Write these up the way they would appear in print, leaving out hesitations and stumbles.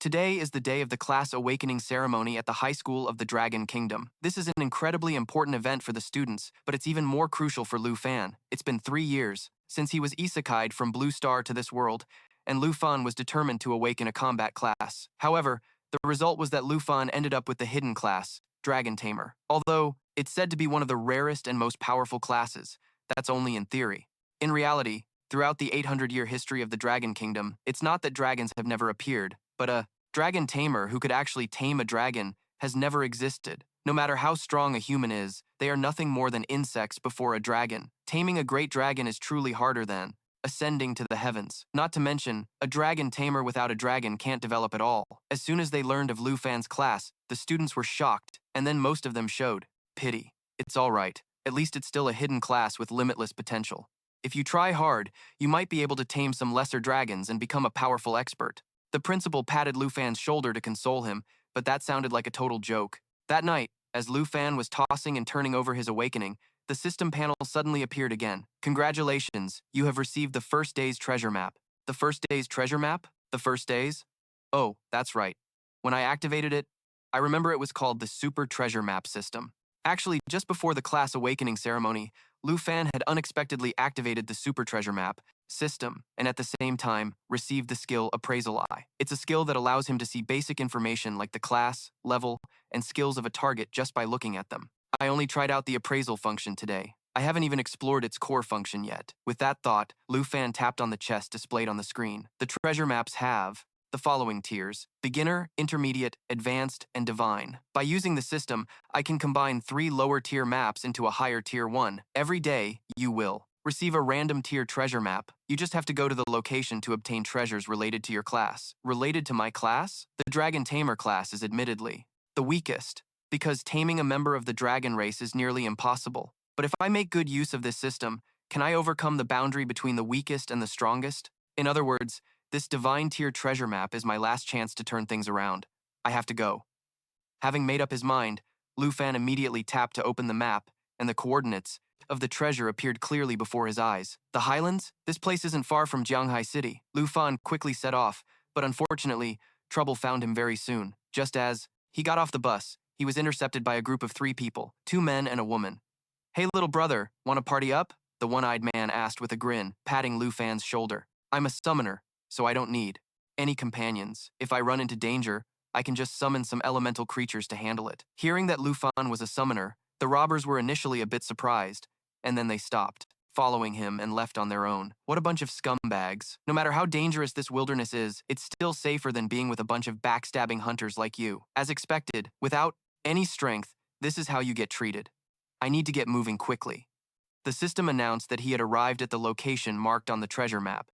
Today is the day of the class awakening ceremony at the High School of the Dragon Kingdom. This is an incredibly important event for the students, but it's even more crucial for Lu Fan. It's been 3 years since he was isekai'd from Blue Star to this world, and Lu Fan was determined to awaken a combat class. However, the result was that Lu Fan ended up with the hidden class, Dragon Tamer. Although it's said to be one of the rarest and most powerful classes, that's only in theory. In reality, throughout the 800-year history of the Dragon Kingdom, it's not that dragons have never appeared, but a dragon tamer who could actually tame a dragon has never existed. No matter how strong a human is, they are nothing more than insects before a dragon. Taming a great dragon is truly harder than ascending to the heavens. Not to mention, a dragon tamer without a dragon can't develop at all. As soon as they learned of Lu Fan's class, the students were shocked, and then most of them showed pity. It's all right. At least it's still a hidden class with limitless potential. If you try hard, you might be able to tame some lesser dragons and become a powerful expert. The principal patted Lu Fan's shoulder to console him, but that sounded like a total joke. That night, as Lu Fan was tossing and turning over his awakening, the system panel suddenly appeared again. Congratulations, you have received the first day's treasure map. The first day's treasure map? The first day's? Oh, that's right. When I activated it, I remember it was called the Super Treasure Map system. Actually, just before the class awakening ceremony, Lu Fan had unexpectedly activated the Super Treasure Map system and at the same time received the skill Appraisal Eye. It's a skill that allows him to see basic information like the class, level, and skills of a target just by looking at them. I only tried out the appraisal function today. I haven't even explored its core function yet. With that thought, Lu Fan tapped on the chest displayed on the screen. The treasure maps have the following tiers: beginner, intermediate, advanced, and divine. By using the system, I can combine 3 lower tier maps into a higher tier one. Every day, you will receive a random tier treasure map. You just have to go to the location to obtain treasures related to your class. Related to my class? The Dragon Tamer class is admittedly the weakest, because taming a member of the dragon race is nearly impossible. But if I make good use of this system, can I overcome the boundary between the weakest and the strongest? In other words, this divine tier treasure map is my last chance to turn things around. I have to go. Having made up his mind, Lu Fan immediately tapped to open the map, and the coordinates of the treasure appeared clearly before his eyes. The Highlands? This place isn't far from Jianghai City. Lu Fan quickly set off, but unfortunately, trouble found him very soon. Just as he got off the bus, he was intercepted by a group of 3 people, 2 men and a woman. "Hey little brother, wanna party up?" the one-eyed man asked with a grin, patting Lu Fan's shoulder. "I'm a summoner, so I don't need any companions. If I run into danger, I can just summon some elemental creatures to handle it." Hearing that Lu Fan was a summoner, the robbers were initially a bit surprised, and then they stopped, following him and left on their own. What a bunch of scumbags. No matter how dangerous this wilderness is, it's still safer than being with a bunch of backstabbing hunters like you. As expected, without any strength, this is how you get treated. I need to get moving quickly. The system announced that he had arrived at the location marked on the treasure map.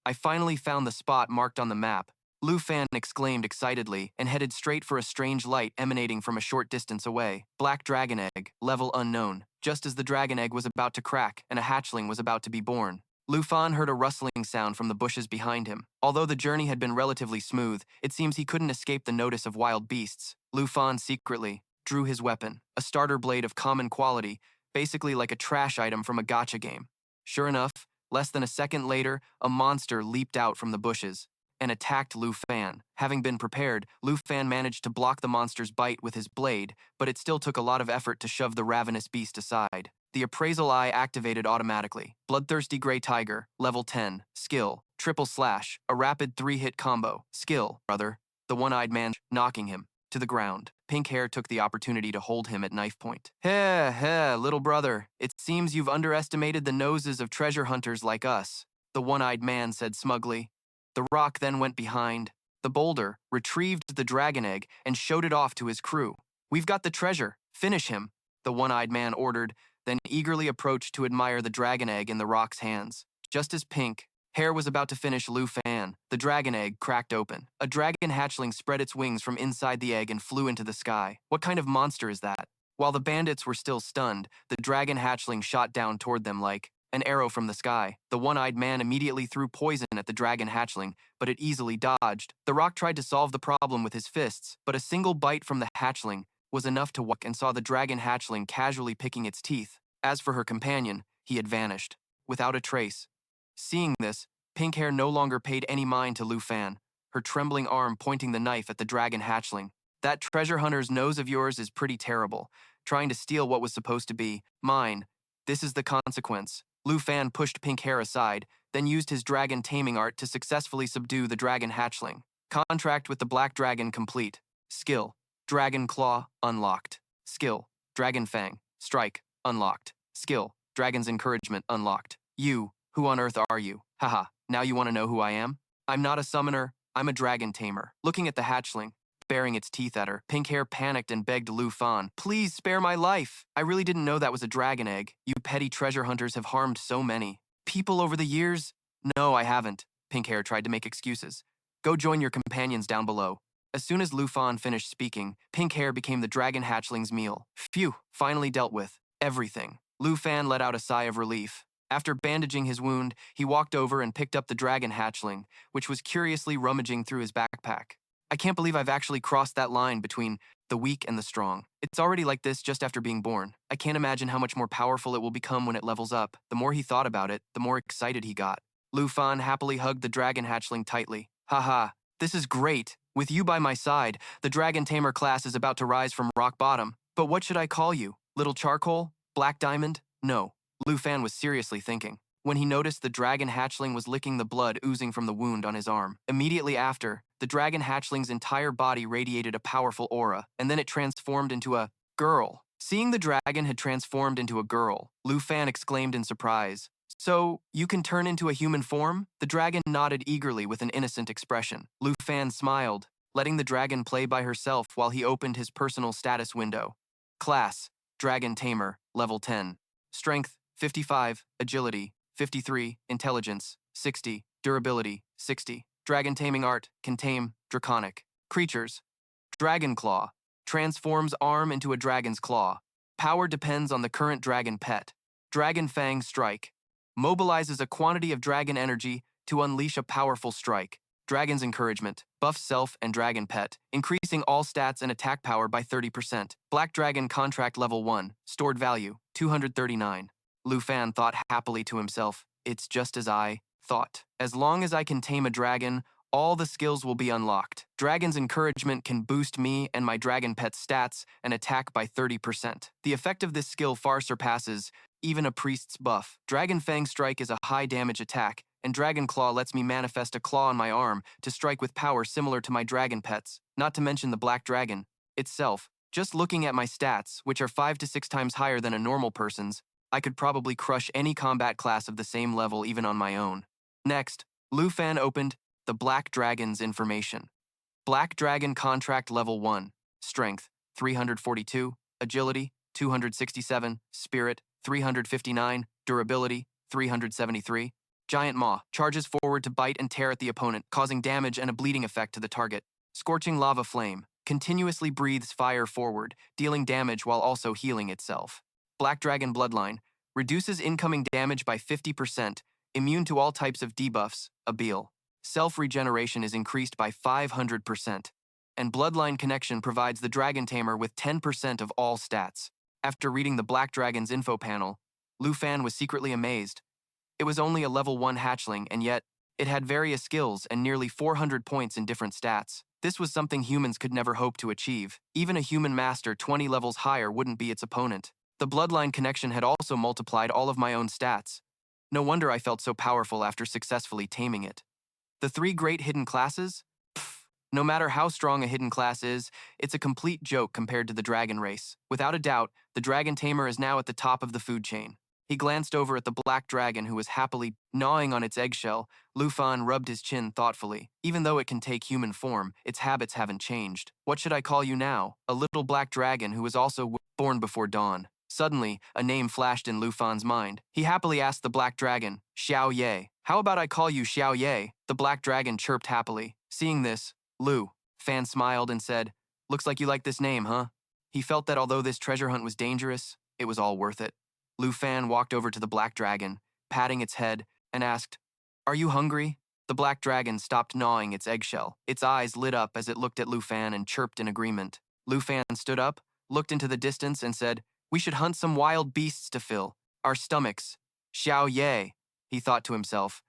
I finally found the spot marked on the map. Lu Fan exclaimed excitedly and headed straight for a strange light emanating from a short distance away. Black dragon egg, level unknown. Just as the dragon egg was about to crack and a hatchling was about to be born, Lu Fan heard a rustling sound from the bushes behind him. Although the journey had been relatively smooth, it seems he couldn't escape the notice of wild beasts. Lu Fan secretly drew his weapon, a starter blade of common quality, basically like a trash item from a gacha game. Sure enough, less than a second later, a monster leaped out from the bushes and attacked Lu Fan. Having been prepared, Lu Fan managed to block the monster's bite with his blade, but it still took a lot of effort to shove the ravenous beast aside. The Appraisal Eye activated automatically. Bloodthirsty Grey Tiger, level 10, skill, triple slash, a rapid 3-hit combo. Skill, brother, the one-eyed man knocking him to the ground. Pink Hair took the opportunity to hold him at knife point. Heh, little brother, it seems you've underestimated the noses of treasure hunters like us, the one-eyed man said smugly. The rock then went behind the boulder, retrieved the dragon egg, and showed it off to his crew. "We've got the treasure. Finish him," the one-eyed man ordered, then eagerly approached to admire the dragon egg in the rock's hands. Just as Pink Hair was about to finish Lu Fan, the dragon egg cracked open. A dragon hatchling spread its wings from inside the egg and flew into the sky. What kind of monster is that? While the bandits were still stunned, the dragon hatchling shot down toward them like an arrow from the sky. The one-eyed man immediately threw poison at the dragon hatchling, but it easily dodged. The rock tried to solve the problem with his fists, but a single bite from the hatchling was enough to walk and saw the dragon hatchling casually picking its teeth. As for her companion, he had vanished, without a trace. Seeing this, Pink Hair no longer paid any mind to Lu Fan. Her her trembling arm pointing the knife at the dragon hatchling. That treasure hunter's nose of yours is pretty terrible, trying to steal what was supposed to be mine. This is the consequence. Lu Fan pushed Pink Hair aside, then used his dragon taming art to successfully subdue the dragon hatchling. Contract with the black dragon complete. Skill: Dragon Claw, unlocked. Skill: Dragon Fang, strike, unlocked. Skill: Dragon's Encouragement, unlocked. You, who on earth are you? Haha, now you want to know who I am? I'm not a summoner, I'm a dragon tamer. Looking at the hatchling, baring its teeth at her, Pink Hair panicked and begged Lu Fan, please spare my life. I really didn't know that was a dragon egg. You petty treasure hunters have harmed so many people over the years. No, I haven't. Pink Hair tried to make excuses. Go join your companions down below. As soon as Lu Fan finished speaking, Pink Hair became the dragon hatchling's meal. Phew, finally dealt with. Everything. Lu Fan let out a sigh of relief. After bandaging his wound, he walked over and picked up the dragon hatchling, which was curiously rummaging through his backpack. I can't believe I've actually crossed that line between the weak and the strong. It's already like this just after being born. I can't imagine how much more powerful it will become when it levels up. The more he thought about it, the more excited he got. Lu Fan happily hugged the dragon hatchling tightly. Haha, this is great. With you by my side, the dragon tamer class is about to rise from rock bottom. But what should I call you? Little Charcoal? Black Diamond? No. Lu Fan was seriously thinking when he noticed the dragon hatchling was licking the blood oozing from the wound on his arm. Immediately after, the dragon hatchling's entire body radiated a powerful aura, and then it transformed into a girl. Seeing the dragon had transformed into a girl, Lu Fan exclaimed in surprise. So, you can turn into a human form? The dragon nodded eagerly with an innocent expression. Lu Fan smiled, letting the dragon play by herself while he opened his personal status window. Class: Dragon Tamer, level 10. Strength: 55, Agility: 53, Intelligence: 60, Durability: 60. Dragon Taming Art: Can tame, Draconic. Creatures: Dragon Claw. Transforms arm into a dragon's claw. Power depends on the current dragon pet. Dragon Fang Strike. Mobilizes a quantity of dragon energy to unleash a powerful strike. Dragon's Encouragement. Buffs self and dragon pet, increasing all stats and attack power by 30%. Black Dragon Contract Level 1. Stored value: 239. Lu Fan thought happily to himself, it's just as I thought. As long as I can tame a dragon, all the skills will be unlocked. Dragon's Encouragement can boost me and my dragon pet's stats and attack by 30%. The effect of this skill far surpasses even a priest's buff. Dragon Fang Strike is a high damage attack, and Dragon Claw lets me manifest a claw on my arm to strike with power similar to my dragon pets, not to mention the Black Dragon itself. Just looking at my stats, which are 5 to 6 times higher than a normal person's, I could probably crush any combat class of the same level even on my own. Next, Lu Fan opened the Black Dragon's information. Black Dragon Contract Level 1. Strength: 342, Agility: 267, Spirit: 359, Durability: 373. Giant Maw charges forward to bite and tear at the opponent, causing damage and a bleeding effect to the target. Scorching Lava Flame continuously breathes fire forward, dealing damage while also healing itself. Black Dragon Bloodline reduces incoming damage by 50%, immune to all types of debuffs, Abil. Self-regeneration is increased by 500%, and Bloodline Connection provides the Dragon Tamer with 10% of all stats. After reading the Black Dragon's info panel, Lu Fan was secretly amazed. It was only a level 1 hatchling, and yet, it had various skills and nearly 400 points in different stats. This was something humans could never hope to achieve. Even a human master 20 levels higher wouldn't be its opponent. The Bloodline Connection had also multiplied all of my own stats. No wonder I felt so powerful after successfully taming it. The 3 great hidden classes? Pfft, no matter how strong a hidden class is, it's a complete joke compared to the dragon race. Without a doubt, the Dragon Tamer is now at the top of the food chain. He glanced over at the black dragon who was happily gnawing on its eggshell. Lu Fan rubbed his chin thoughtfully. Even though it can take human form, its habits haven't changed. What should I call you now? A little black dragon who was also born before dawn. Suddenly, a name flashed in Lu Fan's mind. He happily asked the black dragon, Xiao Ye. How about I call you Xiao Ye? The black dragon chirped happily. Seeing this, Lu Fan smiled and said, looks like you like this name, huh? He felt that although this treasure hunt was dangerous, it was all worth it. Lu Fan walked over to the black dragon, patting its head, and asked, are you hungry? The black dragon stopped gnawing its eggshell. Its eyes lit up as it looked at Lu Fan and chirped in agreement. Lu Fan stood up, looked into the distance, and said, we should hunt some wild beasts to fill our stomachs. Xiao Ye, he thought to himself.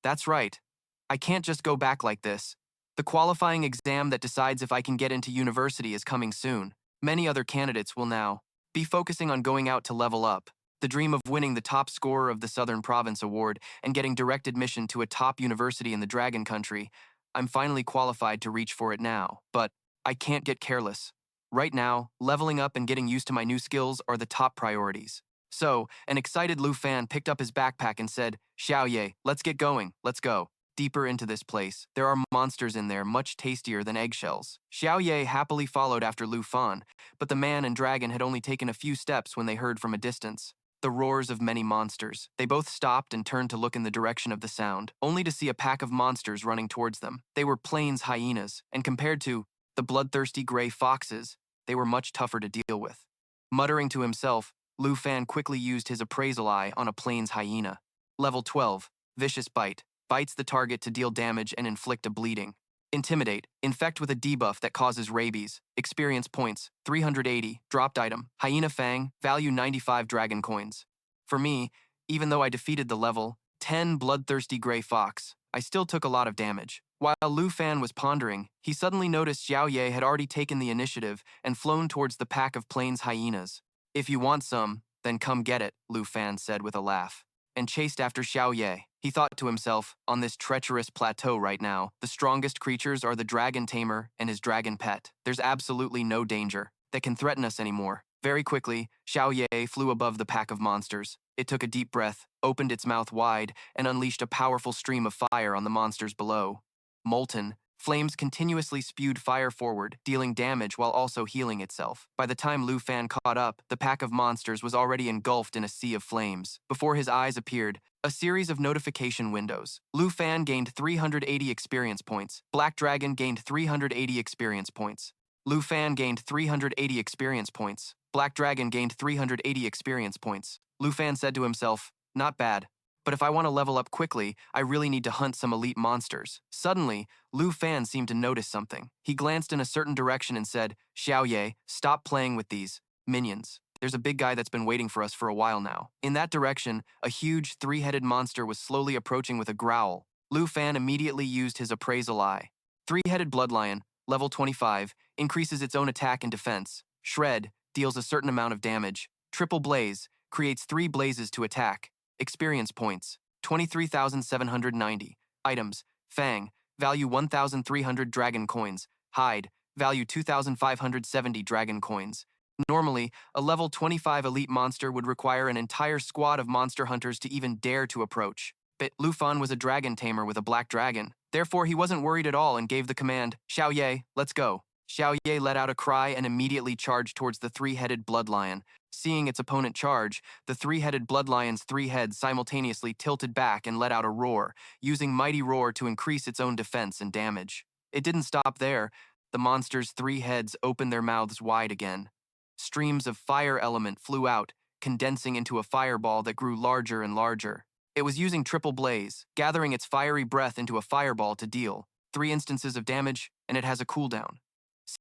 That's right. I can't just go back like this. The qualifying exam that decides if I can get into university is coming soon. Many other candidates will now be focusing on going out to level up. The dream of winning the top scorer of the Southern Province Award and getting direct admission to a top university in the Dragon Country. I'm finally qualified to reach for it now, but I can't get careless. Right now, leveling up and getting used to my new skills are the top priorities. So, an excited Lu Fan picked up his backpack and said, "Xiao Ye, let's get going, let's go." Deeper into this place, there are monsters in there much tastier than eggshells. Xiao Ye happily followed after Lu Fan, but the man and dragon had only taken a few steps when they heard from a distance the roars of many monsters. They both stopped and turned to look in the direction of the sound, only to see a pack of monsters running towards them. They were plains hyenas, and compared to the bloodthirsty gray foxes, they were much tougher to deal with. Muttering to himself, Lu Fan quickly used his appraisal eye on a plains hyena. Level 12, Vicious Bite. Bites the target to deal damage and inflict a bleeding. Intimidate. Infect with a debuff that causes rabies. Experience points, 380. Dropped item. Hyena Fang. Value 95 dragon coins. For me, even though I defeated the level 10 bloodthirsty gray fox, I still took a lot of damage. While Lu Fan was pondering, he suddenly noticed Xiao Ye had already taken the initiative and flown towards the pack of plains hyenas. "If you want some, then come get it," Lu Fan said with a laugh, and chased after Xiao Ye. He thought to himself, on this treacherous plateau right now, the strongest creatures are the dragon tamer and his dragon pet. There's absolutely no danger that can threaten us anymore. Very quickly, Xiao Ye flew above the pack of monsters. It took a deep breath, opened its mouth wide, and unleashed a powerful stream of fire on the monsters below. Molten, flames continuously spewed fire forward, dealing damage while also healing itself. By the time Lu Fan caught up, the pack of monsters was already engulfed in a sea of flames. Before his eyes appeared a series of notification windows. Lu Fan gained 380 experience points. Black Dragon gained 380 experience points. Lu Fan gained 380 experience points. Black Dragon gained 380 experience points. Lu Fan said to himself, "Not bad. But if I want to level up quickly, I really need to hunt some elite monsters." Suddenly, Lu Fan seemed to notice something. He glanced in a certain direction and said, "Xiao Ye, stop playing with these minions. There's a big guy that's been waiting for us for a while now." In that direction, a huge three-headed monster was slowly approaching with a growl. Lu Fan immediately used his appraisal eye. Three-headed bloodlion, level 25, increases its own attack and defense. Shred deals a certain amount of damage. Triple blaze creates 3 blazes to attack. Experience points, 23,790. Items, Fang, value 1,300 dragon coins. Hide, value 2,570 dragon coins. Normally, a level 25 elite monster would require an entire squad of monster hunters to even dare to approach. But Lu Fan was a dragon tamer with a black dragon. Therefore, he wasn't worried at all and gave the command, "Xiao Ye, let's go." Xiao Ye let out a cry and immediately charged towards the three-headed bloodlion. Seeing its opponent charge, the three-headed bloodlion's 3 heads simultaneously tilted back and let out a roar, using Mighty Roar to increase its own defense and damage. It didn't stop there. The monster's 3 heads opened their mouths wide again. Streams of fire element flew out, condensing into a fireball that grew larger and larger. It was using triple blaze, gathering its fiery breath into a fireball to deal 3 instances of damage, and it has a cooldown.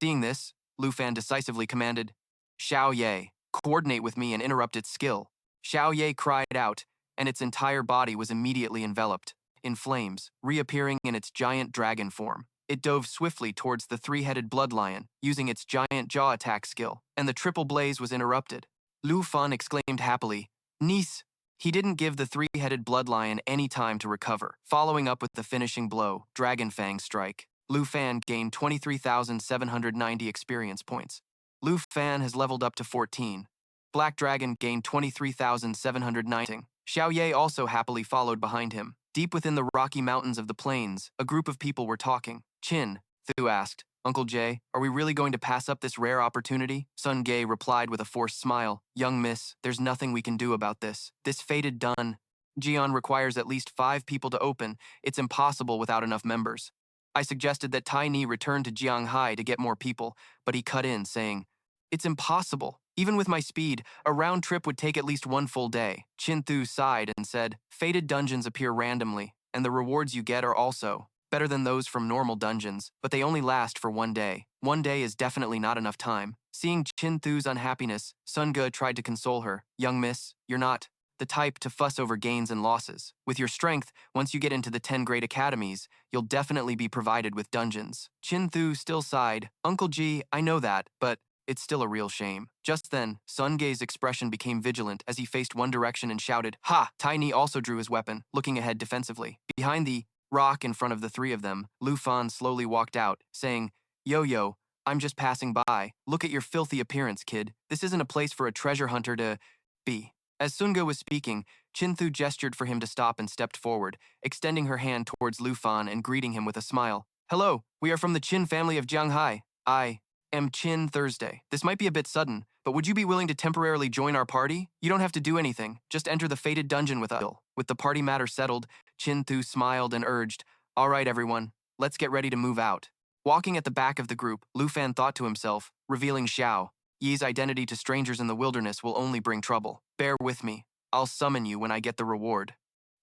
Seeing this, Lu Fan decisively commanded, "Xiao Ye, coordinate with me and interrupt its skill." Xiao Ye cried out, and its entire body was immediately enveloped in flames, reappearing in its giant dragon form. It dove swiftly towards the 3-headed bloodlion, using its giant jaw attack skill, and the triple blaze was interrupted. Lu Fan exclaimed happily, "Nice!" He didn't give the 3-headed bloodlion any time to recover, following up with the finishing blow, Dragon Fang Strike. Lu Fan gained 23,790 experience points. Lu Fan has leveled up to 14. Black Dragon gained 23,790. Xiao Ye also happily followed behind him. Deep within the rocky mountains of the plains, a group of people were talking. "Chin," Thu asked, "Uncle Jay, are we really going to pass up this rare opportunity?" Sun Gay replied with a forced smile, "Young miss, there's nothing we can do about this. This fated dun. Jian requires at least 5 people to open. It's impossible without enough members." I suggested that Tai Ni return to Jianghai to get more people, but he cut in, saying, "It's impossible. Even with my speed, a round trip would take at least 1 full day." Chin Thu sighed and said, "Fated dungeons appear randomly, and the rewards you get are also better than those from normal dungeons, but they only last for 1 day. 1 day is definitely not enough time." Seeing Chin Thu's unhappiness, Sun Ge tried to console her. "Young miss, you're not the type to fuss over gains and losses. With your strength, once you get into the 10 great academies, you'll definitely be provided with dungeons. Chin Thu still sighed. Uncle G, I know that, but it's still a real shame. Just then, Sun Ge's expression became vigilant as he faced one direction and shouted, "Ha!" Tai Ni also drew his weapon, looking ahead defensively. Behind the rock in front of the three of them, Lu Fan slowly walked out, saying, "Yo, I'm just passing by. Look at your filthy appearance, kid. This isn't a place for a treasure hunter to be." As Sun Ge was speaking, Chin Thu gestured for him to stop and stepped forward, extending her hand towards Lu Fan and greeting him with a smile. "Hello, we are from the Qin family of Jianghai. I am Qin Thursday. This might be a bit sudden, but would you be willing to temporarily join our party? You don't have to do anything, just enter the fated dungeon with us." With the party matter settled, Chin Thu smiled and urged, "All right, everyone, let's get ready to move out." Walking at the back of the group, Lu Fan thought to himself, revealing Xiao Yi's identity to strangers in the wilderness will only bring trouble. Bear with me. I'll summon you when I get the reward.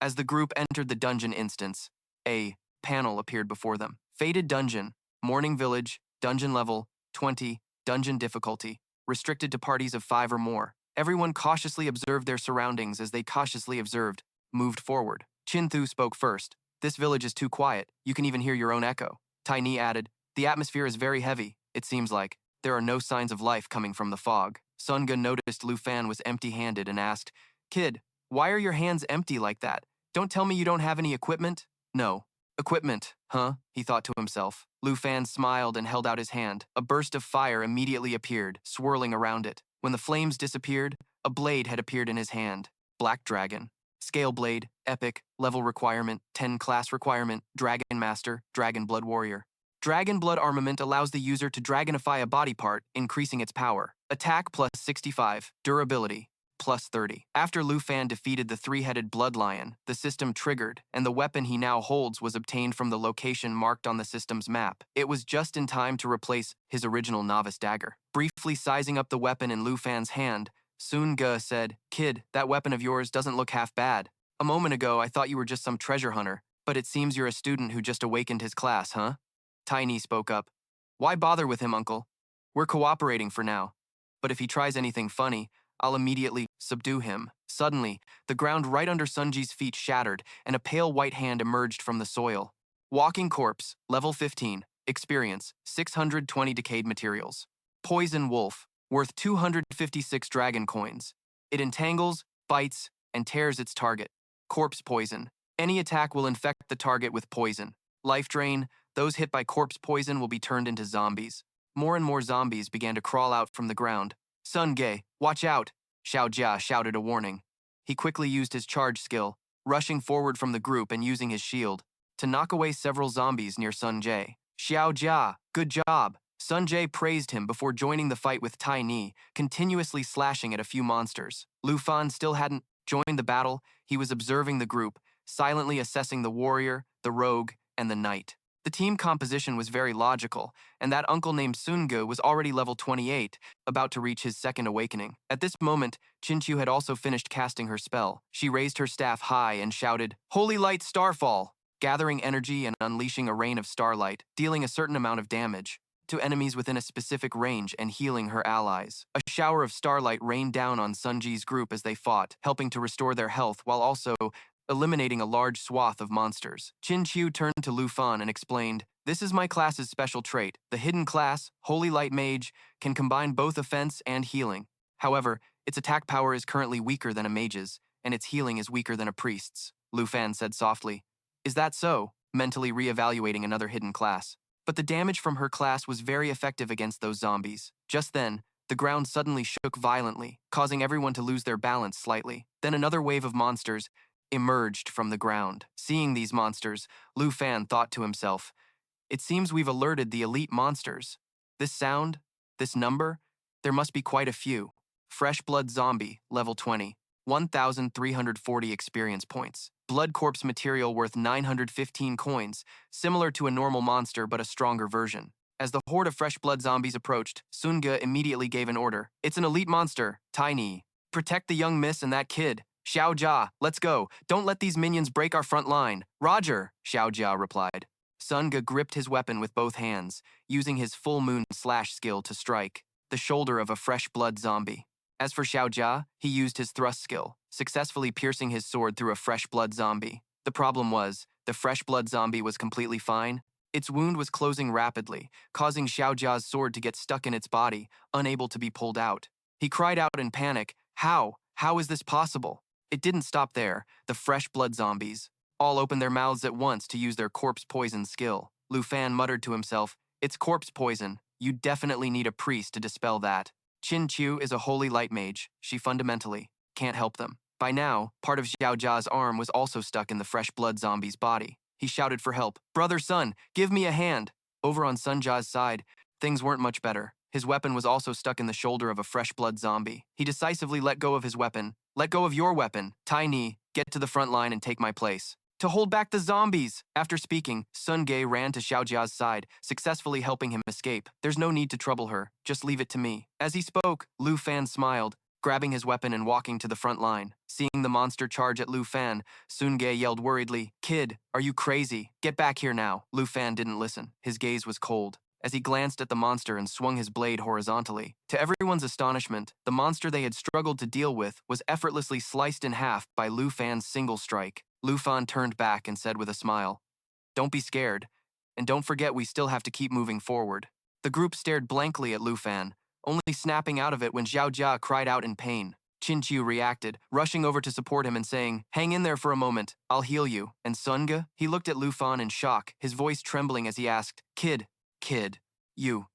As the group entered the dungeon instance, a panel appeared before them. Fated Dungeon, Morning Village, Dungeon Level, 20, Dungeon Difficulty, restricted to parties of 5 or more. Everyone cautiously observed their surroundings as they cautiously moved forward. Chin Thu spoke first. "This village is too quiet. You can even hear your own echo." Tai Ni added, "The atmosphere is very heavy, it seems like. There are no signs of life coming from the fog." Sun Ge noticed Lu Fan was empty-handed and asked, "Kid, why are your hands empty like that? Don't tell me you don't have any equipment?" "No." "Equipment, huh?" he thought to himself. Lu Fan smiled and held out his hand. A burst of fire immediately appeared, swirling around it. When the flames disappeared, a blade had appeared in his hand. Black Dragon. Scale Blade, Epic, Level Requirement, 10 Class Requirement, Dragon Master, Dragon Blood Warrior. Dragon Blood Armament allows the user to dragonify a body part, increasing its power. Attack plus 65, Durability plus 30. After Lu Fan defeated the three-headed Blood Lion, the system triggered, and the weapon he now holds was obtained from the location marked on the system's map. It was just in time to replace his original novice dagger. Briefly sizing up the weapon in Lu Fan's hand, Sun Ge said, "Kid, that weapon of yours doesn't look half bad. A moment ago, I thought you were just some treasure hunter, but it seems you're a student who just awakened his class, huh?" Tai Ni spoke up. "Why bother with him, uncle? We're cooperating for now. But if he tries anything funny, I'll immediately subdue him." Suddenly, the ground right under Sunji's feet shattered, and a pale white hand emerged from the soil. Walking Corpse, Level 15, Experience, 620 Decayed Materials. Poison Wolf, worth 256 Dragon Coins. It entangles, bites, and tears its target. Corpse Poison. Any attack will infect the target with poison. Life Drain. Those hit by corpse poison will be turned into zombies. More and more zombies began to crawl out from the ground. "Sun Ge, watch out!" Xiao Jia shouted a warning. He quickly used his charge skill, rushing forward from the group and using his shield to knock away several zombies near Sun Jie. "Xiao Jia, good job!" Sun Jie praised him before joining the fight with Tai Ni, continuously slashing at a few monsters. Lu Fan still hadn't joined the battle. He was observing the group, silently assessing the warrior, the rogue, and the knight. The team composition was very logical, and that uncle named Sun Ge was already level 28, about to reach his second awakening. At this moment, Chinchu had also finished casting her spell. She raised her staff high and shouted, "Holy Light Starfall!" gathering energy and unleashing a rain of starlight, dealing a certain amount of damage to enemies within a specific range and healing her allies. A shower of starlight rained down on Sunji's group as they fought, helping to restore their health while also eliminating a large swath of monsters. Chin Chiu turned to Lu Fan and explained, "This is my class's special trait. The hidden class, Holy Light Mage, can combine both offense and healing. However, its attack power is currently weaker than a mage's, and its healing is weaker than a priest's," Lu Fan said softly. "Is that so?" mentally re-evaluating another hidden class. But the damage from her class was very effective against those zombies. Just then, the ground suddenly shook violently, causing everyone to lose their balance slightly. Then another wave of monsters emerged from the ground. Seeing these monsters, Lu Fan thought to himself, "It seems we've alerted the elite monsters. This sound, this number, there must be quite a few." Fresh Blood Zombie, level 20, 1,340 experience points. Blood Corpse material worth 915 coins, similar to a normal monster but a stronger version. As the horde of Fresh Blood zombies approached, Sun Ge immediately gave an order. "It's an elite monster, Tiny. Protect the young miss and that kid. Xiao Jia, let's go. Don't let these minions break our front line." "Roger," Xiao Jia replied. Sun Ge gripped his weapon with both hands, using his full moon slash skill to strike the shoulder of a Fresh Blood zombie. As for Xiaojia, he used his thrust skill, successfully piercing his sword through a fresh blood zombie. The problem was, the fresh blood zombie was completely fine. Its wound was closing rapidly, causing Xiaojia's sword to get stuck in its body, unable to be pulled out. He cried out in panic, "How? How is this possible?" It didn't stop there. The fresh blood zombies all opened their mouths at once to use their corpse poison skill. Lu Fan muttered to himself, "It's corpse poison. You definitely need a priest to dispel that." Qin Qiu is a holy light mage. She fundamentally can't help them. By now, part of Xiao Jia's arm was also stuck in the fresh blood zombie's body. He shouted for help. "Brother Sun, give me a hand." Over on Sun Jia's side, things weren't much better. His weapon was also stuck in the shoulder of a fresh blood zombie. He decisively let go of his weapon. "Let go of your weapon. Tai Ni, get to the front line and take my place." "To hold back the zombies!" After speaking, Sun Ge ran to Xiao Jia's side, successfully helping him escape. "There's no need to trouble her. Just leave it to me." As he spoke, Lu Fan smiled, grabbing his weapon and walking to the front line. Seeing the monster charge at Lu Fan, Sun Ge yelled worriedly, "Kid, are you crazy? Get back here now." Lu Fan didn't listen. His gaze was cold as he glanced at the monster and swung his blade horizontally. To everyone's astonishment, the monster they had struggled to deal with was effortlessly sliced in half by Lu Fan's single strike. Lu Fan turned back and said with a smile, "Don't be scared, and don't forget we still have to keep moving forward." The group stared blankly at Lu Fan, only snapping out of it when Xiao Jia cried out in pain. Qin Qiu reacted, rushing over to support him and saying, "Hang in there for a moment, I'll heal you." And Sun Ge? He looked at Lu Fan in shock, his voice trembling as he asked, Kid, you,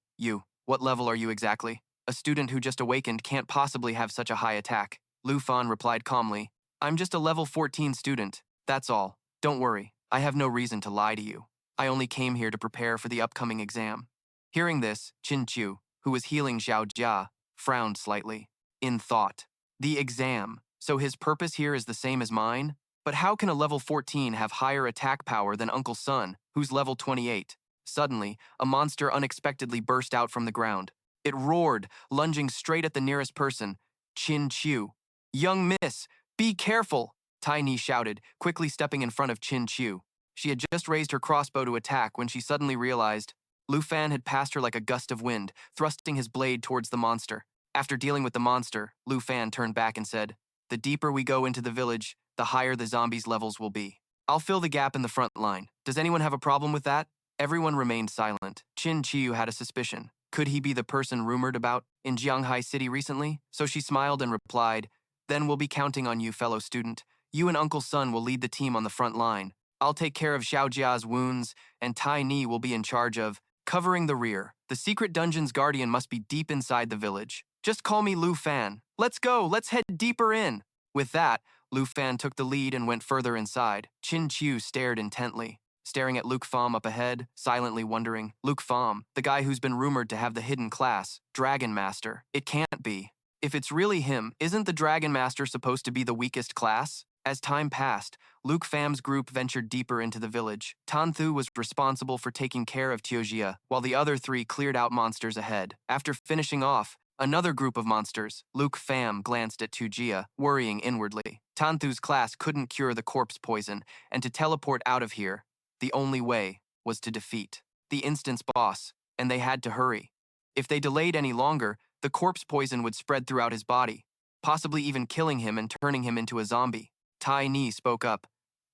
what level are you exactly? A student who just awakened can't possibly have such a high attack." Lu Fan replied calmly, "I'm just a level 14 student, that's all. Don't worry, I have no reason to lie to you. I only came here to prepare for the upcoming exam." Hearing this, Qin Qiu, who was healing Xiao Jia, frowned slightly. In thought, the exam. So his purpose here is the same as mine? But how can a level 14 have higher attack power than Uncle Sun, who's level 28? Suddenly, a monster unexpectedly burst out from the ground. It roared, lunging straight at the nearest person, Qin Qiu. "Young miss, be careful!" Tai Ni shouted, quickly stepping in front of Qin Qiu. She had just raised her crossbow to attack when she suddenly realized Lu Fan had passed her like a gust of wind, thrusting his blade towards the monster. After dealing with the monster, Lu Fan turned back and said, "The deeper we go into the village, the higher the zombies' levels will be. I'll fill the gap in the front line. Does anyone have a problem with that?" Everyone remained silent. Qin Qiu had a suspicion. Could he be the person rumored about in Jianghai City recently? So she smiled and replied, "Then we'll be counting on you, fellow student. You and Uncle Sun will lead the team on the front line. I'll take care of Xiao Jia's wounds, and Tai Ni will be in charge of covering the rear. The secret dungeon's guardian must be deep inside the village. Just call me Lu Fan. Let's go, let's head deeper in." With that, Lu Fan took the lead and went further inside. Qin Qiu stared intently, staring at Luke Pham up ahead, silently wondering. Luke Pham, the guy who's been rumored to have the hidden class, Dragon Master. It can't be. If it's really him, isn't the Dragon Master supposed to be the weakest class? As time passed, Luke Pham's group ventured deeper into the village. Tan Thu was responsible for taking care of Tiojia, while the other three cleared out monsters ahead. After finishing off another group of monsters, Luke Pham glanced at Tiojia, worrying inwardly. Tan Thu's class couldn't cure the corpse poison, and to teleport out of here, the only way was to defeat the instance boss, and they had to hurry. If they delayed any longer, the corpse poison would spread throughout his body, possibly even killing him and turning him into a zombie. Tai Ni spoke up.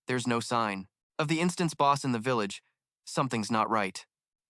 "There's no sign of the instance boss in the village. Something's not right."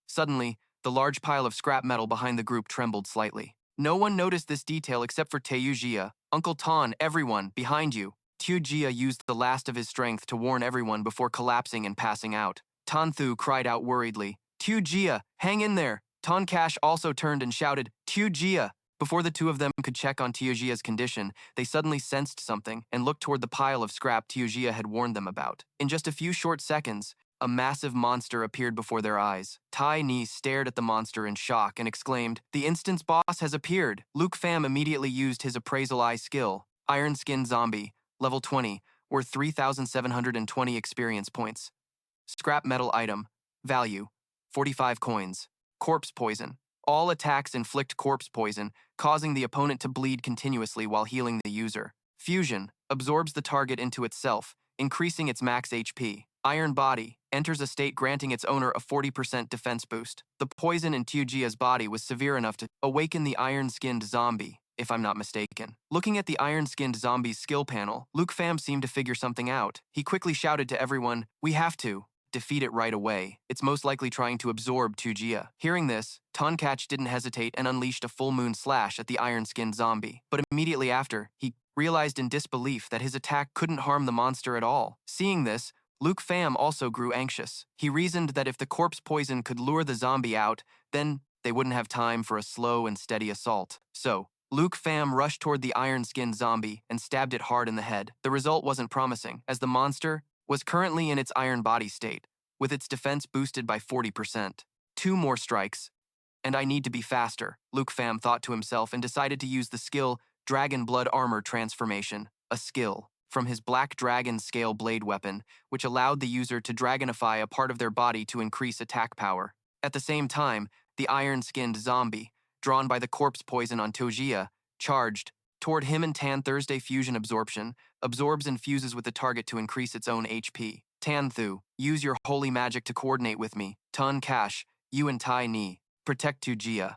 Suddenly, the large pile of scrap metal behind the group trembled slightly. No one noticed this detail except for Taeyujia. "Uncle Tan, everyone, behind you." Taeyujia used the last of his strength to warn everyone before collapsing and passing out. Tan Thu cried out worriedly, "Taeyujia, hang in there." Tan Cash also turned and shouted, "Taeyujia." Before the two of them could check on Taejujia's condition, they suddenly sensed something and looked toward the pile of scrap Taejujia had warned them about. In just a few short seconds, a massive monster appeared before their eyes. Tai Ni stared at the monster in shock and exclaimed, "The instance boss has appeared." Luke Pham immediately used his Appraisal Eye skill. Iron Skin Zombie, level 20, worth 3,720 experience points. Scrap metal item, value, 45 coins. Corpse poison. All attacks inflict corpse poison, causing the opponent to bleed continuously while healing the user. Fusion absorbs the target into itself, increasing its max HP. Iron Body enters a state granting its owner a 40% defense boost. The poison in Tujia's body was severe enough to awaken the iron-skinned zombie. if I'm not mistaken. Looking at the iron-skinned zombie's skill panel, Luke Pham seemed to figure something out. He quickly shouted to everyone, "We have to defeat it right away. It's most likely trying to absorb Tujia." Hearing this, Tonkach didn't hesitate and unleashed a full moon slash at the iron-skinned zombie. But immediately after, he realized in disbelief that his attack couldn't harm the monster at all. Seeing this, Luke Pham also grew anxious. He reasoned that if the corpse poison could lure the zombie out, then they wouldn't have time for a slow and steady assault. So, Luke Pham rushed toward the iron-skinned zombie and stabbed it hard in the head. The result wasn't promising, as the monster was currently in its iron body state, with its defense boosted by 40%. 2 more strikes, and I need to be faster, Luke Pham thought to himself and decided to use the skill Dragon Blood Armor Transformation, a skill from his Black Dragon Scale Blade weapon, which allowed the user to dragonify a part of their body to increase attack power. At the same time, the iron-skinned zombie, drawn by the corpse poison on Tojia, charged toward him, and Tan Thursday Fusion Absorption absorbs and fuses with the target to increase its own HP. Tanthu, use your holy magic to coordinate with me. Tun Cash, you and Tai Ni, protect Tujia.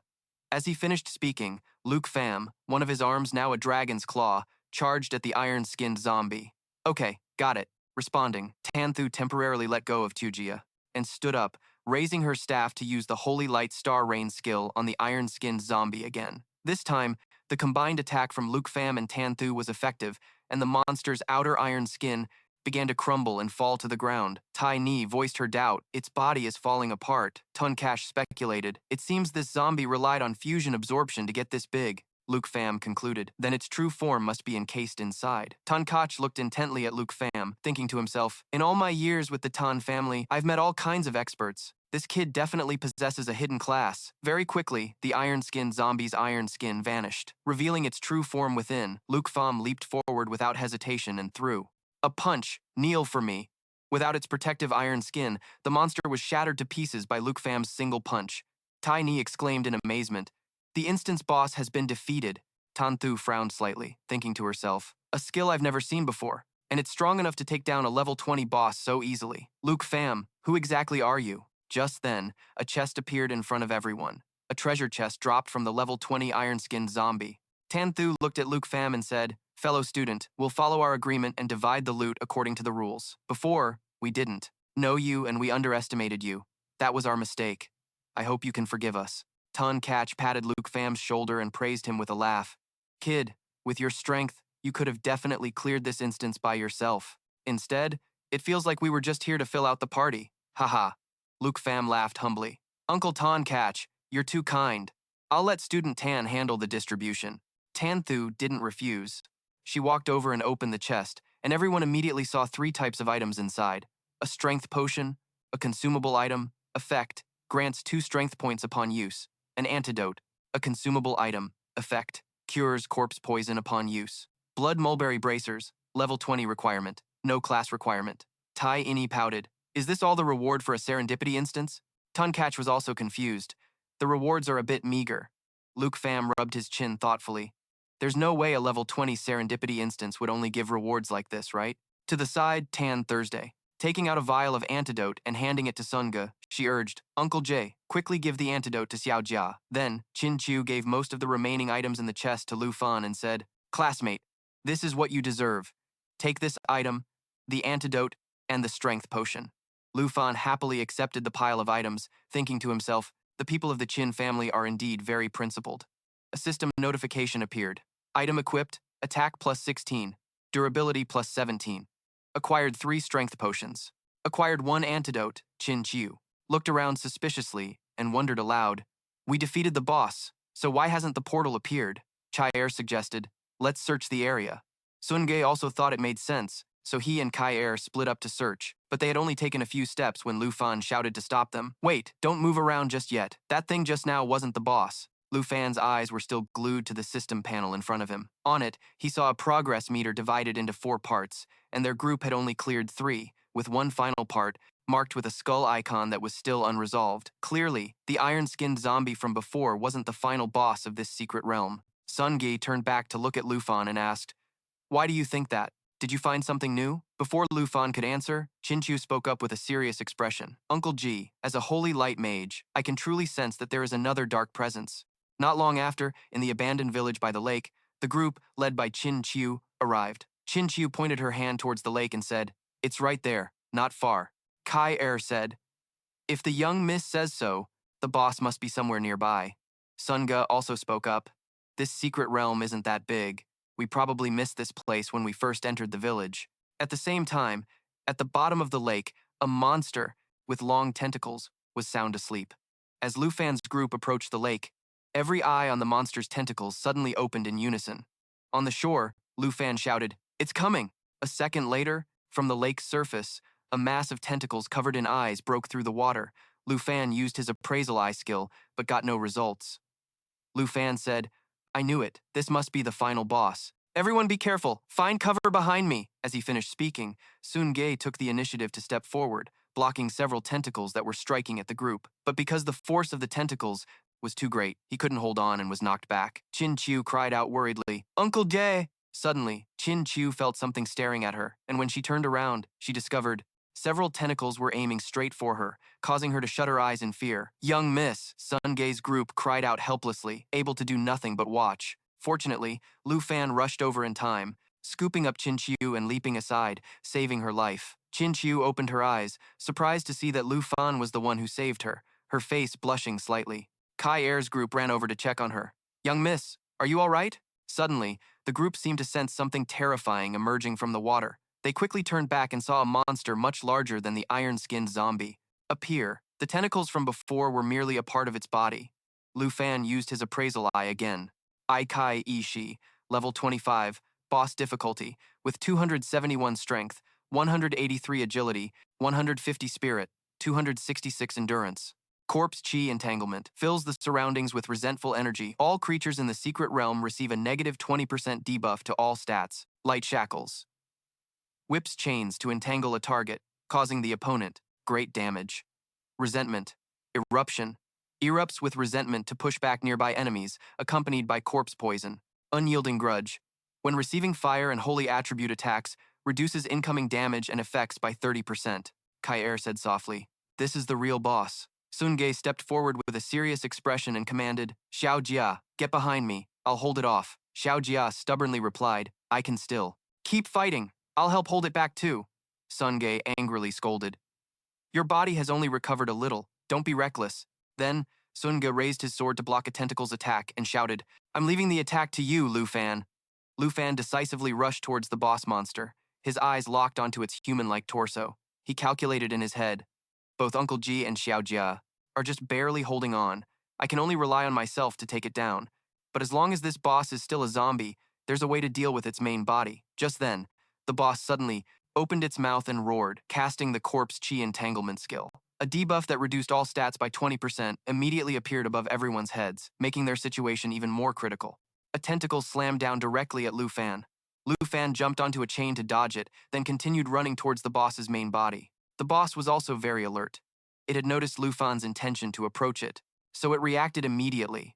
As he finished speaking, Luke Pham, one of his arms now a dragon's claw, charged at the iron-skinned zombie. "Okay, got it." Responding, Tanthu temporarily let go of Tujia and stood up, raising her staff to use the Holy Light Star Rain skill on the iron-skinned zombie again. This time, the combined attack from Luke Pham and Tanthu was effective, and the monster's outer iron skin began to crumble and fall to the ground. Tai Ni voiced her doubt. "Its body is falling apart." Tuncash speculated. "It seems this zombie relied on fusion absorption to get this big." Luke Pham concluded. "Then its true form must be encased inside." Tonkach looked intently at Luke Pham, thinking to himself, "In all my years with the Tan family, I've met all kinds of experts. This kid definitely possesses a hidden class." Very quickly, the iron-skinned zombie's iron skin vanished. Revealing its true form within, Luke Pham leaped forward without hesitation and threw a punch. "Kneel for me." Without its protective iron skin, the monster was shattered to pieces by Luke Pham's single punch. Tai Ni exclaimed in amazement, "The instance boss has been defeated." Tanthu frowned slightly, thinking to herself, "A skill I've never seen before, and it's strong enough to take down a level 20 boss so easily." "Luke Pham, who exactly are you?" Just then, a chest appeared in front of everyone. A treasure chest dropped from the level 20 iron-skinned zombie. Tanthu looked at Luke Pham and said, "Fellow student, we'll follow our agreement and divide the loot according to the rules. Before, we didn't know you and we underestimated you. That was our mistake. I hope you can forgive us." Tun Catch patted Luke Pham's shoulder and praised him with a laugh. "Kid, with your strength, you could have definitely cleared this instance by yourself. Instead, it feels like we were just here to fill out the party. Haha." Luke Pham laughed humbly. "Uncle Ton Catch, you're too kind. I'll let Student Tan handle the distribution." Tanthu didn't refuse. She walked over and opened the chest, and everyone immediately saw 3 types of items inside. A strength potion, a consumable item, effect, grants 2 strength points upon use. An antidote, a consumable item, effect, cures corpse poison upon use. Blood mulberry bracers, level 20 requirement, no class requirement. Tai Ini pouted. "Is this all the reward for a serendipity instance?" Tuncatch was also confused. "The rewards are a bit meager." Luke Pham rubbed his chin thoughtfully. "There's no way a level 20 serendipity instance would only give rewards like this, right?" To the side, Tan Thursday. Taking out a vial of antidote and handing it to Sunga, she urged, "Uncle Jay, quickly give the antidote to Xiao Jia." Then, Chin Chu gave most of the remaining items in the chest to Lu Fan and said, "Classmate, this is what you deserve. Take this item, the antidote, and the strength potion." Lu Fan happily accepted the pile of items, thinking to himself, the people of the Qin family are indeed very principled. A system notification appeared. Item equipped, attack plus 16, durability plus 17. Acquired 3 strength potions. Acquired 1 antidote, Qin Chiu. Looked around suspiciously and wondered aloud, "We defeated the boss, so why hasn't the portal appeared?" Chai Er suggested, "Let's search the area." Sun Ge also thought it made sense, so he and Kai Er split up to search, but they had only taken a few steps when Lu Fan shouted to stop them. "Wait, don't move around just yet. That thing just now wasn't the boss." Lu Fan's eyes were still glued to the system panel in front of him. On it, he saw a progress meter divided into 4 parts, and their group had only cleared 3, with one final part marked with a skull icon that was still unresolved. Clearly, the iron-skinned zombie from before wasn't the final boss of this secret realm. Sun Ge turned back to look at Lu Fan and asked, "Why do you think that? Did you find something new?" Before Lu Fan could answer, Chinchu spoke up with a serious expression. "Uncle Ji, as a holy light mage, I can truly sense that there is another dark presence. Not long after, in the abandoned village by the lake, the group, led by Qin Qiu, arrived. Qin Qiu pointed her hand towards the lake and said, "It's right there, not far." Kai Er said, "If the young miss says so, the boss must be somewhere nearby." Sunga also spoke up, "This secret realm isn't that big. We probably missed this place when we first entered the village." At the same time, at the bottom of the lake, a monster with long tentacles was sound asleep. As Lu Fan's group approached the lake, every eye on the monster's tentacles suddenly opened in unison. On the shore, Lu Fan shouted, "It's coming!" A second later, from the lake's surface, a mass of tentacles covered in eyes broke through the water. Lu Fan used his Appraisal Eye skill, but got no results. Lu Fan said, "I knew it. This must be the final boss. Everyone be careful. Find cover behind me." As he finished speaking, Sun Ge took the initiative to step forward, blocking several tentacles that were striking at the group. But because the force of the tentacles was too great, he couldn't hold on and was knocked back. Qin Qiu cried out worriedly, "Uncle Jie!" Suddenly, Qin Qiu felt something staring at her, and when she turned around, she discovered several tentacles were aiming straight for her, causing her to shut her eyes in fear. "Young miss!" Sun Ge's group cried out helplessly, able to do nothing but watch. Fortunately, Lu Fan rushed over in time, scooping up Qin Qiu and leaping aside, saving her life. Qin Qiu opened her eyes, surprised to see that Lu Fan was the one who saved her, her face blushing slightly. Kai Er's group ran over to check on her. "Young miss, are you all right?" Suddenly, the group seemed to sense something terrifying emerging from the water. They quickly turned back and saw a monster much larger than the iron-skinned zombie appear. The tentacles from before were merely a part of its body. Lu Fan used his Appraisal Eye again. Isekai Ishi, level 25, boss difficulty, with 271 strength, 183 agility, 150 spirit, 266 endurance. Corpse Chi Entanglement fills the surroundings with resentful energy. All creatures in the secret realm receive a negative 20% debuff to all stats. Light Shackles whips chains to entangle a target, causing the opponent great damage. Resentment Eruption erupts with resentment to push back nearby enemies, accompanied by corpse poison. Unyielding Grudge when receiving fire and holy attribute attacks, reduces incoming damage and effects by 30%. Kai Er said softly, "This is the real boss." Sun Ge stepped forward with a serious expression and commanded, "Xiao Jia, get behind me. I'll hold it off." Xiao Jia stubbornly replied, "I can still." "Keep fighting. I'll help hold it back too." Sun Ge angrily scolded. "Your body has only recovered a little. Don't be reckless." Then, Sun Ge raised his sword to block a tentacle's attack and shouted, "I'm leaving the attack to you, Lu Fan." Lu Fan decisively rushed towards the boss monster, his eyes locked onto its human-like torso. He calculated in his head, "Both Uncle Ji and Xiao Jia are just barely holding on. I can only rely on myself to take it down. But as long as this boss is still a zombie, there's a way to deal with its main body." Just then, the boss suddenly opened its mouth and roared, casting the Corpse Chi Entanglement skill. A debuff that reduced all stats by 20% immediately appeared above everyone's heads, making their situation even more critical. A tentacle slammed down directly at Lu Fan. Lu Fan jumped onto a chain to dodge it, then continued running towards the boss's main body. The boss was also very alert. It had noticed Lu Fan's intention to approach it, so it reacted immediately.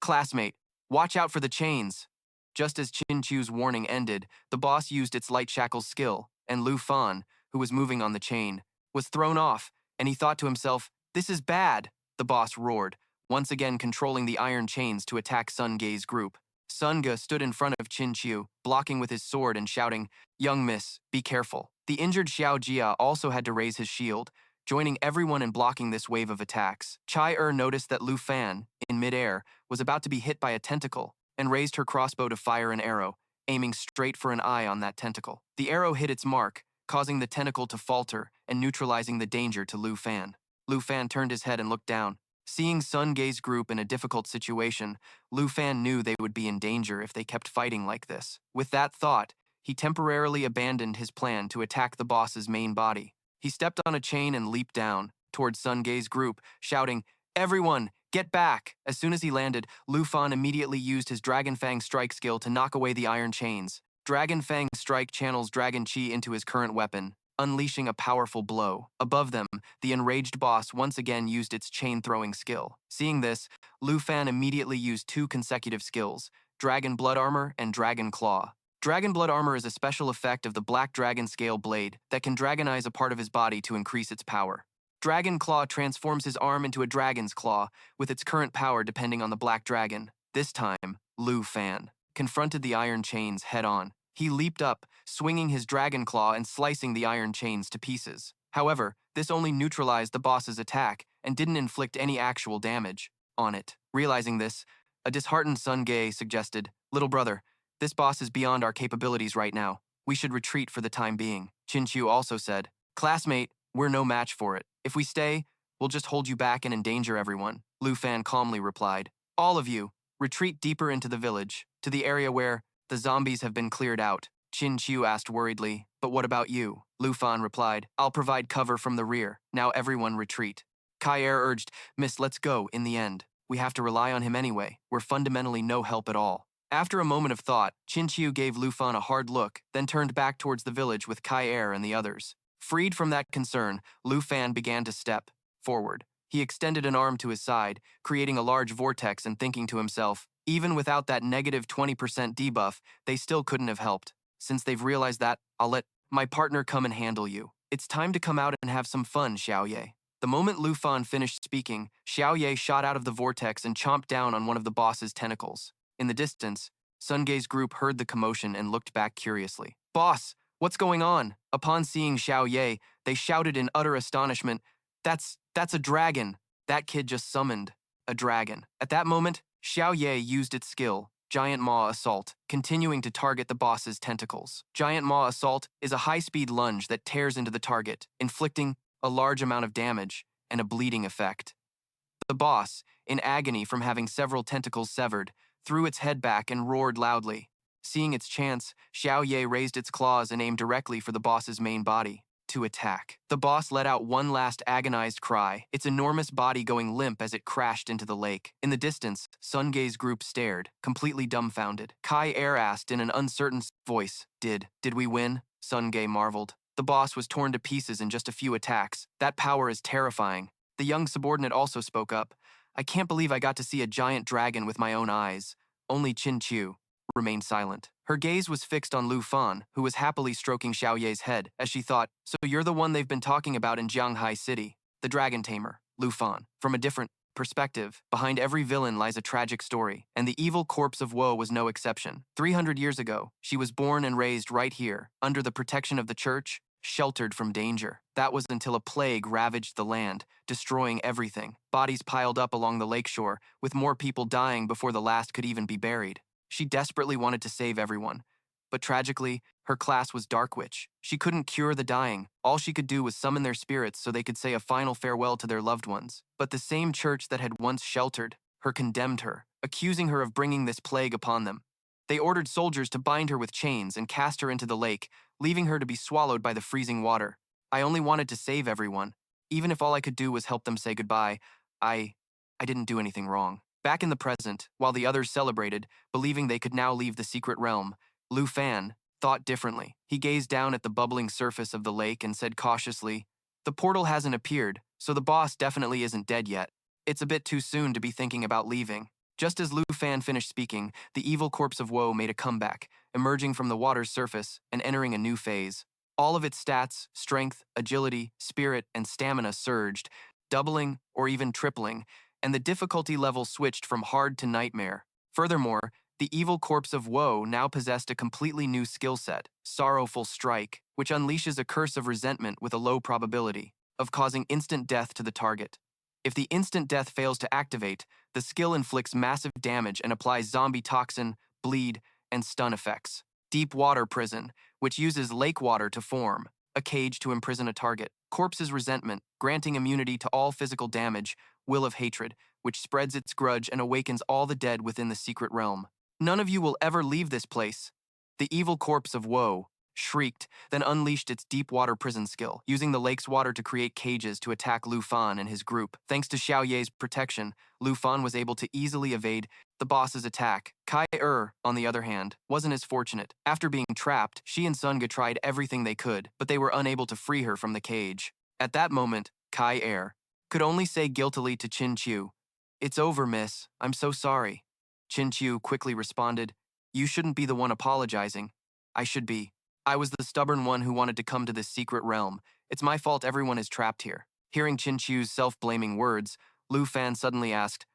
"Classmate, watch out for the chains." Just as Qin Qiu's warning ended, the boss used its light shackles skill, and Lu Fan, who was moving on the chain, was thrown off, and he thought to himself, "This is bad." The boss roared, once again controlling the iron chains to attack Sun Ge's group. Sun Ge stood in front of Qin Qiu, blocking with his sword and shouting, "Young miss, be careful." The injured Xiao Jia also had to raise his shield, joining everyone in blocking this wave of attacks. Chai noticed that Lu Fan, in midair, was about to be hit by a tentacle, and raised her crossbow to fire an arrow, aiming straight for an eye on that tentacle. The arrow hit its mark, causing the tentacle to falter and neutralizing the danger to Lu Fan. Lu Fan turned his head and looked down. Seeing Sun Ge's group in a difficult situation, Lu Fan knew they would be in danger if they kept fighting like this. With that thought, he temporarily abandoned his plan to attack the boss's main body. He stepped on a chain and leaped down towards Sun Ge's group, shouting, "Everyone, get back!" As soon as he landed, Lu Fan immediately used his Dragon Fang strike skill to knock away the iron chains. Dragon Fang strike channels Dragon Chi into his current weapon, unleashing a powerful blow. Above them, the enraged boss once again used its chain-throwing skill. Seeing this, Lu Fan immediately used two consecutive skills, Dragon Blood Armor and Dragon Claw. Dragon Blood Armor is a special effect of the Black Dragon Scale Blade that can dragonize a part of his body to increase its power. Dragon Claw transforms his arm into a dragon's claw, with its current power depending on the black dragon. This time, Lu Fan confronted the iron chains head-on. He leaped up, swinging his dragon claw and slicing the iron chains to pieces. However, this only neutralized the boss's attack and didn't inflict any actual damage on it. Realizing this, a disheartened Sun Gae suggested, "Little brother, this boss is beyond our capabilities right now. We should retreat for the time being." Chin Chu also said, "Classmate, we're no match for it. If we stay, we'll just hold you back and endanger everyone." Lu Fan calmly replied, "All of you, retreat deeper into the village, to the area where the zombies have been cleared out." Chin Chu asked worriedly, "But what about you?" Lu Fan replied, "I'll provide cover from the rear. Now everyone retreat." Kai Er urged, "Miss, let's go, in the end. We have to rely on him anyway. We're fundamentally no help at all." After a moment of thought, Chin Chu gave Lu Fan a hard look, then turned back towards the village with Kai Er and the others. Freed from that concern, Lu Fan began to step forward. He extended an arm to his side, creating a large vortex and thinking to himself, even without that negative 20% debuff, they still couldn't have helped. Since they've realized that, I'll let my partner come and handle you. It's time to come out and have some fun, Xiaoye. The moment Lu Fan finished speaking, Xiaoye shot out of the vortex and chomped down on one of the boss's tentacles. In the distance, Sun Gae's group heard the commotion and looked back curiously. "Boss, what's going on?" Upon seeing Xiaoye, they shouted in utter astonishment, That's a dragon. That kid just summoned a dragon." At that moment, Xiaoye used its skill, Giant Maw Assault, continuing to target the boss's tentacles. Giant Maw Assault is a high-speed lunge that tears into the target, inflicting a large amount of damage and a bleeding effect. The boss, in agony from having several tentacles severed, threw its head back and roared loudly. Seeing its chance, Xiaoye raised its claws and aimed directly for the boss's main body to attack. The boss let out one last agonized cry, its enormous body going limp as it crashed into the lake. In the distance, Sun Gae's group stared, completely dumbfounded. Kai Er asked in an uncertain voice, Did we win?" Sun Gae marveled. "The boss was torn to pieces in just a few attacks. That power is terrifying." The young subordinate also spoke up, "I can't believe I got to see a giant dragon with my own eyes." Only Chin Chu remained silent. Her gaze was fixed on Lu Fan, who was happily stroking Xiaoye's head, as she thought, "So you're the one they've been talking about in Jianghai City, the Dragon Tamer, Lu Fan." From a different perspective, behind every villain lies a tragic story, and the evil corpse of woe was no exception. 300 years ago, she was born and raised right here, under the protection of the church, sheltered from danger. That was until a plague ravaged the land, destroying everything. Bodies piled up along the lakeshore, with more people dying before the last could even be buried. She desperately wanted to save everyone, but tragically, her class was Dark Witch. She couldn't cure the dying. All she could do was summon their spirits so they could say a final farewell to their loved ones. But the same church that had once sheltered her condemned her, accusing her of bringing this plague upon them. They ordered soldiers to bind her with chains and cast her into the lake, leaving her to be swallowed by the freezing water. I only wanted to save everyone. Even if all I could do was help them say goodbye, I didn't do anything wrong. Back in the present, while the others celebrated, believing they could now leave the secret realm, Lu Fan thought differently. He gazed down at the bubbling surface of the lake and said cautiously, "The portal hasn't appeared, so the boss definitely isn't dead yet. It's a bit too soon to be thinking about leaving." Just as Lu Fan finished speaking, the evil corpse of woe made a comeback, emerging from the water's surface and entering a new phase. All of its stats, strength, agility, spirit, and stamina surged, doubling or even tripling, and the difficulty level switched from hard to nightmare. Furthermore, the evil corpse of woe now possessed a completely new skill set, Sorrowful Strike, which unleashes a curse of resentment with a low probability of causing instant death to the target. If the instant death fails to activate, the skill inflicts massive damage and applies zombie toxin, bleed, and stun effects. Deep Water Prison, which uses lake water to form a cage to imprison a target. Corpse's Resentment, granting immunity to all physical damage. Will of Hatred, which spreads its grudge and awakens all the dead within the secret realm. "None of you will ever leave this place." The evil corpse of woe shrieked, then unleashed its deep water prison skill, using the lake's water to create cages to attack Lu Fan and his group. Thanks to Xiaoye's protection, Lu Fan was able to easily evade the boss's attack. Kai Er, on the other hand, wasn't as fortunate. After being trapped, she and Sunga tried everything they could, but they were unable to free her from the cage. At that moment, Kai Er could only say guiltily to Chin Chu, "It's over, miss. I'm so sorry." Chin Chu quickly responded, "You shouldn't be the one apologizing. I should be. I was the stubborn one who wanted to come to this secret realm. It's my fault everyone is trapped here." Hearing Qin Chu's self-blaming words, Lu Fan suddenly asked,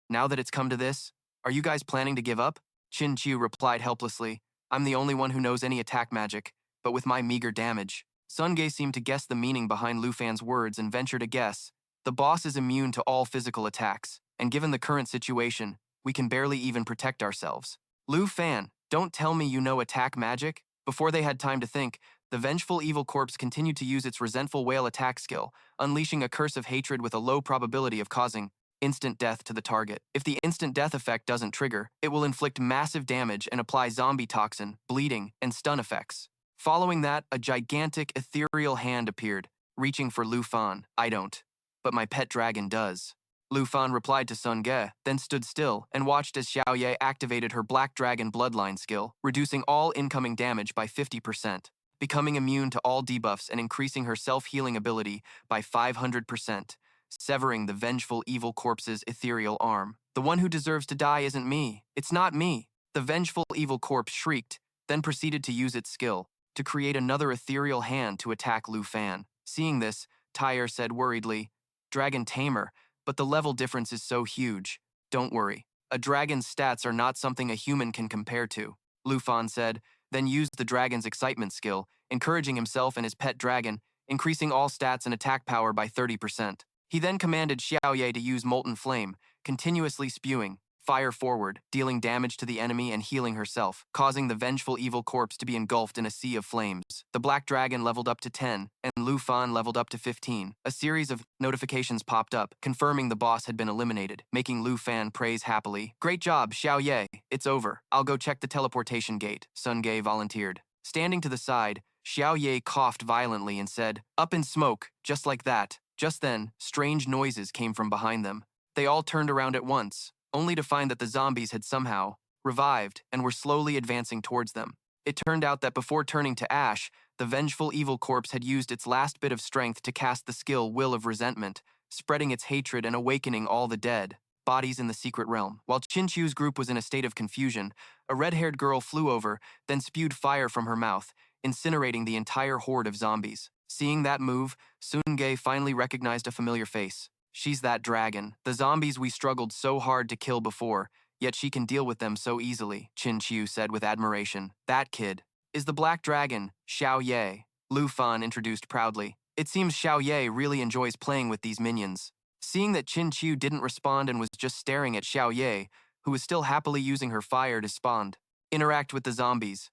"Now that it's come to this, are you guys planning to give up?" Qin Chu replied helplessly, "I'm the only one who knows any attack magic, but with my meager damage." Sun Ge seemed to guess the meaning behind Lu Fan's words and ventured a guess. The boss is immune to all physical attacks, and given the current situation, we can barely even protect ourselves. Lu Fan, don't tell me you know attack magic? Before they had time to think, the vengeful evil corpse continued to use its resentful whale attack skill, unleashing a curse of hatred with a low probability of causing instant death to the target. If the instant death effect doesn't trigger, it will inflict massive damage and apply zombie toxin, bleeding, and stun effects. Following that, a gigantic ethereal hand appeared, reaching for Lu Fan. "I don't, but my pet dragon does." Lu Fan replied to Sun Ge, then stood still and watched as Xiao Ye activated her Black Dragon Bloodline skill, reducing all incoming damage by 50%, becoming immune to all debuffs and increasing her self-healing ability by 500%, severing the vengeful evil corpse's ethereal arm. "The one who deserves to die isn't me. It's not me." The vengeful evil corpse shrieked, then proceeded to use its skill to create another ethereal hand to attack Lu Fan. Seeing this, Tamer said worriedly, "Dragon Tamer, but the level difference is so huge." "Don't worry. A dragon's stats are not something a human can compare to," Lu Fan said, then used the dragon's excitement skill, encouraging himself and his pet dragon, increasing all stats and attack power by 30%. He then commanded Xiao Ye to use Molten Flame, continuously spewing fire forward, dealing damage to the enemy and healing herself, causing the vengeful evil corpse to be engulfed in a sea of flames. The Black Dragon leveled up to 10, and Lu Fan leveled up to 15. A series of notifications popped up, confirming the boss had been eliminated, making Lu Fan praise happily. "Great job, Xiao Ye. It's over. I'll go check the teleportation gate," Sun Ge volunteered. Standing to the side, Xiao Ye coughed violently and said, "Up in smoke," just like that. Just then, strange noises came from behind them. They all turned around at once, only to find that the zombies had somehow revived and were slowly advancing towards them. It turned out that before turning to ash, the vengeful evil corpse had used its last bit of strength to cast the skill Will of Resentment, spreading its hatred and awakening all the dead bodies in the secret realm. While Qin Chu's group was in a state of confusion, a red-haired girl flew over, then spewed fire from her mouth, incinerating the entire horde of zombies. Seeing that move, Sun Ge finally recognized a familiar face. "She's that dragon. The zombies we struggled so hard to kill before, yet she can deal with them so easily," Qin Chu said with admiration. "That kid is the Black Dragon, Xiao Ye," Lu Fan introduced proudly. "It seems Xiao Ye really enjoys playing with these minions." Seeing that Qin Chu didn't respond and was just staring at Xiao Ye, who was still happily using her fire to interact with the zombies.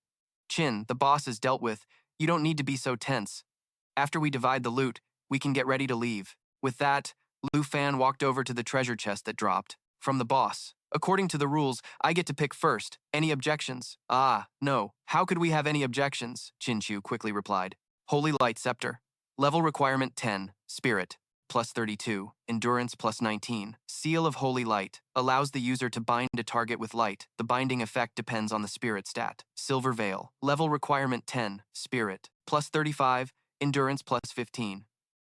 "Qin, the boss is dealt with. You don't need to be so tense. After we divide the loot, we can get ready to leave." With that, Lu Fan walked over to the treasure chest that dropped from the boss. "According to the rules, I get to pick first. Any objections?" "Ah, no. How could we have any objections?" Qin Chu quickly replied. "Holy Light Scepter. Level requirement 10. Spirit. Plus 32. Endurance plus 19. Seal of Holy Light. Allows the user to bind a target with light. The binding effect depends on the spirit stat. Silver Veil. Level requirement 10. Spirit. Plus 35. Endurance plus 15.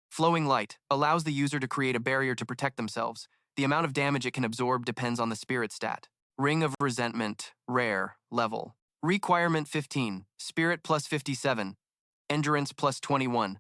Flowing Light allows the user to create a barrier to protect themselves. The amount of damage it can absorb depends on the spirit stat. Ring of Resentment, Rare, Level. Requirement 15, Spirit plus 57, Endurance plus 21,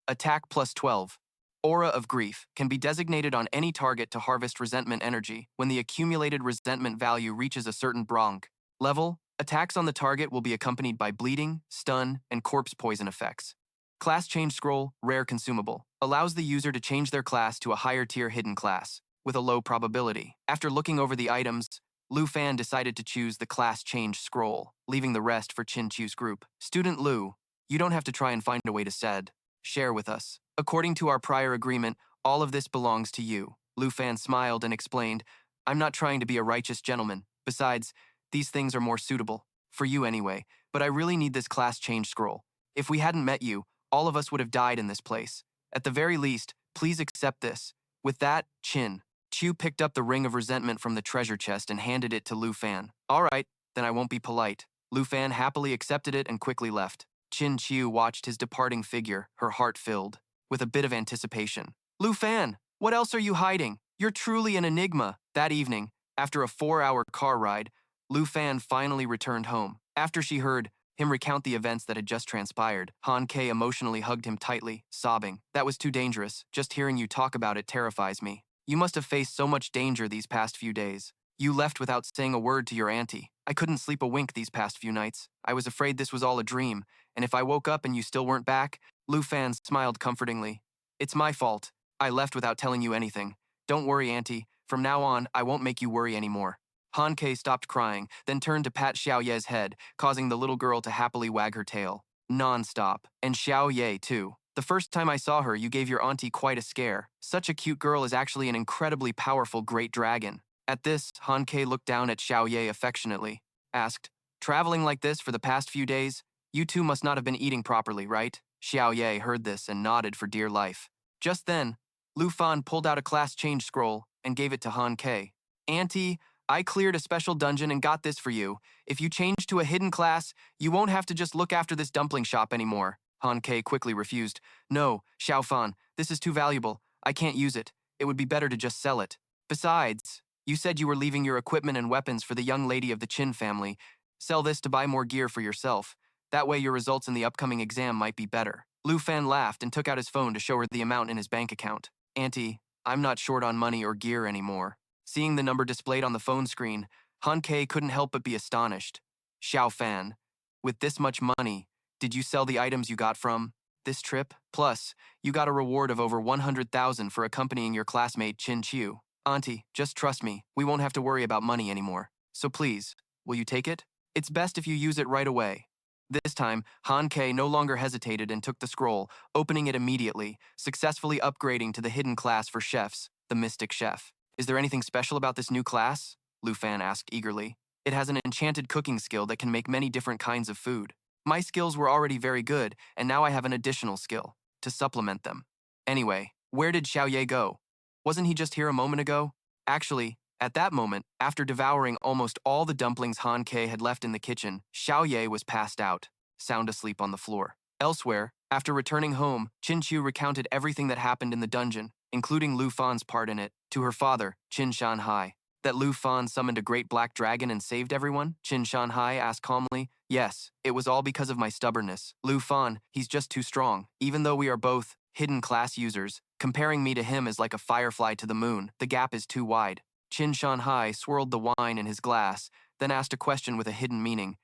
Attack plus 12. Aura of Grief can be designated on any target to harvest resentment energy. When the accumulated resentment value reaches a certain bronc level, attacks on the target will be accompanied by bleeding, stun, and corpse poison effects. Class Change Scroll, Rare Consumable, allows the user to change their class to a higher tier hidden class, with a low probability. After looking over the items, Lu Fan decided to choose the Class Change Scroll, leaving the rest for Qin Chu's group. "Student Lu, you don't have to try and find a way to share with us. According to our prior agreement, all of this belongs to you." Lu Fan smiled and explained, "I'm not trying to be a righteous gentleman. Besides, these things are more suitable. For you anyway, but I really need this Class Change Scroll. If we hadn't met you, all of us would have died in this place. At the very least, please accept this." With that, Qin Chu picked up the Ring of Resentment from the treasure chest and handed it to Lu Fan. "All right, then I won't be polite." Lu Fan happily accepted it and quickly left. Qin Chu watched his departing figure, her heart filled with a bit of anticipation. "Lu Fan, what else are you hiding? You're truly an enigma." That evening, after a 4-hour car ride, Lu Fan finally returned home. After she heard him recount the events that had just transpired. Han K emotionally hugged him tightly, sobbing. That was too dangerous. Just hearing you talk about it terrifies me. You must have faced so much danger these past few days. You left without saying a word to your auntie. I couldn't sleep a wink these past few nights. I was afraid this was all a dream, and if I woke up and you still weren't back, Lu Fan smiled comfortingly. It's my fault. I left without telling you anything. Don't worry, auntie. From now on, I won't make you worry anymore. Han Kei stopped crying, then turned to pat Xiao Ye's head, causing the little girl to happily wag her tail. Non-stop. And Xiao Ye, too. The first time I saw her, you gave your auntie quite a scare. Such a cute girl is actually an incredibly powerful great dragon. At this, Han Kei looked down at Xiao Ye affectionately, asked, Traveling like this for the past few days, you two must not have been eating properly, right? Xiao Ye heard this and nodded for dear life. Just then, Lu Fan pulled out a class change scroll and gave it to Han Kei. Auntie, I cleared a special dungeon and got this for you. If you change to a hidden class, you won't have to just look after this dumpling shop anymore. Han Kei quickly refused. No, Xiao Fan, this is too valuable. I can't use it. It would be better to just sell it. Besides, you said you were leaving your equipment and weapons for the young lady of the Qin family. Sell this to buy more gear for yourself. That way your results in the upcoming exam might be better. Lu Fan laughed and took out his phone to show her the amount in his bank account. Auntie, I'm not short on money or gear anymore. Seeing the number displayed on the phone screen, Han Kei couldn't help but be astonished. Xiao Fan, with this much money, did you sell the items you got from this trip? Plus, you got a reward of over 100,000 for accompanying your classmate Qin Qiu. Auntie, just trust me, we won't have to worry about money anymore. So please, will you take it? It's best if you use it right away. This time, Han Kei no longer hesitated and took the scroll, opening it immediately, successfully upgrading to the hidden class for chefs, the Mystic Chef. Is there anything special about this new class? Lu Fan asked eagerly. It has an enchanted cooking skill that can make many different kinds of food. My skills were already very good, and now I have an additional skill, to supplement them. Anyway, where did Xiao Ye go? Wasn't he just here a moment ago? Actually, at that moment, after devouring almost all the dumplings Han Kei had left in the kitchen, Xiao Ye was passed out, sound asleep on the floor. Elsewhere, after returning home, Qin Qiu recounted everything that happened in the dungeon, including Lu Fan's part in it, to her father, Qin Shanhai. That Lu Fan summoned a great black dragon and saved everyone? Qin Shanhai asked calmly. Yes, it was all because of my stubbornness. Lu Fan, he's just too strong. Even though we are both hidden class users, comparing me to him is like a firefly to the moon. The gap is too wide. Qin Shanhai swirled the wine in his glass, then asked a question with a hidden meaning.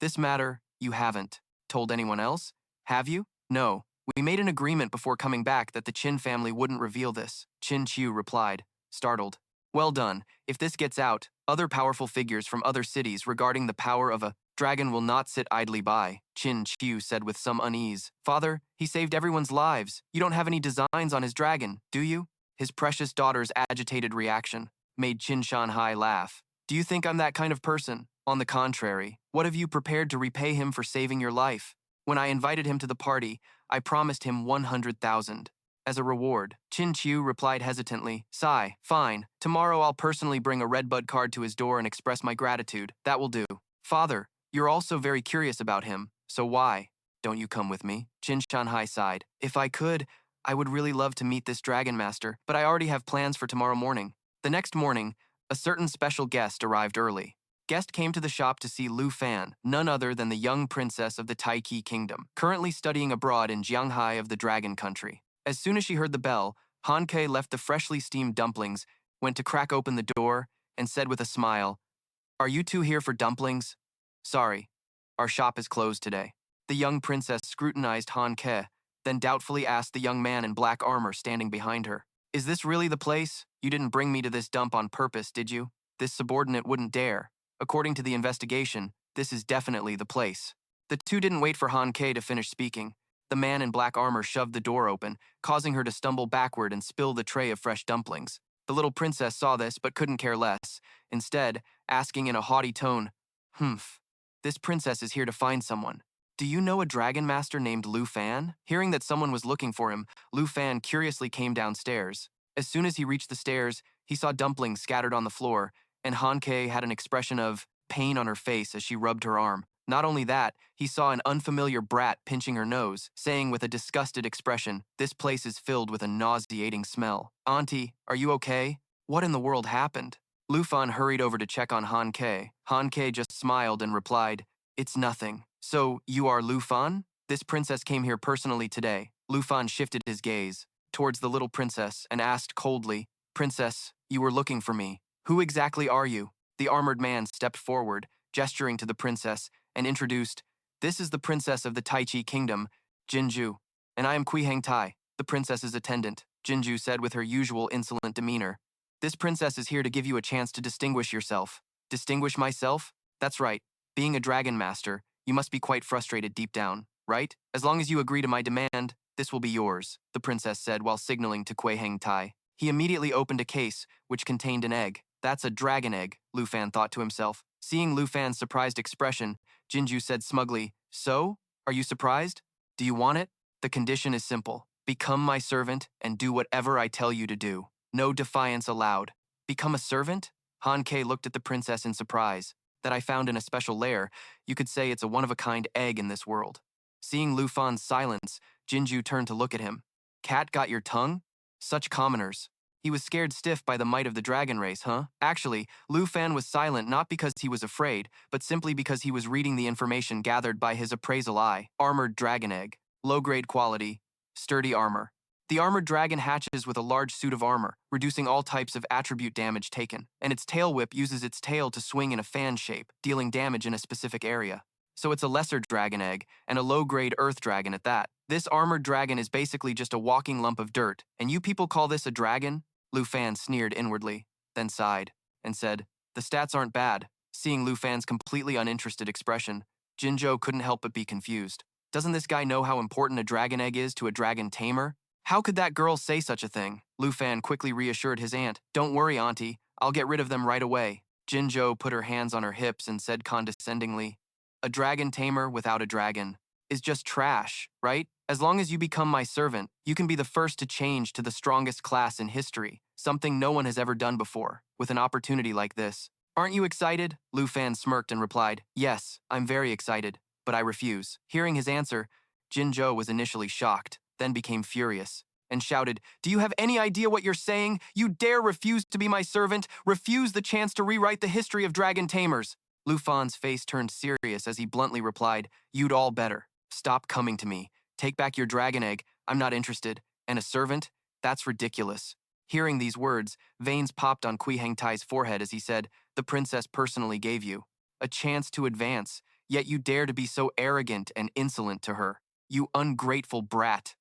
This matter, you haven't told anyone else? Have you? No. We made an agreement before coming back that the Qin family wouldn't reveal this. Qin Qiu replied, startled. Well done. If this gets out, other powerful figures from other cities regarding the power of a dragon will not sit idly by, Qin Qiu said with some unease. Father, he saved everyone's lives. You don't have any designs on his dragon, do you? His precious daughter's agitated reaction made Qin Shanhai laugh. Do you think I'm that kind of person? On the contrary, what have you prepared to repay him for saving your life? When I invited him to the party, I promised him 100,000. As a reward, Qin Qiu replied hesitantly, Sigh, fine. Tomorrow I'll personally bring a redbud card to his door and express my gratitude. That will do. Father, you're also very curious about him, so why? Don't you come with me? Qin Shanhai sighed. If I could, I would really love to meet this dragon master, but I already have plans for tomorrow morning. The next morning, a certain special guest arrived early. Guest came to the shop to see Lu Fan, none other than the young princess of the Taiki Kingdom, currently studying abroad in Jianghai of the Dragon Country. As soon as she heard the bell, Han Kei left the freshly steamed dumplings, went to crack open the door, and said with a smile, Are you two here for dumplings? Sorry, our shop is closed today. The young princess scrutinized Han Kei, then doubtfully asked the young man in black armor standing behind her, Is this really the place? You didn't bring me to this dump on purpose, did you? This subordinate wouldn't dare. According to the investigation, this is definitely the place. The two didn't wait for Han Kei to finish speaking. The man in black armor shoved the door open, causing her to stumble backward and spill the tray of fresh dumplings. The little princess saw this but couldn't care less, instead, asking in a haughty tone, Humph, this princess is here to find someone. Do you know a dragon master named Lu Fan? Hearing that someone was looking for him, Lu Fan curiously came downstairs. As soon as he reached the stairs, he saw dumplings scattered on the floor, and Han Kei had an expression of pain on her face as she rubbed her arm. Not only that, he saw an unfamiliar brat pinching her nose, saying with a disgusted expression, This place is filled with a nauseating smell. Auntie, are you okay? What in the world happened? Lu Fan hurried over to check on Han Kei. Han Kei just smiled and replied, It's nothing. So, you are Lu Fan? This princess came here personally today. Lu Fan shifted his gaze towards the little princess and asked coldly, Princess, you were looking for me. Who exactly are you? The armored man stepped forward, gesturing to the princess, and introduced, This is the princess of the Taichi kingdom, Jinju, and I am Kui Heng Tai, the princess's attendant, Jinju said with her usual insolent demeanor. This princess is here to give you a chance to distinguish yourself. Distinguish myself? That's right. Being a dragon master, you must be quite frustrated deep down, right? As long as you agree to my demand, this will be yours, the princess said while signaling to Kui Heng Tai. He immediately opened a case, which contained an egg. That's a dragon egg, Lu Fan thought to himself. Seeing Lu Fan's surprised expression, Jinju said smugly, So? Are you surprised? Do you want it? The condition is simple. Become my servant and do whatever I tell you to do. No defiance allowed. Become a servant? Han Kei looked at the princess in surprise. That I found in a special lair, you could say it's a one-of-a-kind egg in this world. Seeing Lu Fan's silence, Jinju turned to look at him. Cat got your tongue? Such commoners. He was scared stiff by the might of the dragon race, huh? Actually, Lu Fan was silent not because he was afraid, but simply because he was reading the information gathered by his appraisal eye. Armored dragon egg. Low-grade quality. Sturdy armor. The armored dragon hatches with a large suit of armor, reducing all types of attribute damage taken, and its tail whip uses its tail to swing in a fan shape, dealing damage in a specific area. So it's a lesser dragon egg, and a low-grade earth dragon at that. This armored dragon is basically just a walking lump of dirt, and you people call this a dragon? Lu Fan sneered inwardly, then sighed, and said, The stats aren't bad. Seeing Lu Fan's completely uninterested expression, Jinzhou couldn't help but be confused. Doesn't this guy know how important a dragon egg is to a dragon tamer? How could that girl say such a thing? Lu Fan quickly reassured his aunt. Don't worry, auntie. I'll get rid of them right away. Jinzhou put her hands on her hips and said condescendingly, A dragon tamer without a dragon is just trash, right? As long as you become my servant, you can be the first to change to the strongest class in history, something no one has ever done before, with an opportunity like this. Aren't you excited? Lu Fan smirked and replied, Yes, I'm very excited, but I refuse. Hearing his answer, Jinzhou was initially shocked, then became furious, and shouted, Do you have any idea what you're saying? You dare refuse to be my servant? Refuse the chance to rewrite the history of dragon tamers? Lu Fan's face turned serious as he bluntly replied, You'd all better. Stop coming to me. Take back your dragon egg. I'm not interested. And a servant? That's ridiculous. Hearing these words, veins popped on Kui Heng Tai's forehead as he said, The princess personally gave you a chance to advance, yet you dare to be so arrogant and insolent to her. You ungrateful brat.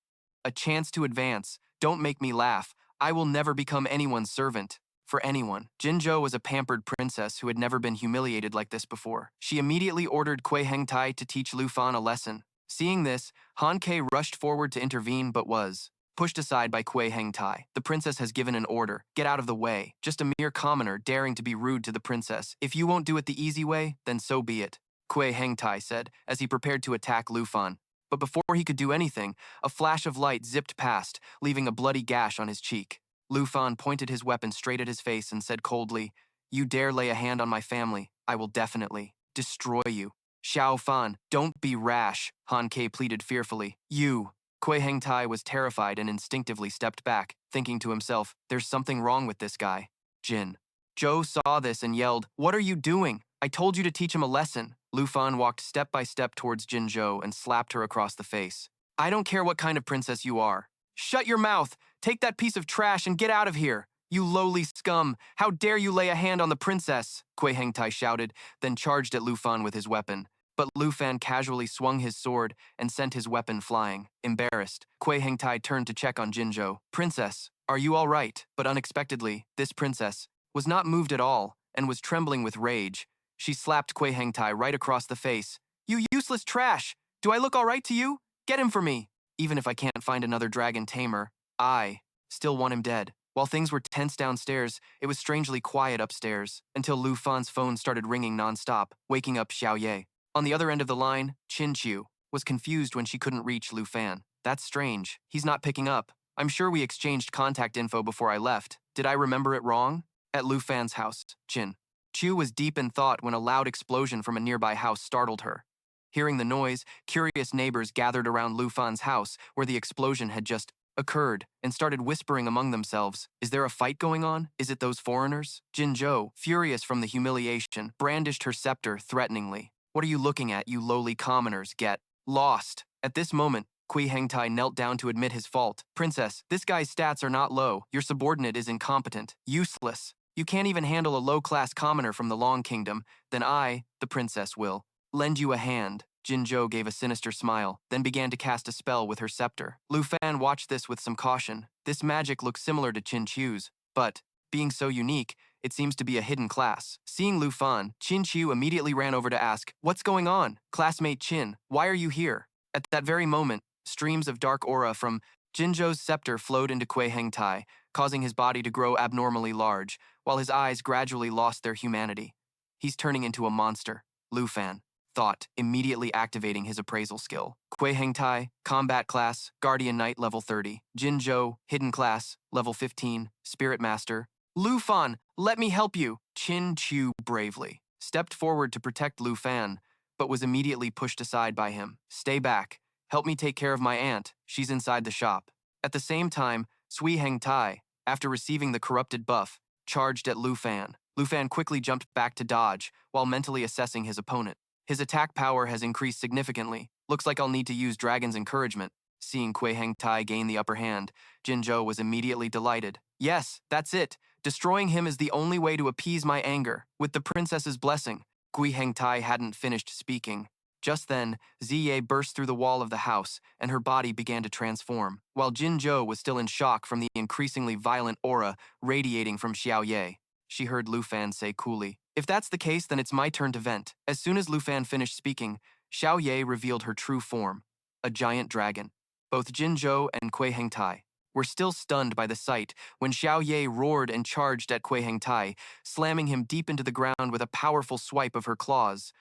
A chance to advance. Don't make me laugh. I will never become anyone's servant. For anyone. Jinzhou was a pampered princess who had never been humiliated like this before. She immediately ordered Kui Heng Tai to teach Lu Fan a lesson. Seeing this, Han Kei rushed forward to intervene but was pushed aside by Kui Heng Tai. The princess has given an order. Get out of the way. Just a mere commoner daring to be rude to the princess. If you won't do it the easy way, then so be it, Kui Heng Tai said as he prepared to attack Lu Fan. But before he could do anything, a flash of light zipped past, leaving a bloody gash on his cheek. Lu Fan pointed his weapon straight at his face and said coldly, You dare lay a hand on my family, I will definitely destroy you. Xiao Fan, don't be rash, Han Kei pleaded fearfully. You. Kui Heng Tai was terrified and instinctively stepped back, thinking to himself, There's something wrong with this guy. Jin. Zhou saw this and yelled, What are you doing? I told you to teach him a lesson. Lu Fan walked step by step towards Jinzhou and slapped her across the face. I don't care what kind of princess you are. Shut your mouth! Take that piece of trash and get out of here! You lowly scum! How dare you lay a hand on the princess? Kui Heng Tai shouted, then charged at Lu Fan with his weapon. But Lu Fan casually swung his sword and sent his weapon flying. Embarrassed, Kui Heng Tai turned to check on Jinzhou. Princess, are you all right? But unexpectedly, this princess was not moved at all and was trembling with rage. She slapped Kui Heng Tai right across the face. You useless trash! Do I look all right to you? Get him for me! Even if I can't find another dragon tamer, I still want him dead. While things were tense downstairs, it was strangely quiet upstairs, until Lu Fan's phone started ringing nonstop, waking up Xiao Ye. On the other end of the line, Qin Qiu was confused when she couldn't reach Lu Fan. That's strange. He's not picking up. I'm sure we exchanged contact info before I left. Did I remember it wrong? At Lu Fan's house, Qin Qiu was deep in thought when a loud explosion from a nearby house startled her. Hearing the noise, curious neighbors gathered around Lu Fan's house where the explosion had just occurred and started whispering among themselves, Is there a fight going on? Is it those foreigners? Jinzhou, furious from the humiliation, brandished her scepter threateningly. What are you looking at, you lowly commoners? Get lost. At this moment, Kui Hengtai knelt down to admit his fault. Princess, this guy's stats are not low. Your subordinate is incompetent. Useless. You can't even handle a low-class commoner from the Long Kingdom. Then I, the princess, will lend you a hand. Jinzhou gave a sinister smile, then began to cast a spell with her scepter. Lu Fan watched this with some caution. This magic looks similar to Qin Qiu's, but, being so unique, it seems to be a hidden class. Seeing Lu Fan, Qin Qiu immediately ran over to ask, "What's going on? Classmate Qin, why are you here?" At that very moment, streams of dark aura from Jinzhou's scepter flowed into Kui Hengtai, causing his body to grow abnormally large, while his eyes gradually lost their humanity. He's turning into a monster, Lu Fan thought, immediately activating his appraisal skill. Kui Hengtai, Combat Class, Guardian Knight level 30. Jinzhou, Hidden Class, level 15, Spirit Master. Lu Fan, let me help you! Qin Qiu bravely stepped forward to protect Lu Fan, but was immediately pushed aside by him. Stay back. Help me take care of my aunt. She's inside the shop. At the same time, Sui Hengtai, after receiving the corrupted buff, charged at Lu Fan. Lu Fan quickly jumped back to dodge, while mentally assessing his opponent. His attack power has increased significantly. Looks like I'll need to use Dragon's Encouragement. Seeing Kui Hengtai gain the upper hand, Jinzhou was immediately delighted. Yes, that's it. Destroying him is the only way to appease my anger. With the princess's blessing. Kui Hengtai hadn't finished speaking. Just then, Ziye burst through the wall of the house, and her body began to transform, while Jinzhou was still in shock from the increasingly violent aura radiating from Xiaoye. She heard Lu Fan say coolly, "If that's the case, then it's my turn to vent." As soon as Lu Fan finished speaking, Xiaoye revealed her true form, a giant dragon. Both Jinzhou and Kui Hengtai were still stunned by the sight when Xiaoye roared and charged at Kui Hengtai, slamming him deep into the ground with a powerful swipe of her claws.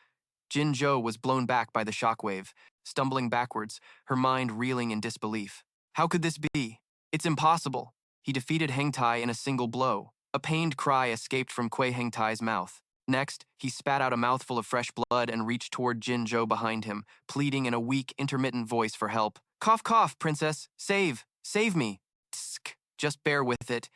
Jinzhou was blown back by the shockwave, stumbling backwards, her mind reeling in disbelief. How could this be? It's impossible. He defeated Hengtai in a single blow. A pained cry escaped from Kui Hengtai's mouth. Next, he spat out a mouthful of fresh blood and reached toward Jinzhou behind him, pleading in a weak, intermittent voice for help. "Cough, cough, princess. Save me. Tsk. Just bear with it,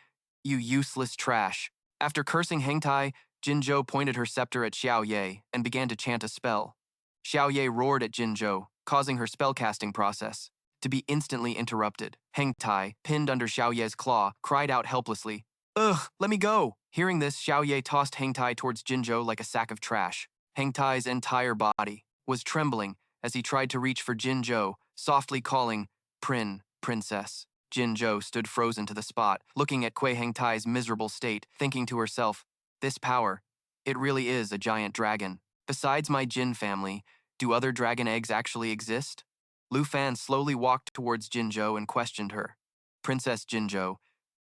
you useless trash." After cursing Hengtai, Jinzhou pointed her scepter at Xiaoye and began to chant a spell. Xiaoye roared at Jinzhou, causing her spellcasting process to be instantly interrupted. Hengtai, pinned under Xiaoye's claw, cried out helplessly, "Ugh, let me go!" Hearing this, Xiaoye tossed Hengtai towards Jinzhou like a sack of trash. Hengtai's entire body was trembling as he tried to reach for Jinzhou, softly calling, Princess." Jinzhou stood frozen to the spot, looking at Kui Hengtai's miserable state, thinking to herself, "This power, it really is a giant dragon. Besides my Jin family, do other dragon eggs actually exist?" Lu Fan slowly walked towards Jinzhou and questioned her. "Princess Jinzhou,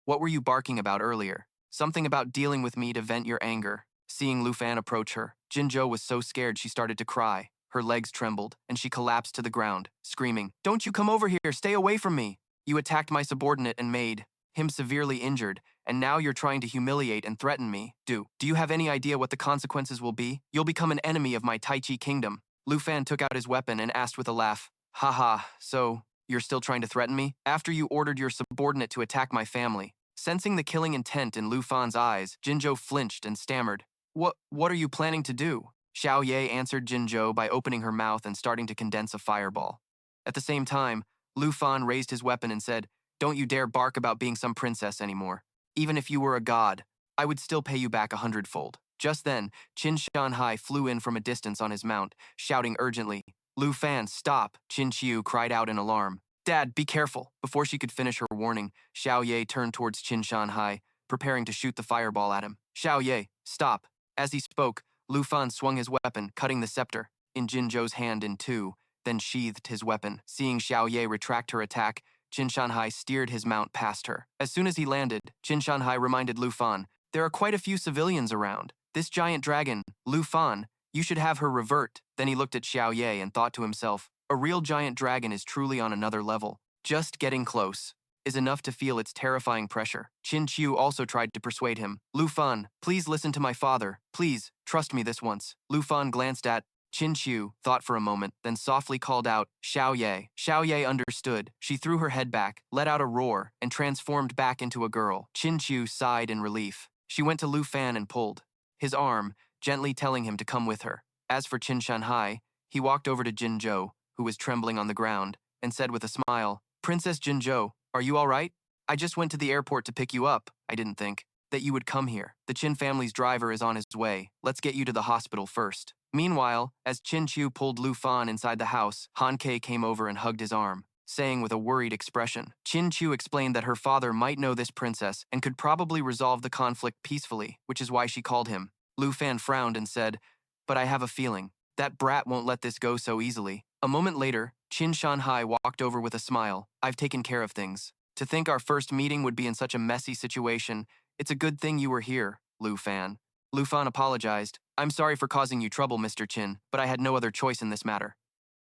what were you barking about earlier? Something about dealing with me to vent your anger." Seeing Lu Fan approach her, Jinzhou was so scared she started to cry. Her legs trembled, and she collapsed to the ground, screaming, "Don't you come over here, stay away from me! You attacked my subordinate and made him severely injured, and now you're trying to humiliate and threaten me. Do you have any idea what the consequences will be? You'll become an enemy of my Tai Chi kingdom." Lu Fan took out his weapon and asked with a laugh, "Haha, so you're still trying to threaten me? After you ordered your subordinate to attack my family." Sensing the killing intent in Lu Fan's eyes, Jinzhou flinched and stammered, What are you planning to do?" Xiaoye answered Jinzhou by opening her mouth and starting to condense a fireball. At the same time, Lu Fan raised his weapon and said, "Don't you dare bark about being some princess anymore. Even if you were a god, I would still pay you back 100-fold. Just then, Qin Shanhai flew in from a distance on his mount, shouting urgently, "Lu Fan, stop!" Qin Qiu cried out in alarm, "Dad, be careful!" Before she could finish her warning, Xiaoye turned towards Qin Shanhai, preparing to shoot the fireball at him. "Xiaoye, stop!" As he spoke, Lu Fan swung his weapon, cutting the scepter in Jinzhou's hand in two, then sheathed his weapon. Seeing Xiaoye retract her attack, Qin Shanhai steered his mount past her. As soon as he landed, Qin Shanhai reminded Lu Fan, "There are quite a few civilians around. This giant dragon, Lu Fan, you should have her revert." Then he looked at Xiaoye and thought to himself, a real giant dragon is truly on another level. Just getting close is enough to feel its terrifying pressure. Qin Qiu also tried to persuade him. "Lu Fan, please listen to my father. Please, trust me this once." Lu Fan glanced at Qin Qiu, thought for a moment, then softly called out, "Xiaoye." Xiaoye understood. She threw her head back, let out a roar, and transformed back into a girl. Qin Qiu sighed in relief. She went to Lu Fan and pulled his arm, gently telling him to come with her. As for Qin Shanhai, he walked over to Jinzhou, who was trembling on the ground, and said with a smile, Princess Jinzhou, are you all right? I just went to the airport to pick you up. I didn't think that you would come here. The Qin family's driver is on his way. Let's get you to the hospital first. Meanwhile, as Qin Chu pulled Lu Fan inside the house, Han Kei came over and hugged his arm, saying with a worried expression. Qin Chu explained that her father might know this princess and could probably resolve the conflict peacefully, which is why she called him. Lu Fan frowned and said, but I have a feeling that brat won't let this go so easily. A moment later, Qin Shanhai walked over with a smile. I've taken care of things. To think our first meeting would be in such a messy situation, it's a good thing you were here, Lu Fan. Lu Fan apologized. I'm sorry for causing you trouble, Mr. Qin, but I had no other choice in this matter.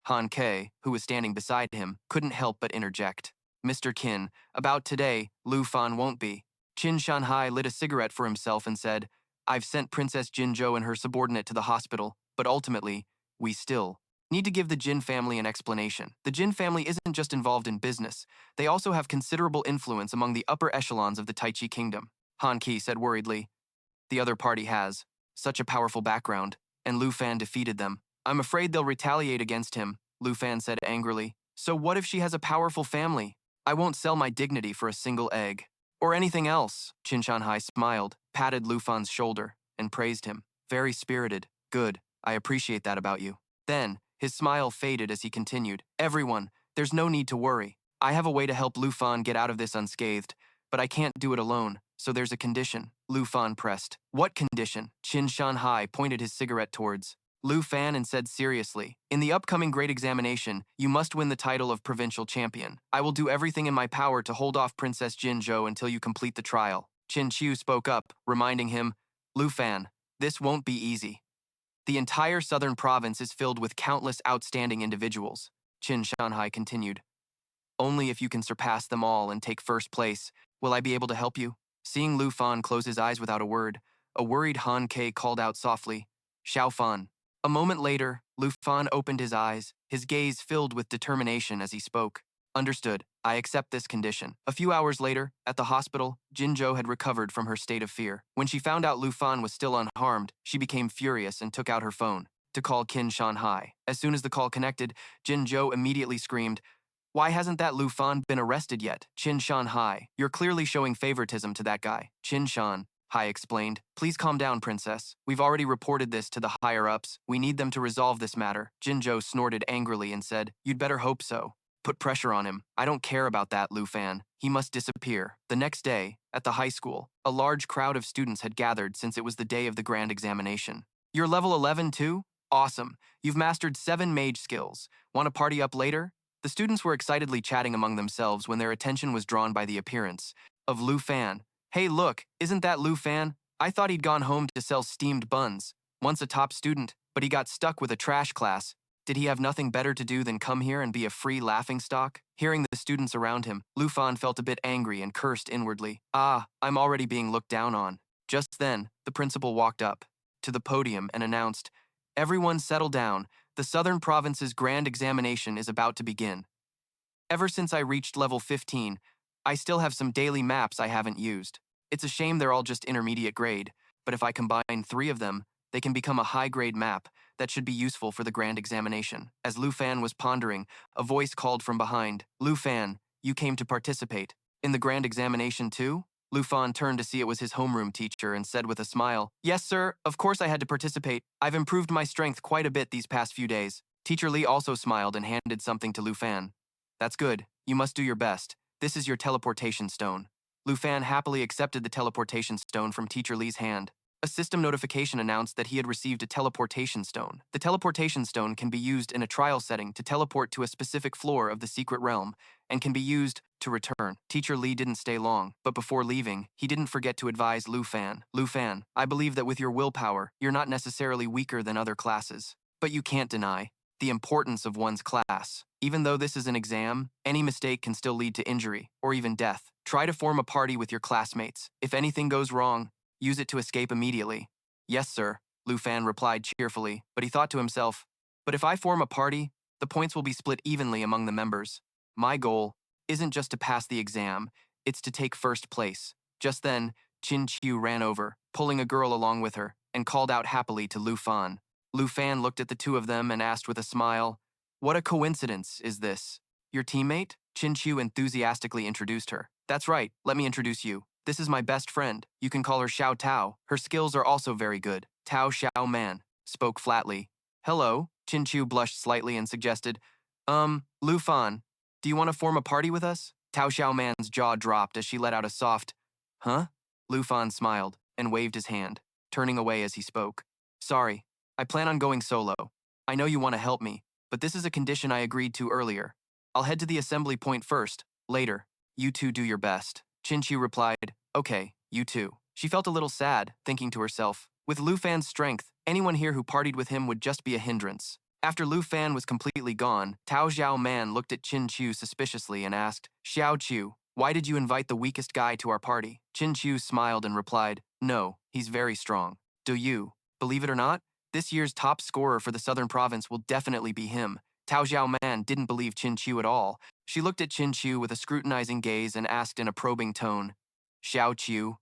Han Kei, who was standing beside him, couldn't help but interject. Mr. Qin, about today, Lu Fan won't be. Qin Shanhai lit a cigarette for himself and said, I've sent Princess Jinzhou and her subordinate to the hospital, but ultimately, we still need to give the Jin family an explanation. The Jin family isn't just involved in business, they also have considerable influence among the upper echelons of the Taichi kingdom. Han Ki said worriedly, the other party has such a powerful background, and Lu Fan defeated them. I'm afraid they'll retaliate against him, Lu Fan said angrily. So what if she has a powerful family? I won't sell my dignity for a single egg. Or anything else. Qin Shanhai smiled, patted Lu Fan's shoulder, and praised him. Very spirited. Good. I appreciate that about you. Then, his smile faded as he continued. Everyone, there's no need to worry. I have a way to help Lu Fan get out of this unscathed, but I can't do it alone, so there's a condition. Lu Fan pressed. What condition? Qin Shanhai pointed his cigarette towards Lu Fan and said seriously, in the upcoming great examination, you must win the title of provincial champion. I will do everything in my power to hold off Princess Jinzhou until you complete the trial. Qin Chu spoke up, reminding him, Lu Fan, this won't be easy. The entire southern province is filled with countless outstanding individuals. Qin Shanhai continued. Only if you can surpass them all and take first place will I be able to help you. Seeing Lu Fan close his eyes without a worried Han Kei called out softly, Xiao Fan. A moment later, Lu Fan opened his eyes, his gaze filled with determination as he spoke. Understood. I accept this condition. A few hours later, at the hospital, Jinzhou had recovered from her state of fear. When she found out Lu Fan was still unharmed, she became furious and took out her phone to call Qin Shanhai. As soon as the call connected, Jinzhou immediately screamed, why hasn't that Lu Fan been arrested yet? Qin Shanhai, you're clearly showing favoritism to that guy. Qin Shanhai explained, please calm down, princess. We've already reported this to the higher-ups. We need them to resolve this matter. Jinzhou snorted angrily and said, you'd better hope so. Put pressure on him. I don't care about that, Lu Fan. He must disappear. The next day, at the high school, a large crowd of students had gathered since it was the day of the grand examination. You're level 11 too? Awesome. You've mastered 7 mage skills. Want to party up later? The students were excitedly chatting among themselves when their attention was drawn by the appearance of Lu Fan. Hey look, isn't that Lu Fan? I thought he'd gone home to sell steamed buns. Once a top student, but he got stuck with a trash class. Did he have nothing better to do than come here and be a free laughingstock? Hearing the students around him, Lu Fan felt a bit angry and cursed inwardly. Ah, I'm already being looked down on. Just then, the principal walked up to the podium and announced, everyone settle down. The Southern Province's grand examination is about to begin. Ever since I reached level 15, I still have some daily maps I haven't used. It's a shame they're all just intermediate grade, but if I combine 3 of them, they can become a high-grade map that should be useful for the grand examination. As Lu Fan was pondering, a voice called from behind, Lu Fan, you came to participate. In the grand examination too? Lu Fan turned to see it was his homeroom teacher and said with a smile, yes, sir, of course I had to participate. I've improved my strength quite a bit these past few days. Teacher Li also smiled and handed something to Lu Fan. That's good. You must do your best. This is your teleportation stone. Lu Fan happily accepted the teleportation stone from Teacher Li's hand. A system notification announced that he had received a teleportation stone. The teleportation stone can be used in a trial setting to teleport to a specific floor of the secret realm and can be used to return. Teacher Li didn't stay long, but before leaving, he didn't forget to advise Lu Fan. Lu Fan, I believe that with your willpower, you're not necessarily weaker than other classes. But you can't deny the importance of one's class. Even though this is an exam, any mistake can still lead to injury or even death. Try to form a party with your classmates. If anything goes wrong, use it to escape immediately. Yes, sir, Lu Fan replied cheerfully, but he thought to himself, but if I form a party, the points will be split evenly among the members. My goal isn't just to pass the exam, it's to take first place. Just then, Qin Chu ran over, pulling a girl along with her, and called out happily to Lu Fan. Lu Fan looked at the two of them and asked with a smile, "What a coincidence is this? Your teammate?" Chin Chu enthusiastically introduced her. "That's right, let me introduce you. This is my best friend. You can call her Xiao Tao. Her skills are also very good." Tao Xiao Man spoke flatly. "Hello," Chin Chu blushed slightly and suggested, Lu Fan, do you want to form a party with us?" Tao Xiao Man's jaw dropped as she let out a soft, "Huh?" Lu Fan smiled and waved his hand, turning away as he spoke. "Sorry, I plan on going solo. I know you want to help me, but this is a condition I agreed to earlier. I'll head to the assembly point first. Later, you two do your best." Chin Chu replied, "Okay, you too." She felt a little sad, thinking to herself, with Lu Fan's strength, anyone here who partied with him would just be a hindrance. After Lu Fan was completely gone, Tao Xiao Man looked at Chin Chu suspiciously and asked, "Xiao Chu, why did you invite the weakest guy to our party?" Chin Chu smiled and replied, "No, he's very strong. Do you? Believe it or not, this year's top scorer for the Southern Province will definitely be him." Tao Xiao Man didn't believe Chin Chu at all. She looked at Chin Chu with a scrutinizing gaze and asked in a probing tone, "Xiao Chu,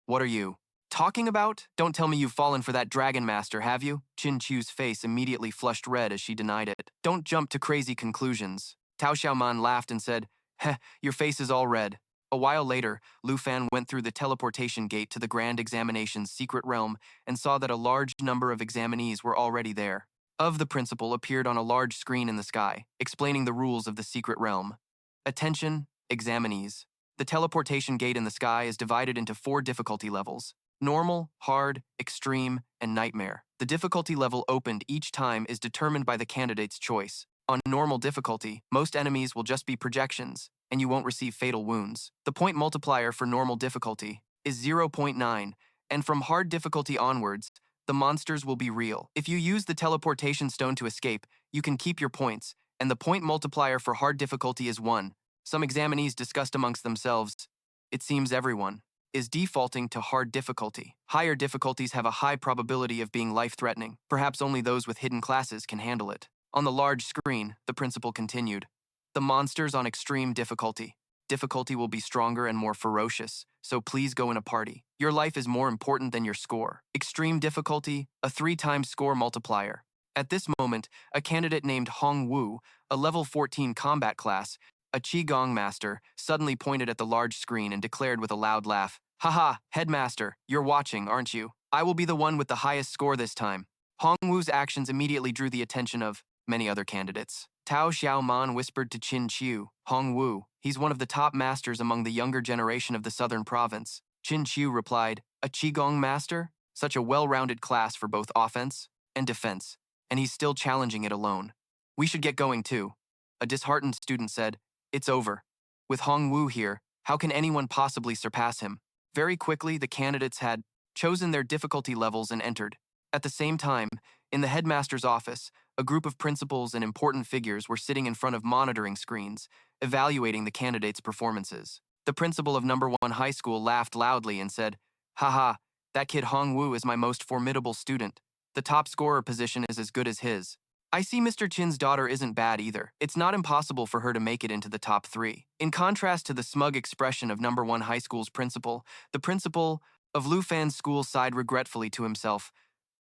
what are you talking about? Don't tell me you've fallen for that Dragon Master, have you?" Chin Chu's face immediately flushed red as she denied it. "Don't jump to crazy conclusions." Tao Xiaoman laughed and said, "Heh, your face is all red." A while later, Lu Fan went through the teleportation gate to the Grand Examination's secret realm and saw that a large number of examinees were already there. Of the principal appeared on a large screen in the sky, explaining the rules of the secret realm. Attention, examinees. The teleportation gate in the sky is divided into 4 difficulty levels: normal, hard, extreme, and nightmare. The difficulty level opened each time is determined by the candidate's choice. On normal difficulty, most enemies will just be projections, and you won't receive fatal wounds. The point multiplier for normal difficulty is 0.9, and from hard difficulty onwards, the monsters will be real. If you use the teleportation stone to escape, you can keep your points, and the point multiplier for hard difficulty is 1. Some examinees discussed amongst themselves, "It seems everyone is defaulting to hard difficulty. Higher difficulties have a high probability of being life-threatening. Perhaps only those with hidden classes can handle it." On the large screen, the principal continued, "The monsters on extreme difficulty. Difficulty will be stronger and more ferocious, so please go in a party. Your life is more important than your score. Extreme difficulty, a 3 times score multiplier." At this moment, a candidate named Hong Wu, a level 14 combat class, a Qigong master, suddenly pointed at the large screen and declared with a loud laugh, "Haha, headmaster, you're watching, aren't you? I will be the one with the highest score this time." Hong Wu's actions immediately drew the attention of many other candidates. Tao Xiaoman whispered to Chin Chu, "Hong Wu, he's one of the top masters among the younger generation of the Southern Province." Chin Chu replied, "A Qigong master? Such a well-rounded class for both offense and defense, and he's still challenging it alone. We should get going too." A disheartened student said, "It's over. With Hong Wu here, how can anyone possibly surpass him?" Very quickly, the candidates had chosen their difficulty levels and entered. At the same time, in the headmaster's office, a group of principals and important figures were sitting in front of monitoring screens, evaluating the candidates' performances. The principal of number 1 high school laughed loudly and said, "Haha, that kid Hong Wu is my most formidable student. The top scorer position is as good as his. I see Mr. Chin's daughter isn't bad either. It's not impossible for her to make it into the top 3. In contrast to the smug expression of number 1 high school's principal, the principal of Lu Fan's school sighed regretfully to himself.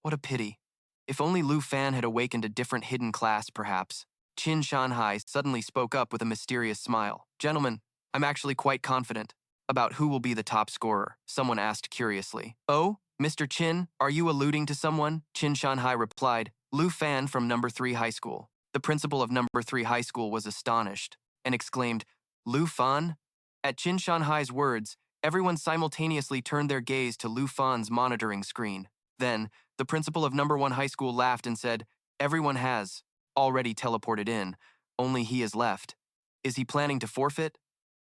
What a pity. If only Lu Fan had awakened a different hidden class, perhaps. Qin Shanhai suddenly spoke up with a mysterious smile. "Gentlemen, I'm actually quite confident." "About who will be the top scorer?" someone asked curiously. "Oh, Mr. Qin, are you alluding to someone?" Qin Shanhai replied, "Lu Fan from number 3 high school." The principal of number 3 high school was astonished and exclaimed, "Lu Fan?" At Qin Shanhai's words, everyone simultaneously turned their gaze to Lu Fan's monitoring screen. Then, the principal of number 1 high school laughed and said, "Everyone has already teleported in. Only he is left. Is he planning to forfeit?"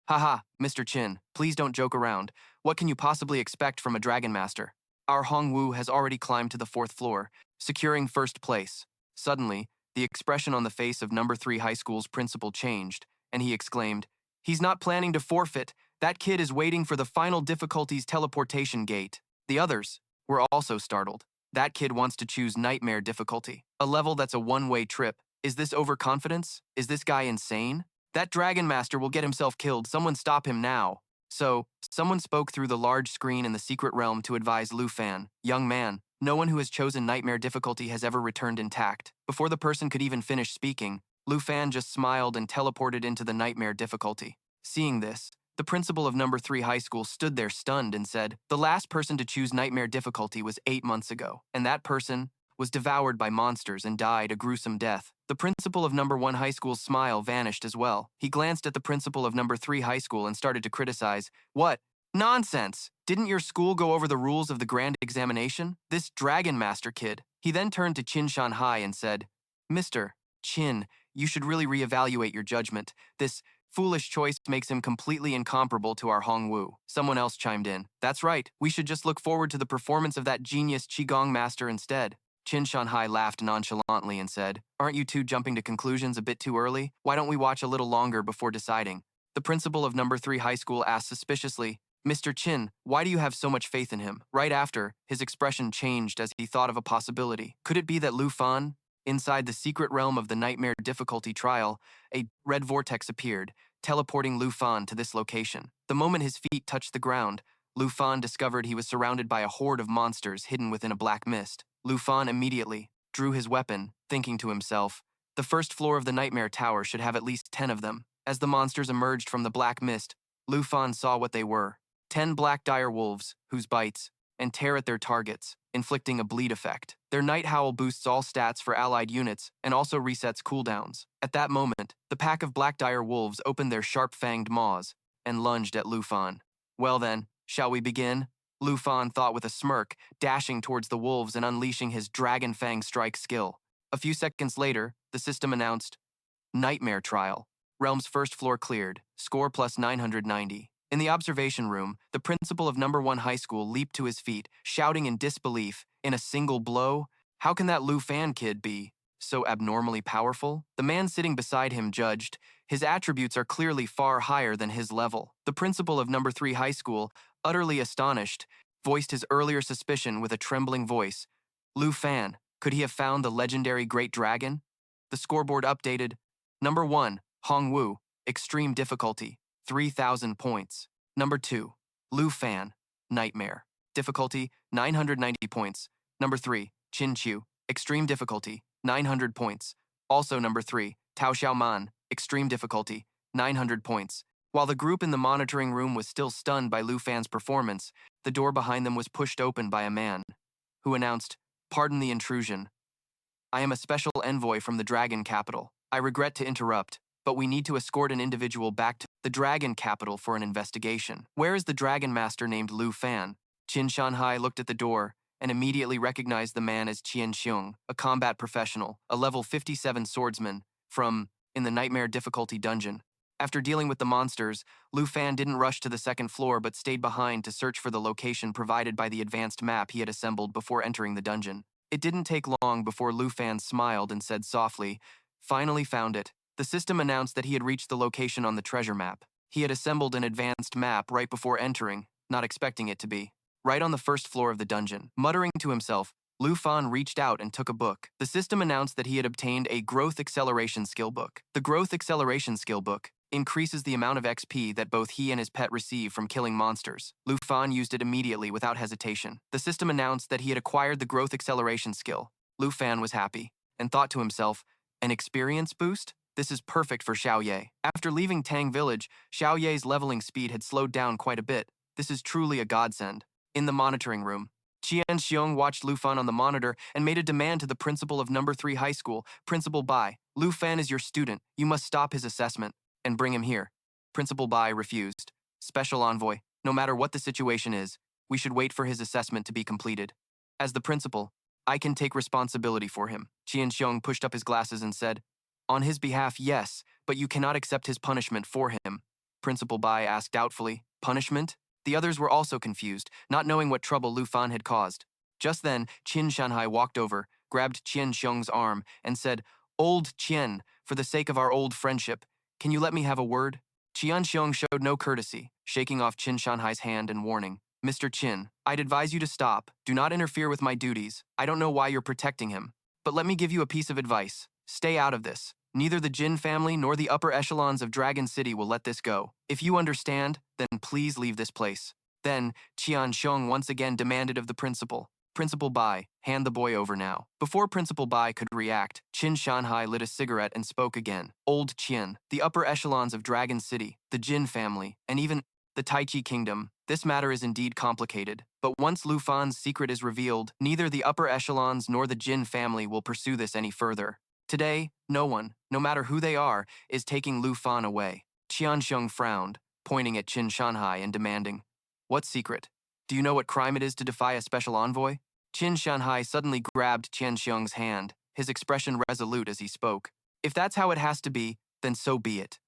"Haha, Mr. Qin, please don't joke around. What can you possibly expect from a Dragon Master? Our Hong Wu has already climbed to the 4th floor, securing first place." Suddenly, the expression on the face of number 3 high school's principal changed, and he exclaimed, "He's not planning to forfeit. That kid is waiting for the final difficulties teleportation gate." The others were also startled. That kid wants to choose nightmare difficulty, a level that's a one-way trip. Is this overconfidence? Is this guy insane? That Dragon Master will get himself killed. Someone stop him now. So, someone spoke through the large screen in the secret realm to advise Lu Fan, young man, no one who has chosen nightmare difficulty has ever returned intact. Before the person could even finish speaking, Lu Fan just smiled and teleported into the nightmare difficulty. Seeing this, the principal of number 3 high school stood there stunned and said, the last person to choose nightmare difficulty was 8 months ago, and that person was devoured by monsters and died a gruesome death. The principal of number 1 high school's smile vanished as well. He glanced at the principal of number 3 high school and started to criticize. What? Nonsense! Didn't your school go over the rules of the grand examination? This Dragon Master kid. He then turned to Qin Shanhai and said, Mr. Qin, you should really reevaluate your judgment. This foolish choice makes him completely incomparable to our Hongwu. Someone else chimed in. That's right, we should just look forward to the performance of that genius Qigong master instead. Qin Shanhai laughed nonchalantly and said, aren't you two jumping to conclusions a bit too early? Why don't we watch a little longer before deciding? The principal of number 3 high school asked suspiciously, Mr. Qin, why do you have so much faith in him? Right after, his expression changed as he thought of a possibility. Could it be that Lu Fan, inside the secret realm of the nightmare difficulty trial, a red vortex appeared, teleporting Lu Fan to this location? The moment his feet touched the ground, Lu Fan discovered he was surrounded by a horde of monsters hidden within a black mist. Lu Fan immediately drew his weapon, thinking to himself, the first floor of the nightmare tower should have at least 10 of them. As the monsters emerged from the black mist, Lu Fan saw what they were. 10 black dire wolves, whose bites and tear at their targets, inflicting a bleed effect. Their night howl boosts all stats for allied units and also resets cooldowns. At that moment, the pack of black dire wolves opened their sharp-fanged maws and lunged at Lu Fan. Well then, shall we begin? Lu Fan thought with a smirk, dashing towards the wolves and unleashing his Dragon Fang strike skill. A few seconds later, the system announced, Nightmare Trial. Realm's first floor cleared, score plus 990. In the observation room, the principal of number 1 high school leaped to his feet, shouting in disbelief, in a single blow, how can that Lu Fan kid be so abnormally powerful? The man sitting beside him judged, his attributes are clearly far higher than his level. The principal of number 3 high school, utterly astonished, voiced his earlier suspicion with a trembling voice. Lu Fan, could he have found the legendary Great Dragon? The scoreboard updated. Number 1, Hongwu, extreme difficulty, 3,000 points. Number 2, Lu Fan, nightmare, difficulty, 990 points. Number 3, Qin Chu, extreme difficulty, 900 points. Also number 3, Tao Xiaoman, extreme difficulty, 900 points. While the group in the monitoring room was still stunned by Lu Fan's performance, the door behind them was pushed open by a man, who announced, pardon the intrusion. I am a special envoy from the Dragon Capital. I regret to interrupt, but we need to escort an individual back to the Dragon Capital for an investigation. Where is the Dragon Master named Lu Fan? Qin Shanhai looked at the door and immediately recognized the man as Qian Xiong, a combat professional, a level 57 swordsman, from, in the Nightmare Difficulty dungeon. After dealing with the monsters, Lu Fan didn't rush to the second floor but stayed behind to search for the location provided by the advanced map he had assembled before entering the dungeon. It didn't take long before Lu Fan smiled and said softly, finally found it. The system announced that he had reached the location on the treasure map. He had assembled an advanced map right before entering, not expecting it to be. Right on the first floor of the dungeon. Muttering to himself, Lu Fan reached out and took a book. The system announced that he had obtained a Growth Acceleration Skill Book. The Growth Acceleration Skill Book increases the amount of XP that both he and his pet receive from killing monsters. Lu Fan used it immediately without hesitation. The system announced that he had acquired the Growth Acceleration skill. Lu Fan was happy and thought to himself, an experience boost? This is perfect for Xiao Ye. After leaving Tang Village, Xiao Ye's leveling speed had slowed down quite a bit. This is truly a godsend. In the monitoring room, Qian Xiong watched Lu Fan on the monitor and made a demand to the principal of number 3 high school, Principal Bai. Lu Fan is your student. You must stop his assessment and bring him here. Principal Bai refused. Special envoy, no matter what the situation is, we should wait for his assessment to be completed. As the principal, I can take responsibility for him. Qian Xiong pushed up his glasses and said, on his behalf, yes, but you cannot accept his punishment for him. Principal Bai asked doubtfully, punishment? The others were also confused, not knowing what trouble Lu Fan had caused. Just then, Qin Shanhai walked over, grabbed Qian Xiong's arm, and said, Old Qian, for the sake of our old friendship, can you let me have a word? Qian Xiong showed no courtesy, shaking off Qin Shanhai's hand and warning, Mr. Qin, I'd advise you to stop. Do not interfere with my duties. I don't know why you're protecting him, but let me give you a piece of advice. Stay out of this. Neither the Jin family nor the upper echelons of Dragon City will let this go. If you understand, then please leave this place. Then, Qian Xiong once again demanded of the principal. Principal Bai, hand the boy over now. Before Principal Bai could react, Qin Shanhai lit a cigarette and spoke again. Old Qian, the upper echelons of Dragon City, the Jin family, and even the Taichi Kingdom, this matter is indeed complicated. But once Lu Fan's secret is revealed, neither the upper echelons nor the Jin family will pursue this any further. Today, no one, no matter who they are, is taking Lu Fan away. Qianxiong frowned, pointing at Qin Shanhai and demanding, "What secret? Do you know what crime it is to defy a special envoy?" Qin Shanhai suddenly grabbed Qianxiong's hand, his expression resolute as he spoke. "If that's how it has to be, then so be it."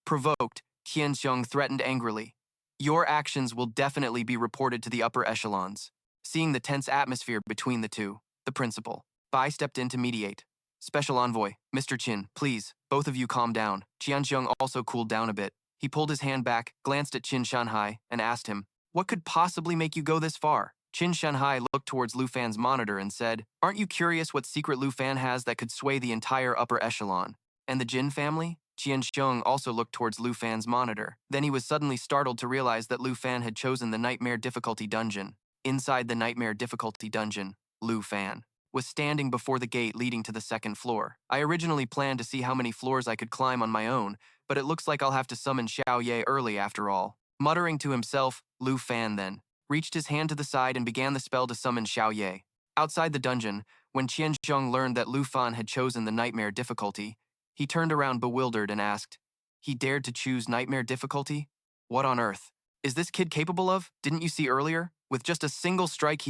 Provoked, Qianxiong threatened angrily, "Your actions will definitely be reported to the upper echelons." Seeing the tense atmosphere between the two, the principal, Bai stepped in to mediate. "Special Envoy, Mr. Qin, please, both of you calm down." Qianxiong also cooled down a bit. He pulled his hand back, glanced at Qin Shanhai, and asked him, "What could possibly make you go this far?" Qin Shanhai looked towards Lu Fan's monitor and said, "Aren't you curious what secret Lu Fan has that could sway the entire upper echelon? And the Jin family?" Qianxiong also looked towards Lu Fan's monitor. Then he was suddenly startled to realize that Lu Fan had chosen the Nightmare Difficulty Dungeon. Inside the Nightmare Difficulty Dungeon, Lu Fan was standing before the gate leading to the second floor. "I originally planned to see how many floors I could climb on my own, but it looks like I'll have to summon Xiao Ye early after all." Muttering to himself, Lu Fan then reached his hand to the side and began the spell to summon Xiao Ye. Outside the dungeon, when Qianxiong learned that Lu Fan had chosen the Nightmare Difficulty, he turned around bewildered and asked, "He dared to choose Nightmare Difficulty? What on earth is this kid capable of? Didn't you see earlier? With just a single strike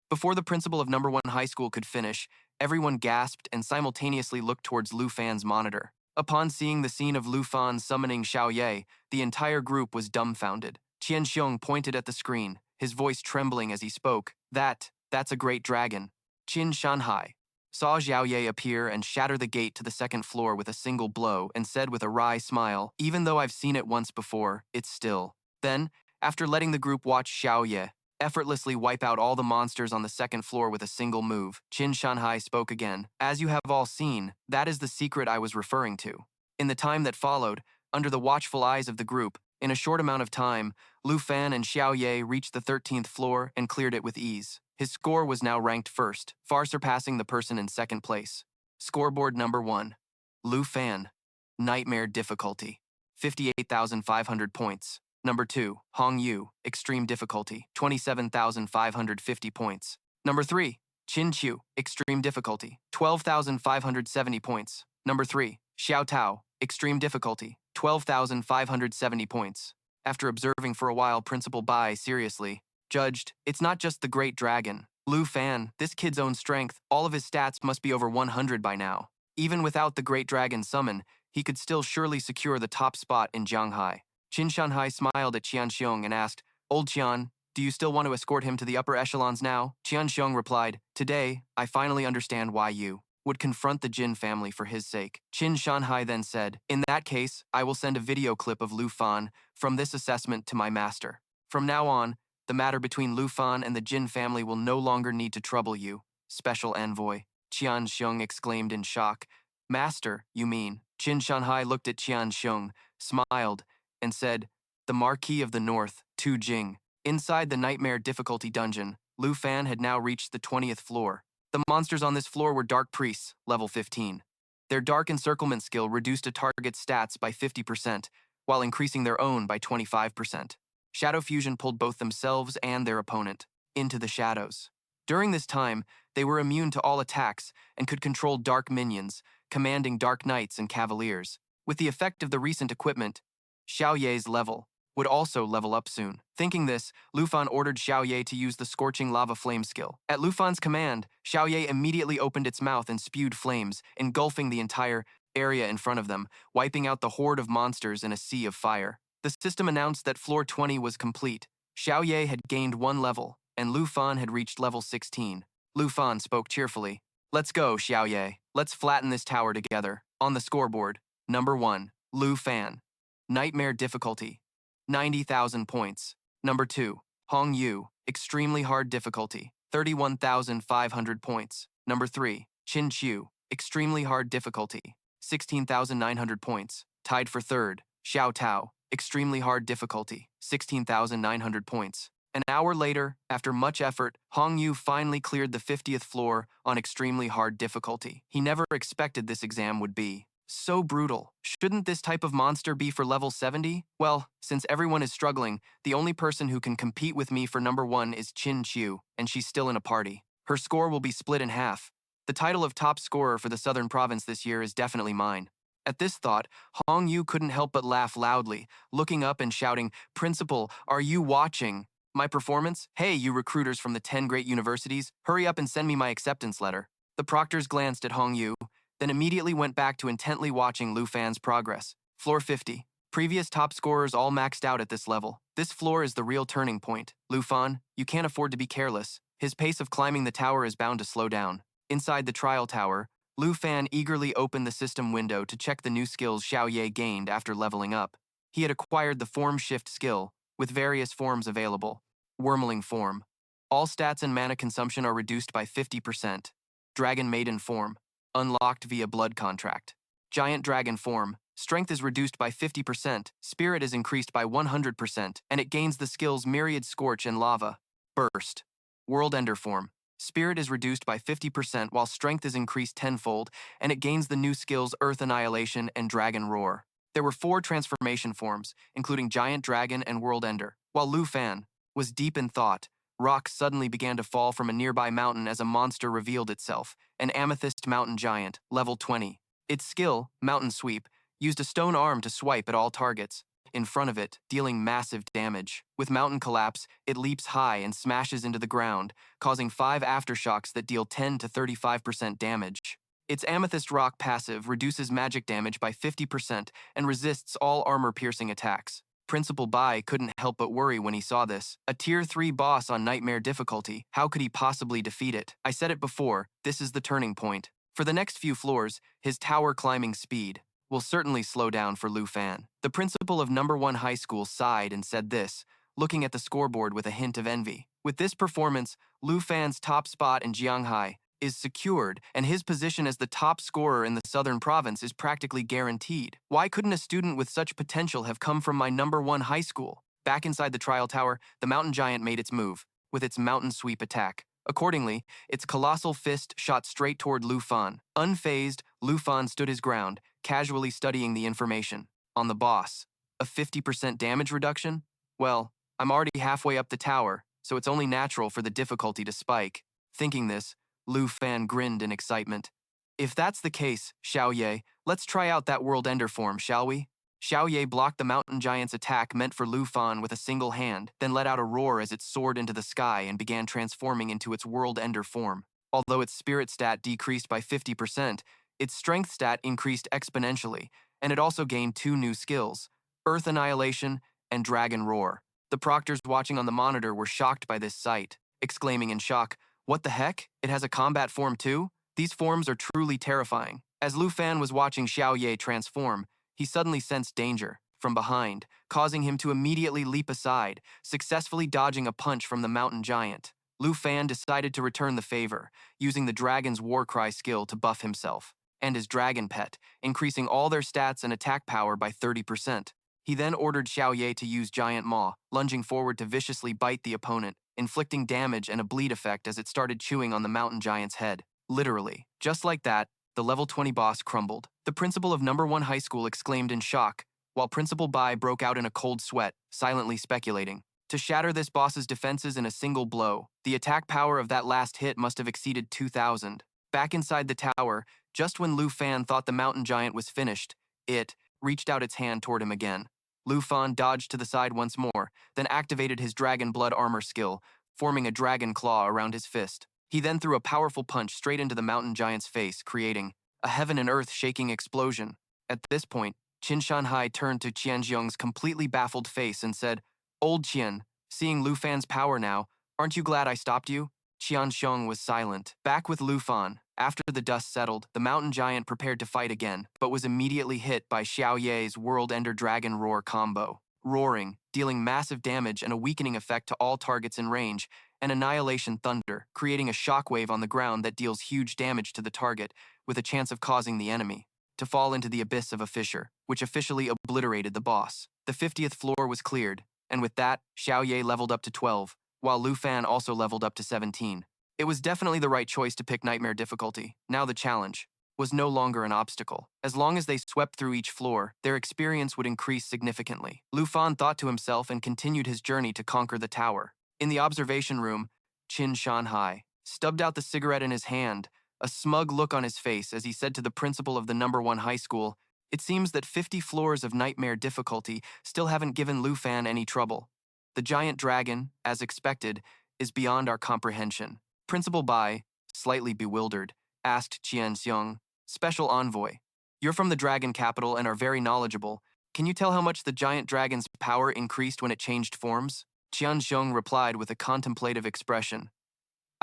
Before the principal of number 1 high school could finish, everyone gasped and simultaneously looked towards Lu Fan's monitor. Upon seeing the scene of Lu Fan summoning Xiao Ye, the entire group was dumbfounded. Qianxiong pointed at the screen, his voice trembling as he spoke. That's a great dragon." Qin Shanhai saw Xiao Ye appear and shatter the gate to the second floor with a single blow and said with a wry smile, "Even though I've seen it once before, it's still." Then, after letting the group watch Xiao Ye effortlessly wipe out all the monsters on the second floor with a single move, Qin Shanhai spoke again. "As you have all seen, that is the secret I was referring to." In the time that followed, under the watchful eyes of the group, in a short amount of time, Lu Fan and Xiao Ye reached the 13th floor and cleared it with ease. His score was now ranked first, far surpassing the person in second place. Scoreboard number 1. Lu Fan, Nightmare Difficulty, 58,500 points. Number 2, Hong Yu, Extreme Difficulty, 27,550 points. Number 3, Qin Qiu, Extreme Difficulty, 12,570 points. Number 3, Xiao Tao, Extreme Difficulty, 12,570 points. After observing for a while, Principal Bai seriously judged, "It's not just the Great Dragon. Lu Fan, this kid's own strength, all of his stats must be over 100 by now. Even without the Great Dragon summon, he could still surely secure the top spot in Jianghai." Qin Shanhai smiled at Qianxiong and asked, "Old Qian, do you still want to escort him to the upper echelons now?" Qianxiong replied, "Today, I finally understand why you would confront the Jin family for his sake." Qin Shanhai then said, "In that case, I will send a video clip of Lu Fan from this assessment to my master. From now on, the matter between Lu Fan and the Jin family will no longer need to trouble you, Special Envoy." Qianxiong exclaimed in shock. "Master, you mean?" Qin Shanhai looked at Qianxiong, smiled, and said, "The Marquis of the North, Tu Jing." Inside the Nightmare Difficulty Dungeon, Lu Fan had now reached the 20th floor. The monsters on this floor were Dark Priests, level 15. Their Dark Encirclement skill reduced a target's stats by 50%, while increasing their own by 25%. Shadow Fusion pulled both themselves and their opponent into the shadows. During this time, they were immune to all attacks and could control dark minions, commanding Dark Knights and Cavaliers. With the effect of the recent equipment, Xiao Ye's level would also level up soon. Thinking this, Lu Fan ordered Xiao Ye to use the Scorching Lava Flame skill. At Lu Fan's command, Xiao Ye immediately opened its mouth and spewed flames, engulfing the entire area in front of them, wiping out the horde of monsters in a sea of fire. The system announced that floor 20 was complete. Xiao Ye had gained 1 level, and Lu Fan had reached level 16. Lu Fan spoke cheerfully. "Let's go, Xiao Ye. Let's flatten this tower together." On the scoreboard, number 1, Lu Fan, Nightmare Difficulty, 90,000 points. Number 2, Hong Yu, Extremely Hard Difficulty, 31,500 points. Number 3, Qin Qiu, Extremely Hard Difficulty, 16,900 points. Tied for third, Xiao Tao, extremely hard difficulty, 16,900 points. An hour later, after much effort, Hong Yu finally cleared the 50th floor on extremely hard difficulty. He never expected this exam would be so brutal. Shouldn't this type of monster be for level 70? Well, since everyone is struggling, the only person who can compete with me for number 1 is Qin Qiu, and she's still in a party. Her score will be split in half. The title of top scorer for the Southern Province this year is definitely mine. At this thought, Hong Yu couldn't help but laugh loudly, looking up and shouting, "Principal, are you watching my performance? Hey, you recruiters from the 10 great universities, hurry up and send me my acceptance letter." The proctors glanced at Hong Yu, then immediately went back to intently watching Lu Fan's progress. Floor 50. Previous top scorers all maxed out at this level. This floor is the real turning point. Lu Fan, you can't afford to be careless. His pace of climbing the tower is bound to slow down. Inside the trial tower, Lu Fan eagerly opened the system window to check the new skills Xiao Ye gained after leveling up. He had acquired the Form Shift skill, with various forms available. Wormling form. All stats and mana consumption are reduced by 50%. Dragon Maiden form. Unlocked via blood contract. Giant Dragon form. Strength is reduced by 50%, Spirit is increased by 100%, and it gains the skills Myriad Scorch and Lava. Burst. World Ender form. Spirit is reduced by 50% while Strength is increased tenfold, and it gains the new skills Earth Annihilation and Dragon Roar. There were 4 transformation forms, including Giant Dragon and World Ender. While Lu Fan was deep in thought, rocks suddenly began to fall from a nearby mountain as a monster revealed itself, an Amethyst Mountain Giant, level 20. Its skill, Mountain Sweep, used a stone arm to swipe at all targets in front of it, dealing massive damage. With Mountain Collapse, it leaps high and smashes into the ground, causing 5 aftershocks that deal 10 to 35% damage. Its Amethyst Rock passive reduces magic damage by 50% and resists all armor-piercing attacks. Principal Bai couldn't help but worry when he saw this. A Tier 3 boss on Nightmare difficulty, how could he possibly defeat it? I said it before, this is the turning point. For the next few floors, his tower climbing speed will certainly slow down for Lu Fan. The principal of number 1 high school sighed and said this, looking at the scoreboard with a hint of envy. With this performance, Lu Fan's top spot in Jianghai is secured, and his position as the top scorer in the Southern Province is practically guaranteed. Why couldn't a student with such potential have come from my number 1 high school? Back inside the trial tower, the mountain giant made its move, with its mountain sweep attack. Accordingly, its colossal fist shot straight toward Lu Fan. Unfazed, Lu Fan stood his ground, casually studying the information. On the boss, a 50% damage reduction? Well, I'm already halfway up the tower, so it's only natural for the difficulty to spike. Thinking this, Lu Fan grinned in excitement. If that's the case, Xiao Ye, let's try out that World Ender form, shall we? Xiao Ye blocked the mountain giant's attack meant for Lu Fan with a single hand, then let out a roar as it soared into the sky and began transforming into its World Ender form. Although its spirit stat decreased by 50%, its strength stat increased exponentially, and it also gained 2 new skills, Earth Annihilation and Dragon Roar. The proctors watching on the monitor were shocked by this sight, exclaiming in shock, "What the heck? It has a combat form too? These forms are truly terrifying." As Lu Fan was watching Xiao Ye transform, he suddenly sensed danger from behind, causing him to immediately leap aside, successfully dodging a punch from the mountain giant. Lu Fan decided to return the favor, using the dragon's war cry skill to buff himself and his dragon pet, increasing all their stats and attack power by 30%. He then ordered Xiao Ye to use Giant Maw, lunging forward to viciously bite the opponent, inflicting damage and a bleed effect as it started chewing on the mountain giant's head. Literally. Just like that, the level 20 boss crumbled. The principal of number 1 high school exclaimed in shock, while Principal Bai broke out in a cold sweat, silently speculating. To shatter this boss's defenses in a single blow, the attack power of that last hit must have exceeded 2,000. Back inside the tower, just when Lu Fan thought the mountain giant was finished, it reached out its hand toward him again. Lu Fan dodged to the side once more, then activated his Dragon Blood armor skill, forming a dragon claw around his fist. He then threw a powerful punch straight into the mountain giant's face, creating a heaven and earth-shaking explosion. At this point, Qin Shanhai turned to Qianzhong's completely baffled face and said, "Old Qian, seeing Lu Fan's power now, aren't you glad I stopped you?" Qianzhong was silent. Back with Lu Fan, after the dust settled, the mountain giant prepared to fight again, but was immediately hit by Xiao Ye's World Ender Dragon Roar combo. Roaring, dealing massive damage and a weakening effect to all targets in range, and Annihilation Thunder, creating a shockwave on the ground that deals huge damage to the target, with a chance of causing the enemy to fall into the abyss of a fissure, which officially obliterated the boss. The 50th floor was cleared, and with that, Xiao Ye leveled up to 12, while Lu Fan also leveled up to 17. It was definitely the right choice to pick Nightmare difficulty. Now the challenge was no longer an obstacle. As long as they swept through each floor, their experience would increase significantly. Lu Fan thought to himself and continued his journey to conquer the tower. In the observation room, Qin Shanhai stubbed out the cigarette in his hand, a smug look on his face as he said to the principal of the #1 high school, "It seems that 50 floors of Nightmare difficulty still haven't given Lu Fan any trouble. The giant dragon, as expected, is beyond our comprehension." Principal Bai, slightly bewildered, asked Qian Xiong, "Special envoy, you're from the dragon capital and are very knowledgeable. Can you tell how much the giant dragon's power increased when it changed forms?" Qian Xiong replied with a contemplative expression,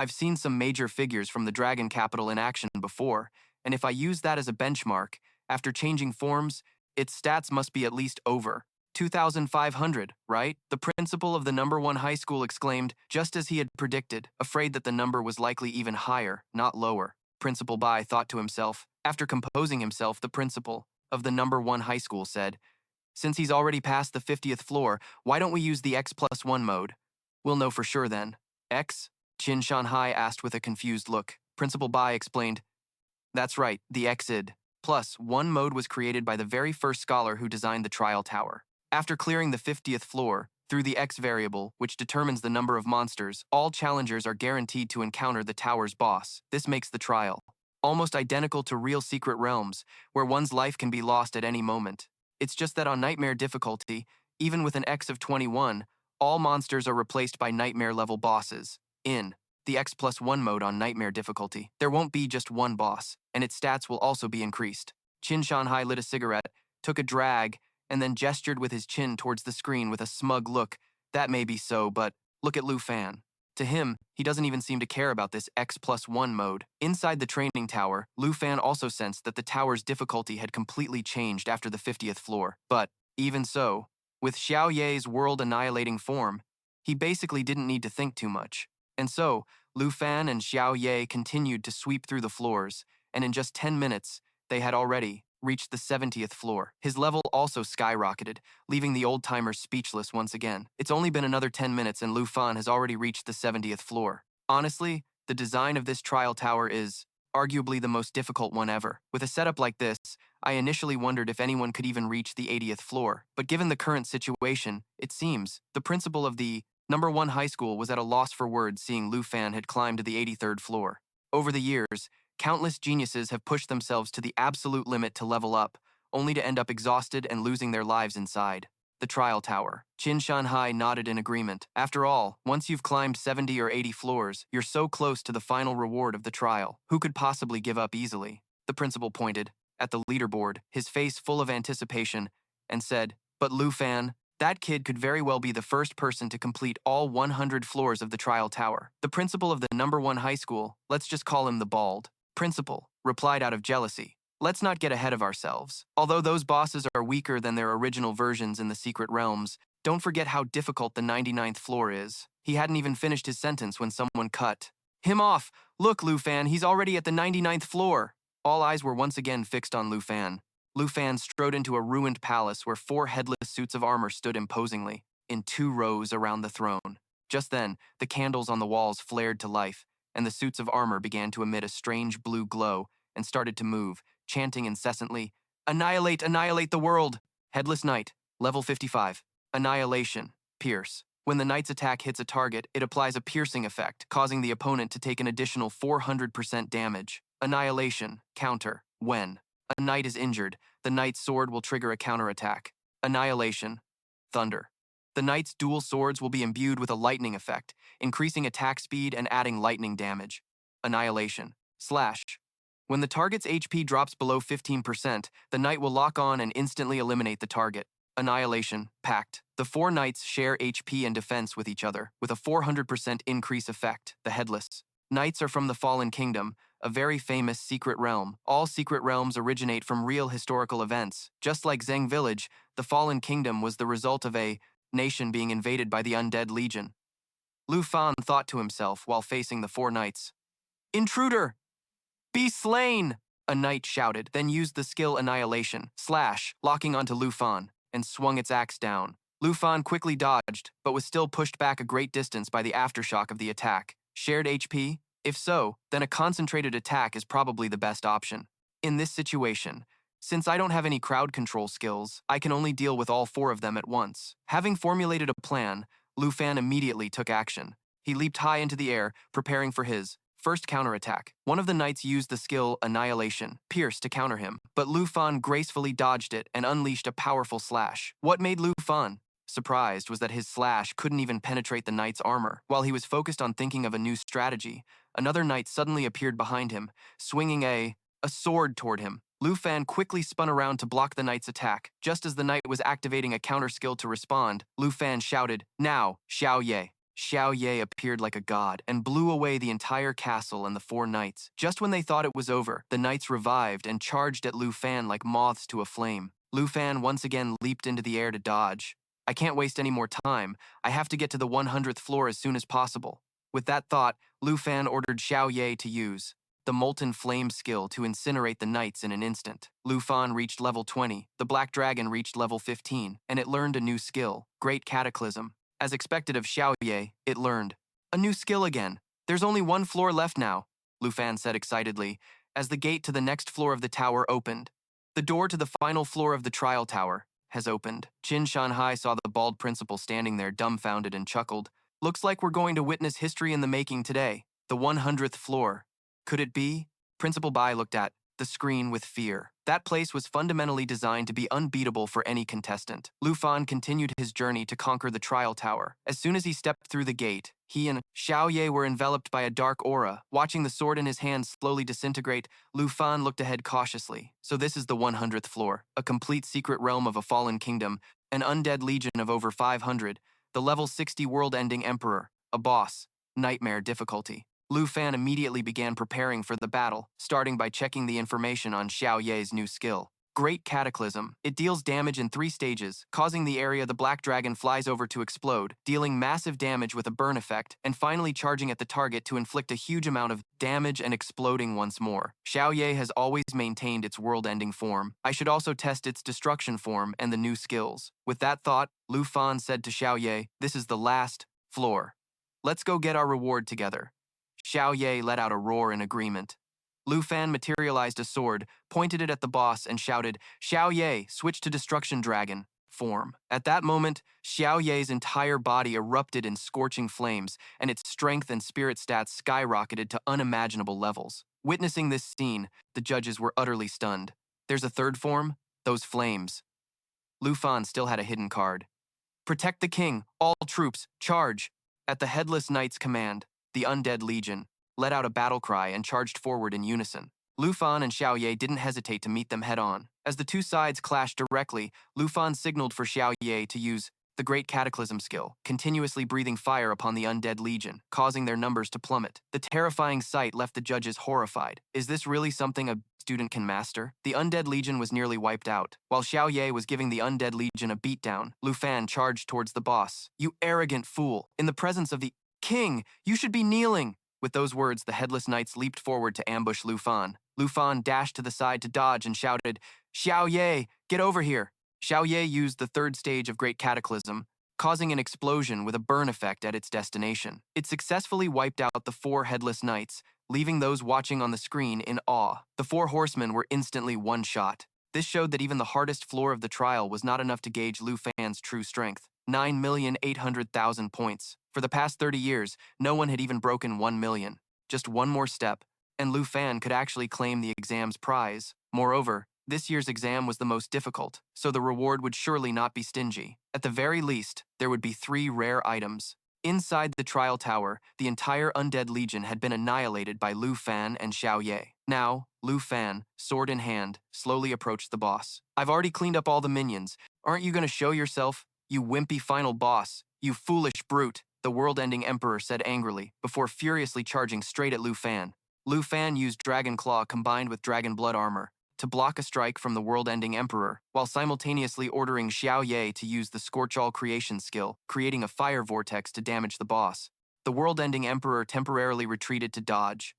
"I've seen some major figures from the dragon capital in action before, and if I use that as a benchmark, after changing forms, its stats must be at least over 2,500, right?" The principal of the #1 high school exclaimed, just as he had predicted, afraid that the number was likely even higher, not lower. Principal Bai thought to himself. After composing himself, the principal of the #1 high school said, "Since he's already past the 50th floor, why don't we use the X+1 mode? We'll know for sure then." X? Qin Shanhai asked with a confused look. Principal Bai explained, "That's right, the XID+1 mode was created by the very first scholar who designed the trial tower. After clearing the 50th floor, through the X variable, which determines the number of monsters, all challengers are guaranteed to encounter the tower's boss. This makes the trial almost identical to real secret realms, where one's life can be lost at any moment. It's just that on Nightmare difficulty, even with an X of 21, all monsters are replaced by Nightmare-level bosses. In the X+1 mode on Nightmare difficulty, there won't be just one boss, and its stats will also be increased." Qin Shanhai lit a cigarette, took a drag, and then gestured with his chin towards the screen with a smug look. "That may be so, but look at Lu Fan. To him, he doesn't even seem to care about this X+1 mode." Inside the training tower, Lu Fan also sensed that the tower's difficulty had completely changed after the 50th floor. But, even so, with Xiao Ye's world-annihilating form, he basically didn't need to think too much. And so, Lu Fan and Xiao Ye continued to sweep through the floors, and in just 10 minutes, they had already reached the 70th floor. His level also skyrocketed, leaving the old-timer speechless once again. It's only been another 10 minutes and Lu Fan has already reached the 70th floor. Honestly, the design of this trial tower is arguably the most difficult one ever. With a setup like this, I initially wondered if anyone could even reach the 80th floor. But given the current situation, it seems the principal of the #1 high school was at a loss for words seeing Lu Fan had climbed to the 83rd floor. Over the years, countless geniuses have pushed themselves to the absolute limit to level up, only to end up exhausted and losing their lives inside. The trial tower. Qin Shanhai nodded in agreement. After all, once you've climbed 70 or 80 floors, you're so close to the final reward of the trial. Who could possibly give up easily? The principal pointed at the leaderboard, his face full of anticipation, and said, "But Lu Fan, that kid could very well be the first person to complete all 100 floors of the trial tower." The principal of the #1 high school, let's just call him the Bald Principal, replied out of jealousy, "Let's not get ahead of ourselves. Although those bosses are weaker than their original versions in the secret realms, don't forget how difficult the 99th floor is." He hadn't even finished his sentence when someone cut him off. "Look, Lu Fan, he's already at the 99th floor." All eyes were once again fixed on Lu Fan. Lu Fan strode into a ruined palace where 4 headless suits of armor stood imposingly, in 2 rows around the throne. Just then, the candles on the walls flared to life, and the suits of armor began to emit a strange blue glow and started to move, chanting incessantly, "Annihilate, annihilate the world!" Headless Knight, level 55. Annihilation, pierce. When the Knight's attack hits a target, it applies a piercing effect, causing the opponent to take an additional 400% damage. Annihilation, counter. When a Knight is injured, the Knight's sword will trigger a counterattack. Annihilation, thunder. The Knight's dual swords will be imbued with a lightning effect, increasing attack speed and adding lightning damage. Annihilation, slash. When the target's HP drops below 15%, the Knight will lock on and instantly eliminate the target. Annihilation, pact. The 4 Knights share HP and defense with each other, with a 400% increase effect. The Headless Knights are from the Fallen Kingdom, a very famous secret realm. All secret realms originate from real historical events. Just like Zheng Village, the Fallen Kingdom was the result of a nation being invaded by the Undead Legion. Lu Fan thought to himself while facing the 4 Knights. "Intruder! Be slain!" A knight shouted, then used the skill Annihilation, slash, locking onto Lu Fan, and swung its axe down. Lu Fan quickly dodged, but was still pushed back a great distance by the aftershock of the attack. Shared HP? If so, then a concentrated attack is probably the best option. In this situation, since I don't have any crowd control skills, I can only deal with all four of them at once. Having formulated a plan, Lu Fan immediately took action. He leaped high into the air, preparing for his first counterattack. One of the knights used the skill Annihilation, Pierce, to counter him, but Lu Fan gracefully dodged it and unleashed a powerful slash. What made Lu Fan surprised was that his slash couldn't even penetrate the knight's armor. While he was focused on thinking of a new strategy, another knight suddenly appeared behind him, swinging a sword toward him. Lu Fan quickly spun around to block the knight's attack. Just as the knight was activating a counter skill to respond, Lu Fan shouted, "Now, Xiao Ye." Xiao Ye appeared like a god and blew away the entire castle and the four knights. Just when they thought it was over, the knights revived and charged at Lu Fan like moths to a flame. Lu Fan once again leaped into the air to dodge. I can't waste any more time. I have to get to the 100th floor as soon as possible. With that thought, Lu Fan ordered Xiao Ye to use the Molten Flame skill to incinerate the knights in an instant. Lu Fan reached level 20, the Black Dragon reached level 15, and it learned a new skill, Great Cataclysm. As expected of Xiao Ye, it learned a new skill again. There's only one floor left now, Lu Fan said excitedly, as the gate to the next floor of the tower opened. The door to the final floor of the trial tower has opened. Qin Shanhai saw the bald principal standing there dumbfounded and chuckled. Looks like we're going to witness history in the making today. The 100th floor. Could it be? Principal Bai looked at the screen with fear. That place was fundamentally designed to be unbeatable for any contestant. Lu Fan continued his journey to conquer the trial tower. As soon as he stepped through the gate, he and Xiao Ye were enveloped by a dark aura. Watching the sword in his hand slowly disintegrate, Lu Fan looked ahead cautiously. So this is the 100th floor, a complete secret realm of a fallen kingdom, an undead legion of over 500, the level 60 world-ending emperor, a boss, nightmare difficulty. Lu Fan immediately began preparing for the battle, starting by checking the information on Xiao Ye's new skill. Great Cataclysm. It deals damage in 3 stages, causing the area the Black Dragon flies over to explode, dealing massive damage with a burn effect, and finally charging at the target to inflict a huge amount of damage and exploding once more. Xiao Ye has always maintained its world-ending form. I should also test its destruction form and the new skills. With that thought, Lu Fan said to Xiao Ye, "This is the last floor. Let's go get our reward together." Xiao Ye let out a roar in agreement. Lu Fan materialized a sword, pointed it at the boss, and shouted, "Xiao Ye, switch to Destruction Dragon form." At that moment, Xiao Ye's entire body erupted in scorching flames, and its strength and spirit stats skyrocketed to unimaginable levels. Witnessing this scene, the judges were utterly stunned. There's a third form? Those flames. Lu Fan still had a hidden card. "Protect the king, all troops, charge!" At the Headless Knight's command, the Undead Legion let out a battle cry and charged forward in unison. Lu Fan and Xiao Ye didn't hesitate to meet them head-on. As the two sides clashed directly, Lu Fan signaled for Xiao Ye to use the Great Cataclysm skill, continuously breathing fire upon the Undead Legion, causing their numbers to plummet. The terrifying sight left the judges horrified. Is this really something a student can master? The Undead Legion was nearly wiped out. While Xiao Ye was giving the Undead Legion a beatdown, Lu Fan charged towards the boss. "You arrogant fool! In the presence of the king, you should be kneeling!" With those words, the Headless Knights leaped forward to ambush Lu Fan. Lu Fan dashed to the side to dodge and shouted, "Xiao Ye, get over here!" Xiao Ye used the 3rd stage of Great Cataclysm, causing an explosion with a burn effect at its destination. It successfully wiped out the 4 Headless Knights, leaving those watching on the screen in awe. The 4 horsemen were instantly one-shot. This showed that even the hardest floor of the trial was not enough to gauge Lu Fan's true strength. 9,800,000 points. For the past 30 years, no one had even broken 1 million. Just one more step, and Lu Fan could actually claim the exam's prize. Moreover, this year's exam was the most difficult, so the reward would surely not be stingy. At the very least, there would be 3 rare items. Inside the trial tower, the entire Undead Legion had been annihilated by Lu Fan and Xiao Ye. Now, Lu Fan, sword in hand, slowly approached the boss. "I've already cleaned up all the minions. Aren't you going to show yourself, you wimpy final boss? You foolish brute," the world-ending emperor said angrily, before furiously charging straight at Lu Fan. Lu Fan used Dragon Claw combined with Dragon Blood armor to block a strike from the world-ending emperor, while simultaneously ordering Xiao Ye to use the Scorch All Creation skill, creating a fire vortex to damage the boss. The world-ending emperor temporarily retreated to dodge.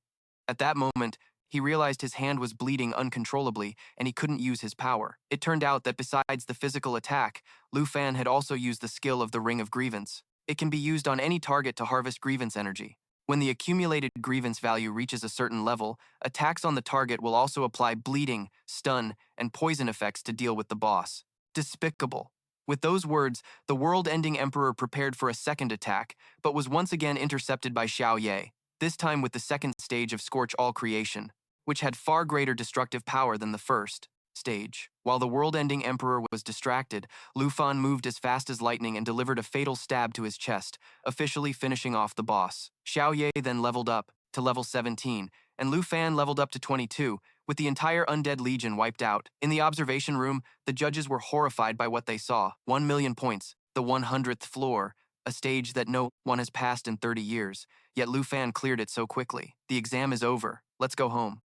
At that moment, he realized his hand was bleeding uncontrollably and he couldn't use his power. It turned out that besides the physical attack, Lu Fan had also used the skill of the Ring of Grievance. It can be used on any target to harvest grievance energy. When the accumulated grievance value reaches a certain level, attacks on the target will also apply bleeding, stun, and poison effects to deal with the boss. Despicable. With those words, the world-ending emperor prepared for a second attack, but was once again intercepted by Xiao Ye, this time with the second stage of Scorch All Creation, which had far greater destructive power than the first stage. While the world-ending emperor was distracted, Lu Fan moved as fast as lightning and delivered a fatal stab to his chest, officially finishing off the boss. Xiao Ye then leveled up to level 17, and Lu Fan leveled up to 22, with the entire Undead Legion wiped out. In the observation room, the judges were horrified by what they saw. 1,000,000 points, the 100th floor, a stage that no one has passed in 30 years, yet Lu Fan cleared it so quickly. The exam is over. Let's go home.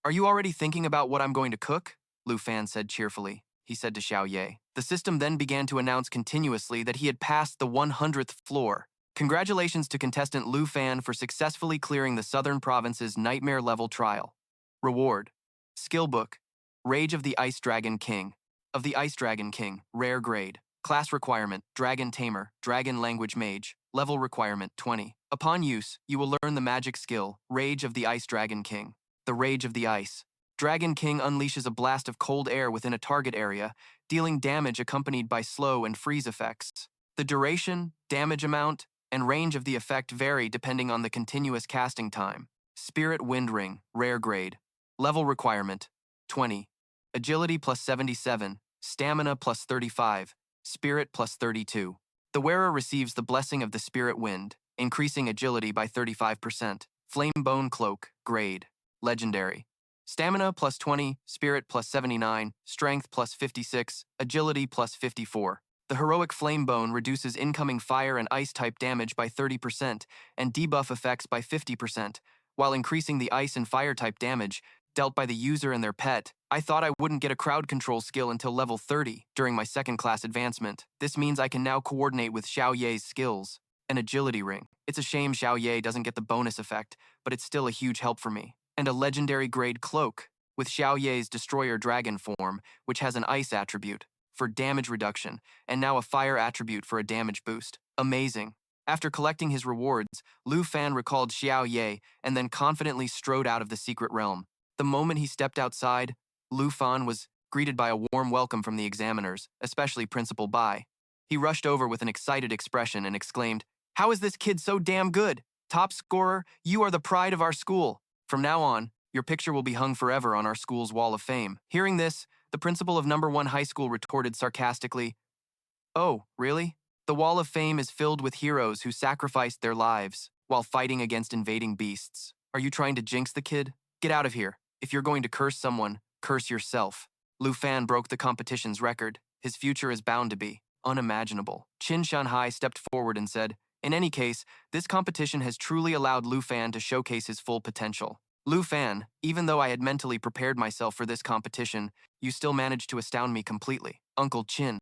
Are you already thinking about what I'm going to cook? Lu Fan said cheerfully. He said to Xiao Ye. The system then began to announce continuously that he had passed the 100th floor. Congratulations to contestant Lu Fan for successfully clearing the Southern Province's Nightmare Level Trial. Reward. Skill Book. Rage of the Ice Dragon King. Of the Ice Dragon King, Rare Grade. Class Requirement, Dragon Tamer, Dragon Language Mage. Level Requirement, 20. Upon use, you will learn the magic skill, Rage of the Ice Dragon King. The Rage of the Ice. Dragon King unleashes a blast of cold air within a target area, dealing damage accompanied by slow and freeze effects. The duration, damage amount, and range of the effect vary depending on the continuous casting time. Spirit Wind Ring, Rare Grade. Level Requirement, 20. Agility plus 77, Stamina plus 35, Spirit plus 32. The wearer receives the blessing of the Spirit Wind, increasing agility by 35%. Flame Bone Cloak, Grade. Legendary. Stamina plus 20, Spirit plus 79, Strength plus 56, Agility plus 54. The heroic Flame Bone reduces incoming fire and ice type damage by 30% and debuff effects by 50%, while increasing the ice and fire type damage dealt by the user and their pet. I thought I wouldn't get a crowd control skill until level 30 during my second class advancement. This means I can now coordinate with Xiao Ye's skills. An agility ring. It's a shame Xiao Ye doesn't get the bonus effect, but it's still a huge help for me. And a legendary grade cloak with Xiao Ye's Destroyer Dragon form, which has an ice attribute for damage reduction, and now a fire attribute for a damage boost. Amazing. After collecting his rewards, Lu Fan recalled Xiao Ye and then confidently strode out of the secret realm. The moment he stepped outside, Lu Fan was greeted by a warm welcome from the examiners, especially Principal Bai. He rushed over with an excited expression and exclaimed, "How is this kid so damn good? Top scorer, you are the pride of our school. From now on, your picture will be hung forever on our school's wall of fame." Hearing this, the principal of number 1 high school retorted sarcastically, "Oh, really? The wall of fame is filled with heroes who sacrificed their lives while fighting against invading beasts. Are you trying to jinx the kid? Get out of here. If you're going to curse someone, curse yourself." Lu Fan broke the competition's record. His future is bound to be unimaginable. Qin Shanhai stepped forward and said, "In any case, this competition has truly allowed Lu Fan to showcase his full potential. Lu Fan, even though I had mentally prepared myself for this competition, you still managed to astound me completely. Uncle Qin,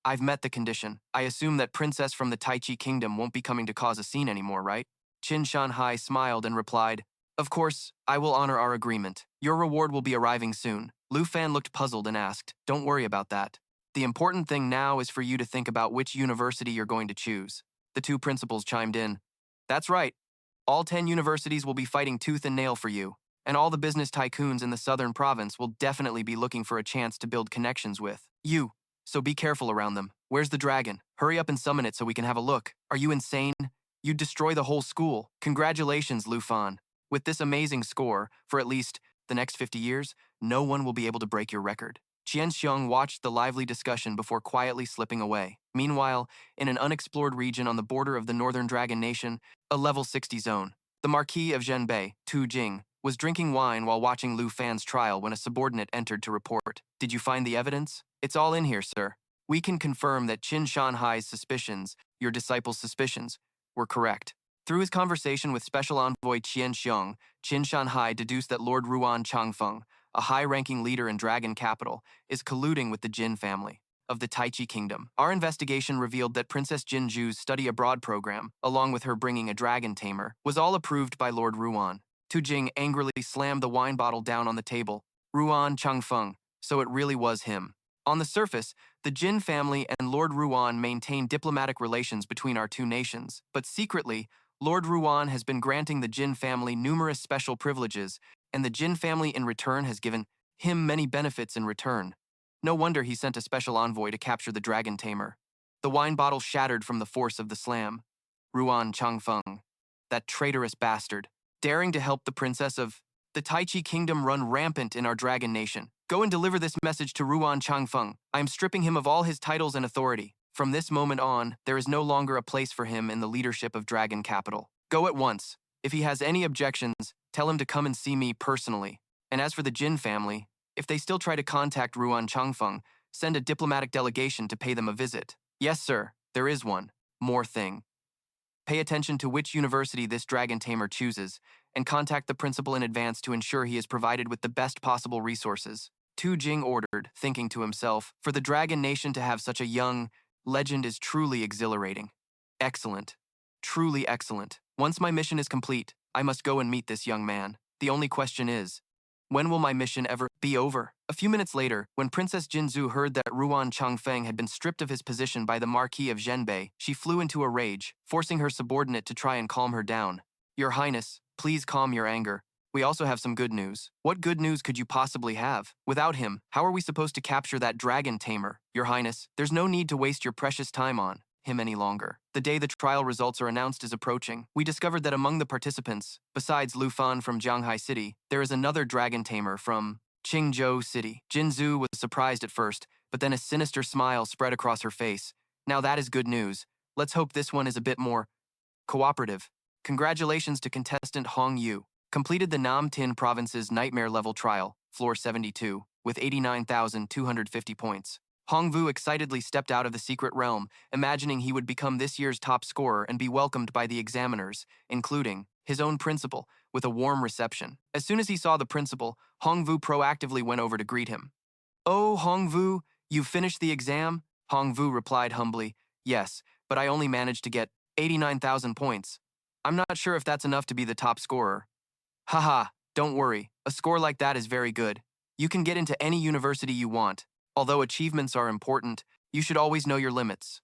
I've met the condition. I assume that Princess from the Taichi Kingdom won't be coming to cause a scene anymore, right?" Qin Shanhai smiled and replied, "Of course, I will honor our agreement. Your reward will be arriving soon." Lu Fan looked puzzled and asked, "Don't worry about that. The important thing now is for you to think about which university you're going to choose." The two principals chimed in. "That's right. All 10 universities will be fighting tooth and nail for you, and all the business tycoons in the southern province will definitely be looking for a chance to build connections with you. So be careful around them. Where's the dragon? Hurry up and summon it so we can have a look. Are you insane? You'd destroy the whole school. Congratulations, Lu Fan. With this amazing score, for at least the next 50 years, no one will be able to break your record." Qian Xiong watched the lively discussion before quietly slipping away. Meanwhile, in an unexplored region on the border of the Northern Dragon Nation, a level 60 zone, the Marquis of Zhenbei, Tu Jing, was drinking wine while watching Lu Fan's trial when a subordinate entered to report. "Did you find the evidence?" "It's all in here, sir. We can confirm that Qin Shanhai's suspicions, your disciple's suspicions, were correct." Through his conversation with Special Envoy Qian Xiong, Qin Shanhai deduced that Lord Ruan Changfeng, a high-ranking leader in Dragon Capital, is colluding with the Jin family of the Taichi Kingdom. Our investigation revealed that Princess Jinju's study abroad program, along with her bringing a dragon tamer, was all approved by Lord Ruan. Tu Jing angrily slammed the wine bottle down on the table. Ruan Changfeng, so it really was him. On the surface, the Jin family and Lord Ruan maintain diplomatic relations between our two nations, but secretly, Lord Ruan has been granting the Jin family numerous special privileges, and the Jin family in return has given him many benefits in return. No wonder he sent a special envoy to capture the dragon tamer. The wine bottle shattered from the force of the slam. Ruan Changfeng, that traitorous bastard, daring to help the princess of the Taichi kingdom run rampant in our dragon nation. Go and deliver this message to Ruan Changfeng. I am stripping him of all his titles and authority. From this moment on, there is no longer a place for him in the leadership of Dragon Capital. Go at once. If he has any objections, tell him to come and see me personally. And as for the Jin family, if they still try to contact Ruan Changfeng, send a diplomatic delegation to pay them a visit. Yes, sir, there is one. More thing. Pay attention to which university this dragon tamer chooses, and contact the principal in advance to ensure he is provided with the best possible resources. Tu Jing ordered, thinking to himself, for the dragon nation to have such a young legend is truly exhilarating. Excellent. Truly excellent. Once my mission is complete, I must go and meet this young man. The only question is, when will my mission ever be over? A few minutes later, when Princess Jinzhu heard that Ruan Changfeng had been stripped of his position by the Marquis of Zhenbei, she flew into a rage, forcing her subordinate to try and calm her down. Your Highness, please calm your anger. We also have some good news. What good news could you possibly have? Without him, how are we supposed to capture that dragon tamer? Your Highness, there's no need to waste your precious time on him any longer. The day the trial results are announced is approaching. We discovered that among the participants, besides Lu Fan from Jianghai City, there is another dragon tamer from Qingzhou City. Jinzhu was surprised at first, but then a sinister smile spread across her face. Now that is good news. Let's hope this one is a bit more cooperative. Congratulations to contestant Hong Yu. Completed the Nam Tin Province's Nightmare Level Trial, Floor 72, with 89,250 points. Hong Vu excitedly stepped out of the secret realm, imagining he would become this year's top scorer and be welcomed by the examiners, including his own principal, with a warm reception. As soon as he saw the principal, Hong Vu proactively went over to greet him. Oh, Hong Vu, you've finished the exam? Hong Vu replied humbly, yes, but I only managed to get 89,000 points. I'm not sure if that's enough to be the top scorer. Haha, don't worry, a score like that is very good. You can get into any university you want. Although achievements are important, you should always know your limits.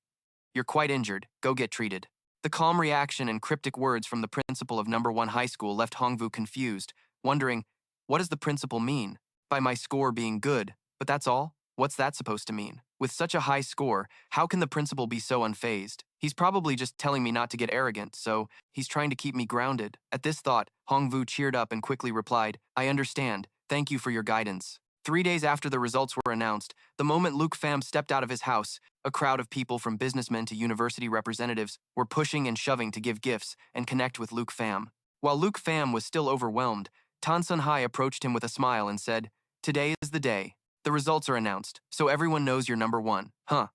You're quite injured, go get treated. The calm reaction and cryptic words from the principal of number 1 high school left Hongvu confused, wondering, what does the principal mean by my score being good? But that's all? What's that supposed to mean? With such a high score, how can the principal be so unfazed? He's probably just telling me not to get arrogant, so he's trying to keep me grounded. At this thought, Hongvu cheered up and quickly replied, I understand. Thank you for your guidance. 3 days after the results were announced, the moment Luke Pham stepped out of his house, a crowd of people from businessmen to university representatives were pushing and shoving to give gifts and connect with Luke Pham. While Luke Pham was still overwhelmed, Tan Sun Hai approached him with a smile and said, Today is the day. The results are announced, so everyone knows you're number 1. Huh.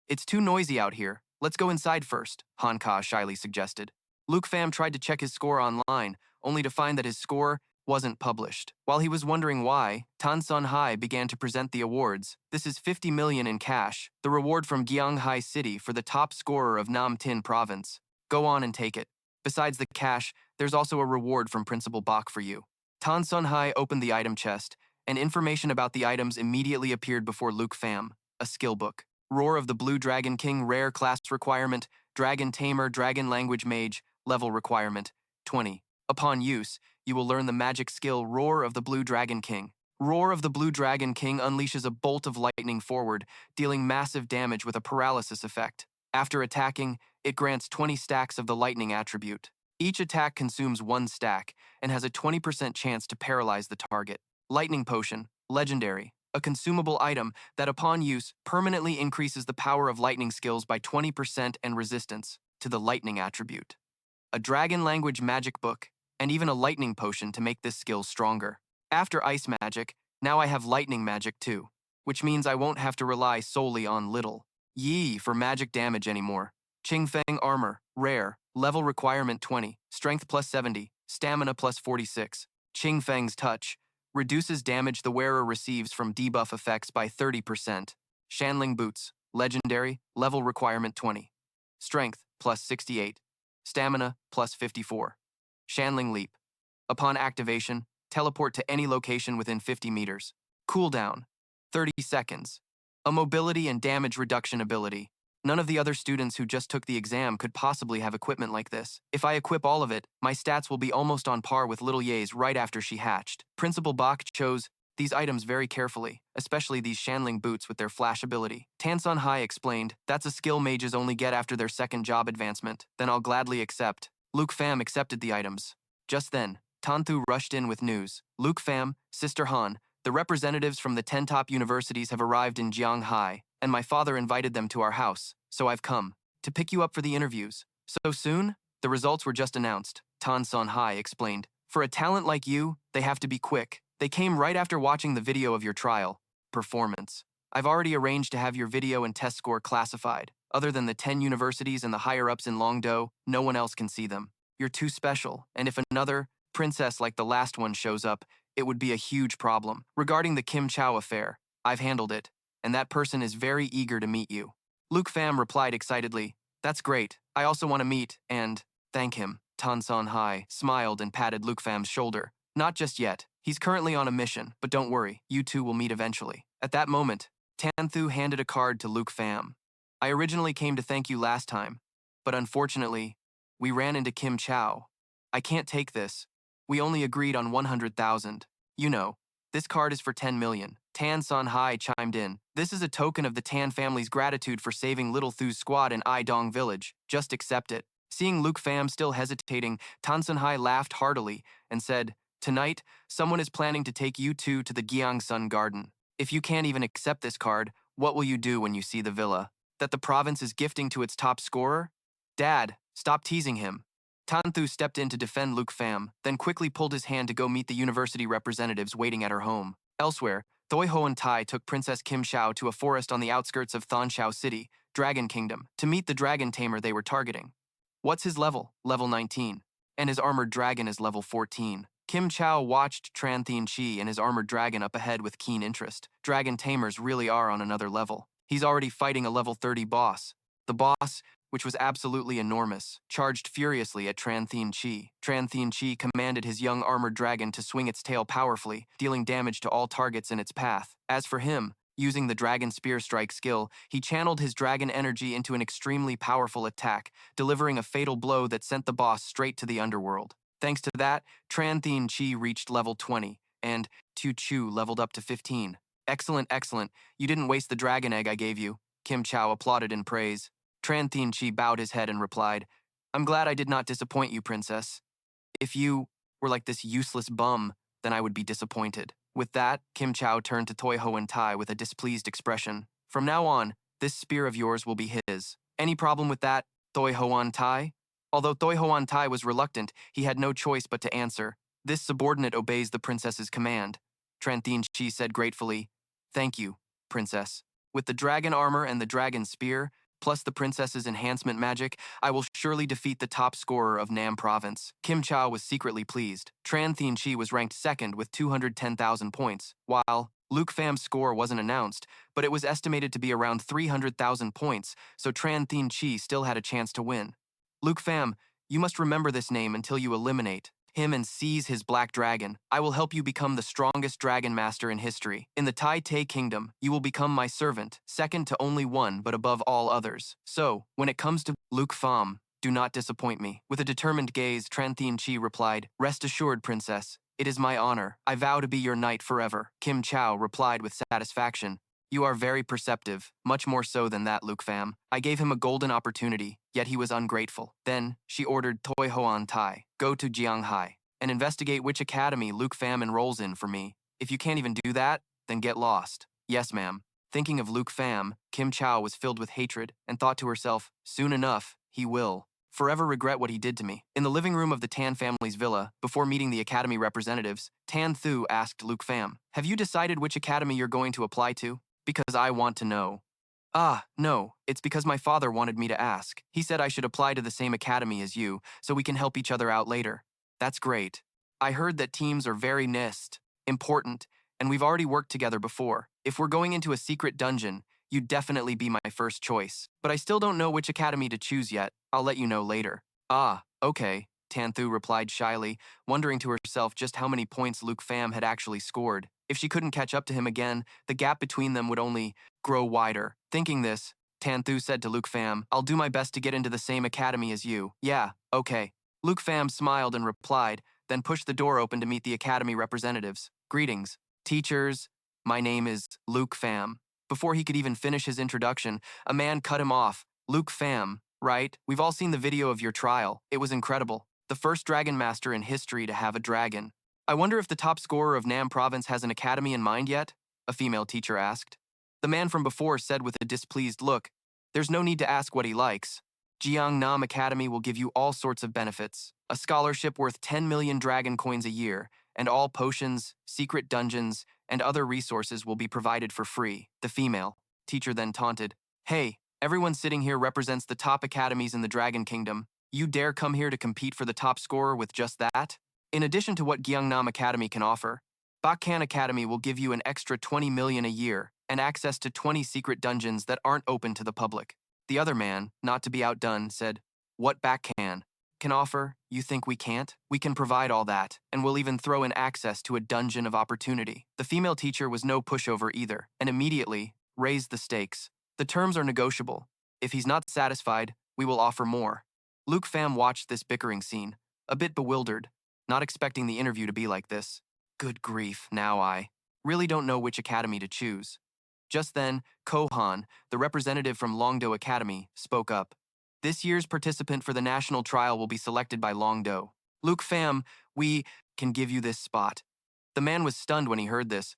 It's too noisy out here. Let's go inside first, Han Ka shyly suggested. Luke Pham tried to check his score online, only to find that his score wasn't published. While he was wondering why, Tan Sun Hai began to present the awards. This is 50 million in cash, the reward from Jianghai City for the top scorer of Nam Tin Province. Go on and take it. Besides the cash, there's also a reward from Principal Bach for you. Tan Sun Hai opened the item chest, and information about the items immediately appeared before Luke Pham. A skill book. Roar of the Blue Dragon King, rare class requirement, Dragon Tamer, Dragon Language Mage, level requirement, 20. Upon use, you will learn the magic skill Roar of the Blue Dragon King. Roar of the Blue Dragon King unleashes a bolt of lightning forward, dealing massive damage with a paralysis effect. After attacking, it grants 20 stacks of the lightning attribute. Each attack consumes 1 stack and has a 20% chance to paralyze the target. Lightning Potion, legendary, a consumable item that upon use permanently increases the power of lightning skills by 20% and resistance to the lightning attribute. A Dragon Language Magic Book, and even a lightning potion to make this skill stronger. After ice magic, now I have lightning magic too, which means I won't have to rely solely on little Yi for magic damage anymore. Qingfeng Armor, rare, level requirement 20, strength plus 70, stamina plus 46. Qingfeng's Touch, reduces damage the wearer receives from debuff effects by 30%. Shanling Boots, legendary, level requirement 20, strength plus 68, stamina plus 54. Shanling Leap, Upon activation, teleport to any location within 50 meters. Cooldown, 30 seconds. A mobility and damage reduction ability. None of the other students who just took the exam could possibly have equipment like this. If I equip all of it, my stats will be almost on par with little Ye's right after she hatched. Principal Bach chose these items very carefully, especially these Shanling boots with their flash ability. Tansun Hai explained, that's a skill mages only get after their second job advancement. Then I'll gladly accept. Luke Pham accepted the items. Just then, Tanthu rushed in with news. Luke Pham, Sister Han, the representatives from the 10 top universities have arrived in Jianghai, and my father invited them to our house, so I've come to pick you up for the interviews. So soon? The results were just announced, Tan Sun Hai explained. For a talent like you, they have to be quick. They came right after watching the video of your trial. Performance. I've already arranged to have your video and test score classified. Other than the 10 universities and the higher-ups in Longdo, no one else can see them. You're too special, and if another princess like the last one shows up, it would be a huge problem. Regarding the Kim Chow affair, I've handled it, and that person is very eager to meet you. Luke Pham replied excitedly, that's great. I also want to meet and thank him. Tan Sun Hai smiled and patted Luke Pham's shoulder. Not just yet. He's currently on a mission, but don't worry, you two will meet eventually. At that moment, Tanthu handed a card to Luke Pham. I originally came to thank you last time, but unfortunately, we ran into Kim Chow. I can't take this. We only agreed on 100,000. You know, this card is for 10 million. Tan Sun Hai chimed in. This is a token of the Tan family's gratitude for saving Little Thu's squad in Ai Dong village. Just accept it. Seeing Luke Pham still hesitating, Tan Sun Hai laughed heartily and said, tonight, someone is planning to take you two to the Gyeongsun Garden. If you can't even accept this card, what will you do when you see the villa that the province is gifting to its top scorer? Dad, stop teasing him. Tanthu stepped in to defend Luke Pham, then quickly pulled his hand to go meet the university representatives waiting at her home. Elsewhere, Thoi Hoan Tai took Princess Kim Shao to a forest on the outskirts of Thanshao City, Dragon Kingdom, to meet the dragon tamer they were targeting. What's his level? Level 19. And his armored dragon is level 14. Kim Chow watched Tran Thien Chi and his armored dragon up ahead with keen interest. Dragon tamers really are on another level. He's already fighting a level 30 boss. The boss, which was absolutely enormous, charged furiously at Tran Thien Chi. Tran Thien Chi commanded his young armored dragon to swing its tail powerfully, dealing damage to all targets in its path. As for him, using the Dragon Spear Strike skill, he channeled his dragon energy into an extremely powerful attack, delivering a fatal blow that sent the boss straight to the underworld. Thanks to that, Tran Thien Chi reached level 20, and Tu Chu leveled up to 15. Excellent, excellent. You didn't waste the dragon egg I gave you. Kim Chow applauded in praise. Tran Thien Chi bowed his head and replied, I'm glad I did not disappoint you, princess. If you were like this useless bum, then I would be disappointed. With that, Kim Chow turned to Thoi Hoan Tai with a displeased expression. From now on, this spear of yours will be his. Any problem with that, Thoi Hoan Tai? Although Thoi Hoan Tai was reluctant, he had no choice but to answer. This subordinate obeys the princess's command. Tran Thien Chi said gratefully, Thank you, princess. With the dragon armor and the dragon spear, plus the princess's enhancement magic, I will surely defeat the top scorer of Nam Province. Kim Chow was secretly pleased. Tran Thien Chi was ranked second with 210,000 points, while Luke Pham's score wasn't announced, but it was estimated to be around 300,000 points, so Tran Thien Chi still had a chance to win. Luke Pham, you must remember this name until you eliminate him and seize his black dragon. I will help you become the strongest dragon master in history. In the Tai Te Kingdom, you will become my servant, second to only one but above all others. So, when it comes to Luke Pham, do not disappoint me. With a determined gaze, Tran Thien Chi replied, Rest assured, princess. It is my honor. I vow to be your knight forever. Kim Chow replied with satisfaction. You are very perceptive, much more so than that, Luke Pham. I gave him a golden opportunity, yet he was ungrateful. Then, she ordered Thoi Hoan Tai, go to Jianghai, and investigate which academy Luke Pham enrolls in for me. If you can't even do that, then get lost. Yes, ma'am. Thinking of Luke Pham, Kim Chow was filled with hatred and thought to herself, soon enough, he will forever regret what he did to me. In the living room of the Tan family's villa, before meeting the academy representatives, Tan Thu asked Luke Pham, Have you decided which academy you're going to apply to? Because I want to know. Ah, no, it's because my father wanted me to ask. He said I should apply to the same academy as you, so we can help each other out later. That's great. I heard that teams are very important, and we've already worked together before. If we're going into a secret dungeon, you'd definitely be my first choice. But I still don't know which academy to choose yet. I'll let you know later. Ah, okay. Tanthu replied shyly, wondering to herself just how many points Luke Pham had actually scored. If she couldn't catch up to him again, the gap between them would only grow wider. Thinking this, Tanthu said to Luke Pham, "I'll do my best to get into the same academy as you." "Yeah, okay." Luke Pham smiled and replied, then pushed the door open to meet the academy representatives. "Greetings, teachers. My name is Luke Pham." Before he could even finish his introduction, a man cut him off. "Luke Pham, right? We've all seen the video of your trial. It was incredible. The first dragon master in history to have a dragon. I wonder if the top scorer of Nam province has an academy in mind yet?" a female teacher asked. The man from before said with a displeased look, "There's no need to ask what he likes. Jiangnam Academy will give you all sorts of benefits. A scholarship worth 10 million dragon coins a year, and all potions, secret dungeons, and other resources will be provided for free." The female teacher then taunted, "Hey, everyone sitting here represents the top academies in the Dragon Kingdom. You dare come here to compete for the top scorer with just that? In addition to what Gyeongnam Academy can offer, Bakkan Academy will give you an extra 20 million a year and access to 20 secret dungeons that aren't open to the public." The other man, not to be outdone, said, "What Bakkan can offer, you think we can't? We can provide all that, and we'll even throw in access to a dungeon of opportunity." The female teacher was no pushover either, and immediately raised the stakes. "The terms are negotiable. If he's not satisfied, we will offer more." Luke Pham watched this bickering scene, a bit bewildered, not expecting the interview to be like this. Good grief, now I really don't know which academy to choose. Just then, Kohan, the representative from Longdo Academy, spoke up. "This year's participant for the national trial will be selected by Longdo. Luke Pham, we can give you this spot." The man was stunned when he heard this.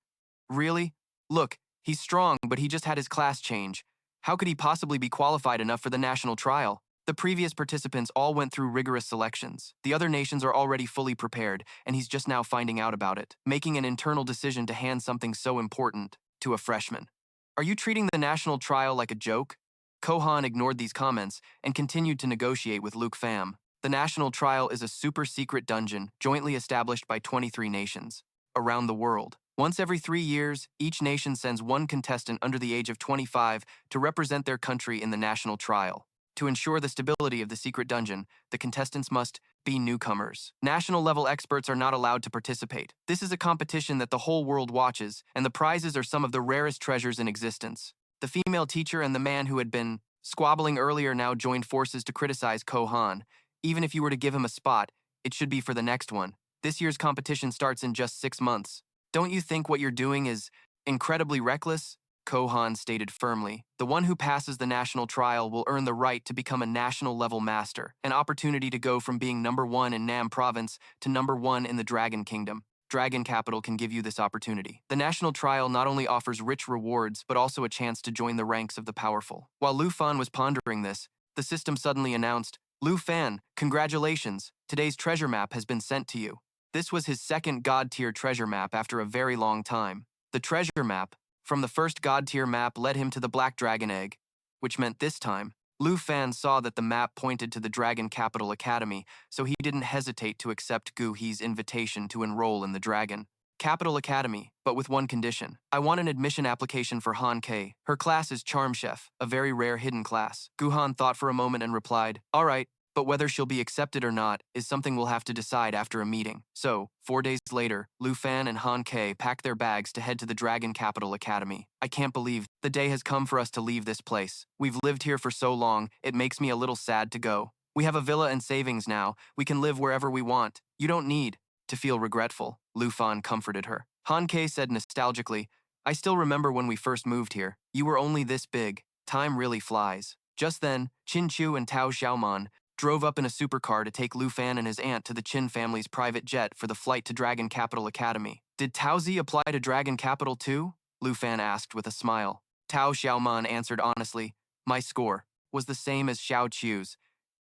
"Really? Look, he's strong, but he just had his class change. How could he possibly be qualified enough for the national trial? The previous participants all went through rigorous selections. The other nations are already fully prepared, and he's just now finding out about it, making an internal decision to hand something so important to a freshman. Are you treating the national trial like a joke?" Kohan ignored these comments and continued to negotiate with Luke Pham. The national trial is a super-secret dungeon jointly established by 23 nations around the world. Once every 3 years, each nation sends one contestant under the age of 25 to represent their country in the national trial. To ensure the stability of the secret dungeon, the contestants must be newcomers. National-level experts are not allowed to participate. This is a competition that the whole world watches, and the prizes are some of the rarest treasures in existence. The female teacher and the man who had been squabbling earlier now joined forces to criticize Kohan. "Even if you were to give him a spot, it should be for the next one. This year's competition starts in just 6 months. Don't you think what you're doing is incredibly reckless?" Kohan stated firmly. "The one who passes the national trial will earn the right to become a national-level master, an opportunity to go from being number 1 in Nam province to number 1 in the Dragon Kingdom. Dragon Capital can give you this opportunity. The national trial not only offers rich rewards, but also a chance to join the ranks of the powerful." While Lu Fan was pondering this, the system suddenly announced, "Lu Fan, congratulations! Today's treasure map has been sent to you." This was his second God-tier treasure map after a very long time. The treasure map from the first God-tier map led him to the Black Dragon Egg, which meant this time, Lu Fan saw that the map pointed to the Dragon Capital Academy, so he didn't hesitate to accept Gu He's invitation to enroll in the Dragon Capital Academy, but with one condition. "I want an admission application for Han Kei. Her class is Charm Chef, a very rare hidden class." Guhan thought for a moment and replied, "All right, but whether she'll be accepted or not is something we'll have to decide after a meeting." So, 4 days later, Lu Fan and Han Kei packed their bags to head to the Dragon Capital Academy. "I can't believe the day has come for us to leave this place. We've lived here for so long, it makes me a little sad to go. We have a villa and savings now. We can live wherever we want. You don't need to feel regretful," Lu Fan comforted her. Han Kei said nostalgically, "I still remember when we first moved here. You were only this big. Time really flies." Just then, Qin Chu and Tao Xiaoman drove up in a supercar to take Lu Fan and his aunt to the Qin family's private jet for the flight to Dragon Capital Academy. "Did Taozi apply to Dragon Capital too?" Lu Fan asked with a smile. Tao Xiaoman answered honestly, "My score was the same as Xiao Qiu's,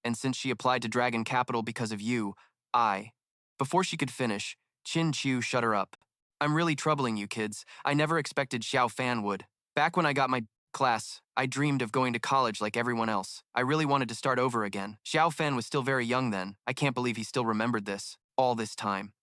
and since she applied to Dragon Capital because of you, I..." Before she could finish, Qin Chu shut her up. "I'm really troubling you kids. I never expected Xiao Fan would. Back when I got my class, I dreamed of going to college like everyone else. I really wanted to start over again. Xiao Fan was still very young then. I can't believe he still remembered this, all this time."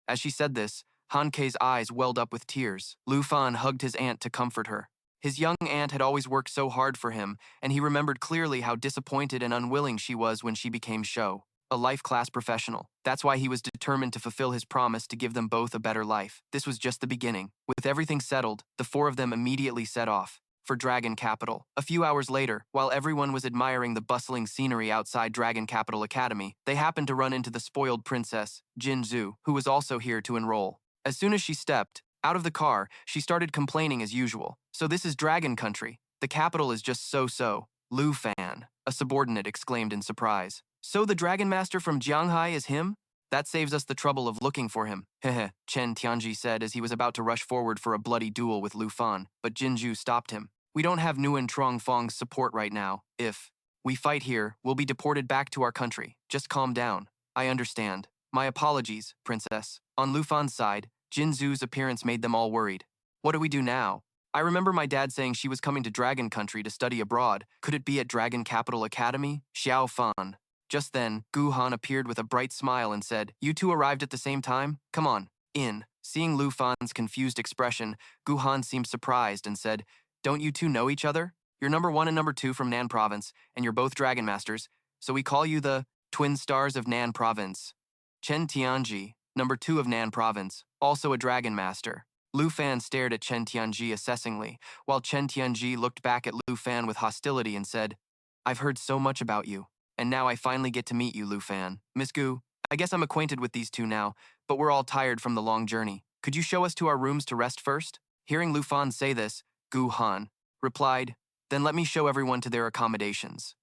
As she said this, Han Kei's eyes welled up with tears. Lu Fan hugged his aunt to comfort her. His young aunt had always worked so hard for him, and he remembered clearly how disappointed and unwilling she was when she became Shou. a life class professional. That's why he was determined to fulfill his promise to give them both a better life. This was just the beginning. With everything settled, the four of them immediately set off for Dragon Capital. A few hours later, while everyone was admiring the bustling scenery outside Dragon Capital Academy, they happened to run into the spoiled princess, Jinzu, who was also here to enroll. As soon as she stepped out of the car, she started complaining as usual. So this is Dragon Country. The capital is just so-so. Lu Fan, a subordinate exclaimed in surprise. So the Dragon Master from Jianghai is him? That saves us the trouble of looking for him. Hehe, Chen Tianji said as he was about to rush forward for a bloody duel with Lu Fan, but Jinju stopped him. We don't have Nguyen Trong Fong's support right now. If we fight here, we'll be deported back to our country. Just calm down. I understand. My apologies, princess. On Lu Fan's side, Jinzu's appearance made them all worried. What do we do now? I remember my dad saying she was coming to Dragon Country to study abroad. Could it be at Dragon Capital Academy? Xiao Fan. Just then, Gu Han appeared with a bright smile and said, "You two arrived at the same time? Come on, in." Seeing Lu Fan's confused expression, Gu Han seemed surprised and said, "Don't you two know each other? You're number 1 and number 2 from Nan Province, and you're both Dragon Masters, so we call you the Twin Stars of Nan Province." Chen Tianji, number 2 of Nan Province, also a Dragon Master. Lu Fan stared at Chen Tianji assessingly, while Chen Tianji looked back at Lu Fan with hostility and said, "I've heard so much about you, and now I finally get to meet you, Lu Fan. Miss Gu, I guess I'm acquainted with these two now, but we're all tired from the long journey. Could you show us to our rooms to rest first?" Hearing Lu Fan say this, Gu Han replied, "Then let me show everyone to their accommodations.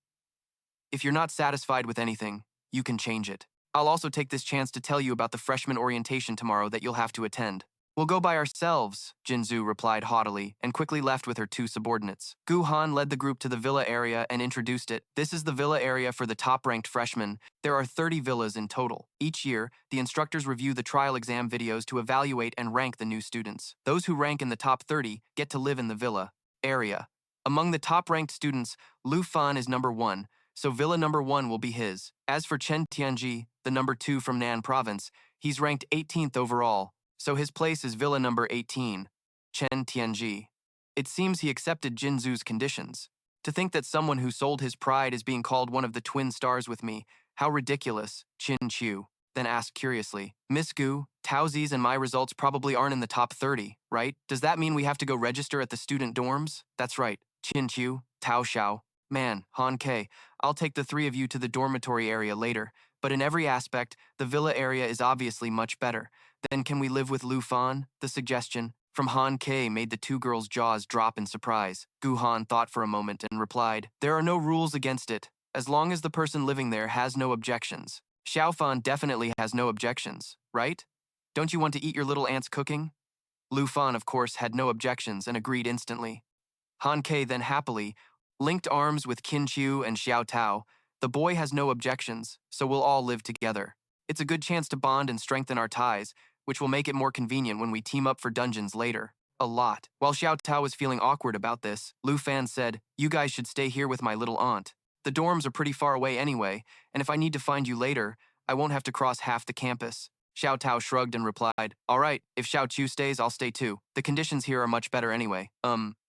If you're not satisfied with anything, you can change it. I'll also take this chance to tell you about the freshman orientation tomorrow that you'll have to attend." "We'll go by ourselves," Jinzu replied haughtily, and quickly left with her 2 subordinates. Gu Han led the group to the villa area and introduced it. "This is the villa area for the top-ranked freshmen. There are 30 villas in total. Each year, the instructors review the trial exam videos to evaluate and rank the new students. Those who rank in the top 30 get to live in the villa area. Among the top-ranked students, Lu Fan is number 1, so villa number 1 will be his. As for Chen Tianji, the number 2 from Nan Province, he's ranked 18th overall, so his place is villa number 18. Chen Tianji. It seems he accepted Jinzu's conditions. To think that someone who sold his pride is being called one of the twin stars with me, how ridiculous, Qin Chu then asked curiously. "Miss Gu, Taozi's and my results probably aren't in the top 30, right? Does that mean we have to go register at the student dorms?" "That's right, Qin Chu, Tao Xiao. Man, Han K, I'll take the 3 of you to the dormitory area later, but in every aspect, the villa area is obviously much better. Then can we live with Lu Fan?" The suggestion from Han K made the 2 girls' jaws drop in surprise. Gu Han thought for a moment and replied, "There are no rules against it, as long as the person living there has no objections." "Xiao Fan definitely has no objections, right? Don't you want to eat your little aunt's cooking?" Lu Fan, of course, had no objections and agreed instantly. Han K then happily linked arms with Qin Chu and Xiao Tao. "The boy has no objections, so we'll all live together. It's a good chance to bond and strengthen our ties, which will make it more convenient when we team up for dungeons later." A lot. While Xiao Tao was feeling awkward about this, Lu Fan said, "You guys should stay here with my little aunt. The dorms are pretty far away anyway, and if I need to find you later, I won't have to cross half the campus." Xiao Tao shrugged and replied, "All right, if Xiao Chu stays, I'll stay too. The conditions here are much better anyway."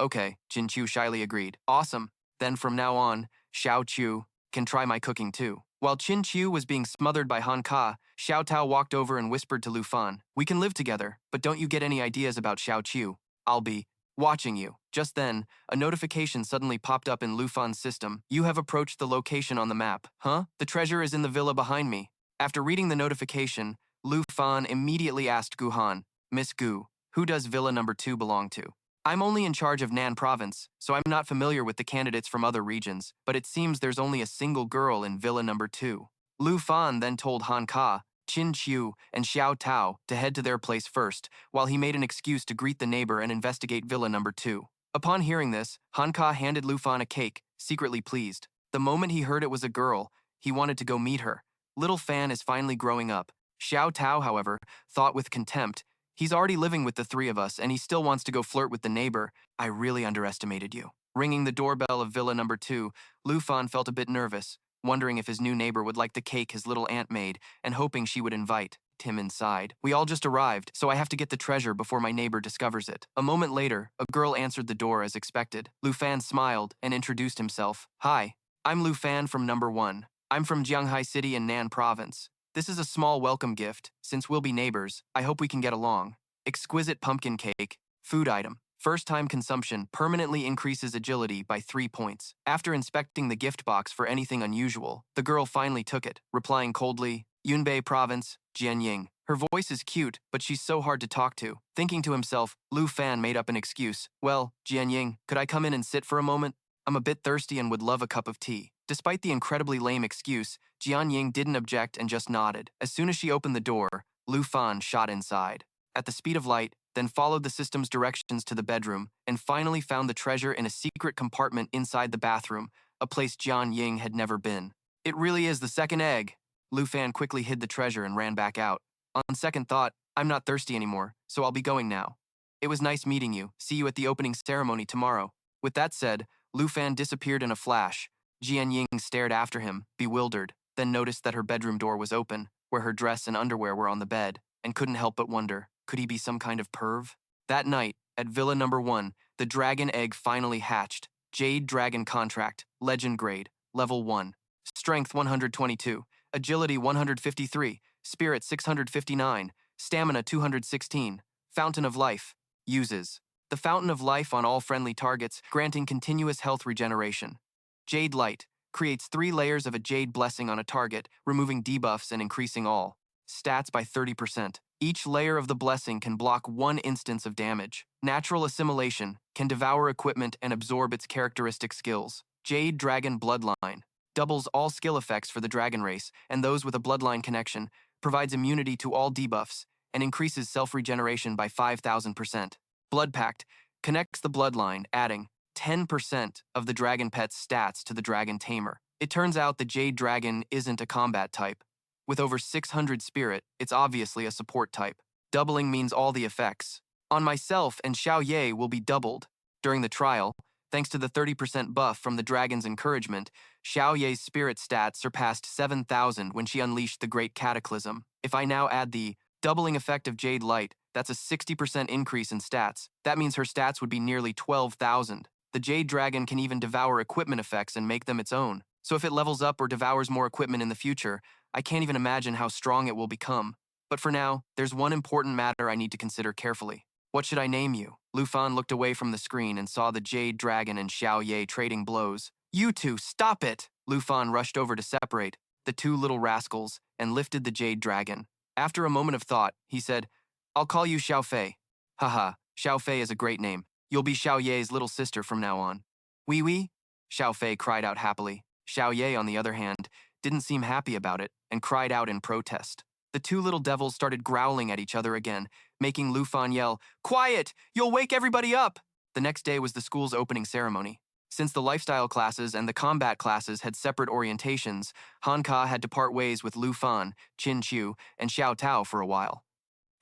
Okay, Jin Chu shyly agreed. "Awesome. Then from now on, Xiao Chu can try my cooking too." While Qin Chu was being smothered by Han Ka, Xiao Tao walked over and whispered to Lu Fan, "We can live together, but don't you get any ideas about Xiao Chu. I'll be watching you." Just then, a notification suddenly popped up in Lu Fan's system. "You have approached the location on the map." "Huh? The treasure is in the villa behind me." After reading the notification, Lu Fan immediately asked Gu Han, "Miss Gu, who does villa number 2 belong to?" "I'm only in charge of Nan Province, so I'm not familiar with the candidates from other regions, but it seems there's only a single girl in villa number 2. Lu Fan then told Han Ka, Qin Chu, and Xiao Tao to head to their place first, while he made an excuse to greet the neighbor and investigate villa number 2. Upon hearing this, Han Ka handed Lu Fan a cake, secretly pleased. The moment he heard it was a girl, he wanted to go meet her. Little Fan is finally growing up. Xiao Tao, however, thought with contempt, "He's already living with the 3 of us, and he still wants to go flirt with the neighbor. I really underestimated you." Ringing the doorbell of villa number 2, Lu Fan felt a bit nervous, wondering if his new neighbor would like the cake his little aunt made, and hoping she would invite him inside. "We all just arrived, so I have to get the treasure before my neighbor discovers it." A moment later, a girl answered the door as expected. Lu Fan smiled and introduced himself. "Hi, I'm Lu Fan from number 1. I'm from Jianghai City in Nan Province. This is a small welcome gift. Since we'll be neighbors, I hope we can get along. Exquisite pumpkin cake. Food item. First-time consumption permanently increases agility by 3 points. After inspecting the gift box for anything unusual, the girl finally took it, replying coldly, Yunbei Province, Jianying. Her voice is cute, but she's so hard to talk to. Thinking to himself, Lu Fan made up an excuse. Well, Jianying, could I come in and sit for a moment? I'm a bit thirsty and would love a cup of tea. Despite the incredibly lame excuse, Jianying didn't object and just nodded. As soon as she opened the door, Lu Fan shot inside. At the speed of light, then followed the system's directions to the bedroom, and finally found the treasure in a secret compartment inside the bathroom, a place Jianying had never been. It really is the second egg. Lu Fan quickly hid the treasure and ran back out. On second thought, I'm not thirsty anymore, so I'll be going now. It was nice meeting you. See you at the opening ceremony tomorrow. With that said, Lu Fan disappeared in a flash. Jian Ying stared after him, bewildered, then noticed that her bedroom door was open, where her dress and underwear were on the bed, and couldn't help but wonder, could he be some kind of perv? That night, at Villa Number 1, the dragon egg finally hatched. Jade Dragon Contract, Legend Grade, Level 1. Strength 122, Agility 153, Spirit 659, Stamina 216, Fountain of Life. Uses the Fountain of Life on all friendly targets, granting continuous health regeneration. Jade Light creates 3 layers of a Jade Blessing on a target, removing debuffs and increasing all stats by 30%. Each layer of the blessing can block 1 instance of damage. Natural Assimilation can devour equipment and absorb its characteristic skills. Jade Dragon Bloodline doubles all skill effects for the dragon race, and those with a bloodline connection, provides immunity to all debuffs, and increases self-regeneration by 5,000%. Blood Pact connects the bloodline, adding 10% of the dragon pet's stats to the dragon tamer. It turns out the Jade Dragon isn't a combat type. With over 600 spirit, it's obviously a support type. Doubling means all the effects on myself and Xiao Ye will be doubled. During the trial, thanks to the 30% buff from the dragon's encouragement, Xiao Ye's spirit stats surpassed 7,000 when she unleashed the Great Cataclysm. If I now add the doubling effect of Jade Light, that's a 60% increase in stats. That means her stats would be nearly 12,000. The Jade Dragon can even devour equipment effects and make them its own. So if it levels up or devours more equipment in the future, I can't even imagine how strong it will become. But for now, there's one important matter I need to consider carefully. What should I name you? Lu Fan looked away from the screen and saw the Jade Dragon and Xiao Ye trading blows. You two, stop it! Lu Fan rushed over to separate the 2 little rascals and lifted the Jade Dragon. After a moment of thought, he said, I'll call you Xiao Fei. Haha, Xiao Fei is a great name. You'll be Xiao Ye's little sister from now on. Oui, oui? Xiao Fei cried out happily. Xiao Ye, on the other hand, didn't seem happy about it and cried out in protest. The 2 little devils started growling at each other again, making Lu Fan yell, Quiet! You'll wake everybody up! The next day was the school's opening ceremony. Since the lifestyle classes and the combat classes had separate orientations, Han Ka had to part ways with Lu Fan, Qin Chu, and Xiao Tao for a while.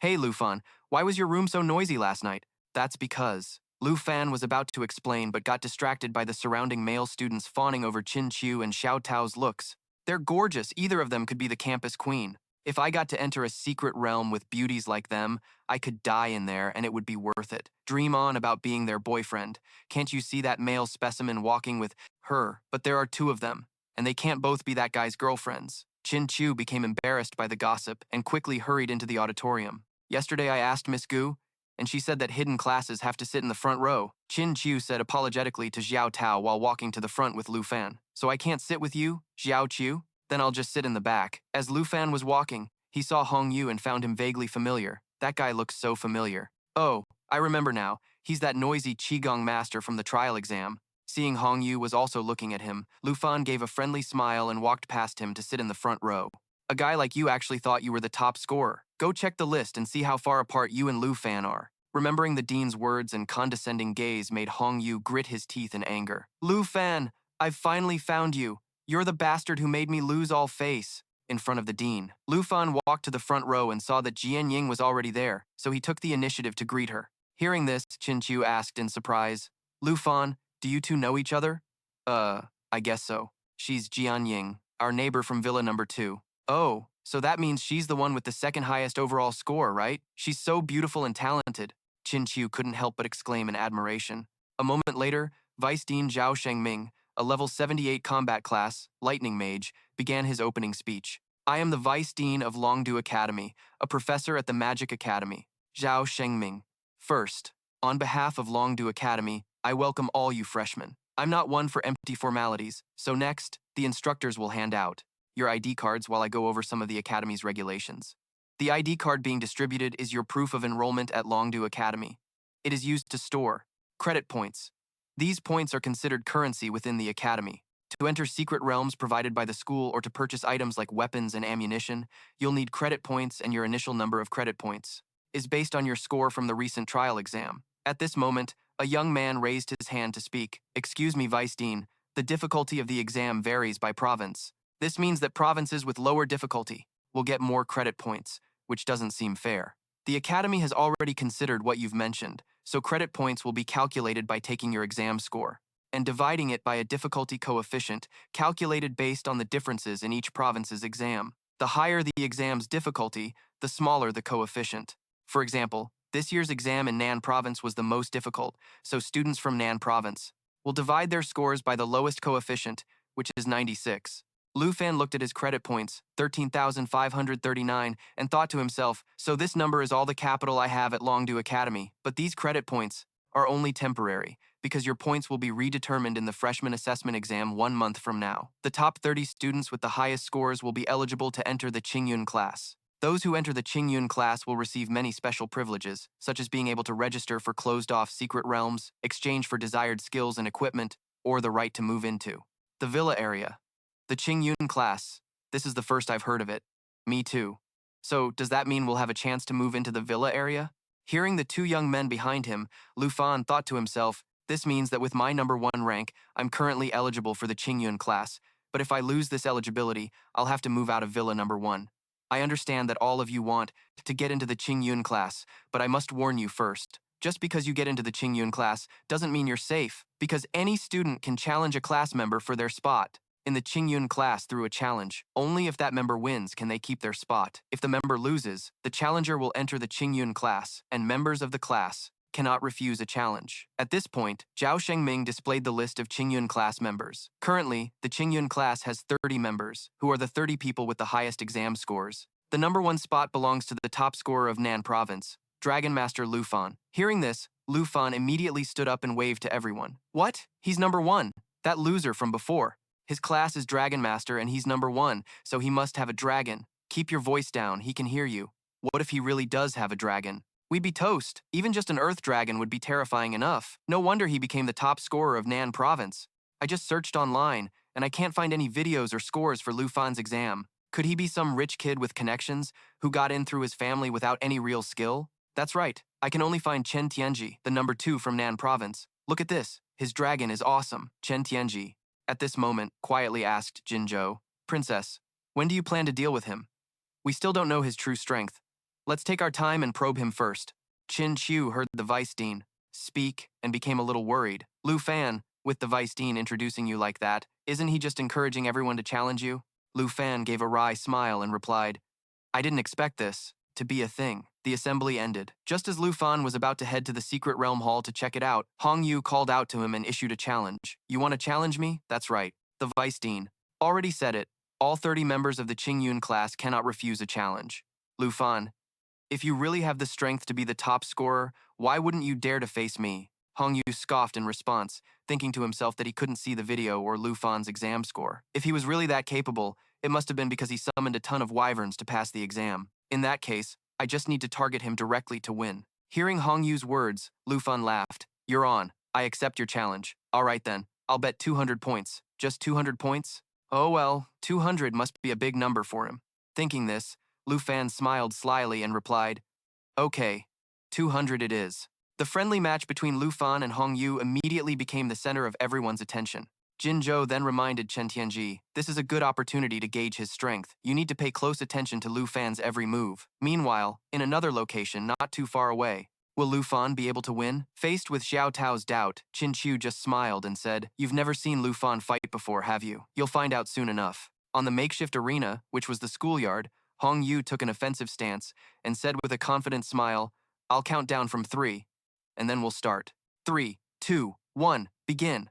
Hey, Lu Fan, why was your room so noisy last night? That's because Lu Fan was about to explain but got distracted by the surrounding male students fawning over Qin Chu and Xiao Tao's looks. They're gorgeous, either of them could be the campus queen. If I got to enter a secret realm with beauties like them, I could die in there and it would be worth it. Dream on about being their boyfriend. Can't you see that male specimen walking with her? But there are 2 of them, and they can't both be that guy's girlfriends. Qin Chu became embarrassed by the gossip and quickly hurried into the auditorium. Yesterday I asked Miss Gu, and she said that hidden classes have to sit in the front row. Qin Chu said apologetically to Xiao Tao while walking to the front with Lu Fan. So I can't sit with you, Xiao Chu? Then I'll just sit in the back. As Lu Fan was walking, he saw Hong Yu and found him vaguely familiar. That guy looks so familiar. Oh, I remember now. He's that noisy Qigong master from the trial exam. Seeing Hong Yu was also looking at him, Lu Fan gave a friendly smile and walked past him to sit in the front row. A guy like you actually thought you were the top scorer. Go check the list and see how far apart you and Lu Fan are. Remembering the dean's words and condescending gaze made Hong Yu grit his teeth in anger. Lu Fan, I've finally found you. You're the bastard who made me lose all face. In front of the dean, Lu Fan walked to the front row and saw that Jian Ying was already there, so he took the initiative to greet her. Hearing this, Qin Chu asked in surprise, Lu Fan, do you 2 know each other? I guess so. She's Jian Ying, our neighbor from Villa Number 2. Oh, so that means she's the one with the 2nd highest overall score, right? She's so beautiful and talented. Qin Chu couldn't help but exclaim in admiration. A moment later, Vice Dean Zhao Shengming, a level 78 combat class, Lightning Mage, began his opening speech. I am the Vice Dean of Longdu Academy, a professor at the Magic Academy, Zhao Shengming. First, on behalf of Longdu Academy, I welcome all you freshmen. I'm not one for empty formalities, so next, the instructors will hand out your ID cards while I go over some of the Academy's regulations. The ID card being distributed is your proof of enrollment at Longdu Academy. It is used to store credit points. These points are considered currency within the Academy. To enter secret realms provided by the school or to purchase items like weapons and ammunition, you'll need credit points, and your initial number of credit points is based on your score from the recent trial exam. At this moment, a young man raised his hand to speak. Excuse me, Vice Dean, the difficulty of the exam varies by province. This means that provinces with lower difficulty will get more credit points, which doesn't seem fair. The Academy has already considered what you've mentioned, so credit points will be calculated by taking your exam score and dividing it by a difficulty coefficient calculated based on the differences in each province's exam. The higher the exam's difficulty, the smaller the coefficient. For example, this year's exam in Nan Province was the most difficult, so students from Nan Province will divide their scores by the lowest coefficient, which is 96. Lu Fan looked at his credit points, 13,539, and thought to himself, so this number is all the capital I have at Longdu Academy, but these credit points are only temporary, because your points will be redetermined in the freshman assessment exam 1 month from now. The top 30 students with the highest scores will be eligible to enter the Qingyun class. Those who enter the Qingyun class will receive many special privileges, such as being able to register for closed-off secret realms, exchange for desired skills and equipment, or the right to move into the villa area. The Qingyun class. This is the first I've heard of it. Me too. So, does that mean we'll have a chance to move into the villa area? Hearing the two young men behind him, Lu Fan thought to himself, this means that with my number 1 rank, I'm currently eligible for the Qingyun class, but if I lose this eligibility, I'll have to move out of villa number 1. I understand that all of you want to get into the Qingyun class, but I must warn you first. Just because you get into the Qingyun class doesn't mean you're safe, because any student can challenge a class member for their spot in the Qingyun class through a challenge. Only if that member wins can they keep their spot. If the member loses, the challenger will enter the Qingyun class, and members of the class cannot refuse a challenge. At this point, Zhao Shengming displayed the list of Qingyun class members. Currently, the Qingyun class has 30 members, who are the 30 people with the highest exam scores. The number 1 spot belongs to the top scorer of Nan Province, Dragon Master Lu Fan. Hearing this, Lu Fan immediately stood up and waved to everyone. What? He's number 1. That loser from before. His class is Dragon Master and he's number 1, so he must have a dragon. Keep your voice down, he can hear you. What if he really does have a dragon? We'd be toast. Even just an earth dragon would be terrifying enough. No wonder he became the top scorer of Nan Province. I just searched online, and I can't find any videos or scores for Lu Fan's exam. Could he be some rich kid with connections who got in through his family without any real skill? That's right. I can only find Chen Tianji, the number 2 from Nan Province. Look at this. His dragon is awesome. Chen Tianji, at this moment, quietly asked Jinzhou, Princess, when do you plan to deal with him? We still don't know his true strength. Let's take our time and probe him first. Qin Qiu heard the Vice Dean speak and became a little worried. Lu Fan, with the Vice Dean introducing you like that, isn't he just encouraging everyone to challenge you? Lu Fan gave a wry smile and replied, I didn't expect this to be a thing. The assembly ended. Just as Lu Fan was about to head to the secret realm hall to check it out, Hong Yu called out to him and issued a challenge. You want to challenge me? That's right. The Vice Dean already said it. All 30 members of the Qingyun class cannot refuse a challenge. Lu Fan, if you really have the strength to be the top scorer, why wouldn't you dare to face me? Hong Yu scoffed in response, thinking to himself that he couldn't see the video or Lu Fan's exam score. If he was really that capable, it must have been because he summoned a ton of wyverns to pass the exam. In that case, I just need to target him directly to win. Hearing Hong Yu's words, Lu Fan laughed. You're on. I accept your challenge. All right then, I'll bet 200 points. Just 200 points? Oh well, 200 must be a big number for him. Thinking this, Lu Fan smiled slyly and replied, Okay, 200 it is. The friendly match between Lu Fan and Hong Yu immediately became the center of everyone's attention. Jin Zhou then reminded Chen Tianji, this is a good opportunity to gauge his strength. You need to pay close attention to Lu Fan's every move. Meanwhile, in another location not too far away, will Lu Fan be able to win? Faced with Xiao Tao's doubt, Qin Qiu just smiled and said, You've never seen Lu Fan fight before, have you? You'll find out soon enough. On the makeshift arena, which was the schoolyard, Hong Yu took an offensive stance and said with a confident smile, I'll count down from 3, and then we'll start. 3, 2, 1, begin.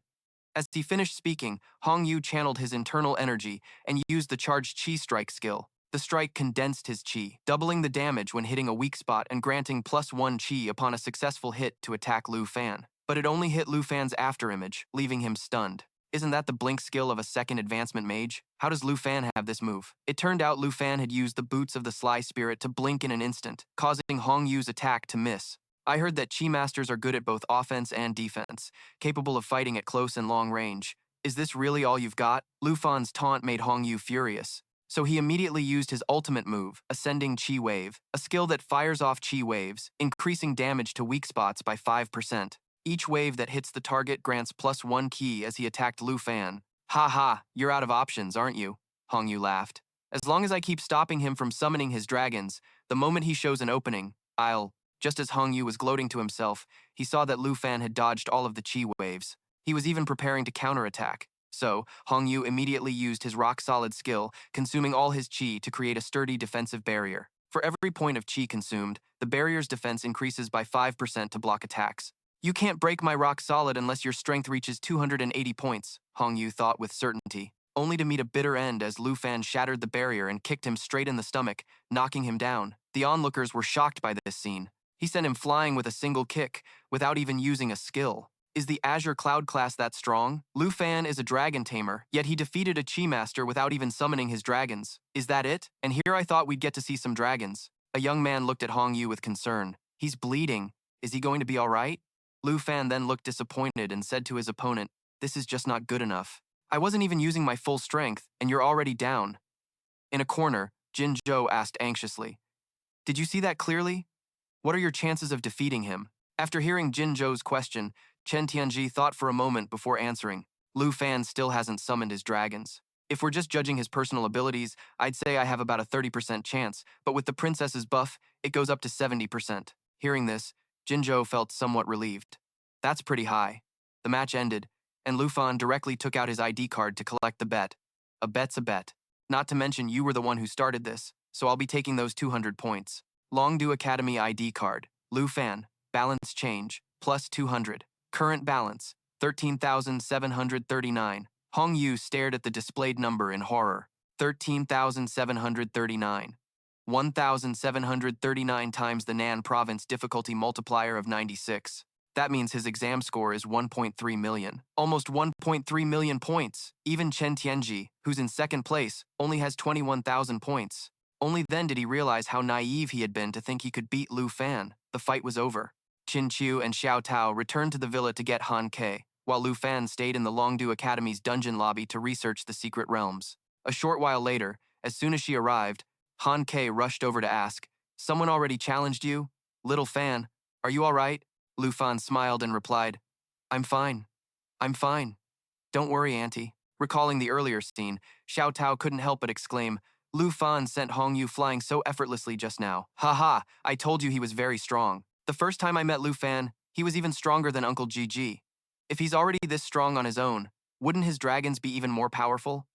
As he finished speaking, Hong Yu channeled his internal energy and used the charged chi strike skill. The strike condensed his chi, doubling the damage when hitting a weak spot and granting +1 chi upon a successful hit to attack Lu Fan. But it only hit Lu Fan's afterimage, leaving him stunned. Isn't that the blink skill of a second advancement mage? How does Lu Fan have this move? It turned out Lu Fan had used the boots of the Sly Spirit to blink in an instant, causing Hong Yu's attack to miss. I heard that Chi Masters are good at both offense and defense, capable of fighting at close and long range. Is this really all you've got? Lu Fan's taunt made Hong Yu furious. So he immediately used his ultimate move, Ascending Chi Wave, a skill that fires off Chi waves, increasing damage to weak spots by 5%. Each wave that hits the target grants +1 ki as he attacked Lu Fan. Ha ha, you're out of options, aren't you? Hong Yu laughed. As long as I keep stopping him from summoning his dragons, the moment he shows an opening, I'll... Just as Hong Yu was gloating to himself, he saw that Lu Fan had dodged all of the chi waves. He was even preparing to counterattack. So, Hong Yu immediately used his rock-solid skill, consuming all his chi to create a sturdy defensive barrier. For every point of chi consumed, the barrier's defense increases by 5% to block attacks. You can't break my rock-solid unless your strength reaches 280 points, Hong Yu thought with certainty, only to meet a bitter end as Lu Fan shattered the barrier and kicked him straight in the stomach, knocking him down. The onlookers were shocked by this scene. He sent him flying with a single kick, without even using a skill. Is the Azure Cloud class that strong? Lu Fan is a dragon tamer, yet he defeated a Chi Master without even summoning his dragons. Is that it? And here I thought we'd get to see some dragons. A young man looked at Hong Yu with concern. He's bleeding. Is he going to be all right? Lu Fan then looked disappointed and said to his opponent, "This is just not good enough. I wasn't even using my full strength, and you're already down." In a corner, Jin Zhou asked anxiously, "Did you see that clearly? What are your chances of defeating him?" After hearing Jin Zhou's question, Chen Tianji thought for a moment before answering. Lu Fan still hasn't summoned his dragons. If we're just judging his personal abilities, I'd say I have about a 30% chance, but with the princess's buff, it goes up to 70%. Hearing this, Jin Zhou felt somewhat relieved. That's pretty high. The match ended, and Lu Fan directly took out his ID card to collect the bet. A bet's a bet. Not to mention you were the one who started this, so I'll be taking those 200 points. Longdu Academy ID card. Lu Fan. Balance change. Plus 200. Current balance. 13,739. Hong Yu stared at the displayed number in horror. 13,739. 1,739 times the Nan province difficulty multiplier of 96. That means his exam score is 1.3 million. Almost 1.3 million points. Even Chen Tianji, who's in second place, only has 21,000 points. Only then did he realize how naive he had been to think he could beat Lu Fan. The fight was over. Qin Chu and Xiao Tao returned to the villa to get Han Ke, while Lu Fan stayed in the Longdu Academy's dungeon lobby to research the secret realms. A short while later, as soon as she arrived, Han Ke rushed over to ask, "Someone already challenged you? Little Fan, are you all right?" Lu Fan smiled and replied, "I'm fine. I'm fine. Don't worry, Auntie." Recalling the earlier scene, Xiao Tao couldn't help but exclaim, "Lu Fan sent Hong Yu flying so effortlessly just now. Haha, I told you he was very strong. The first time I met Lu Fan, he was even stronger than Uncle GG. If he's already this strong on his own, wouldn't his dragons be even more powerful?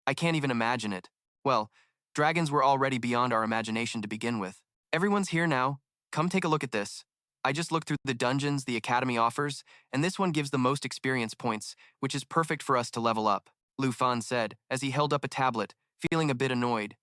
I can't even imagine it. Well, dragons were already beyond our imagination to begin with. Everyone's here now. Come take a look at this. I just looked through the dungeons the Academy offers, and this one gives the most experience points, which is perfect for us to level up," Lu Fan said, as he held up a tablet, feeling a bit annoyed.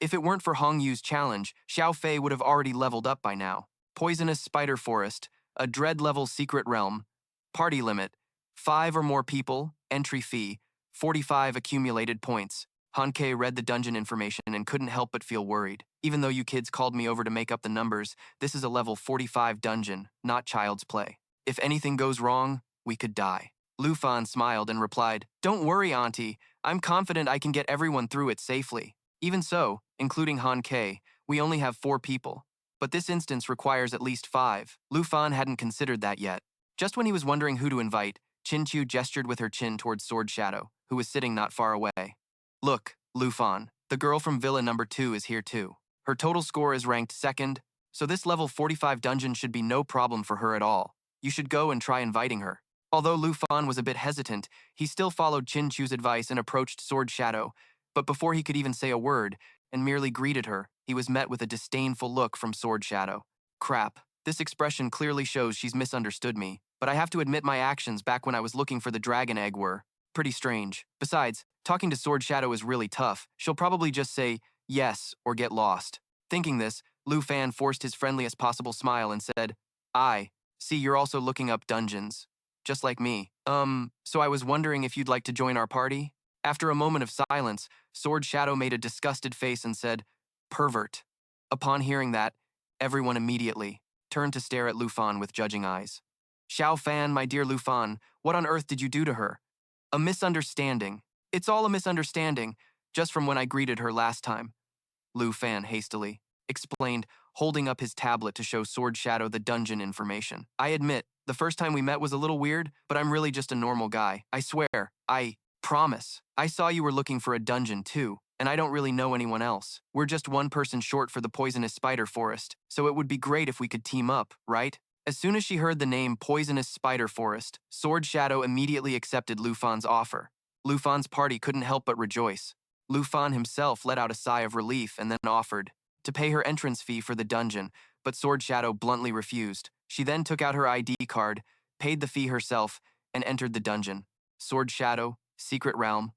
If it weren't for Hong Yu's challenge, Xiao Fei would have already leveled up by now. Poisonous Spider Forest, a dread-level secret realm. Party limit, 5 or more people, entry fee, 45 accumulated points. Hanke read the dungeon information and couldn't help but feel worried. Even though you kids called me over to make up the numbers, this is a level 45 dungeon, not child's play. If anything goes wrong, we could die. Lu Fan smiled and replied, "Don't worry, Auntie. I'm confident I can get everyone through it safely. Even so, including Hanke, we only have 4 people. But this instance requires at least 5. Lu Fan hadn't considered that yet. Just when he was wondering who to invite, Qin Chu gestured with her chin towards Sword Shadow, who was sitting not far away. "Look, Lu Fan, the girl from Villa number 2 is here too. Her total score is ranked 2nd, so this level 45 dungeon should be no problem for her at all. You should go and try inviting her." Although Lu Fan was a bit hesitant, he still followed Qin Chu's advice and approached Sword Shadow, but before he could even say a word, and merely greeted her, he was met with a disdainful look from Sword Shadow. "Crap, this expression clearly shows she's misunderstood me, but I have to admit my actions back when I was looking for the dragon egg were pretty strange. Besides, talking to Sword Shadow is really tough. She'll probably just say yes or get lost. Thinking this, Lu Fan forced his friendliest possible smile and said, I see you're also looking up dungeons. Just like me. So I was wondering if you'd like to join our party? After a moment of silence, Sword Shadow made a disgusted face and said, pervert. Upon hearing that, everyone immediately turned to stare at Lu Fan with judging eyes. Xiao Fan, my dear Lu Fan, what on earth did you do to her? A misunderstanding. It's all a misunderstanding, just from when I greeted her last time. Lu Fan hastily explained, holding up his tablet to show Sword Shadow the dungeon information. I admit, the first time we met was a little weird, but I'm really just a normal guy. I swear, I promise. I saw you were looking for a dungeon too, and I don't really know anyone else. We're just one person short for the poisonous spider forest, so it would be great if we could team up, right? As soon as she heard the name Poisonous Spider Forest, Sword Shadow immediately accepted Lu Fan's offer. Lu Fan's party couldn't help but rejoice. Lu Fan himself let out a sigh of relief and then offered to pay her entrance fee for the dungeon, but Sword Shadow bluntly refused. She then took out her ID card, paid the fee herself, and entered the dungeon. Sword Shadow, Secret Realm,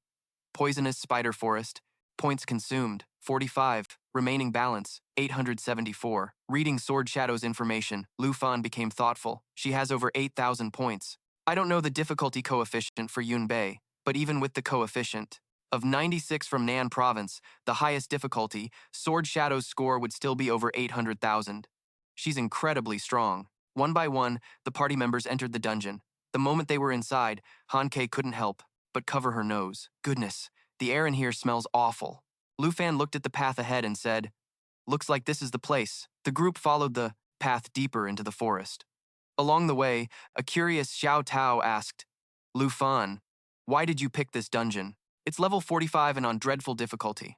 Poisonous Spider Forest, points consumed, 45, remaining balance, 874. Reading Sword Shadow's information, Lu Fan became thoughtful. She has over 8,000 points. I don't know the difficulty coefficient for Yun Bei, but even with the coefficient of 96 from Nan Province, the highest difficulty, Sword Shadow's score would still be over 800,000. She's incredibly strong. One by one, the party members entered the dungeon. The moment they were inside, Han-Kei couldn't help but cover her nose. Goodness, the air in here smells awful. Lu Fan looked at the path ahead and said, looks like this is the place. The group followed the path deeper into the forest. Along the way, a curious Xiao Tao asked, Lu Fan, why did you pick this dungeon? It's level 45 and on dreadful difficulty.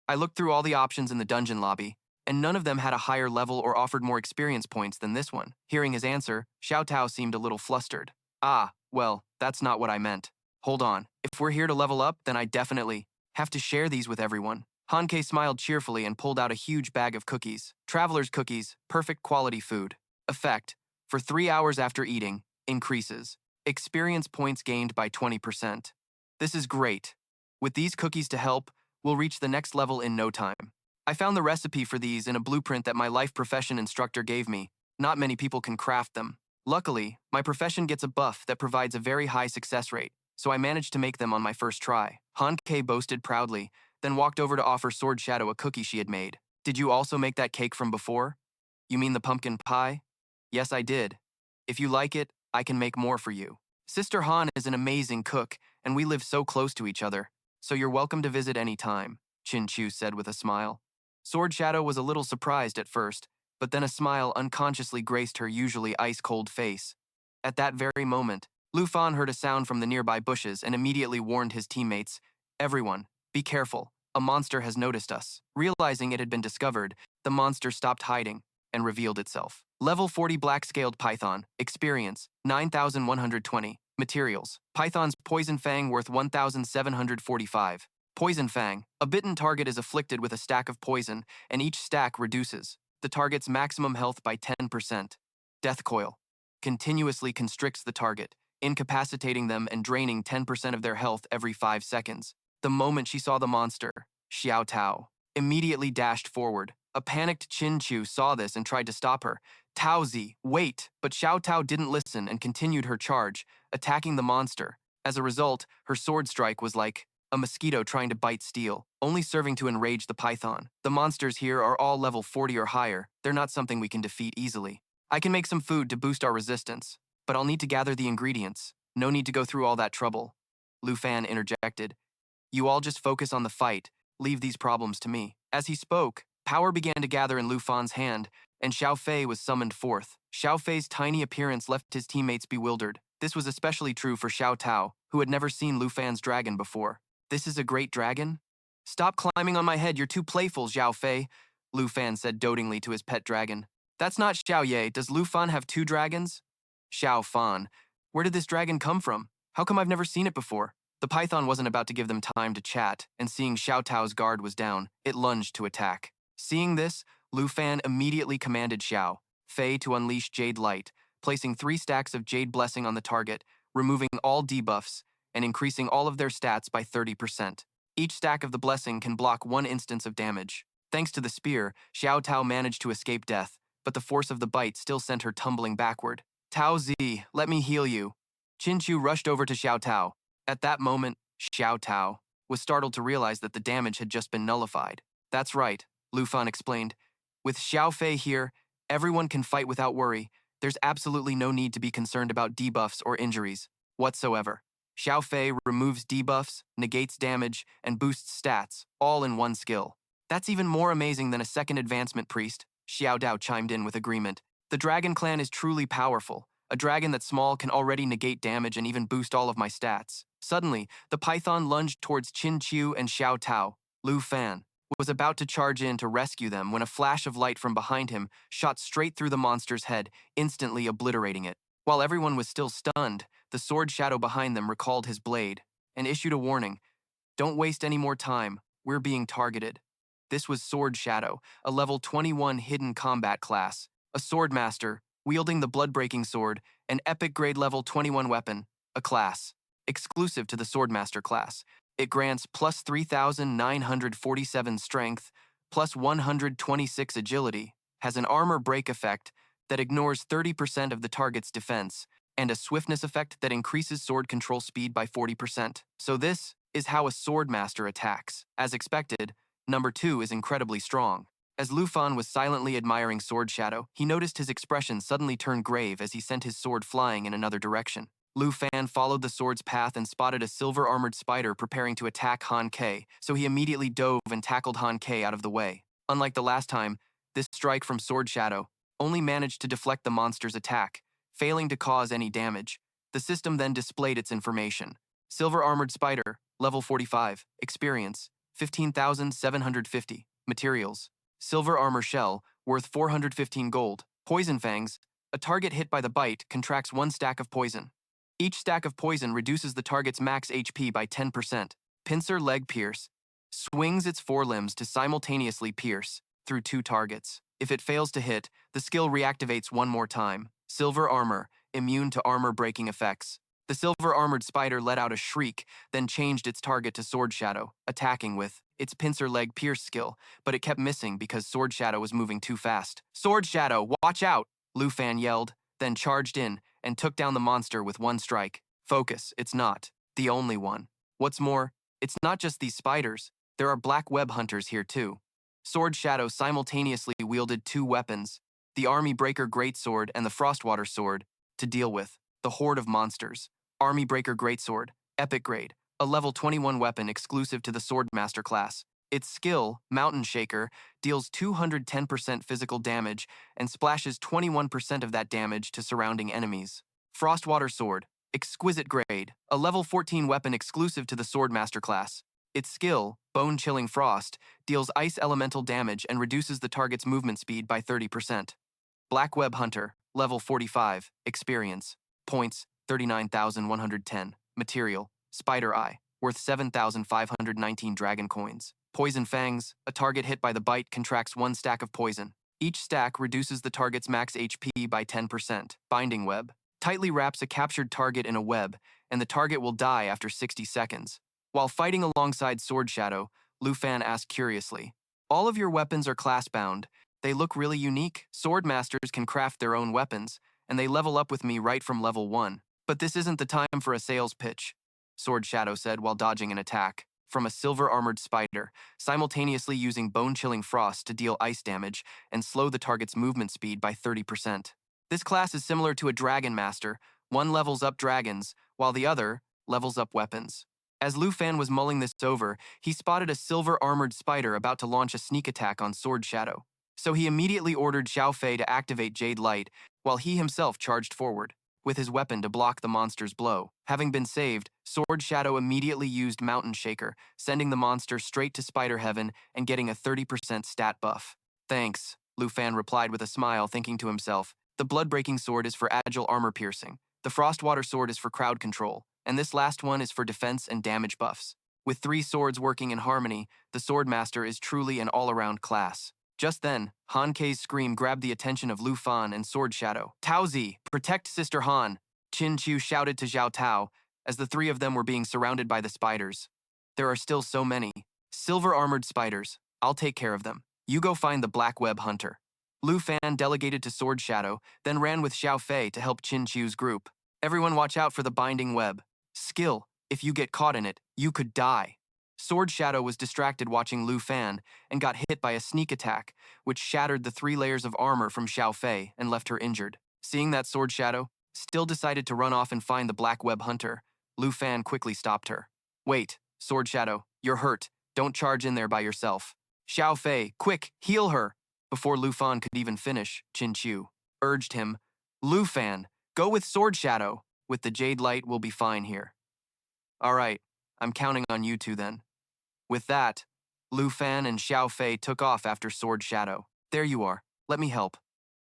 I looked through all the options in the dungeon lobby, and none of them had a higher level or offered more experience points than this one. Hearing his answer, Xiao Tao seemed a little flustered. Ah, well, that's not what I meant. Hold on. If we're here to level up, then I definitely have to share these with everyone. Han-Kei smiled cheerfully and pulled out a huge bag of cookies. Traveler's cookies, perfect quality food. Effect, for 3 hours after eating, increases. Experience points gained by 20%. This is great. With these cookies to help, we'll reach the next level in no time. I found the recipe for these in a blueprint that my life profession instructor gave me. Not many people can craft them. Luckily, my profession gets a buff that provides a very high success rate, so I managed to make them on my first try. Han-Kei boasted proudly, then walked over to offer Sword Shadow a cookie she had made. Did you also make that cake from before? You mean the pumpkin pie? Yes, I did. If you like it, I can make more for you. Sister Han is an amazing cook, and we live so close to each other, so you're welcome to visit any time, Chin Chu said with a smile. Sword Shadow was a little surprised at first, but then a smile unconsciously graced her usually ice-cold face. At that very moment, Lu Fan heard a sound from the nearby bushes and immediately warned his teammates, everyone, be careful, a monster has noticed us. Realizing it had been discovered, the monster stopped hiding and revealed itself. Level 40 Black-Scaled Python, experience, 9,120. Materials, Python's Poison Fang worth 1,745. Poison Fang, a bitten target is afflicted with a stack of poison, and each stack reduces the target's maximum health by 10%. Death Coil, continuously constricts the target, incapacitating them and draining 10% of their health every 5 seconds. The moment she saw the monster, Xiao Tao immediately dashed forward. A panicked Chin Chu saw this and tried to stop her. Taozi, wait! But Xiao Tao didn't listen and continued her charge, attacking the monster. As a result, her sword strike was like a mosquito trying to bite steel, only serving to enrage the python. The monsters here are all level 40 or higher. They're not something we can defeat easily. I can make some food to boost our resistance, but I'll need to gather the ingredients. No need to go through all that trouble. Lu Fan interjected. You all just focus on the fight. Leave these problems to me. As he spoke, power began to gather in Lu Fan's hand, and Xiao Fei was summoned forth. Xiao Fei's tiny appearance left his teammates bewildered. This was especially true for Xiao Tao, who had never seen Lu Fan's dragon before. This is a great dragon? Stop climbing on my head, you're too playful, Xiao Fei, Lu Fan said dotingly to his pet dragon. That's not Xiao Ye. Does Lu Fan have 2 dragons? Xiao Fan. Where did this dragon come from? How come I've never seen it before? The python wasn't about to give them time to chat, and seeing Xiao Tao's guard was down, it lunged to attack. Seeing this, Lu Fan immediately commanded Xiao Fei to unleash Jade Light, placing 3 stacks of Jade Blessing on the target, removing all debuffs, and increasing all of their stats by 30%. Each stack of the blessing can block 1 instance of damage. Thanks to the spear, Xiao Tao managed to escape death, but the force of the bite still sent her tumbling backward. Tao Zi, let me heal you. Qin Chu rushed over to Xiao Tao. At that moment, Xiao Tao was startled to realize that the damage had just been nullified. That's right, Lu Fan explained. With Xiao Fei here, everyone can fight without worry. There's absolutely no need to be concerned about debuffs or injuries whatsoever. Xiao Fei removes debuffs, negates damage, and boosts stats, all in one skill. That's even more amazing than a second advancement priest, Xiao Dao chimed in with agreement. The Dragon Clan is truly powerful. A dragon that's small can already negate damage and even boost all of my stats. Suddenly, the python lunged towards Qin Chu and Xiao Tao. Lu Fan was about to charge in to rescue them when a flash of light from behind him shot straight through the monster's head, instantly obliterating it. While everyone was still stunned, the sword shadow behind them recalled his blade and issued a warning. Don't waste any more time. We're being targeted. This was Sword Shadow, a level 21 hidden combat class. A sword master, wielding the blood-breaking sword, an epic grade level 21 weapon, a class. Exclusive to the Swordmaster class. It grants plus 3,947 strength, plus 126 agility, has an armor break effect that ignores 30% of the target's defense, and a swiftness effect that increases sword control speed by 40%. So this is how a Swordmaster attacks. As expected, number 2 is incredibly strong. As Lu Fan was silently admiring Sword Shadow, he noticed his expression suddenly turn grave as he sent his sword flying in another direction. Lu Fan followed the sword's path and spotted a silver-armored spider preparing to attack Han Ke, so he immediately dove and tackled Han Ke out of the way. Unlike the last time, this strike from Sword Shadow only managed to deflect the monster's attack, failing to cause any damage. The system then displayed its information. Silver-armored spider, level 45, experience, 15,750, materials. Silver armor shell, worth 415 gold. Poison fangs, a target hit by the bite contracts 1 stack of poison. Each stack of poison reduces the target's max HP by 10%. Pincer leg pierce, swings its forelimbs to simultaneously pierce through 2 targets. If it fails to hit, the skill reactivates 1 more time. Silver armor, immune to armor-breaking effects. The silver-armored spider let out a shriek, then changed its target to Sword Shadow, attacking with its pincer leg pierce skill, but it kept missing because Sword Shadow was moving too fast. Sword Shadow, watch out! Lu Fan yelled, then charged in and took down the monster with 1 strike. Focus, it's not the only one. What's more, it's not just these spiders. There are black web hunters here too. Sword Shadow simultaneously wielded 2 weapons, the Army Breaker Greatsword and the Frostwater Sword, to deal with the horde of monsters. Army Breaker Greatsword, epic grade, a level 21 weapon exclusive to the Swordmaster class. Its skill, Mountain Shaker, deals 210% physical damage and splashes 21% of that damage to surrounding enemies. Frostwater Sword, exquisite grade, a level 14 weapon exclusive to the Swordmaster class. Its skill, Bone-Chilling Frost, deals ice elemental damage and reduces the target's movement speed by 30%. Black Web Hunter, level 45, experience, points, 39,110. Material, Spider Eye, worth 7,519 dragon coins. Poison Fangs, a target hit by the bite contracts 1 stack of poison. Each stack reduces the target's max HP by 10%. Binding Web, tightly wraps a captured target in a web, and the target will die after 60 seconds. While fighting alongside Sword Shadow, Lu Fan asked curiously, all of your weapons are class-bound. They look really unique. Sword masters can craft their own weapons, and they level up with me right from level 1. But this isn't the time for a sales pitch, Sword Shadow said while dodging an attack from a silver-armored spider, simultaneously using Bone-Chilling Frost to deal ice damage and slow the target's movement speed by 30%. This class is similar to a Dragon Master. One levels up dragons, while the other levels up weapons. As Lu Fan was mulling this over, he spotted a silver-armored spider about to launch a sneak attack on Sword Shadow. So he immediately ordered Xiao Fei to activate Jade Light, while he himself charged forward with his weapon to block the monster's blow. Having been saved, Sword Shadow immediately used Mountain Shaker, sending the monster straight to Spider Heaven and getting a 30% stat buff. Thanks, Lu Fan replied with a smile, thinking to himself. The Blood-Breaking Sword is for agile armor piercing, the Frostwater Sword is for crowd control, and this last one is for defense and damage buffs. With 3 swords working in harmony, the Swordmaster is truly an all-around class. Just then, Han Kei's scream grabbed the attention of Lu Fan and Sword Shadow. Taozi, protect Sister Han, Qin Chu shouted to Zhao Tao as the three of them were being surrounded by the spiders. There are still so many. Silver-armored spiders. I'll take care of them. You go find the Black Web Hunter. Lu Fan delegated to Sword Shadow, then ran with Xiao Fei to help Qin Chu's group. Everyone watch out for the binding web. Skill, if you get caught in it, you could die. Sword Shadow was distracted watching Lu Fan and got hit by a sneak attack, which shattered the 3 layers of armor from Xiao Fei and left her injured. Seeing that Sword Shadow still decided to run off and find the Black Web Hunter, Lu Fan quickly stopped her. Wait, Sword Shadow, you're hurt. Don't charge in there by yourself. Xiao Fei, quick, heal her! Before Lu Fan could even finish, Qin Chu urged him, Lu Fan, go with Sword Shadow. With the Jade Light, we'll be fine here. All right, I'm counting on you two then. With that, Lu Fan and Xiao Fei took off after Sword Shadow. There you are, let me help.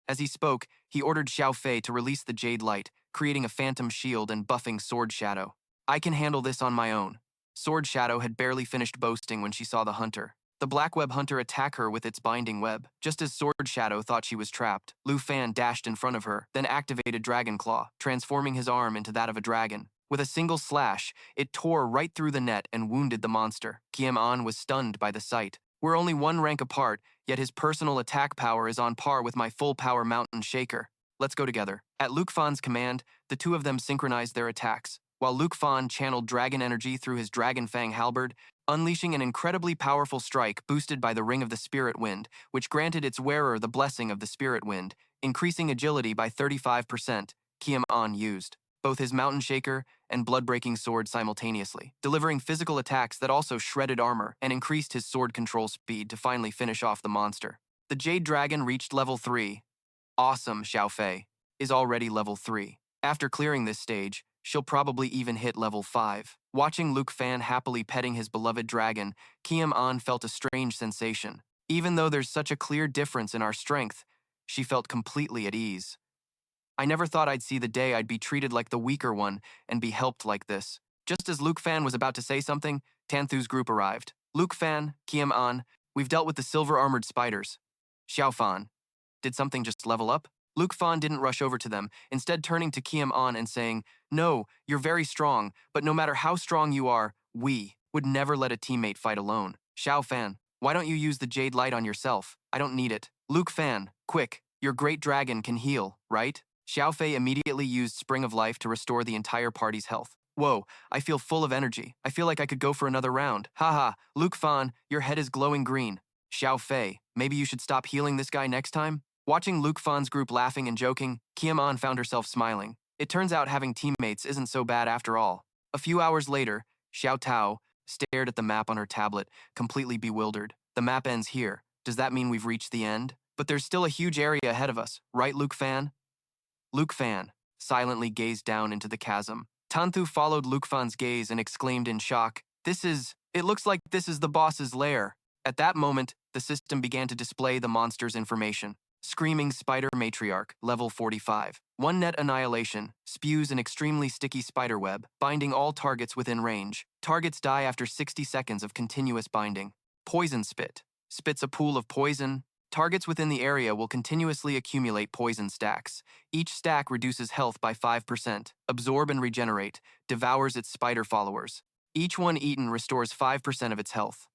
As he spoke, he ordered Xiao Fei to release the Jade Light, creating a phantom shield and buffing Sword Shadow. I can handle this on my own. Sword Shadow had barely finished boasting when she saw the hunter. The Black Web Hunter attacked her with its binding web. Just as Sword Shadow thought she was trapped, Lu Fan dashed in front of her, then activated Dragon Claw, transforming his arm into that of a dragon. With a single slash, it tore right through the net and wounded the monster. Kiem An was stunned by the sight. We're only 1 rank apart, yet his personal attack power is on par with my full-power Mountain Shaker. Let's go together. At Luke Fan's command, the two of them synchronized their attacks, while Luke Fan channeled dragon energy through his Dragon Fang halberd, unleashing an incredibly powerful strike boosted by the Ring of the Spirit Wind, which granted its wearer the blessing of the Spirit Wind, increasing agility by 35%. Kiem An used both his Mountain Shaker and blood-breaking sword simultaneously, delivering physical attacks that also shredded armor and increased his sword control speed to finally finish off the monster. The Jade Dragon reached level 3. Awesome, Xiao Fei is already level 3. After clearing this stage, she'll probably even hit level 5. Watching Luke Fan happily petting his beloved dragon, Kiem An felt a strange sensation. Even though there's such a clear difference in our strength, she felt completely at ease. I never thought I'd see the day I'd be treated like the weaker one and be helped like this. Just as Luke Fan was about to say something, Tanthu's group arrived. Luke Fan, Kiem An, we've dealt with the silver-armored spiders. Xiao Fan, did something just level up? Luke Fan didn't rush over to them, instead turning to Kiem An and saying, No, you're very strong, but no matter how strong you are, we would never let a teammate fight alone. Xiao Fan, why don't you use the Jade Light on yourself? I don't need it. Luke Fan, quick, your great dragon can heal, right? Xiao Fei immediately used Spring of Life to restore the entire party's health. Whoa, I feel full of energy. I feel like I could go for another round. Haha, Luke Fan, your head is glowing green. Xiao Fei, maybe you should stop healing this guy next time? Watching Luke Fan's group laughing and joking, Kiem An found herself smiling. It turns out having teammates isn't so bad after all. A few hours later, Xiao Tao stared at the map on her tablet, completely bewildered. The map ends here. Does that mean we've reached the end? But there's still a huge area ahead of us, right, Luke Fan? Luke Fan silently gazed down into the chasm. Tanthu followed Luke Fan's gaze and exclaimed in shock, It looks like this is the boss's lair. At that moment, the system began to display the monster's information. Screaming Spider Matriarch, level 45. 1 net annihilation, spews an extremely sticky spider web, binding all targets within range. Targets die after 60 seconds of continuous binding. Poison Spit, spits a pool of poison. Targets within the area will continuously accumulate poison stacks. Each stack reduces health by 5%. Absorb and regenerate, devours its spider followers. Each one eaten restores 5% of its health.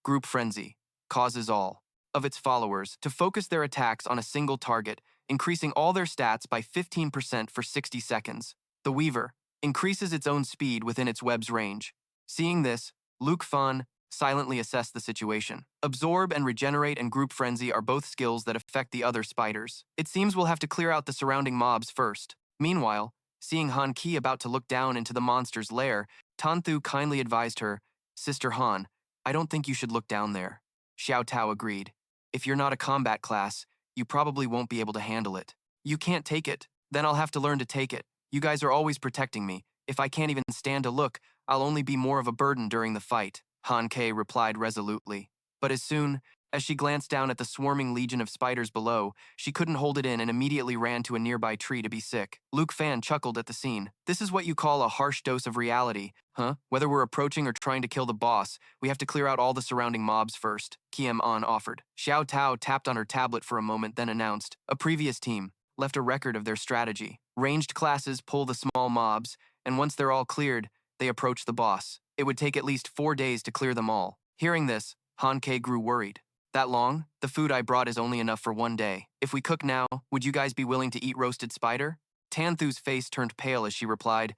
Group Frenzy, causes all of its followers to focus their attacks on a single target, increasing all their stats by 15% for 60 seconds. The Weaver increases its own speed within its web's range. Seeing this, Luke Fan silently assessed the situation. Absorb and Regenerate and Group Frenzy are both skills that affect the other spiders. It seems we'll have to clear out the surrounding mobs first. Meanwhile, seeing Han Ki about to look down into the monster's lair, Tanthu kindly advised her, Sister Han, I don't think you should look down there. Xiao Tao agreed. If you're not a combat class, you probably won't be able to handle it. You can't take it. Then I'll have to learn to take it. You guys are always protecting me. If I can't even stand to look, I'll only be more of a burden during the fight. Han Kei replied resolutely. But as soon As she glanced down at the swarming legion of spiders below, she couldn't hold it in and immediately ran to a nearby tree to be sick. Luke Fan chuckled at the scene. This is what you call a harsh dose of reality, huh? Whether we're approaching or trying to kill the boss, we have to clear out all the surrounding mobs first, Kiem An offered. Xiao Tao tapped on her tablet for a moment, then announced, a previous team left a record of their strategy. Ranged classes pull the small mobs, and once they're all cleared, they approach the boss. It would take at least 4 days to clear them all. Hearing this, Han Ke grew worried. That long? The food I brought is only enough for 1 day. If we cook now, would you guys be willing to eat roasted spider? Tanthu's face turned pale as she replied,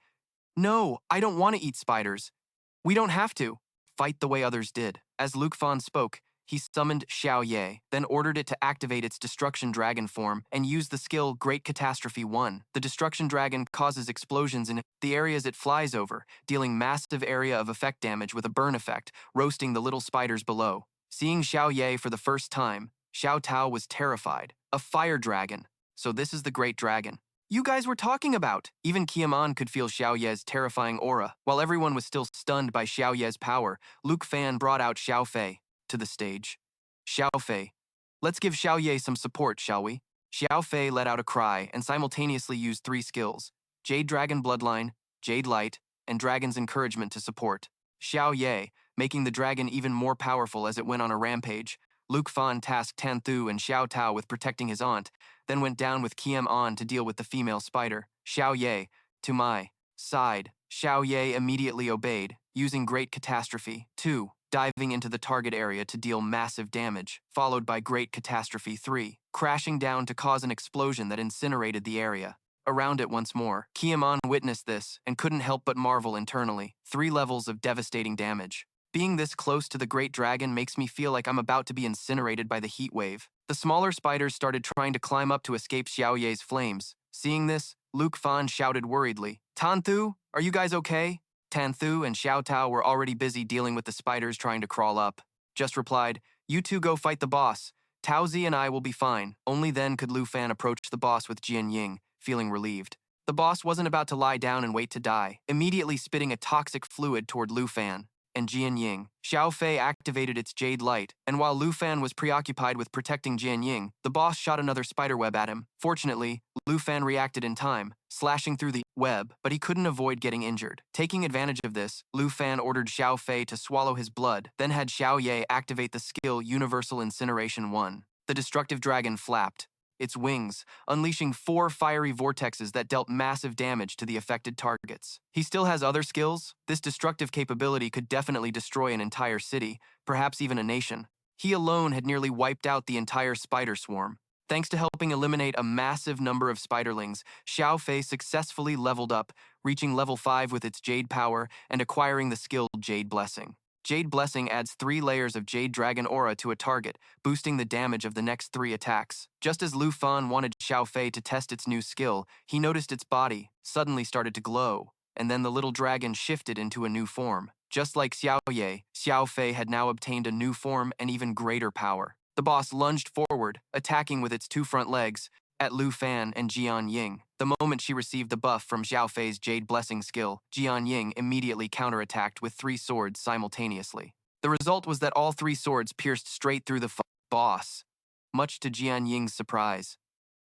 no, I don't want to eat spiders. We don't have to. Fight the way others did. As Luke Fan spoke, he summoned Xiao Ye, then ordered it to activate its Destruction Dragon form and use the skill Great Catastrophe 1. The Destruction Dragon causes explosions in the areas it flies over, dealing massive area of effect damage with a burn effect, roasting the little spiders below. Seeing Xiao Ye for the first time, Xiao Tao was terrified. A fire dragon. So this is the Great Dragon you guys were talking about. Even Kiem could feel Xiao Ye's terrifying aura. While everyone was still stunned by Xiao Ye's power, Luke Fan brought out Xiao Fei to the stage. Xiao Fei, let's give Xiao Ye some support, shall we? Xiao Fei let out a cry and simultaneously used 3 skills, Jade Dragon Bloodline, Jade Light, and Dragon's Encouragement to support Xiao Ye, making the dragon even more powerful as it went on a rampage. Luke Fan tasked Tanthu and Xiao Tao with protecting his aunt, then went down with Kiem An to deal with the female spider. Xiao Ye, to my side. Xiao Ye immediately obeyed, using Great Catastrophe 2, diving into the target area to deal massive damage, followed by Great Catastrophe 3, crashing down to cause an explosion that incinerated the area. Around it once more, Kiem An witnessed this and couldn't help but marvel internally. 3 levels of devastating damage. Being this close to the Great Dragon makes me feel like I'm about to be incinerated by the heat wave. The smaller spiders started trying to climb up to escape Xiao Ye's flames. Seeing this, Luke Fan shouted worriedly, Tanthu, are you guys okay? Tanthu and Xiao Tao were already busy dealing with the spiders trying to crawl up. Just replied, you two go fight the boss. Taozi and I will be fine. Only then could Lu Fan approach the boss with Jian Ying, feeling relieved. The boss wasn't about to lie down and wait to die, immediately spitting a toxic fluid toward Lu Fan and Jian Ying. Xiao Fei activated its Jade Light, and while Lu Fan was preoccupied with protecting Jian Ying, the boss shot another spiderweb at him. Fortunately, Lu Fan reacted in time, slashing through the web, but he couldn't avoid getting injured. Taking advantage of this, Lu Fan ordered Xiao Fei to swallow his blood, then had Xiao Ye activate the skill Universal Incineration 1. The destructive dragon flapped its wings, unleashing 4 fiery vortexes that dealt massive damage to the affected targets. He still has other skills. This destructive capability could definitely destroy an entire city, perhaps even a nation. He alone had nearly wiped out the entire spider swarm. Thanks to helping eliminate a massive number of spiderlings, Xiao Fei successfully leveled up, reaching level 5 with its Jade power and acquiring the skill Jade Blessing. Jade Blessing adds 3 layers of Jade Dragon Aura to a target, boosting the damage of the next 3 attacks. Just as Lu Fan wanted Xiao Fei to test its new skill, he noticed its body suddenly started to glow, and then the little dragon shifted into a new form. Just like Xiao Ye, Xiao Fei had now obtained a new form and even greater power. The boss lunged forward, attacking with its 2 front legs at Lu Fan and Jian Ying. The moment she received the buff from Xiao Fei's Jade Blessing skill, Jian Ying immediately counterattacked with 3 swords simultaneously. The result was that all 3 swords pierced straight through the boss, much to Jian Ying's surprise.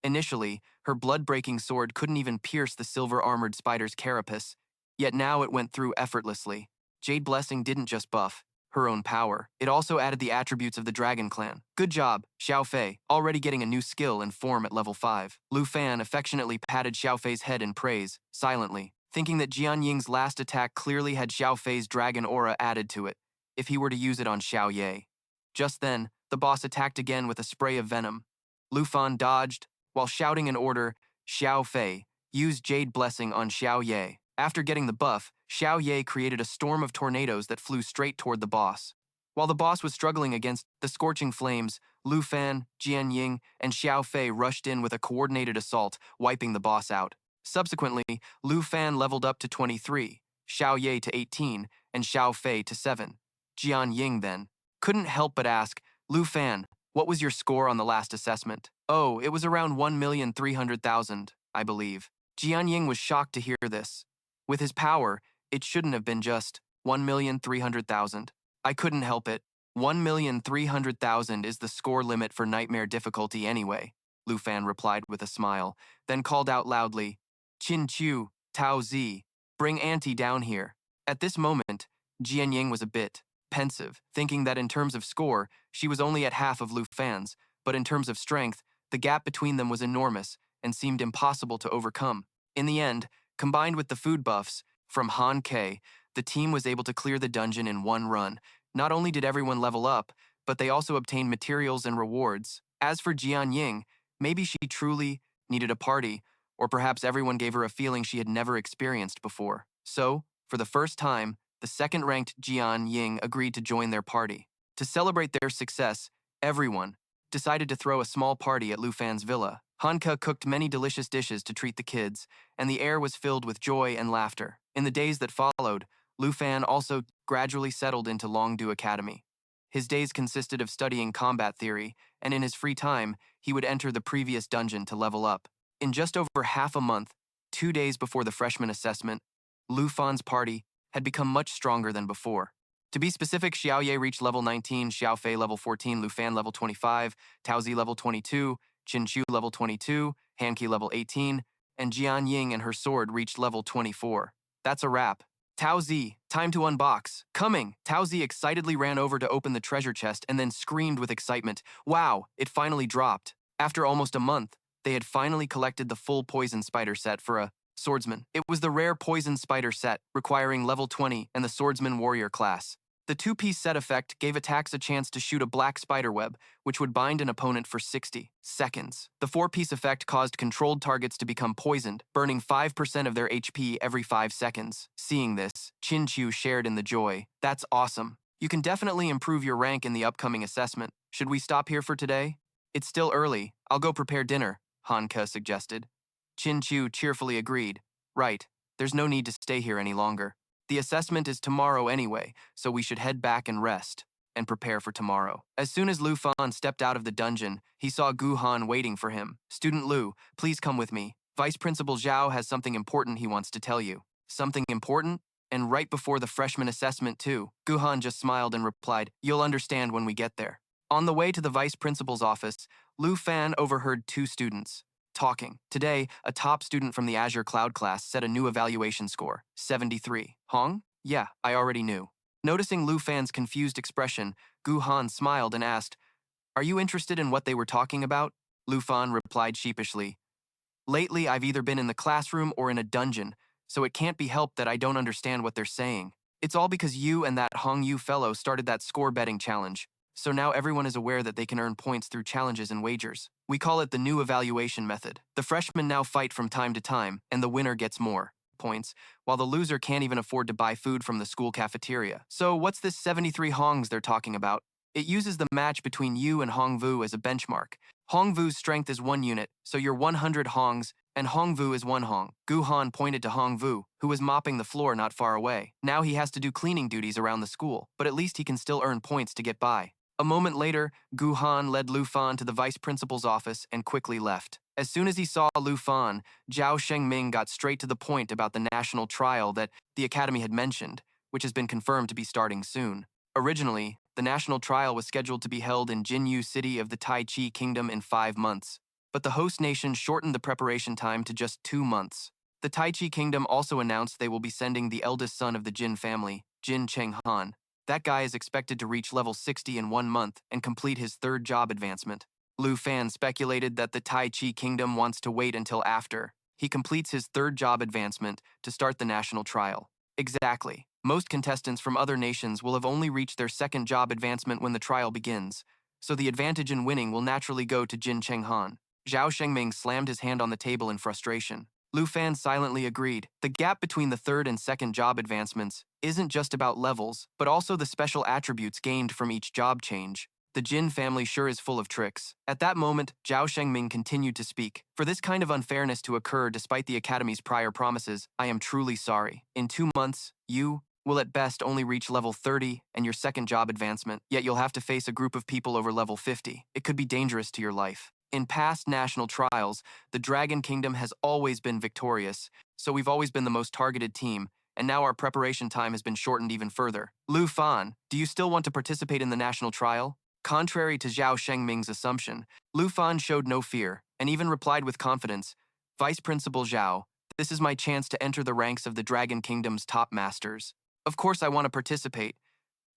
Initially, her blood-breaking sword couldn't even pierce the silver-armored spider's carapace, yet now it went through effortlessly. Jade Blessing didn't just buff her own power, it also added the attributes of the Dragon Clan. Good job, Xiao Fei, already getting a new skill and form at level 5. Lu Fan affectionately patted Xiao Fei's head in praise, silently, thinking that Jian Ying's last attack clearly had Xiao Fei's dragon aura added to it, if he were to use it on Xiao Ye. Just then, the boss attacked again with a spray of venom. Lu Fan dodged, while shouting an order, Xiao Fei, use Jade Blessing on Xiao Ye. After getting the buff, Xiao Ye created a storm of tornadoes that flew straight toward the boss. While the boss was struggling against the scorching flames, Lu Fan, Jian Ying, and Xiao Fei rushed in with a coordinated assault, wiping the boss out. Subsequently, Lu Fan leveled up to 23, Xiao Ye to 18, and Xiao Fei to 7. Jian Ying then couldn't help but ask, Lu Fan, what was your score on the last assessment? Oh, it was around 1,300,000, I believe. Jian Ying was shocked to hear this. With his power, it shouldn't have been just 1,300,000. I couldn't help it. 1,300,000 is the score limit for nightmare difficulty anyway, Lu Fan replied with a smile, then called out loudly, Qin Chu, Tao Zi, bring Auntie down here. At this moment, Jian Ying was a bit pensive, thinking that in terms of score, she was only at half of Lu Fan's, but in terms of strength, the gap between them was enormous and seemed impossible to overcome. In the end, combined with the food buffs from Han Ke, the team was able to clear the dungeon in one run. Not only did everyone level up, but they also obtained materials and rewards. As for Jian Ying, maybe she truly needed a party, or perhaps everyone gave her a feeling she had never experienced before. So, for the first time, the second-ranked Jian Ying agreed to join their party. To celebrate their success, everyone decided to throw a small party at Lu Fan's villa. Hanke cooked many delicious dishes to treat the kids, and the air was filled with joy and laughter. In the days that followed, Lu Fan also gradually settled into Longdu Academy. His days consisted of studying combat theory, and in his free time, he would enter the previous dungeon to level up. In just over half a month, 2 days before the freshman assessment, Lu Fan's party had become much stronger than before. To be specific, Xiaoye reached level 19, Xiaofei level 14, Lu Fan level 25, Taozi level 22, Qin Chu level 22, Hanqi level 18, and Jian Ying and her sword reached level 24. That's a wrap. Tao Zi, time to unbox. Coming! Tao Zi excitedly ran over to open the treasure chest and then screamed with excitement. Wow, it finally dropped. After almost a month, they had finally collected the full poison spider set for a swordsman. It was the rare poison spider set, requiring level 20 and the swordsman warrior class. The two-piece set effect gave attacks a chance to shoot a black spider web, which would bind an opponent for 60 seconds. The four-piece effect caused controlled targets to become poisoned, burning 5% of their HP every 5 seconds. Seeing this, Qin Chu shared in the joy. That's awesome. You can definitely improve your rank in the upcoming assessment. Should we stop here for today? It's still early. I'll go prepare dinner, Hanke suggested. Qin Chu cheerfully agreed. Right, there's no need to stay here any longer. The assessment is tomorrow anyway, so we should head back and rest, and prepare for tomorrow. As soon as Lu Fan stepped out of the dungeon, he saw Gu Han waiting for him. Student Lu, please come with me. Vice Principal Zhao has something important he wants to tell you. Something important? And right before the freshman assessment too. Gu Han just smiled and replied, You'll understand when we get there. On the way to the vice principal's office, Lu Fan overheard two students talking. Today, a top student from the Azure Cloud class set a new evaluation score, 73. Hong? Yeah, I already knew. Noticing Lu Fan's confused expression, Gu Han smiled and asked, Are you interested in what they were talking about? Lu Fan replied sheepishly, Lately, I've either been in the classroom or in a dungeon, so it can't be helped that I don't understand what they're saying. It's all because you and that Hong Yu fellow started that score betting challenge. So now everyone is aware that they can earn points through challenges and wagers. We call it the new evaluation method. The freshmen now fight from time to time, and the winner gets more points, while the loser can't even afford to buy food from the school cafeteria. So what's this 73 Hongs they're talking about? It uses the match between you and Hong Vu as a benchmark. Hong Vu's strength is 1 unit, so you're 100 Hongs, and Hong Vu is 1 Hong. Gu Han pointed to Hong Vu, who was mopping the floor not far away. Now he has to do cleaning duties around the school, but at least he can still earn points to get by. A moment later, Gu Han led Lu Fan to the vice principal's office and quickly left. As soon as he saw Lu Fan, Zhao Shengming got straight to the point about the national trial that the academy had mentioned, which has been confirmed to be starting soon. Originally, the national trial was scheduled to be held in Jinyu City of the Tai Chi Kingdom in 5 months, but the host nation shortened the preparation time to just 2 months. The Tai Chi Kingdom also announced they will be sending the eldest son of the Jin family, Jin Chenghan. That guy is expected to reach level 60 in 1 month and complete his 3rd job advancement. Lu Fan speculated that the Tai Chi Kingdom wants to wait until after he completes his 3rd job advancement to start the national trial. Exactly. Most contestants from other nations will have only reached their 2nd job advancement when the trial begins, so the advantage in winning will naturally go to Jin Chenghan. Zhao Shengming slammed his hand on the table in frustration. Lu Fan silently agreed. The gap between the 3rd and 2nd job advancements isn't just about levels, but also the special attributes gained from each job change. The Jin family sure is full of tricks. At that moment, Zhao Shengming continued to speak. For this kind of unfairness to occur despite the Academy's prior promises, I am truly sorry. In 2 months, you will at best only reach level 30 and your 2nd job advancement, yet you'll have to face a group of people over level 50. It could be dangerous to your life. In past national trials, the Dragon Kingdom has always been victorious, so we've always been the most targeted team, and now our preparation time has been shortened even further. Lu Fan, do you still want to participate in the national trial? Contrary to Zhao Shengming's assumption, Lu Fan showed no fear, and even replied with confidence, Vice Principal Zhao, this is my chance to enter the ranks of the Dragon Kingdom's top masters. Of course I want to participate.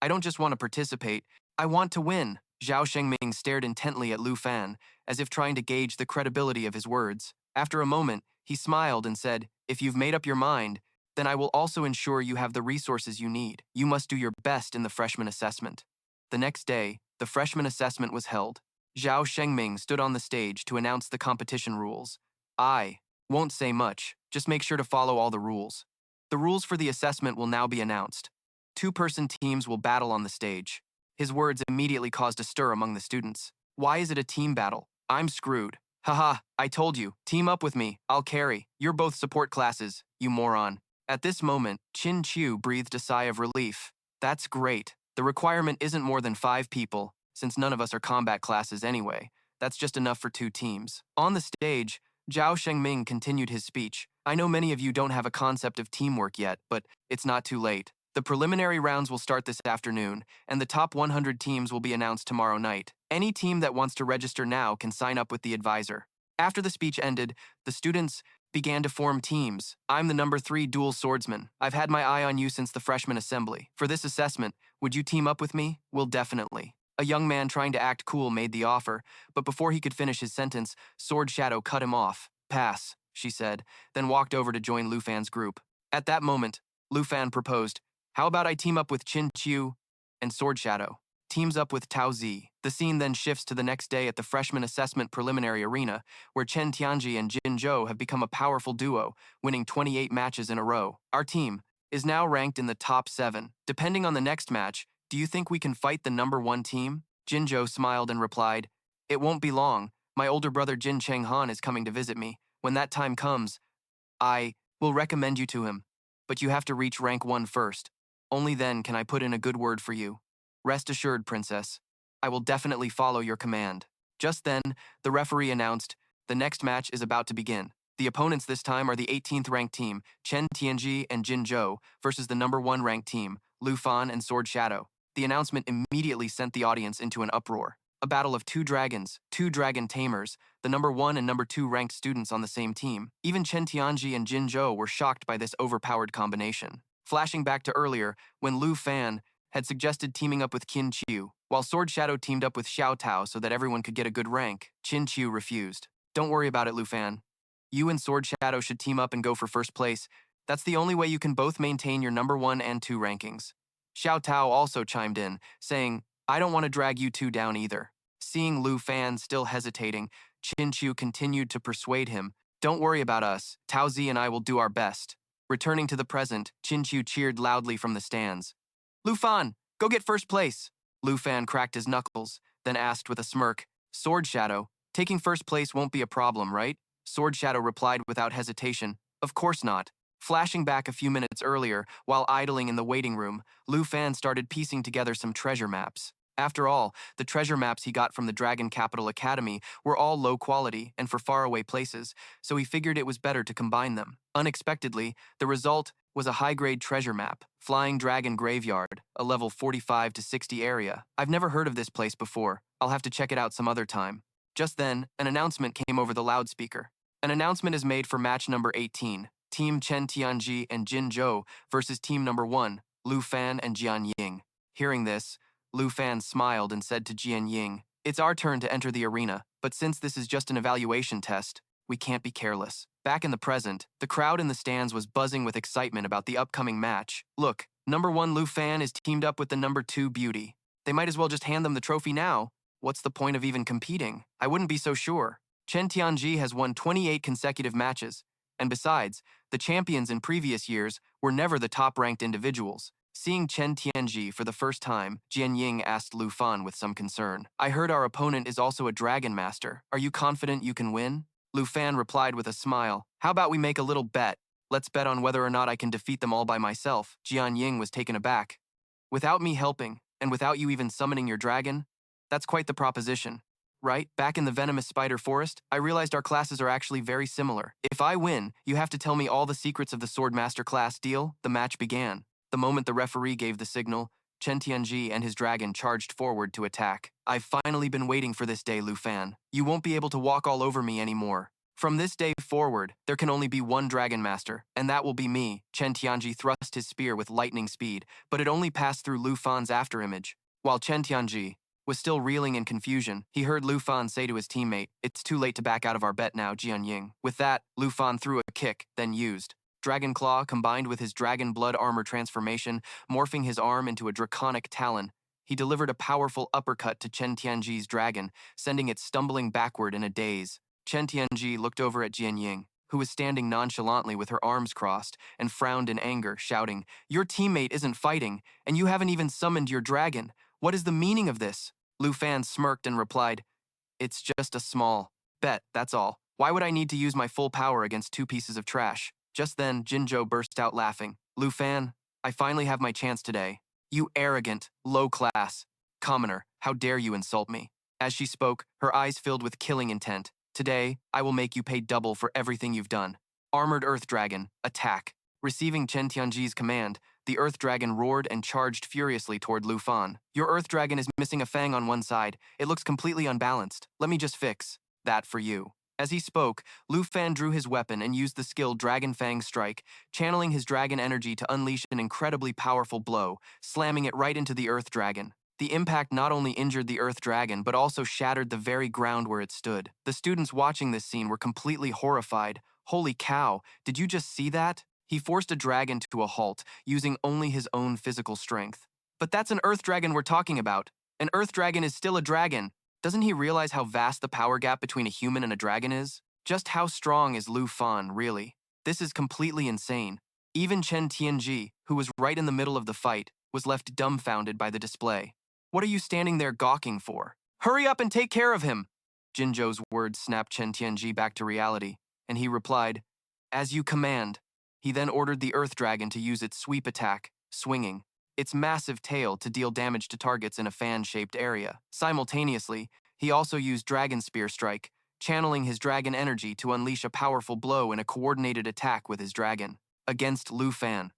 I don't just want to participate, I want to win. Zhao Shengming stared intently at Lu Fan, as if trying to gauge the credibility of his words. After a moment, he smiled and said, if you've made up your mind, then I will also ensure you have the resources you need. You must do your best in the freshman assessment. The next day, the freshman assessment was held. Zhao Shengming stood on the stage to announce the competition rules. I won't say much, just make sure to follow all the rules. The rules for the assessment will now be announced. Two-person teams will battle on the stage. His words immediately caused a stir among the students. Why is it a team battle? I'm screwed. Haha, I told you. Team up with me. I'll carry. You're both support classes, you moron. At this moment, Qin Qiu breathed a sigh of relief. That's great. The requirement isn't more than 5 people, since none of us are combat classes anyway. That's just enough for 2 teams. On the stage, Zhao Shengming continued his speech. I know many of you don't have a concept of teamwork yet, but it's not too late. The preliminary rounds will start this afternoon, and the top 100 teams will be announced tomorrow night. Any team that wants to register now can sign up with the advisor. After the speech ended, the students began to form teams. I'm the number 3 dual swordsman. I've had my eye on you since the freshman assembly. For this assessment, would you team up with me? Well, definitely. A young man trying to act cool made the offer, but before he could finish his sentence, Sword Shadow cut him off. Pass, she said, then walked over to join Lu Fan's group. At that moment, Lu Fan proposed, how about I team up with Qin Qiu and Sword Shadow? Teams up with Tao Zi. The scene then shifts to the next day at the freshman assessment preliminary arena, where Chen Tianji and Jin Zhou have become a powerful duo, winning 28 matches in a row. Our team is now ranked in the top 7. Depending on the next match, do you think we can fight the number 1 team? Jin Zhou smiled and replied, it won't be long. My older brother Jin Chenghan is coming to visit me. When that time comes, I will recommend you to him. But you have to reach rank 1 first. Only then can I put in a good word for you. Rest assured, princess. I will definitely follow your command. Just then, the referee announced, the next match is about to begin. The opponents this time are the 18th ranked team, Chen Tianji and Jin Zhou, versus the number 1 ranked team, Lu Fan and Sword Shadow. The announcement immediately sent the audience into an uproar. A battle of 2 dragons, 2 dragon tamers, the number 1 and number 2 ranked students on the same team. Even Chen Tianji and Jin Zhou were shocked by this overpowered combination. Flashing back to earlier, when Lu Fan had suggested teaming up with Qin Qiu, while Sword Shadow teamed up with Xiao Tao so that everyone could get a good rank, Qin Qiu refused. Don't worry about it, Lu Fan. You and Sword Shadow should team up and go for first place. That's the only way you can both maintain your number 1 and 2 rankings. Xiao Tao also chimed in, saying, I don't want to drag you 2 down either. Seeing Lu Fan still hesitating, Qin Qiu continued to persuade him, don't worry about us. Tao Zi and I will do our best. Returning to the present, Qin Qiu cheered loudly from the stands. Lu Fan, go get first place. Lu Fan cracked his knuckles, then asked with a smirk, Sword Shadow, taking first place won't be a problem, right? Sword Shadow replied without hesitation, of course not. Flashing back a few minutes earlier, while idling in the waiting room, Lu Fan started piecing together some treasure maps. After all, the treasure maps he got from the Dragon Capital Academy were all low quality and for faraway places, so he figured it was better to combine them. Unexpectedly, the result was a high-grade treasure map, Flying Dragon Graveyard, a level 45 to 60 area. I've never heard of this place before. I'll have to check it out some other time. Just then, an announcement came over the loudspeaker. An announcement is made for match number 18, Team Chen Tianji and Jin Zhou versus Team number 1, Lu Fan and Jian Ying. Hearing this, Lu Fan smiled and said to Jian Ying, it's our turn to enter the arena, but since this is just an evaluation test, we can't be careless. Back in the present, the crowd in the stands was buzzing with excitement about the upcoming match. Look, number 1 Lu Fan is teamed up with the number 2 Beauty. They might as well just hand them the trophy now. What's the point of even competing? I wouldn't be so sure. Chen Tianji has won 28 consecutive matches, and besides, the champions in previous years were never the top-ranked individuals. Seeing Chen Tianji for the first time, Jian Ying asked Lu Fan with some concern. I heard our opponent is also a dragon master. Are you confident you can win? Lu Fan replied with a smile. How about we make a little bet? Let's bet on whether or not I can defeat them all by myself. Jian Ying was taken aback. Without me helping, and without you even summoning your dragon? That's quite the proposition. right? Back in the venomous spider forest, I realized our classes are actually very similar. If I win, you have to tell me all the secrets of the Swordmaster class, deal? The match began. The moment the referee gave the signal, Chen Tianji and his dragon charged forward to attack. I've finally been waiting for this day, Lu Fan. You won't be able to walk all over me anymore. From this day forward, there can only be one Dragon Master, and that will be me. Chen Tianji thrust his spear with lightning speed, but it only passed through Lu Fan's afterimage. While Chen Tianji was still reeling in confusion, he heard Lu Fan say to his teammate, "It's too late to back out of our bet now, Jian Ying." With that, Lu Fan threw a kick, then used Dragon Claw combined with his Dragon Blood armor transformation, morphing his arm into a draconic talon. He delivered a powerful uppercut to Chen Tianji's dragon, sending it stumbling backward in a daze. Chen Tianji looked over at Jian Ying, who was standing nonchalantly with her arms crossed, and frowned in anger, shouting, "Your teammate isn't fighting, and you haven't even summoned your dragon. What is the meaning of this?" Lu Fan smirked and replied, "It's just a small bet, that's all. Why would I need to use my full power against two pieces of trash?" Just then, Jinzhou burst out laughing. "Lu Fan, I finally have my chance today. You arrogant, low-class commoner, how dare you insult me?" As she spoke, her eyes filled with killing intent. "Today, I will make you pay double for everything you've done. Armored Earth Dragon, attack." Receiving Chen Tianji's command, the Earth Dragon roared and charged furiously toward Lu Fan. "Your Earth Dragon is missing a fang on one side. It looks completely unbalanced. Let me just fix that for you." As he spoke, Lu Fan drew his weapon and used the skill Dragon Fang Strike, channeling his dragon energy to unleash an incredibly powerful blow, slamming it right into the Earth Dragon. The impact not only injured the Earth Dragon, but also shattered the very ground where it stood. The students watching this scene were completely horrified. "Holy cow, did you just see that?" He forced a dragon to a halt, using only his own physical strength. "But that's an Earth Dragon we're talking about. An Earth Dragon is still a dragon. Doesn't he realize how vast the power gap between a human and a dragon is? Just how strong is Lu Fan, really? This is completely insane." Even Chen Tianji, who was right in the middle of the fight, was left dumbfounded by the display. "What are you standing there gawking for? Hurry up and take care of him!" Jinzhou's words snapped Chen Tianji back to reality, and he replied, "As you command." He then ordered the Earth Dragon to use its sweep attack, swinging its massive tail to deal damage to targets in a fan-shaped area. Simultaneously, he also used Dragon Spear Strike, channeling his dragon energy to unleash a powerful blow in a coordinated attack with his dragon. Against Lu Fan.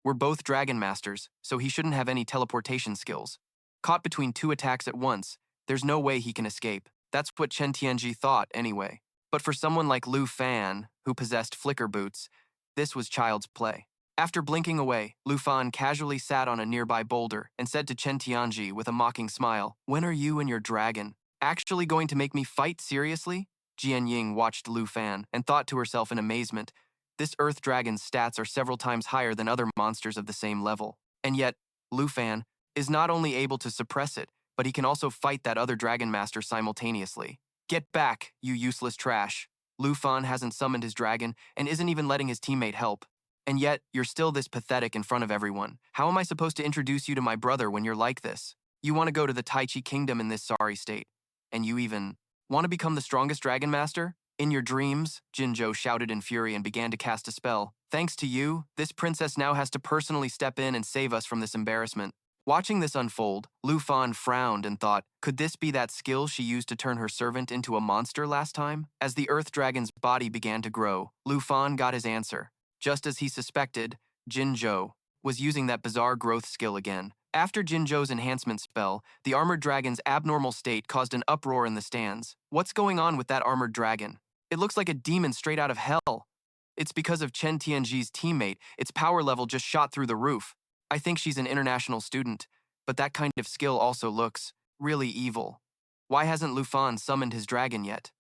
We're both Dragon Masters, so he shouldn't have any teleportation skills. Caught between two attacks at once, there's no way he can escape. That's what Chen Tianji thought, anyway. But for someone like Lu Fan, who possessed flicker boots, this was child's play. After blinking away, Lu Fan casually sat on a nearby boulder and said to Chen Tianji with a mocking smile, "When are you and your dragon actually going to make me fight seriously?" Jian Ying watched Lu Fan and thought to herself in amazement, this Earth Dragon's stats are several times higher than other monsters of the same level. And yet, Lu Fan is not only able to suppress it, but he can also fight that other Dragon Master simultaneously. "Get back, you useless trash." Lu Fan hasn't summoned his dragon and isn't even letting his teammate help. And yet, you're still this pathetic in front of everyone. How am I supposed to introduce you to my brother when you're like this? You want to go to the Tai Chi Kingdom in this sorry state. And you even want to become the strongest Dragon Master? In your dreams, Jinzhou shouted in fury and began to cast a spell. "Thanks to you, this princess now has to personally step in and save us from this embarrassment." Watching this unfold, Lu Fan frowned and thought, could this be that skill she used to turn her servant into a monster last time? As the Earth Dragon's body began to grow, Lu Fan got his answer. Just as he suspected, Jinzhou was using that bizarre growth skill again. After Jinzhou's enhancement spell, the armored dragon's abnormal state caused an uproar in the stands. What's going on with that armored dragon? It looks like a demon straight out of hell. It's because of Chen Tianji's teammate. Its power level just shot through the roof. I think she's an international student, but that kind of skill also looks really evil. Why hasn't Lu Fan summoned his dragon yet?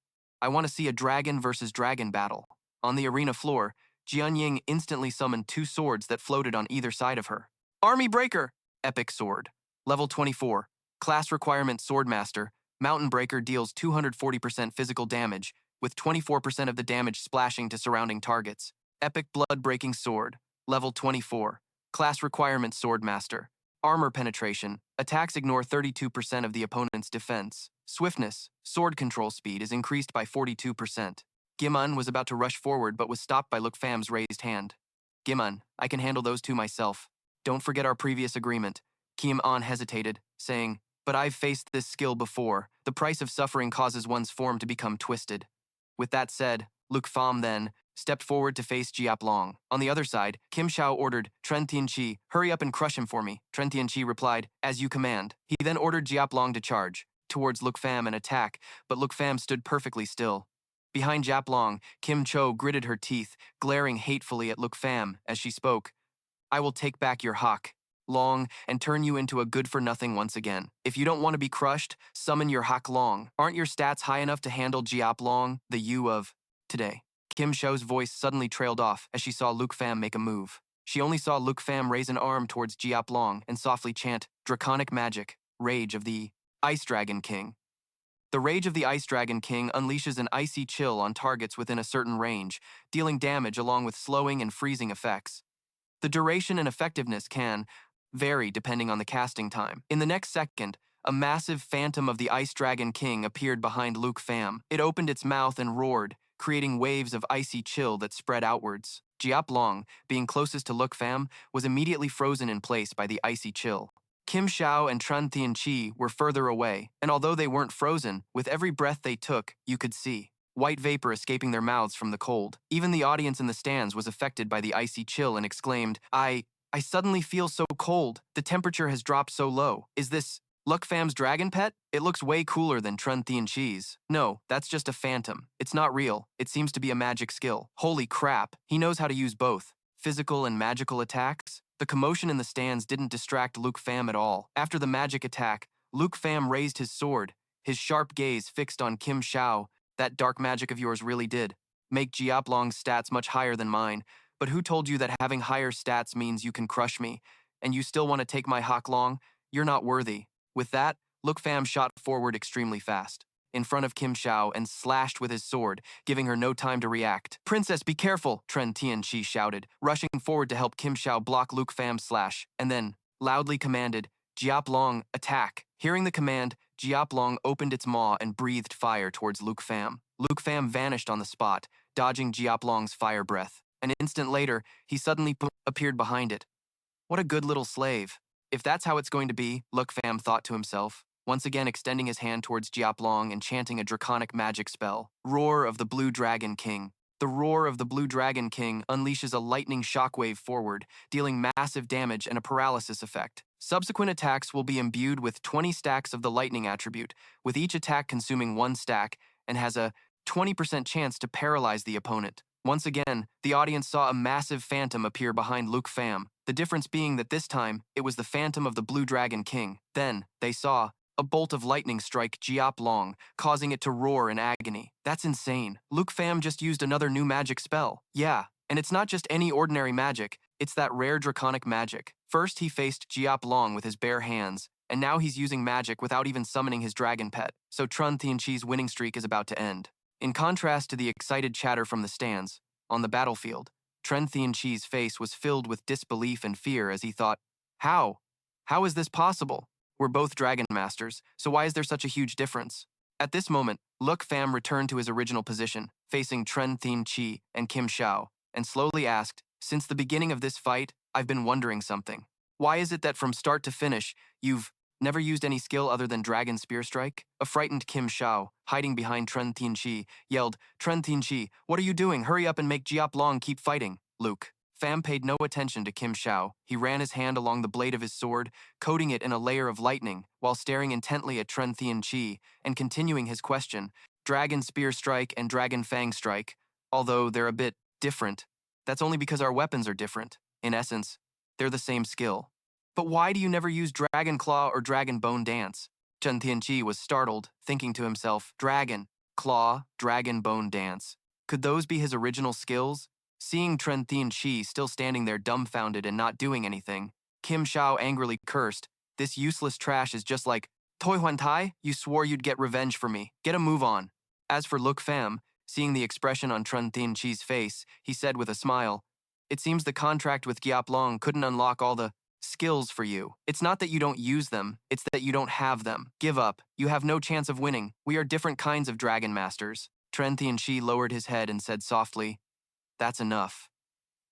I want to see a dragon versus dragon battle. On the arena floor, Jian Ying instantly summoned two swords that floated on either side of her. Army Breaker! Epic Sword. Level 24. Class Requirement Swordmaster. Mountain Breaker deals 240% physical damage, with 24% of the damage splashing to surrounding targets. Epic Blood-Breaking Sword. Level 24. Class Requirement Swordmaster. Armor Penetration. Attacks ignore 32% of the opponent's defense. Swiftness. Sword control speed is increased by 42%. Gimun was about to rush forward but was stopped by Luk Fam's raised hand. "Gimun, I can handle those two myself. Don't forget our previous agreement." Kim An hesitated, saying, but I've faced this skill before. The price of suffering causes one's form to become twisted. With that said, Luke Pham then stepped forward to face Jiap Long. On the other side, Kim Shao ordered Tren Tianqi, "Hurry up and crush him for me." Tren Tianqi replied, "As you command." He then ordered Jiap Long to charge towards Luke Pham and attack, but Luke Pham stood perfectly still. Behind Jiap Long, Kim Cho gritted her teeth, glaring hatefully at Luke Pham as she spoke. "I will take back your hak, Long, and turn you into a good-for-nothing once again. If you don't want to be crushed, summon your hak Long. Aren't your stats high enough to handle Jiap Long, the you of today?" Kim Cho's voice suddenly trailed off as she saw Luke Pham make a move. She only saw Luke Pham raise an arm towards Jiap Long and softly chant, "Draconic magic, rage of the Ice Dragon King." The Rage of the Ice Dragon King unleashes an icy chill on targets within a certain range, dealing damage along with slowing and freezing effects. The duration and effectiveness can vary depending on the casting time. In the next second, a massive phantom of the Ice Dragon King appeared behind Luke Pham. It opened its mouth and roared, creating waves of icy chill that spread outwards. Jiap Long, being closest to Luke Pham, was immediately frozen in place by the icy chill. Kim Shao and Tren Tianqi were further away, and although they weren't frozen, with every breath they took, you could see white vapor escaping their mouths from the cold. Even the audience in the stands was affected by the icy chill and exclaimed, I suddenly feel so cold. The temperature has dropped so low. Is this Luke Pham's dragon pet? It looks way cooler than Tren Tianqi's." "No, that's just a phantom. It's not real. It seems to be a magic skill." "Holy crap, he knows how to use both physical and magical attacks." The commotion in the stands didn't distract Luke Pham at all. After the magic attack, Luke Pham raised his sword, his sharp gaze fixed on Kim Shao. "That dark magic of yours really did make Jiap Long's stats much higher than mine. But who told you that having higher stats means you can crush me? And you still want to take my hak Long? You're not worthy." With that, Luke Pham shot forward extremely fast, in front of Kim Shao, and slashed with his sword, giving her no time to react. "Princess, be careful!" Tren Tianqi shouted, rushing forward to help Kim Shao block Luke Pham's slash, and then loudly commanded, "Jiap Long, attack!" Hearing the command, Jiap Long opened its maw and breathed fire towards Luke Pham. Luke Pham vanished on the spot, dodging Jiap Long's fire breath. An instant later, he suddenly appeared behind it. "What a good little slave. If that's how it's going to be," Luke Pham thought to himself, once again extending his hand towards Jiap Long and chanting a draconic magic spell. Roar of the Blue Dragon King. The roar of the Blue Dragon King unleashes a lightning shockwave forward, dealing massive damage and a paralysis effect. Subsequent attacks will be imbued with 20 stacks of the lightning attribute, with each attack consuming 1 stack, and has a 20% chance to paralyze the opponent. Once again, the audience saw a massive phantom appear behind Luke Pham, the difference being that this time, it was the phantom of the Blue Dragon King. Then, they saw a bolt of lightning strike Jiap Long, causing it to roar in agony. That's insane. Luke Pham just used another new magic spell. Yeah, and it's not just any ordinary magic, it's that rare draconic magic. First, he faced Jiap Long with his bare hands, and now he's using magic without even summoning his dragon pet. So Tren Tianqi's winning streak is about to end. In contrast to the excited chatter from the stands, on the battlefield, Tren Tianqi's face was filled with disbelief and fear as he thought, How? How is this possible? We're both dragon masters, so why is there such a huge difference?" At this moment, Luke Pham returned to his original position, facing Tren Tianqi and Kim Shao, and slowly asked, "Since the beginning of this fight, I've been wondering something. Why is it that from start to finish, you've never used any skill other than Dragon Spear Strike?" A frightened Kim Shao, hiding behind Tren Tianqi, yelled, "Tren Tianqi, what are you doing? Hurry up and make Jiap Long keep fighting." Luke Pham paid no attention to Kim Shao. He ran his hand along the blade of his sword, coating it in a layer of lightning, while staring intently at Tren Tianqi and continuing his question. "Dragon Spear Strike and Dragon Fang Strike, although they're a bit different. That's only because our weapons are different. In essence, they're the same skill. But why do you never use Dragon Claw or Dragon Bone Dance?" Tren Tianqi was startled, thinking to himself, Dragon, Claw, Dragon Bone Dance. Could those be his original skills? Seeing Tren Tianqi still standing there dumbfounded and not doing anything, Kim Shao angrily cursed, "This useless trash is just like, Toi Huan Tai, you swore you'd get revenge for me. Get a move on." As for Luke Pham, seeing the expression on Tren Tianqi's face, he said with a smile, "It seems the contract with Jiap Long couldn't unlock all the skills for you. It's not that you don't use them, it's that you don't have them. Give up. You have no chance of winning. We are different kinds of dragon masters." Tren Tianqi lowered his head and said softly, "That's enough."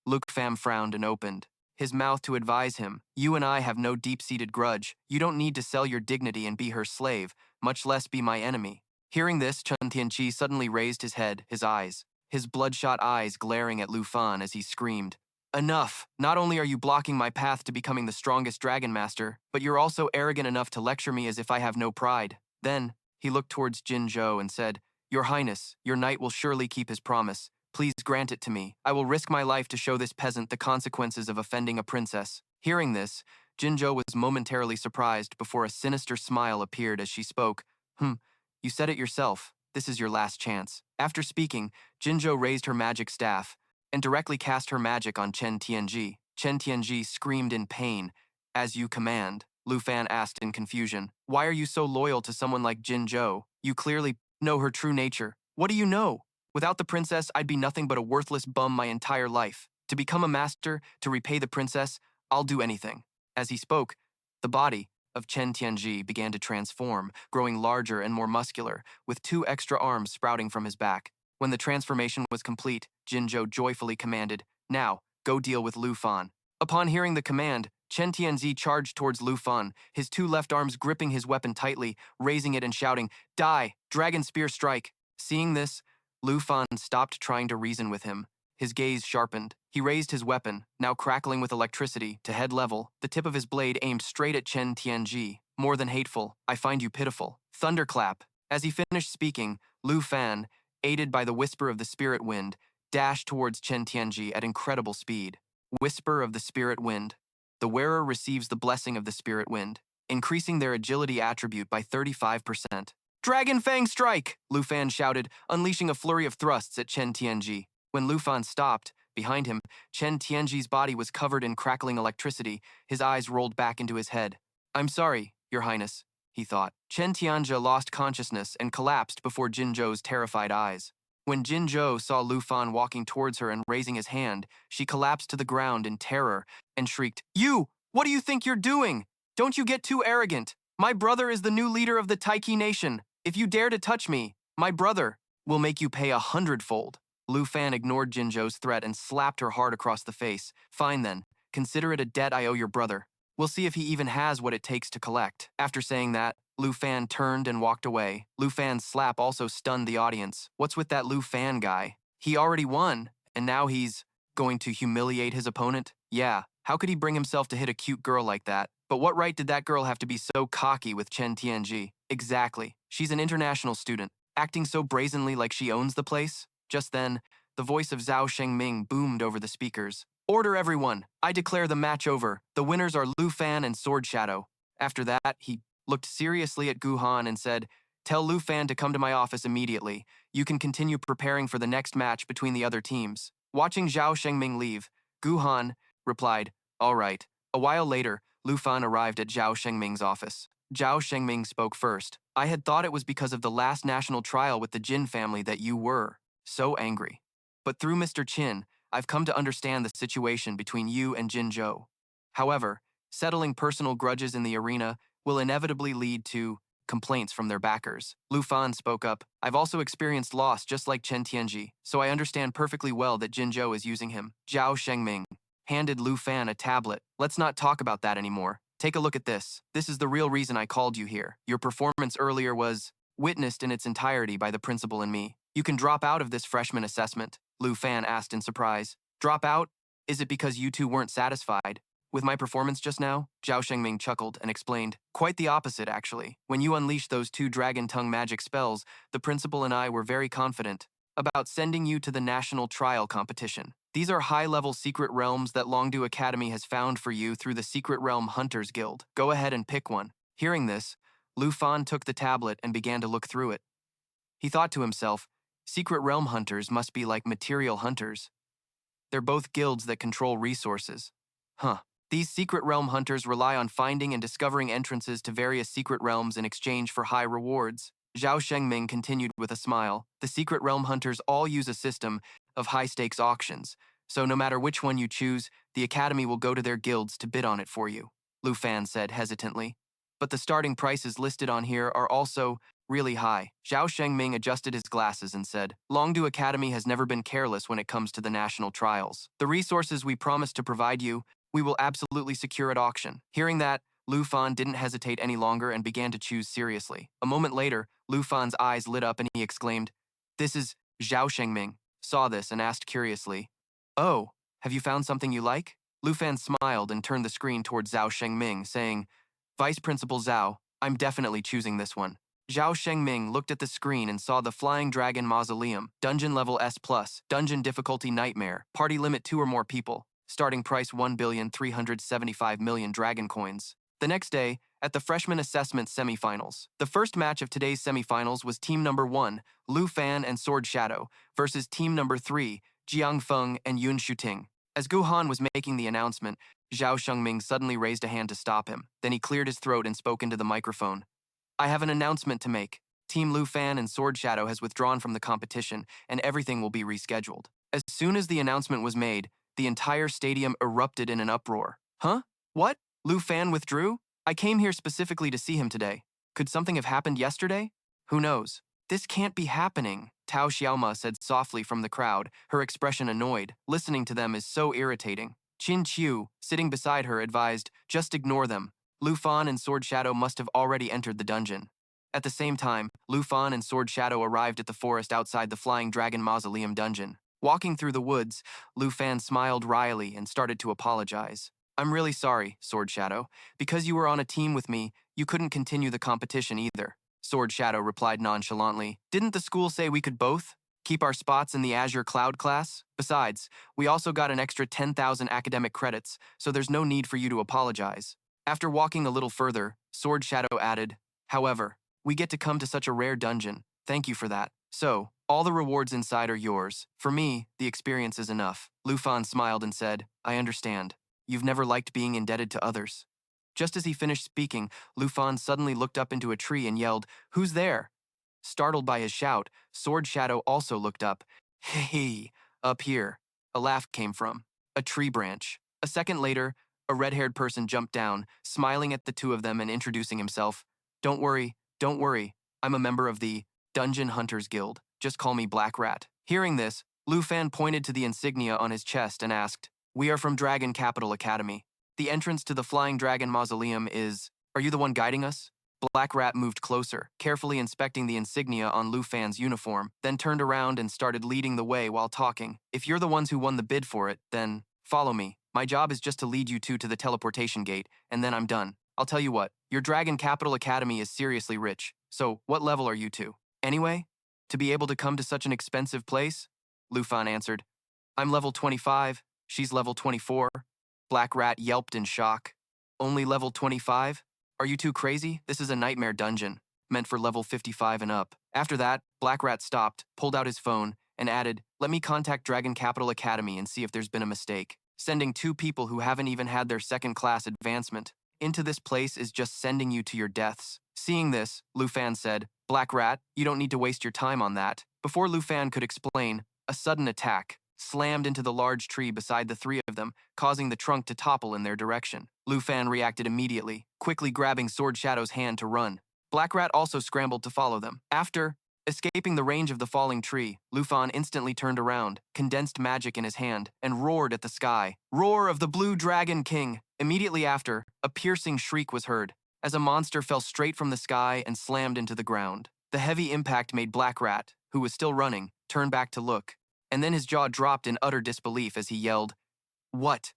Luke Pham frowned and opened his mouth to advise him, "You and I have no deep-seated grudge. You don't need to sell your dignity and be her slave, much less be my enemy." Hearing this, Chen Tianqi suddenly raised his head, his bloodshot eyes glaring at Lu Fan as he screamed, "Enough! Not only are you blocking my path to becoming the strongest Dragon Master, but you're also arrogant enough to lecture me as if I have no pride." Then, he looked towards Jin Zhou and said, "Your Highness, your knight will surely keep his promise. Please grant it to me. I will risk my life to show this peasant the consequences of offending a princess." Hearing this, Jin Zhou was momentarily surprised before a sinister smile appeared as she spoke. You said it yourself. This is your last chance." After speaking, Jinzhou raised her magic staff and directly cast her magic on Chen Tianji. Chen Tianji screamed in pain. "As you command," Lu Fan asked in confusion. "Why are you so loyal to someone like Jinzhou? You clearly know her true nature." "What do you know? Without the princess, I'd be nothing but a worthless bum my entire life. To become a master, to repay the princess, I'll do anything." As he spoke, the body of Chen Tianji began to transform, growing larger and more muscular, with 2 extra arms sprouting from his back. When the transformation was complete, Jinzhou joyfully commanded, "Now, go deal with Lu Fan." Upon hearing the command, Chen Tianzi charged towards Lu Fan, his 2 left arms gripping his weapon tightly, raising it and shouting, "Die! Dragon Spear Strike!" Seeing this, Lu Fan stopped trying to reason with him. His gaze sharpened. He raised his weapon, now crackling with electricity, to head level, the tip of his blade aimed straight at Chen Tianji. "More than hateful, I find you pitiful." Thunderclap. As he finished speaking, Lu Fan, aided by the whisper of the spirit wind, dashed towards Chen Tianji at incredible speed. Whisper of the spirit wind. The wearer receives the blessing of the spirit wind, increasing their agility attribute by 35%. "Dragon Fang Strike!" Lu Fan shouted, unleashing a flurry of thrusts at Chen Tianji. When Lu Fan stopped, behind him, Chen Tianji's body was covered in crackling electricity, his eyes rolled back into his head. "I'm sorry, Your Highness," he thought. Chen Tianjia lost consciousness and collapsed before Jinzhou's terrified eyes. When Jinzhou saw Lu Fan walking towards her and raising his hand, she collapsed to the ground in terror and shrieked, "You! What do you think you're doing? Don't you get too arrogant? My brother is the new leader of the Taiki nation. If you dare to touch me, my brother will make you pay 100-fold." Lu Fan ignored Jinzhou's threat and slapped her hard across the face. "Fine then, consider it a debt I owe your brother. We'll see if he even has what it takes to collect." After saying that, Lu Fan turned and walked away. Lu Fan's slap also stunned the audience. What's with that Lu Fan guy? He already won, and now he's going to humiliate his opponent? Yeah, how could he bring himself to hit a cute girl like that? But what right did that girl have to be so cocky with Chen Tianji? Exactly. She's an international student, acting so brazenly like she owns the place. Just then, the voice of Zhao Shengming boomed over the speakers. "Order everyone! I declare the match over. The winners are Lu Fan and Sword Shadow." After that, he looked seriously at Gu Han and said, "Tell Lu Fan to come to my office immediately. You can continue preparing for the next match between the other teams." Watching Zhao Shengming leave, Gu Han replied, "All right." A while later, Lu Fan arrived at Zhao Shengming's office. Zhao Shengming spoke first. "I had thought it was because of the last national trial with the Jin family that you were so angry. But through Mr. Qin, I've come to understand the situation between you and Jinzhou. However, settling personal grudges in the arena will inevitably lead to complaints from their backers." Lu Fan spoke up, "I've also experienced loss just like Chen Tianji, so I understand perfectly well that Jinzhou is using him." Zhao Shengming handed Lu Fan a tablet. "Let's not talk about that anymore. Take a look at this. This is the real reason I called you here. Your performance earlier was witnessed in its entirety by the principal and me. You can drop out of this freshman assessment." Lu Fan asked in surprise. "Drop out? Is it because you two weren't satisfied with my performance just now?" Zhao Shengming chuckled and explained, "Quite the opposite, actually. When you unleashed those 2 dragon tongue magic spells, the principal and I were very confident about sending you to the national trial competition. These are high-level secret realms that Longdu Academy has found for you through the Secret Realm Hunters Guild. Go ahead and pick one." Hearing this, Lu Fan took the tablet and began to look through it. He thought to himself, Secret Realm Hunters must be like material hunters. They're both guilds that control resources. These Secret Realm Hunters rely on finding and discovering entrances to various secret realms in exchange for high rewards. Zhao Shengming continued with a smile. "The Secret Realm Hunters all use a system of high-stakes auctions, so no matter which one you choose, the Academy will go to their guilds to bid on it for you," Lu Fan said hesitantly. "But the starting prices listed on here are also really high." Zhao Shengming adjusted his glasses and said, "Longdu Academy has never been careless when it comes to the national trials. The resources we promised to provide you We will absolutely secure at auction. Hearing that, Lu Fan didn't hesitate any longer and began to choose seriously. A moment later, Lu Fan's eyes lit up and he exclaimed, "This is..." Zhao Shengming saw this and asked curiously, "Oh, have you found something you like?" Lu Fan smiled and turned the screen towards Zhao Shengming, saying, "Vice Principal Zhao, I'm definitely choosing this one." Zhao Shengming looked at the screen and saw the Flying Dragon Mausoleum, Dungeon Level S+, Dungeon Difficulty Nightmare, Party Limit 2 or more people, starting price 1,375,000,000 Dragon Coins. The next day, at the Freshman Assessment Semifinals, the first match of today's semifinals was Team Number 1, Lu Fan and Sword Shadow, versus Team Number 3, Jiang Feng and Yun Shuting. As Gu Han was making the announcement, Zhao Shengming suddenly raised a hand to stop him. Then he cleared his throat and spoke into the microphone. "I have an announcement to make. Team Lu Fan and Sword Shadow has withdrawn from the competition, and everything will be rescheduled." As soon as the announcement was made, the entire stadium erupted in an uproar. "Huh? What? Lu Fan withdrew? I came here specifically to see him today. Could something have happened yesterday? Who knows? This can't be happening," Tao Xiaoma said softly from the crowd, her expression annoyed. Listening to them is so irritating. Qin Qiu, sitting beside her, advised, "Just ignore them. Lu Fan and Sword Shadow must have already entered the dungeon." At the same time, Lu Fan and Sword Shadow arrived at the forest outside the Flying Dragon Mausoleum dungeon. Walking through the woods, Lu Fan smiled wryly and started to apologize. "I'm really sorry, Sword Shadow. Because you were on a team with me, you couldn't continue the competition either." Sword Shadow replied nonchalantly, "Didn't the school say we could both keep our spots in the Azure Cloud class? Besides, we also got an extra 10,000 academic credits, so there's no need for you to apologize." After walking a little further, Sword Shadow added, "However, we get to come to such a rare dungeon. Thank you for that. So, all the rewards inside are yours. For me, the experience is enough." Lu Fan smiled and said, "I understand. You've never liked being indebted to others." Just as he finished speaking, Lu Fan suddenly looked up into a tree and yelled, "Who's there?" Startled by his shout, Sword Shadow also looked up. "Hey, up here." A laugh came from a tree branch. A second later, a red-haired person jumped down, smiling at the two of them and introducing himself. Don't worry. I'm a member of the Dungeon Hunters Guild. Just call me Black Rat." Hearing this, Lu Fan pointed to the insignia on his chest and asked, "We are from Dragon Capital Academy. The entrance to the Flying Dragon Mausoleum is... Are you the one guiding us?" Black Rat moved closer, carefully inspecting the insignia on Lu Fan's uniform, then turned around and started leading the way while talking. "If you're the ones who won the bid for it, then follow me. My job is just to lead you two to the teleportation gate, and then I'm done. I'll tell you what, your Dragon Capital Academy is seriously rich. So, what level are you two? Anyway, to be able to come to such an expensive place?" Lu Fan answered, "I'm level 25, she's level 24. Black Rat yelped in shock. "Only level 25? Are you too crazy? This is a nightmare dungeon, meant for level 55 and up." After that, Black Rat stopped, pulled out his phone, and added, "Let me contact Dragon Capital Academy and see if there's been a mistake. Sending two people who haven't even had their second-class advancement into this place is just sending you to your deaths." Seeing this, Lu Fan said, "Black Rat, you don't need to waste your time on that." Before Lu Fan could explain, a sudden attack slammed into the large tree beside the three of them, causing the trunk to topple in their direction. Lu Fan reacted immediately, quickly grabbing Sword Shadow's hand to run. Black Rat also scrambled to follow them. After escaping the range of the falling tree, Lu Fan instantly turned around, condensed magic in his hand, and roared at the sky. "Roar of the Blue Dragon King!" Immediately after, a piercing shriek was heard, as a monster fell straight from the sky and slammed into the ground. The heavy impact made Black Rat, who was still running, turn back to look, and then his jaw dropped in utter disbelief as he yelled, What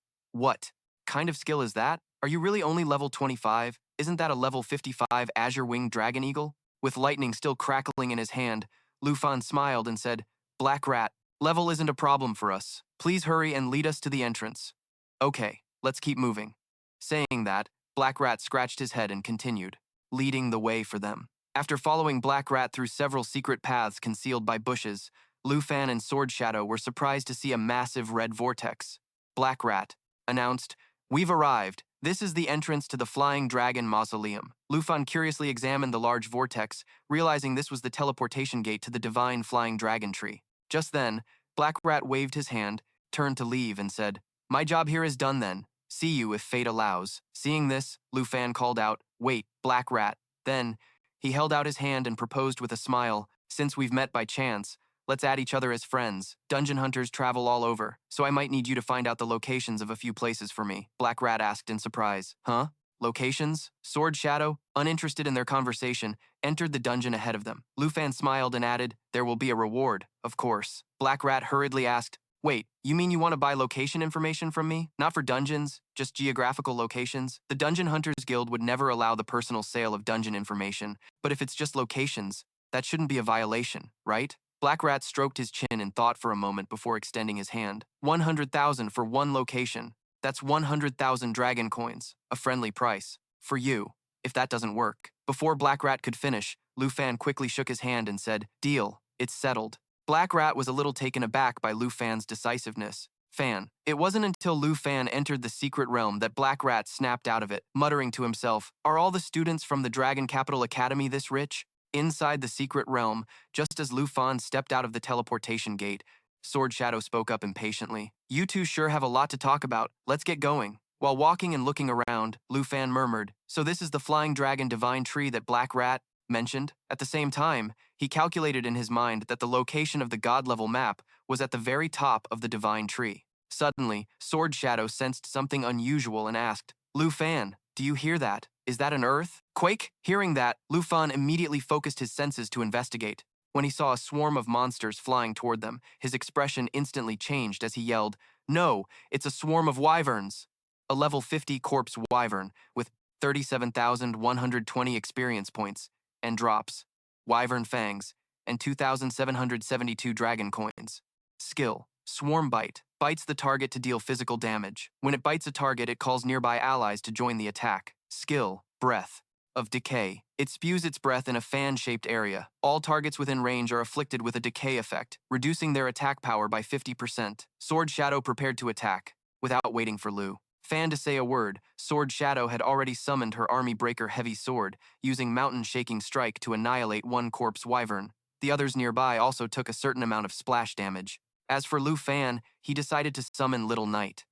kind of skill is that? Are you really only level 25? Isn't that a level 55 Azure Winged Dragon Eagle?" With lightning still crackling in his hand, Lu Fan smiled and said, "Black Rat, level isn't a problem for us. Please hurry and lead us to the entrance." "Okay, let's keep moving." Saying that, Black Rat scratched his head and continued, leading the way for them. After following Black Rat through several secret paths concealed by bushes, Lu Fan and Sword Shadow were surprised to see a massive red vortex. Black Rat announced, "We've arrived. This is the entrance to the Flying Dragon Mausoleum." Lu Fan curiously examined the large vortex, realizing this was the teleportation gate to the divine Flying Dragon Tree. Just then, Black Rat waved his hand, turned to leave, and said, "My job here is done then. See you if fate allows." Seeing this, Lu Fan called out, "Wait, Black Rat." Then, he held out his hand and proposed with a smile, "Since we've met by chance, Let's add each other as friends. Dungeon hunters travel all over, so I might need you to find out the locations of a few places for me. Black Rat asked in surprise. Huh? Locations? Sword Shadow, uninterested in their conversation, entered the dungeon ahead of them. Lufan smiled and added, there will be a reward, of course. Black Rat hurriedly asked, wait, you mean you want to buy location information from me? Not for dungeons, just geographical locations? The Dungeon Hunters Guild would never allow the personal sale of dungeon information, but if it's just locations, that shouldn't be a violation, right? Black Rat stroked his chin in thought for a moment before extending his hand. 100,000 for one location. That's 100,000 dragon coins, a friendly price. For you, if that doesn't work. Before Black Rat could finish, Lufan quickly shook his hand and said, deal, it's settled. Black Rat was a little taken aback by Lufan's decisiveness. It wasn't until Lufan entered the secret realm that Black Rat snapped out of it, muttering to himself, are all the students from the Dragon Capital Academy this rich? Inside the secret realm, just as Lufan stepped out of the teleportation gate, Sword Shadow spoke up impatiently. You two sure have a lot to talk about. Let's get going. While walking and looking around, Lufan murmured, so this is the flying dragon divine tree that Black Rat mentioned? At the same time, he calculated in his mind that the location of the god-level map was at the very top of the divine tree. Suddenly, Sword Shadow sensed something unusual and asked, Lufan, do you hear that? Is that an earthquake? Hearing that, Lufan immediately focused his senses to investigate. When he saw a swarm of monsters flying toward them, his expression instantly changed as he yelled, no, it's a swarm of wyverns. A level 50 corpse wyvern with 37,120 experience points and drops, wyvern fangs, and 2,772 dragon coins. Skill, Swarm Bite, bites the target to deal physical damage. When it bites a target, it calls nearby allies to join the attack. Skill, Breath, of Decay. It spews its breath in a fan-shaped area. All targets within range are afflicted with a decay effect, reducing their attack power by 50%. Sword Shadow prepared to attack, without waiting for Lu Fan to say a word. Sword Shadow had already summoned her Army Breaker Heavy Sword, using Mountain Shaking Strike to annihilate one corpse wyvern. The others nearby also took a certain amount of splash damage. As for Lu Fan, he decided to summon Little Knight.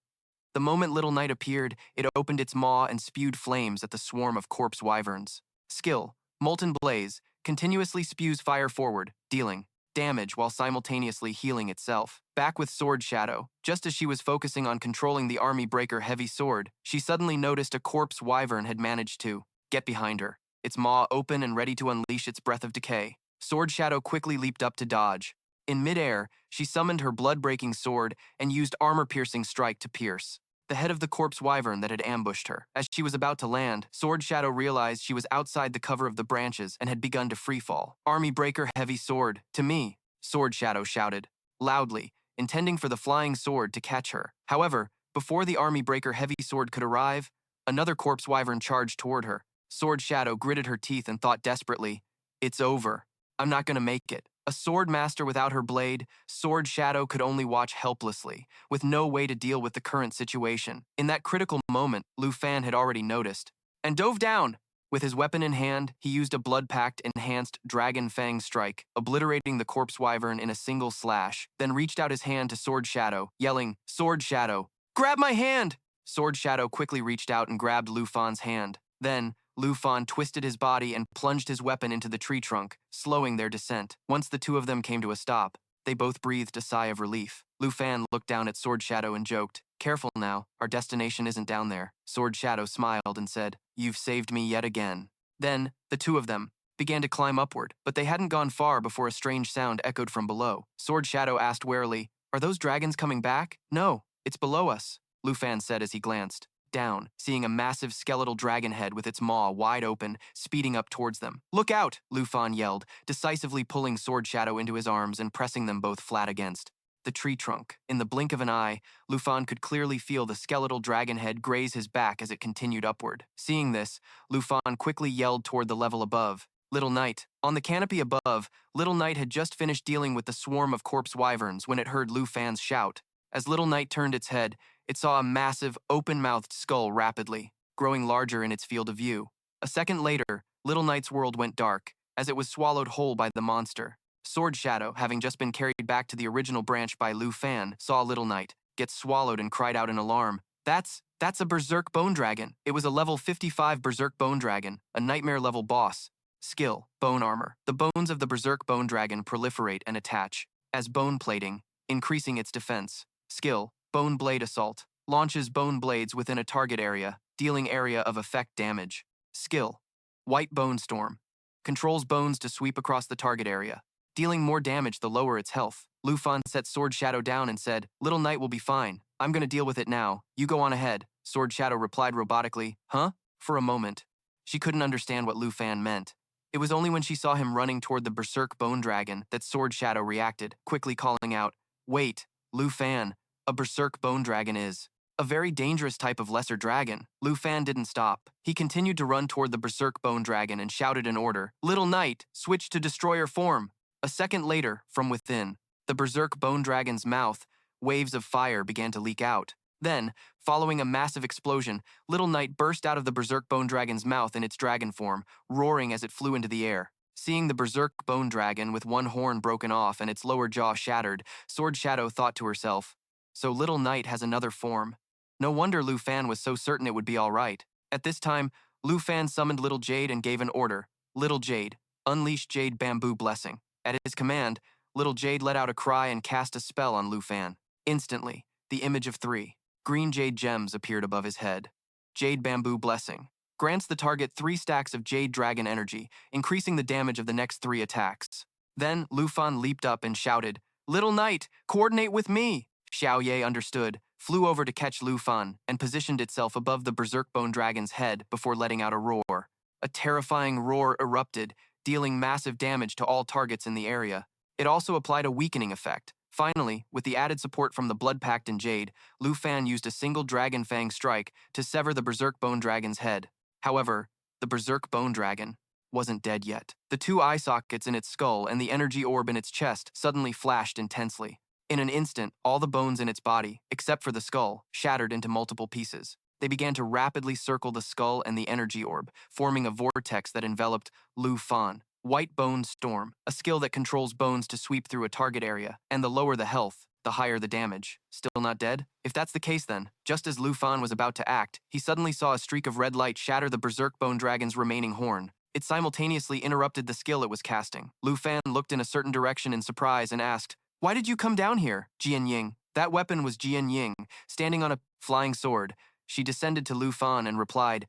The moment Little Knight appeared, it opened its maw and spewed flames at the swarm of corpse wyverns. Skill, Molten Blaze, continuously spews fire forward, dealing damage while simultaneously healing itself. Back with Sword Shadow, just as she was focusing on controlling the Army Breaker Heavy Sword, she suddenly noticed a corpse wyvern had managed to get behind her, its maw open and ready to unleash its breath of decay. Sword Shadow quickly leaped up to dodge. In midair, she summoned her blood-breaking sword and used armor-piercing strike to pierce the head of the corpse wyvern that had ambushed her. As she was about to land, Sword Shadow realized she was outside the cover of the branches and had begun to freefall. Army Breaker Heavy Sword, to me, Sword Shadow shouted, loudly, intending for the flying sword to catch her. However, before the Army Breaker Heavy Sword could arrive, another corpse wyvern charged toward her. Sword Shadow gritted her teeth and thought desperately, it's over. I'm not gonna make it. A sword master without her blade, Sword Shadow could only watch helplessly, with no way to deal with the current situation. In that critical moment, Lu Fan had already noticed, and dove down. With his weapon in hand, he used a blood-packed, enhanced Dragon Fang strike, obliterating the corpse wyvern in a single slash, then reached out his hand to Sword Shadow, yelling, Sword Shadow, grab my hand! Sword Shadow quickly reached out and grabbed Lu Fan's hand. Then, Lu Fan twisted his body and plunged his weapon into the tree trunk, slowing their descent. Once the two of them came to a stop, they both breathed a sigh of relief. Lu Fan looked down at Sword Shadow and joked, careful now, our destination isn't down there. Sword Shadow smiled and said, you've saved me yet again. Then, the two of them began to climb upward, but they hadn't gone far before a strange sound echoed from below. Sword Shadow asked warily, are those dragons coming back? No, it's below us, Lu Fan said as he glanced down, seeing a massive skeletal dragon head with its maw wide open, speeding up towards them. Look out, Lu Fan yelled, decisively pulling Sword Shadow into his arms and pressing them both flat against the tree trunk. In the blink of an eye, Lu Fan could clearly feel the skeletal dragon head graze his back as it continued upward. Seeing this, Lu Fan quickly yelled toward the level above, Little Knight. On the canopy above, Little Knight had just finished dealing with the swarm of corpse wyverns when it heard Lu Fan's shout. As Little Knight turned its head, it saw a massive, open-mouthed skull rapidly, growing larger in its field of view. A second later, Little Knight's world went dark, as it was swallowed whole by the monster. Sword Shadow, having just been carried back to the original branch by Lu Fan, saw Little Knight get swallowed and cried out in alarm. That's a Berserk Bone Dragon. It was a level 55 Berserk Bone Dragon, a nightmare-level boss. Skill, Bone Armor. The bones of the Berserk Bone Dragon proliferate and attach, as bone plating, increasing its defense. Skill, Bone Blade Assault. Launches bone blades within a target area, dealing area of effect damage. Skill, White Bone Storm. Controls bones to sweep across the target area, dealing more damage the lower its health. Lu Fan set Sword Shadow down and said, "Little Knight will be fine. I'm gonna deal with it now. You go on ahead." Sword Shadow replied robotically, "Huh?" For a moment, she couldn't understand what Lu Fan meant. It was only when she saw him running toward the Berserk Bone Dragon that Sword Shadow reacted, quickly calling out, "Wait, Lu Fan, a Berserk Bone Dragon is a very dangerous type of lesser dragon." Lu Fan didn't stop. He continued to run toward the Berserk Bone Dragon and shouted an order, "Little Knight, switch to Destroyer form." A second later, from within the Berserk Bone Dragon's mouth, waves of fire began to leak out. Then, following a massive explosion, Little Knight burst out of the Berserk Bone Dragon's mouth in its dragon form, roaring as it flew into the air. Seeing the Berserk Bone Dragon with one horn broken off and its lower jaw shattered, Sword Shadow thought to herself, "So Little Knight has another form. No wonder Lu Fan was so certain it would be all right." At this time, Lu Fan summoned Little Jade and gave an order. "Little Jade, unleash Jade Bamboo Blessing." At his command, Little Jade let out a cry and cast a spell on Lu Fan. Instantly, the image of 3 green jade gems appeared above his head. Jade Bamboo Blessing grants the target 3 stacks of Jade Dragon energy, increasing the damage of the next 3 attacks. Then, Lu Fan leaped up and shouted, "Little Knight, coordinate with me!" Xiao Ye understood, flew over to catch Lu Fan, and positioned itself above the Berserk Bone Dragon's head before letting out a roar. A terrifying roar erupted, dealing massive damage to all targets in the area. It also applied a weakening effect. Finally, with the added support from the Blood Pact and Jade, Lu Fan used a single Dragon Fang strike to sever the Berserk Bone Dragon's head. However, the Berserk Bone Dragon wasn't dead yet. The 2 eye sockets in its skull and the energy orb in its chest suddenly flashed intensely. In an instant, all the bones in its body, except for the skull, shattered into multiple pieces. They began to rapidly circle the skull and the energy orb, forming a vortex that enveloped Lu Fan. White Bone Storm, a skill that controls bones to sweep through a target area, and the lower the health, the higher the damage. Still not dead? If that's the case then, just as Lu Fan was about to act, he suddenly saw a streak of red light shatter the Berserk Bone Dragon's remaining horn. It simultaneously interrupted the skill it was casting. Lu Fan looked in a certain direction in surprise and asked, "Why did you come down here, Jian Ying?" That weapon was Jian Ying, standing on a flying sword. She descended to Lu Fan and replied,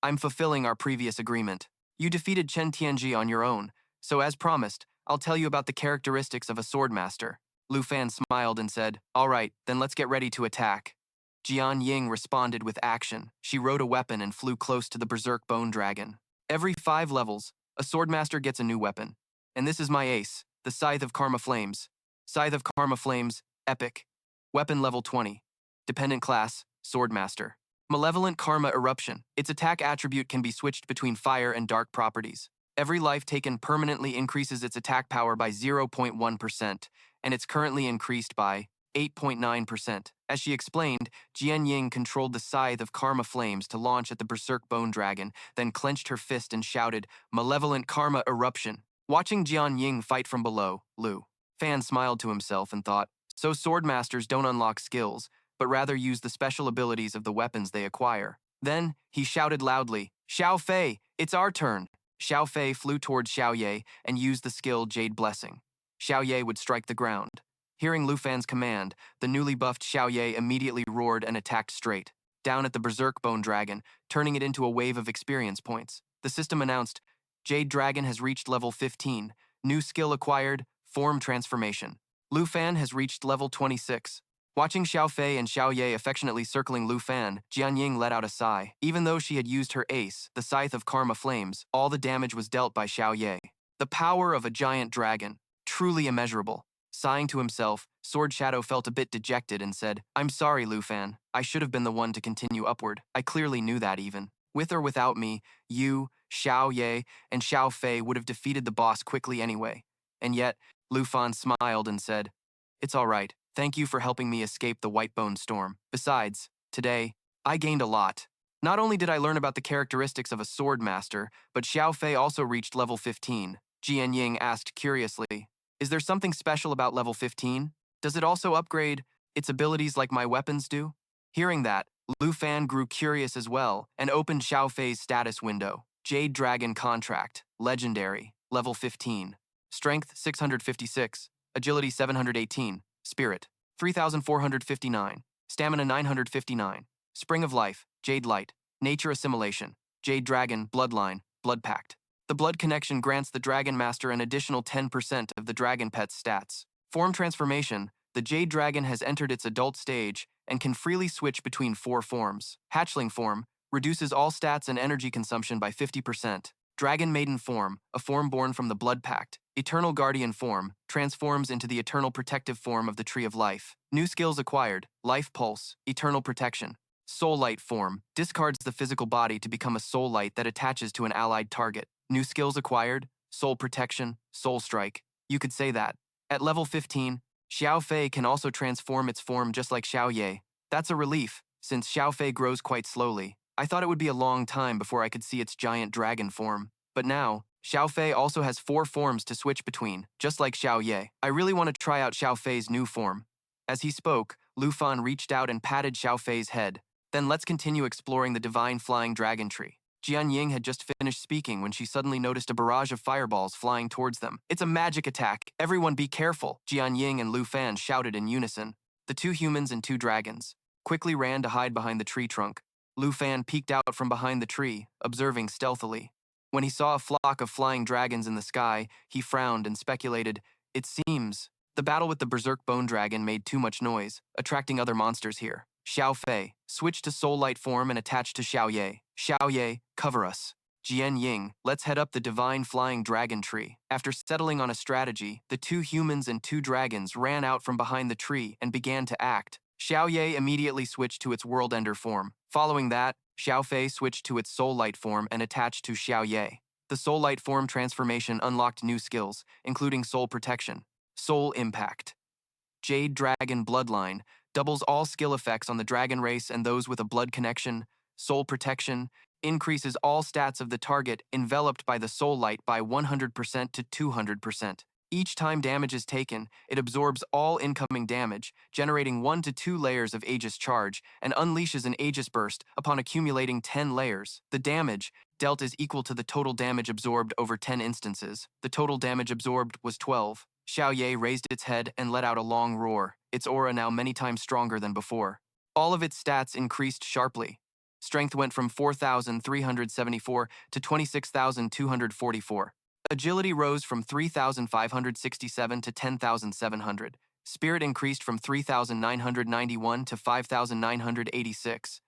"I'm fulfilling our previous agreement. You defeated Chen Tianji on your own, so as promised, I'll tell you about the characteristics of a swordmaster." Lu Fan smiled and said, "All right, then let's get ready to attack." Jian Ying responded with action. She rode a weapon and flew close to the Berserk Bone Dragon. Every 5 levels, a swordmaster gets a new weapon. And this is my ace, the Scythe of Karma Flames. Scythe of Karma Flames, Epic. Weapon level 20. Dependent class, Swordmaster. Malevolent Karma Eruption. Its attack attribute can be switched between fire and dark properties. Every life taken permanently increases its attack power by 0.1%, and it's currently increased by 8.9%. As she explained, Jian Ying controlled the Scythe of Karma Flames to launch at the Berserk Bone Dragon, then clenched her fist and shouted, "Malevolent Karma Eruption." Watching Jian Ying fight from below, Lu Fan smiled to himself and thought, so swordmasters don't unlock skills, but rather use the special abilities of the weapons they acquire. Then, he shouted loudly, "Xiao Fei, it's our turn." Xiao Fei flew towards Xiao Ye and used the skill Jade Blessing. Xiao Ye would strike the ground. Hearing Lu Fan's command, the newly buffed Xiao Ye immediately roared and attacked straight, down at the Berserk Bone Dragon, turning it into a wave of experience points. The system announced, "Jade Dragon has reached level 15. New skill acquired, Form Transformation. Lu Fan has reached level 26. Watching Xiao Fei and Xiao Ye affectionately circling Lu Fan, Jian Ying let out a sigh. Even though she had used her ace, the Scythe of Karma Flames, all the damage was dealt by Xiao Ye. The power of a giant dragon, truly immeasurable. Sighing to himself, Sword Shadow felt a bit dejected and said, "I'm sorry, Lu Fan. I should have been the one to continue upward. I clearly knew that even. With or without me, you, Xiao Ye, and Xiao Fei would have defeated the boss quickly anyway." And yet, Lu Fan smiled and said, "It's all right. Thank you for helping me escape the White Bone Storm. Besides, today, I gained a lot. Not only did I learn about the characteristics of a sword master, but Xiao Fei also reached level 15. Jian Ying asked curiously, "Is there something special about level 15? Does it also upgrade its abilities like my weapons do?" Hearing that, Lu Fan grew curious as well and opened Xiao Fei's status window. Jade Dragon Contract, Legendary, level 15. Strength 656. Agility 718, Spirit 3459, Stamina 959, Spring of Life, Jade Light, Nature Assimilation, Jade Dragon, Bloodline, Blood Pact. The Blood Connection grants the Dragon Master an additional 10% of the Dragon Pet's stats. Form Transformation, the Jade Dragon has entered its adult stage and can freely switch between 4 forms. Hatchling Form reduces all stats and energy consumption by 50%. Dragon Maiden Form, a form born from the Blood Pact. Eternal Guardian Form transforms into the eternal protective form of the Tree of Life. New skills acquired: Life Pulse, Eternal Protection. Soul Light Form discards the physical body to become a soul light that attaches to an allied target. New skills acquired: Soul Protection, Soul Strike. You could say that. At level 15, Xiao Fei can also transform its form just like Xiao Ye. That's a relief, since Xiao Fei grows quite slowly. I thought it would be a long time before I could see its giant dragon form. But now, Xiao Fei also has 4 forms to switch between, just like Xiao Ye. I really want to try out Xiao Fei's new form. As he spoke, Lu Fan reached out and patted Xiao Fei's head. Then let's continue exploring the divine flying dragon tree. Jian Ying had just finished speaking when she suddenly noticed a barrage of fireballs flying towards them. It's a magic attack. Everyone be careful, Jian Ying and Lu Fan shouted in unison. The 2 humans and 2 dragons quickly ran to hide behind the tree trunk. Lu Fan peeked out from behind the tree, observing stealthily. When he saw a flock of flying dragons in the sky, he frowned and speculated, it seems the battle with the Berserk Bone Dragon made too much noise, attracting other monsters here. Xiao Fei switched to Soul Light form and attached to Xiao Ye. Xiao Ye, cover us. Jian Ying, let's head up the divine flying dragon tree. After settling on a strategy, the 2 humans and 2 dragons ran out from behind the tree and began to act. Xiao Ye immediately switched to its World Ender form. Following that, Xiao Fei switched to its Soul Light form and attached to Xiao Ye. The Soul Light form transformation unlocked new skills, including Soul Protection, Soul Impact. Jade Dragon Bloodline doubles all skill effects on the dragon race and those with a blood connection. Soul Protection increases all stats of the target enveloped by the Soul Light by 100% to 200%. Each time damage is taken, it absorbs all incoming damage, generating 1 to 2 layers of Aegis charge, and unleashes an Aegis burst upon accumulating 10 layers. The damage dealt is equal to the total damage absorbed over 10 instances. The total damage absorbed was 12. Xiao Ye raised its head and let out a long roar, its aura now many times stronger than before. All of its stats increased sharply. Strength went from 4,374 to 26,244. Agility rose from 3,567 to 10,700. Spirit increased from 3,991 to 5,986.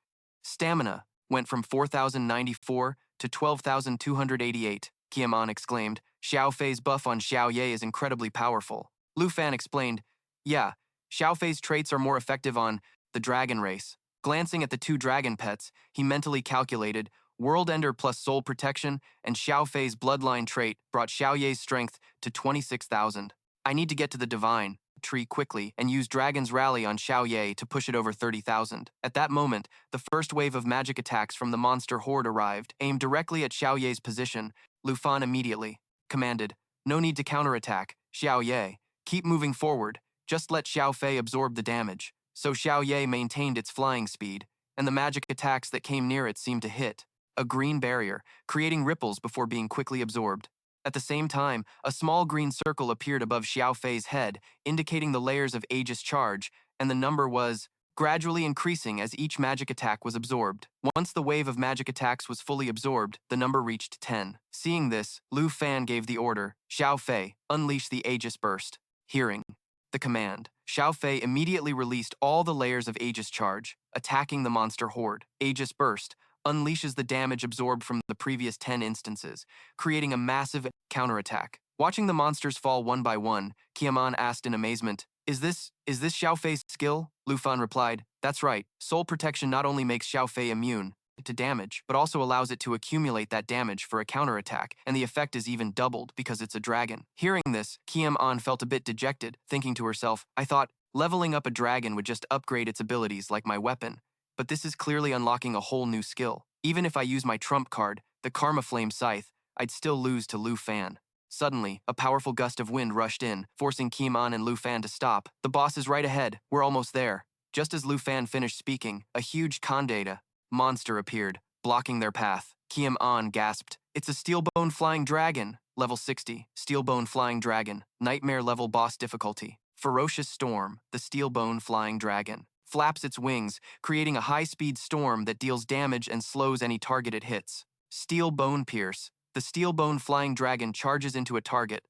Stamina went from 4,094 to 12,288. Kiamon exclaimed, Xiao Fei's buff on Xiao Ye is incredibly powerful. Lu Fan explained, yeah, Xiao Fei's traits are more effective on the dragon race. Glancing at the 2 dragon pets, he mentally calculated World Ender plus Soul Protection and Xiao Fei's bloodline trait brought Xiao Ye's strength to 26,000. I need to get to the divine tree quickly and use Dragon's Rally on Xiao Ye to push it over 30,000. At that moment, the first wave of magic attacks from the monster horde arrived, aimed directly at Xiao Ye's position. Lu Fan immediately commanded, no need to counterattack, Xiao Ye. Keep moving forward, just let Xiao Fei absorb the damage. So Xiao Ye maintained its flying speed, and the magic attacks that came near it seemed to hit a green barrier, creating ripples before being quickly absorbed. At the same time, a small green circle appeared above Xiao Fei's head, indicating the layers of Aegis charge, and the number was gradually increasing as each magic attack was absorbed. Once the wave of magic attacks was fully absorbed, the number reached 10. Seeing this, Lu Fan gave the order, Xiao Fei, unleash the Aegis burst. Hearing the command, Xiao Fei immediately released all the layers of Aegis charge, attacking the monster horde. Aegis burst unleashes the damage absorbed from the previous 10 instances, creating a massive counterattack. Watching the monsters fall one by one, Kiamon asked in amazement, Is this Xiao Fei's skill? Lu Fan replied, that's right. Soul Protection not only makes Xiao Fei immune to damage, but also allows it to accumulate that damage for a counterattack, and the effect is even doubled because it's a dragon. Hearing this, Kiamon felt a bit dejected, thinking to herself, I thought leveling up a dragon would just upgrade its abilities like my weapon, but this is clearly unlocking a whole new skill. Even if I use my trump card, the Karma Flame Scythe, I'd still lose to Lu Fan. Suddenly, a powerful gust of wind rushed in, forcing Kiamon and Lu Fan to stop. The boss is right ahead. We're almost there. Just as Lu Fan finished speaking, a huge Kandata monster appeared, blocking their path. Kiamon gasped, It's a steel-bone flying dragon. Level 60, Steelbone Flying Dragon, Nightmare Level Boss Difficulty. Ferocious Storm, the Steelbone Flying Dragon, flaps its wings, creating a high-speed storm that deals damage and slows any target it hits. Steel Bone Pierce, the Steelbone Flying Dragon charges into a target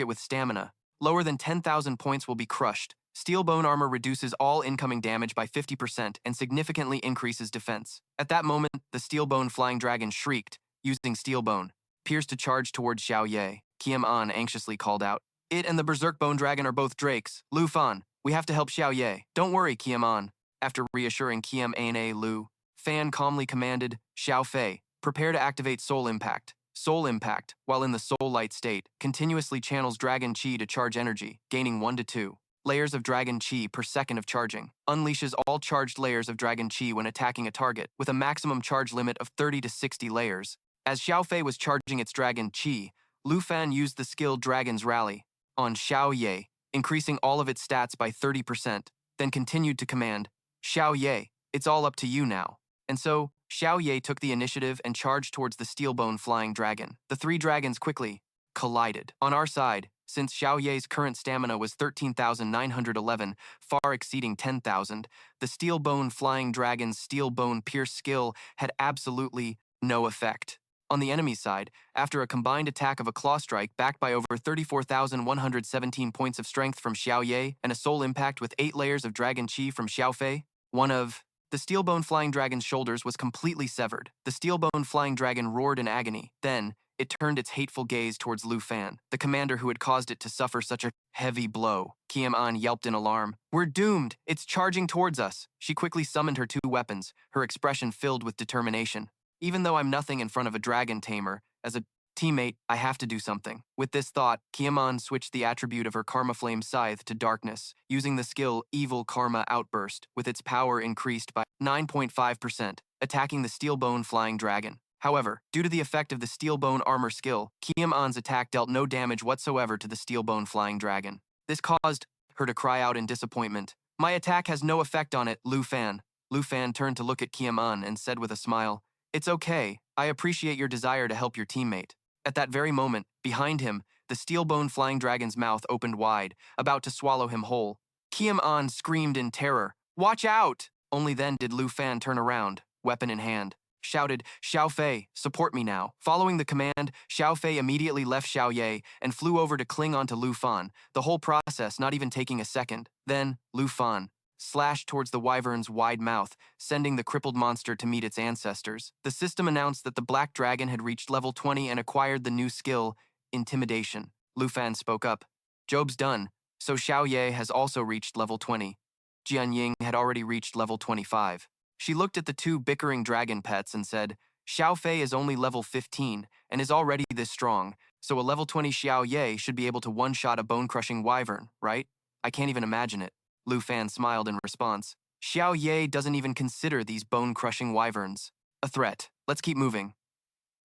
with stamina. Lower than 10,000 points will be crushed. Steelbone armor reduces all incoming damage by 50% and significantly increases defense. At that moment, the Steelbone Flying Dragon shrieked, using Steelbone Pierce to charge towards Xiao Ye. Kiem An anxiously called out. It and the Berserk Bone Dragon are both drakes. Lu Fan, we have to help Xiao Ye. Don't worry, Kiem An. After reassuring Kiem An, Lu Fan calmly commanded, Xiao Fei, prepare to activate Soul Impact. Soul Impact, while in the Soul Light state, continuously channels Dragon Chi to charge energy, gaining 1 to 2 layers of Dragon Chi per second of charging. Unleashes all charged layers of Dragon Chi when attacking a target, with a maximum charge limit of 30 to 60 layers. As Xiao Fei was charging its Dragon Chi, Lu Fan used the skill Dragon's Rally on Xiao Ye, increasing all of its stats by 30%, then continued to command, Xiao Ye, it's all up to you now. And so, Xiao Ye took the initiative and charged towards the Steelbone Flying Dragon. The three dragons quickly collided. On our side, since Xiao Ye's current stamina was 13,911, far exceeding 10,000, the Steelbone Flying Dragon's Steelbone Pierce skill had absolutely no effect. On the enemy side, after a combined attack of a Claw Strike backed by over 34,117 points of strength from Xiao Ye and a Soul Impact with 8 layers of Dragon Chi from Xiao Fei, one of the Steelbone Flying Dragon's shoulders was completely severed. The Steelbone Flying Dragon roared in agony. Then, it turned its hateful gaze towards Lu Fan, the commander who had caused it to suffer such a heavy blow. Kiem An yelped in alarm. We're doomed! It's charging towards us! She quickly summoned her 2 weapons, her expression filled with determination. Even though I'm nothing in front of a dragon tamer, as a teammate, I have to do something. With this thought, Kiem An switched the attribute of her Karma Flame Scythe to Darkness, using the skill Evil Karma Outburst, with its power increased by 9.5%, attacking the Steelbone Flying Dragon. However, due to the effect of the Steelbone Armor skill, Kiem An's attack dealt no damage whatsoever to the Steelbone Flying Dragon. This caused her to cry out in disappointment. My attack has no effect on it, Lu Fan. Lu Fan turned to look at Kiem An and said with a smile, It's okay, I appreciate your desire to help your teammate. At that very moment, behind him, the Steelbone Flying Dragon's mouth opened wide, about to swallow him whole. Kiem An screamed in terror, Watch out! Only then did Lu Fan turn around, weapon in hand. Shouted, Xiao Fei, support me now. Following the command, Xiao Fei immediately left Xiao Ye and flew over to cling onto Lu Fan, the whole process not even taking a second. Then, Lu Fan slashed towards the wyvern's wide mouth, sending the crippled monster to meet its ancestors. The system announced that the Black Dragon had reached level 20 and acquired the new skill, Intimidation. Lu Fan spoke up. Job's done, so Xiao Ye has also reached level 20. Jian Ying had already reached level 25. She looked at the 2 bickering dragon pets and said, Xiao Fei is only level 15 and is already this strong, so a level 20 Xiao Ye should be able to one-shot a bone-crushing wyvern, right? I can't even imagine it. Lu Fan smiled in response. Xiao Ye doesn't even consider these bone-crushing wyverns a threat. Let's keep moving.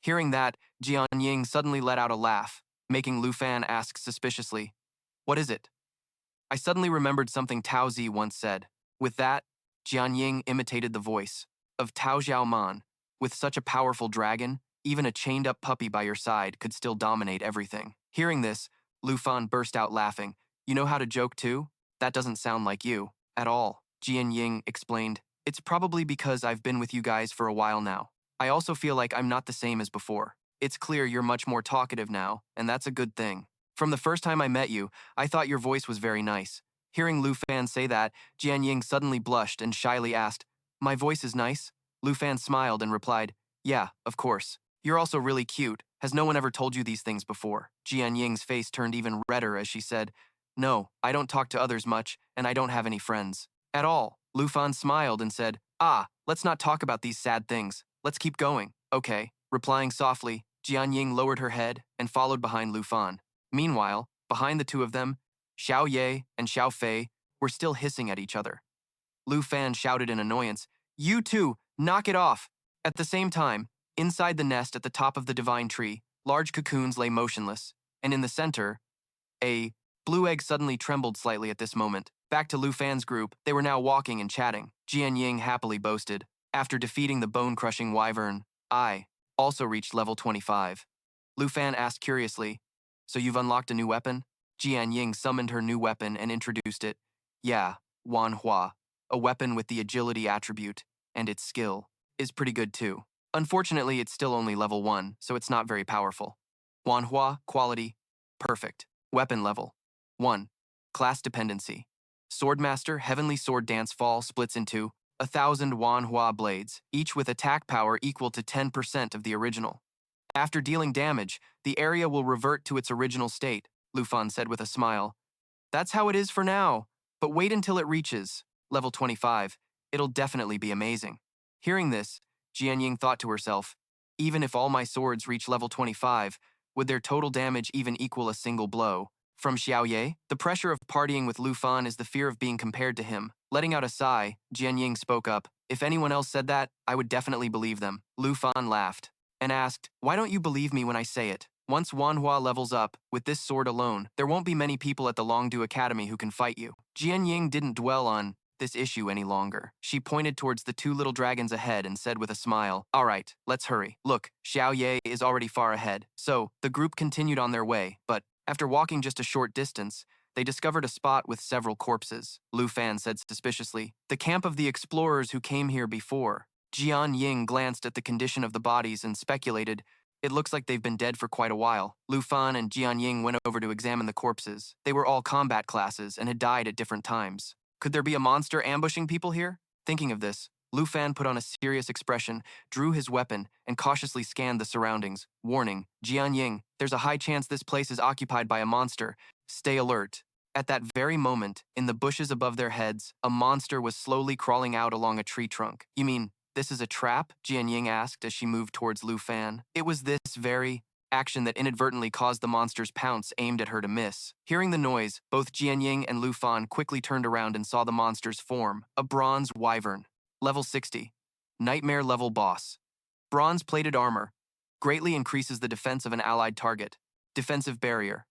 Hearing that, Jian Ying suddenly let out a laugh, making Lu Fan ask suspiciously, What is it? I suddenly remembered something Tao Zi once said. With that, Jian Ying imitated the voice of Tao Xiaoman. With such a powerful dragon, even a chained-up puppy by your side could still dominate everything. Hearing this, Lu Fan burst out laughing. You know how to joke too? That doesn't sound like you, at all. Jian Ying explained. It's probably because I've been with you guys for a while now. I also feel like I'm not the same as before. It's clear you're much more talkative now, and that's a good thing. From the first time I met you, I thought your voice was very nice. Hearing Lu Fan say that, Jian Ying suddenly blushed and shyly asked, My voice is nice? Lu Fan smiled and replied, Yeah, of course. You're also really cute. Has no one ever told you these things before? Jian Ying's face turned even redder as she said, No, I don't talk to others much, and I don't have any friends. At all. Lu Fan smiled and said, Let's not talk about these sad things. Let's keep going. Okay. Replying softly, Jian Ying lowered her head and followed behind Lu Fan. Meanwhile, behind the 2 of them, Xiao Ye and Xiao Fei were still hissing at each other. Lu Fan shouted in annoyance, You two, knock it off! At the same time, inside the nest at the top of the divine tree, large cocoons lay motionless, and in the center, a blue egg suddenly trembled slightly at this moment. Back to Lu Fan's group, they were now walking and chatting. Jian Ying happily boasted, After defeating the bone-crushing wyvern, I also reached level 25. Lu Fan asked curiously, "So you've unlocked a new weapon?" Jian Ying summoned her new weapon and introduced it. "Yeah, Manhwa, a weapon with the agility attribute, and its skill is pretty good too. Unfortunately, it's still only level 1, so it's not very powerful. Manhwa, quality, perfect. Weapon level 1. Class dependency. Swordmaster Heavenly Sword Dance Fall splits into 1,000 Wanhua blades, each with attack power equal to 10% of the original. After dealing damage, the area will revert to its original state," Lufan said with a smile. "That's how it is for now, but wait until it reaches level 25. It'll definitely be amazing." Hearing this, Jianying thought to herself, even if all my swords reach level 25, would their total damage even equal a single blow? From Xiaoye, the pressure of partying with Lu Fan is the fear of being compared to him. Letting out a sigh, Jianying spoke up. "If anyone else said that, I would definitely believe them." Lu Fan laughed and asked, "Why don't you believe me when I say it? Once Wanhua levels up, with this sword alone, there won't be many people at the Longdu Academy who can fight you." Jianying didn't dwell on this issue any longer. She pointed towards the two little dragons ahead and said with a smile, "All right, let's hurry. Look, Xiaoye is already far ahead." So, the group continued on their way, but after walking just a short distance, they discovered a spot with several corpses. Lu Fan said suspiciously, "The camp of the explorers who came here before." Jian Ying glanced at the condition of the bodies and speculated, "It looks like they've been dead for quite a while." Lu Fan and Jian Ying went over to examine the corpses. They were all combat classes and had died at different times. Could there be a monster ambushing people here? Thinking of this, Lu Fan put on a serious expression, drew his weapon, and cautiously scanned the surroundings. Warning, Jian Ying, there's a high chance this place is occupied by a monster. Stay alert. At that very moment, in the bushes above their heads, a monster was slowly crawling out along a tree trunk. "You mean, this is a trap?" Jian Ying asked as she moved towards Lu Fan. It was this very action that inadvertently caused the monster's pounce aimed at her to miss. Hearing the noise, both Jian Ying and Lu Fan quickly turned around and saw the monster's form, a bronze wyvern. Level 60. Nightmare level boss. Bronze-plated armor. Greatly increases the defense of an allied target. Defensive barrier.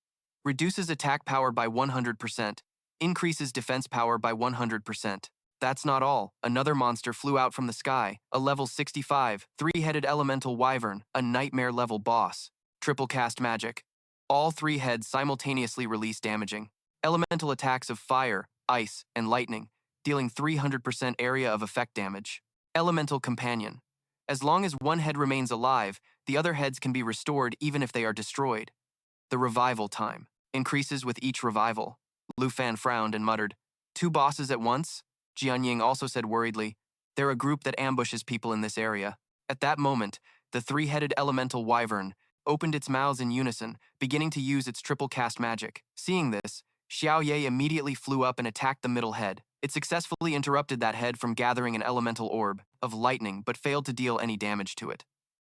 Reduces attack power by 100%. Increases defense power by 100%. That's not all. Another monster flew out from the sky, a level 65, three-headed elemental wyvern, a nightmare level boss. Triple cast magic. All three heads simultaneously release damaging elemental attacks of fire, ice, and lightning, dealing 300% area of effect damage. Elemental companion. As long as one head remains alive, the other heads can be restored even if they are destroyed. The revival time increases with each revival. Lu Fan frowned and muttered, "Two bosses at once?" Jian Ying also said worriedly, "They're a group that ambushes people in this area." At that moment, the three-headed elemental wyvern opened its mouths in unison, beginning to use its triple cast magic. Seeing this, Xiaoye immediately flew up and attacked the middle head. It successfully interrupted that head from gathering an elemental orb of lightning, but failed to deal any damage to it.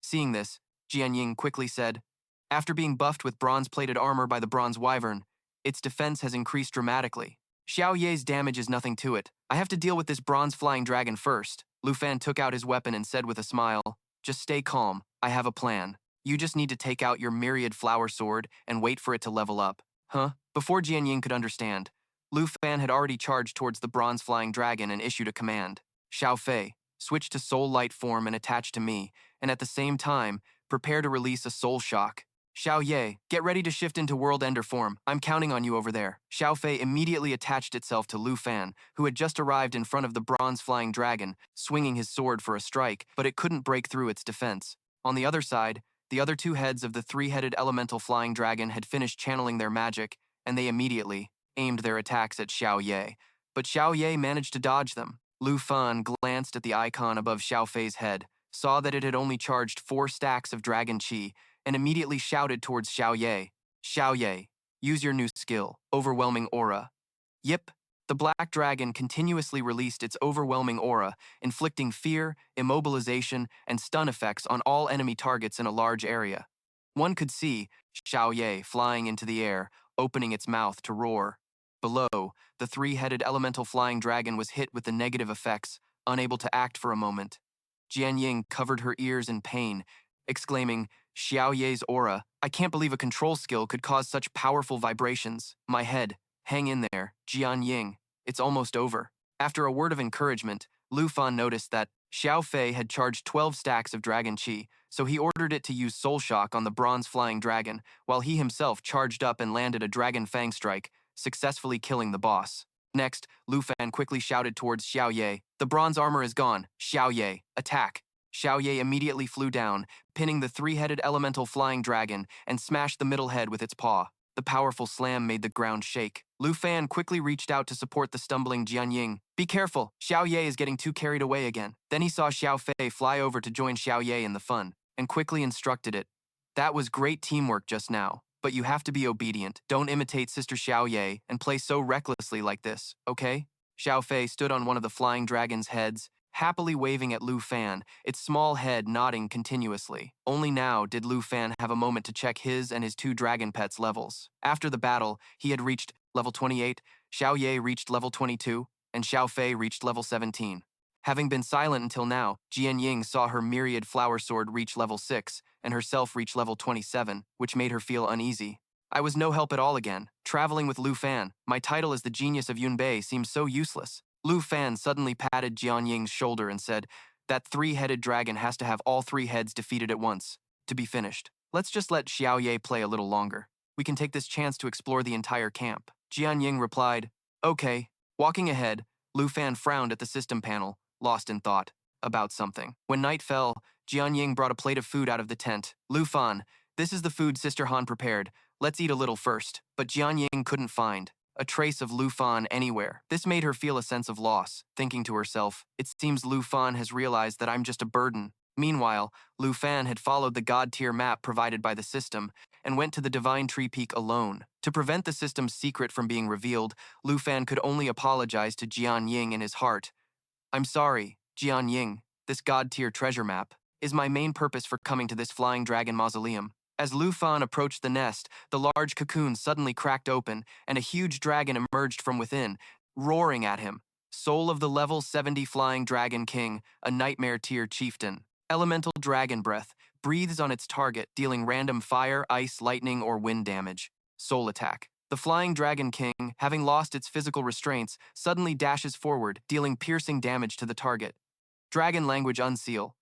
Seeing this, Jian Ying quickly said, "After being buffed with bronze-plated armor by the bronze wyvern, its defense has increased dramatically. Xiaoye's damage is nothing to it. I have to deal with this bronze-flying dragon first." Lu Fan took out his weapon and said with a smile, "Just stay calm. I have a plan. You just need to take out your myriad flower sword and wait for it to level up." Huh? Before Jian Ying could understand, Lu Fan had already charged towards the bronze-flying dragon and issued a command. "Xiao Fei, switch to soul light form and attach to me, and at the same time, prepare to release a soul shock. Xiao Ye, get ready to shift into World Ender form. I'm counting on you over there." Xiao Fei immediately attached itself to Lu Fan, who had just arrived in front of the bronze-flying dragon, swinging his sword for a strike, but it couldn't break through its defense. On the other side, the other two heads of the three-headed elemental flying dragon had finished channeling their magic, and they immediately aimed their attacks at Xiao Ye. But Xiao Ye managed to dodge them. Lu Fan glanced at the icon above Xiao Fei's head, saw that it had only charged 4 stacks of dragon chi, and immediately shouted towards Xiao Ye, "Xiao Ye, use your new skill, Overwhelming Aura." Yip, the black dragon continuously released its overwhelming aura, inflicting fear, immobilization, and stun effects on all enemy targets in a large area. One could see Xiao Ye flying into the air, opening its mouth to roar. Below, the three-headed elemental flying dragon was hit with the negative effects, unable to act for a moment. Jian Ying covered her ears in pain, exclaiming, "Xiao Ye's aura, I can't believe a control skill could cause such powerful vibrations. My head, hang in there, Jian Ying, it's almost over." After a word of encouragement, Lu Fan noticed that Xiao Fei had charged 12 stacks of Dragon Chi, so he ordered it to use Soul Shock on the bronze flying dragon, while he himself charged up and landed a Dragon Fang strike, successfully killing the boss. Next, Lu Fan quickly shouted towards Xiao Ye, "The bronze armor is gone. Xiao Ye, attack!" Xiao Ye immediately flew down, pinning the three-headed elemental flying dragon and smashed the middle head with its paw. The powerful slam made the ground shake. Lu Fan quickly reached out to support the stumbling Jianying. "Be careful, Xiao Ye is getting too carried away again." Then he saw Xiao Fei fly over to join Xiao Ye in the fun, and quickly instructed it. "That was great teamwork just now, but you have to be obedient. Don't imitate Sister Xiao Ye and play so recklessly like this, okay?" Xiao Fei stood on one of the flying dragon's heads, happily waving at Lu Fan, its small head nodding continuously. Only now did Lu Fan have a moment to check his and his two dragon pets' levels. After the battle, he had reached level 28, Xiao Ye reached level 22, and Xiao Fei reached level 17. Having been silent until now, Jian Ying saw her myriad flower sword reach level 6, and herself reach level 27, which made her feel uneasy. "I was no help at all again. Traveling with Lu Fan, my title as the genius of Yunbei seems so useless." Lu Fan suddenly patted Jian Ying's shoulder and said, "That three-headed dragon has to have all three heads defeated at once, to be finished. Let's just let Xiao Ye play a little longer. We can take this chance to explore the entire camp." Jian Ying replied, "Okay." Walking ahead, Lu Fan frowned at the system panel, lost in thought about something. When night fell, Jian Ying brought a plate of food out of the tent. "Lu Fan, this is the food Sister Han prepared. Let's eat a little first." But Jian Ying couldn't find a trace of Lu Fan anywhere. This made her feel a sense of loss, thinking to herself, "It seems Lu Fan has realized that I'm just a burden." Meanwhile, Lu Fan had followed the god-tier map provided by the system and went to the Divine Tree Peak alone. To prevent the system's secret from being revealed, Lu Fan could only apologize to Jian Ying in his heart. "I'm sorry, Jian Ying. This god-tier treasure map is my main purpose for coming to this flying dragon mausoleum." As Lu Fan approached the nest, the large cocoon suddenly cracked open, and a huge dragon emerged from within, roaring at him. Soul of the level 70 Flying Dragon King, a nightmare tier chieftain. Elemental dragon breath, breathes on its target, dealing random fire, ice, lightning, or wind damage. Soul attack. The Flying Dragon King, having lost its physical restraints, suddenly dashes forward, dealing piercing damage to the target. Dragon Language Unseal.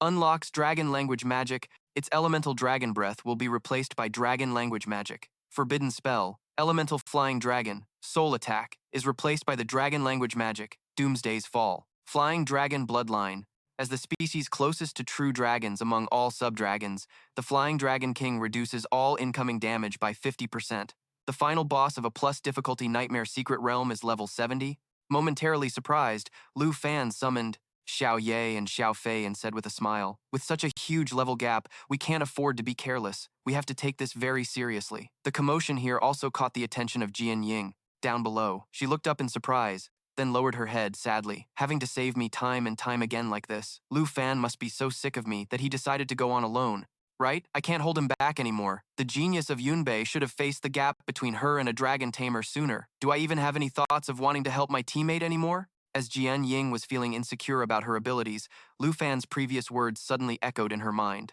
Unlocks Dragon Language Magic. Its elemental dragon breath will be replaced by dragon language magic. Forbidden spell, elemental flying dragon, soul attack, is replaced by the dragon language magic, Doomsday's Fall. Flying dragon bloodline. As the species closest to true dragons among all sub-dragons, the Flying Dragon King reduces all incoming damage by 50%. The final boss of a plus difficulty nightmare secret realm is level 70. Momentarily surprised, Lu Fan summoned Xiao Ye and Xiao Fei and said with a smile, "With such a huge level gap, we can't afford to be careless. We have to take this very seriously." The commotion here also caught the attention of Jian Ying. Down below, she looked up in surprise, then lowered her head sadly. "Having to save me time and time again like this. Lu Fan must be so sick of me that he decided to go on alone. Right? I can't hold him back anymore. The genius of Yunbei should have faced the gap between her and a dragon tamer sooner. Do I even have any thoughts of wanting to help my teammate anymore?" As Jian Ying was feeling insecure about her abilities, Lu Fan's previous words suddenly echoed in her mind.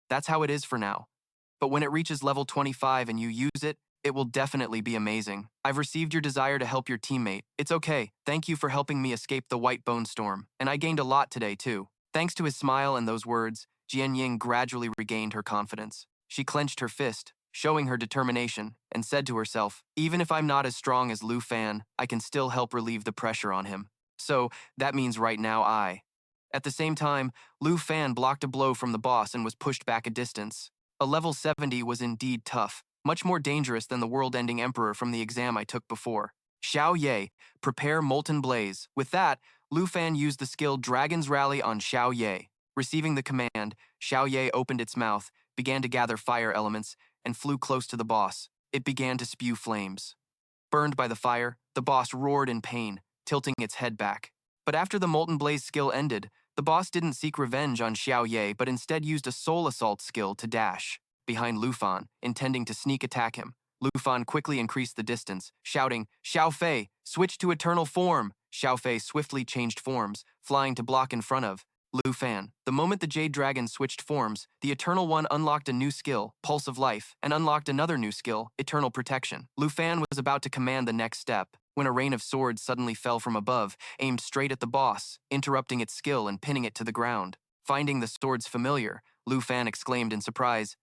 "That's how it is for now. But when it reaches level 25 and you use it, it will definitely be amazing. I've received your desire to help your teammate. It's okay. Thank you for helping me escape the White Bone Storm. And I gained a lot today, too." Thanks to his smile and those words, Jian Ying gradually regained her confidence. She clenched her fist, showing her determination, and said to herself, "Even if I'm not as strong as Lu Fan, I can still help relieve the pressure on him. So, that means right now I." At the same time, Lu Fan blocked a blow from the boss and was pushed back a distance. A level 70 was indeed tough, much more dangerous than the world-ending emperor from the exam I took before. Xiao Ye, prepare Molten Blaze. With that, Lu Fan used the skill Dragon's Rally on Xiao Ye. Receiving the command, Xiao Ye opened its mouth, began to gather fire elements, and flew close to the boss. It began to spew flames. Burned by the fire, the boss roared in pain, tilting its head back. But after the Molten Blaze skill ended, the boss didn't seek revenge on Xiao Ye but instead used a Soul Assault skill to dash behind Lu Fan, intending to sneak attack him. Lu Fan quickly increased the distance, shouting, "Xiao Fei, switch to eternal form!" Xiao Fei swiftly changed forms, flying to block in front of, Lu Fan. The moment the Jade Dragon switched forms, the Eternal One unlocked a new skill, Pulse of Life, and unlocked another new skill, Eternal Protection. Lu Fan was about to command the next step, when a rain of swords suddenly fell from above, aimed straight at the boss, interrupting its skill and pinning it to the ground. Finding the swords familiar, Lu Fan exclaimed in surprise,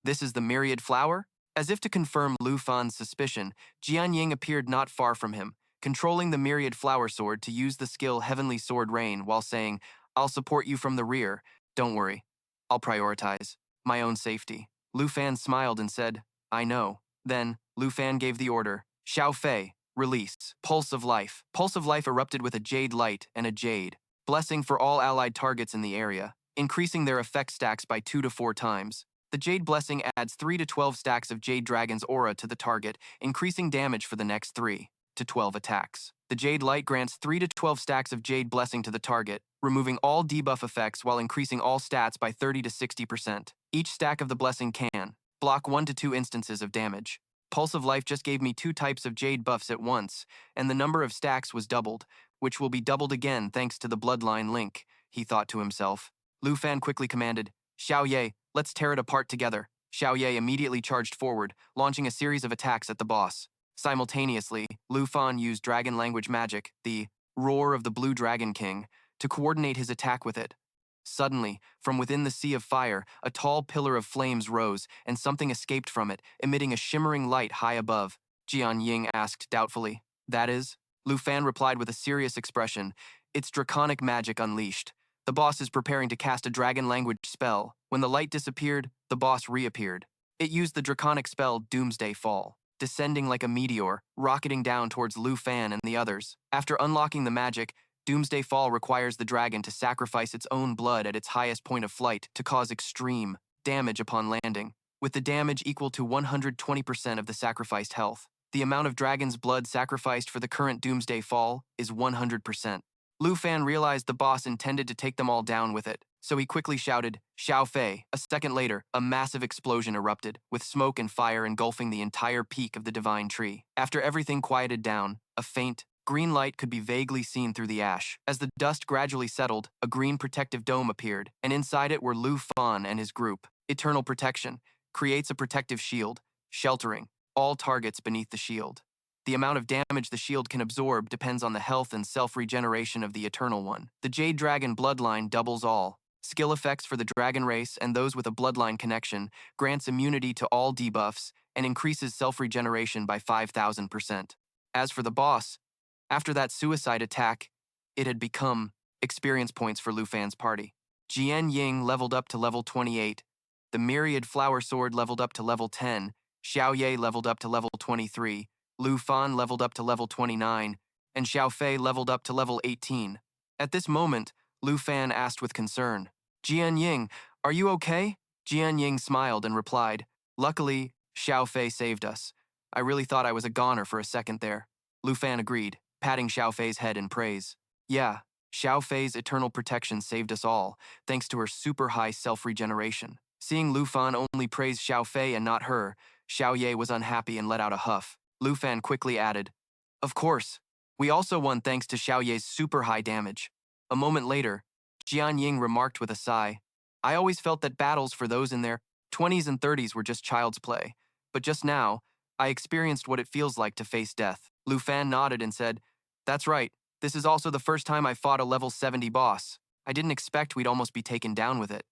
"This is the Myriad Flower?" As if to confirm Lu Fan's suspicion, Jian Ying appeared not far from him, controlling the Myriad Flower Sword to use the skill Heavenly Sword Rain while saying, "I'll support you from the rear. Don't worry. I'll prioritize my own safety." Lu Fan smiled and said, "I know." Then, Lu Fan gave the order, "Xiao Fei, release. Pulse of Life." Pulse of Life erupted with a jade light and a jade blessing for all allied targets in the area, increasing their effect stacks by 2 to 4 times. The Jade Blessing adds 3 to 12 stacks of Jade Dragon's aura to the target, increasing damage for the next 3 to 12 attacks. The Jade Light grants 3 to 12 stacks of Jade Blessing to the target, removing all debuff effects while increasing all stats by 30 to 60%. Each stack of the Blessing can block 1 to 2 instances of damage. Pulse of Life just gave me 2 types of Jade buffs at once, and the number of stacks was doubled, which will be doubled again thanks to the Bloodline link, he thought to himself. Lu Fan quickly commanded, "Xiao Ye, let's tear it apart together." Xiao Ye immediately charged forward, launching a series of attacks at the boss. Simultaneously, Lu Fan used dragon language magic, the Roar of the Blue Dragon King, to coordinate his attack with it. Suddenly, from within the sea of fire, a tall pillar of flames rose, and something escaped from it, emitting a shimmering light high above. Jian Ying asked doubtfully, "That is?" Lu Fan replied with a serious expression, "It's draconic magic unleashed. The boss is preparing to cast a dragon language spell." When the light disappeared, the boss reappeared. It used the draconic spell Doomsday Fall, descending like a meteor, rocketing down towards Lu Fan and the others. After unlocking the magic, Doomsday Fall requires the dragon to sacrifice its own blood at its highest point of flight to cause extreme damage upon landing, with the damage equal to 120% of the sacrificed health. The amount of dragon's blood sacrificed for the current Doomsday Fall is 100%. Lu Fan realized the boss intended to take them all down with it, so he quickly shouted, "Xiao Fei." A second later, a massive explosion erupted, with smoke and fire engulfing the entire peak of the divine tree. After everything quieted down, a faint, green light could be vaguely seen through the ash. As the dust gradually settled, a green protective dome appeared, and inside it were Lu Fan and his group. Eternal Protection creates a protective shield, sheltering all targets beneath the shield. The amount of damage the shield can absorb depends on the health and self-regeneration of the Eternal One. The Jade Dragon bloodline doubles all. Skill effects for the dragon race and those with a bloodline connection grants immunity to all debuffs and increases self-regeneration by 5,000%. As for the boss, after that suicide attack, it had become experience points for Lu Fan's party. Jian Ying leveled up to level 28, the Myriad Flower Sword leveled up to level 10, Xiao Ye leveled up to level 23, Lu Fan leveled up to level 29, and Xiao Fei leveled up to level 18. At this moment, Lu Fan asked with concern, "Jian Ying, are you okay?" Jian Ying smiled and replied, "Luckily, Xiao Fei saved us. I really thought I was a goner for a second there." Lu Fan agreed, patting Xiao Fei's head in praise. "Yeah, Xiao Fei's eternal protection saved us all, thanks to her super high self-regeneration." Seeing Lu Fan only praise Xiao Fei and not her, Xiao Ye was unhappy and let out a huff. Lu Fan quickly added, "Of course, we also won thanks to Xiao Ye's super high damage." A moment later, Jian Ying remarked with a sigh, "I always felt that battles for those in their 20s and 30s were just child's play, but just now, I experienced what it feels like to face death." Lu Fan nodded and said, "That's right, this is also the first time I fought a level 70 boss. I didn't expect we'd almost be taken down with it.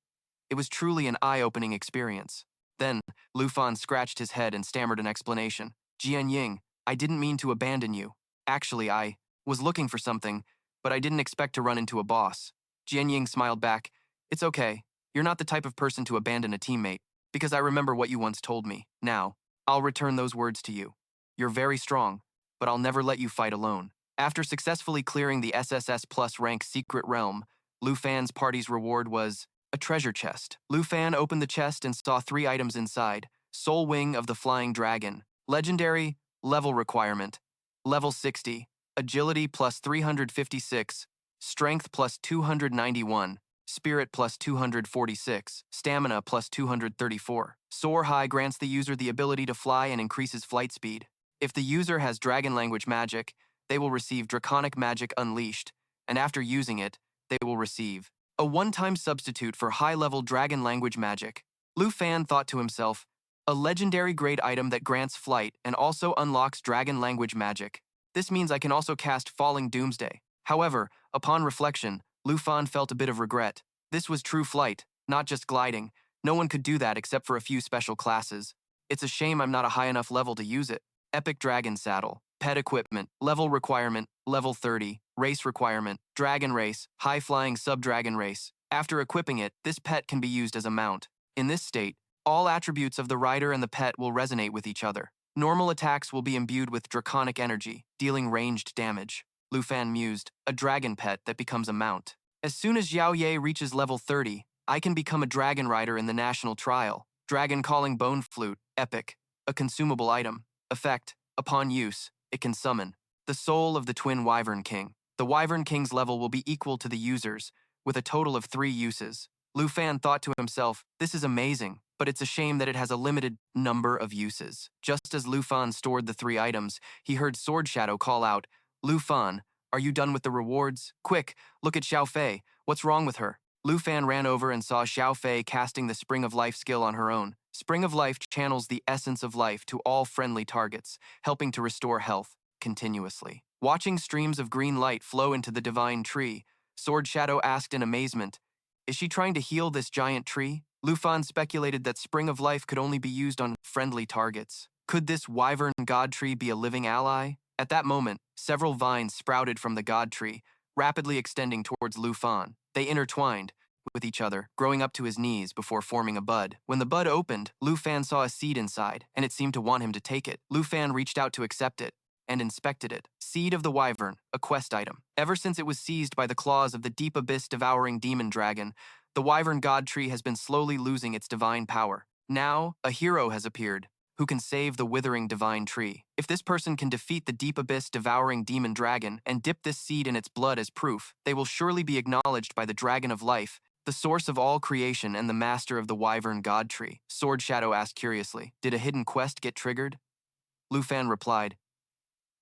It was truly an eye-opening experience." Then, Lu Fan scratched his head and stammered an explanation. "Jian Ying, I didn't mean to abandon you. Actually, I was looking for something, but I didn't expect to run into a boss." Jian Ying smiled back, "It's okay. You're not the type of person to abandon a teammate, because I remember what you once told me. Now, I'll return those words to you. You're very strong, but I'll never let you fight alone." After successfully clearing the SSS Plus rank Secret Realm, Lu Fan's party's reward was a treasure chest. Lu Fan opened the chest and saw 3 items inside: Soul Wing of the Flying Dragon, Legendary, Level Requirement, Level 60, Agility plus 356, Strength plus 291, Spirit plus 246, Stamina plus 234. Soar High grants the user the ability to fly and increases flight speed. If the user has dragon language magic, they will receive Draconic Magic Unleashed, and after using it, they will receive a one-time substitute for high-level dragon language magic. Lu Fan thought to himself, a legendary grade item that grants flight and also unlocks dragon language magic. This means I can also cast Falling Doomsday. However, upon reflection, Lu Fan felt a bit of regret. This was true flight, not just gliding. No one could do that except for a few special classes. It's a shame I'm not a high enough level to use it. Epic Dragon Saddle. Pet equipment. Level requirement, level 30. Race requirement, Dragon Race, High-Flying Sub-Dragon Race. After equipping it, this pet can be used as a mount. In this state, all attributes of the rider and the pet will resonate with each other. Normal attacks will be imbued with draconic energy, dealing ranged damage. Lu Fan mused, a dragon pet that becomes a mount. As soon as Xiao Ye reaches level 30, I can become a dragon rider in the national trial. Dragon Calling Bone Flute, Epic. A consumable item. Effect, upon use, it can summon the soul of the Twin Wyvern King. The Wyvern King's level will be equal to the user's, with a total of 3 uses. Lu Fan thought to himself, this is amazing, but it's a shame that it has a limited number of uses. Just as Lu Fan stored the 3 items, he heard Sword Shadow call out, Lu Fan, are you done with the rewards? Quick, look at Xiao Fei. What's wrong with her? Lu Fan ran over and saw Xiao Fei casting the Spring of Life skill on her own. Spring of Life channels the essence of life to all friendly targets, helping to restore health continuously. Watching streams of green light flow into the divine tree, Sword Shadow asked in amazement, is she trying to heal this giant tree? Lu Fan speculated that Spring of Life could only be used on friendly targets. Could this Wyvern God Tree be a living ally? At that moment, several vines sprouted from the God Tree, rapidly extending towards Lu Fan. They intertwined with each other, growing up to his knees before forming a bud. When the bud opened, Lu Fan saw a seed inside, and it seemed to want him to take it. Lu Fan reached out to accept it, and inspected it. Seed of the Wyvern, a quest item. Ever since it was seized by the claws of the deep abyss devouring demon dragon, the Wyvern God Tree has been slowly losing its divine power. Now, a hero has appeared, who can save the withering divine tree. If this person can defeat the deep abyss devouring demon dragon and dip this seed in its blood as proof, they will surely be acknowledged by the Dragon of Life, the source of all creation and the master of the Wyvern God Tree. Sword Shadow asked curiously, did a hidden quest get triggered? Lu Fan replied,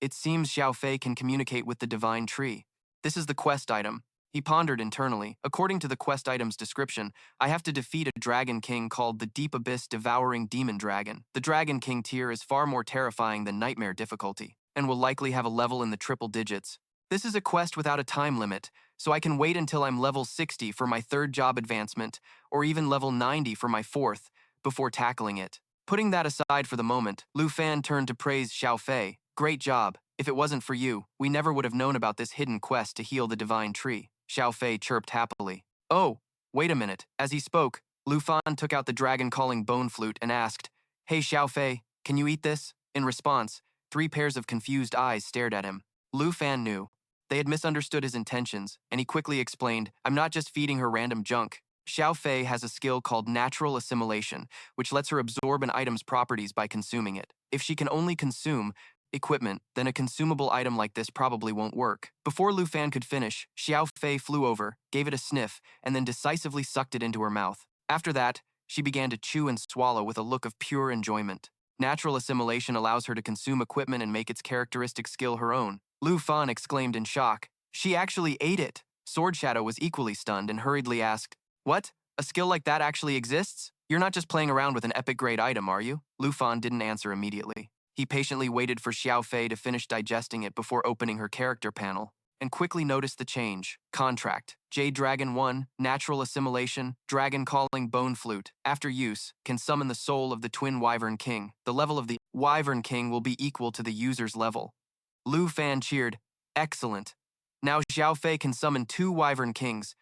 it seems Xiao Fei can communicate with the divine tree. This is the quest item. He pondered internally. According to the quest item's description, I have to defeat a dragon king called the Deep Abyss Devouring Demon Dragon. The Dragon King tier is far more terrifying than Nightmare difficulty, and will likely have a level in the triple digits. This is a quest without a time limit, so I can wait until I'm level 60 for my 3rd job advancement, or even level 90 for my 4th, before tackling it. Putting that aside for the moment, Lu Fan turned to praise Xiao Fei. Great job. If it wasn't for you, we never would have known about this hidden quest to heal the divine tree. Xiao Fei chirped happily. Oh, wait a minute. As he spoke, Lu Fan took out the dragon calling bone flute and asked, hey Xiao Fei, can you eat this? In response, 3 pairs of confused eyes stared at him. Lu Fan knew. They had misunderstood his intentions, and he quickly explained, I'm not just feeding her random junk. Xiao Fei has a skill called natural assimilation, which lets her absorb an item's properties by consuming it. If she can only consume equipment, then a consumable item like this probably won't work. Before Lu Fan could finish, Xiao Fei flew over, gave it a sniff, and then decisively sucked it into her mouth. After that, she began to chew and swallow with a look of pure enjoyment. Natural assimilation allows her to consume equipment and make its characteristic skill her own. Lu Fan exclaimed in shock. She actually ate it. Sword Shadow was equally stunned and hurriedly asked, what? A skill like that actually exists? You're not just playing around with an epic grade item, are you? Lu Fan didn't answer immediately. He patiently waited for Xiao Fei to finish digesting it before opening her character panel, and quickly noticed the change. Contract. Jade Dragon 1, Natural Assimilation, Dragon Calling Bone Flute. After use, can summon the soul of the Twin Wyvern King. The level of the Wyvern King will be equal to the user's level. Lu Fan cheered. Excellent. Now Xiao Fei can summon 2 Wyvern Kings.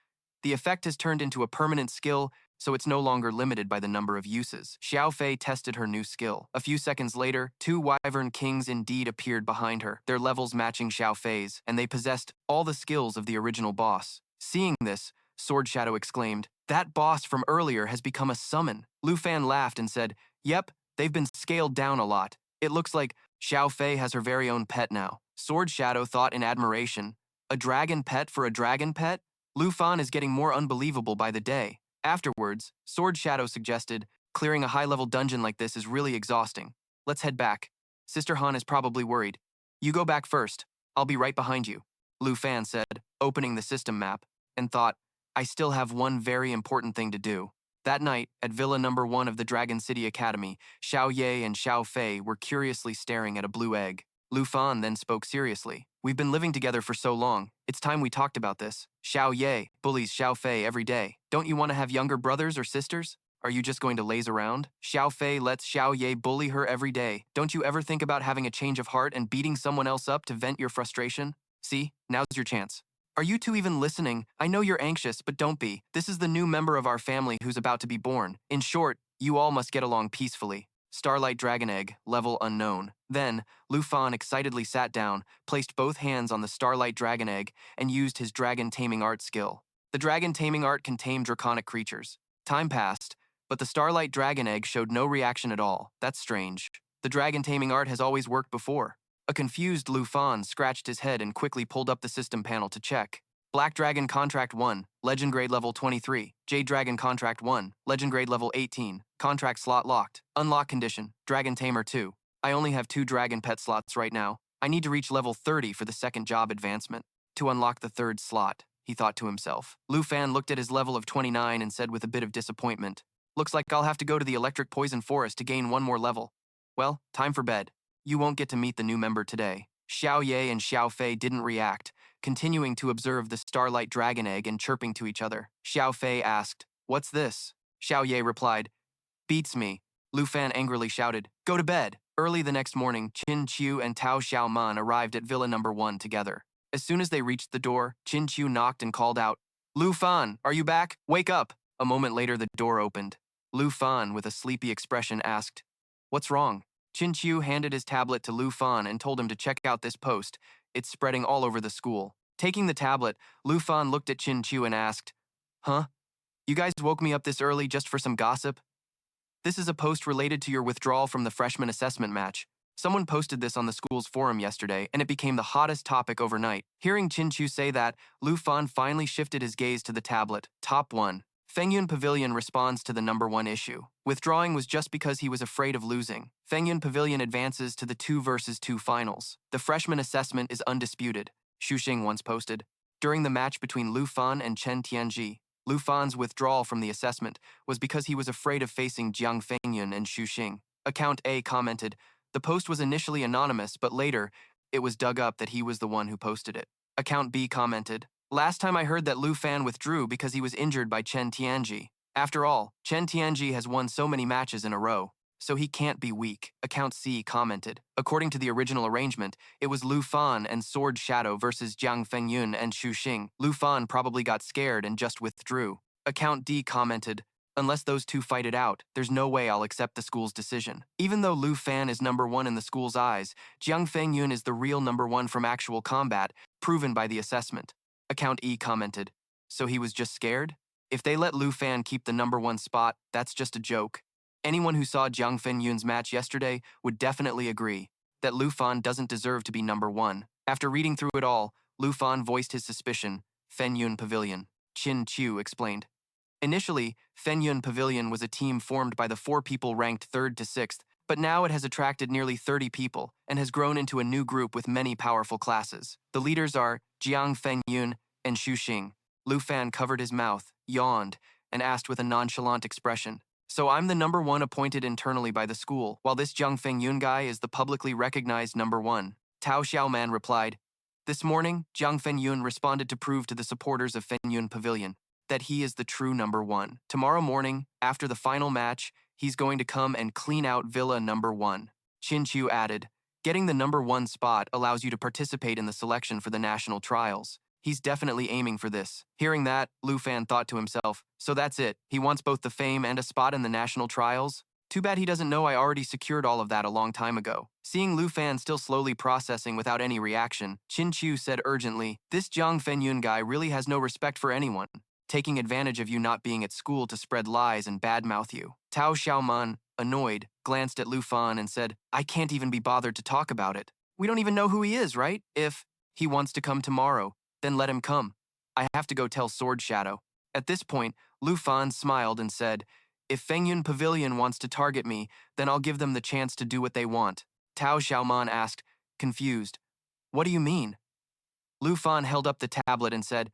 The effect has turned into a permanent skill, so it's no longer limited by the number of uses. Xiao Fei tested her new skill. A few seconds later, 2 Wyvern Kings indeed appeared behind her, their levels matching Xiao Fei's, and they possessed all the skills of the original boss. Seeing this, Sword Shadow exclaimed, that boss from earlier has become a summon. Lu Fan laughed and said, yep, they've been scaled down a lot. It looks like Xiao Fei has her very own pet now. Sword Shadow thought in admiration, a dragon pet for a dragon pet? Lu Fan is getting more unbelievable by the day. Afterwards, Sword Shadow suggested, clearing a high-level dungeon like this is really exhausting. Let's head back. Sister Han is probably worried. You go back first. I'll be right behind you, Lu Fan said, opening the system map, and thought, I still have one very important thing to do. That night, at Villa Number 1 of the Dragon City Academy, Xiao Ye and Xiao Fei were curiously staring at a blue egg. Lu Fan then spoke seriously. We've been living together for so long. It's time we talked about this. Xiao Ye bullies Xiao Fei every day. Don't you want to have younger brothers or sisters? Are you just going to laze around? Xiao Fei lets Xiao Ye bully her every day. Don't you ever think about having a change of heart and beating someone else up to vent your frustration? See, now's your chance. Are you two even listening? I know you're anxious, but don't be. This is the new member of our family who's about to be born. In short, you all must get along peacefully. Starlight Dragon Egg, level unknown. Then, Lu Fan excitedly sat down, placed both hands on the Starlight Dragon Egg, and used his dragon taming art skill. The dragon taming art can tame draconic creatures. Time passed, but the Starlight Dragon Egg showed no reaction at all. That's strange. The dragon taming art has always worked before. A confused Lu Fan scratched his head and quickly pulled up the system panel to check. Black Dragon Contract 1, Legend Grade Level 23. Jade Dragon Contract 1, Legend Grade Level 18. Contract slot locked. Unlock condition, Dragon Tamer 2. I only have 2 dragon pet slots right now. I need to reach level 30 for the second job advancement. To unlock the third slot, he thought to himself. Lu Fan looked at his level of 29 and said with a bit of disappointment, looks like I'll have to go to the Electric Poison Forest to gain one more level. Well, time for bed. You won't get to meet the new member today. Xiao Ye and Xiao Fei didn't react, continuing to observe the Starlight Dragon Egg and chirping to each other. Xiao Fei asked, "What's this?" Xiao Ye replied, "Beats me." Lu Fan angrily shouted, "Go to bed." Early the next morning, Qin Qiu and Tao Xiaoman arrived at Villa Number 1 together. As soon as they reached the door, Qin Qiu knocked and called out, "Lu Fan, are you back? Wake up!" A moment later, the door opened. Lu Fan, with a sleepy expression, asked, "What's wrong?" Qin Qiu handed his tablet to Lu Fan and told him to check out this post. It's spreading all over the school. Taking the tablet, Lu Fan looked at Qin Qiu and asked, "Huh? You guys woke me up this early just for some gossip?" "This is a post related to your withdrawal from the freshman assessment match. Someone posted this on the school's forum yesterday, and it became the hottest topic overnight." Hearing Qin Qiu say that, Lu Fan finally shifted his gaze to the tablet. Top 1. Fengyun Pavilion responds to the number 1 issue. Withdrawing was just because he was afraid of losing. Fengyun Pavilion advances to the 2 versus 2 finals. The freshman assessment is undisputed, Xing once posted. During the match between Lu Fan and Chen Tianji, Lu Fan's withdrawal from the assessment was because he was afraid of facing Jiang Fengyun and Xing. Account A commented, the post was initially anonymous, but later, it was dug up that he was the one who posted it. Account B commented, last time I heard that Lu Fan withdrew because he was injured by Chen Tianji. After all, Chen Tianji has won so many matches in a row, so he can't be weak. Account C commented, according to the original arrangement, it was Lu Fan and Sword Shadow versus Jiang Fengyun and Xing. Lu Fan probably got scared and just withdrew. Account D commented, unless those two fight it out, there's no way I'll accept the school's decision. Even though Lu Fan is number 1 in the school's eyes, Jiang Fengyun is the real number 1 from actual combat, proven by the assessment. Account E commented, so he was just scared? If they let Lu Fan keep the number 1 spot, that's just a joke. Anyone who saw Jiang Fengyun's match yesterday would definitely agree that Lu Fan doesn't deserve to be number 1. After reading through it all, Lu Fan voiced his suspicion. Fengyun Pavilion. Qin Qiu explained. Initially, Fengyun Pavilion was a team formed by the 4 people ranked 3rd to 6th, but now it has attracted nearly 30 people and has grown into a new group with many powerful classes. The leaders are Jiang Fengyun and Xing. Lu Fan covered his mouth, yawned, and asked with a nonchalant expression, so I'm the number 1 appointed internally by the school, while this Jiang Fengyun guy is the publicly recognized number 1. Tao Xiaoman replied, this morning, Jiang Fengyun responded to prove to the supporters of Fengyun Pavilion that he is the true number 1. Tomorrow morning, after the final match, he's going to come and clean out Villa number 1. Qin Qiu added, getting the number 1 spot allows you to participate in the selection for the national trials. He's definitely aiming for this. Hearing that, Lu Fan thought to himself, so that's it. He wants both the fame and a spot in the national trials? Too bad he doesn't know I already secured all of that a long time ago. Seeing Lu Fan still slowly processing without any reaction, Qin Qiu said urgently, this Jiang Fengyun guy really has no respect for anyone, taking advantage of you not being at school to spread lies and badmouth you. Tao Xiaoman, annoyed, glanced at Lu Fan and said, I can't even be bothered to talk about it. We don't even know who he is, right? If he wants to come tomorrow, then let him come. I have to go tell Sword Shadow. At this point, Lu Fan smiled and said, if Fengyun Pavilion wants to target me, then I'll give them the chance to do what they want. Tao Xiaoman asked, confused, what do you mean? Lu Fan held up the tablet and said,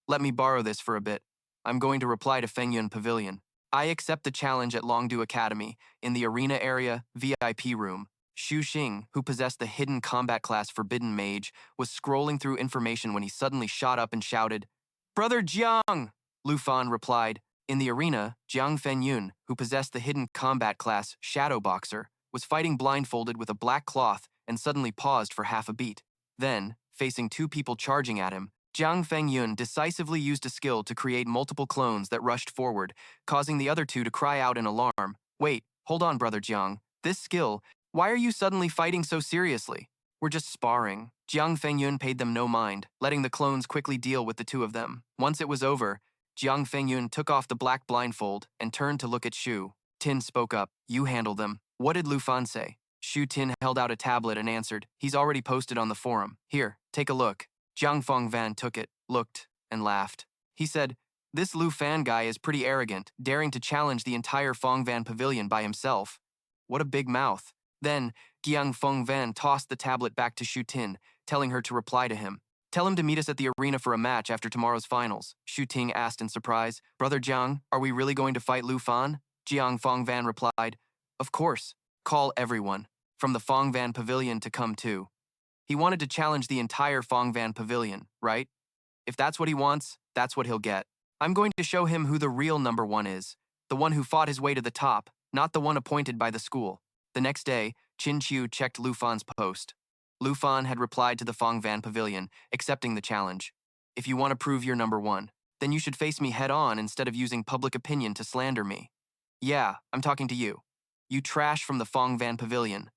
Let me borrow this for a bit. I'm going to reply to Fengyun Pavilion. I accept the challenge at Longdu Academy, in the arena area, VIP room. Xu Xing, who possessed the hidden combat class Forbidden Mage, was scrolling through information when he suddenly shot up and shouted, "Brother Jiang!" Lu Fan replied. In the arena, Jiang Fengyun, who possessed the hidden combat class Shadow Boxer, was fighting blindfolded with a black cloth and suddenly paused for half a beat. Then, facing two people charging at him, Jiang Fengyun decisively used a skill to create multiple clones that rushed forward, causing the other two to cry out in alarm. Wait, hold on, Brother Jiang. This skill, why are you suddenly fighting so seriously? We're just sparring. Jiang Fengyun paid them no mind, letting the clones quickly deal with the two of them. Once it was over, Jiang Fengyun took off the black blindfold and turned to look at Xu. Tin spoke up. You handle them. What did Lu Fan say? Xu Tin held out a tablet and answered. He's already posted on the forum. Here, take a look. Jiang Fengvan took it, looked, and laughed. He said, this Lu Fan guy is pretty arrogant, daring to challenge the entire Fengvan pavilion by himself. What a big mouth. Then, Jiang Fengvan tossed the tablet back to Xu Tin, telling her to reply to him. Tell him to meet us at the arena for a match after tomorrow's finals, Xu Ting asked in surprise. Brother Jiang, are we really going to fight Lu Fan? Jiang Fengvan replied, of course. Call everyone, from the Fengvan pavilion to come too. He wanted to challenge the entire Fengvan pavilion, right? If that's what he wants, that's what he'll get. I'm going to show him who the real number one is, the one who fought his way to the top, not the one appointed by the school. The next day, Qin Qiu checked Lu Fan's post. Lu Fan had replied to the Fengvan pavilion, accepting the challenge. If you want to prove you're number one, then you should face me head-on instead of using public opinion to slander me. Yeah, I'm talking to you. You trash from the Fengvan pavilion.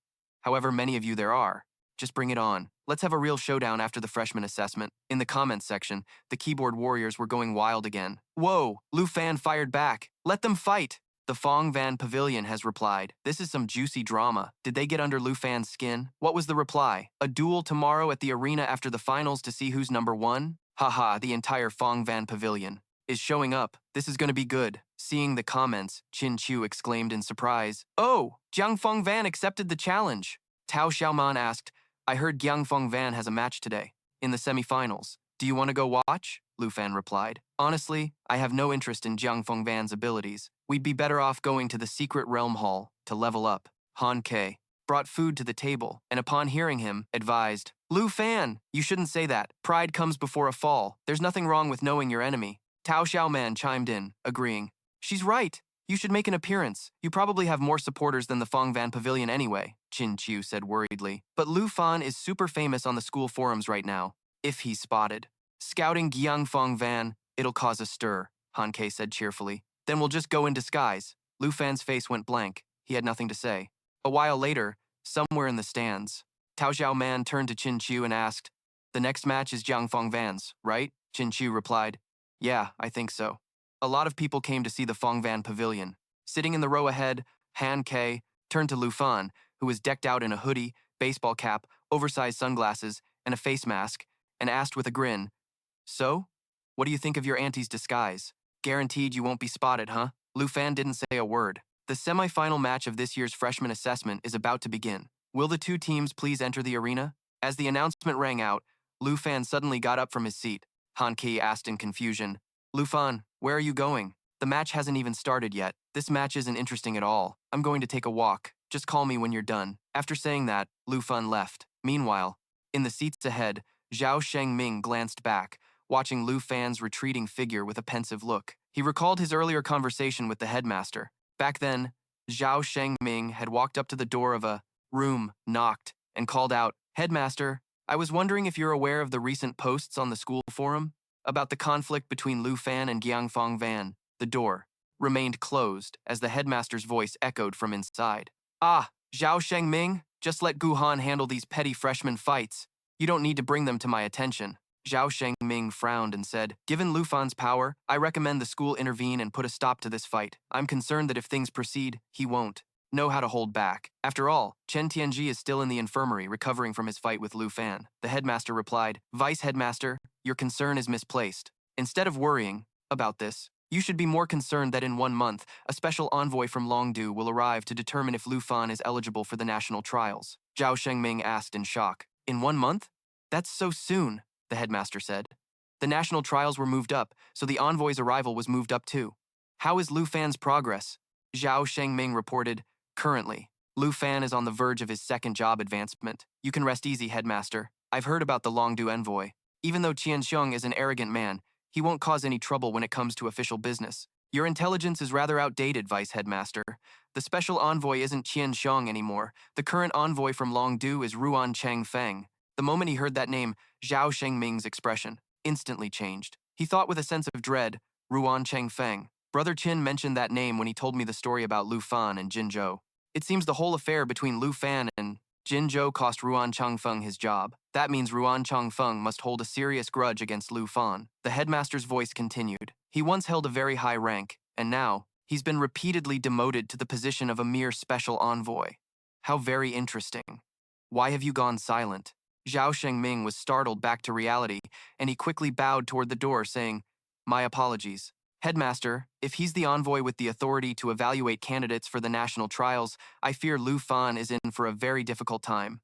However many of you there are. Just bring it on. Let's have a real showdown after the freshman assessment. In the comments section, the keyboard warriors were going wild again. Whoa, Lu Fan fired back. Let them fight. The Fengvan pavilion has replied. This is some juicy drama. Did they get under Lu Fan's skin? What was the reply? A duel tomorrow at the arena after the finals to see who's number one? Haha, the entire Fengvan pavilion is showing up. This is going to be good. Seeing the comments, Qin Qiu exclaimed in surprise. Oh, Jiang Fengvan accepted the challenge. Tao Xiaoman asked, I heard Jiang Fengvan has a match today, in the semifinals. Do you want to go watch? Lu Fan replied. Honestly, I have no interest in Jiang Fengvan's abilities. We'd be better off going to the secret realm hall to level up. Han Ke brought food to the table, and upon hearing him, advised, Lu Fan, you shouldn't say that. Pride comes before a fall. There's nothing wrong with knowing your enemy. Tao Xiaoman chimed in, agreeing. She's right. You should make an appearance. You probably have more supporters than the Fengvan pavilion anyway, Qin Qiu said worriedly. But Lu Fan is super famous on the school forums right now, if he's spotted. Scouting Jiang Fengvan, it'll cause a stir, Han Ke said cheerfully. Then we'll just go in disguise. Lu Fan's face went blank. He had nothing to say. A while later, somewhere in the stands, Tao Xiaoman turned to Qin Qiu and asked, the next match is Jiang Fengvan's, right? Qin Qiu replied, yeah, I think so. A lot of people came to see the Fengvan pavilion. Sitting in the row ahead, Han Ke turned to Lu Fan, who was decked out in a hoodie, baseball cap, oversized sunglasses, and a face mask, and asked with a grin, so? What do you think of your auntie's disguise? Guaranteed you won't be spotted, huh? Lu Fan didn't say a word. The semi-final match of this year's freshman assessment is about to begin. Will the two teams please enter the arena? As the announcement rang out, Lu Fan suddenly got up from his seat. Han Ke asked in confusion, Lu Fan, where are you going? The match hasn't even started yet. This match isn't interesting at all. I'm going to take a walk. Just call me when you're done. After saying that, Lu Fan left. Meanwhile, in the seats ahead, Zhao Shengming glanced back, watching Lu Fan's retreating figure with a pensive look. He recalled his earlier conversation with the headmaster. Back then, Zhao Shengming had walked up to the door of a room, knocked, and called out, Headmaster, I was wondering if you're aware of the recent posts on the school forum about the conflict between Lu Fan and Jiang Fengvan. The door remained closed as the headmaster's voice echoed from inside. Ah, Zhao Shengming, just let Gu Han handle these petty freshman fights. You don't need to bring them to my attention. Zhao Shengming frowned and said, given Lu Fan's power, I recommend the school intervene and put a stop to this fight. I'm concerned that if things proceed, he won't know how to hold back. After all, Chen Tianji is still in the infirmary recovering from his fight with Lu Fan. The headmaster replied, Vice Headmaster, your concern is misplaced. Instead of worrying about this, you should be more concerned that in 1 month, a special envoy from Longdu will arrive to determine if Lu Fan is eligible for the national trials. Zhao Shengming asked in shock. In 1 month? That's so soon, the headmaster said. The national trials were moved up, so the envoy's arrival was moved up too. How is Lu Fan's progress? Zhao Shengming reported, currently. Lu Fan is on the verge of his second job advancement. You can rest easy, headmaster. I've heard about the Longdu envoy. Even though Qian Xiong is an arrogant man, he won't cause any trouble when it comes to official business. Your intelligence is rather outdated, Vice Headmaster. The special envoy isn't Qian Xiong anymore. The current envoy from Longdu is Ruan Cheng Feng. The moment he heard that name, Zhao Shengming's expression instantly changed. He thought with a sense of dread, Ruan Cheng Feng. Brother Qin mentioned that name when he told me the story about Lu Fan and Jin Zhou. It seems the whole affair between Lu Fan and Jin Zhou cost Ruan Changfeng his job. That means Ruan Changfeng must hold a serious grudge against Lu Fan. The headmaster's voice continued. He once held a very high rank, and now, he's been repeatedly demoted to the position of a mere special envoy. How very interesting. Why have you gone silent? Zhao Shengming was startled back to reality, and he quickly bowed toward the door, saying, My apologies. Headmaster, if he's the envoy with the authority to evaluate candidates for the national trials, I fear Lu Fan is in for a very difficult time.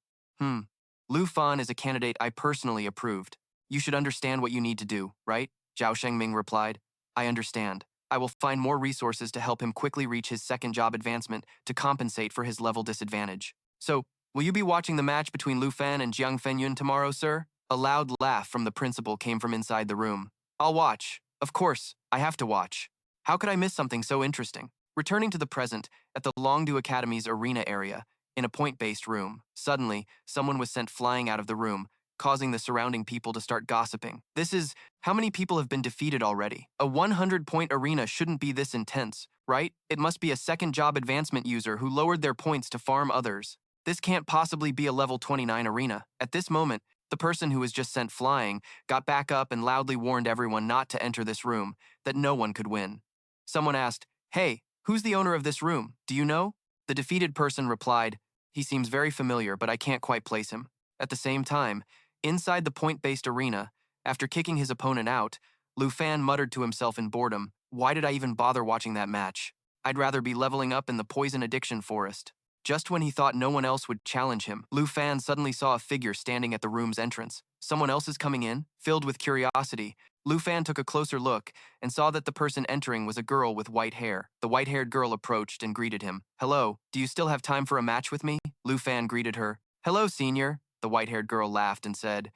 Lu Fan is a candidate I personally approved. You should understand what you need to do, right? Zhao Shengming replied. I understand. I will find more resources to help him quickly reach his second job advancement to compensate for his level disadvantage. So, will you be watching the match between Lu Fan and Jiang Fenyun tomorrow, sir? A loud laugh from the principal came from inside the room. I'll watch. Of course, I have to watch. How could I miss something so interesting? Returning to the present, at the Longdu Academy's arena area, in a point-based room, suddenly, someone was sent flying out of the room, causing the surrounding people to start gossiping. How many people have been defeated already? A 100-point arena shouldn't be this intense, right? It must be a second job advancement user who lowered their points to farm others. This can't possibly be a level 29 arena. At this moment, the person who was just sent flying got back up and loudly warned everyone not to enter this room, that no one could win. Someone asked, Hey, who's the owner of this room? Do you know? The defeated person replied, He seems very familiar, but I can't quite place him. At the same time, inside the point-based arena, after kicking his opponent out, Lu Fan muttered to himself in boredom, Why did I even bother watching that match? I'd rather be leveling up in the poison addiction forest. Just when he thought no one else would challenge him, Lu Fan suddenly saw a figure standing at the room's entrance. Someone else is coming in? Filled with curiosity, Lu Fan took a closer look and saw that the person entering was a girl with white hair. The white-haired girl approached and greeted him. Hello, do you still have time for a match with me? Lu Fan greeted her. Hello, senior. The white-haired girl laughed and said,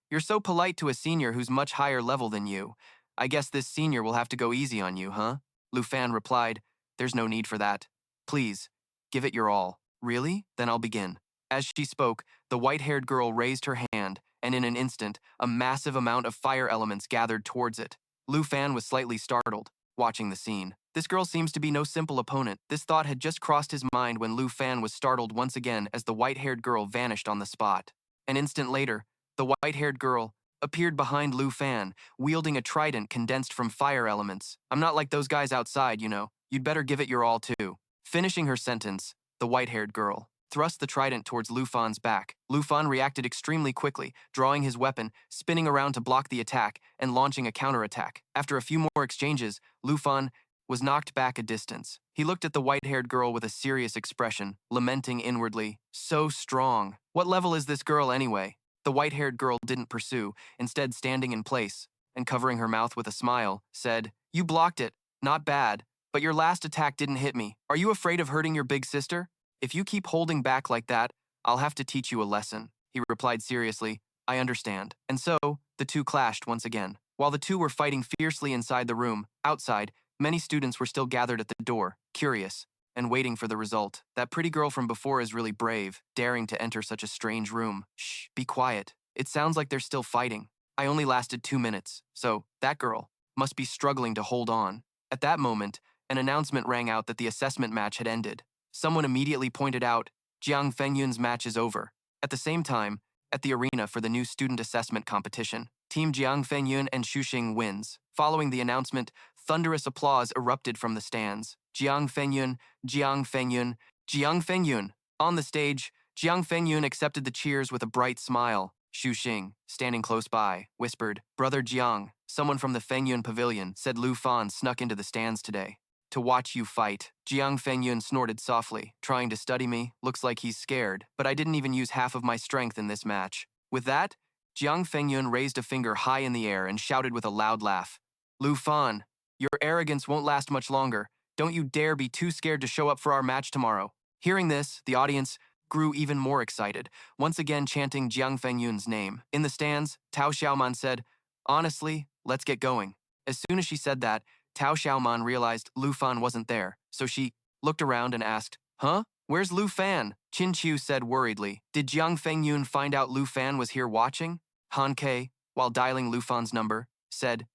You're so polite to a senior who's much higher level than you. I guess this senior will have to go easy on you, huh? Lu Fan replied, There's no need for that. Please, give it your all. Really? Then I'll begin. As she spoke, the white-haired girl raised her hand, and in an instant, a massive amount of fire elements gathered towards it. Lu Fan was slightly startled, watching the scene. This girl seems to be no simple opponent. This thought had just crossed his mind when Lu Fan was startled once again as the white-haired girl vanished on the spot. An instant later, the white-haired girl appeared behind Lu Fan, wielding a trident condensed from fire elements. I'm not like those guys outside, you know. You'd better give it your all too. Finishing her sentence, the white-haired girl thrust the trident towards Lu Fan's back. Lu Fan reacted extremely quickly, drawing his weapon, spinning around to block the attack, and launching a counterattack. After a few more exchanges, Lu Fan was knocked back a distance. He looked at the white-haired girl with a serious expression, lamenting inwardly, So strong. What level is this girl anyway? The white-haired girl didn't pursue, instead standing in place, and covering her mouth with a smile, said, You blocked it. Not bad. But your last attack didn't hit me. Are you afraid of hurting your big sister? If you keep holding back like that, I'll have to teach you a lesson. He replied seriously, I understand. And so, the two clashed once again. While the two were fighting fiercely inside the room, outside, many students were still gathered at the door, curious, and waiting for the result. That pretty girl from before is really brave, daring to enter such a strange room. Shh, be quiet. It sounds like they're still fighting. I only lasted 2 minutes, so that girl must be struggling to hold on. At that moment, an announcement rang out that the assessment match had ended. Someone immediately pointed out, Jiang Fenyun's match is over. At the same time, at the arena for the new student assessment competition, Team Jiang Fenyun and Shuxing wins. Following the announcement, thunderous applause erupted from the stands. Jiang Fenyun, Jiang Fenyun, Jiang Fenyun. On the stage, Jiang Fenyun accepted the cheers with a bright smile. Shuxing, standing close by, whispered, Brother Jiang, someone from the Fenyun pavilion said Lu Fan snuck into the stands today. To watch you fight. Jiang Fenyun snorted softly. Trying to study me? Looks like he's scared, but I didn't even use half of my strength in this match. With that, Jiang Fengyun raised a finger high in the air and shouted with a loud laugh. Lu Fan, your arrogance won't last much longer. Don't you dare be too scared to show up for our match tomorrow. Hearing this, the audience grew even more excited, once again chanting Jiang Fengyun's name. In the stands, Tao Xiaoman said, "Honestly, let's get going." As soon as she said that, Tao Xiaoman realized Lu Fan wasn't there, so she looked around and asked, "Huh? Where's Lu Fan?" Qin Qiu said worriedly. Did Jiang Fengyun find out Lu Fan was here watching? Han Ke, while dialing Lu Fan's number, said,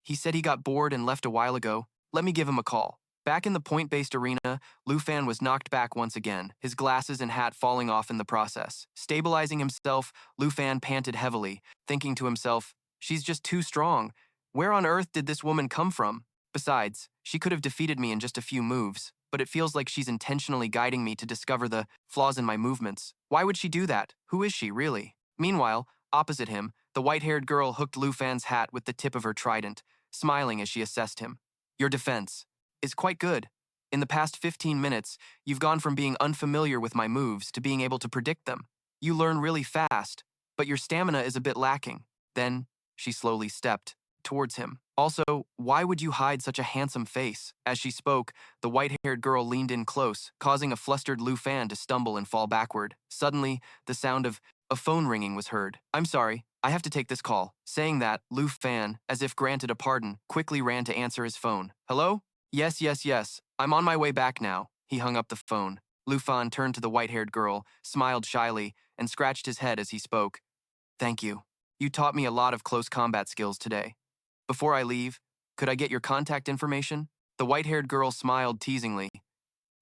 "He said he got bored and left a while ago. Let me give him a call." Back in the point-based arena, Lu Fan was knocked back once again, his glasses and hat falling off in the process. Stabilizing himself, Lu Fan panted heavily, thinking to himself, "She's just too strong. Where on earth did this woman come from? Besides, she could have defeated me in just a few moves, but it feels like she's intentionally guiding me to discover the flaws in my movements. Why would she do that? Who is she, really?" Meanwhile, opposite him, the white-haired girl hooked Lu Fan's hat with the tip of her trident, smiling as she assessed him. "Your defense is quite good. In the past 15 minutes, you've gone from being unfamiliar with my moves to being able to predict them. You learn really fast, but your stamina is a bit lacking." Then, she slowly stepped towards him. "Also, why would you hide such a handsome face?" As she spoke, the white-haired girl leaned in close, causing a flustered Lu Fan to stumble and fall backward. Suddenly, the sound of a phone ringing was heard. "I'm sorry, I have to take this call." Saying that, Lu Fan, as if granted a pardon, quickly ran to answer his phone. "Hello? Yes. I'm on my way back now." He hung up the phone. Lu Fan turned to the white-haired girl, smiled shyly, and scratched his head as he spoke. "Thank you. You taught me a lot of close combat skills today. Before I leave, could I get your contact information?" The white-haired girl smiled teasingly.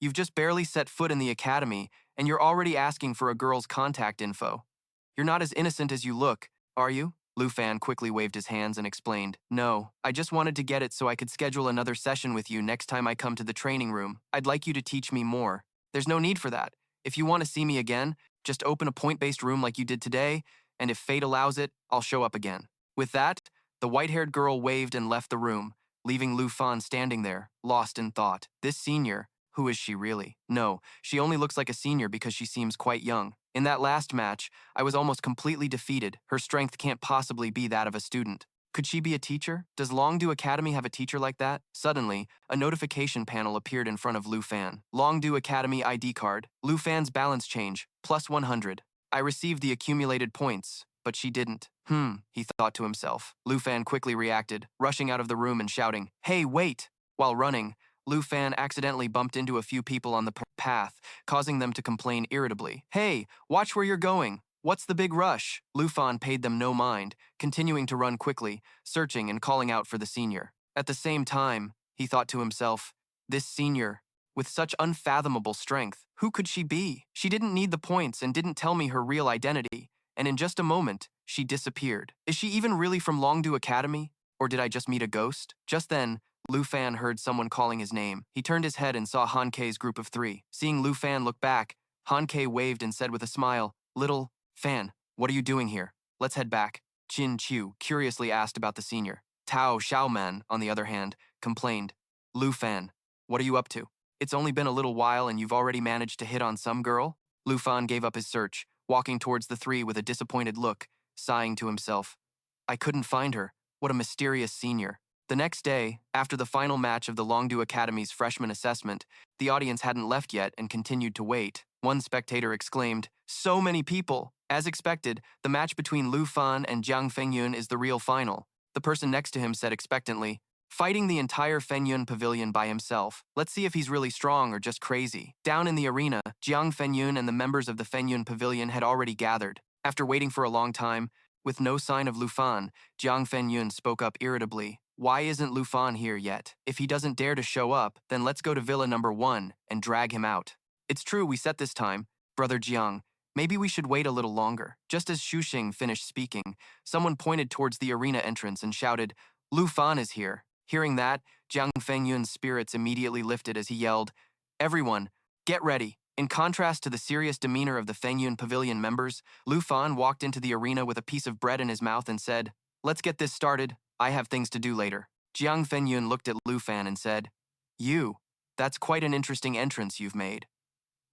"You've just barely set foot in the academy, and you're already asking for a girl's contact info. You're not as innocent as you look, are you?" Lu Fan quickly waved his hands and explained, "No, I just wanted to get it so I could schedule another session with you next time I come to the training room. I'd like you to teach me more. There's no need for that. If you want to see me again, just open a point-based room like you did today, and if fate allows it, I'll show up again." With that, the white-haired girl waved and left the room, leaving Lu Fan standing there, lost in thought. This senior, who is she really? No, she only looks like a senior because she seems quite young. In that last match, I was almost completely defeated. Her strength can't possibly be that of a student. Could she be a teacher? Does Longdu Academy have a teacher like that? Suddenly, a notification panel appeared in front of Lu Fan. Longdu Academy ID card. Lu Fan's balance change, plus 100. I received the accumulated points, but she didn't. He thought to himself. Lu Fan quickly reacted, rushing out of the room and shouting, "Hey, wait!" While running, Lu Fan accidentally bumped into a few people on the path, causing them to complain irritably. "Hey, watch where you're going. What's the big rush?" Lu Fan paid them no mind, continuing to run quickly, searching and calling out for the senior. At the same time, he thought to himself, this senior, with such unfathomable strength, who could she be? She didn't need the points and didn't tell me her real identity, and in just a moment, she disappeared. Is she even really from Longdu Academy? Or did I just meet a ghost? Just then, Lu Fan heard someone calling his name. He turned his head and saw Han Ke's group of 3. Seeing Lu Fan look back, Han Ke waved and said with a smile, "Little Fan, what are you doing here? Let's head back." Qin Qiu curiously asked about the senior. Tao Xiaoman, on the other hand, complained, "Lu Fan, what are you up to? It's only been a little while and you've already managed to hit on some girl?" Lu Fan gave up his search, walking towards the 3 with a disappointed look, sighing to himself, "I couldn't find her. What a mysterious senior." The next day, after the final match of the Longdu Academy's freshman assessment, the audience hadn't left yet and continued to wait. One spectator exclaimed, "So many people!" As expected, the match between Lu Fan and Jiang Fengyun is the real final. The person next to him said expectantly, "Fighting the entire Fengyun pavilion by himself. Let's see if he's really strong or just crazy." Down in the arena, Jiang Fengyun and the members of the Fengyun pavilion had already gathered. After waiting for a long time, with no sign of Lu Fan, Jiang Fengyun spoke up irritably. "Why isn't Lu Fan here yet? If he doesn't dare to show up, then let's go to Villa number 1 and drag him out." "It's true we set this time, Brother Jiang. Maybe we should wait a little longer." Just as Shuxing finished speaking, someone pointed towards the arena entrance and shouted, "Lu Fan is here." Hearing that, Jiang Fengyun's spirits immediately lifted as he yelled, "Everyone, get ready." In contrast to the serious demeanor of the Fengyun Pavilion members, Lu Fan walked into the arena with a piece of bread in his mouth and said, "Let's get this started. I have things to do later." Jiang Fengyun looked at Lu Fan and said, That's quite an interesting entrance you've made."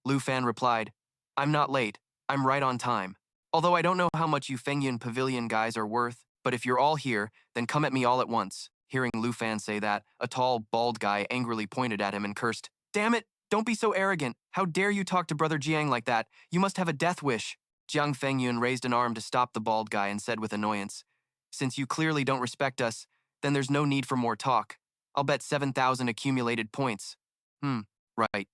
Lu Fan replied, "I'm not late. I'm right on time." Although I don't know how much you Fengyun Pavilion guys are worth, but if you're all here, then come at me all at once. Hearing Lu Fan say that, a tall, bald guy angrily pointed at him and cursed, "Damn it! Don't be so arrogant! How dare you talk to Brother Jiang like that? You must have a death wish!" Jiang Fengyun raised an arm to stop the bald guy and said with annoyance, "Since you clearly don't respect us, then there's no need for more talk. I'll bet 7,000 accumulated points." Right.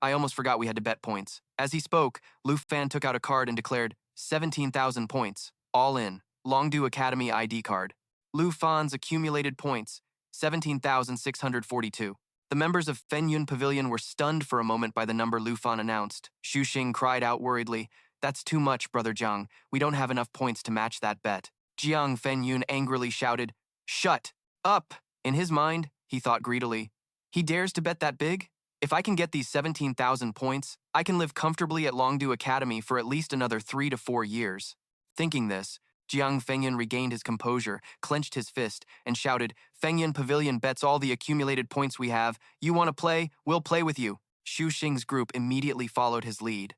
I almost forgot we had to bet points. As he spoke, Lu Fan took out a card and declared, 17,000 points, all in, Longdu Academy ID card. Lu Fan's accumulated points, 17,642. The members of Fenyun Pavilion were stunned for a moment by the number Lu Fan announced. Xu Xing cried out worriedly, "That's too much, Brother Jiang. We don't have enough points to match that bet." Jiang Fenyun angrily shouted, "Shut up!" In his mind, he thought greedily, "He dares to bet that big? If I can get these 17,000 points, I can live comfortably at Longdu Academy for at least another 3 to 4 years." Thinking this, Jiang Fengyun regained his composure, clenched his fist, and shouted, "Fengyun Pavilion bets all the accumulated points we have. You want to play? We'll play with you." Xu Xing's group immediately followed his lead.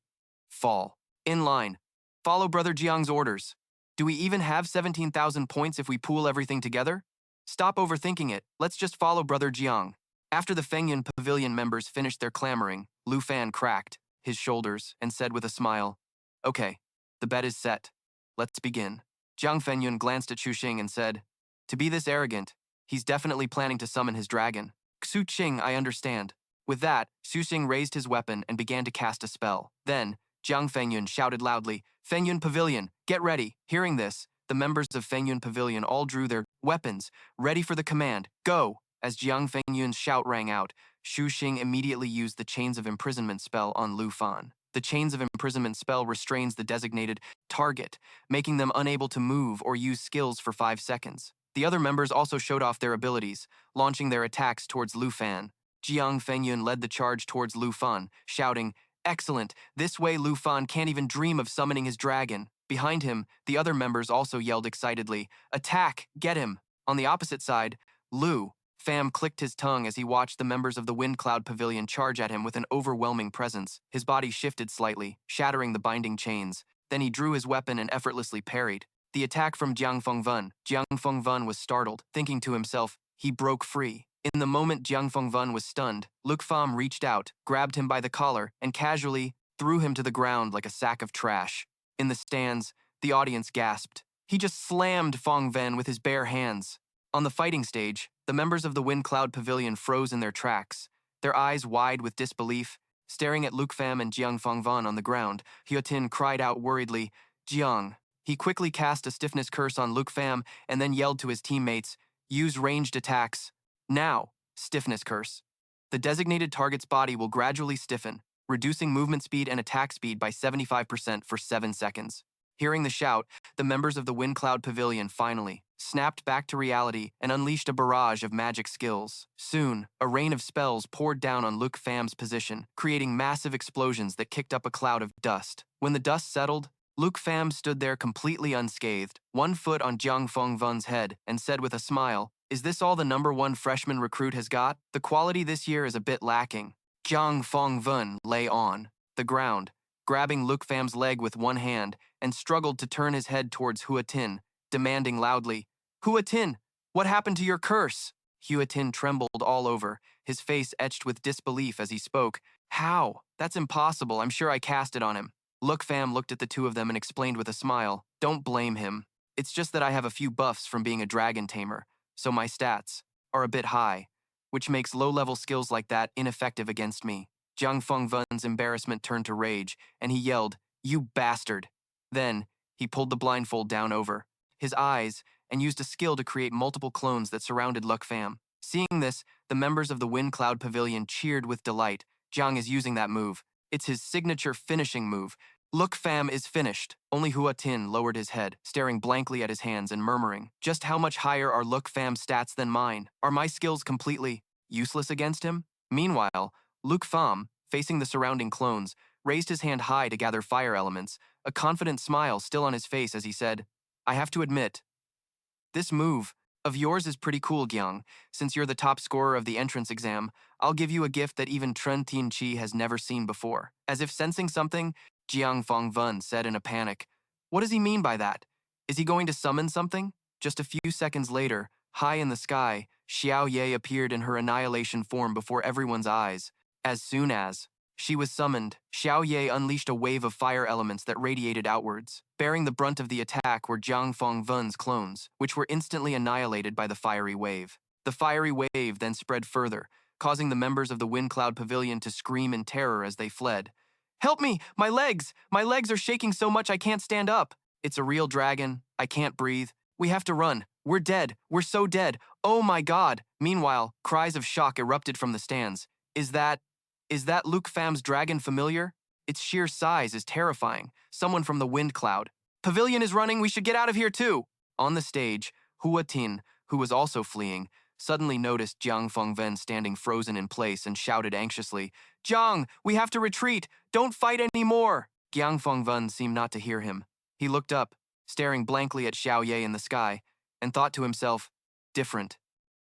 Fall. In line. Follow Brother Jiang's orders. Do we even have 17,000 points if we pool everything together? Stop overthinking it. Let's just follow Brother Jiang. After the Fengyun Pavilion members finished their clamoring, Lu Fan cracked his shoulders and said with a smile, "Okay, the bet is set. Let's begin." Jiang Fengyun glanced at Xu Xing and said, "To be this arrogant, he's definitely planning to summon his dragon." "Xu Xing, I understand." With that, Xu Xing raised his weapon and began to cast a spell. Then, Jiang Fengyun shouted loudly, "Fengyun Pavilion, get ready." Hearing this, the members of Fengyun Pavilion all drew their weapons, ready for the command, "Go!" As Jiang Fengyun's shout rang out, Xu Xing immediately used the Chains of Imprisonment spell on Lu Fan. The Chains of Imprisonment spell restrains the designated target, making them unable to move or use skills for 5 seconds. The other members also showed off their abilities, launching their attacks towards Lu Fan. Jiang Fengyun led the charge towards Lu Fan, shouting, "Excellent! This way Lu Fan can't even dream of summoning his dragon." Behind him, the other members also yelled excitedly, "Attack! Get him!" On the opposite side, Lu Fam clicked his tongue as he watched the members of the Wind Cloud Pavilion charge at him with an overwhelming presence. His body shifted slightly, shattering the binding chains. Then he drew his weapon and effortlessly parried the attack from Jiang Fengwen. Jiang Fengwen was startled, thinking to himself, he broke free. In the moment Jiang Fengwen was stunned, Luke Pham reached out, grabbed him by the collar, and casually threw him to the ground like a sack of trash. In the stands, the audience gasped. He just slammed Feng Ven with his bare hands. On the fighting stage, the members of the Wind Cloud Pavilion froze in their tracks, their eyes wide with disbelief. Staring at Luke Pham and Jiang Fengwen on the ground, Hyotin cried out worriedly, "Jiang." He quickly cast a stiffness curse on Luke Pham and then yelled to his teammates, "Use ranged attacks. Now!" Stiffness curse. The designated target's body will gradually stiffen, reducing movement speed and attack speed by 75% for 7 seconds. Hearing the shout, the members of the Wind Cloud Pavilion finally snapped back to reality and unleashed a barrage of magic skills. Soon, a rain of spells poured down on Luke Pham's position, creating massive explosions that kicked up a cloud of dust. When the dust settled, Luke Pham stood there completely unscathed, one foot on Jiang Fengwen's head, and said with a smile, "Is this all the #1 freshman recruit has got? The quality this year is a bit lacking." Jiang Fengwen lay on the ground, grabbing Luke Pham's leg with one hand, and struggled to turn his head towards Hua Tin, demanding loudly, "Hua Tin, what happened to your curse?" Hua Tin trembled all over, his face etched with disbelief as he spoke. "How? That's impossible. I'm sure I cast it on him." Luke Pham looked at the two of them and explained with a smile, "Don't blame him. It's just that I have a few buffs from being a dragon tamer, so my stats are a bit high, which makes low-level skills like that ineffective against me." Jiang Fengwen's embarrassment turned to rage, and he yelled, "You bastard!" Then, he pulled the blindfold down over his eyes and used a skill to create multiple clones that surrounded Luke Pham. Seeing this, the members of the Wind Cloud Pavilion cheered with delight. Jiang is using that move. It's his signature finishing move. Luke Pham is finished. Only Hua Tin lowered his head, staring blankly at his hands and murmuring, "Just how much higher are Luke Pham's stats than mine? Are my skills completely useless against him?" Meanwhile, Luke Pham, facing the surrounding clones, raised his hand high to gather fire elements, a confident smile still on his face as he said, "I have to admit, this move of yours is pretty cool, Gyang. Since you're the top scorer of the entrance exam, I'll give you a gift that even Tren Tin Chi has never seen before." As if sensing something, Jiang Fengwen said in a panic, What does he mean by that? Is he going to summon something? Just a few seconds later, high in the sky, Xiao Ye appeared in her annihilation form before everyone's eyes. As soon as she was summoned, Xiao Ye unleashed a wave of fire elements that radiated outwards. Bearing the brunt of the attack were Jiang Fengwen's clones, which were instantly annihilated by the fiery wave. The fiery wave then spread further, causing the members of the Wind Cloud Pavilion to scream in terror as they fled. Help me! My legs! My legs are shaking so much I can't stand up! It's a real dragon. I can't breathe. We have to run. We're dead. We're so dead. Oh my god! Meanwhile, cries of shock erupted from the stands. Is that Luke Fam's dragon familiar? Its sheer size is terrifying. Someone from the Wind Cloud. Pavilion is running. We should get out of here too! On the stage, Hua Tin, who was also fleeing, suddenly noticed Jiang Fengwen standing frozen in place and shouted anxiously, Jiang, we have to retreat! Don't fight anymore! Jiang Fengwen seemed not to hear him. He looked up, staring blankly at Xiao Ye in the sky, and thought to himself, different.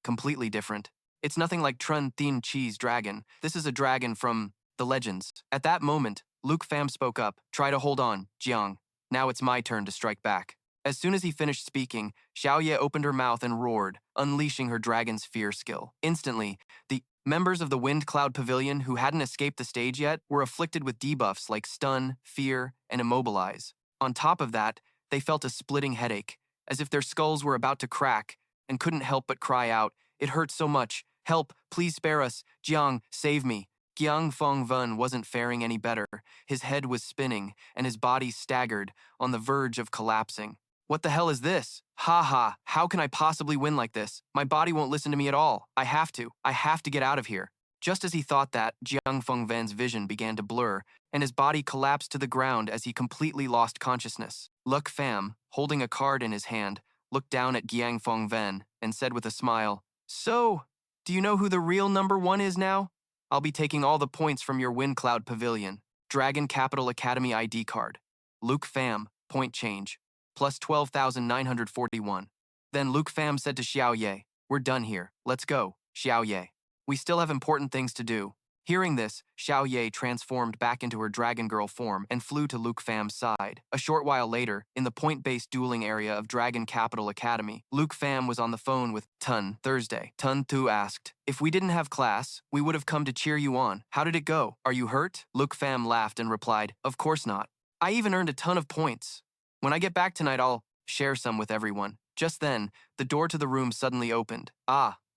Completely different. It's nothing like Trun Thin Chi's dragon. This is a dragon from the legends. At that moment, Luke Pham spoke up. Try to hold on, Jiang. Now it's my turn to strike back. As soon as he finished speaking, Xiao Ye opened her mouth and roared, unleashing her dragon's fear skill. Instantly, the members of the Wind Cloud Pavilion who hadn't escaped the stage yet were afflicted with debuffs like stun, fear, and immobilize. On top of that, they felt a splitting headache, as if their skulls were about to crack, and couldn't help but cry out, It hurts so much. Help, please spare us. Jiang, save me. Jiang Fengwen wasn't faring any better. His head was spinning, and his body staggered, on the verge of collapsing. What the hell is this? Ha ha, how can I possibly win like this? My body won't listen to me at all. I have to get out of here. Just as he thought that, Jiang Fengwen's vision began to blur, and his body collapsed to the ground as he completely lost consciousness. Luke Pham, holding a card in his hand, looked down at Jiang Fengwen and said with a smile, So, do you know who the real number one is now? I'll be taking all the points from your Wind Cloud Pavilion. Dragon Capital Academy ID card. Luke Pham, point change. Plus 12,941. Then Luke Pham said to Xiao Ye, We're done here. Let's go, Xiao Ye. We still have important things to do. Hearing this, Xiao Ye transformed back into her Dragon Girl form and flew to Luke Pham's side. A short while later, in the point-based dueling area of Dragon Capital Academy, Luke Pham was on the phone with Tun Thursday. Tun Tu asked, If we didn't have class, we would have come to cheer you on. How did it go? Are you hurt? Luke Pham laughed and replied, Of course not. I even earned a ton of points. When I get back tonight, I'll share some with everyone. Just then, the door to the room suddenly opened.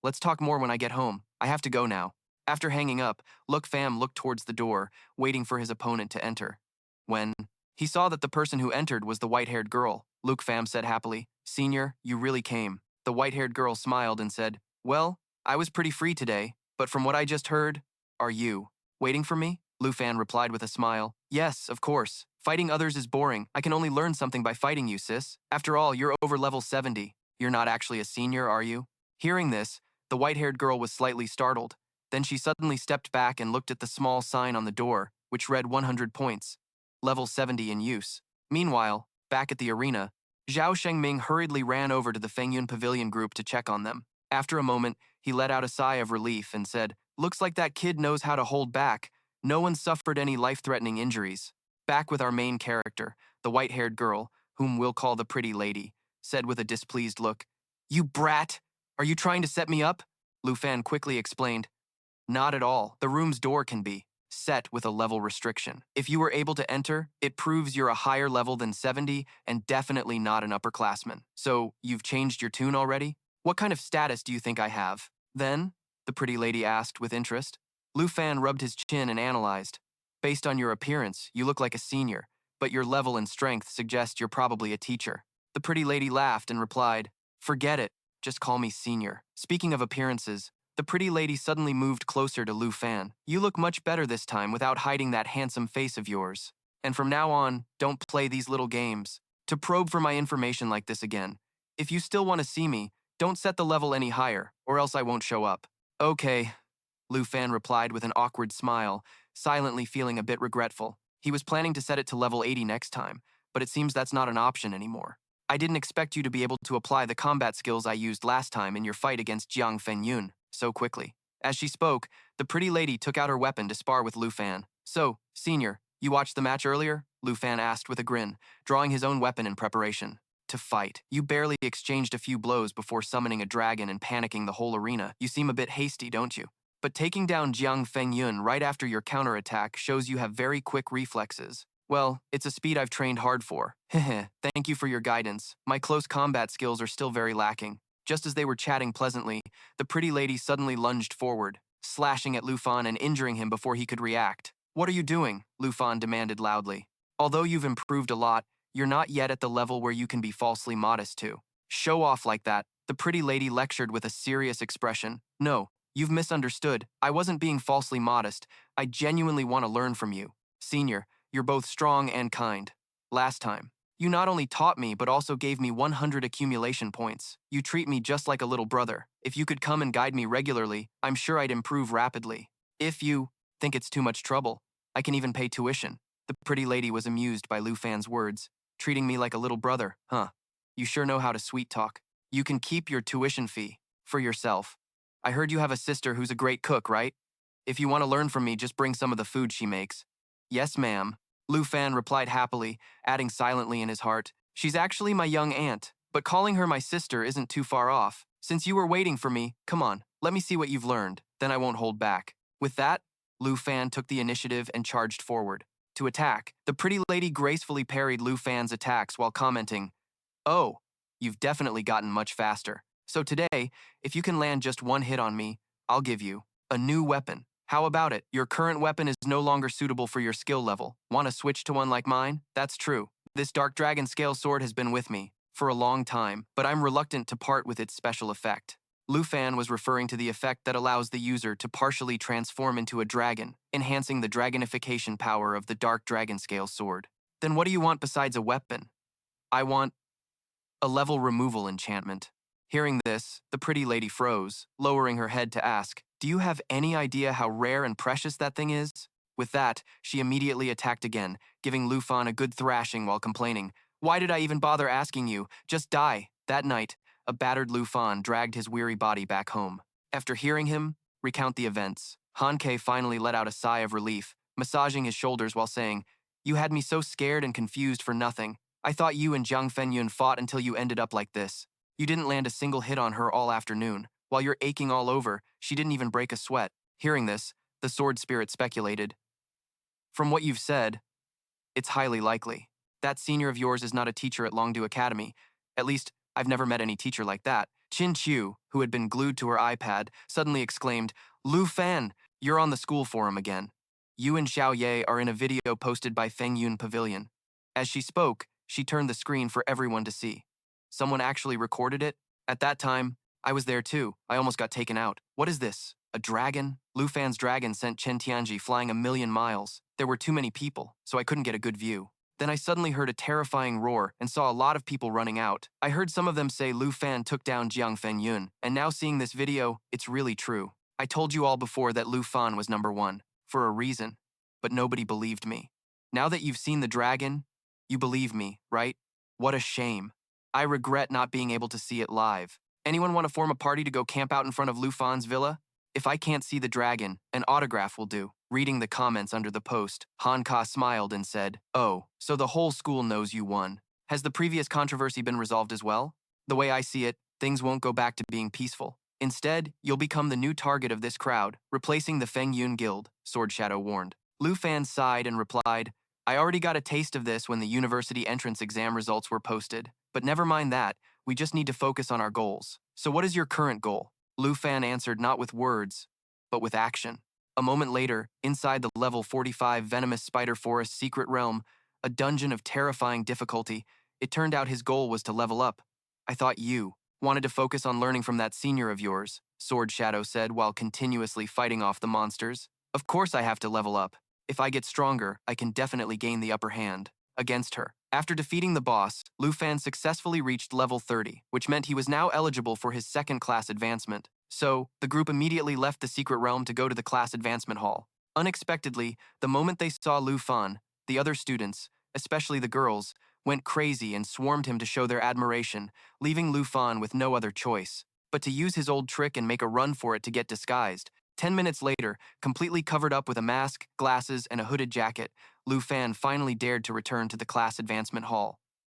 Let's talk more when I get home. I have to go now. After hanging up, Luke Pham looked towards the door, waiting for his opponent to enter. When he saw that the person who entered was the white-haired girl, Luke Pham said happily, Senior, you really came. The white-haired girl smiled and said, Well, I was pretty free today, but from what I just heard, are you waiting for me? Lu Fan replied with a smile. Yes, of course. Fighting others is boring. I can only learn something by fighting you, sis. After all, you're over level 70. You're not actually a senior, are you? Hearing this, the white-haired girl was slightly startled. Then she suddenly stepped back and looked at the small sign on the door, which read 100 points. Level 70 in use. Meanwhile, back at the arena, Zhao Shengming hurriedly ran over to the Fengyun Pavilion group to check on them. After a moment, he let out a sigh of relief and said, Looks like that kid knows how to hold back. No one suffered any life-threatening injuries. Back with our main character, the white-haired girl, whom we'll call the pretty lady, said with a displeased look, You brat! Are you trying to set me up? Lu Fan quickly explained, Not at all. The room's door can be set with a level restriction. If you were able to enter, it proves you're a higher level than 70 and definitely not an upperclassman. So, you've changed your tune already? What kind of status do you think I have? Then, the pretty lady asked with interest. Lu Fan rubbed his chin and analyzed. Based on your appearance, you look like a senior, but your level and strength suggest you're probably a teacher. The pretty lady laughed and replied, Forget it, just call me senior. Speaking of appearances, the pretty lady suddenly moved closer to Lu Fan. You look much better this time without hiding that handsome face of yours. And from now on, don't play these little games. To probe for my information like this again. If you still want to see me, don't set the level any higher, or else I won't show up. Okay, Lu Fan replied with an awkward smile, silently feeling a bit regretful. He was planning to set it to level 80 next time, but it seems that's not an option anymore. I didn't expect you to be able to apply the combat skills I used last time in your fight against Jiang Fengyun so quickly. As she spoke, the pretty lady took out her weapon to spar with Lu Fan. So, Senior, You watched the match earlier? Lu Fan asked with a grin, drawing his own weapon in preparation. To fight. You barely exchanged a few blows before summoning a dragon and panicking the whole arena. You seem a bit hasty, don't you? But taking down Jiang Fengyun right after your counterattack shows you have very quick reflexes. Well, it's a speed I've trained hard for. Heh. Thank you for your guidance. My close combat skills are still very lacking. Just as they were chatting pleasantly, the pretty lady suddenly lunged forward, slashing at Lu Fan and injuring him before he could react. What are you doing? Lu Fan demanded loudly. Although you've improved a lot, you're not yet at the level where you can be falsely modest to. Show off like that, the pretty lady lectured with a serious expression. No, you've misunderstood. I wasn't being falsely modest. I genuinely want to learn from you. Senior, you're both strong and kind. Last time, you not only taught me but also gave me 100 accumulation points. You treat me just like a little brother. If you could come and guide me regularly, I'm sure I'd improve rapidly. If you think it's too much trouble, I can even pay tuition. The pretty lady was amused by Lu Fan's words. Treating me like a little brother, huh? You sure know how to sweet talk. You can keep your tuition fee for yourself. I heard you have a sister who's a great cook, right? If you want to learn from me, just bring some of the food she makes. Yes, ma'am. Lu Fan replied happily, adding silently in his heart, she's actually my young aunt, but calling her my sister isn't too far off. Since you were waiting for me, come on, let me see what you've learned, then I won't hold back. With that, Lu Fan took the initiative and charged forward. To attack, the pretty lady gracefully parried Lu Fan's attacks while commenting, oh, you've definitely gotten much faster. So today, if you can land just one hit on me, I'll give you a new weapon. How about it? Your current weapon is no longer suitable for your skill level. Want to switch to one like mine? That's true. This Dark Dragon Scale Sword has been with me for a long time, but I'm reluctant to part with its special effect. Lu Fan was referring to the effect that allows the user to partially transform into a dragon, enhancing the dragonification power of the Dark Dragon Scale Sword. Then what do you want besides a weapon? I want a level removal enchantment. Hearing this, the pretty lady froze, lowering her head to ask, do you have any idea how rare and precious that thing is? With that, she immediately attacked again, giving Lu Fan a good thrashing while complaining, why did I even bother asking you? Just die. That night, a battered Lu Fan dragged his weary body back home. After hearing him recount the events, Han Ke finally let out a sigh of relief, massaging his shoulders while saying, you had me so scared and confused for nothing. I thought you and Jiang Fenyun fought until you ended up like this. You didn't land a single hit on her all afternoon. While you're aching all over, she didn't even break a sweat. Hearing this, the sword spirit speculated. From what you've said, it's highly likely. That senior of yours is not a teacher at Longdu Academy. At least, I've never met any teacher like that. Qin Qiu, who had been glued to her iPad, suddenly exclaimed, Lu Fan, you're on the school forum again. You and Xiao Ye are in a video posted by Feng Yun Pavilion. As she spoke, she turned the screen for everyone to see. Someone actually recorded it? At that time, I was there too. I almost got taken out. What is this? A dragon? Lu Fan's dragon sent Chen Tianji flying 1,000,000 miles. There were too many people, so I couldn't get a good view. Then I suddenly heard a terrifying roar and saw a lot of people running out. I heard some of them say Lu Fan took down Jiang Fenyun, and now seeing this video, it's really true. I told you all before that Lu Fan was #1, for a reason, but nobody believed me. Now that you've seen the dragon, you believe me, right? What a shame. I regret not being able to see it live. Anyone want to form a party to go camp out in front of Lu Fan's villa? If I can't see the dragon, an autograph will do. Reading the comments under the post, Han Ka smiled and said, oh, so the whole school knows you won. Has the previous controversy been resolved as well? The way I see it, things won't go back to being peaceful. Instead, you'll become the new target of this crowd, replacing the Feng Yun Guild, Sword Shadow warned. Lu Fan sighed and replied, I already got a taste of this when the university entrance exam results were posted. But never mind that, we just need to focus on our goals. So what is your current goal? Lu Fan answered not with words, but with action. A moment later, inside the level 45 Venomous Spider Forest secret realm, a dungeon of terrifying difficulty, it turned out his goal was to level up. I thought you wanted to focus on learning from that senior of yours, Sword Shadow said while continuously fighting off the monsters. Of course I have to level up. If I get stronger, I can definitely gain the upper hand against her. After defeating the boss, Lu Fan successfully reached level 30, which meant he was now eligible for his second class advancement. So, the group immediately left the secret realm to go to the class advancement hall. Unexpectedly, the moment they saw Lu Fan, the other students, especially the girls, went crazy and swarmed him to show their admiration, leaving Lu Fan with no other choice but to use his old trick and make a run for it to get disguised. 10 minutes later, completely covered up with a mask, glasses, and a hooded jacket, Lu Fan finally dared to return to the class advancement hall.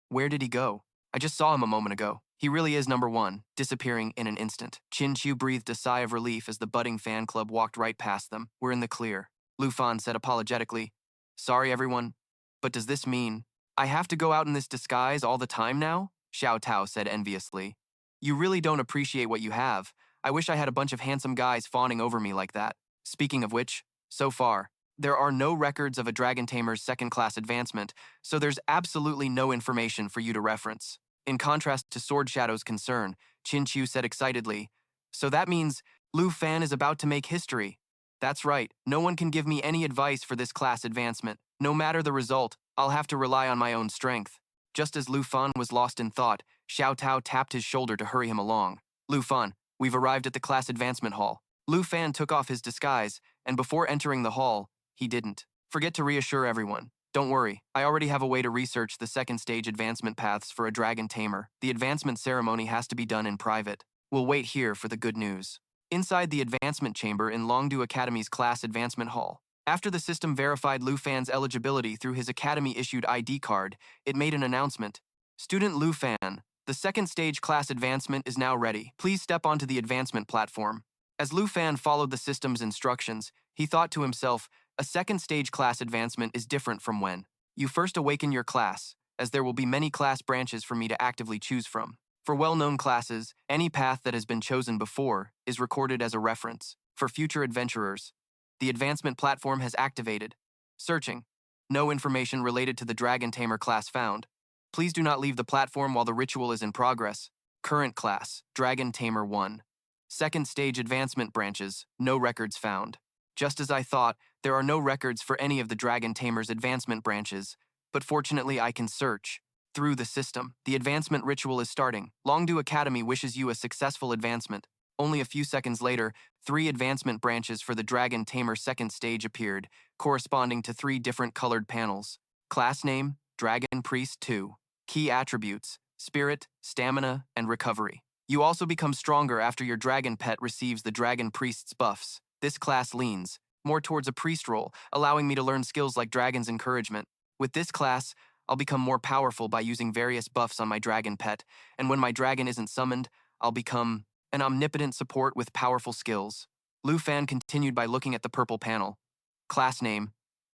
Where did he go? I just saw him a moment ago. He really is number one, disappearing in an instant. Chin Chu breathed a sigh of relief as the budding fan club walked right past them. We're in the clear. Lu Fan said apologetically, "Sorry, everyone, but does this mean I have to go out in this disguise all the time now?" Xiao Tao said enviously. "You really don't appreciate what you have. I wish I had a bunch of handsome guys fawning over me like that." Speaking of which, so far, there are no records of a Dragon Tamer's second-class advancement, so there's absolutely no information for you to reference. In contrast to Sword Shadow's concern, Chin Chu said excitedly, "So that means Lu Fan is about to make history." "That's right. No one can give me any advice for this class advancement. No matter the result, I'll have to rely on my own strength." Just as Lu Fan was lost in thought, Xiao Tao tapped his shoulder to hurry him along. "Lu Fan, we've arrived at the class advancement hall." Lu Fan took off his disguise, and before entering the hall, he didn't forget to reassure everyone. "Don't worry, I already have a way to research the second stage advancement paths for a dragon tamer. The advancement ceremony has to be done in private. We'll wait here for the good news." Inside the advancement chamber in Longdu Academy's class advancement hall, after the system verified Lu Fan's eligibility through his academy-issued ID card, it made an announcement. "Student Lu Fan, the second stage class advancement is now ready. Please step onto the advancement platform." As Lu Fan followed the system's instructions, he thought to himself, a second stage class advancement is different from when you first awaken your class, as there will be many class branches for me to actively choose from. For well-known classes, any path that has been chosen before is recorded as a reference. For future adventurers, the advancement platform has activated. Searching. No information related to the Dragon Tamer class found. Please do not leave the platform while the ritual is in progress. Current class, Dragon Tamer 1. Second stage advancement branches, no records found. Just as I thought, there are no records for any of the Dragon Tamer's advancement branches, but fortunately I can search through the system. The advancement ritual is starting. Longdu Academy wishes you a successful advancement. Only a few seconds later, 3 advancement branches for the Dragon Tamer second stage appeared, corresponding to 3 different colored panels. Class name, Dragon Priest 2. Key attributes, Spirit, Stamina, and Recovery. You also become stronger after your dragon pet receives the Dragon Priest's buffs. This class leans more towards a priest role, allowing me to learn skills like Dragon's Encouragement. With this class, I'll become more powerful by using various buffs on my dragon pet, and when my dragon isn't summoned, I'll become an omnipotent support with powerful skills. Lu Fan continued by looking at the purple panel. Class name,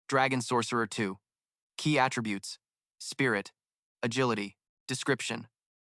Dragon Sorcerer 2. Key attributes, Spirit, Agility, Description.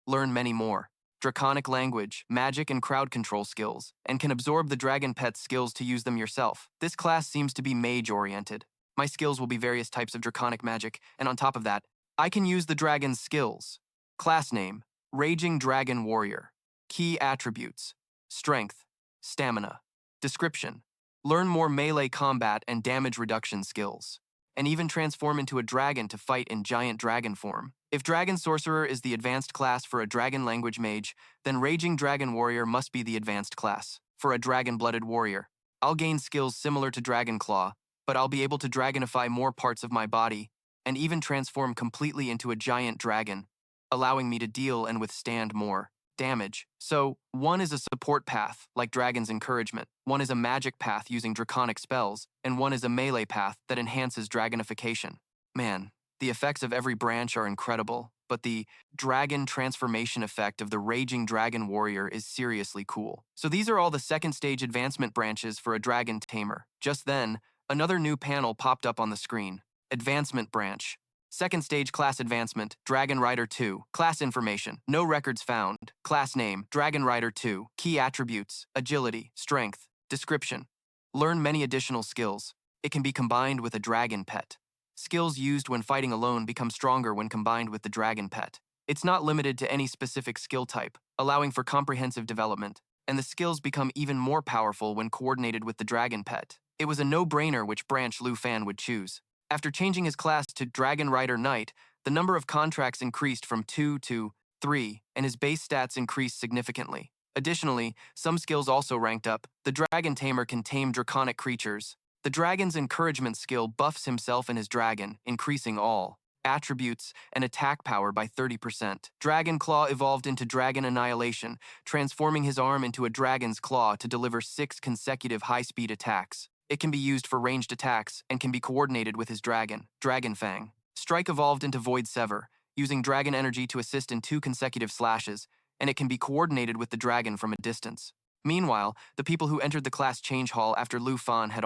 Learn many more. Draconic language, magic, and crowd control skills, and can absorb the dragon pet's skills to use them yourself. This class seems to be mage-oriented. My skills will be various types of draconic magic, and on top of that, I can use the dragon's skills. Class name, Raging Dragon Warrior. Key attributes, Strength, Stamina. Description, learn more melee combat and damage reduction skills, and even transform into a dragon to fight in giant dragon form. If Dragon Sorcerer is the advanced class for a dragon language mage, then Raging Dragon Warrior must be the advanced class for a dragon-blooded warrior. I'll gain skills similar to Dragon Claw, but I'll be able to dragonify more parts of my body and even transform completely into a giant dragon, allowing me to deal and withstand more damage. So, one is a support path, like Dragon's Encouragement, one is a magic path using draconic spells, and one is a melee path that enhances dragonification. Man, the effects of every branch are incredible, but the dragon transformation effect of the Raging Dragon Warrior is seriously cool. So these are all the second stage advancement branches for a dragon tamer. Just then, another new panel popped up on the screen. Advancement branch. Second stage class advancement, Dragon Rider 2. Class information, no records found. Class name, Dragon Rider 2. Key attributes, agility, strength. Description, learn many additional skills. It can be combined with a dragon pet. Skills used when fighting alone become stronger when combined with the dragon pet. It's not limited to any specific skill type, allowing for comprehensive development, and the skills become even more powerful when coordinated with the dragon pet. It was a no-brainer which branch Lu Fan would choose. After changing his class to Dragon Rider Knight, the number of contracts increased from 2 to 3, and his base stats increased significantly. Additionally, some skills also ranked up. The Dragon Tamer can tame draconic creatures. The Dragon's Encouragement skill buffs himself and his dragon, increasing all attributes and attack power by 30%. Dragon Claw evolved into Dragon Annihilation, transforming his arm into a dragon's claw to deliver 6 consecutive high-speed attacks. It can be used for ranged attacks and can be coordinated with his dragon, Dragon Fang. Strike evolved into Void Sever, using dragon energy to assist in 2 consecutive slashes, and it can be coordinated with the dragon from a distance. Meanwhile, the people who entered the class change hall after Lu Fan had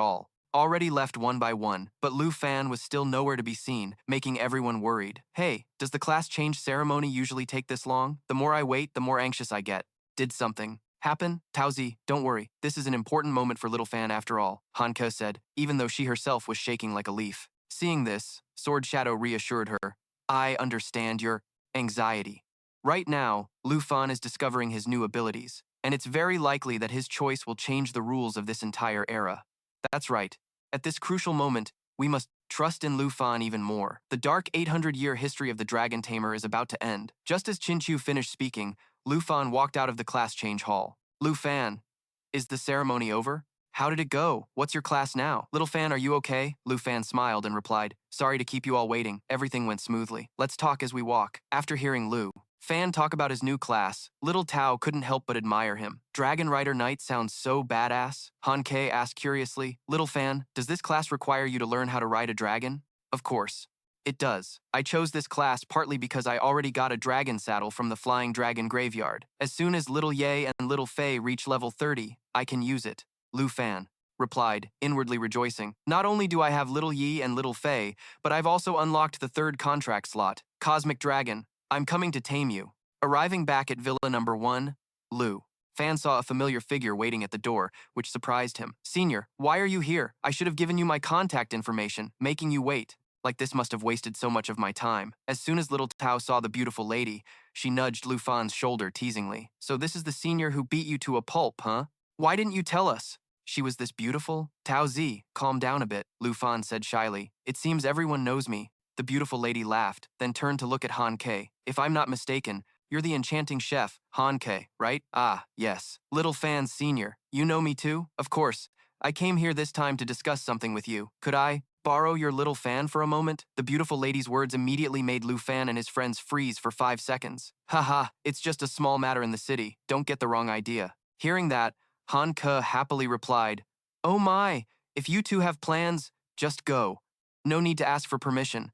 already left one by one, but Lu Fan was still nowhere to be seen, making everyone worried. Hey, does the class change ceremony usually take this long? The more I wait, the more anxious I get. Did something happen? Taozi, don't worry. This is an important moment for Little Fan after all, Hanke said, even though she herself was shaking like a leaf. Seeing this, Sword Shadow reassured her. I understand your anxiety. Right now, Lu Fan is discovering his new abilities, and it's very likely that his choice will change the rules of this entire era. That's right. At this crucial moment, we must trust in Lu Fan even more. The dark 800-year history of the Dragon Tamer is about to end. Just as Chinchu finished speaking, Lu Fan walked out of the class change hall. Lu Fan, is the ceremony over? How did it go? What's your class now? Little Fan, are you okay? Lu Fan smiled and replied, sorry to keep you all waiting. Everything went smoothly. Let's talk as we walk. After hearing Lu Fan talk about his new class, Little Tao couldn't help but admire him. Dragon Rider Knight sounds so badass. Han Kei asked curiously, Little Fan, does this class require you to learn how to ride a dragon? Of course. It does. I chose this class partly because I already got a dragon saddle from the Flying Dragon Graveyard. As soon as Little Ye and Little Fei reach level 30, I can use it. Lu Fan replied, inwardly rejoicing. Not only do I have Little Yi and Little Fei, but I've also unlocked the 3rd contract slot, Cosmic Dragon. I'm coming to tame you. Arriving back at Villa number 1, Lu Fan saw a familiar figure waiting at the door, which surprised him. Senior, why are you here? I should have given you my contact information, making you wait. Like this must have wasted so much of my time. As soon as Little Tao saw the beautiful lady, she nudged Lu Fan's shoulder teasingly. So this is the senior who beat you to a pulp, huh? Why didn't you tell us? She was this beautiful? Tao Zi, calm down a bit, Lu Fan said shyly. It seems everyone knows me. The beautiful lady laughed, then turned to look at Han Kei. If I'm not mistaken, you're the enchanting chef, Han Kei, right? Ah, yes. Little Fan Senior, you know me too? Of course. I came here this time to discuss something with you. Could I borrow your Little Fan for a moment? The beautiful lady's words immediately made Lu Fan and his friends freeze for 5 seconds. Haha, it's just a small matter in the city. Don't get the wrong idea. Hearing that, Han Ke happily replied, oh my, if you two have plans, just go. No need to ask for permission.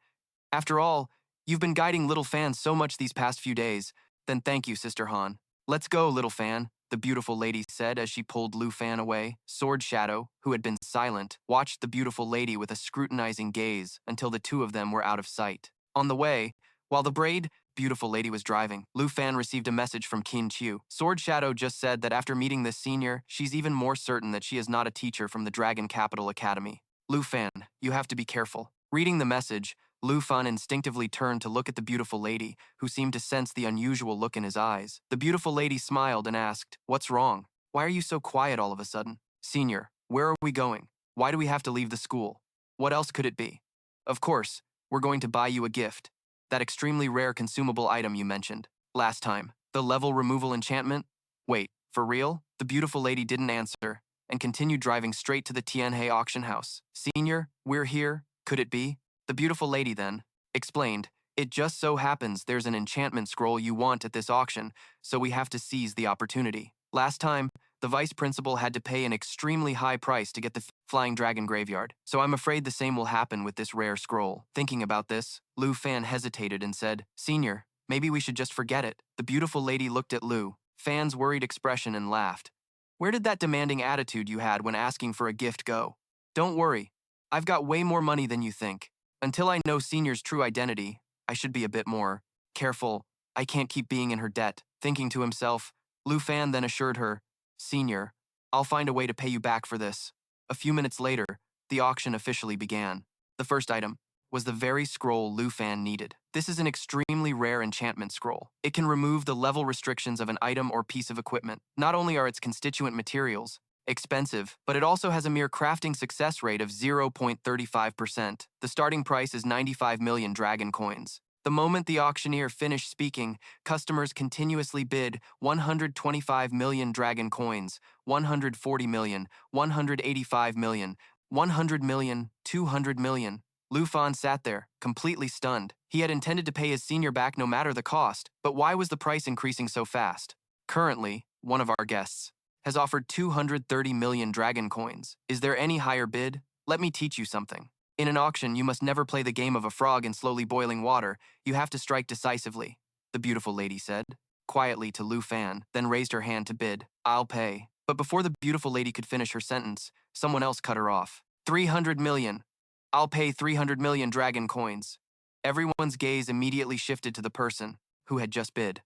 After all, you've been guiding Little Fan so much these past few days. Then thank you, Sister Han. Let's go, Little Fan, the beautiful lady said as she pulled Lu Fan away. Sword Shadow, who had been silent, watched the beautiful lady with a scrutinizing gaze until the two of them were out of sight. On the way, while the beautiful lady was driving, Lu Fan received a message from Qin Chu. Sword Shadow just said that after meeting this senior, she's even more certain that she is not a teacher from the Dragon Capital Academy. Lu Fan, you have to be careful. Reading the message, Lu Fan instinctively turned to look at the beautiful lady, who seemed to sense the unusual look in his eyes. The beautiful lady smiled and asked, what's wrong? Why are you so quiet all of a sudden? Senior, where are we going? Why do we have to leave the school? What else could it be? Of course, we're going to buy you a gift. That extremely rare consumable item you mentioned last time. The level removal enchantment? Wait, for real? The beautiful lady didn't answer and continued driving straight to the Tianhe auction house. Senior, we're here. Could it be? The beautiful lady then explained, it just so happens there's an enchantment scroll you want at this auction, so we have to seize the opportunity. Last time, the vice principal had to pay an extremely high price to get the Flying Dragon Graveyard, so I'm afraid the same will happen with this rare scroll. Thinking about this, Lu Fan hesitated and said, Senior, maybe we should just forget it. The beautiful lady looked at Lu Fan's worried expression and laughed. Where did that demanding attitude you had when asking for a gift go? Don't worry, I've got way more money than you think. Until I know Senior's true identity, I should be a bit more careful. I can't keep being in her debt. Thinking to himself, Lu Fan then assured her, Senior, I'll find a way to pay you back for this. A few minutes later, the auction officially began. The first item was the very scroll Lu Fan needed. This is an extremely rare enchantment scroll. It can remove the level restrictions of an item or piece of equipment. Not only are its constituent materials expensive, but it also has a mere crafting success rate of 0.35%. The starting price is 95 million dragon coins. The moment the auctioneer finished speaking, customers continuously bid 125 million dragon coins, 140 million, 185 million, 100 million, 200 million. Lu Fan sat there, completely stunned. He had intended to pay his senior back no matter the cost, but why was the price increasing so fast? Currently, one of our guests has offered 230 million dragon coins. Is there any higher bid? Let me teach you something. In an auction, you must never play the game of a frog in slowly boiling water. You have to strike decisively, the beautiful lady said, quietly to Lu Fan, then raised her hand to bid. I'll pay. But before the beautiful lady could finish her sentence, someone else cut her off. 300 million. I'll pay 300 million dragon coins. Everyone's gaze immediately shifted to the person who had just bid.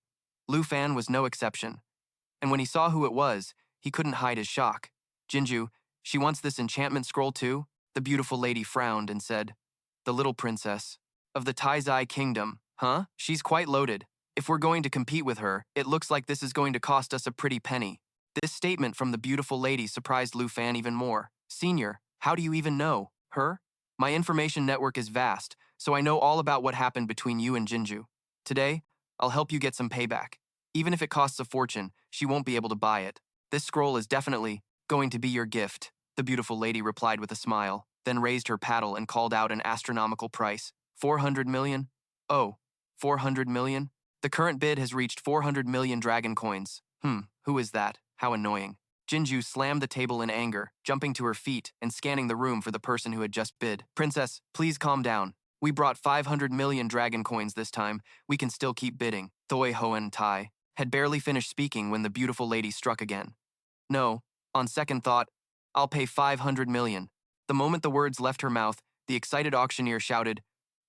Lu Fan was no exception, and when he saw who it was, he couldn't hide his shock. Jinju, she wants this enchantment scroll too? The beautiful lady frowned and said, the little princess of the Taizai kingdom, huh? She's quite loaded. If we're going to compete with her, it looks like this is going to cost us a pretty penny. This statement from the beautiful lady surprised Lu Fan even more. Senior, how do you even know her? My information network is vast, so I know all about what happened between you and Jinju. Today, I'll help you get some payback. Even if it costs a fortune, she won't be able to buy it. This scroll is definitely going to be your gift, the beautiful lady replied with a smile, then raised her paddle and called out an astronomical price. 400 million? Oh, 400 million? The current bid has reached 400 million dragon coins. Who is that? How annoying. Jinju slammed the table in anger, jumping to her feet and scanning the room for the person who had just bid. Princess, please calm down. We brought 500 million dragon coins this time. We can still keep bidding. Thoi Hoen Tai had barely finished speaking when the beautiful lady struck again. No, on second thought, I'll pay 500 million. The moment the words left her mouth, the excited auctioneer shouted,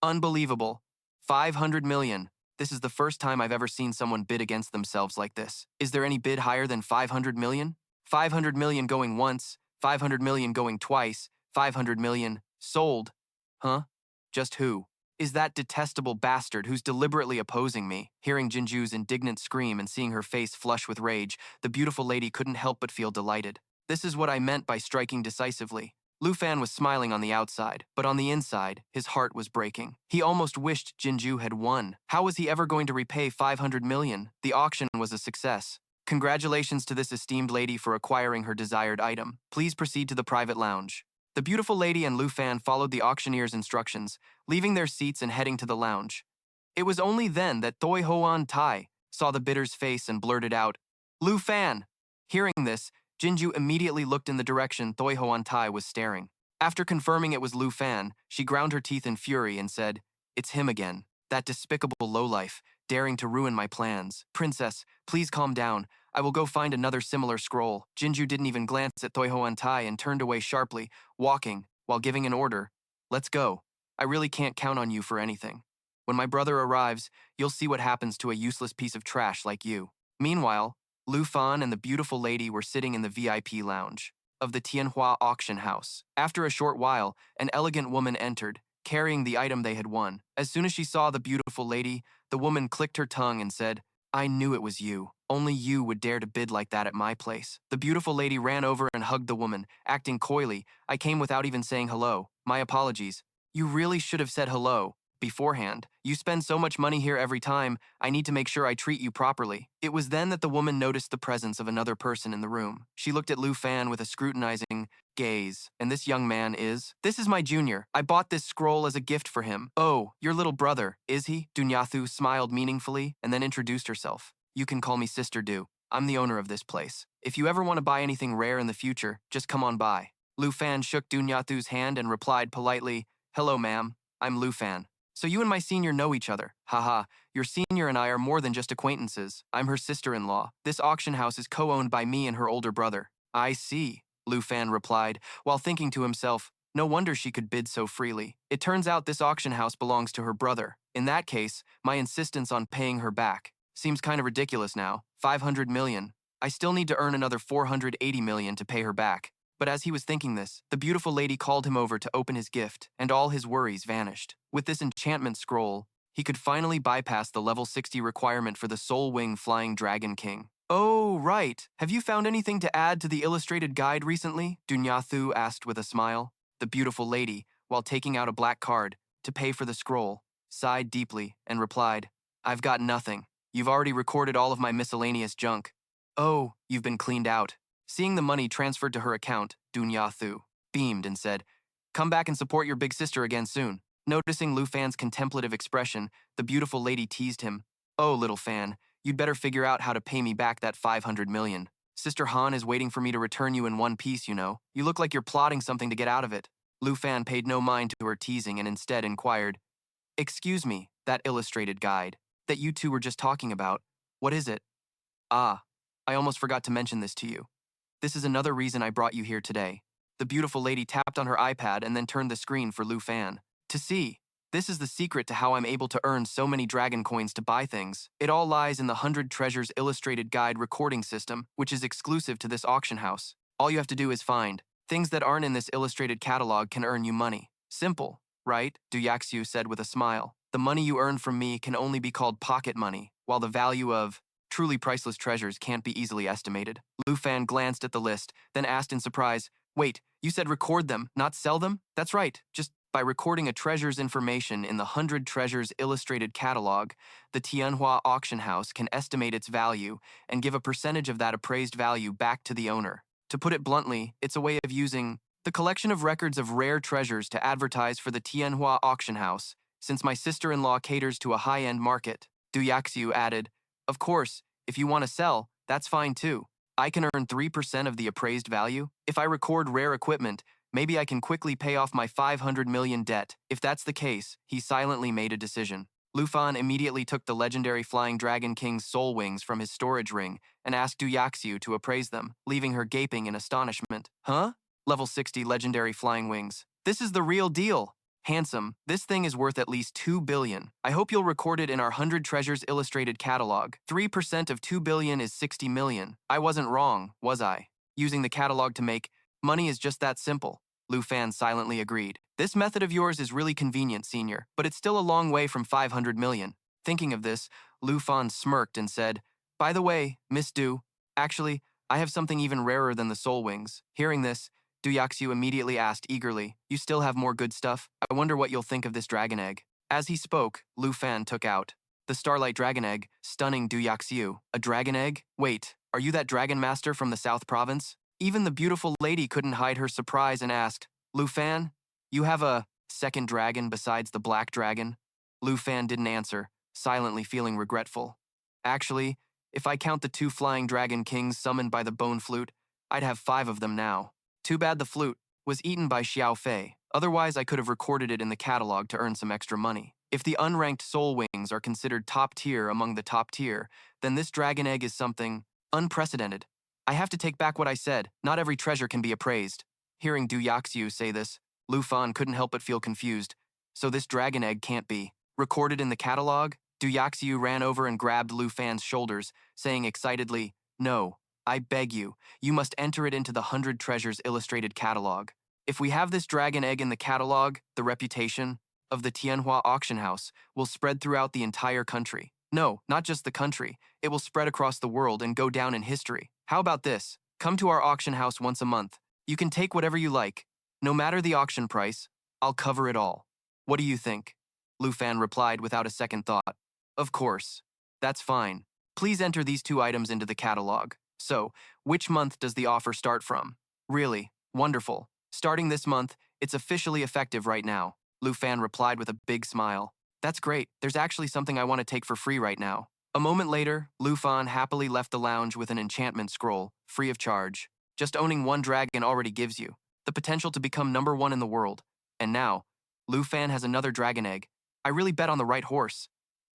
unbelievable. 500 million. This is the first time I've ever seen someone bid against themselves like this. Is there any bid higher than 500 million? 500 million going once, 500 million going twice, 500 million sold. Huh? Just who? Is that detestable bastard who's deliberately opposing me? Hearing Jinju's indignant scream and seeing her face flush with rage, the beautiful lady couldn't help but feel delighted. This is what I meant by striking decisively. Lu Fan was smiling on the outside, but on the inside, his heart was breaking. He almost wished Jinju had won. How was he ever going to repay 500 million? The auction was a success. Congratulations to this esteemed lady for acquiring her desired item. Please proceed to the private lounge. The beautiful lady and Lu Fan followed the auctioneer's instructions, leaving their seats and heading to the lounge. It was only then that Thoi Hoan Tai saw the bidder's face and blurted out, Lu Fan! Hearing this, Jinju immediately looked in the direction Thoi Hoan Tai was staring. After confirming it was Lu Fan, she ground her teeth in fury and said, it's him again, that despicable lowlife, daring to ruin my plans. Princess, please calm down. I will go find another similar scroll. Jinju didn't even glance at Thoi Hoan Tai and turned away sharply, walking, while giving an order. Let's go. I really can't count on you for anything. When my brother arrives, you'll see what happens to a useless piece of trash like you. Meanwhile, Lu Fan and the beautiful lady were sitting in the VIP lounge of the Tianhua auction house. After a short while, an elegant woman entered, carrying the item they had won. As soon as she saw the beautiful lady, the woman clicked her tongue and said, I knew it was you. Only you would dare to bid like that at my place. The beautiful lady ran over and hugged the woman, acting coyly. I came without even saying hello. My apologies. You really should have said hello beforehand. You spend so much money here every time. I need to make sure I treat you properly. It was then that the woman noticed the presence of another person in the room. She looked at Lu Fan with a scrutinizing gaze. And this young man is? This is my junior. I bought this scroll as a gift for him. Oh, your little brother, is he? Dunyathu smiled meaningfully and then introduced herself. You can call me Sister Du. I'm the owner of this place. If you ever want to buy anything rare in the future, just come on by. Lu Fan shook Dunyathu's hand and replied politely, hello ma'am, I'm Lu Fan. So you and my senior know each other. Haha, your senior and I are more than just acquaintances. I'm her sister-in-law. This auction house is co-owned by me and her older brother. I see, Lu Fan replied, while thinking to himself, no wonder she could bid so freely. It turns out this auction house belongs to her brother. In that case, my insistence on paying her back seems kind of ridiculous now. 500 million. I still need to earn another 480 million to pay her back. But as he was thinking this, the beautiful lady called him over to open his gift, and all his worries vanished. With this enchantment scroll, he could finally bypass the level 60 requirement for the Soul Wing Flying Dragon King. Oh, right. Have you found anything to add to the illustrated guide recently? Dunyathu asked with a smile. The beautiful lady, while taking out a black card to pay for the scroll, sighed deeply and replied, I've got nothing. You've already recorded all of my miscellaneous junk. Oh, you've been cleaned out. Seeing the money transferred to her account, Dunyathu beamed and said, come back and support your big sister again soon. Noticing Lu Fan's contemplative expression, the beautiful lady teased him. Oh, little Fan, you'd better figure out how to pay me back that 500 million. Sister Han is waiting for me to return you in one piece, you know. You look like you're plotting something to get out of it. Lu Fan paid no mind to her teasing and instead inquired, "Excuse me, that illustrated guide that you two were just talking about, what is it?" "Ah, I almost forgot to mention this to you. This is another reason I brought you here today." The beautiful lady tapped on her iPad and then turned the screen for Lu Fan to see. "This is the secret to how I'm able to earn so many dragon coins to buy things. It all lies in the 100 Treasures Illustrated Guide recording system, which is exclusive to this auction house. All you have to do is find things that aren't in this illustrated catalog can earn you money. Simple, right?" Du Yaxu said with a smile. "The money you earn from me can only be called pocket money, while the value of truly priceless treasures can't be easily estimated." Lu Fan glanced at the list, then asked in surprise, "Wait, you said record them, not sell them?" "That's right. Just by recording a treasure's information in the 100 Treasures Illustrated Catalog, the Tianhua auction house can estimate its value and give a percentage of that appraised value back to the owner. To put it bluntly, it's a way of using the collection of records of rare treasures to advertise for the Tianhua auction house, since my sister-in-law caters to a high-end market." Du Yaxu added, "Of course, if you want to sell, that's fine too. I can earn 3% of the appraised value. If I record rare equipment, maybe I can quickly pay off my 500 million debt." If that's the case, he silently made a decision. Lu Fan immediately took the legendary Flying Dragon King's soul wings from his storage ring and asked Du Yaxu to appraise them, leaving her gaping in astonishment. "Huh? Level 60 legendary flying wings. This is the real deal. Handsome, this thing is worth at least 2 billion. I hope you'll record it in our 100 Treasures Illustrated catalog. 3% of 2 billion is 60 million. I wasn't wrong, was I? Using the catalog to make money is just that simple." Lu Fan silently agreed. "This method of yours is really convenient, senior, but it's still a long way from 500 million. Thinking of this, Lu Fan smirked and said, "By the way, Miss Du, actually, I have something even rarer than the soul wings." Hearing this, Du Yaxu immediately asked eagerly, "You still have more good stuff? I wonder what you'll think of this dragon egg." As he spoke, Lu Fan took out the Starlight Dragon Egg, stunning Du Yaxu. "A dragon egg? Wait, are you that dragon master from the South Province?" Even the beautiful lady couldn't hide her surprise and asked, "Lu Fan, you have a second dragon besides the black dragon?" Lu Fan didn't answer, silently feeling regretful. "Actually, if I count the 2 flying dragon kings summoned by the bone flute, I'd have 5 of them now. Too bad the flute was eaten by Xiao Fei. Otherwise, I could have recorded it in the catalog to earn some extra money. If the unranked soul wings are considered top tier among the top tier, then this dragon egg is something unprecedented. I have to take back what I said. Not every treasure can be appraised." Hearing Du Yaxu say this, Lu Fan couldn't help but feel confused. "So this dragon egg can't be recorded in the catalog?" Du Yaxu ran over and grabbed Lu Fan's shoulders, saying excitedly, "No, I beg you, you must enter it into the 100 Treasures Illustrated catalog. If we have this dragon egg in the catalog, the reputation of the Tianhua auction house will spread throughout the entire country. No, not just the country. It will spread across the world and go down in history. How about this? Come to our auction house once a month. You can take whatever you like. No matter the auction price, I'll cover it all. What do you think?" Lu Fan replied without a second thought. "Of course. That's fine. Please enter these 2 items into the catalog. So, which month does the offer start from?" "Really? Wonderful. Starting this month, it's officially effective right now." Lu Fan replied with a big smile. "That's great. There's actually something I want to take for free right now." A moment later, Lu Fan happily left the lounge with an enchantment scroll, free of charge. Just owning 1 dragon already gives you the potential to become #1 in the world. And now, Lu Fan has another dragon egg. I really bet on the right horse.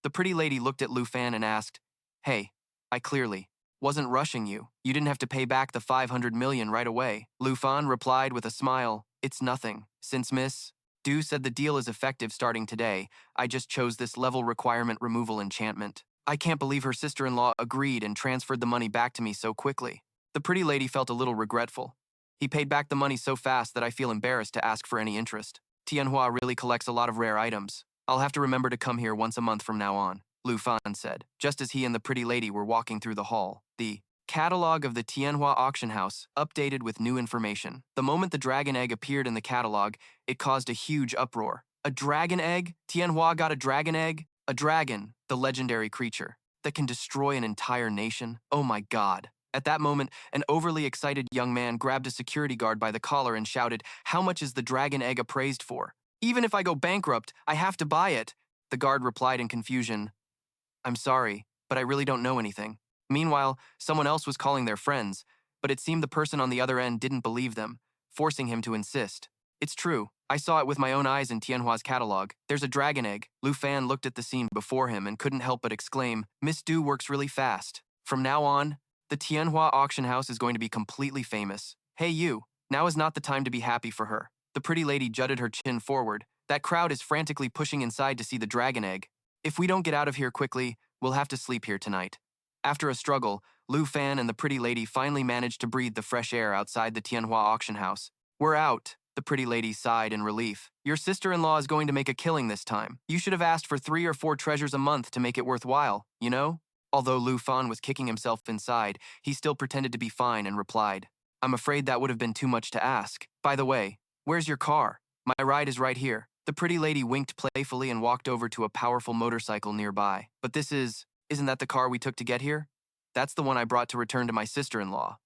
The pretty lady looked at Lu Fan and asked, "Hey, I clearly wasn't rushing you. You didn't have to pay back the 500 million right away." Lu Fan replied with a smile, "It's nothing. Since Miss Du said the deal is effective starting today, I just chose this level requirement removal enchantment." I can't believe her sister-in-law agreed and transferred the money back to me so quickly. The pretty lady felt a little regretful. He paid back the money so fast that I feel embarrassed to ask for any interest. Tianhua really collects a lot of rare items. I'll have to remember to come here once a month from now on, Lu Fan said, just as he and the pretty lady were walking through the hall. The catalog of the Tianhua auction house updated with new information. The moment the dragon egg appeared in the catalog, it caused a huge uproar. A dragon egg? Tianhua got a dragon egg? A dragon, the legendary creature, that can destroy an entire nation? Oh my god. At that moment, an overly excited young man grabbed a security guard by the collar and shouted, "How much is the dragon egg appraised for? Even if I go bankrupt, I have to buy it." The guard replied in confusion, "I'm sorry, but I really don't know anything." Meanwhile, someone else was calling their friends. but it seemed the person on the other end didn't believe them, forcing him to insist. It's true. I saw it with my own eyes in Tianhua's catalog. There's a dragon egg. Lu Fan looked at the scene before him and couldn't help but exclaim, Miss Du works really fast. From now on, the Tianhua auction house is going to be completely famous. Hey you, now is not the time to be happy for her. The pretty lady jutted her chin forward. That crowd is frantically pushing inside to see the dragon egg. If we don't get out of here quickly, we'll have to sleep here tonight. After a struggle, Lu Fan and the pretty lady finally managed to breathe the fresh air outside the Tianhua auction house. We're out, the pretty lady sighed in relief. Your sister-in-law is going to make a killing this time. You should have asked for 3 or 4 treasures a month to make it worthwhile, you know? Although Lu Fan was kicking himself inside, he still pretended to be fine and replied, I'm afraid that would have been too much to ask. By the way, where's your car? My ride is right here. The pretty lady winked playfully and walked over to a powerful motorcycle nearby. But isn't that the car we took to get here? That's the one I brought to return to my sister-in-law.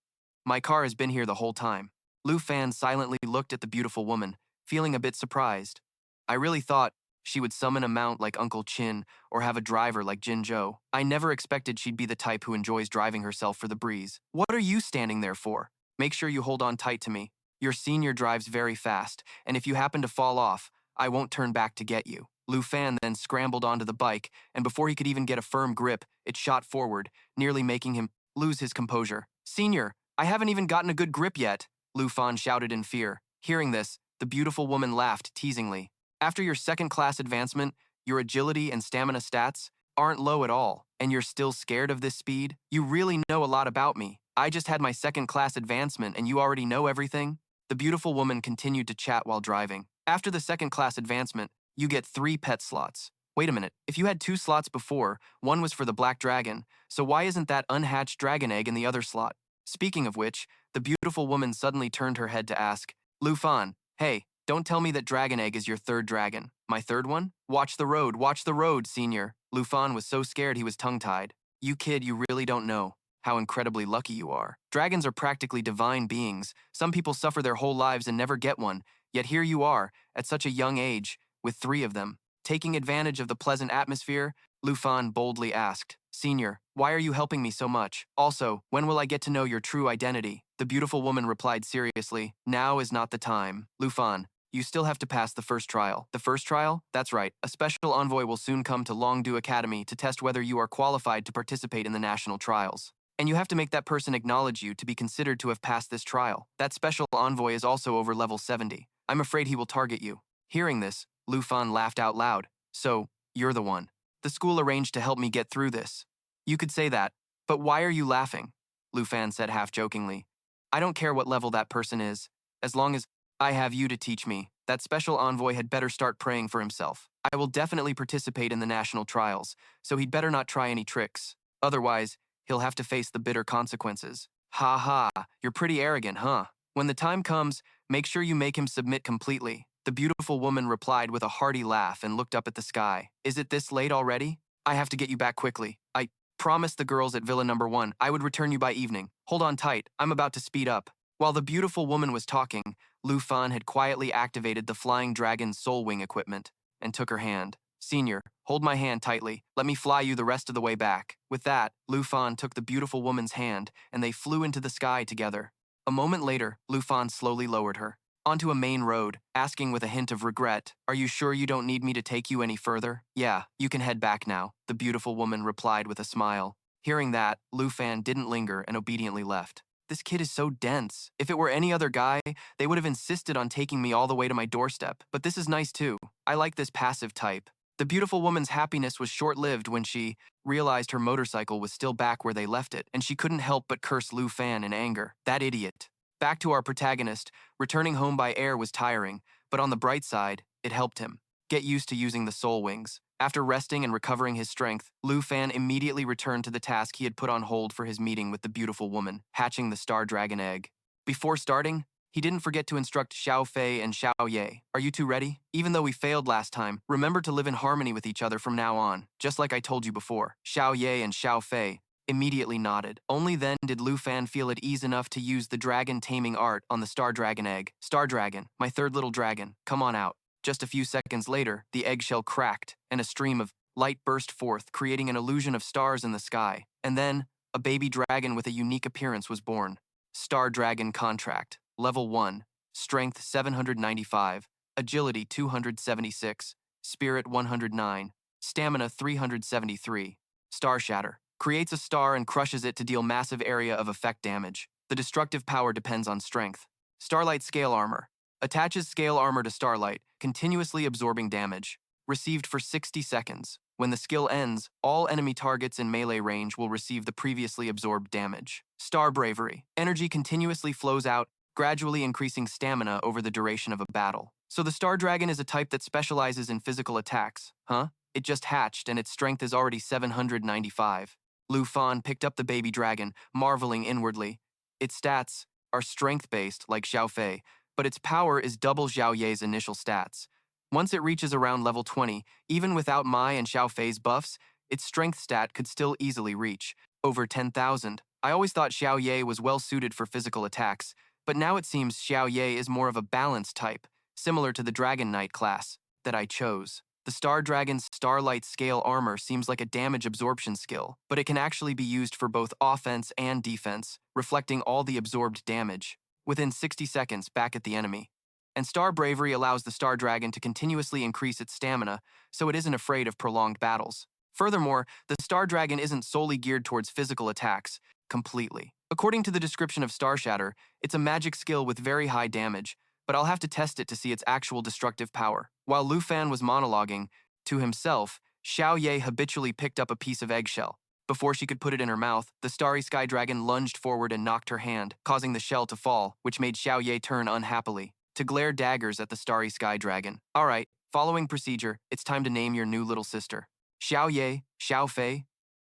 My car has been here the whole time. Lu Fan silently looked at the beautiful woman, feeling a bit surprised. I really thought she would summon a mount like Uncle Chin or have a driver like Jin Zhou. I never expected she'd be the type who enjoys driving herself for the breeze. What are you standing there for? Make sure you hold on tight to me. Your senior drives very fast, and if you happen to fall off, I won't turn back to get you. Lu Fan then scrambled onto the bike, and before he could even get a firm grip, it shot forward, nearly making him lose his composure. Senior, I haven't even gotten a good grip yet, Lu Fan shouted in fear. Hearing this, the beautiful woman laughed teasingly. After your second-class advancement, your agility and stamina stats aren't low at all, and you're still scared of this speed? You really know a lot about me. I just had my second-class advancement and you already know everything? The beautiful woman continued to chat while driving. After the second-class advancement, you get 3 pet slots. Wait a minute, if you had 2 slots before, one was for the black dragon, so why isn't that unhatched dragon egg in the other slot? Speaking of which, the beautiful woman suddenly turned her head to ask, Lu Fan, hey, don't tell me that dragon egg is your 3rd dragon. My 3rd one? Watch the road, senior. Lu Fan was so scared he was tongue-tied. You kid, you really don't know how incredibly lucky you are. Dragons are practically divine beings. Some people suffer their whole lives and never get one, yet here you are, at such a young age, with 3 of them. Taking advantage of the pleasant atmosphere, Lu Fan boldly asked, Senior, why are you helping me so much? Also, when will I get to know your true identity? The beautiful woman replied seriously, Now is not the time. Lu Fan, you still have to pass the first trial. The first trial? That's right. A special envoy will soon come to Longdu Academy to test whether you are qualified to participate in the national trials. And you have to make that person acknowledge you to be considered to have passed this trial. That special envoy is also over level 70. I'm afraid he will target you. Hearing this, Lu Fan laughed out loud. So, you're the one. The school arranged to help me get through this. You could say that, but why are you laughing? Lu Fan said half-jokingly. I don't care what level that person is, as long as I have you to teach me. That special envoy had better start praying for himself. I will definitely participate in the national trials, so he'd better not try any tricks. Otherwise, he'll have to face the bitter consequences. Ha ha, you're pretty arrogant, huh? When the time comes, make sure you make him submit completely. The beautiful woman replied with a hearty laugh and looked up at the sky. Is it this late already? I have to get you back quickly. I promised the girls at Villa Number 1 I would return you by evening. Hold on tight, I'm about to speed up. While the beautiful woman was talking, Lu Fan had quietly activated the Flying Dragon's soul wing equipment and took her hand. Senior, hold my hand tightly. Let me fly you the rest of the way back. With that, Lu Fan took the beautiful woman's hand and they flew into the sky together. A moment later, Lu Fan slowly lowered her onto a main road, asking with a hint of regret, Are you sure you don't need me to take you any further? Yeah, you can head back now, the beautiful woman replied with a smile. Hearing that, Lu Fan didn't linger and obediently left. This kid is so dense. If it were any other guy, they would have insisted on taking me all the way to my doorstep. But this is nice too. I like this passive type. The beautiful woman's happiness was short-lived when she realized her motorcycle was still back where they left it, and she couldn't help but curse Lu Fan in anger. That idiot. Back to our protagonist, returning home by air was tiring, but on the bright side, it helped him get used to using the soul wings. After resting and recovering his strength, Lu Fan immediately returned to the task he had put on hold for his meeting with the beautiful woman, hatching the star dragon egg. Before starting, he didn't forget to instruct Xiao Fei and Xiao Ye. Are you two ready? Even though we failed last time, remember to live in harmony with each other from now on, just like I told you before. Xiao Ye and Xiao Fei immediately nodded. Only then did Lu Fan feel at ease enough to use the dragon taming art on the star dragon egg. Star dragon, my 3rd little dragon, come on out. Just a few seconds later, the eggshell cracked, and a stream of light burst forth, creating an illusion of stars in the sky. And then, a baby dragon with a unique appearance was born. Star Dragon Contract. Level 1. Strength 795. Agility 276. Spirit 109. Stamina 373. Star Shatter. Creates a star and crushes it to deal massive area of effect damage. The destructive power depends on strength. Starlight Scale Armor. Attaches scale armor to Starlight, continuously absorbing damage. Received for 60 seconds. When the skill ends, all enemy targets in melee range will receive the previously absorbed damage. Star Bravery. Energy continuously flows out, gradually increasing stamina over the duration of a battle. So the Star Dragon is a type that specializes in physical attacks, huh? It just hatched and its strength is already 795. Lu Fan picked up the baby dragon, marveling inwardly. Its stats are strength-based, like Xiao Fei, but its power is double Xiao Ye's initial stats. Once it reaches around level 20, even without Mai and Xiao Fei's buffs, its strength stat could still easily reach over 10,000. I always thought Xiao Ye was well suited for physical attacks, but now it seems Xiao Ye is more of a balanced type, similar to the Dragon Knight class that I chose. The Star Dragon's Starlight Scale Armor seems like a damage absorption skill, but it can actually be used for both offense and defense, reflecting all the absorbed damage within 60 seconds back at the enemy. And Star Bravery allows the Star Dragon to continuously increase its stamina, so it isn't afraid of prolonged battles. Furthermore, the Star Dragon isn't solely geared towards physical attacks, completely. According to the description of Star Shatter, it's a magic skill with very high damage, but I'll have to test it to see its actual destructive power. While Lu Fan was monologuing to himself, Xiao Ye habitually picked up a piece of eggshell. Before she could put it in her mouth, the starry sky dragon lunged forward and knocked her hand, causing the shell to fall, which made Xiao Ye turn unhappily to glare daggers at the starry sky dragon. Alright, following procedure, it's time to name your new little sister. Xiao Ye, Xiao Fei.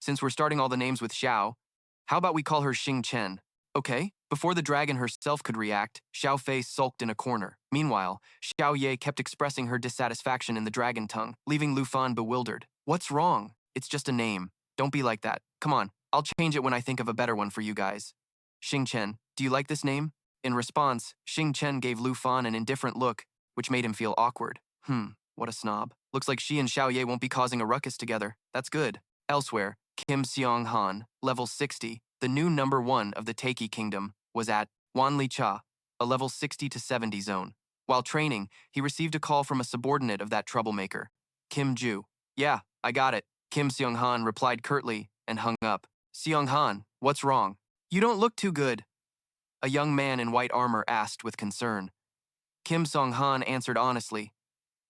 Since we're starting all the names with Xiao, how about we call her Xing Chen? Okay? Before the dragon herself could react, Xiao Fei sulked in a corner. Meanwhile, Xiao Ye kept expressing her dissatisfaction in the dragon tongue, leaving Lu Fan bewildered. What's wrong? It's just a name. Don't be like that. Come on, I'll change it when I think of a better one for you guys. Xing Chen, do you like this name? In response, Xing Chen gave Lu Fan an indifferent look, which made him feel awkward. What a snob. Looks like she and Xiao Ye won't be causing a ruckus together. That's good. Elsewhere, Kim Seong Han, level 60, the new number 1 of the Taiki Kingdom, was at Wanli Cha, a level 60 to 70 zone. While training, he received a call from a subordinate of that troublemaker, Kim Ju. Yeah, I got it. Kim Seong Han replied curtly and hung up. Seong Han, what's wrong? You don't look too good. A young man in white armor asked with concern. Kim Seong Han answered honestly.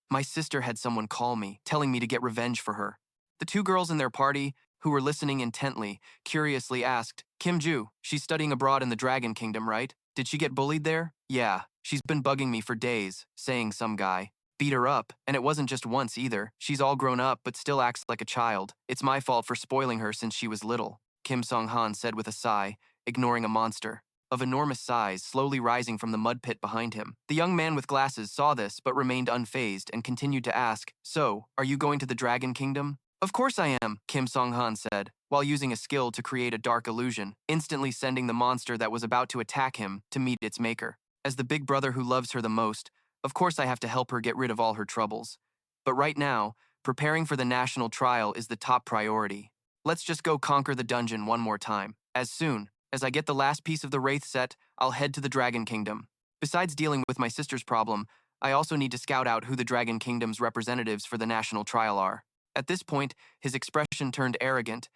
My sister had someone call me, telling me to get revenge for her. The two girls in their party, who were listening intently, curiously asked, Kim Ju, she's studying abroad in the Dragon Kingdom, right? Did she get bullied there? Yeah, she's been bugging me for days, saying some guy beat her up, and it wasn't just once either. She's all grown up but still acts like a child. It's my fault for spoiling her since she was little, Kim Seong Han said with a sigh, ignoring a monster of enormous size slowly rising from the mud pit behind him. The young man with glasses saw this but remained unfazed and continued to ask, So, are you going to the Dragon Kingdom? Of course I am, Kim Seong Han said, while using a skill to create a dark illusion, instantly sending the monster that was about to attack him to meet its maker. As the big brother who loves her the most, of course I have to help her get rid of all her troubles. But right now, preparing for the national trial is the top priority. Let's just go conquer the dungeon one more time. As soon as I get the last piece of the Wraith set, I'll head to the Dragon Kingdom. Besides dealing with my sister's problem, I also need to scout out who the Dragon Kingdom's representatives for the national trial are. At this point, his expression turned arrogant.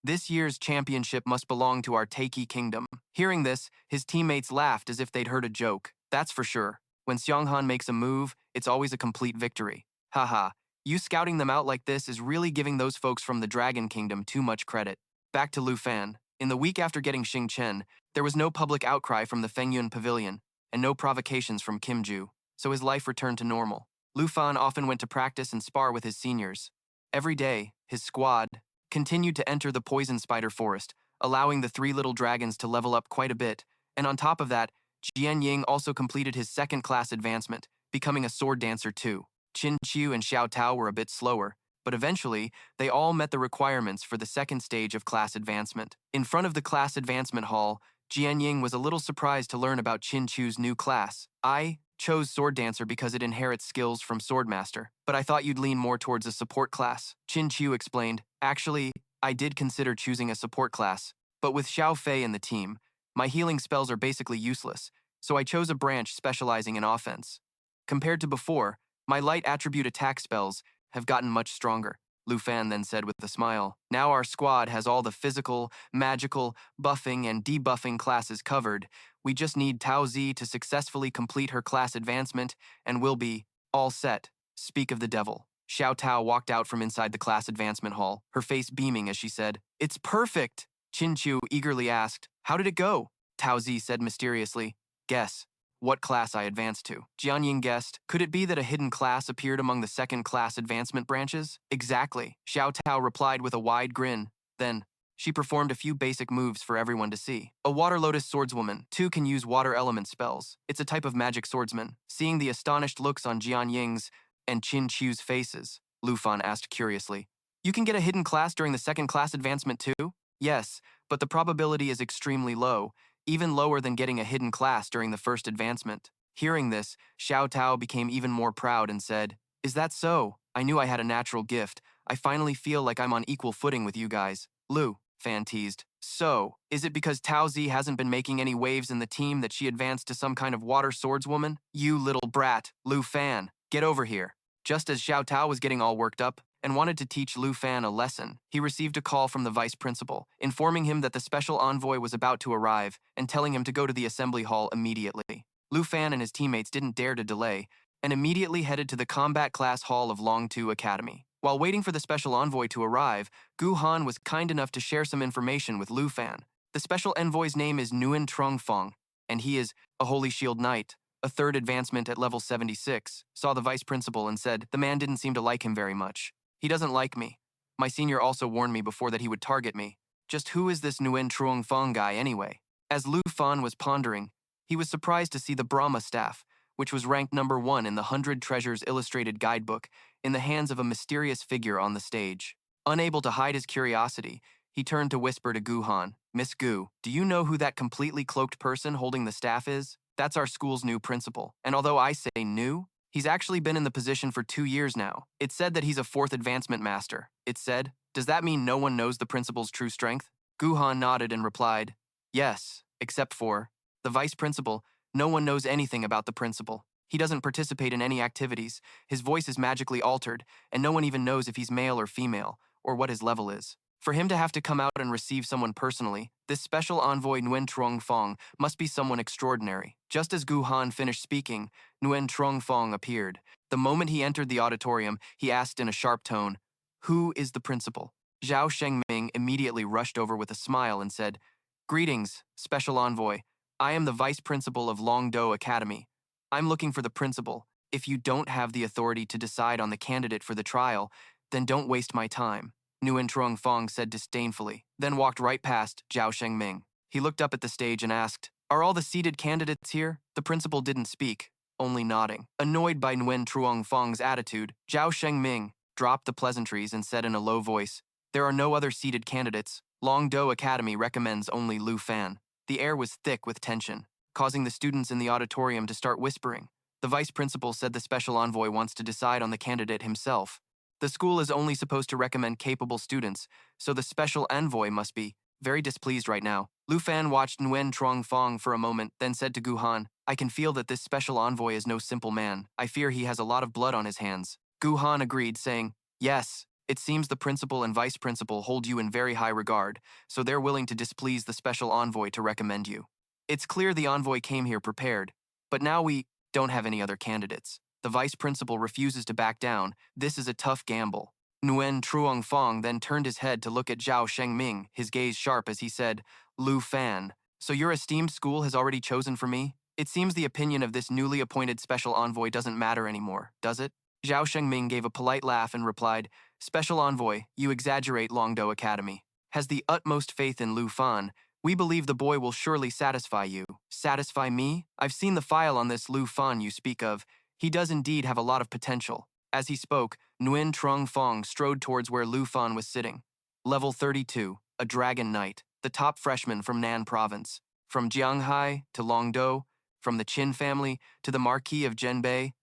This year's championship must belong to our Taiki Kingdom. Hearing this, his teammates laughed as if they'd heard a joke. That's for sure. When Seong Han makes a move, it's always a complete victory. Haha, you scouting them out like this is really giving those folks from the Dragon Kingdom too much credit. Back to Lu Fan. In the week after getting Xing Chen, there was no public outcry from the Fengyun Pavilion, and no provocations from Kim Ju, so his life returned to normal. Lu Fan often went to practice and spar with his seniors. Every day, his squad continued to enter the poison spider forest, allowing the 3 little dragons to level up quite a bit, and on top of that, Jian Ying also completed his 2nd class advancement, becoming a sword dancer too. Qin Qiu and Xiao Tao were a bit slower, but eventually, they all met the requirements for the 2nd stage of class advancement. In front of the class advancement hall, Jian Ying was a little surprised to learn about Qin Qiu's new class. I chose Sword Dancer because it inherits skills from Swordmaster, but I thought you'd lean more towards a support class. Qin Qiu explained, Actually, I did consider choosing a support class, but with Xiao Fei in the team, My healing spells are basically useless, so I chose a branch specializing in offense. Compared to before, my light attribute attack spells have gotten much stronger, Lu Fan then said with a smile. Now our squad has all the physical, magical, buffing, and debuffing classes covered. We just need Tao Zi to successfully complete her class advancement, and we'll be all set. Speak of the devil. Xiao Tao walked out from inside the class advancement hall, her face beaming as she said, "It's perfect!" Qin Chu eagerly asked, "How did it go?" Tao Zi said mysteriously, "Guess what class I advanced to." Jianying guessed, could it be that a hidden class appeared among the second class advancement branches? Exactly, Xiao Tao replied with a wide grin. Then, she performed a few basic moves for everyone to see. A Water Lotus swordswoman, too, can use water element spells. It's a type of magic swordsman. Seeing the astonished looks on Jianying's and Qin Chu's faces, Lu Fan asked curiously, "You can get a hidden class during the second class advancement too?" "Yes, but the probability is extremely low, even lower than getting a hidden class during the first advancement." Hearing this, Xiao Tao became even more proud and said, "Is that so? I knew I had a natural gift. I finally feel like I'm on equal footing with you guys." Lu Fan teased, "So, is it because Tao Zi hasn't been making any waves in the team that she advanced to some kind of water swordswoman? You little brat, Lu Fan, get over here." Just as Xiao Tao was getting all worked up and wanted to teach Lu Fan a lesson, he received a call from the vice principal, informing him that the special envoy was about to arrive and telling him to go to the assembly hall immediately. Lu Fan and his teammates didn't dare to delay and immediately headed to the combat class hall of Longtu Academy. While waiting for the special envoy to arrive, Gu Han was kind enough to share some information with Lu Fan. The special envoy's name is Nguyen Trung Fong, and he is a Holy Shield Knight, a third advancement at level 76, saw the vice principal and said the man didn't seem to like him very much. "He doesn't like me. My senior also warned me before that he would target me. Just who is this Nguyen Trung Fong guy anyway?" As Lu Fan was pondering, he was surprised to see the Brahma staff, which was ranked number 1 in the 100 Treasures Illustrated Guidebook, in the hands of a mysterious figure on the stage. Unable to hide his curiosity, he turned to whisper to Gu Han, "Miss Gu, do you know who that completely cloaked person holding the staff is? That's our school's new principal, and although I say new, he's actually been in the position for 2 years now. It's said that he's a 4th advancement master." It said, "Does that mean no one knows the principal's true strength?" Gu Han nodded and replied, "Yes, except for the vice principal. No one knows anything about the principal. He doesn't participate in any activities, his voice is magically altered, and no one even knows if he's male or female, or what his level is. For him to have to come out and receive someone personally, this special envoy Nguyen Trung Fong must be someone extraordinary." Just as Gu Han finished speaking, Nguyen Trung Fong appeared. The moment he entered the auditorium, he asked in a sharp tone, "Who is the principal?" Zhao Shengming immediately rushed over with a smile and said, "Greetings, special envoy. I am the vice principal of Longdo Academy. I'm looking for the principal. If you don't have the authority to decide on the candidate for the trial, then don't waste my time," Nguyen Trung Fong said disdainfully, then walked right past Zhao Shengming. He looked up at the stage and asked, "Are all the seated candidates here?" The principal didn't speak, only nodding. Annoyed by Nguyen Trung Fong's attitude, Zhao Shengming dropped the pleasantries and said in a low voice, "There are no other seated candidates. Longdo Academy recommends only Lu Fan." The air was thick with tension, causing the students in the auditorium to start whispering. The vice principal said the special envoy wants to decide on the candidate himself. The school is only supposed to recommend capable students, so the special envoy must be very displeased right now. Lu Fan watched Nguyen Trung Fong for a moment, then said to Gu Han, "I can feel that this special envoy is no simple man. I fear he has a lot of blood on his hands." Gu Han agreed, saying, "Yes, it seems the principal and vice principal hold you in very high regard, so they're willing to displease the special envoy to recommend you. It's clear the envoy came here prepared, but now we don't have any other candidates. The vice principal refuses to back down. This is a tough gamble." Nguyen Trung Fong then turned his head to look at Zhao Shengming, his gaze sharp as he said, "Lu Fan, so your esteemed school has already chosen for me? It seems the opinion of this newly appointed special envoy doesn't matter anymore, does it?" Zhao Shengming gave a polite laugh and replied, "Special envoy, you exaggerate. Longdo Academy has the utmost faith in Lu Fan. We believe the boy will surely satisfy you." "Satisfy me? I've seen the file on this Lu Fan you speak of. He does indeed have a lot of potential." As he spoke, Nguyen Trung Fong strode towards where Lu Fan was sitting. Level 32, a Dragon Knight, the top freshman from Nan Province. From Jianghai to Longdo, from the Qin family to the Marquis of Zhenbei.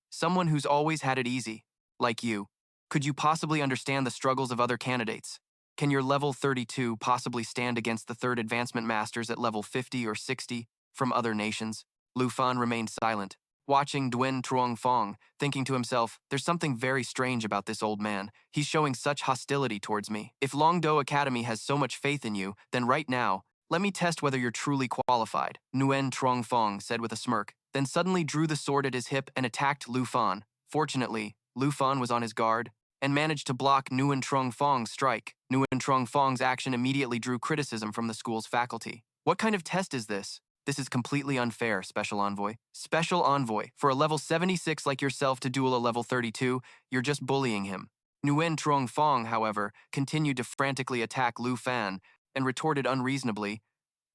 Someone who's always had it easy, like you. Could you possibly understand the struggles of other candidates? Can your level 32 possibly stand against the third advancement masters at level 50 or 60 from other nations? Lu Fan remained silent, watching Duen Truong Fong, thinking to himself, there's something very strange about this old man. He's showing such hostility towards me. If Longdo Academy has so much faith in you, then right now, let me test whether you're truly qualified, Nguyen Truong Fong said with a smirk, then suddenly drew the sword at his hip and attacked Lu Fan. Fortunately, Lu Fan was on his guard and managed to block Nguyen Truong Fong's strike. Nguyen Truong Fong's action immediately drew criticism from the school's faculty. What kind of test is this? This is completely unfair, Special Envoy. Special Envoy, for a level 76 like yourself to duel a level 32, you're just bullying him. Nguyen Truong Fong, however, continued to frantically attack Lu Fan and retorted unreasonably,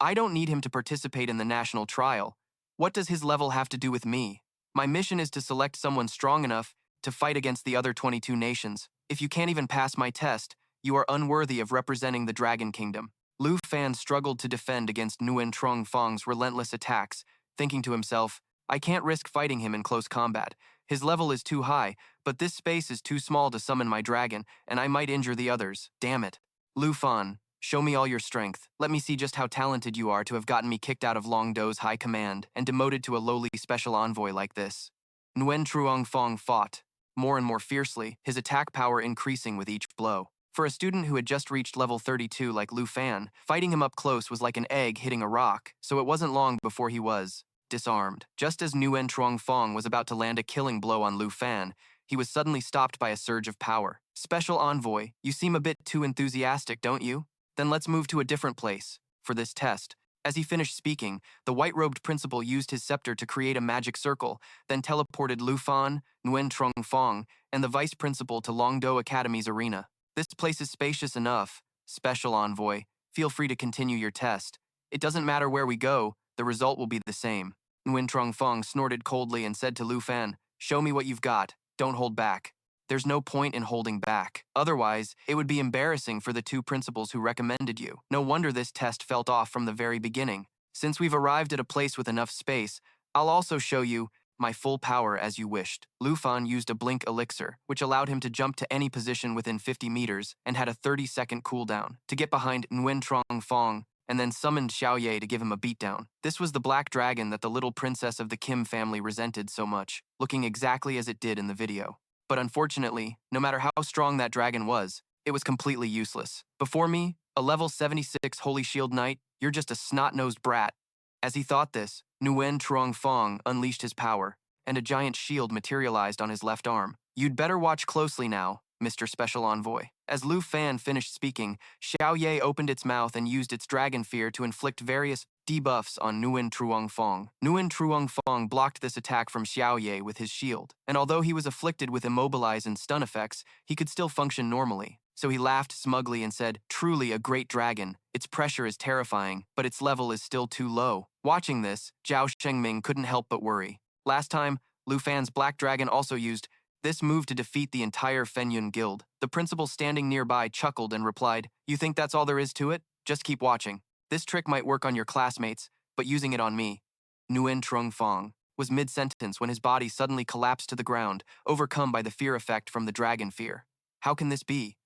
I don't need him to participate in the national trial. What does his level have to do with me? My mission is to select someone strong enough to fight against the other 22 nations. If you can't even pass my test, you are unworthy of representing the Dragon Kingdom. Lu Fan struggled to defend against Nguyen Truong Fong's relentless attacks, thinking to himself, I can't risk fighting him in close combat. His level is too high, but this space is too small to summon my dragon, and I might injure the others. Damn it. Lu Fan, show me all your strength. Let me see just how talented you are to have gotten me kicked out of Longdo's high command and demoted to a lowly special envoy like this. Nguyen Truong Fong fought, more and more fiercely, his attack power increasing with each blow. For a student who had just reached level 32 like Lu Fan, fighting him up close was like an egg hitting a rock, so it wasn't long before he was disarmed. Just as Nguyen Truong Fong was about to land a killing blow on Lu Fan, he was suddenly stopped by a surge of power. Special Envoy, you seem a bit too enthusiastic, don't you? Then let's move to a different place for this test. As he finished speaking, the white-robed principal used his scepter to create a magic circle, then teleported Lu Fan, Nguyen Truong Fong, and the vice principal to Longdo Academy's arena. This place is spacious enough. Special Envoy, feel free to continue your test. It doesn't matter where we go, the result will be the same. Nguyen Truong Fong snorted coldly and said to Lu Fan, show me what you've got. Don't hold back. There's no point in holding back. Otherwise, it would be embarrassing for the two principals who recommended you. No wonder this test felt off from the very beginning. Since we've arrived at a place with enough space, I'll also show you my full power as you wished. Lu Fan used a blink elixir, which allowed him to jump to any position within 50 meters and had a 30-second cooldown to get behind Nguyen Truong Fong and then summoned Xiao Ye to give him a beatdown. This was the black dragon that the little princess of the Kim family resented so much, looking exactly as it did in the video. But unfortunately, no matter how strong that dragon was, it was completely useless. Before me, a level 76 Holy Shield Knight, you're just a snot-nosed brat. As he thought this, Nguyen Truong Fong unleashed his power, and a giant shield materialized on his left arm. You'd better watch closely now, Mr. Special Envoy. As Lu Fan finished speaking, Xiao Ye opened its mouth and used its dragon fear to inflict various debuffs on Nguyen Truong Fong. Nguyen Truong Fong blocked this attack from Xiao Ye with his shield, and although he was afflicted with immobilize and stun effects, he could still function normally. So he laughed smugly and said, truly a great dragon. Its pressure is terrifying, but its level is still too low. Watching this, Zhao Shengming couldn't help but worry. Last time, Lu Fan's Black Dragon also used this move to defeat the entire Fenyun guild. The principal standing nearby chuckled and replied, you think that's all there is to it? Just keep watching. This trick might work on your classmates, but using it on me. Nguyen Truong Fong was mid-sentence when his body suddenly collapsed to the ground, overcome by the fear effect from the dragon fear. How can this be?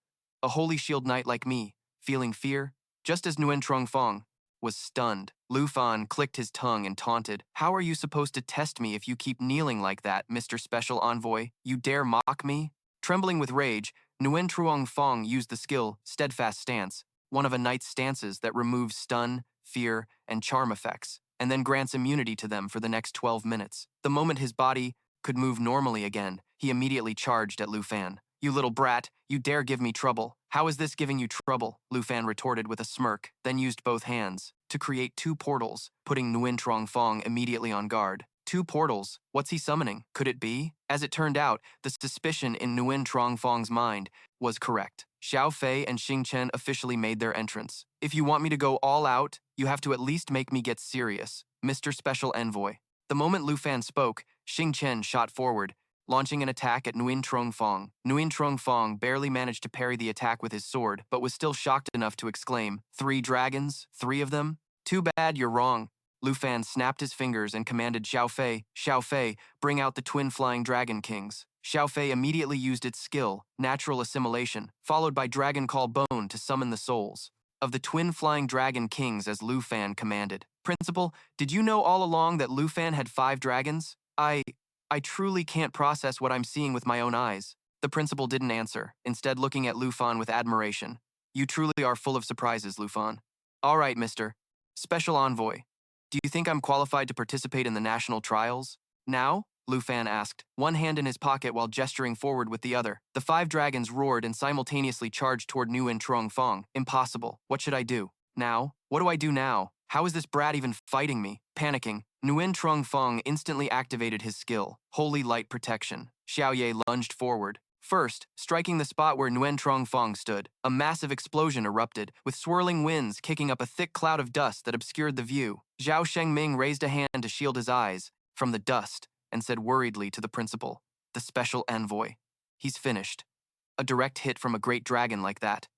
A Holy Shield Knight like me, feeling fear? Just as Nguyen Truong Fong was stunned, Lu Fan clicked his tongue and taunted, how are you supposed to test me if you keep kneeling like that, Mr. Special Envoy? You dare mock me? Trembling with rage, Nguyen Truong Fong used the skill Steadfast Stance, one of a knight's stances that removes stun, fear, and charm effects, and then grants immunity to them for the next 12 minutes. The moment his body could move normally again, he immediately charged at Lu Fan. You little brat, you dare give me trouble. How is this giving you trouble? Lu Fan retorted with a smirk, then used both hands to create two portals, putting Nguyen Truong Fong immediately on guard. Two portals? What's he summoning? Could it be? As it turned out, the suspicion in Nguyen Truong Fong's mind was correct. Xiao Fei and Xing Chen officially made their entrance. If you want me to go all out, you have to at least make me get serious, Mr. Special Envoy. The moment Lu Fan spoke, Xing Chen shot forward, launching an attack at Nguyen Truong Fong. Nguyen Truong Fong barely managed to parry the attack with his sword, but was still shocked enough to exclaim, 3 dragons? 3 of them? Too bad, you're wrong. Lu Fan snapped his fingers and commanded Xiao Fei, bring out the twin flying dragon kings. Xiaofei immediately used its skill, natural assimilation, followed by Dragon Call Bone to summon the souls of the twin flying dragon kings as Lu Fan commanded. Principal, did you know all along that Lu Fan had 5 dragons? I truly can't process what I'm seeing with my own eyes. The principal didn't answer, instead looking at Lu Fan with admiration. You truly are full of surprises, Lu Fan. All right, Mr. Special Envoy. Do you think I'm qualified to participate in the national trials? Now? Lu Fan asked, one hand in his pocket while gesturing forward with the other. The 5 dragons roared and simultaneously charged toward Nguyen Truong Fong. Impossible. What should I do? Now? What do I do now? How is this brat even fighting me? Panicking, Nguyen Truong Fong instantly activated his skill, Holy Light Protection. Xiao Ye lunged forward. First, striking the spot where Nguyen Truong Fong stood, a massive explosion erupted, with swirling winds kicking up a thick cloud of dust that obscured the view. Zhao Shengming raised a hand to shield his eyes from the dust and said worriedly to the principal, the special envoy, he's finished. A direct hit from a great dragon like that.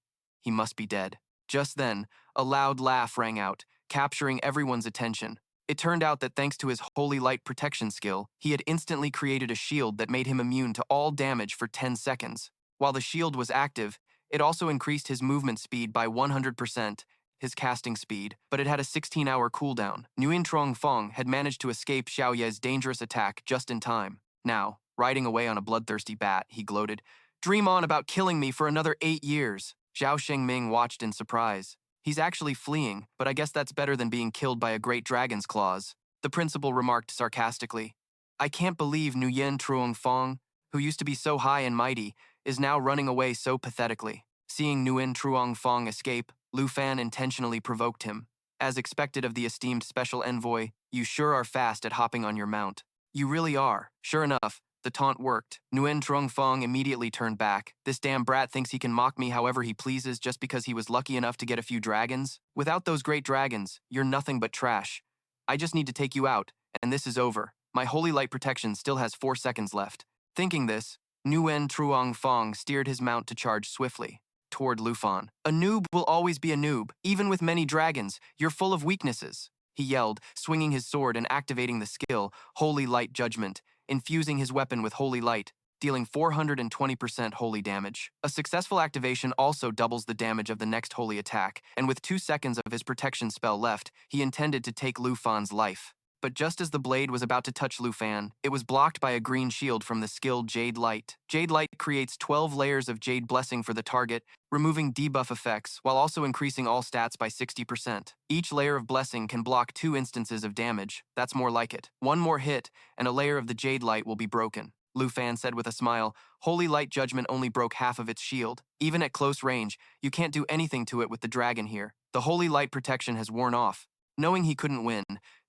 He must be dead. Just then, a loud laugh rang out, capturing everyone's attention. It turned out that thanks to his Holy Light Protection skill, he had instantly created a shield that made him immune to all damage for 10 seconds. While the shield was active, it also increased his movement speed by 100%, his casting speed, but it had a 16-hour cooldown. Nguyen Truong Fong had managed to escape Xiao Ye's dangerous attack just in time. Now, riding away on a bloodthirsty bat, he gloated, "Dream on about killing me for another 8 years." Zhao Shengming watched in surprise. He's actually fleeing, but I guess that's better than being killed by a great dragon's claws. The principal remarked sarcastically, I can't believe Nguyen Truong Fong, who used to be so high and mighty, is now running away so pathetically. Seeing Nguyen Truong Fong escape, Lu Fan intentionally provoked him. As expected of the esteemed special envoy, you sure are fast at hopping on your mount. You really are. Sure enough, the taunt worked. Nguyen Truong Fong immediately turned back. This damn brat thinks he can mock me however he pleases just because he was lucky enough to get a few dragons. Without those great dragons, you're nothing but trash. I just need to take you out, and this is over. My Holy Light Protection still has 4 seconds left. Thinking this, Nguyen Truong Fong steered his mount to charge swiftly toward Lu Fan. A noob will always be a noob, even with many dragons. You're full of weaknesses, he yelled, swinging his sword and activating the skill, Holy Light Judgment, infusing his weapon with Holy Light, dealing 420% holy damage. A successful activation also doubles the damage of the next holy attack, and with 2 seconds of his protection spell left, he intended to take Lu Fan's life. But just as the blade was about to touch Lu Fan, it was blocked by a green shield from the skill Jade Light. Jade Light creates 12 layers of Jade Blessing for the target, removing debuff effects while also increasing all stats by 60%. Each layer of Blessing can block 2 instances of damage. That's more like it. One more hit, and a layer of the Jade Light will be broken. Lu Fan said with a smile, Holy Light Judgment only broke half of its shield. Even at close range, you can't do anything to it with the dragon here. The Holy Light Protection has worn off. Knowing he couldn't win,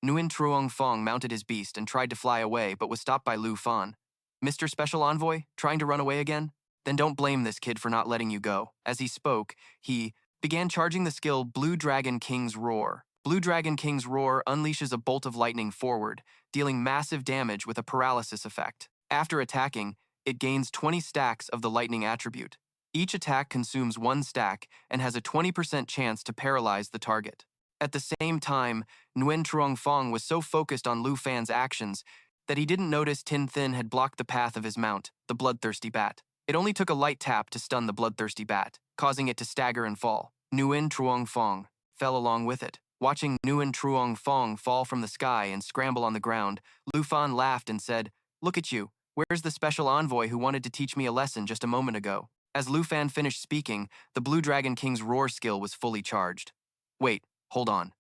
Nguyen Truong Fong mounted his beast and tried to fly away but was stopped by Lu Fan. Mr. Special Envoy, trying to run away again? Then don't blame this kid for not letting you go. As he spoke, he began charging the skill Blue Dragon King's Roar. Blue Dragon King's Roar unleashes a bolt of lightning forward, dealing massive damage with a paralysis effect. After attacking, it gains 20 stacks of the lightning attribute. Each attack consumes 1 stack and has a 20% chance to paralyze the target. At the same time, Nguyen Truong Fong was so focused on Lu Fan's actions that he didn't notice Tin Thin had blocked the path of his mount, the bloodthirsty bat. It only took a light tap to stun the bloodthirsty bat, causing it to stagger and fall. Nguyen Truong Fong fell along with it. Watching Nguyen Truong Fong fall from the sky and scramble on the ground, Lu Fan laughed and said, Look at you, where's the special envoy who wanted to teach me a lesson just a moment ago? As Lu Fan finished speaking, the Blue Dragon King's Roar skill was fully charged. Wait. Hold on.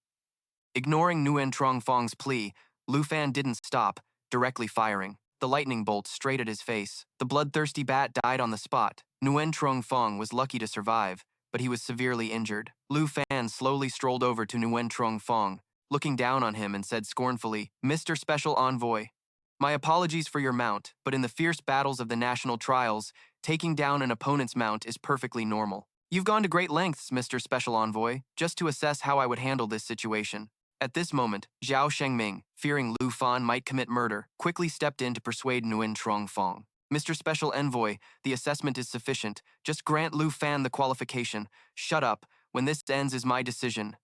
Ignoring Nguyen Truong Fong's plea, Lu Fan didn't stop, directly firing the lightning bolt straight at his face. The bloodthirsty bat died on the spot. Nguyen Truong Fong was lucky to survive, but he was severely injured. Lu Fan slowly strolled over to Nguyen Truong Fong, looking down on him and said scornfully, Mr. Special Envoy, my apologies for your mount, but in the fierce battles of the national trials, taking down an opponent's mount is perfectly normal. You've gone to great lengths, Mr. Special Envoy, just to assess how I would handle this situation. At this moment, Zhao Shengming, fearing Lu Fan might commit murder, quickly stepped in to persuade Nguyen Truong Fong. Mr. Special Envoy, the assessment is sufficient. Just grant Lu Fan the qualification. Shut up. When this ends is my decision.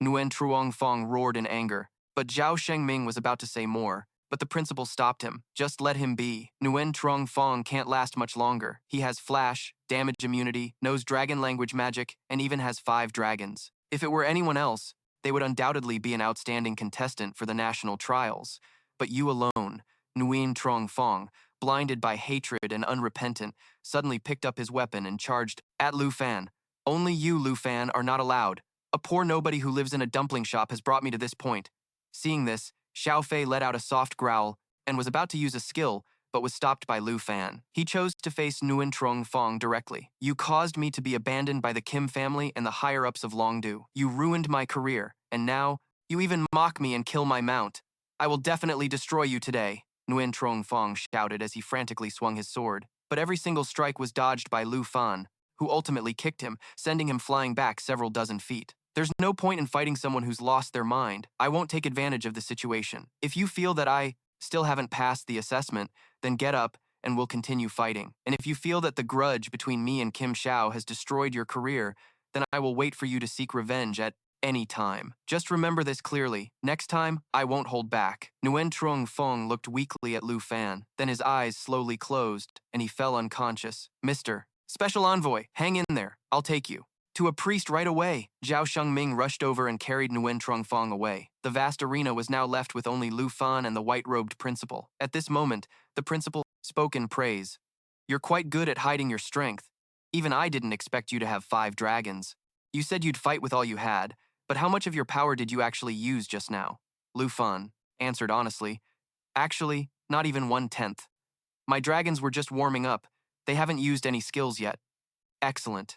Nguyen Truong Fong roared in anger, but Zhao Shengming was about to say more, but the principal stopped him. Just let him be. Nguyen Trong Fong can't last much longer. He has flash, damage immunity, knows dragon language magic, and even has 5 dragons. If it were anyone else, they would undoubtedly be an outstanding contestant for the national trials. But you alone, Nguyen Trong Fong, blinded by hatred and unrepentant, suddenly picked up his weapon and charged at Lu Fan. Only you, Lu Fan, are not allowed. A poor nobody who lives in a dumpling shop has brought me to this point. Seeing this, Xiao Fei let out a soft growl and was about to use a skill, but was stopped by Lu Fan. He chose to face Nguyen Trong Fong directly. You caused me to be abandoned by the Kim family and the higher-ups of Longdu. You ruined my career, and now you even mock me and kill my mount. I will definitely destroy you today, Nguyen Trong Fong shouted as he frantically swung his sword. But every single strike was dodged by Lu Fan, who ultimately kicked him, sending him flying back several dozen feet. There's no point in fighting someone who's lost their mind. I won't take advantage of the situation. If you feel that I still haven't passed the assessment, then get up and we'll continue fighting. And if you feel that the grudge between me and Kim Xiao has destroyed your career, then I will wait for you to seek revenge at any time. Just remember this clearly. Next time, I won't hold back. Nguyen Trong Fong looked weakly at Lu Fan. Then his eyes slowly closed, and he fell unconscious. Mr. Special Envoy, hang in there. I'll take you. To a priest right away. Zhao Shengming rushed over and carried Nguyen Trong Fong away. The vast arena was now left with only Lu Fan and the white-robed principal. At this moment, the principal spoke in praise. You're quite good at hiding your strength. Even I didn't expect you to have 5 dragons. You said you'd fight with all you had, but how much of your power did you actually use just now? Lu Fan answered honestly. Actually, not even 1/10. My dragons were just warming up. They haven't used any skills yet. Excellent.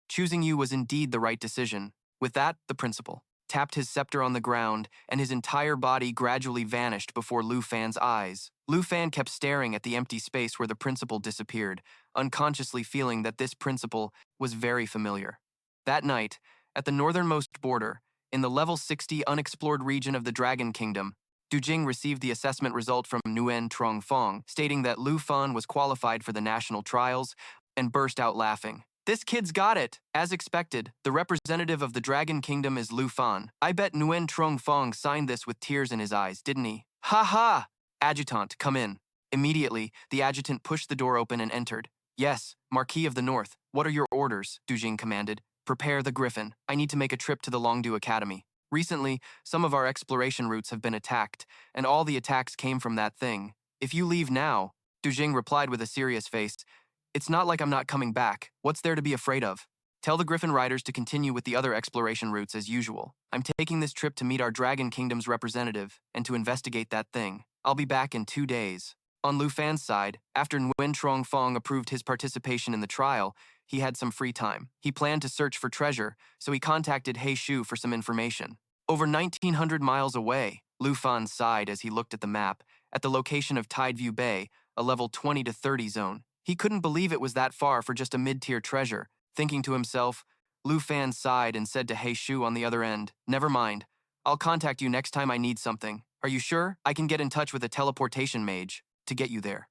Choosing you was indeed the right decision. With that, the principal tapped his scepter on the ground, and his entire body gradually vanished before Lu Fan's eyes. Lu Fan kept staring at the empty space where the principal disappeared, unconsciously feeling that this principal was very familiar. That night, at the northernmost border, in the level 60 unexplored region of the Dragon Kingdom, Du Jing received the assessment result from Nguyen Trong Fong, stating that Lu Fan was qualified for the national trials, and burst out laughing. This kid's got it. As expected, the representative of the Dragon Kingdom is Lu Fan. I bet Nguyen Trong Fong signed this with tears in his eyes, didn't he? Ha ha! Adjutant, come in. Immediately, the adjutant pushed the door open and entered. Yes, Marquis of the North, what are your orders? Du Jing commanded. Prepare the Griffin. I need to make a trip to the Longdu Academy. Recently, some of our exploration routes have been attacked, and all the attacks came from that thing. If you leave now, Du Jing replied with a serious face, it's not like I'm not coming back. What's there to be afraid of? Tell the Griffin Riders to continue with the other exploration routes as usual. I'm taking this trip to meet our Dragon Kingdom's representative and to investigate that thing. I'll be back in 2 days. On Lu Fan's side, after Nguyen Trong Fong approved his participation in the trial, he had some free time. He planned to search for treasure, so he contacted He Shu for some information. Over 1,900 miles away, Lu Fan sighed as he looked at the map, at the location of Tideview Bay, a level 20 to 30 zone. He couldn't believe it was that far for just a mid-tier treasure. Thinking to himself, Lu Fan sighed and said to He Shu on the other end, never mind. I'll contact you next time I need something. Are you sure? I can get in touch with a teleportation mage to get you there.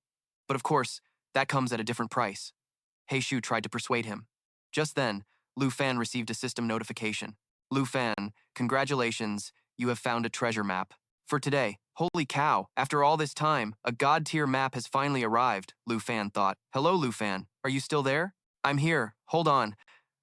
But of course, that comes at a different price. He Shu tried to persuade him. Just then, Lu Fan received a system notification. Lu Fan, congratulations, you have found a treasure map. For today, holy cow, after all this time, a god-tier map has finally arrived, Lu Fan thought. Hello, Lu Fan, are you still there? I'm here, hold on.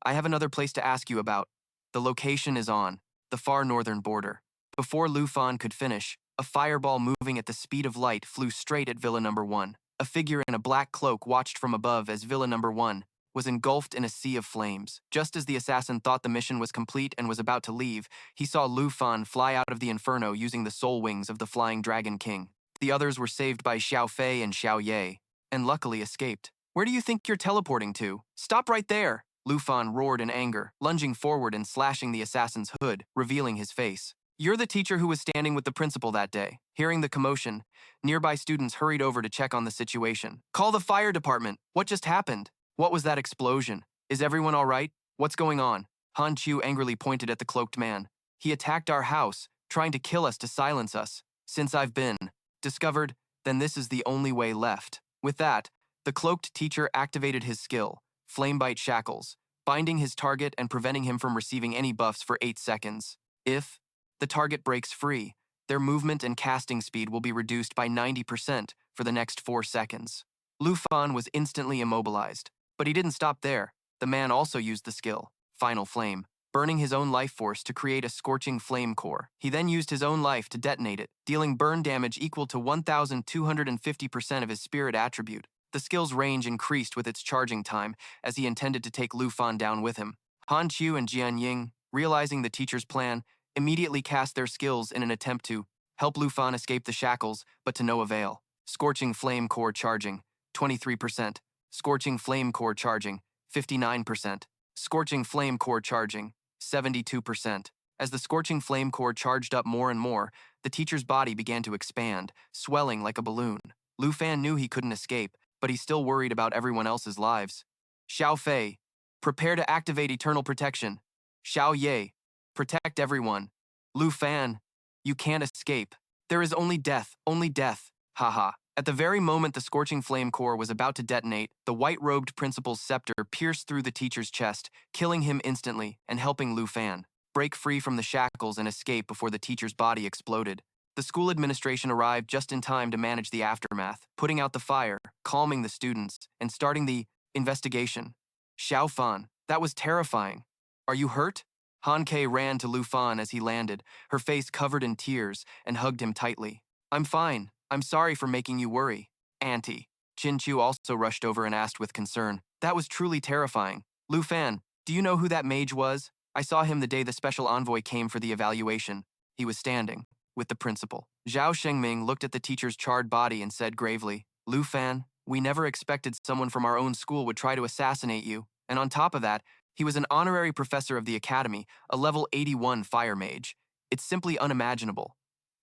I have another place to ask you about. The location is on the far northern border. Before Lu Fan could finish, a fireball moving at the speed of light flew straight at Villa Number 1. A figure in a black cloak watched from above as Villa Number 1 was engulfed in a sea of flames. Just as the assassin thought the mission was complete and was about to leave, he saw Lu Fan fly out of the inferno using the soul wings of the Flying Dragon King. The others were saved by Xiao Fei and Xiao Ye, and luckily escaped. Where do you think you're teleporting to? Stop right there! Lu Fan roared in anger, lunging forward and slashing the assassin's hood, revealing his face. You're the teacher who was standing with the principal that day. Hearing the commotion, nearby students hurried over to check on the situation. Call the fire department! What just happened? What was that explosion? Is everyone all right? What's going on? Han Chu angrily pointed at the cloaked man. He attacked our house, trying to kill us to silence us. Since I've been discovered, then this is the only way left. With that, the cloaked teacher activated his skill, Flamebite Shackles, binding his target and preventing him from receiving any buffs for 8 seconds. If the target breaks free, Their movement and casting speed will be reduced by 90% for the next 4 seconds. Lu Fan was instantly immobilized, but he didn't stop there. The man also used the skill, Final Flame, burning his own life force to create a scorching flame core. He then used his own life to detonate it, dealing burn damage equal to 1,250% of his spirit attribute. The skill's range increased with its charging time, as he intended to take Lu Fan down with him. Han Qiu and Jian Ying, realizing the teacher's plan, immediately cast their skills in an attempt to help Lu Fan escape the shackles, but to no avail. Scorching Flame Core charging, 23%. Scorching Flame Core charging, 59%. Scorching Flame Core charging, 72%. As the Scorching Flame Core charged up more and more, the teacher's body began to expand, swelling like a balloon. Lu Fan knew he couldn't escape, but he still worried about everyone else's lives. Xiao Fei, prepare to activate Eternal Protection. Xiao Ye, protect everyone. Lu Fan, you can't escape. There is only death, haha. At the very moment the Scorching Flame Core was about to detonate, the white-robed principal's scepter pierced through the teacher's chest, killing him instantly and helping Lu Fan break free from the shackles and escape before the teacher's body exploded. The school administration arrived just in time to manage the aftermath, putting out the fire, calming the students, and starting the investigation. Xiao Fan, that was terrifying. Are you hurt? Han Ke ran to Lu Fan as he landed, her face covered in tears, and hugged him tightly. I'm fine. I'm sorry for making you worry. Auntie. Qin Chu also rushed over and asked with concern. That was truly terrifying. Lu Fan, do you know who that mage was? I saw him the day the special envoy came for the evaluation. He was standing with the principal. Zhao Shengming looked at the teacher's charred body and said gravely, Lu Fan, we never expected someone from our own school would try to assassinate you. And on top of that, he was an honorary professor of the academy, a level 81 fire mage. It's simply unimaginable.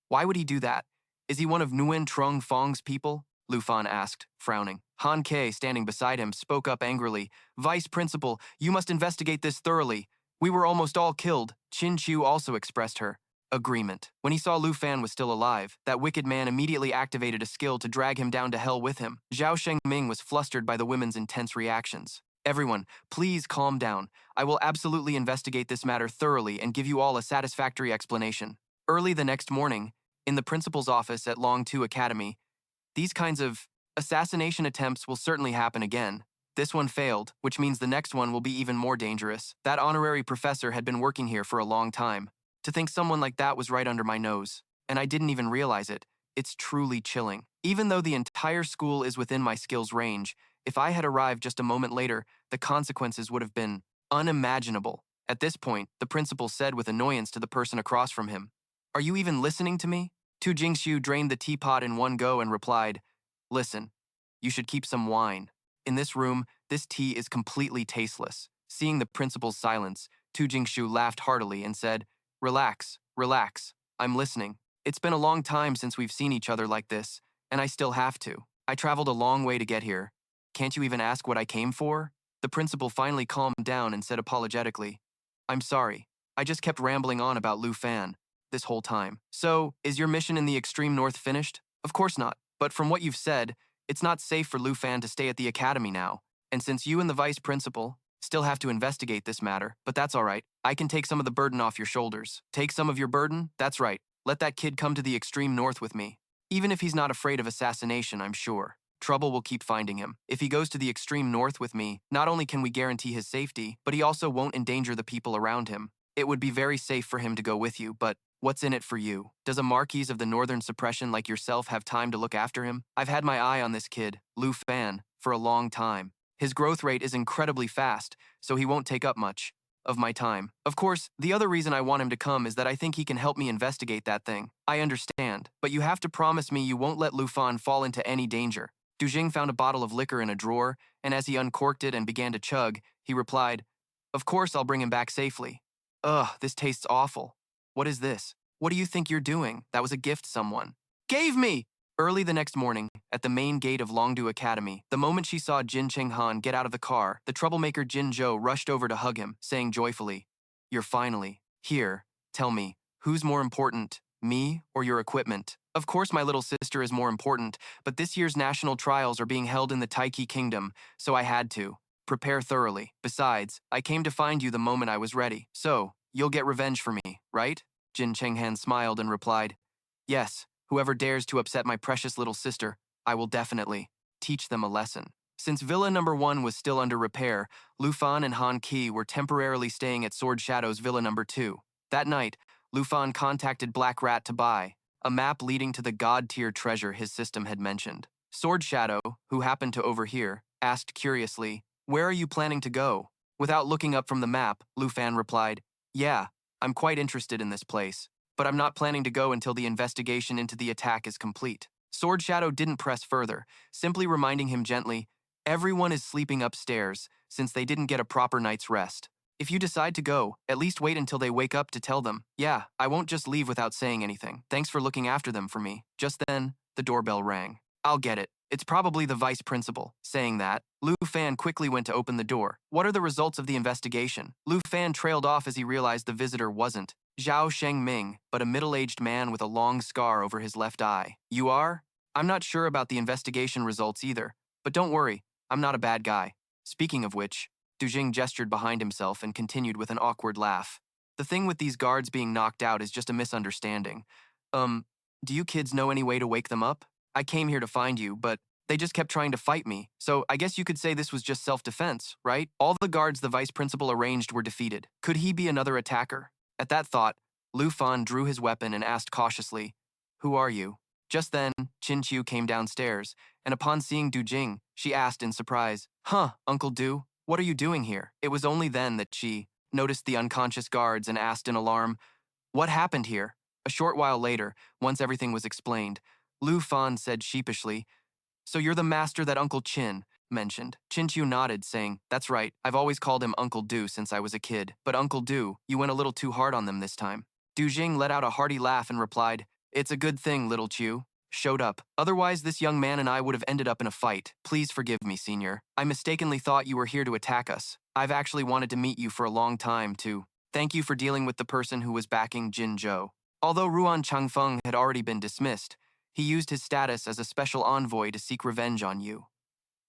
Why would he do that? Is he one of Nguyen Trung Fong's people? Lu Fan asked, frowning. Han Ke, standing beside him, spoke up angrily. Vice Principal, you must investigate this thoroughly. We were almost all killed. Qin Chu also expressed her agreement. When he saw Lu Fan was still alive, that wicked man immediately activated a skill to drag him down to hell with him. Zhao Shengming was flustered by the women's intense reactions. Everyone, please calm down. I will absolutely investigate this matter thoroughly and give you all a satisfactory explanation. Early the next morning, in the principal's office at Long 2 Academy, these kinds of assassination attempts will certainly happen again. This one failed, which means the next one will be even more dangerous. That honorary professor had been working here for a long time. To think someone like that was right under my nose, and I didn't even realize it, it's truly chilling. Even though the entire school is within my skills range, if I had arrived just a moment later, the consequences would have been unimaginable. At this point, the principal said with annoyance to the person across from him, Are you even listening to me? Tu Jingxiu drained the teapot in one go and replied, Listen, you should keep some wine. In this room, this tea is completely tasteless. Seeing the principal's silence, Tu Jingxiu laughed heartily and said, Relax, relax. I'm listening. It's been a long time since we've seen each other like this, and I still have to. I traveled a long way to get here. Can't you even ask what I came for? The principal finally calmed down and said apologetically, I'm sorry. I just kept rambling on about Lu Fan this whole time. So, is your mission in the extreme north finished? Of course not. But from what you've said, it's not safe for Lu Fan to stay at the academy now. And since you and the vice principal still have to investigate this matter, but that's all right. I can take some of the burden off your shoulders. Take some of your burden? That's right. Let that kid come to the extreme north with me. Even if he's not afraid of assassination, I'm sure. Trouble will keep finding him. If he goes to the extreme north with me, not only can we guarantee his safety, but he also won't endanger the people around him. It would be very safe for him to go with you, but what's in it for you? Does a Marquis of the Northern Suppression like yourself have time to look after him? I've had my eye on this kid, Lu Fan, for a long time. His growth rate is incredibly fast, so he won't take up much of my time. Of course, the other reason I want him to come is that I think he can help me investigate that thing. I understand, but you have to promise me you won't let Lu Fan fall into any danger. Du Jing found a bottle of liquor in a drawer, and as he uncorked it and began to chug, he replied, Of course I'll bring him back safely. Ugh, this tastes awful. What is this? What do you think you're doing? That was a gift someone gave me! Early the next morning, at the main gate of Longdu Academy, the moment she saw Jin Chenghan get out of the car, the troublemaker Jin Zhou rushed over to hug him, saying joyfully, You're finally here. Tell me, who's more important, me or your equipment? Of course my little sister is more important, but this year's national trials are being held in the Taiki Kingdom, so I had to prepare thoroughly. Besides, I came to find you the moment I was ready. So, you'll get revenge for me, right? Jin Chenghan smiled and replied, Yes, whoever dares to upset my precious little sister, I will definitely teach them a lesson. Since Villa Number 1 was still under repair, Lufan and Han Ki were temporarily staying at Sword Shadow's Villa Number 2. That night, Lufan contacted Black Rat to buy a map leading to the god-tier treasure his system had mentioned. Sword Shadow, who happened to overhear, asked curiously, "Where are you planning to go?" Without looking up from the map, Lufan replied, "Yeah, I'm quite interested in this place, but I'm not planning to go until the investigation into the attack is complete." Sword Shadow didn't press further, simply reminding him gently, "Everyone is sleeping upstairs, since they didn't get a proper night's rest. If you decide to go, at least wait until they wake up to tell them. Yeah, I won't just leave without saying anything. Thanks for looking after them for me." Just then, the doorbell rang. "I'll get it. It's probably the vice principal." Saying that, Lu Fan quickly went to open the door. "What are the results of the investigation?" Lu Fan trailed off as he realized the visitor wasn't Zhao Shengming, but a middle-aged man with a long scar over his left eye. "You are? I'm not sure about the investigation results either, but don't worry, I'm not a bad guy." Speaking of which, Du Jing gestured behind himself and continued with an awkward laugh. "The thing with these guards being knocked out is just a misunderstanding. Do you kids know any way to wake them up? I came here to find you, but they just kept trying to fight me, so I guess you could say this was just self-defense, right? All the guards the vice principal arranged were defeated. Could he be another attacker?" At that thought, Lu Fan drew his weapon and asked cautiously, "Who are you?" Just then, Qin Qiu came downstairs, and upon seeing Du Jing, she asked in surprise, "Huh, Uncle Du, what are you doing here?" It was only then that she noticed the unconscious guards and asked in alarm, "What happened here?" A short while later, once everything was explained, Lu Fan said sheepishly, "So you're the master that Uncle Qin mentioned." Qin Qiu nodded, saying, "That's right, I've always called him Uncle Du since I was a kid. But Uncle Du, you went a little too hard on them this time." Du Jing let out a hearty laugh and replied, "It's a good thing, little Qiu showed up. Otherwise, this young man and I would have ended up in a fight. Please forgive me, senior. I mistakenly thought you were here to attack us. I've actually wanted to meet you for a long time, too. Thank you for dealing with the person who was backing Jin Zhou." Although Ruan Changfeng had already been dismissed, he used his status as a special envoy to seek revenge on you.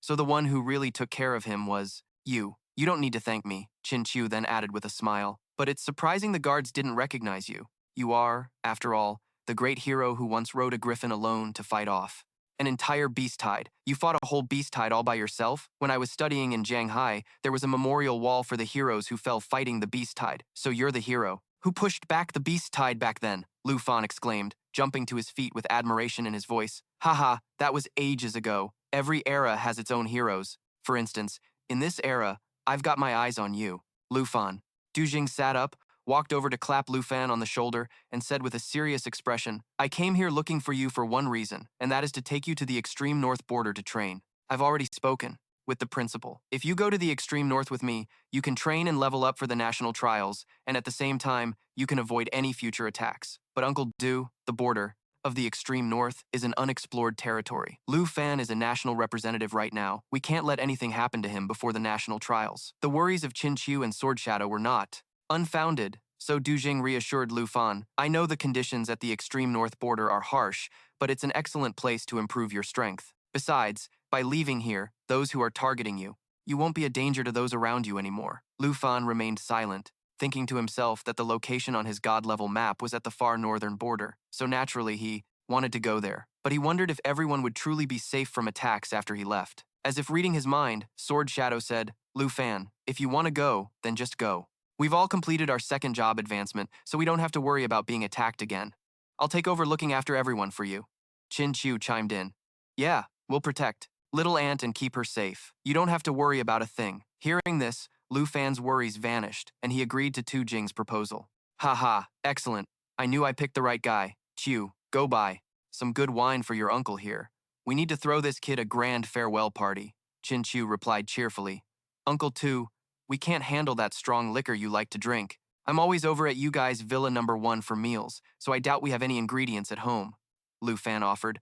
So the one who really took care of him was you. "You don't need to thank me," Qin Qiu then added with a smile. "But it's surprising the guards didn't recognize you. You are, after all, the great hero who once rode a griffin alone to fight off an entire beast tide. You fought a whole beast tide all by yourself? When I was studying in Shanghai, there was a memorial wall for the heroes who fell fighting the beast tide. So you're the hero. Who pushed back the beast tide back then?" Lu Fan exclaimed, jumping to his feet with admiration in his voice. "Haha, that was ages ago. Every era has its own heroes. For instance, in this era, I've got my eyes on you." Lu Fan. Du Jing sat up, walked over to clap Lu Fan on the shoulder, and said with a serious expression, "I came here looking for you for one reason, and that is to take you to the extreme north border to train. I've already spoken with the principal. If you go to the extreme north with me, you can train and level up for the national trials, and at the same time, you can avoid any future attacks. But Uncle Du, the border of the extreme north is an unexplored territory. Lu Fan is a national representative right now. We can't let anything happen to him before the national trials." The worries of Qin Qiu and Sword Shadow were not unfounded, so Du Jing reassured Lu Fan, "I know the conditions at the extreme north border are harsh, but it's an excellent place to improve your strength. Besides, by leaving here, those who are targeting you, you won't be a danger to those around you anymore." Lu Fan remained silent, thinking to himself that the location on his god-level map was at the far northern border, so naturally he wanted to go there. But he wondered if everyone would truly be safe from attacks after he left. As if reading his mind, Sword Shadow said, "Lu Fan, if you want to go, then just go. We've all completed our second job advancement, so we don't have to worry about being attacked again. I'll take over looking after everyone for you." Qin Qiu chimed in, "Yeah, we'll protect little Aunt and keep her safe. You don't have to worry about a thing." Hearing this, Lu Fan's worries vanished, and he agreed to Tu Jing's proposal. "Haha, excellent. I knew I picked the right guy. Qiu, go buy some good wine for your uncle here. We need to throw this kid a grand farewell party." Qin Qiu replied cheerfully, "Uncle Tu, we can't handle that strong liquor you like to drink. I'm always over at you guys' Villa Number 1 for meals, so I doubt we have any ingredients at home." Lu Fan offered,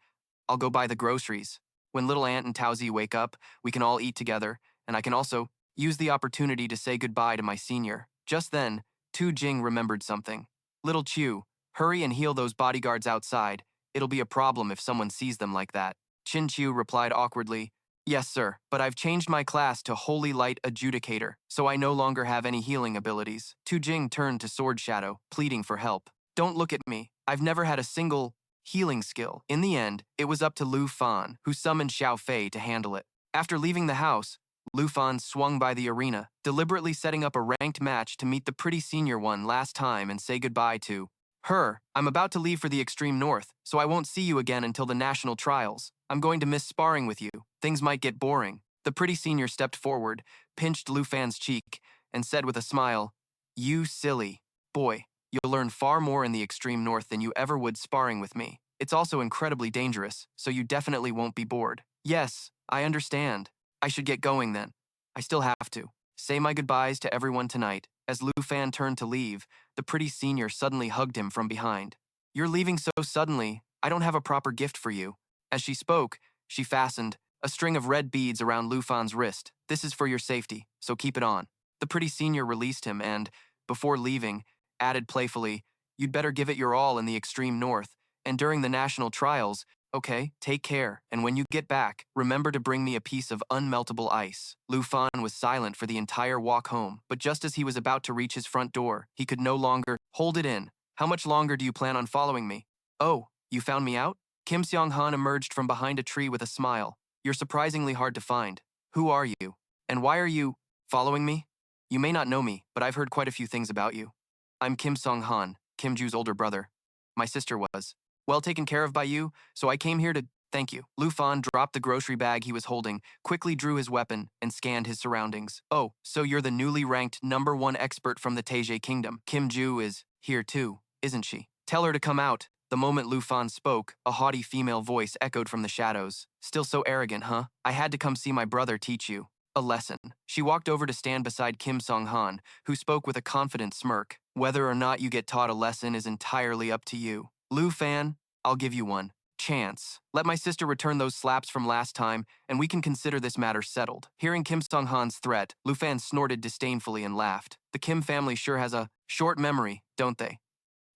"I'll go buy the groceries. When little Aunt and Taozi wake up, we can all eat together, and I can also use the opportunity to say goodbye to my senior." Just then, Tu Jing remembered something. "Little Qiu, hurry and heal those bodyguards outside. It'll be a problem if someone sees them like that." Qin Qiu replied awkwardly, "Yes, sir, but I've changed my class to Holy Light Adjudicator, so I no longer have any healing abilities." Tu Jing turned to Sword Shadow, pleading for help. "Don't look at me. I've never had a single healing skill. In the end, it was up to Lu Fan, who summoned Xiao Fei to handle it. After leaving the house, Lu Fan swung by the arena, deliberately setting up a ranked match to meet the pretty senior one last time and say goodbye to her. I'm about to leave for the extreme north, so I won't see you again until the national trials. I'm going to miss sparring with you. Things might get boring. The pretty senior stepped forward, pinched Lu Fan's cheek, and said with a smile, "You silly boy, you'll learn far more in the extreme north than you ever would sparring with me. It's also incredibly dangerous, so you definitely won't be bored." "Yes, I understand. I should get going then. I still have to say my goodbyes to everyone tonight." As Lu Fan turned to leave, the pretty senior suddenly hugged him from behind. "You're leaving so suddenly. I don't have a proper gift for you." As she spoke, she fastened a string of red beads around Lu Fan's wrist. "This is for your safety, so keep it on." The pretty senior released him and, before leaving, added playfully, "You'd better give it your all in the extreme north, and during the national trials. Okay, take care, and when you get back, remember to bring me a piece of unmeltable ice." Lu Fan was silent for the entire walk home, but just as he was about to reach his front door, he could no longer hold it in. "How much longer do you plan on following me?" "Oh, you found me out?" Kim Seong-han emerged from behind a tree with a smile. "You're surprisingly hard to find. Who are you? And why are you following me? You may not know me, but I've heard quite a few things about you. I'm Kim Song-han, Kim Ju's older brother. My sister was well taken care of by you, so I came here to thank you." Lu Fan dropped the grocery bag he was holding, quickly drew his weapon, and scanned his surroundings. "Oh, so you're the newly ranked #1 expert from the Taizhe Kingdom. Kim Ju is here too, isn't she? Tell her to come out." The moment Lu Fan spoke, a haughty female voice echoed from the shadows. "Still so arrogant, huh? I had to come see my brother teach you a lesson." She walked over to stand beside Kim Song-han, who spoke with a confident smirk. "Whether or not you get taught a lesson is entirely up to you. Lu Fan, I'll give you one chance. Let my sister return those slaps from last time, and we can consider this matter settled." Hearing Kim Song-han's threat, Lu Fan snorted disdainfully and laughed. "The Kim family sure has a short memory, don't they?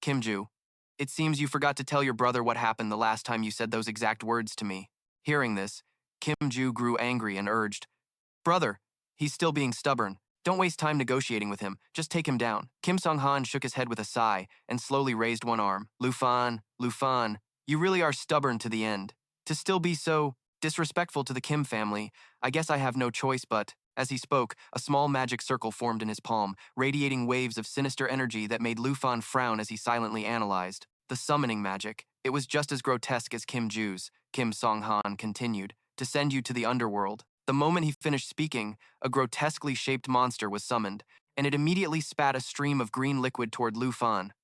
Kim Ju, it seems you forgot to tell your brother what happened the last time you said those exact words to me." Hearing this, Kim Ju grew angry and urged, "Brother, he's still being stubborn. Don't waste time negotiating with him. Just take him down." Kim Song-han shook his head with a sigh and slowly raised one arm. Lu Fan, you really are stubborn to the end. To still be so disrespectful to the Kim family, I guess I have no choice but." As he spoke, a small magic circle formed in his palm, radiating waves of sinister energy that made Lu Fan frown as he silently analyzed. The summoning magic. It was just as grotesque as Kim Ju's, Kim Song-han continued, "to send you to the underworld." The moment he finished speaking, a grotesquely shaped monster was summoned, and it immediately spat a stream of green liquid toward Lu Fan.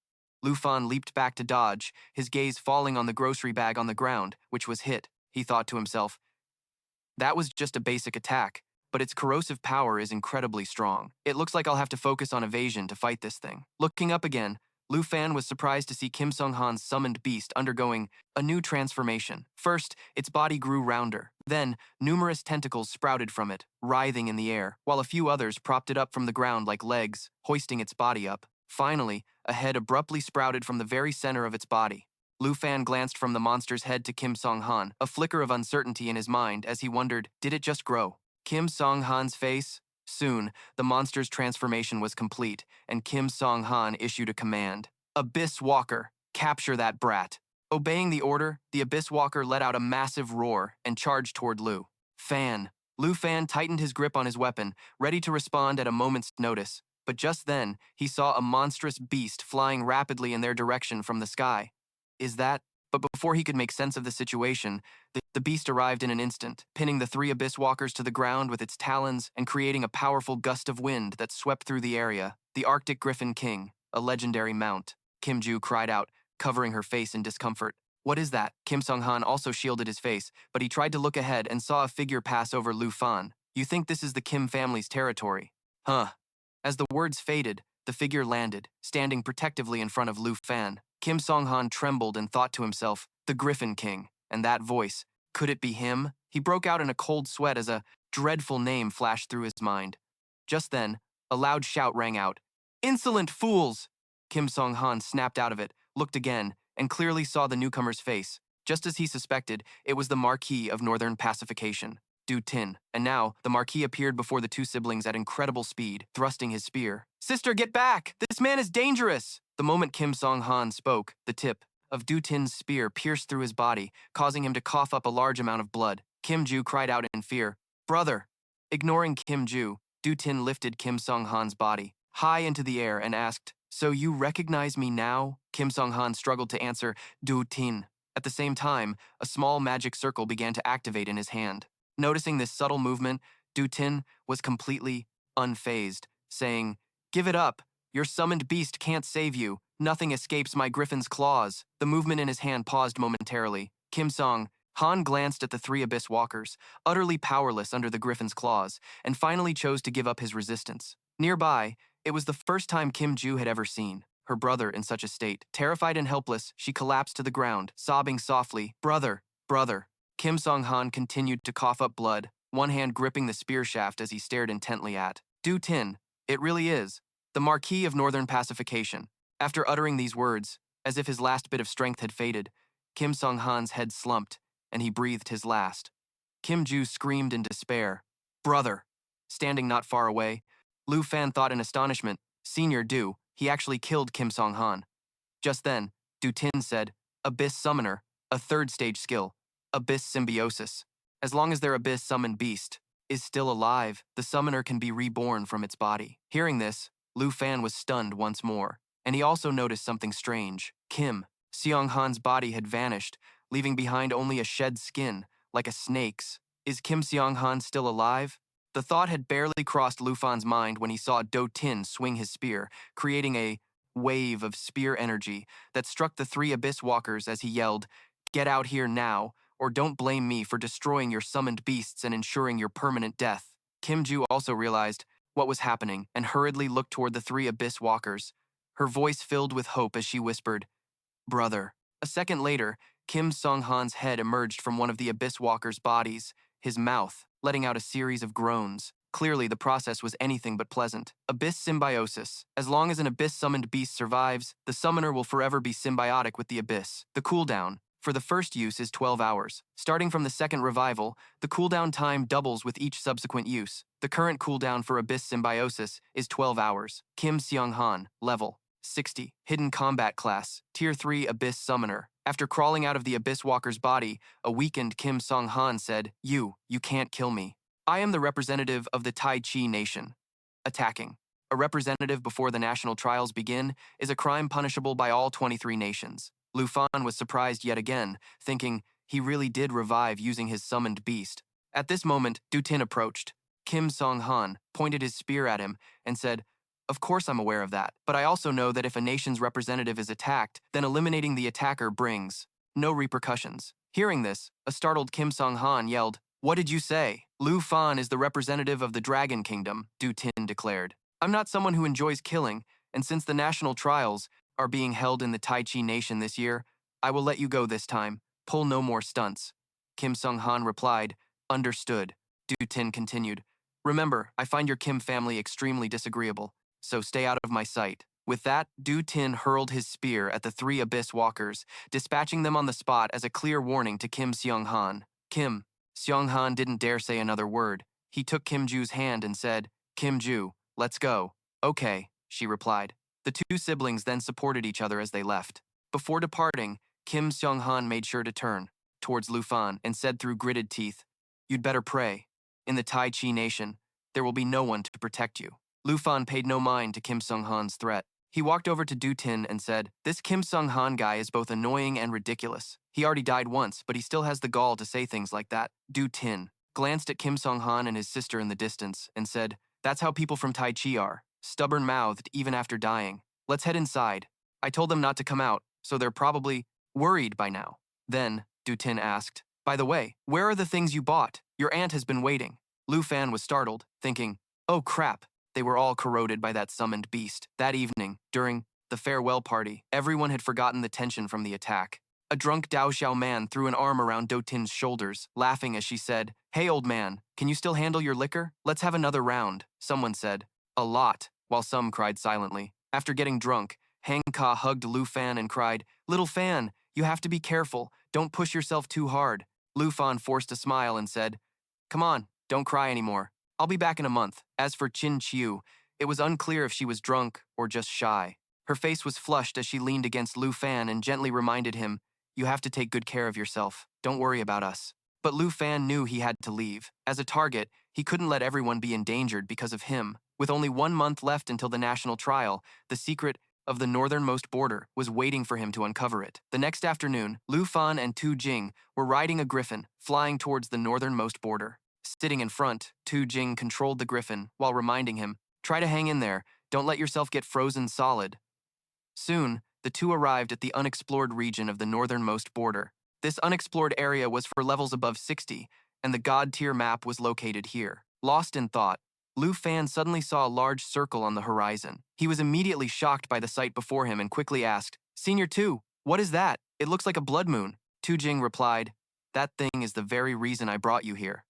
Lu Fan leaped back to dodge, his gaze falling on the grocery bag on the ground, which was hit. He thought to himself, "That was just a basic attack, but its corrosive power is incredibly strong. It looks like I'll have to focus on evasion to fight this thing." Looking up again, Lu Fan was surprised to see Kim Song-han's summoned beast undergoing a new transformation. First, its body grew rounder. Then, numerous tentacles sprouted from it, writhing in the air, while a few others propped it up from the ground like legs, hoisting its body up. Finally, a head abruptly sprouted from the very center of its body. Lu Fan glanced from the monster's head to Kim Song-han, a flicker of uncertainty in his mind as he wondered, did it just grow? Kim Song-han's face? Soon, the monster's transformation was complete, and Kim Song-han issued a command. "Abyss Walker, capture that brat." Obeying the order, the Abyss Walker let out a massive roar and charged toward Lu Fan. Lu Fan tightened his grip on his weapon, ready to respond at a moment's notice. But just then, he saw a monstrous beast flying rapidly in their direction from the sky. Is that? But before he could make sense of the situation, the beast arrived in an instant, pinning the three Abyss Walkers to the ground with its talons and creating a powerful gust of wind that swept through the area. The Arctic Griffin King, a legendary mount. Kim Ju cried out, covering her face in discomfort. "What is that?" Kim Song-han also shielded his face, but he tried to look ahead and saw a figure pass over Lu Fan. "You think this is the Kim family's territory? Huh." As the words faded, the figure landed, standing protectively in front of Lu Fan. Kim Song-han trembled and thought to himself, the Griffin King, and that voice. Could it be him? He broke out in a cold sweat as a dreadful name flashed through his mind. Just then, a loud shout rang out. "Insolent fools!" Kim Song-han snapped out of it, looked again, and clearly saw the newcomer's face. Just as he suspected, it was the Marquis of Northern Pacification, Du Tin. And now, the Marquis appeared before the two siblings at incredible speed, thrusting his spear. "Sister, get back! This man is dangerous!" The moment Kim Song-han spoke, the tip of Du Tin's spear pierced through his body, causing him to cough up a large amount of blood. Kim Ju cried out in fear, "Brother!" Ignoring Kim Ju, Du Tin lifted Kim Sung-han's body high into the air and asked, "So you recognize me now?" Kim Sung-han struggled to answer, "Du Tin." At the same time, a small magic circle began to activate in his hand. Noticing this subtle movement, Du Tin was completely unfazed, saying, "Give it up. Your summoned beast can't save you. Nothing escapes my griffin's claws." The movement in his hand paused momentarily. Kim Sung-han glanced at the three abyss walkers, utterly powerless under the griffin's claws, and finally chose to give up his resistance. Nearby, it was the first time Kim Ju had ever seen her brother in such a state. Terrified and helpless, she collapsed to the ground, sobbing softly, "Brother, brother." Kim Sung-han continued to cough up blood, one hand gripping the spear shaft as he stared intently at Du Tin. It really is the Marquis of Northern Pacification. After uttering these words, as if his last bit of strength had faded, Kim Sung-han's head slumped, and he breathed his last. Kim Ju screamed in despair, "Brother!" Standing not far away, Lu Fan thought in astonishment, "Senior Du, he actually killed Kim Sung-han." Just then, Du Tin said, "Abyss Summoner, a third stage skill, Abyss Symbiosis. As long as their Abyss summoned beast is still alive, the summoner can be reborn from its body." Hearing this, Lu Fan was stunned once more, and he also noticed something strange. Kim Seong-han's body had vanished, leaving behind only a shed skin, like a snake's. Is Kim Seong-han still alive? The thought had barely crossed Lu Fan's mind when he saw Do Tin swing his spear, creating a wave of spear energy that struck the three abyss walkers as he yelled, "Get out here now, or don't blame me for destroying your summoned beasts and ensuring your permanent death." Kim Ju also realized what was happening and hurriedly looked toward the three abyss walkers. Her voice filled with hope as she whispered, "Brother." A second later, Kim Sung-han's head emerged from one of the abyss walkers' bodies, his mouth letting out a series of groans. Clearly, the process was anything but pleasant. Abyss Symbiosis. As long as an abyss-summoned beast survives, the summoner will forever be symbiotic with the abyss. The cooldown for the first use is 12 hours. Starting from the second revival, the cooldown time doubles with each subsequent use. The current cooldown for Abyss Symbiosis is 12 hours. Kim Seong-han, level 60. Hidden Combat Class, Tier 3 Abyss Summoner. After crawling out of the Abyss Walker's body, a weakened Kim Sung-han said, You can't kill me. I am the representative of the Tai Chi Nation." Attacking. A representative before the national trials begin is a crime punishable by all 23 nations. Lu Fan was surprised yet again, thinking he really did revive using his summoned beast. At this moment, Du Tin approached. Kim Sung-han pointed his spear at him and said, "Of course I'm aware of that, but I also know that if a nation's representative is attacked, then eliminating the attacker brings no repercussions." Hearing this, a startled Kim Sung-han yelled, "What did you say?" "Lu Fan is the representative of the Dragon Kingdom," Du Tin declared. "I'm not someone who enjoys killing, and since the national trials are being held in the Tai Chi Nation this year, I will let you go this time. Pull no more stunts." Kim Sung-han replied, "Understood." Du Tin continued, "Remember, I find your Kim family extremely disagreeable, so stay out of my sight." With that, Du Tin hurled his spear at the three abyss walkers, dispatching them on the spot as a clear warning to Kim Seong-han. Kim Seong-han didn't dare say another word. He took Kim Ju's hand and said, "Kim Ju, let's go." "Okay," she replied. The two siblings then supported each other as they left. Before departing, Kim Seong-han made sure to turn towards Lu Fan and said through gritted teeth, "You'd better pray. In the Tai Chi Nation, there will be no one to protect you." Lu Fan paid no mind to Kim Sung-han's threat. He walked over to Du Tin and said, "This Kim Sung-han guy is both annoying and ridiculous. He already died once, but he still has the gall to say things like that." Du Tin glanced at Kim Sung-han and his sister in the distance and said, "That's how people from Tai Chi are, stubborn-mouthed even after dying. Let's head inside. I told them not to come out, so they're probably worried by now." Then, Du Tin asked, "By the way, where are the things you bought? Your aunt has been waiting." Lu Fan was startled, thinking, "Oh crap, they were all corroded by that summoned beast." That evening, during the farewell party, everyone had forgotten the tension from the attack. A drunk Dao Xiao man threw an arm around Do Tin's shoulders, laughing as she said, "Hey old man, can you still handle your liquor? Let's have another round." Someone said, "A lot," while some cried silently. After getting drunk, Hang Ka hugged Lu Fan and cried, "Little Fan, you have to be careful. Don't push yourself too hard." Lu Fan forced a smile and said, "Come on, don't cry anymore. I'll be back in a month." As for Chin Chiu, it was unclear if she was drunk or just shy. Her face was flushed as she leaned against Lu Fan and gently reminded him, "You have to take good care of yourself. Don't worry about us." But Lu Fan knew he had to leave. As a target, he couldn't let everyone be endangered because of him. With only 1 month left until the national trial, the secret of the northernmost border was waiting for him to uncover it. The next afternoon, Lu Fan and Tu Jing were riding a griffin, flying towards the northernmost border. Sitting in front, Tu Jing controlled the griffin while reminding him, "Try to hang in there. Don't let yourself get frozen solid." Soon, the two arrived at the unexplored region of the northernmost border. This unexplored area was for levels above 60, and the God tier map was located here. Lost in thought, Lu Fan suddenly saw a large circle on the horizon. He was immediately shocked by the sight before him and quickly asked, "Senior 2, what is that? It looks like a blood moon." Tu Jing replied, "That thing is the very reason I brought you here."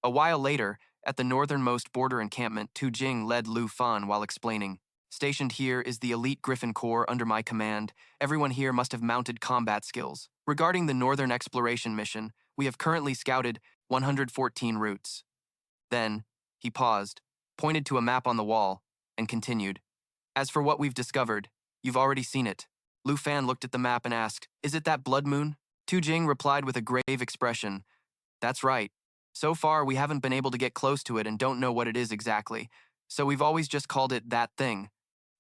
A while later, at the northernmost border encampment, Tu Jing led Lu Fan while explaining, "Stationed here is the elite Griffin Corps under my command. Everyone here must have mounted combat skills. Regarding the northern exploration mission, we have currently scouted 114 routes." Then, he paused, pointed to a map on the wall, and continued, "As for what we've discovered, you've already seen it." Lu Fan looked at the map and asked, "Is it that blood moon?" Tu Jing replied with a grave expression, "That's right. So far, we haven't been able to get close to it and don't know what it is exactly, so we've always just called it that thing."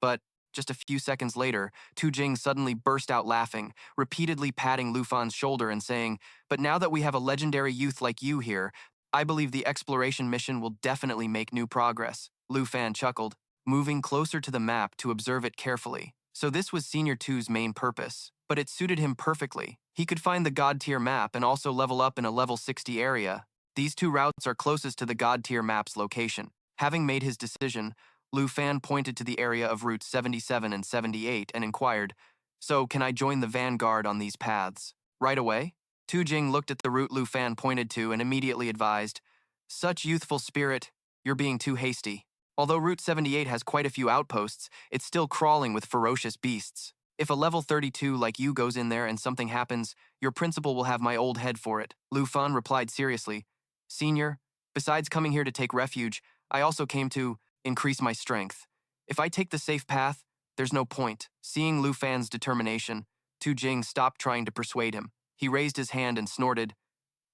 But just a few seconds later, Tu Jing suddenly burst out laughing, repeatedly patting Lu Fan's shoulder and saying, "But now that we have a legendary youth like you here, I believe the exploration mission will definitely make new progress." Lu Fan chuckled, moving closer to the map to observe it carefully. So this was Senior 2's main purpose, but it suited him perfectly. He could find the God tier map and also level up in a level 60 area. These two routes are closest to the God tier map's location. Having made his decision, Lu Fan pointed to the area of routes 77 and 78 and inquired, "So, can I join the vanguard on these paths right away?" Tu Jing looked at the route Lu Fan pointed to and immediately advised, "Such youthful spirit, you're being too hasty. Although Route 78 has quite a few outposts, it's still crawling with ferocious beasts. If a level 32 like you goes in there and something happens, your principal will have my old head for it." Lu Fan replied seriously, "Senior, besides coming here to take refuge, I also came to increase my strength. If I take the safe path, there's no point." Seeing Lu Fan's determination, Tu Jing stopped trying to persuade him. He raised his hand and snorted,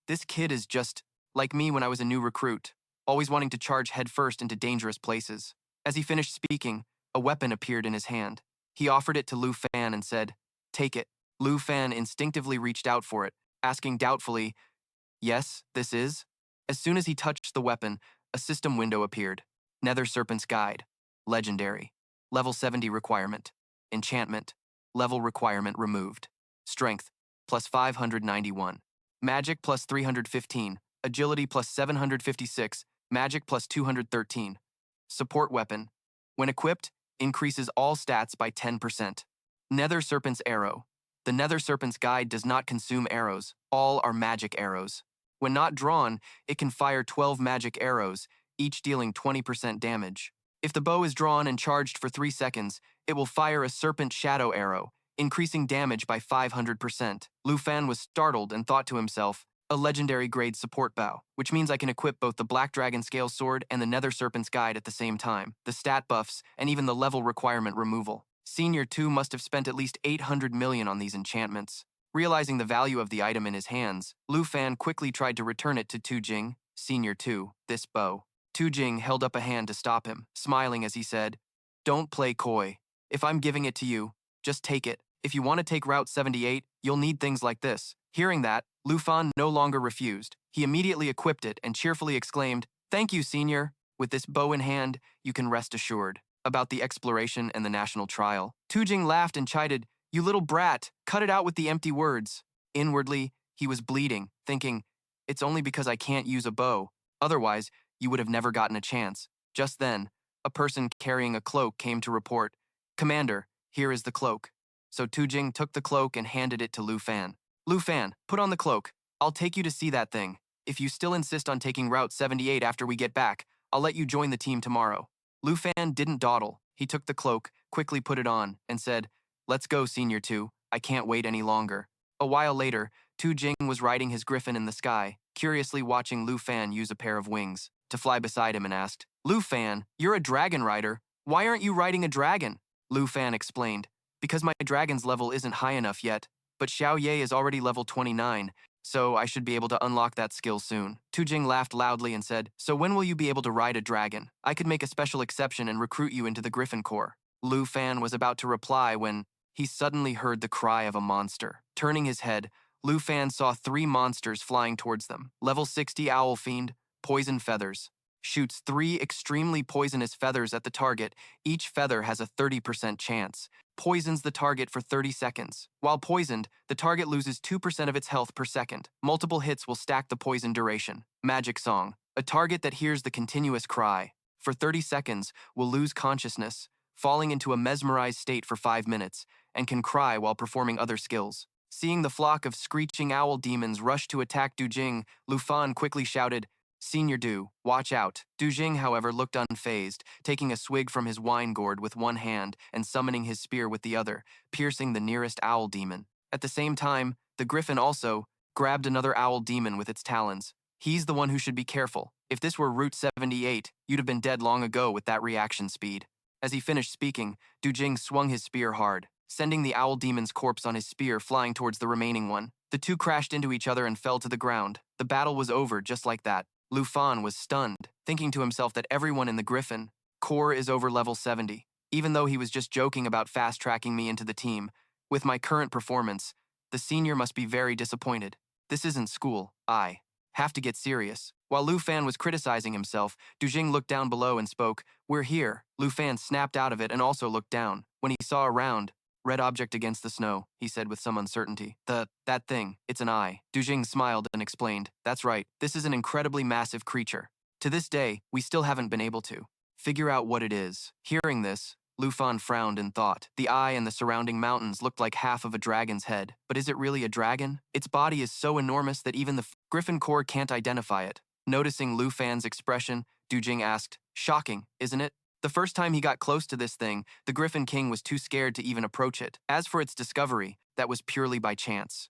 "This kid is just like me when I was a new recruit, always wanting to charge headfirst into dangerous places." As he finished speaking, a weapon appeared in his hand. He offered it to Lu Fan and said, "Take it." Lu Fan instinctively reached out for it, asking doubtfully, "Yes, this is?" As soon as he touched the weapon, a system window appeared. Nether Serpent's Guide. Legendary. Level 70 requirement. Enchantment. Level requirement removed. Strength, plus 591. Magic, plus 315. Agility, plus 756. Magic, plus 213. Support weapon. When equipped, increases all stats by 10%. Nether Serpent's Arrow. The Nether Serpent's Guide does not consume arrows. All are magic arrows. When not drawn, it can fire 12 magic arrows, each dealing 20% damage. If the bow is drawn and charged for 3 seconds, it will fire a serpent shadow arrow, increasing damage by 500%. Lu Fan was startled and thought to himself, "A legendary grade support bow, which means I can equip both the Black Dragon Scale Sword and the Nether Serpent's Guide at the same time, the stat buffs, and even the level requirement removal." Senior 2 must have spent at least 800 million on these enchantments. Realizing the value of the item in his hands, Lu Fan quickly tried to return it to Tu Jing. "Senior 2, this bow." Tu Jing held up a hand to stop him, smiling as he said, "Don't play coy. If I'm giving it to you, just take it. If you want to take Route 78, you'll need things like this." Hearing that, Lu Fan no longer refused. He immediately equipped it and cheerfully exclaimed, "Thank you, Senior. With this bow in hand, you can rest assured." About the exploration and the national trial, Tu Jing laughed and chided, "You little brat, cut it out with the empty words." Inwardly, he was bleeding, thinking, "It's only because I can't use a bow. Otherwise, you would have never gotten a chance." Just then, a person carrying a cloak came to report, "Commander, here is the cloak." So Tu Jing took the cloak and handed it to Lu Fan. "Lu Fan, put on the cloak. I'll take you to see that thing. If you still insist on taking Route 78 after we get back, I'll let you join the team tomorrow." Lu Fan didn't dawdle. He took the cloak, quickly put it on, and said, "Let's go, Senior 2. I can't wait any longer." A while later, Tu Jing was riding his griffin in the sky, curiously watching Lu Fan use a pair of wings to fly beside him and asked, "Lu Fan, you're a dragon rider. Why aren't you riding a dragon?" Lu Fan explained. Because my dragon's level isn't high enough yet, but Xiao Ye is already level 29, so I should be able to unlock that skill soon. Tu Jing laughed loudly and said, so when will you be able to ride a dragon? I could make a special exception and recruit you into the Griffin Corps. Lu Fan was about to reply when he suddenly heard the cry of a monster. Turning his head, Lu Fan saw 3 monsters flying towards them. Level 60 Owl Fiend, Poison Feathers. Shoots 3 extremely poisonous feathers at the target. Each feather has a 30% chance. Poisons the target for 30 seconds. While poisoned, the target loses 2% of its health per second. Multiple hits will stack the poison duration. Magic Song. A target that hears the continuous cry for 30 seconds will lose consciousness, falling into a mesmerized state for 5 minutes, and can cry while performing other skills. Seeing the flock of screeching owl demons rush to attack Du Jing, Lu Fan quickly shouted, Senior Du, watch out. Du Jing, however, looked unfazed, taking a swig from his wine gourd with one hand and summoning his spear with the other, piercing the nearest owl demon. At the same time, the griffin also grabbed another owl demon with its talons. He's the one who should be careful. If this were Route 78, you'd have been dead long ago with that reaction speed. As he finished speaking, Du Jing swung his spear hard, sending the owl demon's corpse on his spear flying towards the remaining one. The two crashed into each other and fell to the ground. The battle was over just like that. Lu Fan was stunned, thinking to himself that everyone in the Griffin Corps is over level 70. Even though he was just joking about fast-tracking me into the team, with my current performance, the senior must be very disappointed. This isn't school. I have to get serious. While Lu Fan was criticizing himself, Du Jing looked down below and spoke, We're here. Lu Fan snapped out of it and also looked down. When he saw a round, red object against the snow, he said with some uncertainty. That thing, it's an eye. Du Jing smiled and explained, That's right, this is an incredibly massive creature. To this day, we still haven't been able to figure out what it is. Hearing this, Lu Fan frowned and thought. The eye and the surrounding mountains looked like half of a dragon's head. But is it really a dragon? Its body is so enormous that even the Griffin Corps can't identify it. Noticing Lu Fan's expression, Du Jing asked, Shocking, isn't it? The first time he got close to this thing, the Griffin King was too scared to even approach it. As for its discovery, that was purely by chance.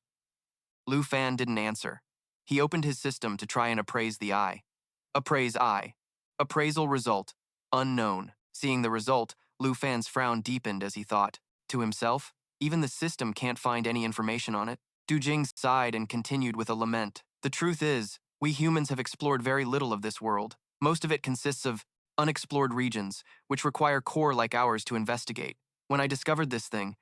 Lu Fan didn't answer. He opened his system to try and appraise the eye. Appraise eye. Appraisal result. Unknown. Seeing the result, Lu Fan's frown deepened as he thought. To himself, even the system can't find any information on it. Du Jing sighed and continued with a lament. The truth is, we humans have explored very little of this world. Most of it consists of unexplored regions, which require core like ours to investigate. When I discovered this thing,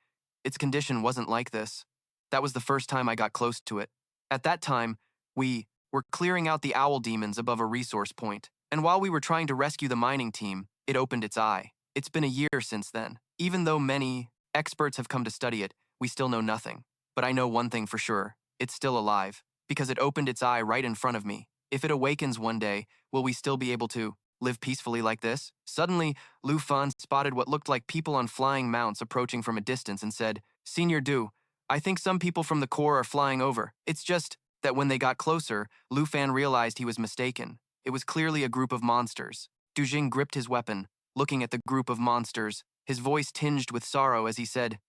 its condition wasn't like this. That was the first time I got close to it. At that time, we were clearing out the owl demons above a resource point, and while we were trying to rescue the mining team, it opened its eye. It's been a year since then. Even though many experts have come to study it, we still know nothing. But I know one thing for sure, it's still alive, because it opened its eye right in front of me. If it awakens one day, will we still be able to live peacefully like this? Suddenly, Lu Fan spotted what looked like people on flying mounts approaching from a distance and said, Senior Du, I think some people from the Corps are flying over. It's just that when they got closer, Lu Fan realized he was mistaken. It was clearly a group of monsters. Du Jing gripped his weapon, looking at the group of monsters, his voice tinged with sorrow as he said,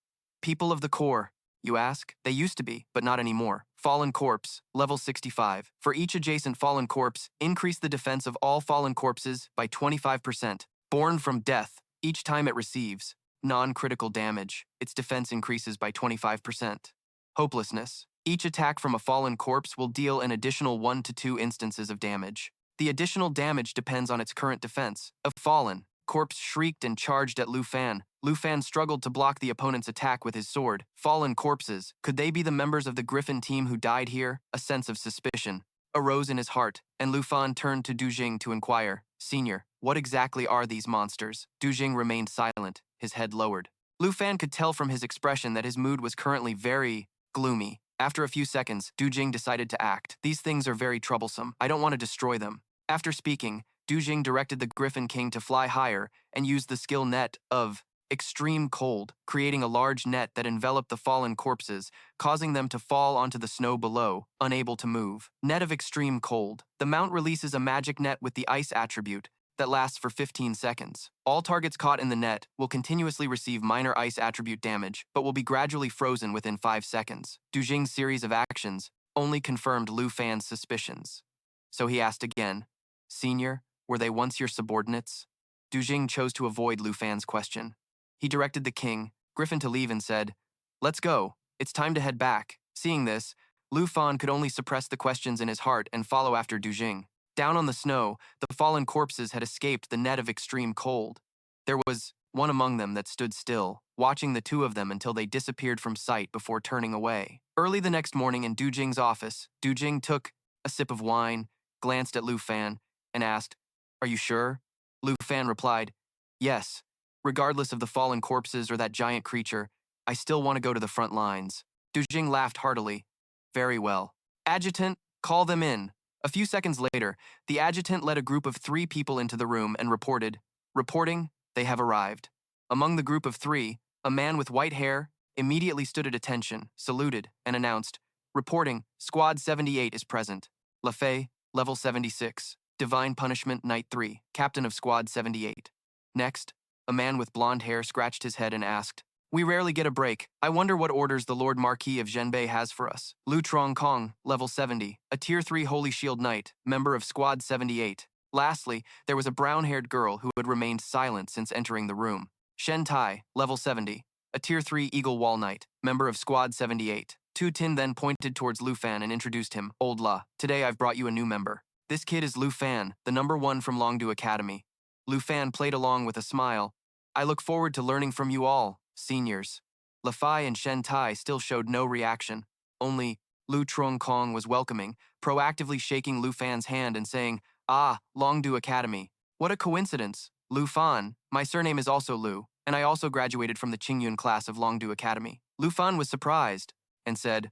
People of the Corps, you ask? They used to be, but not anymore. Fallen Corpse, level 65. For each adjacent fallen corpse, increase the defense of all fallen corpses by 25%. Born from death, each time it receives non-critical damage, its defense increases by 25%. Hopelessness. Each attack from a fallen corpse will deal an additional 1 to 2 instances of damage. The additional damage depends on its current defense. A fallen corpse shrieked and charged at Lu Fan. Lu Fan struggled to block the opponent's attack with his sword. Fallen corpses. Could they be the members of the Griffin team who died here? A sense of suspicion arose in his heart, and Lu Fan turned to Du Jing to inquire, Senior, what exactly are these monsters? Du Jing remained silent, his head lowered. Lu Fan could tell from his expression that his mood was currently very gloomy. After a few seconds, Du Jing decided to act. These things are very troublesome. I don't want to destroy them. After speaking, Du Jing directed the Griffin King to fly higher and use the skill net of extreme cold, creating a large net that enveloped the fallen corpses, causing them to fall onto the snow below, unable to move. Net of extreme cold. The mount releases a magic net with the ice attribute that lasts for 15 seconds. All targets caught in the net will continuously receive minor ice attribute damage, but will be gradually frozen within 5 seconds. Du Jing's series of actions only confirmed Lu Fan's suspicions. So he asked again, Senior, were they once your subordinates? Du Jing chose to avoid Lu Fan's question. He directed the king, Griffin, to leave and said, "Let's go. It's time to head back." Seeing this, Lu Fan could only suppress the questions in his heart and follow after Du Jing. Down on the snow, the fallen corpses had escaped the net of extreme cold. There was one among them that stood still, watching the two of them until they disappeared from sight before turning away. Early the next morning in Du Jing's office, Du Jing took a sip of wine, glanced at Lu Fan, and asked, "Are you sure?" Lu Fan replied, "Yes. Regardless of the fallen corpses or that giant creature, I still want to go to the front lines." Du Jing laughed heartily. "Very well. Adjutant, call them in." A few seconds later, the adjutant led a group of 3 people into the room and reported, "Reporting, they have arrived." Among the group of 3, a man with white hair immediately stood at attention, saluted, and announced, "Reporting, Squad 78 is present. LaFay, Level 76. Divine Punishment, Night 3, Captain of Squad 78. Next, a man with blonde hair scratched his head and asked, "We rarely get a break. I wonder what orders the Lord Marquis of Zhenbei has for us." Lu Trong Kong, Level 70, a Tier 3 Holy Shield Knight, member of Squad 78. Lastly, there was a brown-haired girl who had remained silent since entering the room. Shen Tai, Level 70, a Tier 3 Eagle Wall Knight, member of Squad 78. Tu Tin then pointed towards Lu Fan and introduced him, "Old La, today I've brought you a new member. This kid is Lu Fan, the #1 from Longdu Academy." Lu Fan played along with a smile. "I look forward to learning from you all, seniors." Lafai and Shen Tai still showed no reaction. Only Lu Trong Kong was welcoming, proactively shaking Lu Fan's hand and saying, "Ah, Longdu Academy. What a coincidence. Lu Fan, my surname is also Lu, and I also graduated from the Qingyun class of Longdu Academy." Lu Fan was surprised and said,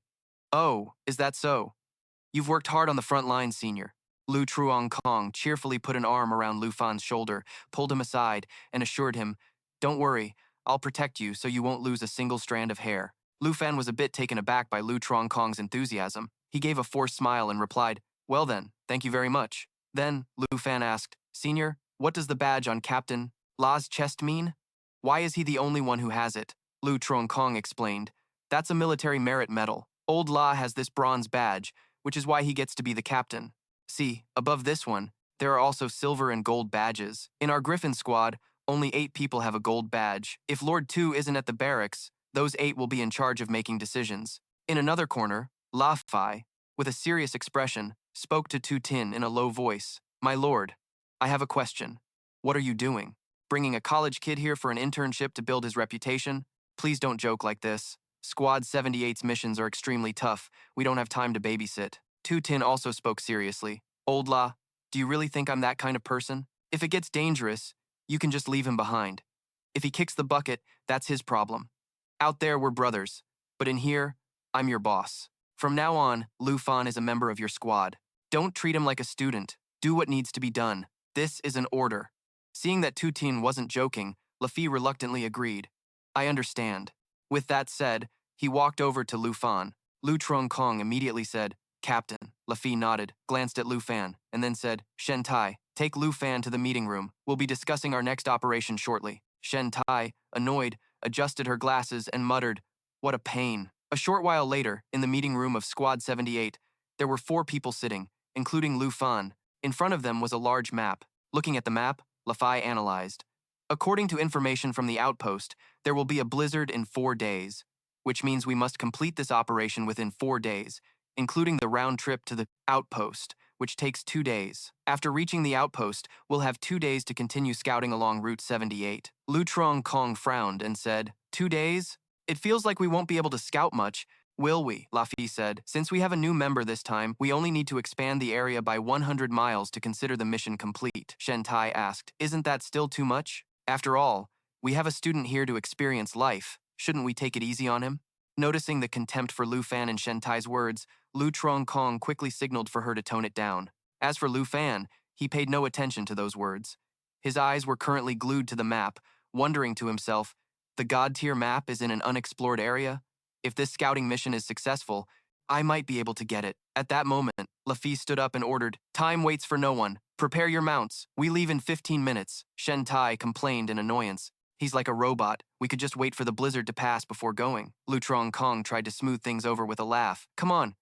"Oh, is that so? You've worked hard on the front line, senior." Lu Truong Kong cheerfully put an arm around Lu Fan's shoulder, pulled him aside, and assured him, "Don't worry, I'll protect you so you won't lose a single strand of hair." Lu Fan was a bit taken aback by Lu Truong Kong's enthusiasm. He gave a forced smile and replied, "Well then, thank you very much." Then, Lu Fan asked, "Senior, what does the badge on Captain La's chest mean? Why is he the only one who has it?" Lu Truong Kong explained, "That's a military merit medal. Old La has this bronze badge, which is why he gets to be the captain. See, above this one, there are also silver and gold badges. In our Griffin squad, only 8 people have a gold badge. If Lord 2 isn't at the barracks, those 8 will be in charge of making decisions." In another corner, La Fai, with a serious expression, spoke to Tu Tin in a low voice. "My lord, I have a question. What are you doing? Bringing a college kid here for an internship to build his reputation? Please don't joke like this. Squad 78's missions are extremely tough. We don't have time to babysit." Tu Tin also spoke seriously. "Old La, do you really think I'm that kind of person? If it gets dangerous, you can just leave him behind. If he kicks the bucket, that's his problem. Out there, we're brothers. But in here, I'm your boss. From now on, Lu Fan is a member of your squad. Don't treat him like a student. Do what needs to be done. This is an order." Seeing that Tu Tin wasn't joking, Lafi reluctantly agreed. "I understand." With that said, he walked over to Lu Fan. Lu Trong Kong immediately said, "Captain." Lafi nodded, glanced at Lu Fan, and then said, "Shen Tai, take Lu Fan to the meeting room. We'll be discussing our next operation shortly." Shen Tai, annoyed, adjusted her glasses and muttered, "What a pain." A short while later, in the meeting room of Squad 78, there were 4 people sitting, including Lu Fan. In front of them was a large map. Looking at the map, Lafai analyzed. "According to information from the outpost, there will be a blizzard in 4 days, which means we must complete this operation within 4 days, including the round trip to the outpost, which takes 2 days. After reaching the outpost, we'll have 2 days to continue scouting along Route 78. Lu Trong Kong frowned and said, "2 days? It feels like we won't be able to scout much, will we?" Lafi said. "Since we have a new member this time, we only need to expand the area by 100 miles to consider the mission complete." Shen Tai asked, "Isn't that still too much? After all, we have a student here to experience life. Shouldn't we take it easy on him?" Noticing the contempt for Lu Fan and Shen Tai's words, Lu Trong Kong quickly signaled for her to tone it down. As for Lu Fan, he paid no attention to those words. His eyes were currently glued to the map, wondering to himself, the God-tier map is in an unexplored area? If this scouting mission is successful, I might be able to get it. At that moment, Lafi stood up and ordered, "Time waits for no one. Prepare your mounts. We leave in 15 minutes. Shen Tai complained in annoyance. "He's like a robot. We could just wait for the blizzard to pass before going." Lu Trong Kong tried to smooth things over with a laugh. Come on.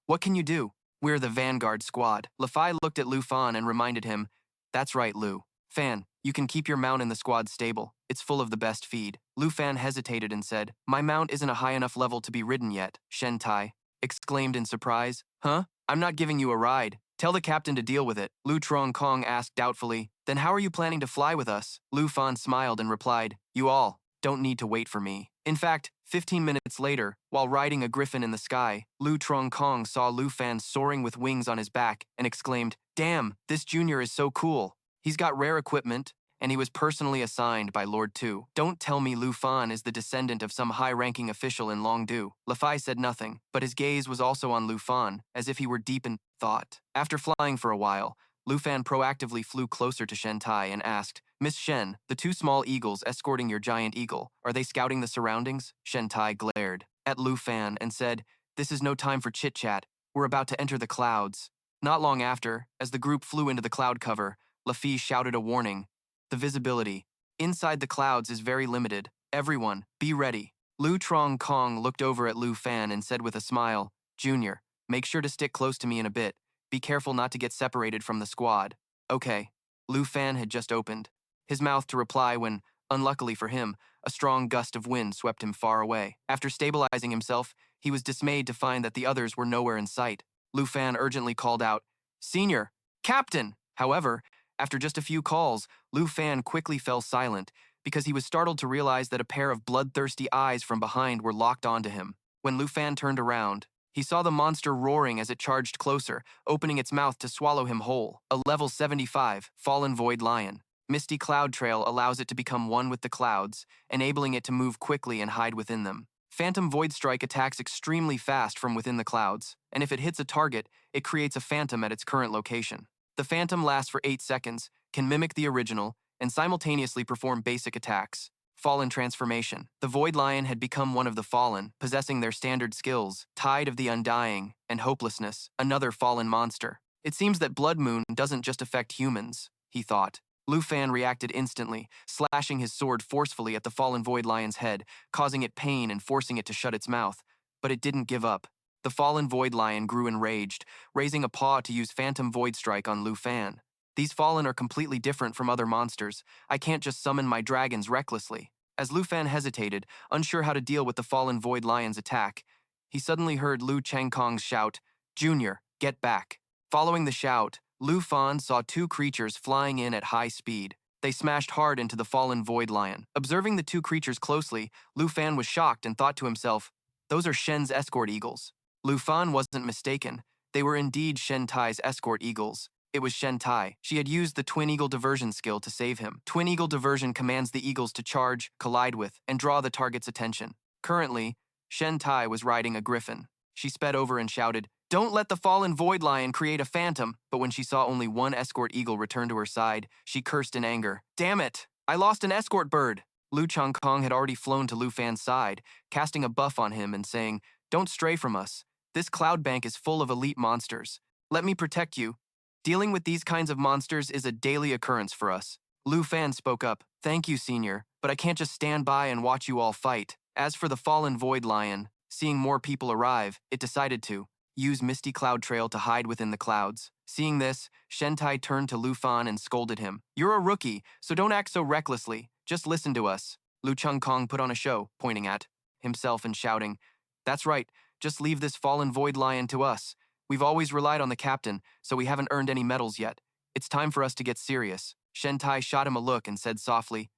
What can you do? We're the Vanguard squad." Lafai looked at Lu Fan and reminded him, "That's right, Lu Fan. You can keep your mount in the squad stable. It's full of the best feed. Lu Fan hesitated and said, My mount isn't a high enough level to be ridden yet, Shen Tai exclaimed in surprise. Huh? I'm not giving you a ride. Tell the captain to deal with it, Lu Trong Kong asked doubtfully. Then how are you planning to fly with us? Lu Fan smiled and replied, You all don't need to wait for me. In fact, 15 minutes later, while riding a griffin in the sky, Lu Trong Kong saw Lu Fan soaring with wings on his back and exclaimed, Damn, this junior is so cool. He's got rare equipment, and he was personally assigned by Lord Tu. Don't tell me Lu Fan is the descendant of some high-ranking official in Longdu. Le Fai said nothing, but his gaze was also on Lu Fan, as if he were deep in thought. After flying for a while, Lu Fan proactively flew closer to Shen Tai and asked, Miss Shen, the two small eagles escorting your giant eagle, are they scouting the surroundings? Shen Tai glared at Lu Fan and said, This is no time for chit-chat. We're about to enter the clouds. Not long after, as the group flew into the cloud cover, Le Fai shouted a warning. The visibility inside the clouds is very limited. Everyone, be ready. Lu Trong Kong looked over at Lu Fan and said with a smile, Junior, make sure to stick close to me in a bit. Be careful not to get separated from the squad. Okay. Lu Fan had just opened his mouth to reply when, unluckily for him, a strong gust of wind swept him far away. After stabilizing himself, he was dismayed to find that the others were nowhere in sight. Lu Fan urgently called out, Senior! Captain! However, after just a few calls, Lu Fan quickly fell silent because he was startled to realize that a pair of bloodthirsty eyes from behind were locked onto him. When Lu Fan turned around, he saw the monster roaring as it charged closer, opening its mouth to swallow him whole. A level 75, Fallen Void Lion. Misty Cloud Trail allows it to become one with the clouds, enabling it to move quickly and hide within them. Phantom Void Strike attacks extremely fast from within the clouds, and if it hits a target, it creates a phantom at its current location. The phantom lasts for 8 seconds, can mimic the original, and simultaneously perform basic attacks. Fallen Transformation. The Void Lion had become one of the Fallen, possessing their standard skills, Tide of the Undying, and Hopelessness, another fallen monster. It seems that Blood Moon doesn't just affect humans, he thought. Lu Fan reacted instantly, slashing his sword forcefully at the fallen Void Lion's head, causing it pain and forcing it to shut its mouth. But it didn't give up. The fallen Void Lion grew enraged, raising a paw to use Phantom Void Strike on Lu Fan. These fallen are completely different from other monsters. I can't just summon my dragons recklessly. As Lu Fan hesitated, unsure how to deal with the fallen Void Lion's attack, he suddenly heard Lu Chengkong's shout, Junior, get back. Following the shout, Lu Fan saw two creatures flying in at high speed. They smashed hard into the fallen Void Lion. Observing the two creatures closely, Lu Fan was shocked and thought to himself, those are Shen's escort eagles. Lu Fan wasn't mistaken. They were indeed Shen Tai's escort eagles. It was Shen Tai. She had used the Twin Eagle Diversion skill to save him. Twin Eagle Diversion commands the eagles to charge, collide with, and draw the target's attention. Currently, Shen Tai was riding a griffin. She sped over and shouted, Don't let the fallen Void Lion create a phantom. But when she saw only one escort eagle return to her side, she cursed in anger. Damn it! I lost an escort bird! Lu Changkong had already flown to Lu Fan's side, casting a buff on him and saying, Don't stray from us. This cloud bank is full of elite monsters. Let me protect you. Dealing with these kinds of monsters is a daily occurrence for us. Lu Fan spoke up. Thank you, Senior, but I can't just stand by and watch you all fight. As for the fallen Void Lion, seeing more people arrive, it decided to use Misty Cloud Trail to hide within the clouds. Seeing this, Shen Tai turned to Lu Fan and scolded him. You're a rookie, so don't act so recklessly. Just listen to us. Lu Chengkong put on a show, pointing at himself and shouting, That's right, just leave this fallen Void Lion to us. We've always relied on the captain, so we haven't earned any medals yet. It's time for us to get serious. Shen Tai shot him a look and said softly,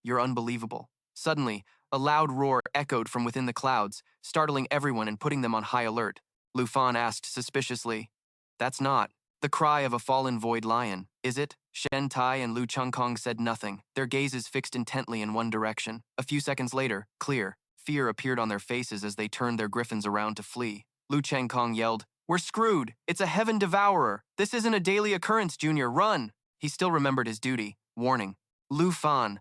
You're unbelievable. Suddenly, a loud roar echoed from within the clouds, startling everyone and putting them on high alert. Lu Fan asked suspiciously, That's not the cry of a fallen Void Lion, is it? Shen Tai and Lu Chengkong said nothing, their gazes fixed intently in one direction. A few seconds later, clear fear appeared on their faces as they turned their griffins around to flee. Lu Chengkong yelled, We're screwed! It's a heaven devourer! This isn't a daily occurrence, Junior, run! He still remembered his duty, warning. Lu Fan,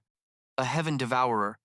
a heaven devourer,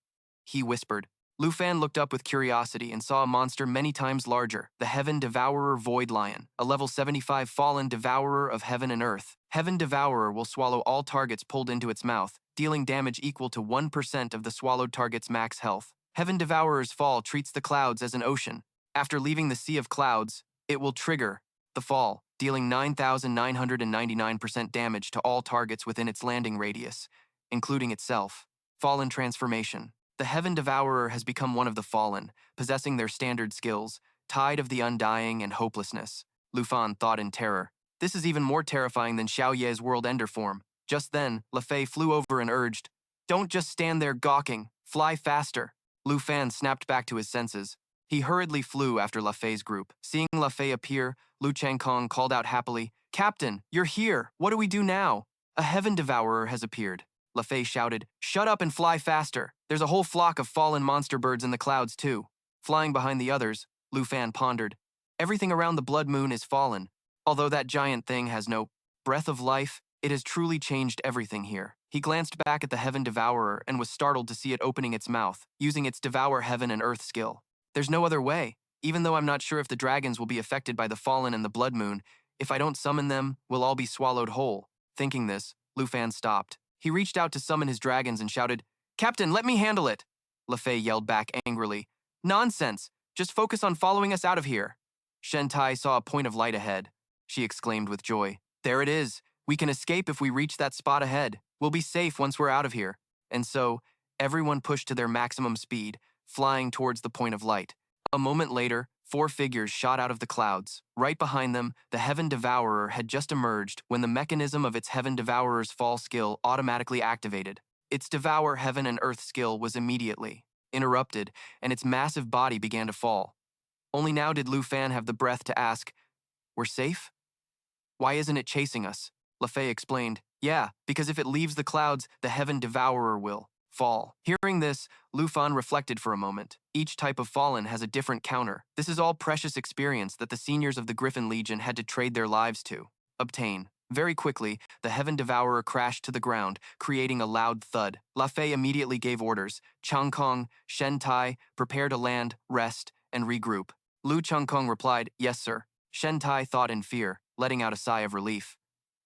he whispered. Lu Fan looked up with curiosity and saw a monster many times larger, the Heaven Devourer Void Lion, a level 75 fallen devourer of heaven and earth. Heaven Devourer will swallow all targets pulled into its mouth, dealing damage equal to 1% of the swallowed target's max health. Heaven Devourer's fall treats the clouds as an ocean. After leaving the sea of clouds, it will trigger the fall, dealing 9,999% damage to all targets within its landing radius. including itself. Fallen transformation. The Heaven Devourer has become one of the fallen, possessing their standard skills, tide of the undying and hopelessness. Lu Fan thought in terror. This is even more terrifying than Xiao Ye's world ender form. Just then, Le Fei flew over and urged, "Don't just stand there gawking. Fly faster." Lu Fan snapped back to his senses. He hurriedly flew after Le Fei's group. Seeing Le Fei appear, Lu Changkong called out happily, "Captain, you're here. What do we do now?" "A Heaven Devourer has appeared." Le Fei shouted, "Shut up and fly faster. There's a whole flock of fallen monster birds in the clouds too." Flying behind the others, Lu Fan pondered, "Everything around the blood moon is fallen. Although that giant thing has no breath of life, it has truly changed everything here." He glanced back at the Heaven Devourer and was startled to see it opening its mouth, using its devour heaven and earth skill. "There's no other way. Even though I'm not sure if the dragons will be affected by the fallen and the blood moon, if I don't summon them, we'll all be swallowed whole." Thinking this, Lu Fan stopped. He reached out to summon his dragons and shouted, "Captain, let me handle it!" Le Fei yelled back angrily, "Nonsense! Just focus on following us out of here." Shen Tai saw a point of light ahead. She exclaimed with joy, "There it is! We can escape if we reach that spot ahead. We'll be safe once we're out of here." And so, everyone pushed to their maximum speed, flying towards the point of light. A moment later, 4 figures shot out of the clouds. Right behind them, the Heaven Devourer had just emerged when the mechanism of its Heaven Devourer's fall skill automatically activated. Its Devour Heaven and Earth skill was immediately interrupted, and its massive body began to fall. Only now did Lu Fan have the breath to ask, "We're safe? Why isn't it chasing us?" Le Fei explained, "Yeah, because if it leaves the clouds, the Heaven Devourer will fall." Hearing this, Lu Fan reflected for a moment. Each type of fallen has a different counter. This is all precious experience that the seniors of the Griffin Legion had to trade their lives to obtain. Very quickly, the Heaven Devourer crashed to the ground, creating a loud thud. La Fei immediately gave orders. Changkong, Shen Tai, prepare to land, rest, and regroup. Lu Changkong replied, "Yes, sir." Shen Tai thought in fear, letting out a sigh of relief.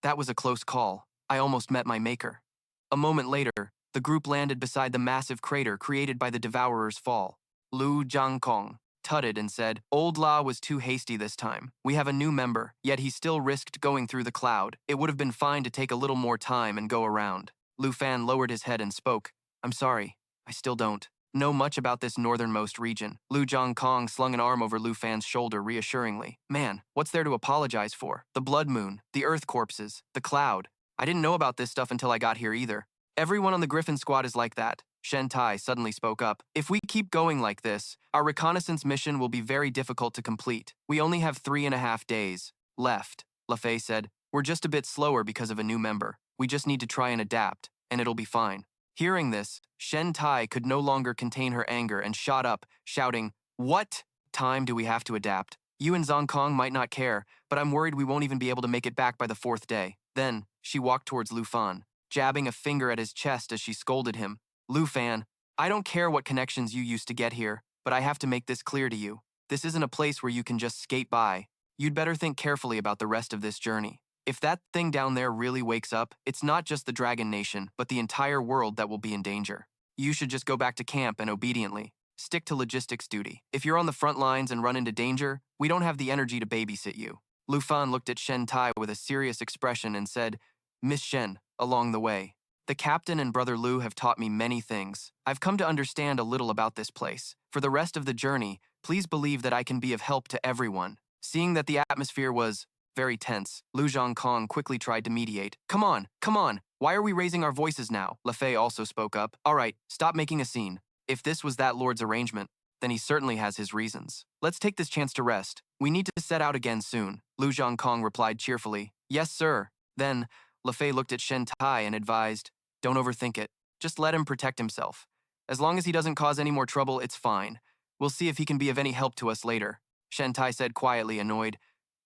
That was a close call. I almost met my maker. A moment later, the group landed beside the massive crater created by the Devourer's fall. Lu Jiangkong tutted and said, "Old La was too hasty this time. We have a new member, yet he still risked going through the cloud. It would have been fine to take a little more time and go around." Lu Fan lowered his head and spoke, "I'm sorry, I still don't know much about this northernmost region." Lu Jiangkong slung an arm over Lu Fan's shoulder reassuringly. "Man, what's there to apologize for? The blood moon, the earth corpses, the cloud. I didn't know about this stuff until I got here either. Everyone on the Griffin squad is like that." Shen Tai suddenly spoke up. "If we keep going like this, our reconnaissance mission will be very difficult to complete. We only have 3.5 days left." Le Fei said, "We're just a bit slower because of a new member. We just need to try and adapt, and it'll be fine." Hearing this, Shen Tai could no longer contain her anger and shot up, shouting, "What time do we have to adapt? You and Zong Kong might not care, but I'm worried we won't even be able to make it back by the 4th day." Then, she walked towards Lu Fan, jabbing a finger at his chest as she scolded him. "Lu Fan, I don't care what connections you used to get here, but I have to make this clear to you. This isn't a place where you can just skate by. You'd better think carefully about the rest of this journey. If that thing down there really wakes up, it's not just the Dragon Nation, but the entire world that will be in danger. You should just go back to camp and obediently stick to logistics duty. If you're on the front lines and run into danger, we don't have the energy to babysit you." Lu Fan looked at Shen Tai with a serious expression and said, "Miss Shen, along the way. The captain and Brother Lu have taught me many things. I've come to understand a little about this place. For the rest of the journey, please believe that I can be of help to everyone." Seeing that the atmosphere was very tense, Lu Jiangkong quickly tried to mediate. Come on. Why are we raising our voices now?" Le Fei also spoke up. "All right, stop making a scene. If this was that lord's arrangement, then he certainly has his reasons. Let's take this chance to rest. We need to set out again soon." Lu Jiangkong replied cheerfully, "Yes, sir." Then, Le Fei looked at Shen Tai and advised, "Don't overthink it. Just let him protect himself. As long as he doesn't cause any more trouble, it's fine. We'll see if he can be of any help to us later." Shen Tai said quietly, annoyed.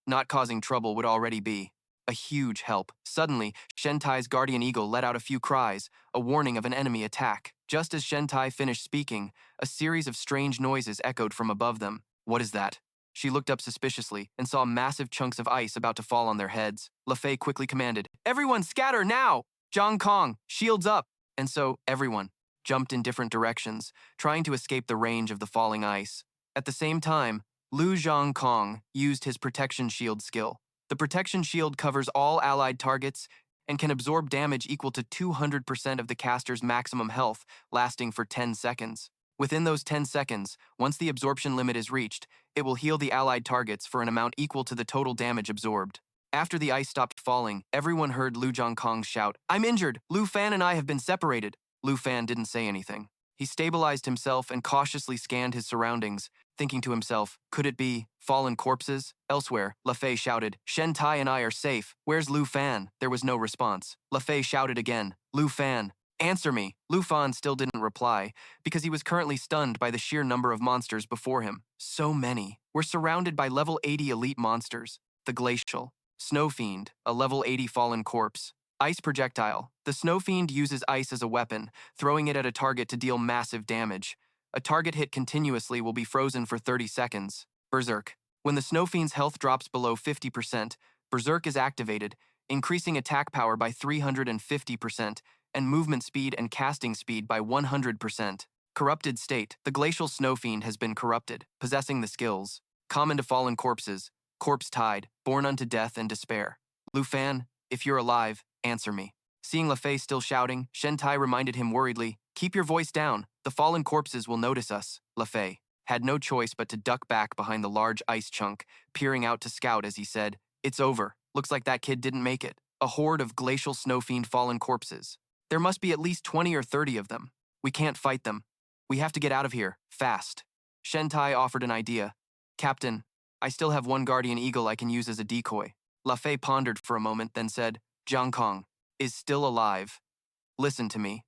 Not causing trouble would already be a huge help. Suddenly, Shen Tai's guardian eagle let out a few cries, a warning of an enemy attack. Just as Shen Tai finished speaking, a series of strange noises echoed from above them. "What is that?" She looked up suspiciously and saw massive chunks of ice about to fall on their heads. Le Fei quickly commanded, "Everyone scatter now! Zhang Kong, shields up!" And so, everyone jumped in different directions, trying to escape the range of the falling ice. At the same time, Lu Zhangkong used his protection shield skill. The protection shield covers all allied targets and can absorb damage equal to 200% of the caster's maximum health, lasting for 10 seconds. Within those 10 seconds, once the absorption limit is reached, it will heal the allied targets for an amount equal to the total damage absorbed. After the ice stopped falling, everyone heard Lu Zhongkong shout, "I'm injured! Lu Fan and I have been separated!" Lu Fan didn't say anything. He stabilized himself and cautiously scanned his surroundings, thinking to himself, could it be fallen corpses? Elsewhere, Le Fei shouted, "Shen Tai and I are safe. Where's Lu Fan?" There was no response. Le Fei shouted again, "Lu Fan, answer me!" Lu Fan still didn't reply, because he was currently stunned by the sheer number of monsters before him. So many. We're surrounded by level 80 elite monsters. The Glacial. Snow Fiend, a level 80 fallen corpse. Ice Projectile. The Snow Fiend uses ice as a weapon, throwing it at a target to deal massive damage. A target hit continuously will be frozen for 30 seconds. Berserk. When the Snow Fiend's health drops below 50%, Berserk is activated, increasing attack power by 350% and movement speed and casting speed by 100%. Corrupted State. The Glacial Snow Fiend has been corrupted, possessing the skills common to fallen corpses, Corpse Tide, Born unto Death and Despair. Lu Fan, if you're alive, answer me. Seeing Le Fei still shouting, Shen Tai reminded him worriedly, "Keep your voice down. The fallen corpses will notice us." Le Fei had no choice but to duck back behind the large ice chunk, peering out to scout as he said, "It's over. Looks like that kid didn't make it." A horde of glacial snow fiend fallen corpses. There must be at least 20 or 30 of them. We can't fight them. We have to get out of here, fast. Shen Tai offered an idea. "Captain, I still have one guardian eagle I can use as a decoy." La Fei pondered for a moment, then said, "Zhang Kong is still alive. Listen to me.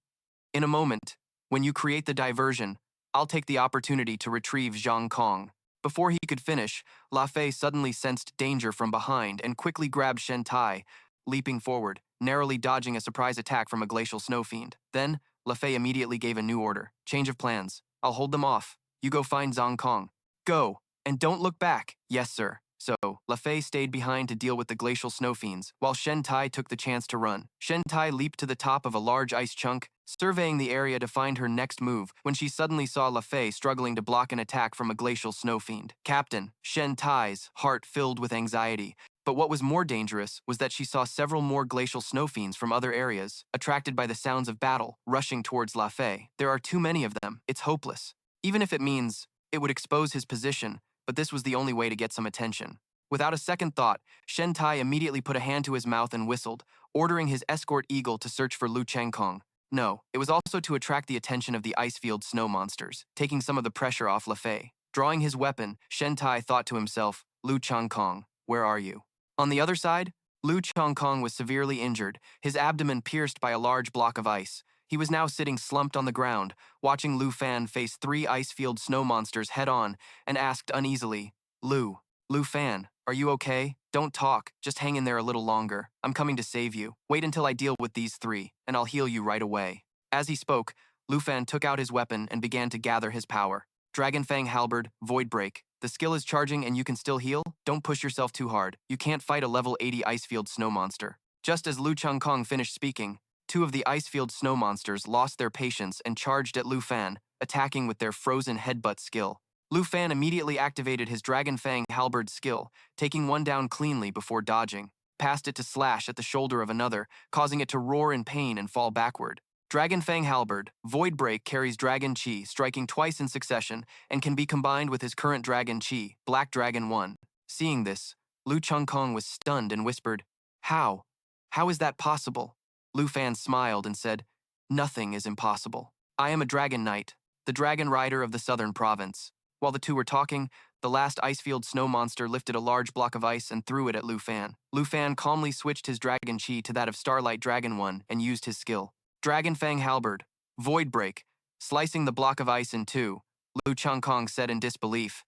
In a moment, when you create the diversion, I'll take the opportunity to retrieve Zhang Kong." Before he could finish, La Fei suddenly sensed danger from behind and quickly grabbed Shen Tai, leaping forward, narrowly dodging a surprise attack from a glacial snow fiend. Then, La Fei immediately gave a new order. "Change of plans. I'll hold them off. You go find Zhang Kong. Go. And don't look back." "Yes, sir." So, La Fei stayed behind to deal with the glacial snow fiends, while Shen Tai took the chance to run. Shen Tai leaped to the top of a large ice chunk, surveying the area to find her next move when she suddenly saw La Fei struggling to block an attack from a glacial snow fiend. Captain, Shen Tai's heart filled with anxiety. But what was more dangerous was that she saw several more glacial snow fiends from other areas, attracted by the sounds of battle, rushing towards La Fei. There are too many of them. It's hopeless. Even if it means it would expose his position, but this was the only way to get some attention. Without a second thought, Shen Tai immediately put a hand to his mouth and whistled, ordering his escort eagle to search for Lu Changkong. No, it was also to attract the attention of the ice-field snow monsters, taking some of the pressure off Le Fei. Drawing his weapon, Shen Tai thought to himself, "Lu Changkong, where are you?" On the other side, Lu Changkong was severely injured, his abdomen pierced by a large block of ice. He was now sitting slumped on the ground, watching Lu Fan face 3 ice-field snow monsters head-on, and asked uneasily, Lu Fan, are you okay? Don't talk, just hang in there a little longer. I'm coming to save you. Wait until I deal with these 3, and I'll heal you right away." As he spoke, Lu Fan took out his weapon and began to gather his power. Dragon Fang Halberd, Void Break. The skill is charging and you can still heal? Don't push yourself too hard. You can't fight a level 80 icefield snow monster. Just as Lu Changkong finished speaking, 2 of the icefield snow monsters lost their patience and charged at Lu Fan, attacking with their frozen headbutt skill. Lu Fan immediately activated his Dragon Fang Halberd skill, taking one down cleanly before dodging, passed it to slash at the shoulder of another, causing it to roar in pain and fall backward. Dragon Fang Halberd, Void Break carries Dragon Chi, striking twice in succession, and can be combined with his current Dragon Chi, Black Dragon 1. Seeing this, Lu Changkong was stunned and whispered, "How? How is that possible?" Lu Fan smiled and said, "Nothing is impossible. I am a Dragon Knight, the Dragon Rider of the Southern Province." While the two were talking, the last icefield snow monster lifted a large block of ice and threw it at Lu Fan. Lu Fan calmly switched his Dragon Chi to that of Starlight Dragon 1 and used his skill. Dragon Fang Halberd, Void Break, slicing the block of ice in 2, Lu Changkong said in disbelief,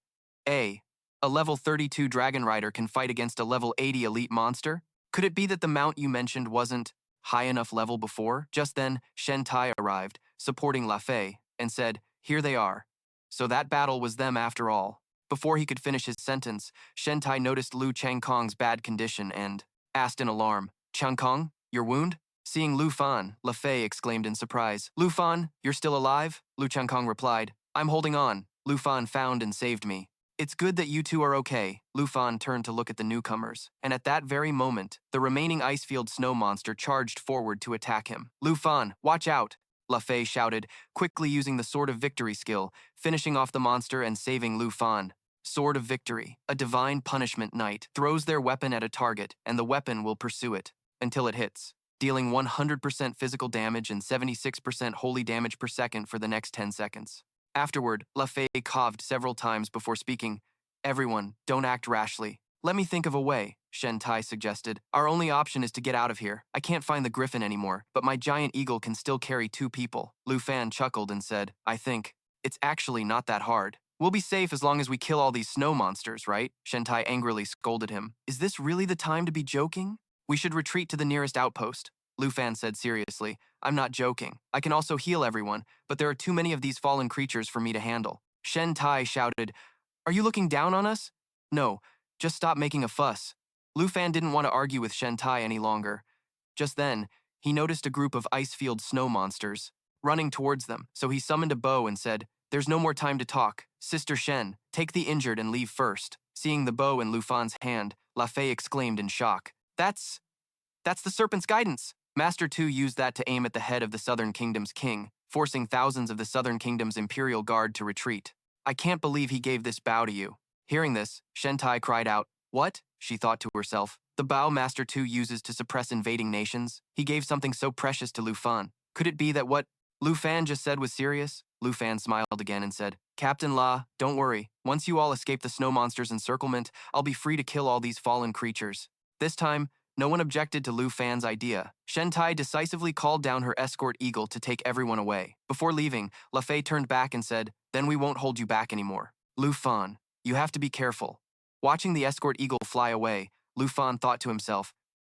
A level 32 Dragon Rider can fight against a level 80 elite monster? Could it be that the mount you mentioned wasn't high enough level before?" Just then, Shen Tai arrived, supporting La Fei, and said, "Here they are." So that battle was them after all. Before he could finish his sentence, Shen Tai noticed Lu Changkong's bad condition and asked in alarm, "Changkong, your wound?" Seeing Lu Fan, La Fei exclaimed in surprise, "Lu Fan, you're still alive?" Lu Changkong replied, "I'm holding on. Lu Fan found and saved me." It's good that you two are okay. Lu Fan turned to look at the newcomers, and at that very moment, the remaining ice-field snow monster charged forward to attack him. Lu Fan, watch out! La Fei shouted, quickly using the Sword of Victory skill, finishing off the monster and saving Lu Fan. Sword of Victory, a divine punishment knight, throws their weapon at a target, and the weapon will pursue it until it hits, dealing 100% physical damage and 76% holy damage per second for the next 10 seconds. Afterward, La Fei coughed several times before speaking. Everyone, don't act rashly. Let me think of a way, Shen Tai suggested. Our only option is to get out of here. I can't find the griffin anymore, but my giant eagle can still carry 2 people. Lu Fan chuckled and said, I think it's actually not that hard. We'll be safe as long as we kill all these snow monsters, right? Shen Tai angrily scolded him. Is this really the time to be joking? We should retreat to the nearest outpost. Lu Fan said seriously, I'm not joking. I can also heal everyone, but there are too many of these fallen creatures for me to handle. Shen Tai shouted, Are you looking down on us? No, just stop making a fuss. Lu Fan didn't want to argue with Shen Tai any longer. Just then, he noticed a group of ice-field snow monsters running towards them, so he summoned a bow and said, There's no more time to talk. Sister Shen, take the injured and leave first. Seeing the bow in Lu Fan's hand, La Fei exclaimed in shock. That's the serpent's guidance. Master Tu used that to aim at the head of the Southern Kingdom's king, forcing thousands of the Southern Kingdom's imperial guard to retreat. I can't believe he gave this bow to you. Hearing this, Shen Tai cried out, What? She thought to herself. The bow Master Tu uses to suppress invading nations. He gave something so precious to Lu Fan. Could it be that what Lu Fan just said was serious? Lu Fan smiled again and said, Captain La, don't worry. Once you all escape the snow monster's encirclement, I'll be free to kill all these fallen creatures. This time, no one objected to Lu Fan's idea. Shen Tai decisively called down her escort eagle to take everyone away. Before leaving, La Fei turned back and said, Then we won't hold you back anymore. Lu Fan, you have to be careful. Watching the escort eagle fly away, Lu Fan thought to himself,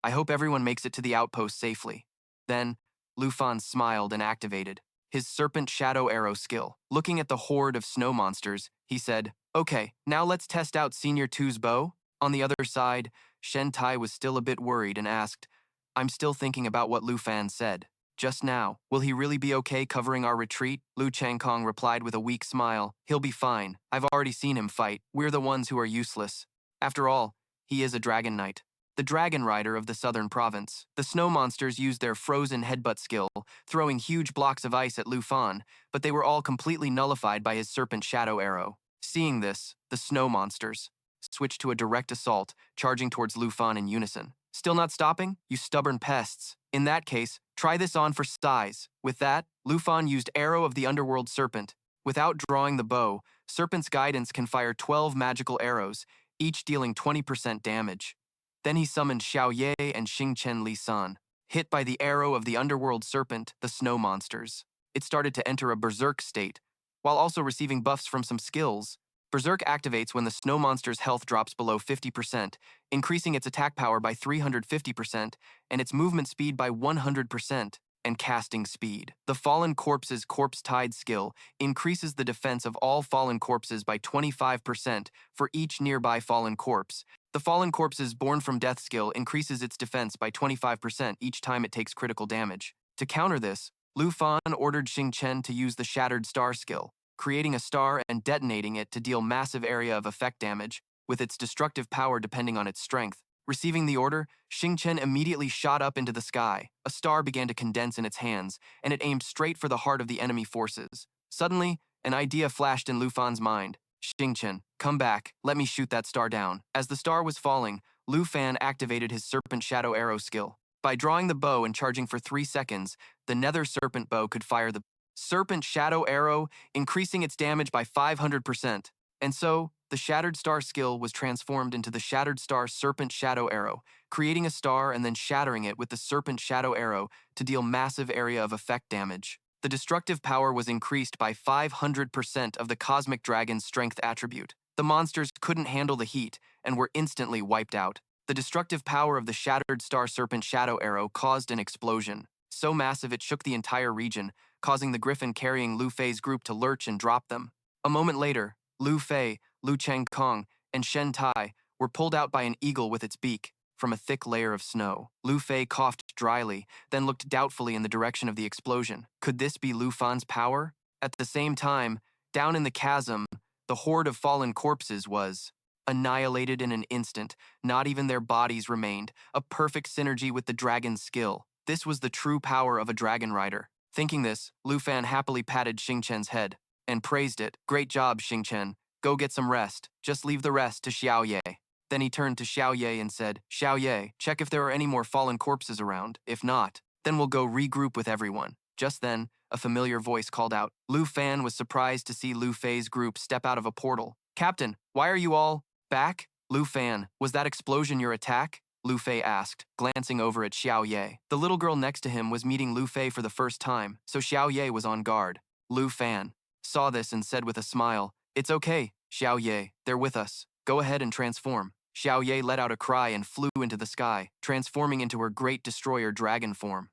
I hope everyone makes it to the outpost safely. Then, Lu Fan smiled and activated his serpent shadow arrow skill. Looking at the horde of snow monsters, he said, Okay, now let's test out Senior Two's bow. On the other side, Shen Tai was still a bit worried and asked, I'm still thinking about what Lu Fan said. Just now, will he really be okay covering our retreat? Lu Changkong replied with a weak smile. He'll be fine. I've already seen him fight. We're the ones who are useless. After all, he is a dragon knight, the dragon rider of the southern province. The snow monsters used their frozen headbutt skill, throwing huge blocks of ice at Lu Fan, but they were all completely nullified by his serpent shadow arrow. Seeing this, the snow monsters switched to a direct assault, charging towards Lu Fan in unison. Still not stopping? You stubborn pests. In that case, try this on for size. With that, Lu Fan used Arrow of the Underworld Serpent. Without drawing the bow, Serpent's Guidance can fire 12 magical arrows, each dealing 20% damage. Then he summoned Xiao Ye and Xingchen Li San. Hit by the Arrow of the Underworld Serpent, the snow monsters, it started to enter a berserk state, while also receiving buffs from some skills. Berserk activates when the snow monster's health drops below 50%, increasing its attack power by 350% and its movement speed by 100%, and casting speed. The Fallen Corpse's Corpse Tide skill increases the defense of all fallen corpses by 25% for each nearby fallen corpse. The Fallen Corpse's Born from Death skill increases its defense by 25% each time it takes critical damage. To counter this, Lu Fan ordered Xing Chen to use the Shattered Star skill, creating a star and detonating it to deal massive area of effect damage, with its destructive power depending on its strength. Receiving the order, Xing Chen immediately shot up into the sky. A star began to condense in its hands, and it aimed straight for the heart of the enemy forces. Suddenly, an idea flashed in Lu Fan's mind. Xing Chen, come back, let me shoot that star down. As the star was falling, Lu Fan activated his Serpent Shadow Arrow skill. By drawing the bow and charging for 3 seconds, the Nether Serpent bow could fire the Serpent Shadow Arrow, increasing its damage by 500%. And so, the Shattered Star skill was transformed into the Shattered Star Serpent Shadow Arrow, creating a star and then shattering it with the Serpent Shadow Arrow to deal massive area of effect damage. The destructive power was increased by 500% of the Cosmic Dragon's strength attribute. The monsters couldn't handle the heat and were instantly wiped out. The destructive power of the Shattered Star Serpent Shadow Arrow caused an explosion, so massive it shook the entire region, causing the griffin carrying Lu Fei's group to lurch and drop them. A moment later, Lu Fei, Lu Changkong, and Shen Tai were pulled out by an eagle with its beak from a thick layer of snow. Lu Fei coughed dryly, then looked doubtfully in the direction of the explosion. Could this be Lu Fan's power? At the same time, down in the chasm, The horde of fallen corpses was annihilated in an instant. Not even their bodies remained, a perfect synergy with the dragon's skill. This was the true power of a dragon rider. Thinking this, Lu Fan happily patted Xingchen's head and praised it. Great job, Xingchen. Go get some rest. Just leave the rest to Xiao Ye. Then he turned to Xiao Ye and said, Xiao Ye, check if there are any more fallen corpses around. If not, then we'll go regroup with everyone. Just then, a familiar voice called out. Lu Fan was surprised to see Lu Fei's group step out of a portal. Captain, why are you all back? Lu Fan, was that explosion your attack? Lu Fei asked, glancing over at Xiao Ye. The little girl next to him was meeting Lu Fei for the first time, so Xiao Ye was on guard. Lu Fan saw this and said with a smile, It's okay, Xiao Ye, they're with us. Go ahead and transform. Xiao Ye let out a cry and flew into the sky, transforming into her great destroyer dragon form.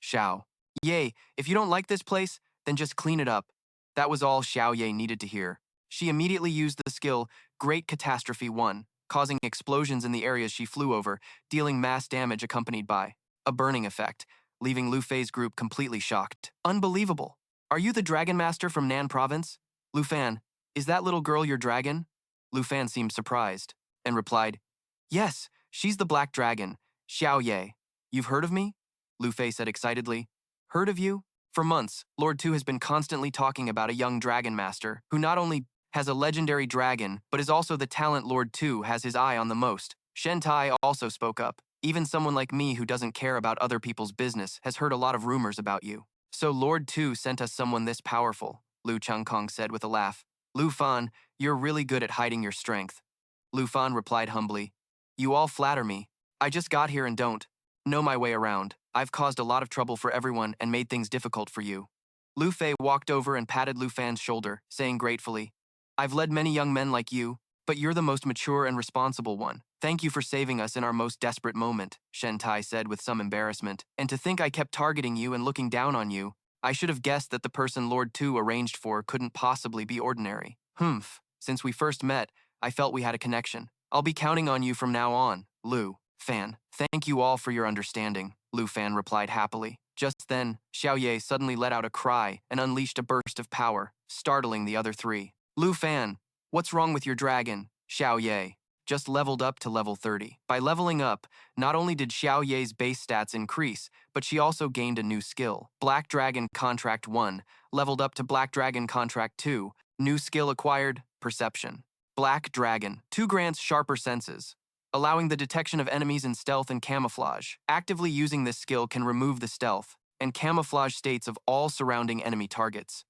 Xiao Ye, if you don't like this place, then just clean it up. That was all Xiao Ye needed to hear. She immediately used the skill Great Catastrophe 1, causing explosions in the areas she flew over, dealing mass damage accompanied by a burning effect, leaving Lu Fei's group completely shocked. Unbelievable. Are you the Dragon Master from Nan Province? Lu Fan, is that little girl your dragon? Lu Fan seemed surprised and replied, Yes, she's the Black Dragon, Xiao Ye. You've heard of me? Lu Fei said excitedly. Heard of you? For months, Lord Tu has been constantly talking about a young dragon master who not only has a legendary dragon, but is also the talent Lord Tu has his eye on the most. Shen Tai also spoke up. Even someone like me who doesn't care about other people's business has heard a lot of rumors about you. So Lord Tu sent us someone this powerful, Lu Changkong said with a laugh. Lu Fan, you're really good at hiding your strength. Lu Fan replied humbly. You all flatter me. I just got here and don't know my way around. I've caused a lot of trouble for everyone and made things difficult for you. Lu Fei walked over and patted Lu Fan's shoulder, saying gratefully, I've led many young men like you, but you're the most mature and responsible one. Thank you for saving us in our most desperate moment, Shen Tai said with some embarrassment. And to think I kept targeting you and looking down on you, I should have guessed that the person Lord Tu arranged for couldn't possibly be ordinary. Humph, since we first met, I felt we had a connection. I'll be counting on you from now on, Lu Fan. Thank you all for your understanding, Lu Fan replied happily. Just then, Xiao Ye suddenly let out a cry and unleashed a burst of power, startling the other three. Lu Fan, what's wrong with your dragon? Xiao Ye just leveled up to level 30. By leveling up, not only did Xiao Ye's base stats increase, but she also gained a new skill. Black Dragon Contract 1 leveled up to Black Dragon Contract 2. New skill acquired, Perception. Black Dragon 2 grants sharper senses, allowing the detection of enemies in stealth and camouflage. Actively using this skill can remove the stealth and camouflage states of all surrounding enemy targets.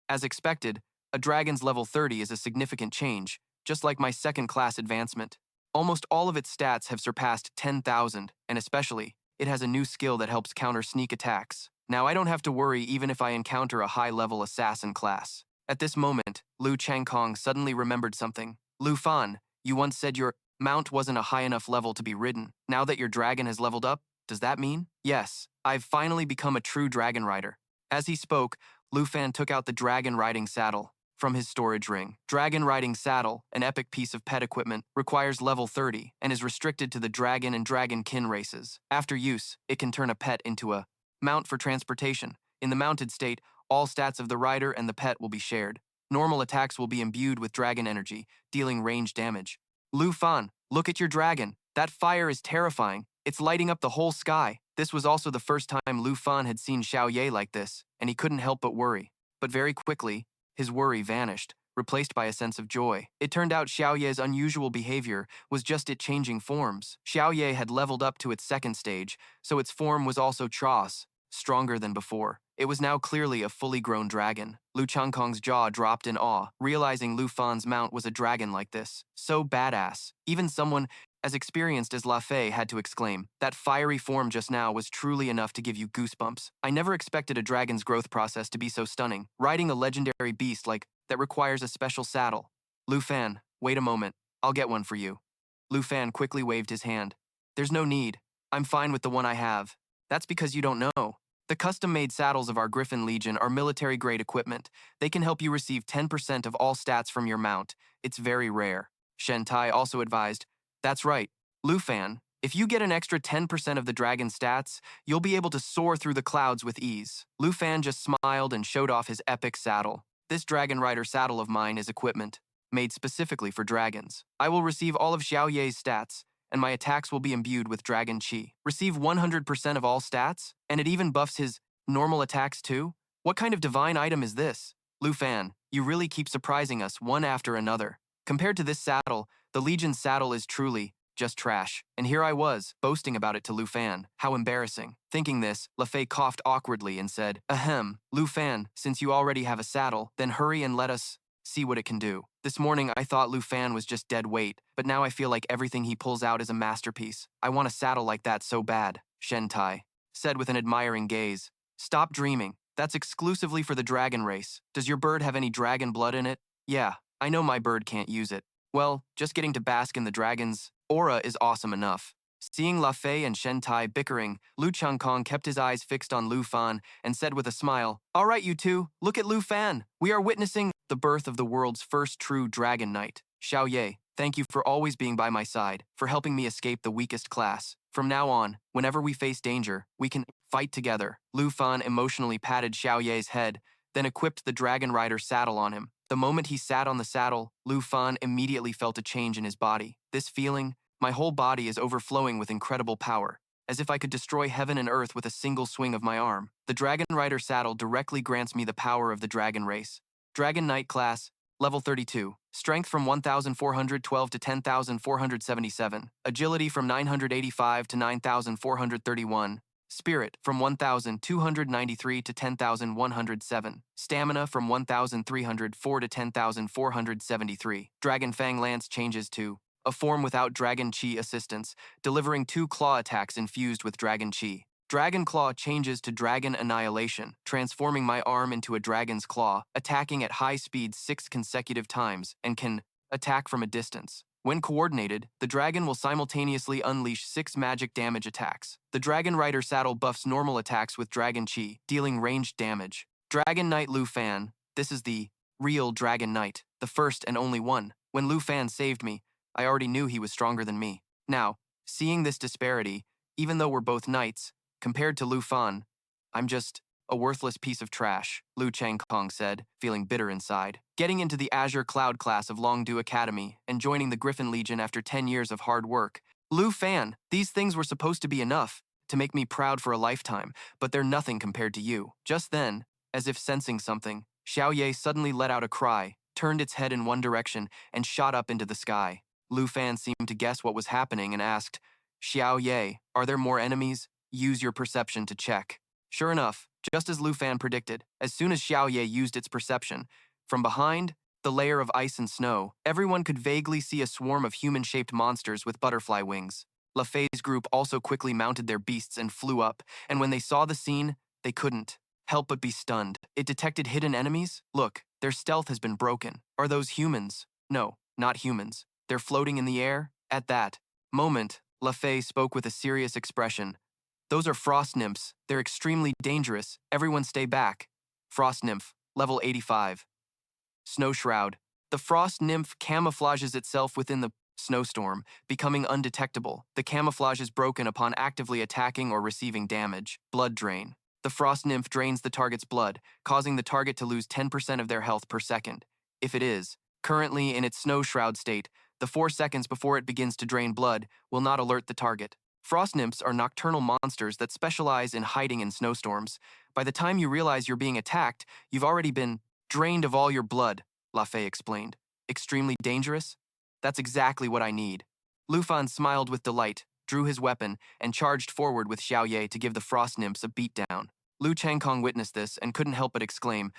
As expected, a dragon's level 30 is a significant change, just like my second-class advancement. Almost all of its stats have surpassed 10,000, and especially, it has a new skill that helps counter sneak attacks. Now I don't have to worry even if I encounter a high-level assassin class. At this moment, Lu Changkong suddenly remembered something. Lu Fan, you once said your mount wasn't a high enough level to be ridden. Now that your dragon has leveled up, does that mean? Yes, I've finally become a true dragon rider. As he spoke, Lu Fan took out the dragon riding saddle from his storage ring. Dragon riding saddle, an epic piece of pet equipment, requires level 30 and is restricted to the dragon and dragonkin races. After use, it can turn a pet into a mount for transportation. In the mounted state, all stats of the rider and the pet will be shared. Normal attacks will be imbued with dragon energy, dealing range damage. Lu Fan, look at your dragon. That fire is terrifying. It's lighting up the whole sky. This was also the first time Lu Fan had seen Xiao Ye like this, and he couldn't help but worry. But very quickly, his worry vanished, replaced by a sense of joy. It turned out Xiao Ye's unusual behavior was just it changing forms. Xiao Ye had leveled up to its second stage, so its form was also Chos, stronger than before. It was now clearly a fully grown dragon. Lu Changkong's jaw dropped in awe, realizing Lu Fan's mount was a dragon like this. So badass. Even someone as experienced as La Fei had to exclaim, that fiery form just now was truly enough to give you goosebumps. I never expected a dragon's growth process to be so stunning. Riding a legendary beast like that requires a special saddle. Lu Fan, wait a moment. I'll get one for you. Lu Fan quickly waved his hand. There's no need. I'm fine with the one I have. That's because you don't know. The custom-made saddles of our Griffin Legion are military-grade equipment. They can help you receive 10% of all stats from your mount. It's very rare. Shen Tai also advised, that's right, Lu Fan, if you get an extra 10% of the dragon stats, you'll be able to soar through the clouds with ease. Lu Fan just smiled and showed off his epic saddle. This Dragon Rider saddle of mine is equipment, made specifically for dragons. I will receive all of Xiao Ye's stats, and my attacks will be imbued with Dragon Chi. Receive 100% of all stats, and it even buffs his normal attacks too? What kind of divine item is this? Lu Fan, you really keep surprising us one after another. Compared to this saddle, the Legion's saddle is truly just trash. And here I was, boasting about it to Lu Fan. How embarrassing. Thinking this, LaFei coughed awkwardly and said, Ahem, Lu Fan, since you already have a saddle, then hurry and let us see what it can do. This morning I thought Lu Fan was just dead weight, but now I feel like everything he pulls out is a masterpiece. I want a saddle like that so bad, Shen Tai said with an admiring gaze. Stop dreaming. That's exclusively for the dragon race. Does your bird have any dragon blood in it? Yeah, I know my bird can't use it. Well, just getting to bask in the dragon's aura is awesome enough. Seeing LaFei and Shen Tai bickering, Lu Changkong kept his eyes fixed on Lu Fan and said with a smile, All right, you two, look at Lu Fan. We are witnessing the birth of the world's first true dragon knight. Xiao Ye, thank you for always being by my side, for helping me escape the weakest class. From now on, whenever we face danger, we can fight together. Lu Fan emotionally patted Xiao Ye's head, then equipped the Dragon Rider saddle on him. The moment he sat on the saddle, Lu Fan immediately felt a change in his body. This feeling, my whole body is overflowing with incredible power, as if I could destroy heaven and earth with a single swing of my arm. The Dragon Rider saddle directly grants me the power of the dragon race. Dragon Knight class, level 32. Strength from 1,412 to 10,477. Agility from 985 to 9,431. Spirit from 1,293 to 10,107. Stamina from 1,304 to 10,473. Dragon Fang Lance changes to a form without Dragon Chi assistance, delivering 2 claw attacks infused with Dragon Chi. Dragon Claw changes to Dragon Annihilation, transforming my arm into a dragon's claw, attacking at high speed 6 consecutive times, and can attack from a distance. When coordinated, the dragon will simultaneously unleash 6 magic damage attacks. The Dragon Rider saddle buffs normal attacks with Dragon Chi, dealing ranged damage. Dragon Knight Lu Fan, this is the real Dragon Knight, the first and only one. When Lu Fan saved me, I already knew he was stronger than me. Now, seeing this disparity, even though we're both knights, compared to Lu Fan, I'm just a worthless piece of trash, Lu Changkong said, feeling bitter inside. Getting into the Azure Cloud class of Longdu Academy and joining the Griffin Legion after 10 years of hard work. Lu Fan, these things were supposed to be enough to make me proud for a lifetime, but they're nothing compared to you. Just then, as if sensing something, Xiao Ye suddenly let out a cry, turned its head in one direction, and shot up into the sky. Lu Fan seemed to guess what was happening and asked, Xiao Ye, are there more enemies? Use your perception to check. Sure enough, just as Lu Fan predicted, as soon as Xiao Ye used its perception, from behind the layer of ice and snow, everyone could vaguely see a swarm of human-shaped monsters with butterfly wings. LaFei's group also quickly mounted their beasts and flew up, and when they saw the scene, they couldn't help but be stunned. It detected hidden enemies? Look, their stealth has been broken. Are those humans? No, not humans. They're floating in the air? At that moment, LaFei spoke with a serious expression. Those are frost nymphs. They're extremely dangerous. Everyone stay back. Frost nymph, level 85. Snow shroud. The frost nymph camouflages itself within the snowstorm, becoming undetectable. The camouflage is broken upon actively attacking or receiving damage. Blood drain. The frost nymph drains the target's blood, causing the target to lose 10% of their health per second. If it is currently in its snow shroud state, the 4 seconds before it begins to drain blood will not alert the target. Frost nymphs are nocturnal monsters that specialize in hiding in snowstorms. By the time you realize you're being attacked, you've already been drained of all your blood, LaFei explained. Extremely dangerous? That's exactly what I need. Lu Fan smiled with delight, drew his weapon, and charged forward with Xiao Ye to give the frost nymphs a beatdown. Lu Changkong witnessed this and couldn't help but exclaim,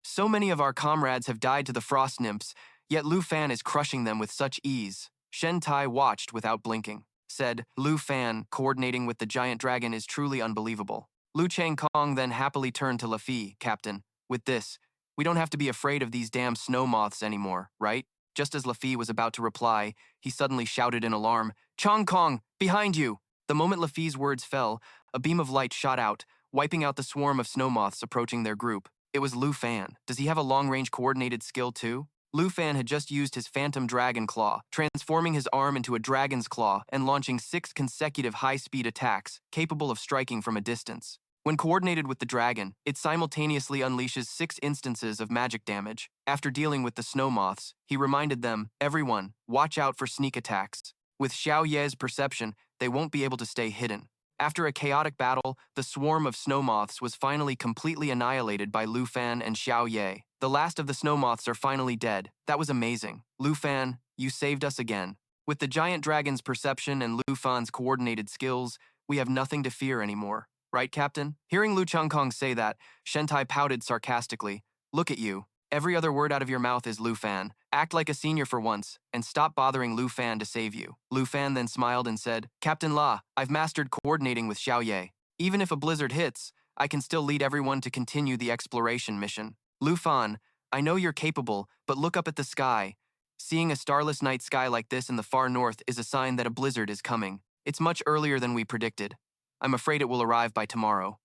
So many of our comrades have died to the frost nymphs, yet Lu Fan is crushing them with such ease. Shen Tai watched without blinking. Said, Lu Fan, coordinating with the giant dragon is truly unbelievable. Lu Changkong then happily turned to LaFei, Captain. With this, we don't have to be afraid of these damn snow moths anymore, right? Just as LaFei was about to reply, he suddenly shouted in alarm, Changkong, behind you! The moment LaFei's words fell, a beam of light shot out, wiping out the swarm of snow moths approaching their group. It was Lu Fan. Does he have a long-range coordinated skill too? Lu Fan had just used his Phantom Dragon Claw, transforming his arm into a dragon's claw and launching 6 consecutive high-speed attacks, capable of striking from a distance. When coordinated with the dragon, it simultaneously unleashes 6 instances of magic damage. After dealing with the snow moths, he reminded them, everyone, watch out for sneak attacks. With Xiao Ye's perception, they won't be able to stay hidden. After a chaotic battle, the swarm of snow moths was finally completely annihilated by Lu Fan and Xiao Ye. The last of the snow moths are finally dead. That was amazing. Lu Fan, you saved us again. With the giant dragon's perception and Lu Fan's coordinated skills, we have nothing to fear anymore. Right, Captain? Hearing Lu Changkong say that, Shentai pouted sarcastically. Look at you. Every other word out of your mouth is Lu Fan. Act like a senior for once, and stop bothering Lu Fan to save you. Lu Fan then smiled and said, Captain La, I've mastered coordinating with Xiao Ye. Even if a blizzard hits, I can still lead everyone to continue the exploration mission. Lu Fan, I know you're capable, but look up at the sky. Seeing a starless night sky like this in the far north is a sign that a blizzard is coming. It's much earlier than we predicted. I'm afraid it will arrive by tomorrow.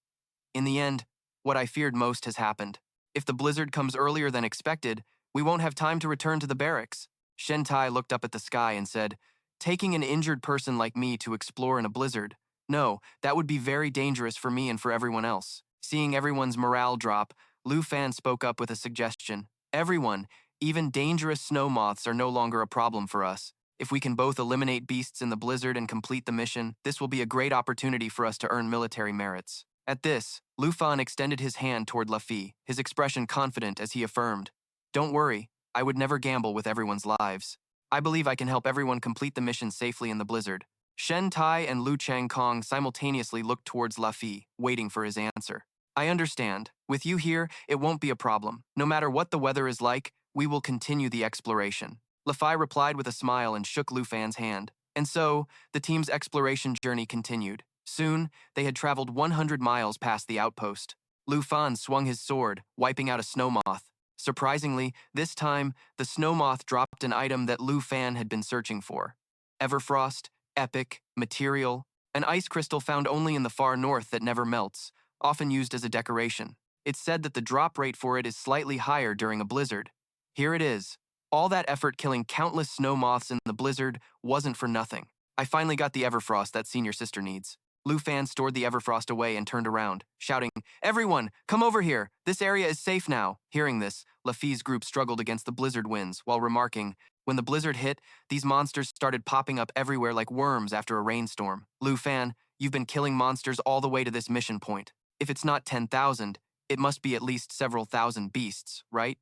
In the end, what I feared most has happened. If the blizzard comes earlier than expected, we won't have time to return to the barracks. Shentai looked up at the sky and said, taking an injured person like me to explore in a blizzard? No, that would be very dangerous for me and for everyone else. Seeing everyone's morale drop, Lu Fan spoke up with a suggestion. Everyone, even dangerous snow moths, are no longer a problem for us. If we can both eliminate beasts in the blizzard and complete the mission, this will be a great opportunity for us to earn military merits. At this, Lu Fan extended his hand toward Lafi, his expression confident as he affirmed, Don't worry, I would never gamble with everyone's lives. I believe I can help everyone complete the mission safely in the blizzard. Shen Tai and Lu Changkong simultaneously looked towards Lafi, waiting for his answer. I understand. With you here, it won't be a problem. No matter what the weather is like, we will continue the exploration. Lafi replied with a smile and shook Lu Fan's hand. And so, the team's exploration journey continued. Soon, they had traveled 100 miles past the outpost. Lu Fan swung his sword, wiping out a snow moth. Surprisingly, this time, the snow moth dropped an item that Lu Fan had been searching for. Everfrost, epic, material, an ice crystal found only in the far north that never melts, often used as a decoration. It's said that the drop rate for it is slightly higher during a blizzard. Here it is. All that effort killing countless snow moths in the blizzard wasn't for nothing. I finally got the Everfrost that senior sister needs. Lu Fan stored the Everfrost away and turned around, shouting, Everyone, come over here. This area is safe now. Hearing this, Lafi's group struggled against the blizzard winds while remarking, when the blizzard hit, these monsters started popping up everywhere like worms after a rainstorm. Lu Fan, you've been killing monsters all the way to this mission point. If it's not 10,000, it must be at least several thousand beasts, right?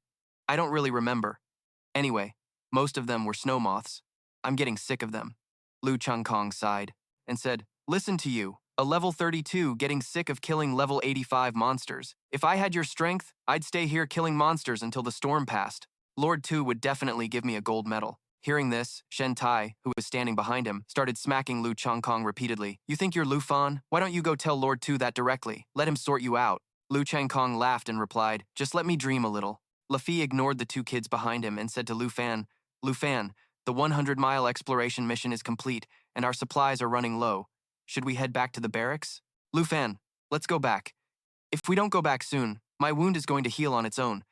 I don't really remember. Anyway, most of them were snow moths. I'm getting sick of them. Lu Changkong sighed and said, Listen to you, a level 32 getting sick of killing level 85 monsters. If I had your strength, I'd stay here killing monsters until the storm passed. Lord Tu would definitely give me a gold medal. Hearing this, Shen Tai, who was standing behind him, started smacking Lu Changkong repeatedly. You think you're Lu Fan? Why don't you go tell Lord Tu that directly? Let him sort you out. Lu Changkong laughed and replied, Just let me dream a little. Lafi ignored the two kids behind him and said to Lu Fan, the 100-mile exploration mission is complete and our supplies are running low. Should we head back to the barracks? Lu Fan, let's go back. If we don't go back soon, my wound is going to heal on its own.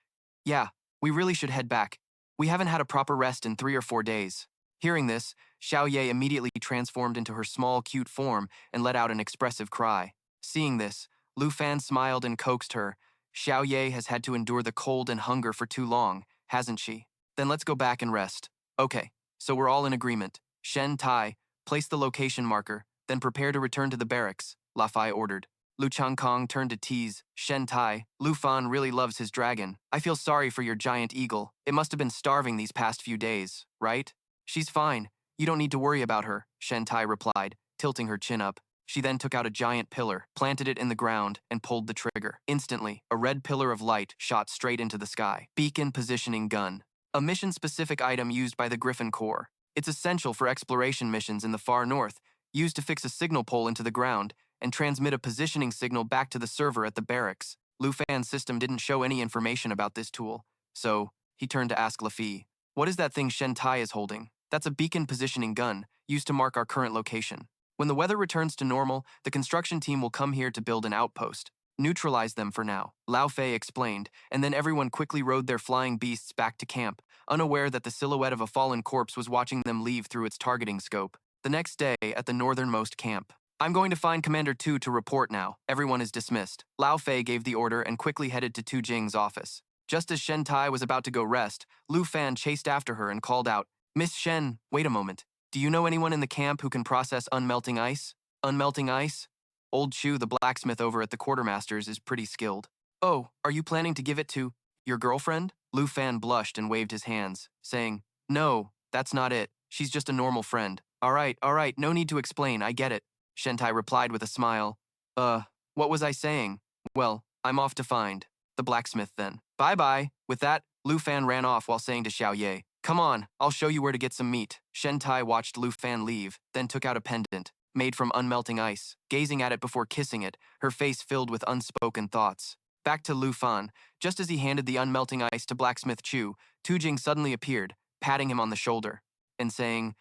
Yeah, we really should head back. We haven't had a proper rest in 3 or 4 days. Hearing this, Xiao Ye immediately transformed into her small, cute form and let out an expressive cry. Seeing this, Lu Fan smiled and coaxed her. Xiao Ye has had to endure the cold and hunger for too long, hasn't she? Then let's go back and rest. Okay, so we're all in agreement. Shen Tai, place the location marker, then prepare to return to the barracks, La Fai ordered. Lu Changkong turned to tease Shen Tai. Lu Fan really loves his dragon. I feel sorry for your giant eagle. It must have been starving these past few days, right? She's fine. You don't need to worry about her, Shen Tai replied, tilting her chin up. She then took out a giant pillar, planted it in the ground, and pulled the trigger. Instantly, a red pillar of light shot straight into the sky. Beacon Positioning Gun. A mission-specific item used by the Griffin Corps. It's essential for exploration missions in the far north, used to fix a signal pole into the ground and transmit a positioning signal back to the server at the barracks. Lu Fan's system didn't show any information about this tool, so he turned to ask Lafi, What is that thing Shen Tai is holding? That's a beacon positioning gun, used to mark our current location. When the weather returns to normal, the construction team will come here to build an outpost. Neutralize them for now, Lao Fei explained, and then everyone quickly rode their flying beasts back to camp, unaware that the silhouette of a fallen corpse was watching them leave through its targeting scope. The next day, at the northernmost camp, I'm going to find Commander Tu to report now. Everyone is dismissed. Lao Fei gave the order and quickly headed to Tu Jing's office. Just as Shen Tai was about to go rest, Lu Fan chased after her and called out, Miss Shen, wait a moment. Do you know anyone in the camp who can process unmelting ice? Unmelting ice? Old Chu, the blacksmith over at the quartermaster's, is pretty skilled. Oh, are you planning to give it to your girlfriend? Lu Fan blushed and waved his hands, saying, No, that's not it. She's just a normal friend. All right, no need to explain, I get it. Shentai replied with a smile. What was I saying? Well, I'm off to find the blacksmith then. Bye-bye. With that, Lu Fan ran off while saying to Xiao Ye, Come on, I'll show you where to get some meat. Shentai watched Lu Fan leave, then took out a pendant, made from unmelting ice. Gazing at it before kissing it, her face filled with unspoken thoughts. Back to Lu Fan. Just as he handed the unmelting ice to Blacksmith Chu, Tu Jing suddenly appeared, patting him on the shoulder, and saying,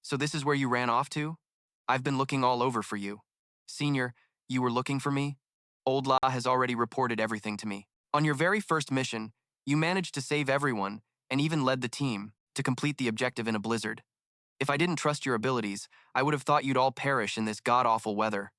So this is where you ran off to? I've been looking all over for you. Senior, you were looking for me? Old La has already reported everything to me. On your very first mission, you managed to save everyone, and even led the team, to complete the objective in a blizzard. If I didn't trust your abilities, I would have thought you'd all perish in this god-awful weather.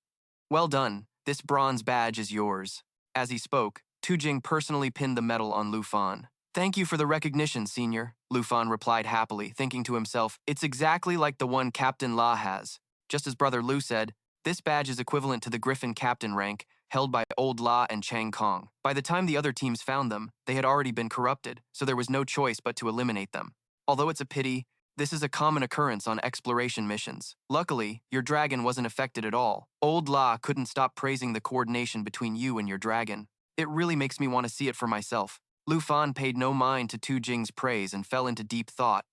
Well done, this bronze badge is yours. As he spoke, Tu Jing personally pinned the medal on Lu Fan. Thank you for the recognition, Senior, Lu Fan replied happily, thinking to himself, It's exactly like the one Captain La has. Just as Brother Lu said, this badge is equivalent to the Griffin Captain rank held by Old La and Chang Kong. By the time the other teams found them, they had already been corrupted, so there was no choice but to eliminate them. Although it's a pity, this is a common occurrence on exploration missions. Luckily, your dragon wasn't affected at all. Old La couldn't stop praising the coordination between you and your dragon. It really makes me want to see it for myself. Lu Fan paid no mind to Tu Jing's praise and fell into deep thought.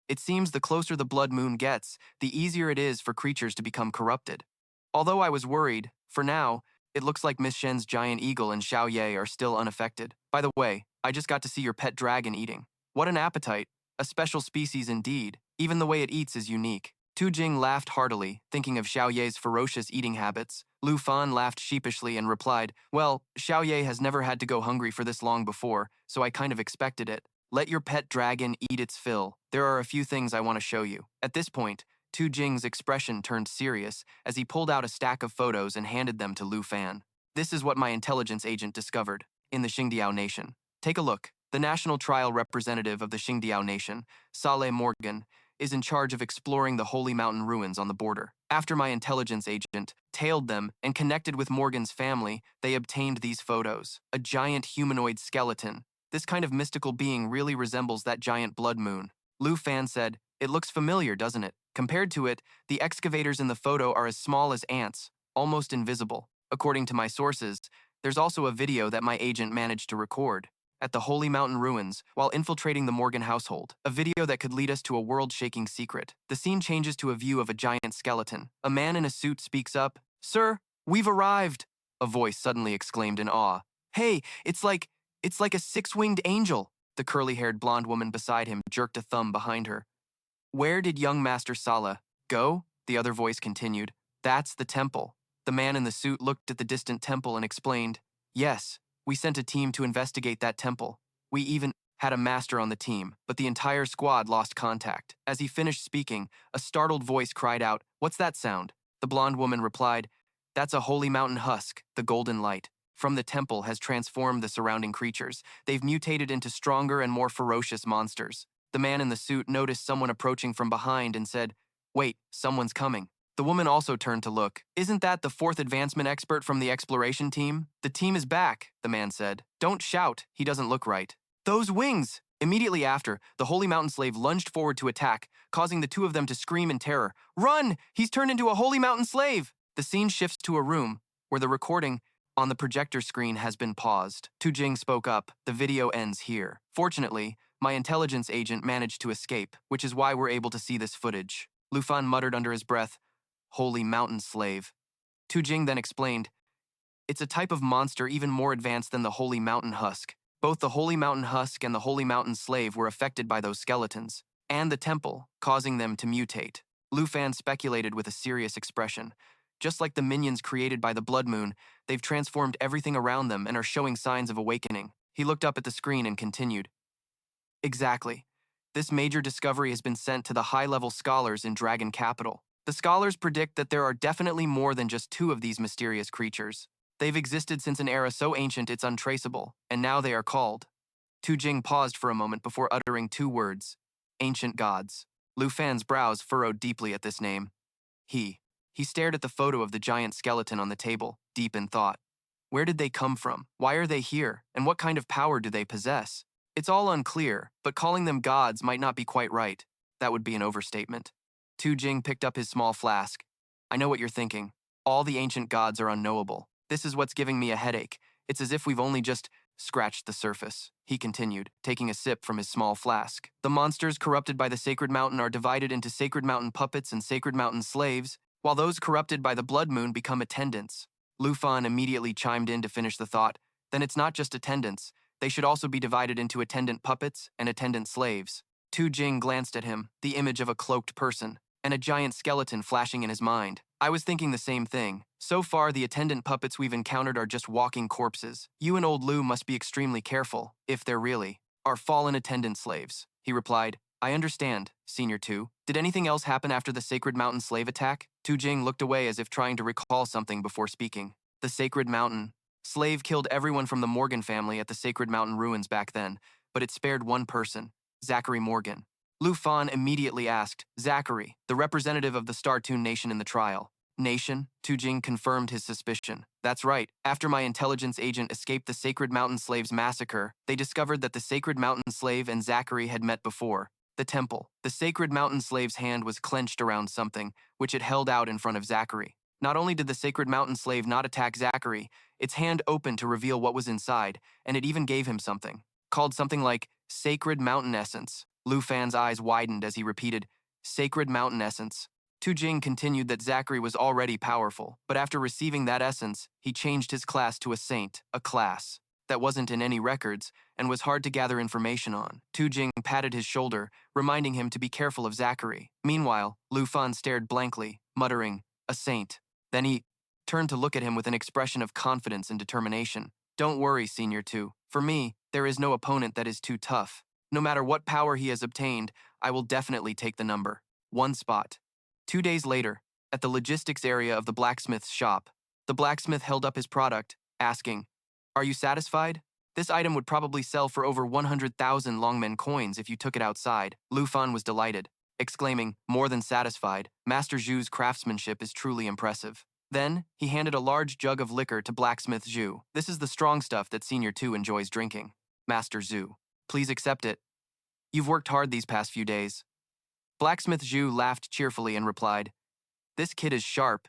It seems the closer the blood moon gets, the easier it is for creatures to become corrupted. Although I was worried, for now, it looks like Miss Shen's giant eagle and Xiao Ye are still unaffected. By the way, I just got to see your pet dragon eating. What an appetite. A special species indeed. Even the way it eats is unique. Tu Jing laughed heartily, thinking of Xiao Ye's ferocious eating habits. Lu Fan laughed sheepishly and replied, Well, Xiao Ye has never had to go hungry for this long before, so I kind of expected it. Let your pet dragon eat its fill. There are a few things I want to show you. At this point, Tu Jing's expression turned serious as he pulled out a stack of photos and handed them to Lu Fan. This is what my intelligence agent discovered in the Xingdiao Nation. Take a look. The national trial representative of the Xingdiao Nation, Saleh Morgan, is in charge of exploring the Holy Mountain ruins on the border. After my intelligence agent tailed them and connected with Morgan's family, they obtained these photos. A giant humanoid skeleton. This kind of mystical being really resembles that giant blood moon. Lu Fan said, It looks familiar, doesn't it? Compared to it, the excavators in the photo are as small as ants, almost invisible. According to my sources, there's also a video that my agent managed to record at the Holy Mountain ruins while infiltrating the Morgan household, a video that could lead us to a world-shaking secret. The scene changes to a view of a giant skeleton. A man in a suit speaks up, Sir, we've arrived, a voice suddenly exclaimed in awe. Hey, it's like a six-winged angel. The curly-haired blonde woman beside him jerked a thumb behind her. Where did young Master Sala go? The other voice continued. That's the temple. The man in the suit looked at the distant temple and explained, Yes, we sent a team to investigate that temple. We even had a master on the team, but the entire squad lost contact. As he finished speaking, a startled voice cried out, What's that sound? The blonde woman replied, That's a holy mountain husk, the golden light from the temple has transformed the surrounding creatures. They've mutated into stronger and more ferocious monsters. The man in the suit noticed someone approaching from behind and said, Wait, someone's coming. The woman also turned to look. Isn't that the fourth advancement expert from the exploration team? The team is back, the man said. Don't shout, he doesn't look right. Those wings! Immediately after, the Holy Mountain Slave lunged forward to attack, causing the two of them to scream in terror. Run! He's turned into a Holy Mountain Slave! The scene shifts to a room where the recording on the projector screen has been paused. Tu Jing spoke up. The video ends here. Fortunately, my intelligence agent managed to escape, which is why we're able to see this footage. Lu Fan muttered under his breath, Holy Mountain Slave. Tu Jing then explained, It's a type of monster even more advanced than the Holy Mountain Husk. Both the Holy Mountain Husk and the Holy Mountain Slave were affected by those skeletons, and the temple, causing them to mutate. Lu Fan speculated with a serious expression. Just like the minions created by the Blood Moon, they've transformed everything around them and are showing signs of awakening. He looked up at the screen and continued. Exactly. This major discovery has been sent to the high-level scholars in Dragon Capital. The scholars predict that there are definitely more than just two of these mysterious creatures. They've existed since an era so ancient it's untraceable, and now they are called. Tu Jing paused for a moment before uttering two words. Ancient gods. Lu Fan's brows furrowed deeply at this name. He stared at the photo of the giant skeleton on the table, deep in thought. Where did they come from? Why are they here? And what kind of power do they possess? It's all unclear, but calling them gods might not be quite right. That would be an overstatement. Tu Jing picked up his small flask. I know what you're thinking. All the ancient gods are unknowable. This is what's giving me a headache. It's as if we've only just scratched the surface, he continued, taking a sip from his small flask. The monsters corrupted by the Sacred Mountain are divided into Sacred Mountain puppets and Sacred Mountain slaves, while those corrupted by the Blood Moon become attendants. Lu Fan immediately chimed in to finish the thought. Then it's not just attendants. They should also be divided into attendant puppets and attendant slaves. Tu Jing glanced at him, the image of a cloaked person, and a giant skeleton flashing in his mind. I was thinking the same thing. So far, the attendant puppets we've encountered are just walking corpses. You and old Lu must be extremely careful, if they're really are fallen attendant slaves, he replied. I understand, Senior Tu. Did anything else happen after the Sacred Mountain slave attack? Tu Jing looked away as if trying to recall something before speaking. The Sacred Mountain. Slave killed everyone from the Morgan family at the Sacred Mountain ruins back then, but it spared one person, Zachary Morgan. Lu Fan immediately asked, Zachary, the representative of the Startoon Nation in the trial. Nation? Tu Jing confirmed his suspicion. That's right. After my intelligence agent escaped the Sacred Mountain Slaves massacre, they discovered that the Sacred Mountain Slave and Zachary had met before. The temple. The Sacred Mountain Slave's hand was clenched around something, which it held out in front of Zachary. Not only did the Sacred Mountain Slave not attack Zachary, its hand opened to reveal what was inside, and it even gave him something. Called something like Sacred Mountain Essence. Lu Fan's eyes widened as he repeated, Sacred Mountain Essence. Tu Jing continued that Zachary was already powerful, but after receiving that essence, he changed his class to a saint, a class that wasn't in any records and was hard to gather information on. Tu Jing patted his shoulder, reminding him to be careful of Zachary. Meanwhile, Lu Fan stared blankly, muttering, a saint. Then he turned to look at him with an expression of confidence and determination. Don't worry, Senior Tu. For me, there is no opponent that is too tough. No matter what power he has obtained, I will definitely take the number. One spot. 2 days later, at the logistics area of the blacksmith's shop, the blacksmith held up his product, asking, Are you satisfied? This item would probably sell for over 100,000 Longmen coins if you took it outside. Lu Fan was delighted, exclaiming, More than satisfied. Master Zhu's craftsmanship is truly impressive. Then, he handed a large jug of liquor to Blacksmith Zhu. This is the strong stuff that Senior Tu enjoys drinking. Master Zhu. Please accept it. You've worked hard these past few days. Blacksmith Zhu laughed cheerfully and replied, This kid is sharp.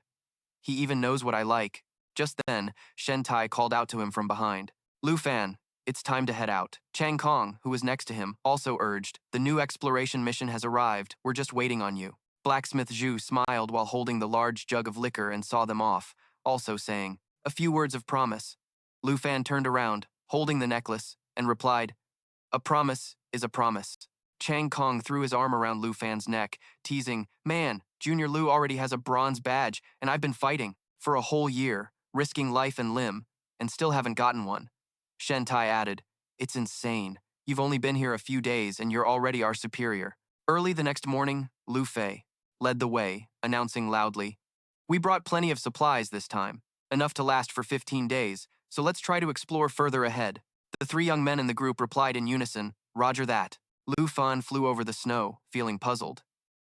He even knows what I like. Just then, Shen Tai called out to him from behind. Lu Fan, it's time to head out. Chang Kong, who was next to him, also urged, The new exploration mission has arrived. We're just waiting on you. Blacksmith Zhu smiled while holding the large jug of liquor and saw them off, also saying, A few words of promise. Lu Fan turned around, holding the necklace, and replied, A promise is a promise. Chang Kong threw his arm around Lu Fan's neck, teasing, Man, Junior Lu already has a bronze badge, and I've been fighting for a whole year, risking life and limb, and still haven't gotten one. Shen Tai added, It's insane. You've only been here a few days, and you're already our superior. Early the next morning, Lu Fei led the way, announcing loudly, We brought plenty of supplies this time, enough to last for 15 days, so let's try to explore further ahead. The 3 young men in the group replied in unison, Roger that. Lu Fan flew over the snow, feeling puzzled.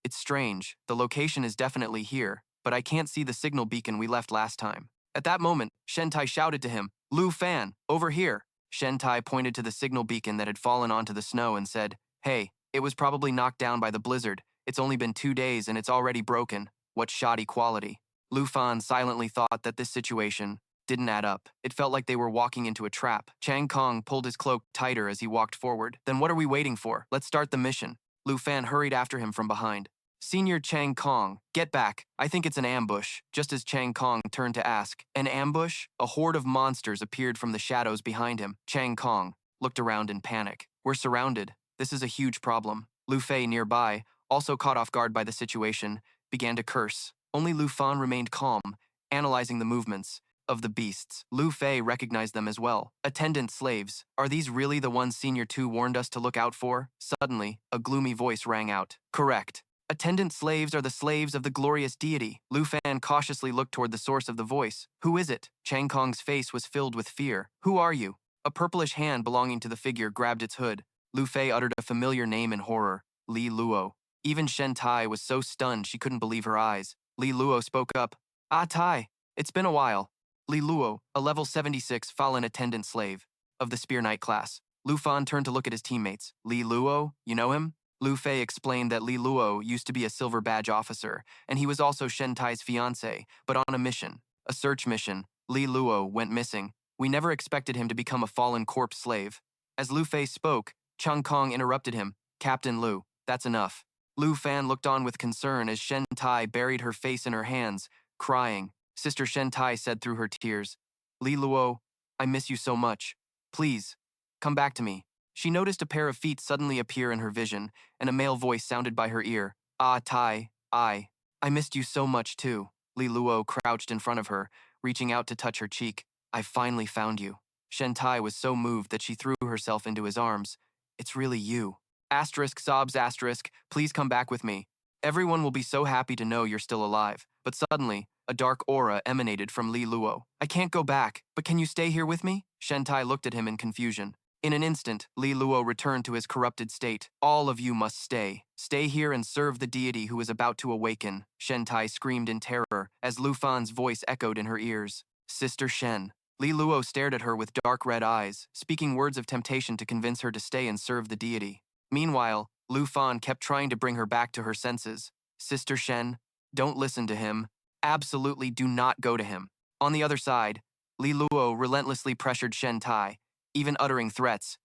It's strange, the location is definitely here, but I can't see the signal beacon we left last time. At that moment, Shen Tai shouted to him, Lu Fan, over here. Shen Tai pointed to the signal beacon that had fallen onto the snow and said, Hey, it was probably knocked down by the blizzard. It's only been 2 days and it's already broken. What shoddy quality. Lu Fan silently thought that this situation didn't add up. It felt like they were walking into a trap. Chang Kong pulled his cloak tighter as he walked forward. Then what are we waiting for? Let's start the mission. Lu Fan hurried after him from behind. Senior Chang Kong, get back. I think it's an ambush. Just as Chang Kong turned to ask, An ambush? A horde of monsters appeared from the shadows behind him. Chang Kong looked around in panic. We're surrounded. This is a huge problem. Lu Fei nearby, also caught off guard by the situation, began to curse. Only Lu Fan remained calm, analyzing the movements of the beasts. Lu Fei recognized them as well. Attendant slaves. Are these really the ones Senior Tu warned us to look out for? Suddenly, a gloomy voice rang out. Correct. Attendant slaves are the slaves of the glorious deity. Lu Fan cautiously looked toward the source of the voice. Who is it? Chang Kong's face was filled with fear. Who are you? A purplish hand belonging to the figure grabbed its hood. Lu Fei uttered a familiar name in horror. Li Luo. Even Shen Tai was so stunned she couldn't believe her eyes. Li Luo spoke up. Ah, Tai. It's been a while. Li Luo, a level 76 fallen attendant slave of the Spear Knight class. Lu Fan turned to look at his teammates. Li Luo, you know him? Lu Fei explained that Li Luo used to be a silver badge officer, and he was also Shen Tai's fiancé, but on a mission, a search mission. Li Luo went missing. We never expected him to become a fallen corpse slave. As Lu Fei spoke, Chang Kong interrupted him. Captain Lu, that's enough. Lu Fan looked on with concern as Shen Tai buried her face in her hands, crying. Sister Shen Tai said through her tears, Li Luo, I miss you so much. Please, come back to me. She noticed a pair of feet suddenly appear in her vision, and a male voice sounded by her ear. Ah, Tai, I missed you so much too. Li Luo crouched in front of her, reaching out to touch her cheek. I finally found you. Shen Tai was so moved that she threw herself into his arms. It's really you. Asterisk sobs asterisk, please come back with me. Everyone will be so happy to know you're still alive. But suddenly, a dark aura emanated from Li Luo. I can't go back, but can you stay here with me? Shen Tai looked at him in confusion. In an instant, Li Luo returned to his corrupted state. All of you must stay. Stay here and serve the deity who is about to awaken. Shen Tai screamed in terror as Lu Fan's voice echoed in her ears. Sister Shen. Li Luo stared at her with dark red eyes, speaking words of temptation to convince her to stay and serve the deity. Meanwhile, Lu Fan kept trying to bring her back to her senses. Sister Shen, don't listen to him. Absolutely do not go to him. On the other side, Li Luo relentlessly pressured Shen Tai, even uttering threats.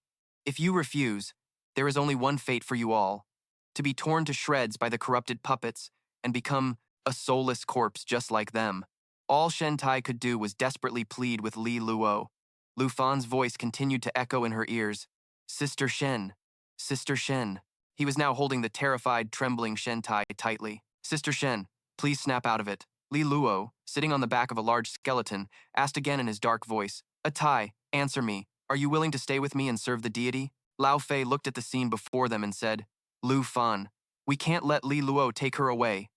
If you refuse, there is only one fate for you all, to be torn to shreds by the corrupted puppets and become a soulless corpse just like them. All Shen Tai could do was desperately plead with Li Luo. Lu Fan's voice continued to echo in her ears. Sister Shen. Sister Shen. He was now holding the terrified, trembling Shen Tai tightly. Sister Shen, please snap out of it. Li Luo, sitting on the back of a large skeleton, asked again in his dark voice. Tai, answer me. Are you willing to stay with me and serve the deity? Lao Fei looked at the scene before them and said, Lu Fan, we can't let Li Luo take her away.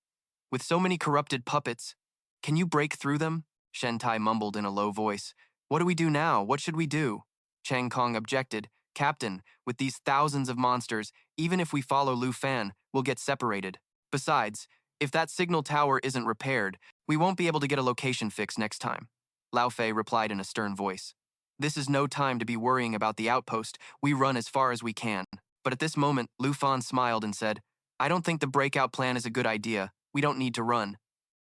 With so many corrupted puppets, can you break through them? Shen Tai mumbled in a low voice. What do we do now? What should we do? Chang Kong objected. Captain, with these thousands of monsters, even if we follow Lu Fan, we'll get separated. Besides, if that signal tower isn't repaired, we won't be able to get a location fix next time. Lao Fei replied in a stern voice. This is no time to be worrying about the outpost. We run as far as we can. But at this moment, Lu Fan smiled and said, I don't think the breakout plan is a good idea. We don't need to run.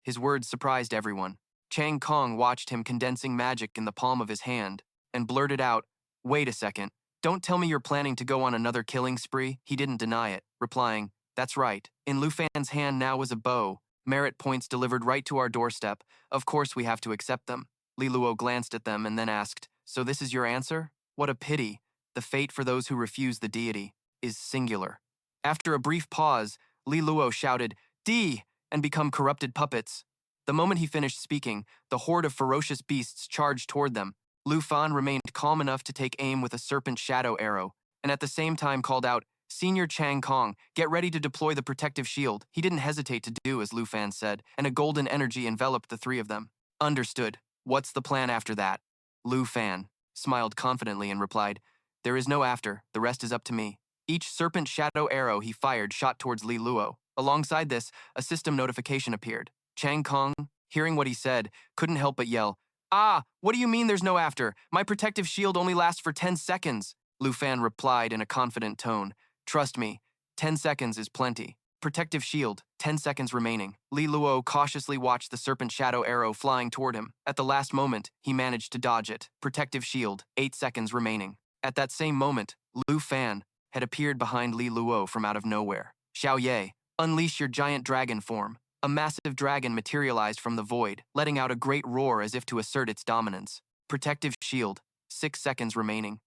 His words surprised everyone. Chang Kong watched him condensing magic in the palm of his hand and blurted out, Wait a second. Don't tell me you're planning to go on another killing spree. He didn't deny it, replying, That's right. In Lu Fan's hand now was a bow. Merit points delivered right to our doorstep. Of course we have to accept them. Li Luo glanced at them and then asked, So this is your answer? What a pity. The fate for those who refuse the deity is singular. After a brief pause, Li Luo shouted, D! And become corrupted puppets. The moment he finished speaking, the horde of ferocious beasts charged toward them. Lu Fan remained calm enough to take aim with a serpent shadow arrow, and at the same time called out, Senior Chang Kong, get ready to deploy the protective shield. He didn't hesitate to do as Lu Fan said, and a golden energy enveloped the three of them. Understood. What's the plan after that? Lu Fan smiled confidently and replied, There is no after, the rest is up to me. Each serpent shadow arrow he fired shot towards Li Luo. Alongside this, a system notification appeared. Chang Kong, hearing what he said, couldn't help but yell, Ah, what do you mean there's no after? My protective shield only lasts for 10 seconds. Lu Fan replied in a confident tone, Trust me, 10 seconds is plenty. Protective shield, 10 seconds remaining. Li Luo cautiously watched the serpent shadow arrow flying toward him. At the last moment, he managed to dodge it. Protective shield, 8 seconds remaining. At that same moment, Lu Fan had appeared behind Li Luo from out of nowhere. Xiao Ye, unleash your giant dragon form. A massive dragon materialized from the void, letting out a great roar as if to assert its dominance. Protective shield, 6 seconds remaining.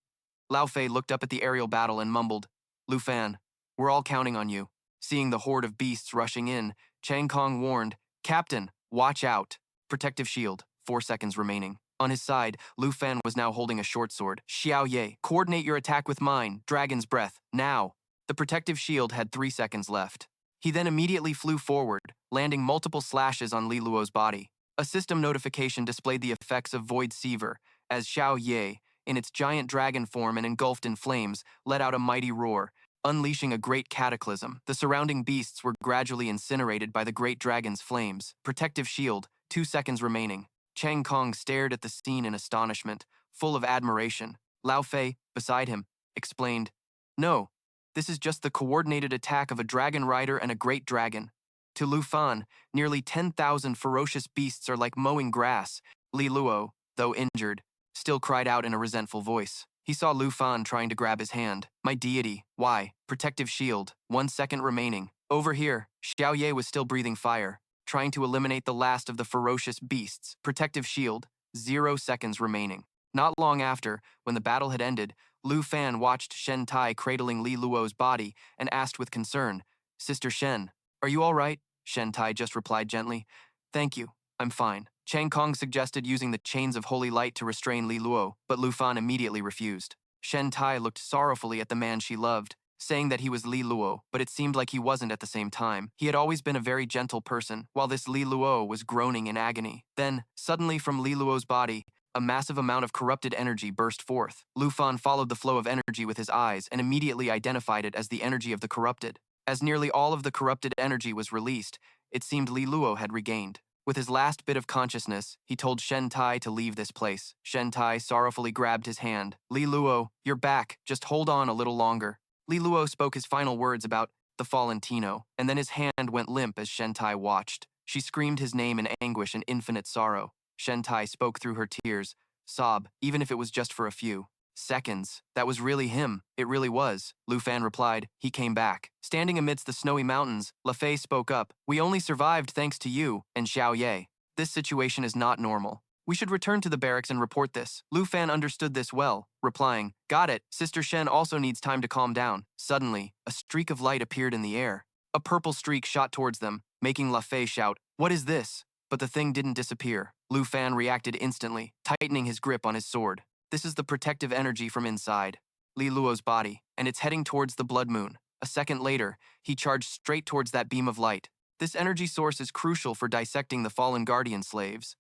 Lao Fei looked up at the aerial battle and mumbled, Lu Fan, we're all counting on you. Seeing the horde of beasts rushing in, Chang Kong warned, Captain, watch out. Protective shield, 4 seconds remaining. On his side, Lu Fan was now holding a short sword. Xiao Ye, coordinate your attack with mine, Dragon's Breath, now. The protective shield had 3 seconds left. He then immediately flew forward, landing multiple slashes on Li Luo's body. A system notification displayed the effects of Void Seaver, as Xiao Ye, in its giant dragon form and engulfed in flames, let out a mighty roar, unleashing a great cataclysm. The surrounding beasts were gradually incinerated by the great dragon's flames. Protective shield, 2 seconds remaining. Chang Kong stared at the scene in astonishment, full of admiration. Lao Fei, beside him, explained, "No, this is just the coordinated attack of a dragon rider and a great dragon." To Lu Fan, nearly 10,000 ferocious beasts are like mowing grass. Li Luo, though injured, still cried out in a resentful voice. He saw Lu Fan trying to grab his hand. "My deity, why? Protective shield, 1 second remaining." Over here, Xiao Ye was still breathing fire, trying to eliminate the last of the ferocious beasts. Protective shield, 0 seconds remaining. Not long after, when the battle had ended, Lu Fan watched Shen Tai cradling Li Luo's body and asked with concern, "Sister Shen, are you all right?" Shen Tai just replied gently, "Thank you, I'm fine." Chang Kong suggested using the chains of holy light to restrain Li Luo, but Lu Fan immediately refused. Shen Tai looked sorrowfully at the man she loved, saying that he was Li Luo, but it seemed like he wasn't at the same time. He had always been a very gentle person, while this Li Luo was groaning in agony. Then, suddenly from Li Luo's body, a massive amount of corrupted energy burst forth. Lu Fan followed the flow of energy with his eyes and immediately identified it as the energy of the corrupted. As nearly all of the corrupted energy was released, it seemed Li Luo had regained. With his last bit of consciousness, he told Shen Tai to leave this place. Shen Tai sorrowfully grabbed his hand. "Li Luo, you're back. Just hold on a little longer." Li Luo spoke his final words about the fallen Tino, and then his hand went limp as Shen Tai watched. She screamed his name in anguish and infinite sorrow. Shen Tai spoke through her tears. "Sob, even if it was just for a few seconds. That was really him. It really was." Lu Fan replied, "He came back." Standing amidst the snowy mountains, La Fei spoke up, "We only survived thanks to you and Xiao Ye. This situation is not normal. We should return to the barracks and report this." Lu Fan understood this well, replying, "Got it. Sister Shen also needs time to calm down." Suddenly, a streak of light appeared in the air. A purple streak shot towards them, making La Fei shout, "What is this?" But the thing didn't disappear. Lu Fan reacted instantly, tightening his grip on his sword. This is the protective energy from inside Li Luo's body, and it's heading towards the blood moon. A second later, he charged straight towards that beam of light. This energy source is crucial for dissecting the fallen guardian slaves.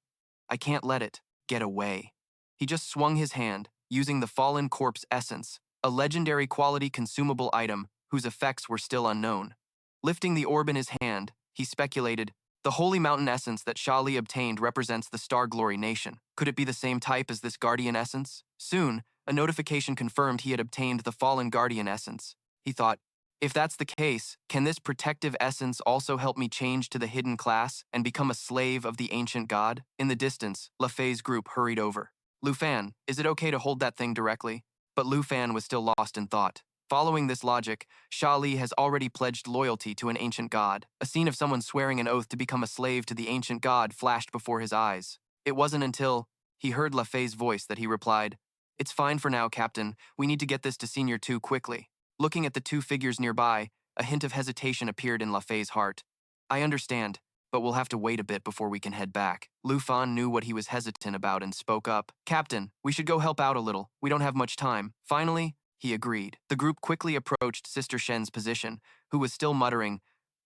I can't let it get away. He just swung his hand, using the fallen corpse essence, a legendary quality consumable item whose effects were still unknown. Lifting the orb in his hand, he speculated, the holy mountain essence that Sha Li obtained represents the Star Glory Nation. Could it be the same type as this guardian essence? Soon, a notification confirmed he had obtained the fallen guardian essence. He thought, if that's the case, can this protective essence also help me change to the hidden class and become a slave of the ancient god? In the distance, La Fei's group hurried over. Lu Fan, is it okay to hold that thing directly? But Lu Fan was still lost in thought. Following this logic, Sha Li has already pledged loyalty to an ancient god. A scene of someone swearing an oath to become a slave to the ancient god flashed before his eyes. It wasn't until he heard La Fei's voice that he replied, "It's fine for now, Captain. We need to get this to Senior 2 quickly." Looking at the two figures nearby, a hint of hesitation appeared in La Fei's heart. "I understand, but we'll have to wait a bit before we can head back." Lu Fan knew what he was hesitant about and spoke up. "Captain, we should go help out a little. We don't have much time." Finally, he agreed. The group quickly approached Sister Shen's position, who was still muttering,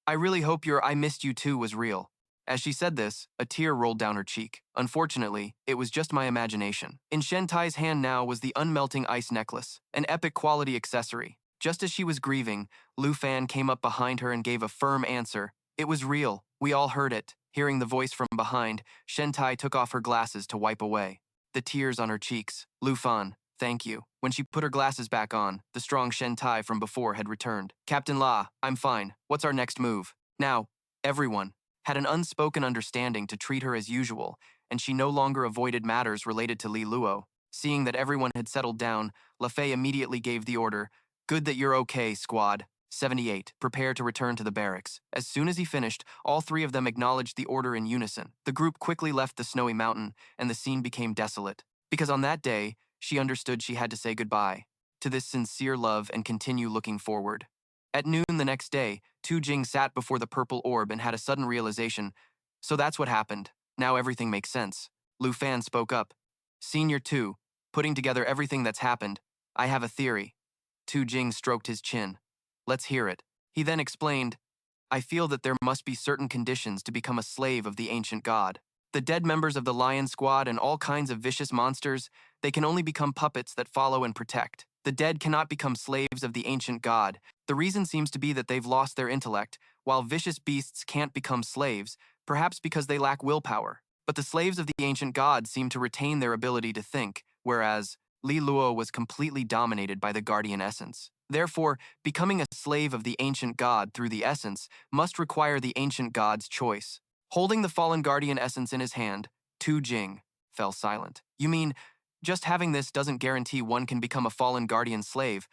"I really hope your 'I missed you too' was real." As she said this, a tear rolled down her cheek. Unfortunately, it was just my imagination. In Shen Tai's hand now was the unmelting ice necklace, an epic quality accessory. Just as she was grieving, Lu Fan came up behind her and gave a firm answer. "It was real. We all heard it." Hearing the voice from behind, Shen Tai took off her glasses to wipe away the tears on her cheeks. "Lu Fan, thank you." When she put her glasses back on, the strong Shen Tai from before had returned. "Captain La, I'm fine. What's our next move?" Now, everyone had an unspoken understanding to treat her as usual, and she no longer avoided matters related to Li Luo. Seeing that everyone had settled down, La Fei immediately gave the order, "Good that you're okay, squad. 78, prepare to return to the barracks." As soon as he finished, all three of them acknowledged the order in unison. The group quickly left the snowy mountain, and the scene became desolate. Because on that day, she understood she had to say goodbye to this sincere love and continue looking forward. At noon the next day, Tu Jing sat before the purple orb and had a sudden realization. So that's what happened. Now everything makes sense. Lu Fan spoke up. "Senior 2, putting together everything that's happened, I have a theory." Tu Jing stroked his chin. "Let's hear it." He then explained, I feel that there must be certain conditions to become a slave of the ancient god. The dead members of the lion squad and all kinds of vicious monsters, they can only become puppets that follow and protect. The dead cannot become slaves of the ancient god. The reason seems to be that they've lost their intellect, while vicious beasts can't become slaves, perhaps because they lack willpower. But the slaves of the ancient god seem to retain their ability to think, whereas Li Luo was completely dominated by the guardian essence. Therefore, becoming a slave of the ancient god through the essence must require the ancient god's choice. Holding the fallen guardian essence in his hand, Tu Jing fell silent. You mean, just having this doesn't guarantee one can become a fallen guardian slave,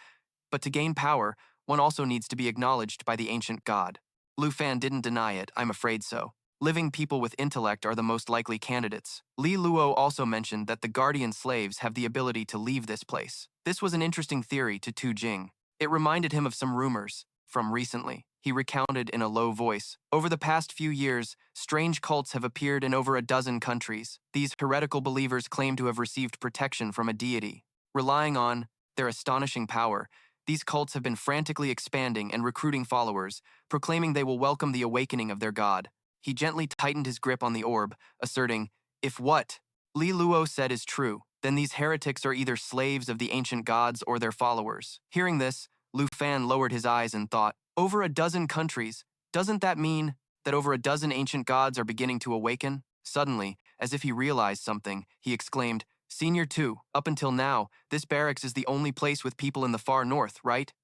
but to gain power, one also needs to be acknowledged by the ancient god. Lu Fan didn't deny it, I'm afraid so. Living people with intellect are the most likely candidates. Li Luo also mentioned that the guardian slaves have the ability to leave this place. This was an interesting theory to Tu Jing. It reminded him of some rumors from recently. He recounted in a low voice. Over the past few years, strange cults have appeared in over a dozen countries. These heretical believers claim to have received protection from a deity. Relying on their astonishing power, these cults have been frantically expanding and recruiting followers, proclaiming they will welcome the awakening of their god. He gently tightened his grip on the orb, asserting, "If what Li Luo said is true, then these heretics are either slaves of the ancient gods or their followers." Hearing this, Lu Fan lowered his eyes and thought, over a dozen countries, doesn't that mean that over a dozen ancient gods are beginning to awaken? Suddenly, as if he realized something, he exclaimed, Senior 2, up until now, this barracks is the only place with people in the far north, right?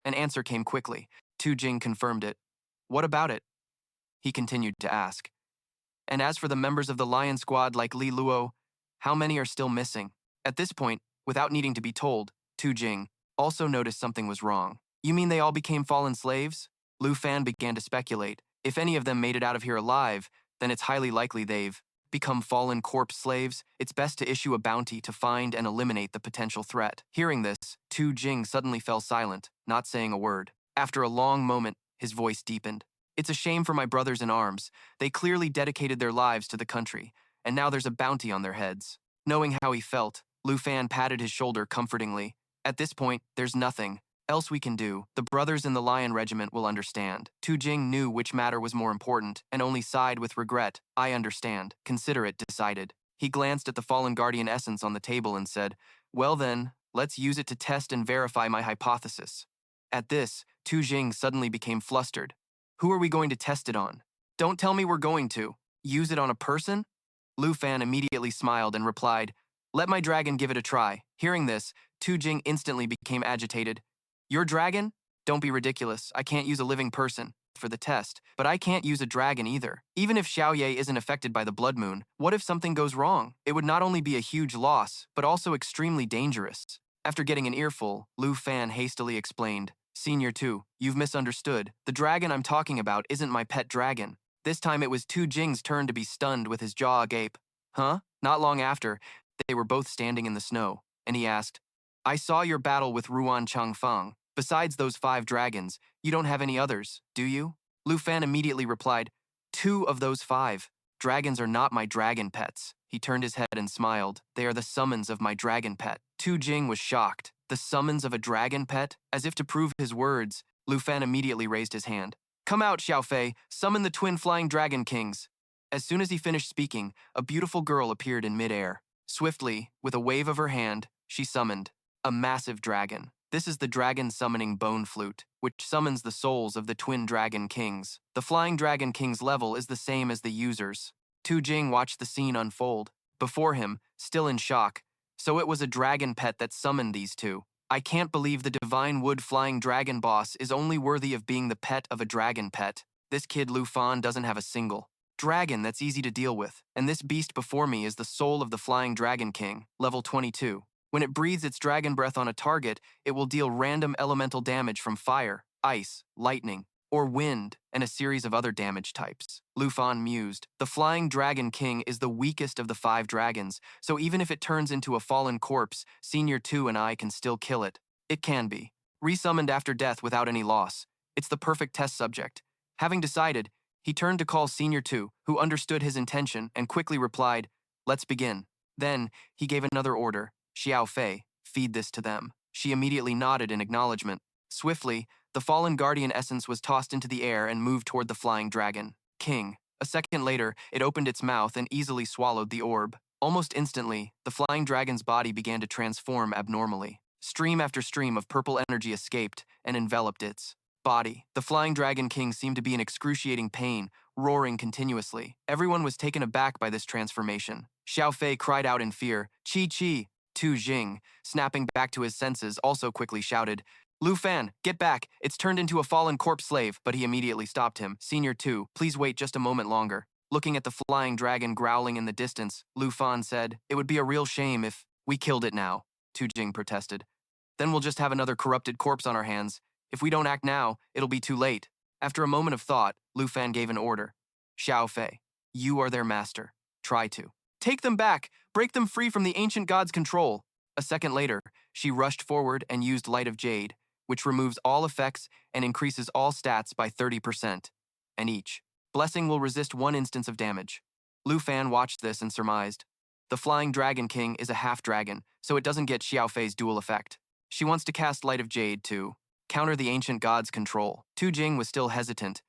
An answer came quickly. Tu Jing confirmed it. What about it? He continued to ask. And as for the members of the lion squad like Li Luo, how many are still missing? At this point, without needing to be told, Tu Jing also noticed something was wrong. You mean they all became fallen slaves? Lu Fan began to speculate. If any of them made it out of here alive, then it's highly likely they've become fallen corpse slaves. It's best to issue a bounty to find and eliminate the potential threat. Hearing this, Tu Jing suddenly fell silent, not saying a word. After a long moment, his voice deepened. It's a shame for my brothers in arms. They clearly dedicated their lives to the country, and now there's a bounty on their heads. Knowing how he felt, Lu Fan patted his shoulder comfortingly. At this point, there's nothing else we can do. The brothers in the Lion Regiment will understand. Tu Jing knew which matter was more important and only sighed with regret. I understand. Consider it decided. He glanced at the fallen guardian essence on the table and said, well then, let's use it to test and verify my hypothesis. At this, Tu Jing suddenly became flustered. Who are we going to test it on? Don't tell me we're going to use it on a person? Lu Fan immediately smiled and replied, let my dragon give it a try. Hearing this, Tu Jing instantly became agitated. Your dragon? Don't be ridiculous. I can't use a living person for the test, but I can't use a dragon either. Even if Xiaoye isn't affected by the blood moon, what if something goes wrong? It would not only be a huge loss, but also extremely dangerous. After getting an earful, Lu Fan hastily explained, Senior 2, you've misunderstood. The dragon I'm talking about isn't my pet dragon. This time it was Tu Jing's turn to be stunned with his jaw agape. Huh? Not long after, they were both standing in the snow, and he asked, I saw your battle with Ruan Changfeng. Besides those 5 dragons, you don't have any others, do you? Lu Fan immediately replied, 2 of those 5. Dragons are not my dragon pets. He turned his head and smiled. They are the summons of my dragon pet. Tu Jing was shocked. The summons of a dragon pet? As if to prove his words, Lu Fan immediately raised his hand. Come out, Xiaofei. Summon the twin flying dragon kings. As soon as he finished speaking, a beautiful girl appeared in midair. Swiftly, with a wave of her hand, she summoned a massive dragon. This is the dragon summoning bone flute, which summons the souls of the twin dragon kings. The flying dragon king's level is the same as the user's. Tu Jing watched the scene unfold. Before him, still in shock, so it was a dragon pet that summoned these 2. I can't believe the divine wood flying dragon boss is only worthy of being the pet of a dragon pet. This kid Lu Fan doesn't have a single dragon that's easy to deal with, and this beast before me is the soul of the flying dragon king, level 22. When it breathes its dragon breath on a target, it will deal random elemental damage from fire, ice, lightning, or wind, and a series of other damage types. Lu Fan mused. The Flying Dragon King is the weakest of the 5 dragons, so even if it turns into a fallen corpse, Senior 2 and I can still kill it. It can be resummoned after death without any loss. It's the perfect test subject. Having decided, he turned to call Senior 2, who understood his intention and quickly replied, let's begin. Then, he gave another order. Xiao Fei, feed this to them. She immediately nodded in acknowledgement. Swiftly, the fallen guardian essence was tossed into the air and moved toward the flying dragon king. A second later, it opened its mouth and easily swallowed the orb. Almost instantly, the flying dragon's body began to transform abnormally. Stream after stream of purple energy escaped and enveloped its body. The flying dragon king seemed to be in excruciating pain, roaring continuously. Everyone was taken aback by this transformation. Xiao Fei cried out in fear, "Chi Chi!" Tu Jing, snapping back to his senses, also quickly shouted, "Lu Fan, get back! It's turned into a fallen corpse slave," but he immediately stopped him. "Senior 2, please wait just a moment longer." Looking at the flying dragon growling in the distance, Lu Fan said, "It would be a real shame if we killed it now," Tu Jing protested. "Then we'll just have another corrupted corpse on our hands. If we don't act now, it'll be too late." After a moment of thought, Lu Fan gave an order. "Xiao Fei, you are their master. Try to take them back, break them free from the ancient god's control." A second later, she rushed forward and used Light of Jade, which removes all effects and increases all stats by 30%. And each blessing will resist 1 instance of damage. Lu Fan watched this and surmised, the Flying Dragon King is a half-dragon, so it doesn't get Xiao Fei's dual effect. She wants to cast Light of Jade to counter the ancient god's control. Tu Jing was still hesitant.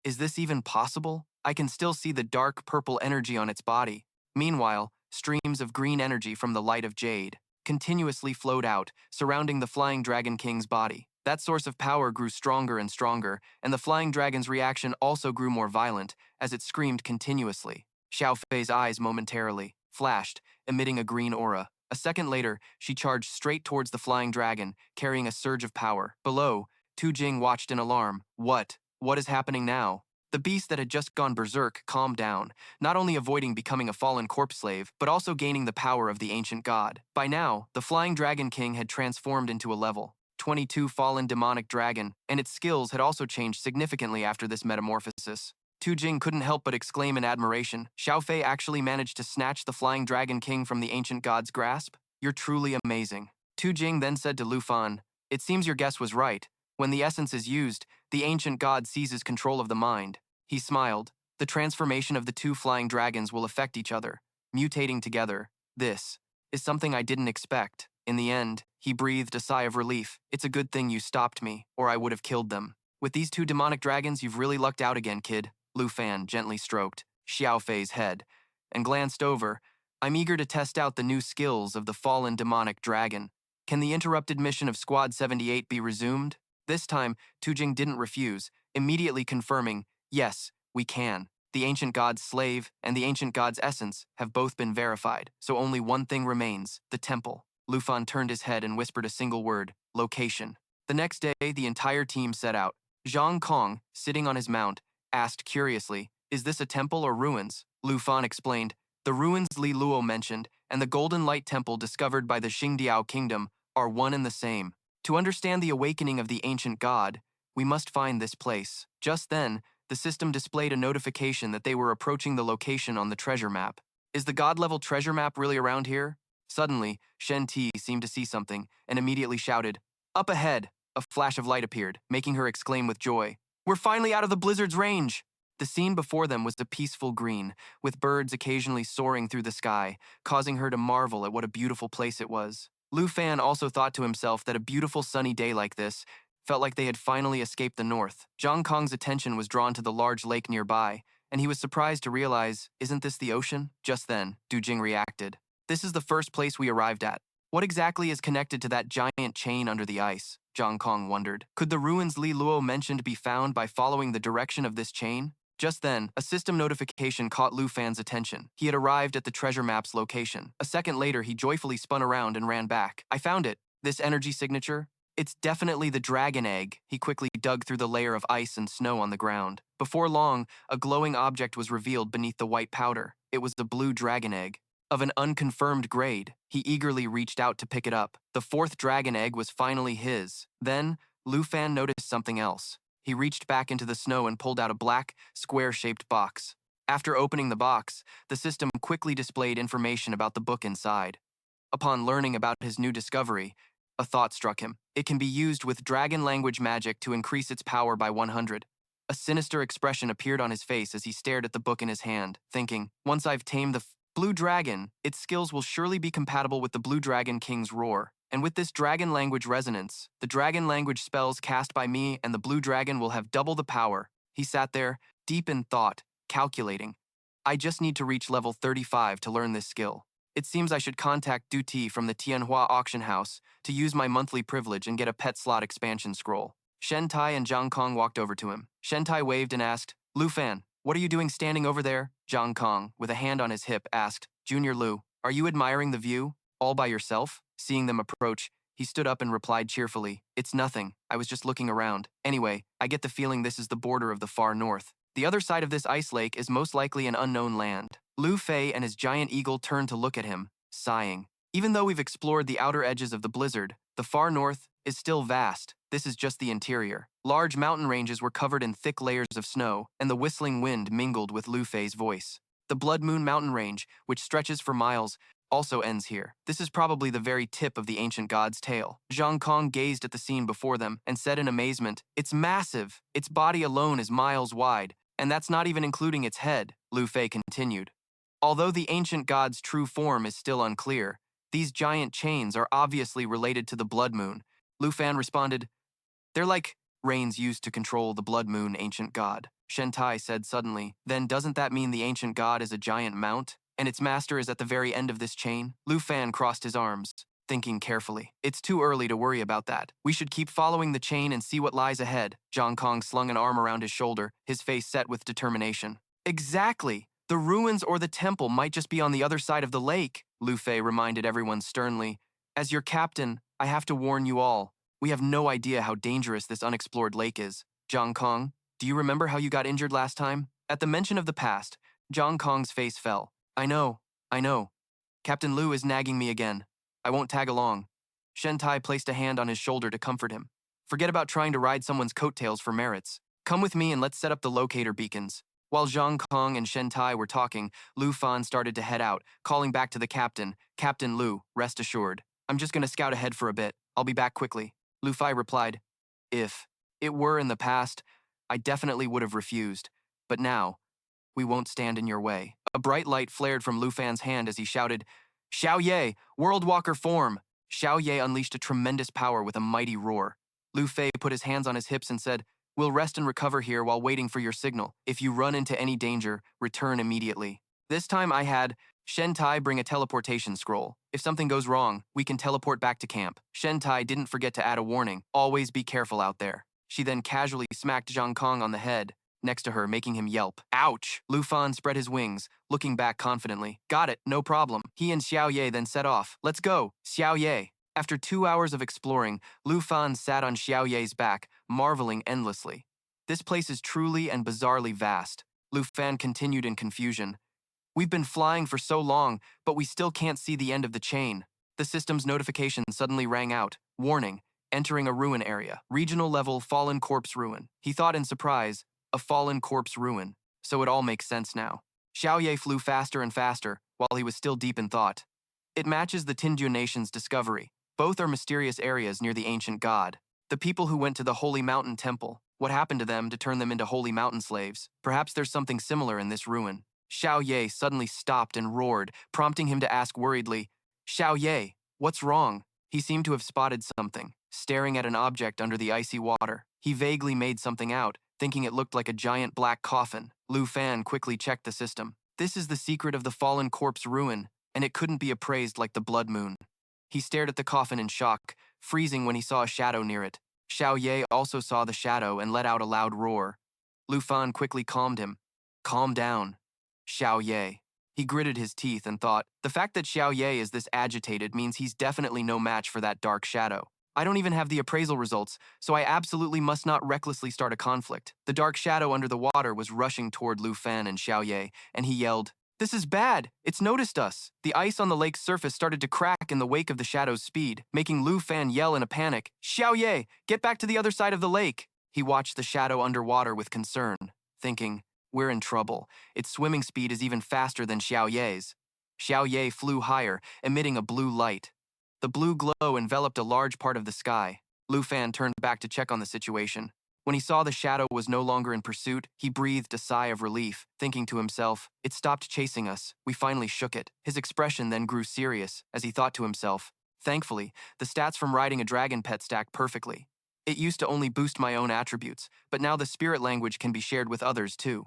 Is this even possible? I can still see the dark purple energy on its body. Meanwhile, streams of green energy from the Light of Jade continuously flowed out, surrounding the Flying Dragon King's body. That source of power grew stronger and stronger, and the Flying Dragon's reaction also grew more violent as it screamed continuously. Xiao Fei's eyes momentarily flashed, emitting a green aura. A second later, she charged straight towards the Flying Dragon, carrying a surge of power. Below, Tu Jing watched in alarm. What is happening now? The beast that had just gone berserk calmed down, not only avoiding becoming a fallen corpse slave, but also gaining the power of the ancient god. By now, the Flying Dragon King had transformed into a level 22 fallen demonic dragon, and its skills had also changed significantly after this metamorphosis. Tu Jing couldn't help but exclaim in admiration. Xiao Fei actually managed to snatch the Flying Dragon King from the ancient god's grasp? You're truly amazing. Tu Jing then said to Lu Fan, "It seems your guess was right. When the essence is used, the ancient god seizes control of the mind." He smiled. The transformation of the 2 flying dragons will affect each other, mutating together. This is something I didn't expect. In the end, he breathed a sigh of relief. "It's a good thing you stopped me, or I would have killed them. With these 2 demonic dragons, you've really lucked out again, kid." Lu Fan gently stroked Xiao Fei's head and glanced over. "I'm eager to test out the new skills of the fallen demonic dragon. Can the interrupted mission of Squad 78 be resumed?" This time, Tu Jing didn't refuse, immediately confirming, "Yes, we can. The ancient god's slave and the ancient god's essence have both been verified, so only one thing remains, the temple." Lu Fan turned his head and whispered a single word, "Location." The next day, the entire team set out. Zhang Kong, sitting on his mount, asked curiously, "Is this a temple or ruins?" Lu Fan explained, "The ruins Li Luo mentioned and the Golden Light Temple discovered by the Xingdiao Kingdom are one and the same. To understand the awakening of the ancient god, we must find this place." Just then, the system displayed a notification that they were approaching the location on the treasure map. "Is the god-level treasure map really around here?" Suddenly, Shen Ti seemed to see something and immediately shouted, "Up ahead!" A flash of light appeared, making her exclaim with joy, "We're finally out of the blizzard's range!" The scene before them was a peaceful green, with birds occasionally soaring through the sky, causing her to marvel at what a beautiful place it was. Lu Fan also thought to himself that a beautiful sunny day like this felt like they had finally escaped the north. Zhang Kong's attention was drawn to the large lake nearby, and he was surprised to realize, "Isn't this the ocean?" Just then, Du Jing reacted. "This is the first place we arrived at. What exactly is connected to that giant chain under the ice?" Zhang Kong wondered. Could the ruins Li Luo mentioned be found by following the direction of this chain? Just then, a system notification caught Lu Fan's attention. He had arrived at the treasure map's location. A second later, he joyfully spun around and ran back. "I found it. This energy signature? It's definitely the dragon egg." He quickly dug through the layer of ice and snow on the ground. Before long, a glowing object was revealed beneath the white powder. It was the blue dragon egg. Of an unconfirmed grade, he eagerly reached out to pick it up. The 4th dragon egg was finally his. Then, Lu Fan noticed something else. He reached back into the snow and pulled out a black, square-shaped box. After opening the box, the system quickly displayed information about the book inside. Upon learning about his new discovery, a thought struck him. It can be used with dragon language magic to increase its power by 100. A sinister expression appeared on his face as he stared at the book in his hand, thinking, "Once I've tamed the blue dragon, its skills will surely be compatible with the Blue Dragon King's roar." And with this dragon language resonance, the dragon language spells cast by me and the blue dragon will have double the power. He sat there, deep in thought, calculating. I just need to reach level 35 to learn this skill. It seems I should contact Duty from the Tianhua auction house to use my monthly privilege and get a pet slot expansion scroll. Shentai and Zhang Kong walked over to him. Shentai waved and asked, Lu Fan, what are you doing standing over there? Zhang Kong, with a hand on his hip, asked, Junior Lu, are you admiring the view? All by yourself? Seeing them approach, he stood up and replied cheerfully, It's nothing, I was just looking around. Anyway, I get the feeling this is the border of the far north. The other side of this ice lake is most likely an unknown land. Lu Fei and his giant eagle turned to look at him, sighing. Even though we've explored the outer edges of the blizzard, the far north is still vast. This is just the interior. Large mountain ranges were covered in thick layers of snow, and the whistling wind mingled with Lu Fei's voice. The Blood Moon mountain range, which stretches for miles, also ends here. This is probably the very tip of the ancient god's tail. Zhang Kong gazed at the scene before them and said in amazement, It's massive! Its body alone is miles wide, and that's not even including its head, Lu Fei continued. Although the ancient god's true form is still unclear, these giant chains are obviously related to the Blood Moon. Lu Fan responded, They're like reins used to control the Blood Moon ancient god. Shentai said suddenly, Then doesn't that mean the ancient god is a giant mount? And its master is at the very end of this chain? Lu Fan crossed his arms, thinking carefully. It's too early to worry about that. We should keep following the chain and see what lies ahead. Zhang Kong slung an arm around his shoulder, his face set with determination. Exactly! The ruins or the temple might just be on the other side of the lake, Lu Fei reminded everyone sternly. As your captain, I have to warn you all. We have no idea how dangerous this unexplored lake is. Zhang Kong, do you remember how you got injured last time? At the mention of the past, Zhang Kong's face fell. I know. Captain Lu is nagging me again. I won't tag along. Shentai placed a hand on his shoulder to comfort him. Forget about trying to ride someone's coattails for merits. Come with me and let's set up the locator beacons. While Zhang Kong and Shentai were talking, Lu Fan started to head out, calling back to the captain, Captain Lu, rest assured. I'm just going to scout ahead for a bit. I'll be back quickly. Lu Fei replied, If it were in the past, I definitely would have refused. But now, we won't stand in your way. A bright light flared from Lu Fan's hand as he shouted, Xiao Ye, World Walker form! Xiao Ye unleashed a tremendous power with a mighty roar. Lu Fei put his hands on his hips and said, We'll rest and recover here while waiting for your signal. If you run into any danger, return immediately. This time I had Shentai bring a teleportation scroll. If something goes wrong, we can teleport back to camp. Shentai didn't forget to add a warning, always be careful out there. She then casually smacked Zhang Kong on the head, next to her, making him yelp. Ouch! Lu Fan spread his wings, looking back confidently. Got it, no problem. He and Xiao Ye then set off. Let's go, Xiao Ye. After 2 hours of exploring, Lu Fan sat on Xiao Ye's back, marveling endlessly. This place is truly and bizarrely vast. Lu Fan continued in confusion. We've been flying for so long, but we still can't see the end of the chain. The system's notification suddenly rang out. Warning, entering a ruin area. Regional level fallen corpse ruin. He thought in surprise, a fallen corpse ruin. So it all makes sense now. Xiao Ye flew faster and faster, while he was still deep in thought. It matches the Tinju Nation's discovery. Both are mysterious areas near the ancient god. The people who went to the Holy Mountain Temple. What happened to them to turn them into Holy Mountain slaves? Perhaps there's something similar in this ruin. Xiao Ye suddenly stopped and roared, prompting him to ask worriedly, Xiao Ye, what's wrong? He seemed to have spotted something, staring at an object under the icy water. He vaguely made something out, thinking it looked like a giant black coffin. Lu Fan quickly checked the system. This is the secret of the fallen corpse ruin, and it couldn't be appraised like the Blood Moon. He stared at the coffin in shock, freezing when he saw a shadow near it. Xiao Ye also saw the shadow and let out a loud roar. Lu Fan quickly calmed him. Calm down, Xiao Ye. He gritted his teeth and thought, the fact that Xiao Ye is this agitated means he's definitely no match for that dark shadow. I don't even have the appraisal results, so I absolutely must not recklessly start a conflict. The dark shadow under the water was rushing toward Lu Fan and Xiao Ye, and he yelled, This is bad! It's noticed us! The ice on the lake's surface started to crack in the wake of the shadow's speed, making Lu Fan yell in a panic, Xiao Ye, get back to the other side of the lake! He watched the shadow underwater with concern, thinking, we're in trouble. Its swimming speed is even faster than Xiao Ye's. Xiao Ye flew higher, emitting a blue light. The blue glow enveloped a large part of the sky. Lu Fan turned back to check on the situation. When he saw the shadow was no longer in pursuit, he breathed a sigh of relief, thinking to himself, it stopped chasing us. We finally shook it. His expression then grew serious, as he thought to himself, Thankfully, the stats from riding a dragon pet stack perfectly. It used to only boost my own attributes, but now the spirit language can be shared with others too.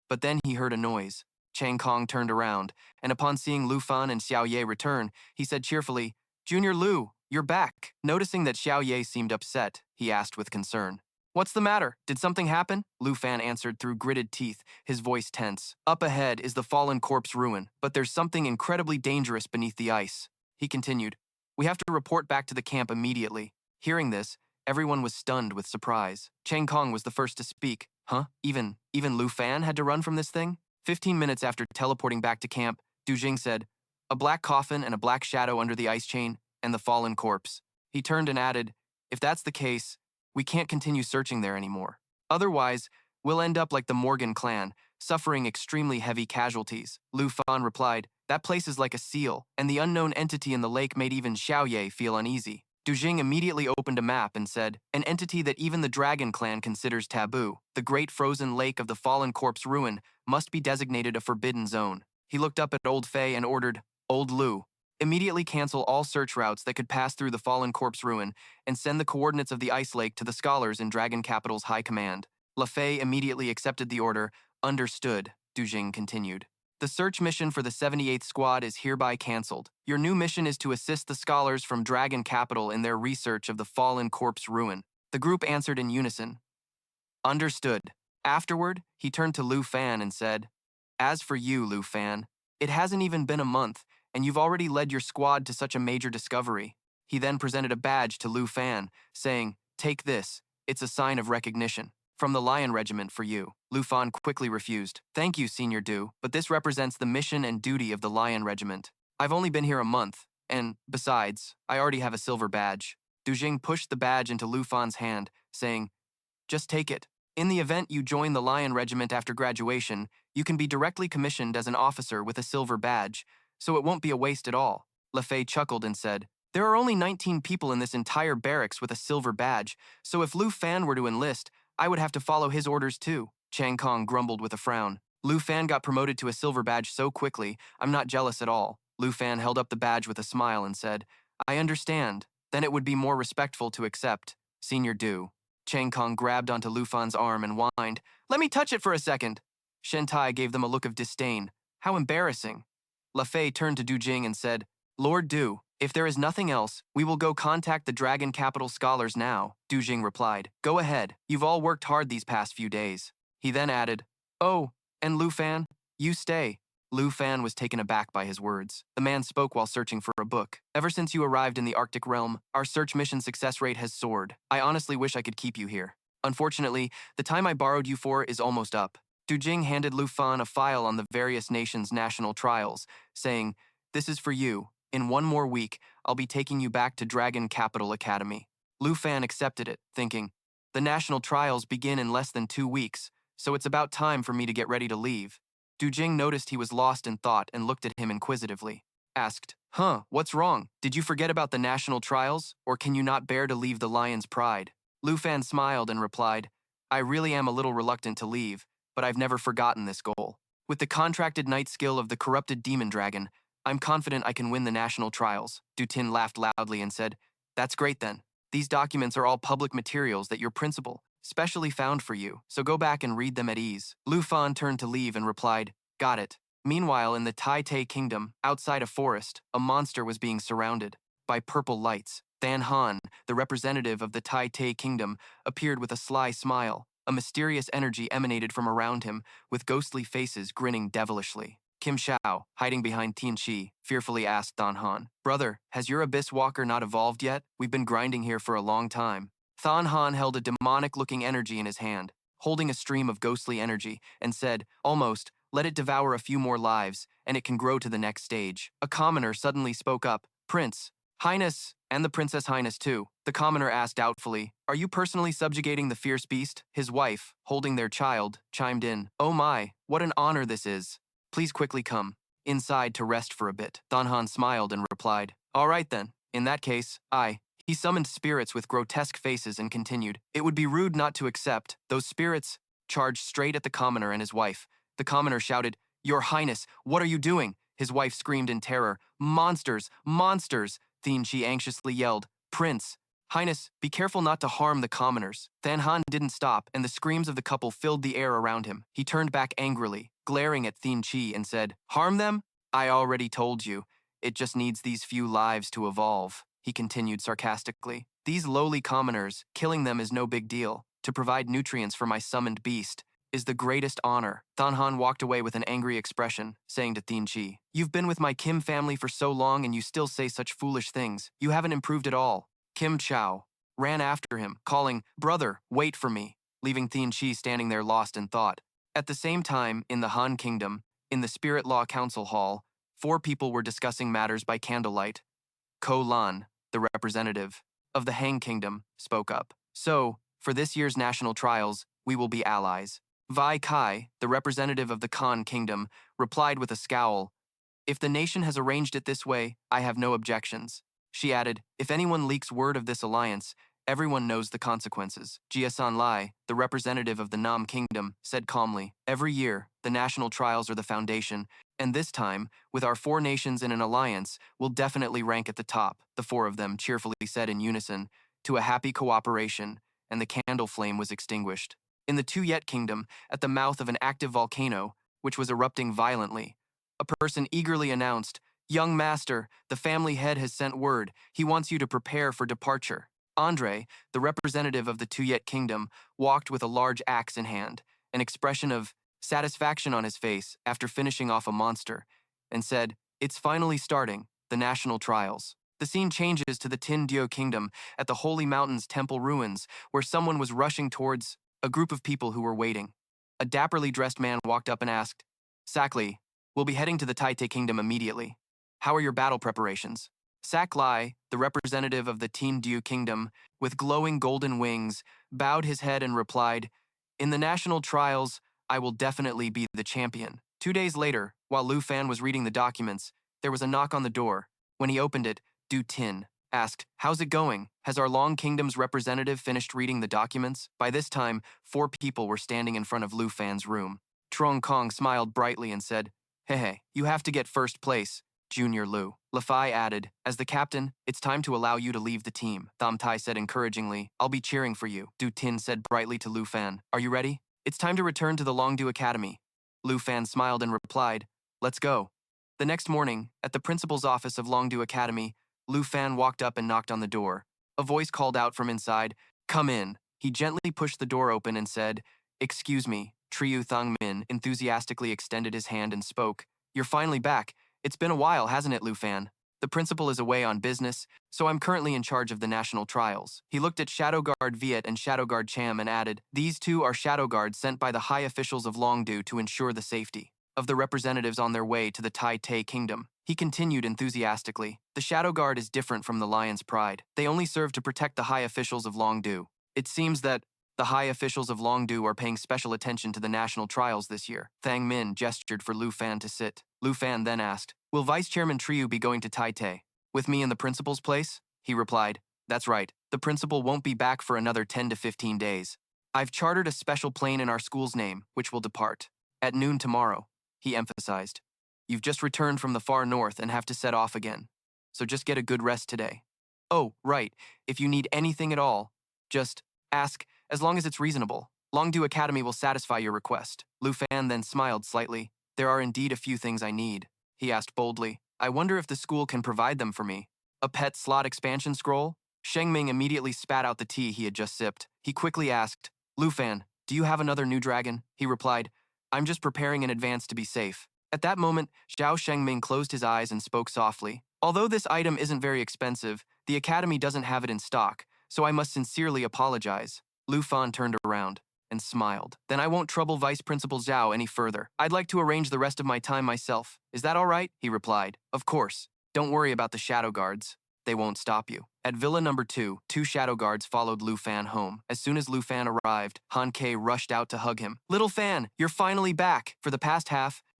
But then he heard a noise. Chang Kong turned around, and upon seeing Lu Fan and Xiao Ye return, he said cheerfully, "Junior Lu, you're back." Noticing that Xiao Ye seemed upset, he asked with concern, "What's the matter? Did something happen?" Lu Fan answered through gritted teeth, his voice tense. "Up ahead is the fallen corpse ruin, but there's something incredibly dangerous beneath the ice." He continued, "We have to report back to the camp immediately." Hearing this, everyone was stunned with surprise. Chang Kong was the first to speak. Huh? Even Lu Fan had to run from this thing? 15 minutes after teleporting back to camp, Du Jing said, "A black coffin and a black shadow under the ice chain, and the fallen corpse." He turned and added, "If that's the case, we can't continue searching there anymore. Otherwise, we'll end up like the Morgan clan, suffering extremely heavy casualties." Lu Fan replied, "That place is like a seal, and the unknown entity in the lake made even Xiao Ye feel uneasy." Du Jing immediately opened a map and said, "An entity that even the Dragon Clan considers taboo. The great frozen lake of the fallen corpse ruin must be designated a forbidden zone." He looked up at Old Fei and ordered, "Old Lu, immediately cancel all search routes that could pass through the fallen corpse ruin and send the coordinates of the ice lake to the scholars in Dragon Capital's high command." La Fei immediately accepted the order. "Understood," Du Jing continued. "The search mission for the 78th Squad is hereby cancelled. Your new mission is to assist the scholars from Dragon Capital in their research of the fallen corpse ruin." The group answered in unison, "Understood." Afterward, he turned to Lu Fan and said, "As for you, Lu Fan, it hasn't even been a month, and you've already led your squad to such a major discovery." He then presented a badge to Lu Fan, saying, "Take this. It's a sign of recognition. From the Lion Regiment for you." Lu Fan quickly refused. "Thank you, Senior Du, but this represents the mission and duty of the Lion Regiment. I've only been here a month, and, besides, I already have a silver badge." Du Jing pushed the badge into Lu Fan's hand, saying, "Just take it. In the event you join the Lion Regiment after graduation, you can be directly commissioned as an officer with a silver badge, so it won't be a waste at all." La Fei chuckled and said, "There are only 19 people in this entire barracks with a silver badge, so if Lu Fan were to enlist, I would have to follow his orders too." Chang Kong grumbled with a frown. "Lu Fan got promoted to a silver badge so quickly, I'm not jealous at all." Lu Fan held up the badge with a smile and said, "I understand. Then it would be more respectful to accept. Senior Du." Chang Kong grabbed onto Lu Fan's arm and whined, "Let me touch it for a second." Shen Tai gave them a look of disdain. How embarrassing. La Fei turned to Du Jing and said, "Lord Du, if there is nothing else, we will go contact the Dragon Capital scholars now." Du Jing replied, "Go ahead. You've all worked hard these past few days." He then added, "Oh, and Lu Fan, you stay." Lu Fan was taken aback by his words. The man spoke while searching for a book. "Ever since you arrived in the Arctic realm, our search mission success rate has soared. I honestly wish I could keep you here. Unfortunately, the time I borrowed you for is almost up." Du Jing handed Lu Fan a file on the various nations' national trials, saying, "This is for you. In one more week, I'll be taking you back to Dragon Capital Academy." Lu Fan accepted it, thinking, "The national trials begin in less than 2 weeks, so it's about time for me to get ready to leave." Du Jing noticed he was lost in thought and looked at him inquisitively. Asked, "What's wrong? Did you forget about the national trials, or can you not bear to leave the lion's pride?" Lu Fan smiled and replied, "I really am a little reluctant to leave, but I've never forgotten this goal. With the contracted night skill of the corrupted demon dragon, I'm confident I can win the national trials." Du Tin laughed loudly and said, "That's great then. These documents are all public materials that your principal specially found for you, so go back and read them at ease." Lu Fan turned to leave and replied, "Got it." Meanwhile, in the Tai Te Kingdom, outside a forest, a monster was being surrounded by purple lights. Than Han, the representative of the Tai Te Kingdom, appeared with a sly smile. A mysterious energy emanated from around him, with ghostly faces grinning devilishly. Kim Shao, hiding behind Tianqi, fearfully asked Dan Han, "Brother, has your Abyss Walker not evolved yet? We've been grinding here for a long time." Than Han held a demonic-looking energy in his hand, holding a stream of ghostly energy, and said, "Almost, let it devour a few more lives, and it can grow to the next stage." A commoner suddenly spoke up, "Prince, Highness, and the Princess Highness too." The commoner asked doubtfully, "Are you personally subjugating the fierce beast?" His wife, holding their child, chimed in, "Oh my, what an honor this is. Please quickly come inside to rest for a bit." Dan Han smiled and replied, "All right then, in that case, I." He summoned spirits with grotesque faces and continued, "It would be rude not to accept." Those spirits charged straight at the commoner and his wife. The commoner shouted, "Your Highness, what are you doing?" His wife screamed in terror, "Monsters! Monsters!" Thien Chi anxiously yelled, "Prince! Highness, be careful not to harm the commoners." Than Han didn't stop, and the screams of the couple filled the air around him. He turned back angrily, glaring at Thien Chi, and said, "Harm them? I already told you. It just needs these few lives to evolve," he continued sarcastically. "These lowly commoners, killing them is no big deal. To provide nutrients for my summoned beast is the greatest honor." Than Han walked away with an angry expression, saying to Thien Chi, "You've been with my Kim family for so long and you still say such foolish things. You haven't improved at all." Kim Chow ran after him, calling, "Brother, wait for me," leaving Thien Chi standing there lost in thought. At the same time, in the Han Kingdom, in the Spirit Law Council Hall, 4 people were discussing matters by candlelight. Ko Lan, the representative of the Han Kingdom, spoke up. "So, for this year's national trials, we will be allies." Vi Kai, the representative of the Khan Kingdom, replied with a scowl, "If the nation has arranged it this way, I have no objections." She added, "If anyone leaks word of this alliance, everyone knows the consequences." Jia Lai, the representative of the Nam Kingdom, said calmly, "Every year, the national trials are the foundation, and this time, with our 4 nations in an alliance, we'll definitely rank at the top." The 4 of them cheerfully said in unison, "To a happy cooperation," and the candle flame was extinguished. In the Tuyet Kingdom, at the mouth of an active volcano, which was erupting violently, a person eagerly announced, "Young master, the family head has sent word. He wants you to prepare for departure." Andre, the representative of the Tuyet Kingdom, walked with a large axe in hand, an expression of satisfaction on his face after finishing off a monster, and said, "It's finally starting, the national trials." The scene changes to the Tin Dio Kingdom at the Holy Mountains temple ruins, where someone was rushing towards a group of people who were waiting. A dapperly dressed man walked up and asked, "Sakli, we'll be heading to the Taite Kingdom immediately. How are your battle preparations?" Saklai, the representative of the Tin Diu Kingdom, with glowing golden wings, bowed his head and replied, "In the national trials, I will definitely be the champion." 2 days later, while Lu Fan was reading the documents, there was a knock on the door. When he opened it, Du Tin asked, "How's it going? Has our Long Kingdom's representative finished reading the documents?" By this time, 4 people were standing in front of Lu Fan's room. Trong Kong smiled brightly and said, "Hey, you have to get first place, Junior Lu." Lafai added, "As the captain, it's time to allow you to leave the team." Tham Tai said encouragingly, "I'll be cheering for you." Du Tin said brightly to Lu Fan, "Are you ready? It's time to return to the Longdu Academy." Lu Fan smiled and replied, "Let's go." The next morning, at the principal's office of Longdu Academy, Lu Fan walked up and knocked on the door. A voice called out from inside, "Come in." He gently pushed the door open and said, "Excuse me." Triu Thang Min enthusiastically extended his hand and spoke, "You're finally back. It's been a while, hasn't it, Lu Fan? The principal is away on business, so I'm currently in charge of the national trials." He looked at Shadow Guard Viet and Shadow Guard Cham and added, "These 2 are Shadow Guards sent by the high officials of Longdu to ensure the safety of the representatives on their way to the Tai Te Kingdom." He continued enthusiastically, "The Shadow Guard is different from the Lion's Pride. They only serve to protect the high officials of Longdu. It seems that the high officials of Longdu are paying special attention to the national trials this year." Thang Min gestured for Lu Fan to sit. Lu Fan then asked, "Will Vice Chairman Triu be going to Taite with me in the principal's place?" He replied, "That's right. The principal won't be back for another 10 to 15 days. I've chartered a special plane in our school's name, which will depart at noon tomorrow," he emphasized. "You've just returned from the far north and have to set off again, so just get a good rest today. Oh, right, if you need anything at all, just ask, as long as it's reasonable. Longdu Academy will satisfy your request." Lu Fan then smiled slightly. "There are indeed a few things I need," he asked boldly. "I wonder if the school can provide them for me. A pet slot expansion scroll?" Sheng Ming immediately spat out the tea he had just sipped. He quickly asked, "Lu Fan, do you have another new dragon?" He replied, "I'm just preparing in advance to be safe." At that moment, Zhao Shengming closed his eyes and spoke softly. "Although this item isn't very expensive, the Academy doesn't have it in stock, so I must sincerely apologize." Lu Fan turned around and smiled. "Then I won't trouble Vice Principal Zhao any further. I'd like to arrange the rest of my time myself. Is that all right?" He replied, "Of course. Don't worry about the Shadow Guards. They won't stop you." At Villa Number 2, 2 Shadow Guards followed Lu Fan home. As soon as Lu Fan arrived, Han Kei rushed out to hug him. "Little Fan, you're finally back. For the past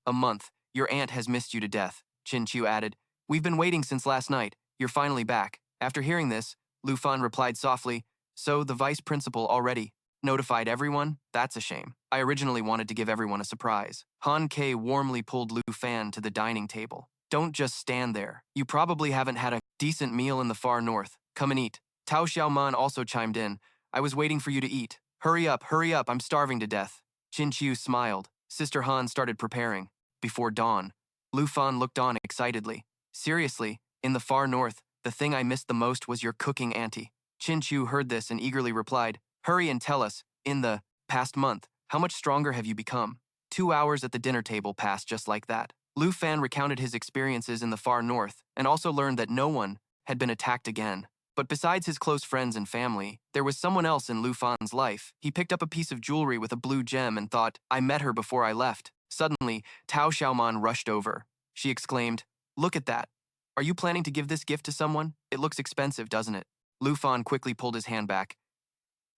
a month, your aunt has missed you to death." Chin Chu added, "We've been waiting since last night. You're finally back." After hearing this, Lu Fan replied softly, "So the vice principal already notified everyone? That's a shame. I originally wanted to give everyone a surprise." Han Kei warmly pulled Lu Fan to the dining table. Don't just stand there. You probably haven't had a decent meal in the far north. Come and eat. Tao Xiaoman also chimed in. I was waiting for you to eat. Hurry up, I'm starving to death. Qin Qiu smiled. Sister Han started preparing. Before dawn, Lu Fan looked on excitedly. Seriously, in the far north, the thing I missed the most was your cooking auntie. Qin Qiu heard this and eagerly replied, hurry and tell us, in the past month, how much stronger have you become? 2 hours at the dinner table passed just like that. Lu Fan recounted his experiences in the far north and also learned that no one had been attacked again. But besides his close friends and family, there was someone else in Lu Fan's life. He picked up a piece of jewelry with a blue gem and thought, I met her before I left. Suddenly, Tao Xiaoman rushed over. She exclaimed, look at that. Are you planning to give this gift to someone? It looks expensive, doesn't it? Lu Fan quickly pulled his hand back.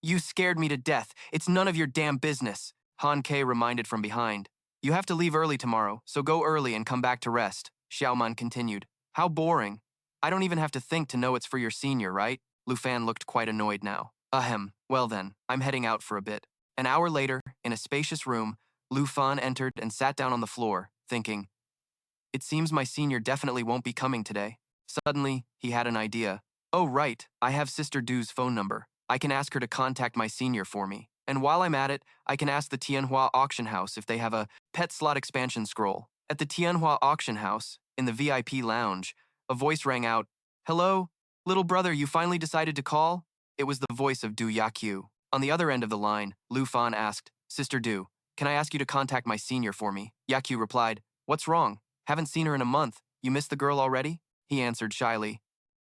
You scared me to death. It's none of your damn business, Han Ke reminded from behind. You have to leave early tomorrow, so go early and come back to rest, Xiaoman continued. How boring. I don't even have to think to know it's for your senior, right? Lu Fan looked quite annoyed now. Ahem, well then, I'm heading out for a bit. An hour later, in a spacious room, Lu Fan entered and sat down on the floor, thinking, it seems my senior definitely won't be coming today. Suddenly, he had an idea. Oh right, I have Sister Du's phone number. I can ask her to contact my senior for me. And while I'm at it, I can ask the Tianhua auction house if they have a pet slot expansion scroll. At the Tianhua auction house, in the VIP lounge, a voice rang out, hello? Little brother, you finally decided to call? It was the voice of Du Yakyu. On the other end of the line, Lu Fan asked, Sister Du, can I ask you to contact my senior for me? Yakyu replied, what's wrong? Haven't seen her in a month. You missed the girl already? He answered shyly.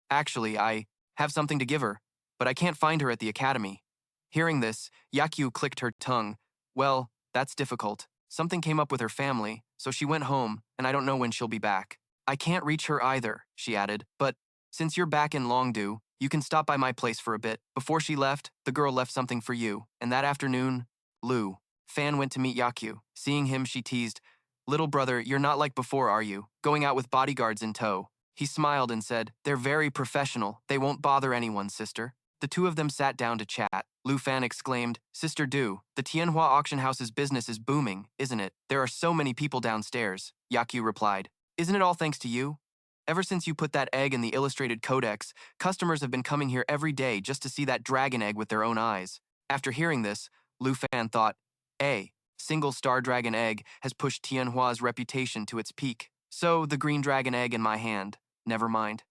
Actually, I have something to give her, but I can't find her at the academy. Hearing this, Yakyu clicked her tongue. Well, that's difficult. Something came up with her family, so she went home, and I don't know when she'll be back. I can't reach her either, she added, but since you're back in Longdu, you can stop by my place for a bit. Before she left, the girl left something for you, and that afternoon, Lu Fan went to meet Yakyu. Seeing him, she teased, little brother, you're not like before, are you? Going out with bodyguards in tow. He smiled and said, they're very professional. They won't bother anyone, sister. The two of them sat down to chat. Lu Fan exclaimed, Sister Du, the Tianhua auction house's business is booming, isn't it? There are so many people downstairs. Yakyu replied, isn't it all thanks to you? Ever since you put that egg in the illustrated codex, customers have been coming here every day just to see that dragon egg with their own eyes. After hearing this, Lu Fan thought, A, single star dragon egg has pushed Tianhua's reputation to its peak. So, the green dragon egg in my hand. Never mind.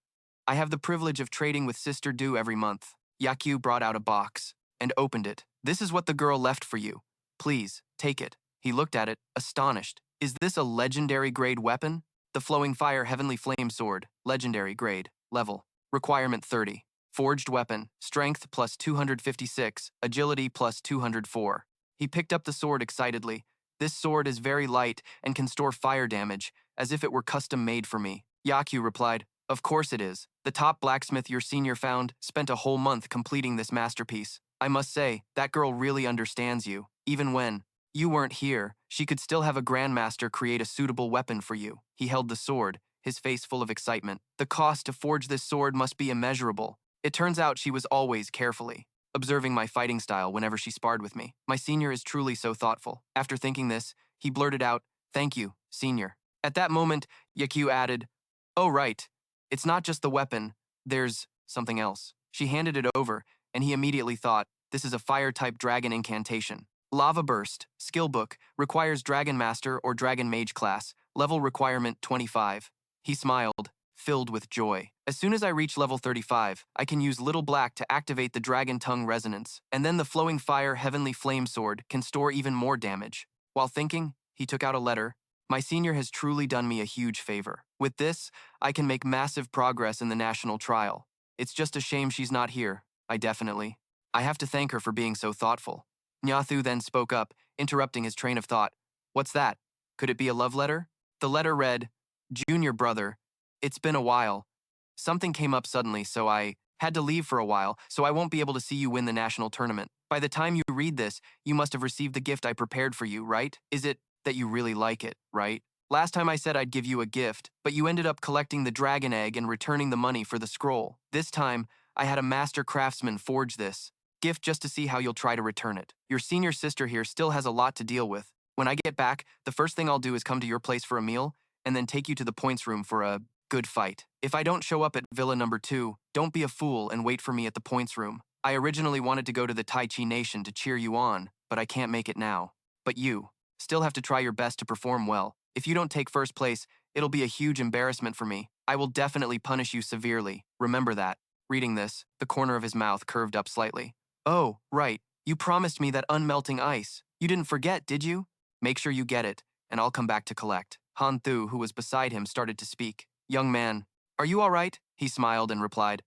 I have the privilege of trading with Sister Du every month. Yakyu brought out a box and opened it. This is what the girl left for you. Please, take it. He looked at it, astonished. Is this a legendary grade weapon? The Flowing Fire Heavenly Flame Sword, legendary grade, level. Requirement 30. Forged weapon, strength plus 256, agility plus 204. He picked up the sword excitedly. This sword is very light and can store fire damage, as if it were custom made for me. Yakyu replied, of course it is. The top blacksmith your senior found spent a whole month completing this masterpiece. I must say, that girl really understands you. Even when you weren't here, she could still have a grandmaster create a suitable weapon for you. He held the sword, his face full of excitement. The cost to forge this sword must be immeasurable. It turns out she was always carefully observing my fighting style whenever she sparred with me. My senior is truly so thoughtful. After thinking this, he blurted out, thank you, senior. At that moment, Yakyu added, oh right, it's not just the weapon, there's something else. She handed it over, and he immediately thought, this is a fire-type dragon incantation. Lava Burst, skill book, requires Dragon Master or Dragon Mage class, level requirement 25. He smiled, filled with joy. As soon as I reach level 35, I can use Little Black to activate the Dragon Tongue Resonance, and then the Flowing Fire Heavenly Flame Sword can store even more damage. While thinking, he took out a letter. My senior has truly done me a huge favor. With this, I can make massive progress in the national trial. It's just a shame she's not here. I have to thank her for being so thoughtful. Nyathu then spoke up, interrupting his train of thought. What's that? Could it be a love letter? The letter read, Junior brother, it's been a while. Something came up suddenly, so I had to leave for a while, so I won't be able to see you win the national tournament. By the time you read this, you must have received the gift I prepared for you, right? Is it that you really like it, right? Last time I said I'd give you a gift, but you ended up collecting the dragon egg and returning the money for the scroll. This time, I had a master craftsman forge this gift just to see how you'll try to return it. Your senior sister here still has a lot to deal with. When I get back, the first thing I'll do is come to your place for a meal, and then take you to the points room for a good fight. If I don't show up at Villa number 2, don't be a fool and wait for me at the points room. I originally wanted to go to the Tai Chi Nation to cheer you on, but I can't make it now. But you still have to try your best to perform well. If you don't take first place, it'll be a huge embarrassment for me. I will definitely punish you severely. Remember that. Reading this, the corner of his mouth curved up slightly. Oh, right. You promised me that unmelting ice. You didn't forget, did you? Make sure you get it, and I'll come back to collect. Han Thu, who was beside him, started to speak. Young man, are you all right? He smiled and replied.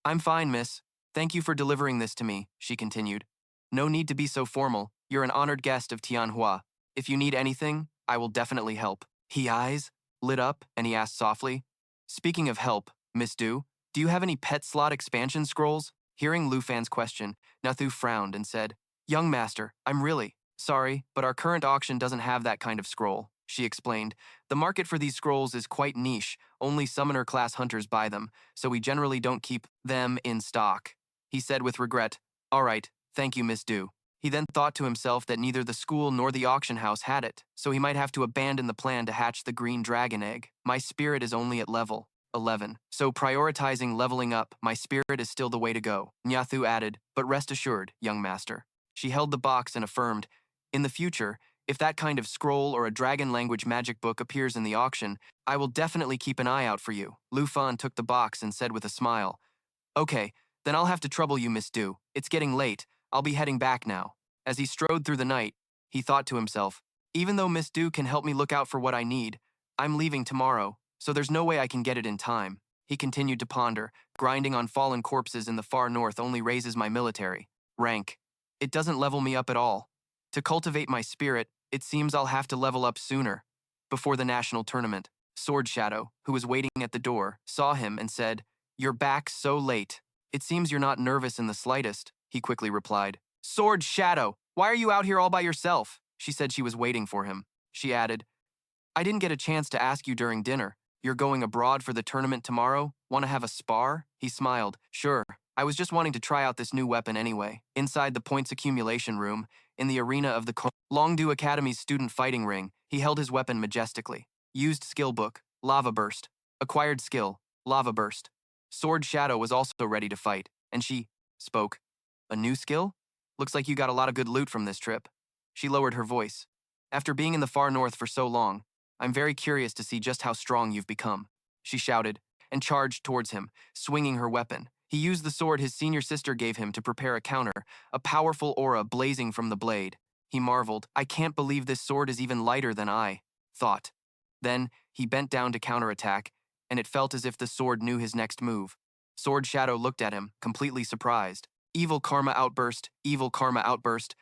I'm fine, miss. Thank you for delivering this to me, she continued. No need to be so formal. You're an honored guest of Tianhua. If you need anything, I will definitely help. His eyes lit up, and he asked softly, Speaking of help, Miss Du, do you have any pet slot expansion scrolls? Hearing Lu Fan's question, Nathu frowned and said, Young master, I'm really sorry, but our current auction doesn't have that kind of scroll, she explained. The market for these scrolls is quite niche, only summoner-class hunters buy them, so we generally don't keep them in stock. He said with regret, All right, thank you, Miss Du. He then thought to himself that neither the school nor the auction house had it, so he might have to abandon the plan to hatch the green dragon egg. My spirit is only at level 11, so prioritizing leveling up, my spirit is still the way to go, Nyathu added, but rest assured, young master. She held the box and affirmed, In the future, if that kind of scroll or a dragon language magic book appears in the auction, I will definitely keep an eye out for you. Lu Fan took the box and said with a smile, Okay, then I'll have to trouble you, Miss Du. It's getting late. I'll be heading back now. As he strode through the night, he thought to himself, Even though Miss Du can help me look out for what I need, I'm leaving tomorrow, so there's no way I can get it in time. He continued to ponder, grinding on fallen corpses in the far north only raises my military rank. It doesn't level me up at all. To cultivate my spirit, it seems I'll have to level up sooner. Before the national tournament, Sword Shadow, who was waiting at the door, saw him and said, You're back so late. It seems you're not nervous in the slightest, he quickly replied. Sword Shadow, why are you out here all by yourself? She said she was waiting for him. She added, I didn't get a chance to ask you during dinner. You're going abroad for the tournament tomorrow? Want to have a spar? He smiled. Sure. I was just wanting to try out this new weapon anyway. Inside the points accumulation room, in the arena of the Longdu Academy's student fighting ring, he held his weapon majestically. Used skill book, Lava Burst. Acquired skill, Lava Burst. Sword Shadow was also ready to fight, and she spoke. A new skill? Looks like you got a lot of good loot from this trip. She lowered her voice. After being in the far north for so long, I'm very curious to see just how strong you've become. She shouted, and charged towards him, swinging her weapon. He used the sword his senior sister gave him to prepare a counter, a powerful aura blazing from the blade. He marveled, I can't believe this sword is even lighter than I thought. Then, he bent down to counterattack, and it felt as if the sword knew his next move. Sword Shadow looked at him, completely surprised. Evil Karma Outburst,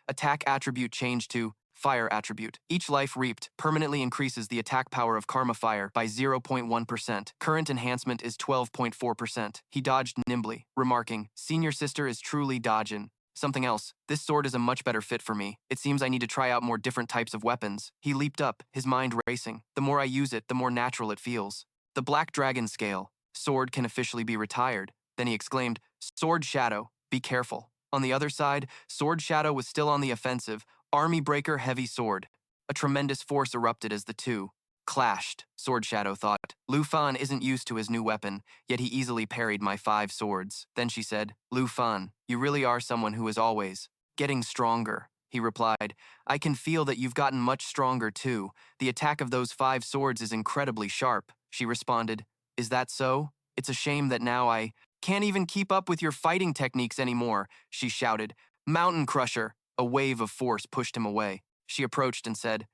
attack attribute changed to Fire attribute. Each life reaped permanently increases the attack power of Karma Fire by 0.1%. Current enhancement is 12.4%. He dodged nimbly, remarking, Senior sister is truly dodgin'. Something else, this sword is a much better fit for me. It seems I need to try out more different types of weapons. He leaped up, his mind racing. The more I use it, the more natural it feels. The Black Dragon Scale. Sword can officially be retired. Then he exclaimed, Sword Shadow, be careful. On the other side, Sword Shadow was still on the offensive. Army Breaker Heavy Sword. A tremendous force erupted as the two clashed, Sword Shadow thought. Lu Fan isn't used to his new weapon, yet he easily parried my 5 swords. Then she said, Lu Fan, you really are someone who is always getting stronger. He replied, I can feel that you've gotten much stronger too. The attack of those 5 swords is incredibly sharp. She responded, Is that so? It's a shame that now I can't even keep up with your fighting techniques anymore, she shouted. Mountain Crusher. A wave of force pushed him away. She approached and said,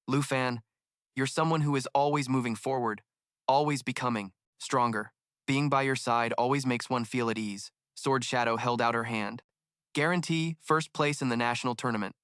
Lu Fan, you're someone who is always moving forward, always becoming stronger. Being by your side always makes one feel at ease. Sword Shadow held out her hand. Guarantee first place in the national tournament.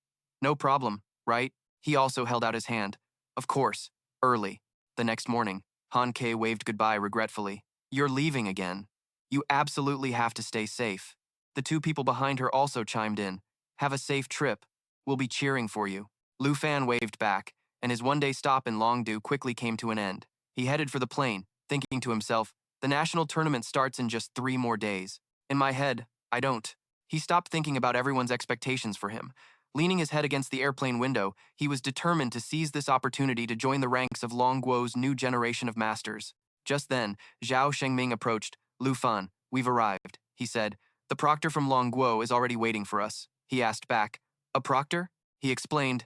No problem, right? He also held out his hand. Of course, early. The next morning, Han Kei waved goodbye regretfully. You're leaving again. You absolutely have to stay safe. The 2 people behind her also chimed in. Have a safe trip. We'll be cheering for you. Lu Fan waved back, and his one-day stop in Longdu quickly came to an end. He headed for the plane, thinking to himself, the national tournament starts in just 3 more days. In my head, I don't. He stopped thinking about everyone's expectations for him. Leaning his head against the airplane window, he was determined to seize this opportunity to join the ranks of Long Guo's new generation of masters. Just then, Zhao Shengming approached. Lu Fan, we've arrived, he said. The proctor from Long Guo is already waiting for us. He asked back. A proctor? He explained.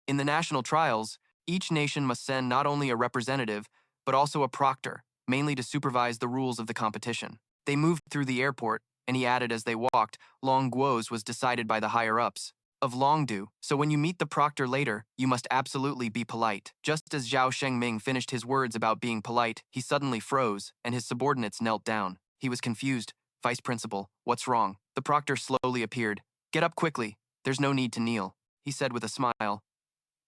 In the national trials, each nation must send not only a representative, but also a proctor, mainly to supervise the rules of the competition. They moved through the airport, and he added as they walked, Long Guo's was decided by the higher-ups of Longdu, so when you meet the proctor later, you must absolutely be polite. Just as Zhao Shengming finished his words about being polite, he suddenly froze, and his subordinates knelt down. He was confused. Vice Principal, what's wrong? The proctor slowly appeared. Get up quickly. There's no need to kneel, he said with a smile.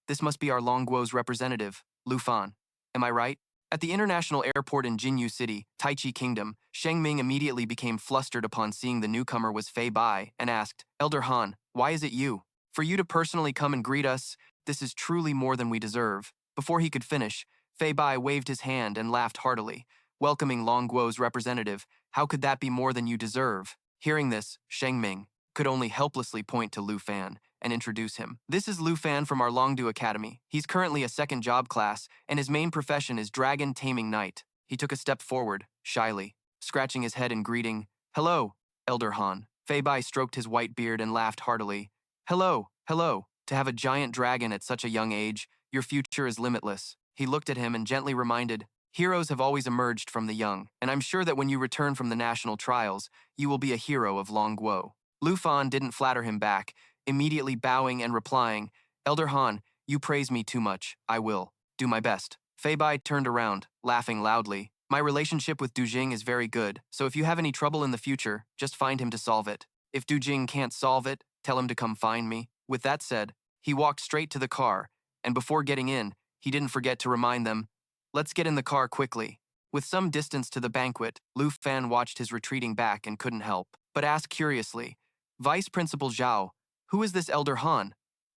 This must be our Longguo's representative, Lu Fan. Am I right? At the international airport in Jinyu City, Taichi Kingdom, Sheng Ming immediately became flustered upon seeing the newcomer was Fei Bai and asked, Elder Han, why is it you? For you to personally come and greet us, this is truly more than we deserve. Before he could finish, Fei Bai waved his hand and laughed heartily, welcoming Longguo's representative. How could that be more than you deserve? Hearing this, Sheng Ming could only helplessly point to Lu Fan and introduce him. This is Lu Fan from our Longdu Academy. He's currently a second job class, and his main profession is Dragon Taming Knight. He took a step forward, shyly, scratching his head in greeting. Hello, Elder Han. Fei Bai stroked his white beard and laughed heartily. Hello, hello. To have a giant dragon at such a young age, your future is limitless. He looked at him and gently reminded, heroes have always emerged from the young, and I'm sure that when you return from the national trials, you will be a hero of Longguo. Lu Fan didn't flatter him back, immediately bowing and replying, Elder Han, you praise me too much. I will do my best. Fei Bai turned around, laughing loudly. My relationship with Du Jing is very good, so if you have any trouble in the future, just find him to solve it. If Du Jing can't solve it, tell him to come find me. With that said, he walked straight to the car, and before getting in, he didn't forget to remind them, let's get in the car quickly. With some distance to the banquet, Lu Fan watched his retreating back and couldn't help but ask curiously, Vice Principal Zhao, who is this Elder Han?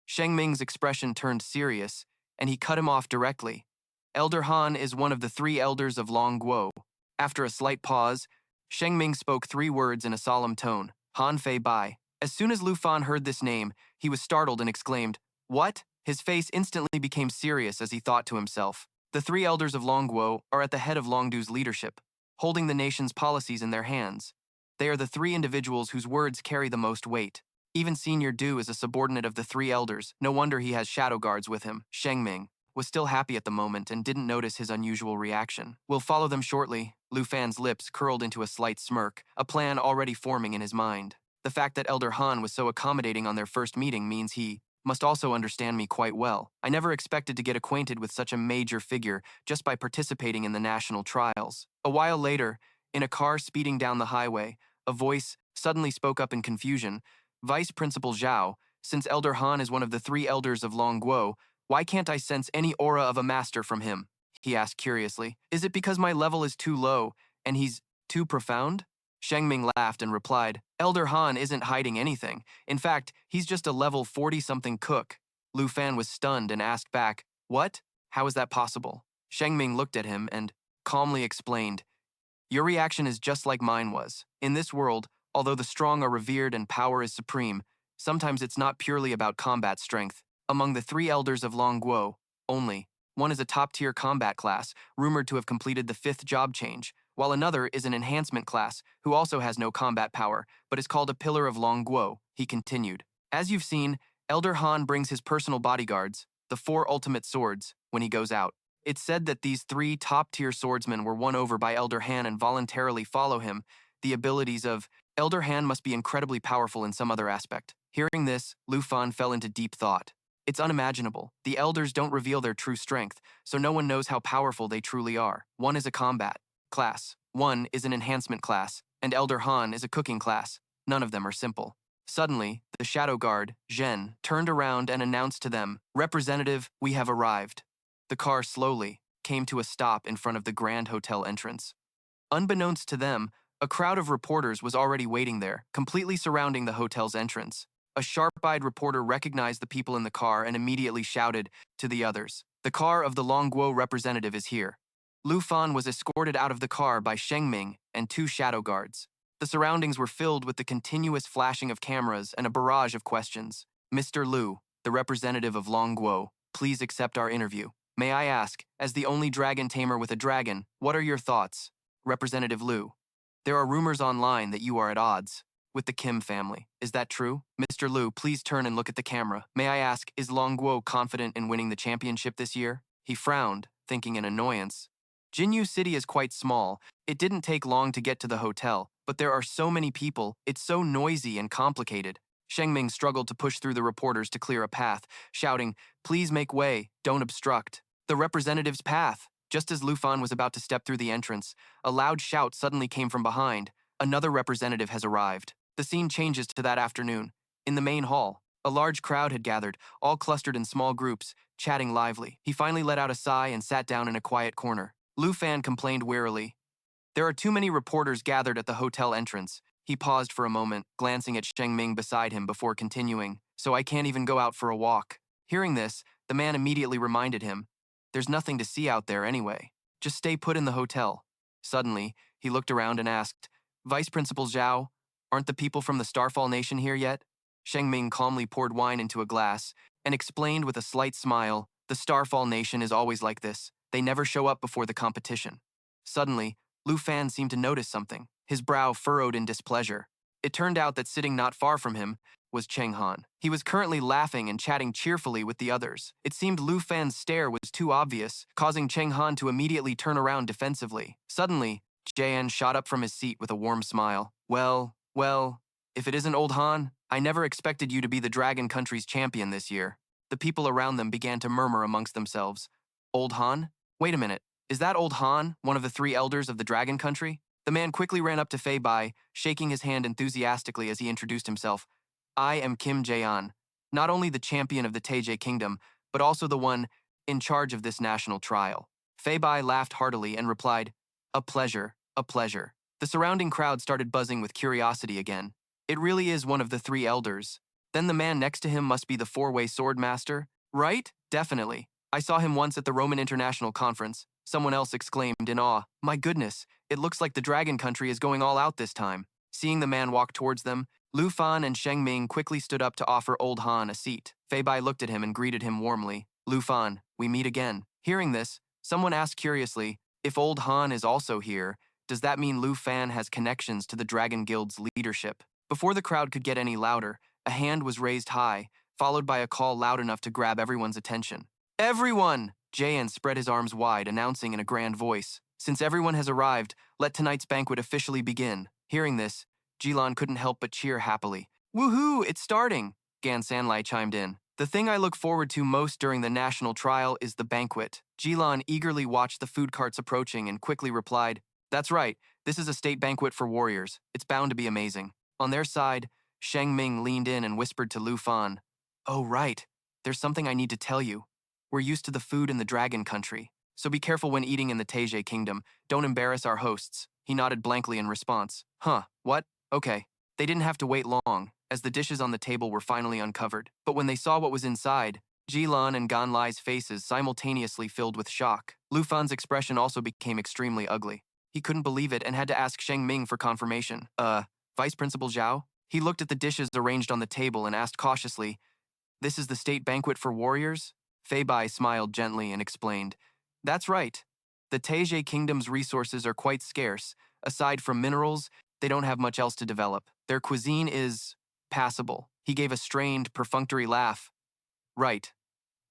Sheng Ming's expression turned serious, and he cut him off directly. Elder Han is one of the 3 elders of Longguo. After a slight pause, Sheng Ming spoke 3 words in a solemn tone, Han Fei Bai. As soon as Lu Fan heard this name, he was startled and exclaimed, What? His face instantly became serious as he thought to himself. The 3 elders of Longguo are at the head of Longdu's leadership, holding the nation's policies in their hands. They are the 3 individuals whose words carry the most weight. Even Senior Du is a subordinate of the 3 elders. No wonder he has shadow guards with him. Sheng Ming was still happy at the moment and didn't notice his unusual reaction. We'll follow them shortly. Lu Fan's lips curled into a slight smirk, a plan already forming in his mind. The fact that Elder Han was so accommodating on their first meeting means he must also understand me quite well. I never expected to get acquainted with such a major figure just by participating in the national trials. A while later, in a car speeding down the highway, a voice suddenly spoke up in confusion. Vice Principal Zhao, since Elder Han is one of the 3 elders of Longguo, why can't I sense any aura of a master from him? He asked curiously. Is it because my level is too low and he's too profound? Sheng Ming laughed and replied, Elder Han isn't hiding anything. In fact, he's just a level 40-something cook. Lu Fan was stunned and asked back, What? How is that possible? Sheng Ming looked at him and calmly explained, Your reaction is just like mine was. In this world, although the strong are revered and power is supreme, sometimes it's not purely about combat strength. Among the 3 elders of Longguo, only one is a top-tier combat class, rumored to have completed the 5th job change, while another is an enhancement class, who also has no combat power, but is called a pillar of Longguo, he continued. As you've seen, Elder Han brings his personal bodyguards, the 4 ultimate swords, when he goes out. It's said that these 3 top-tier swordsmen were won over by Elder Han and voluntarily follow him. The abilities of Elder Han must be incredibly powerful in some other aspect. Hearing this, Lu Fan fell into deep thought. It's unimaginable. The elders don't reveal their true strength, so no one knows how powerful they truly are. One is a combat class, one is an enhancement class, and Elder Han is a cooking class. None of them are simple. Suddenly, the shadow guard, Zhen, turned around and announced to them, Representative, we have arrived. The car slowly came to a stop in front of the Grand Hotel entrance. Unbeknownst to them, a crowd of reporters was already waiting there, completely surrounding the hotel's entrance. A sharp-eyed reporter recognized the people in the car and immediately shouted to the others, The car of the Longguo representative is here. Lu Fan was escorted out of the car by Sheng Ming and 2 shadow guards. The surroundings were filled with the continuous flashing of cameras and a barrage of questions. Mr. Liu, the representative of Longguo, please accept our interview. May I ask, as the only dragon tamer with a dragon, what are your thoughts? Representative Liu. There are rumors online that you are at odds with the Kim family. Is that true? Mr. Liu, please turn and look at the camera. May I ask, is Longguo confident in winning the championship this year? He frowned, thinking in annoyance. Jinyu City is quite small. It didn't take long to get to the hotel, but there are so many people, it's so noisy and complicated. Shengming struggled to push through the reporters to clear a path, shouting, "Please make way, don't obstruct." The representative's path. Just as Lufan was about to step through the entrance, a loud shout suddenly came from behind. Another representative has arrived. The scene changes to that afternoon. In the main hall, a large crowd had gathered, all clustered in small groups, chatting lively. He finally let out a sigh and sat down in a quiet corner. Lu Fan complained wearily. There are too many reporters gathered at the hotel entrance. He paused for a moment, glancing at Sheng Ming beside him before continuing. So I can't even go out for a walk. Hearing this, the man immediately reminded him, there's nothing to see out there anyway. Just stay put in the hotel. Suddenly, he looked around and asked, Vice Principal Zhao, aren't the people from the Starfall Nation here yet? Sheng Ming calmly poured wine into a glass and explained with a slight smile, the Starfall Nation is always like this. They never show up before the competition. Suddenly, Lu Fan seemed to notice something. His brow furrowed in displeasure. It turned out that sitting not far from him was Cheng Han. He was currently laughing and chatting cheerfully with the others. It seemed Lu Fan's stare was too obvious, causing Cheng Han to immediately turn around defensively. Suddenly, Jian shot up from his seat with a warm smile. Well, if it isn't old Han, I never expected you to be the Dragon Country's champion this year. The people around them began to murmur amongst themselves. Old Han? Wait a minute. Is that old Han, one of the three elders of the Dragon Country? The man quickly ran up to Fei Bai, shaking his hand enthusiastically as he introduced himself. I am Kim Jaean, not only the champion of the Taijie Kingdom, but also the one in charge of this national trial. Fei Bai laughed heartily and replied, a pleasure, a pleasure. The surrounding crowd started buzzing with curiosity again. It really is one of the three elders. Then the man next to him must be the four-way sword master, right? Definitely. I saw him once at the Roman International Conference. Someone else exclaimed in awe, my goodness, it looks like the Dragon Country is going all out this time. Seeing the man walk towards them, Lu Fan and Sheng Ming quickly stood up to offer old Han a seat. Fei Bai looked at him and greeted him warmly. Lu Fan, we meet again. Hearing this, someone asked curiously, if old Han is also here, does that mean Lu Fan has connections to the Dragon Guild's leadership? Before the crowd could get any louder, a hand was raised high, followed by a call loud enough to grab everyone's attention. Everyone! Jayan spread his arms wide, announcing in a grand voice, since everyone has arrived, let tonight's banquet officially begin. Hearing this, Jilan couldn't help but cheer happily. Woohoo, it's starting! Gan Sanlai chimed in. The thing I look forward to most during the national trial is the banquet. Jilan eagerly watched the food carts approaching and quickly replied, that's right, this is a state banquet for warriors. It's bound to be amazing. On their side, Sheng Ming leaned in and whispered to Lu Fan, oh right, there's something I need to tell you. We're used to the food in the Dragon Country, so be careful when eating in the Taijie Kingdom. Don't embarrass our hosts. He nodded blankly in response. Huh, what? Okay. They didn't have to wait long, as the dishes on the table were finally uncovered. But when they saw what was inside, Jilan and Ganlai's faces simultaneously filled with shock. Lu Fan's expression also became extremely ugly. He couldn't believe it and had to ask Sheng Ming for confirmation. Vice Principal Zhao? He looked at the dishes arranged on the table and asked cautiously, this is the state banquet for warriors? Fei Bai smiled gently and explained, that's right. The Taijie Kingdom's resources are quite scarce. Aside from minerals, they don't have much else to develop. Their cuisine is passable. He gave a strained, perfunctory laugh. Right.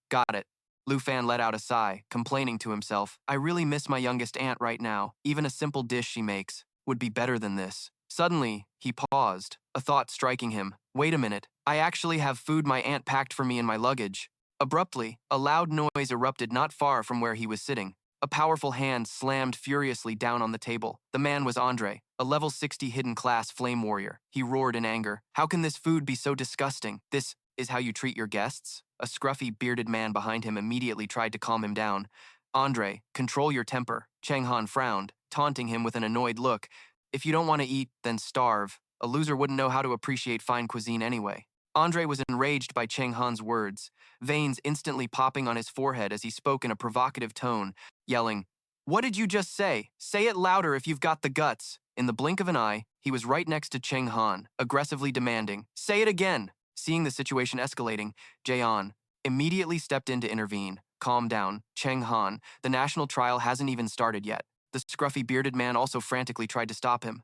Got it. Lu Fan let out a sigh, complaining to himself, I really miss my youngest aunt right now. Even a simple dish she makes would be better than this. Suddenly, he paused, a thought striking him. Wait a minute. I actually have food my aunt packed for me in my luggage. Abruptly, a loud noise erupted not far from where he was sitting. A powerful hand slammed furiously down on the table. The man was Andre, a level 60 hidden class flame warrior. He roared in anger. How can this food be so disgusting? This is how you treat your guests? A scruffy, bearded man behind him immediately tried to calm him down. Andre, control your temper. Cheng Han frowned, taunting him with an annoyed look. If you don't want to eat, then starve. A loser wouldn't know how to appreciate fine cuisine anyway. Andre was enraged by Cheng Han's words, veins instantly popping on his forehead as he spoke in a provocative tone, yelling, what did you just say? Say it louder if you've got the guts. In the blink of an eye, he was right next to Cheng Han, aggressively demanding, say it again. Seeing the situation escalating, Jaeon immediately stepped in to intervene. Calm down, Cheng Han. The national trial hasn't even started yet. The scruffy bearded man also frantically tried to stop him.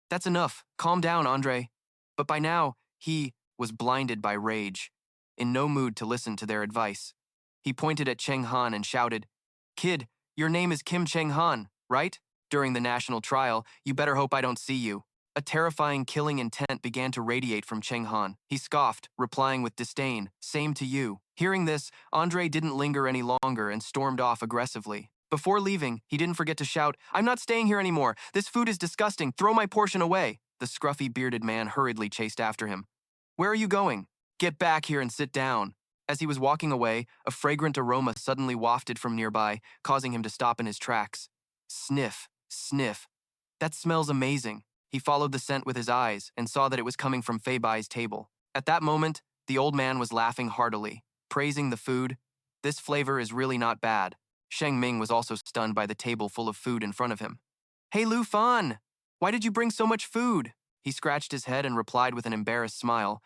That's enough. Calm down, Andre. But by now, he was blinded by rage, in no mood to listen to their advice. He pointed at Cheng Han and shouted, "Kid, your name is Kim Cheng Han, right? During the national trial, you better hope I don't see you." A terrifying killing intent began to radiate from Cheng Han. He scoffed, replying with disdain, "Same to you." Hearing this, Andre didn't linger any longer and stormed off aggressively. Before leaving, he didn't forget to shout, "I'm not staying here anymore. This food is disgusting. Throw my portion away." The scruffy bearded man hurriedly chased after him. "Where are you going? Get back here and sit down." As he was walking away, a fragrant aroma suddenly wafted from nearby, causing him to stop in his tracks. Sniff, sniff. That smells amazing. He followed the scent with his eyes and saw that it was coming from Fei Bai's table. At that moment, the old man was laughing heartily, praising the food. "This flavor is really not bad." Sheng Ming was also stunned by the table full of food in front of him. "Hey, Lu Fan! Why did you bring so much food?" He scratched his head and replied with an embarrassed smile,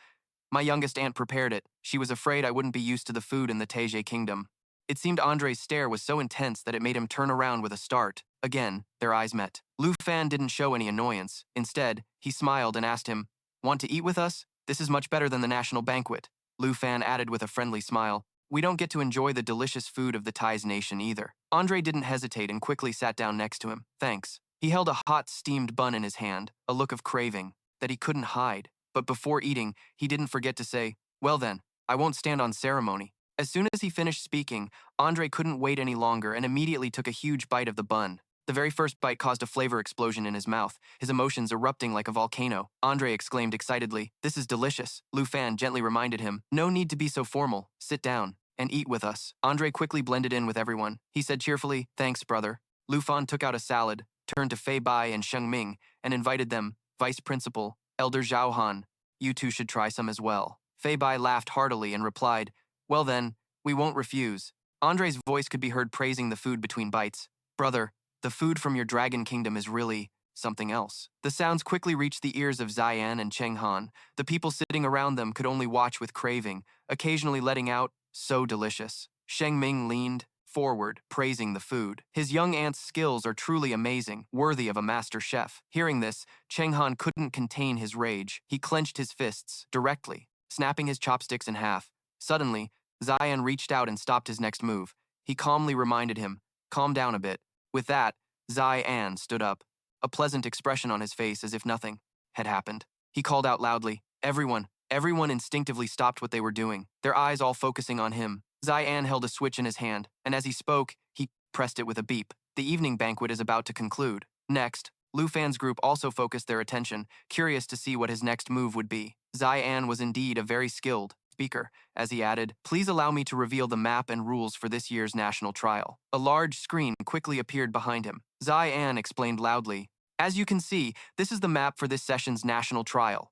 "My youngest aunt prepared it. She was afraid I wouldn't be used to the food in the Taizhe kingdom." It seemed Andre's stare was so intense that it made him turn around with a start. Again, their eyes met. Lu Fan didn't show any annoyance. Instead, he smiled and asked him, "Want to eat with us? This is much better than the national banquet." Lu Fan added with a friendly smile, "We don't get to enjoy the delicious food of the Thais nation either." Andre didn't hesitate and quickly sat down next to him. "Thanks." He held a hot, steamed bun in his hand, a look of craving that he couldn't hide. But before eating, he didn't forget to say, "Well then, I won't stand on ceremony." As soon as he finished speaking, Andre couldn't wait any longer and immediately took a huge bite of the bun. The very first bite caused a flavor explosion in his mouth, his emotions erupting like a volcano. Andre exclaimed excitedly, "This is delicious." Lu Fan gently reminded him, "No need to be so formal. Sit down and eat with us." Andre quickly blended in with everyone. He said cheerfully, "Thanks, brother." Lu Fan took out a salad, turned to Fei Bai and Sheng Ming, and invited them, "Vice Principal, Elder Zhao Han, you two should try some as well." Fei Bai laughed heartily and replied, "Well then, we won't refuse." Andre's voice could be heard praising the food between bites. "Brother, the food from your dragon kingdom is really something else." The sounds quickly reached the ears of Zian and Cheng Han. The people sitting around them could only watch with craving, occasionally letting out, "So delicious." Sheng Ming leaned forward, praising the food. His young aunt's skills are truly amazing, worthy of a master chef. Hearing this, Cheng Han couldn't contain his rage. He clenched his fists directly, snapping his chopsticks in half. Suddenly, Zian reached out and stopped his next move. He calmly reminded him, "Calm down a bit." With that, Zian stood up, a pleasant expression on his face as if nothing had happened. He called out loudly, Everyone instinctively stopped what they were doing, their eyes all focusing on him. Zian held a switch in his hand, and as he spoke, he pressed it with a beep. The evening banquet is about to conclude. Next, Lu Fan's group also focused their attention, curious to see what his next move would be. Zian was indeed a very skilled speaker, as he added, "Please allow me to reveal the map and rules for this year's national trial." A large screen quickly appeared behind him. Zian explained loudly, "As you can see, this is the map for this session's national trial."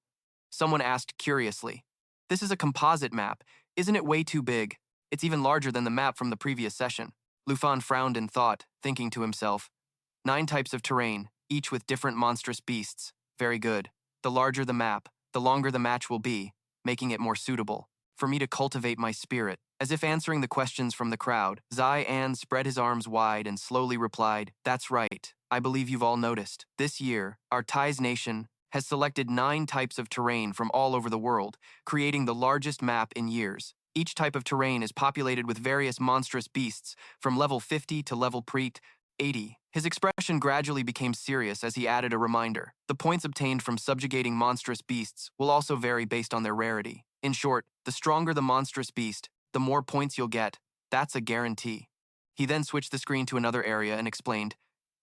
Someone asked curiously, "This is a composite map. Isn't it way too big? It's even larger than the map from the previous session." Lu Fan frowned in thought, thinking to himself, 9 types of terrain, each with different monstrous beasts. Very good. The larger the map, the longer the match will be, making it more suitable for me to cultivate my spirit. As if answering the questions from the crowd, Zian spread his arms wide and slowly replied, "That's right. I believe you've all noticed. This year, our Thais nation has selected 9 types of terrain from all over the world, creating the largest map in years. Each type of terrain is populated with various monstrous beasts, from level 50 to level pre 80. His expression gradually became serious as he added a reminder. The points obtained from subjugating monstrous beasts will also vary based on their rarity. In short, the stronger the monstrous beast, the more points you'll get. That's a guarantee." He then switched the screen to another area and explained,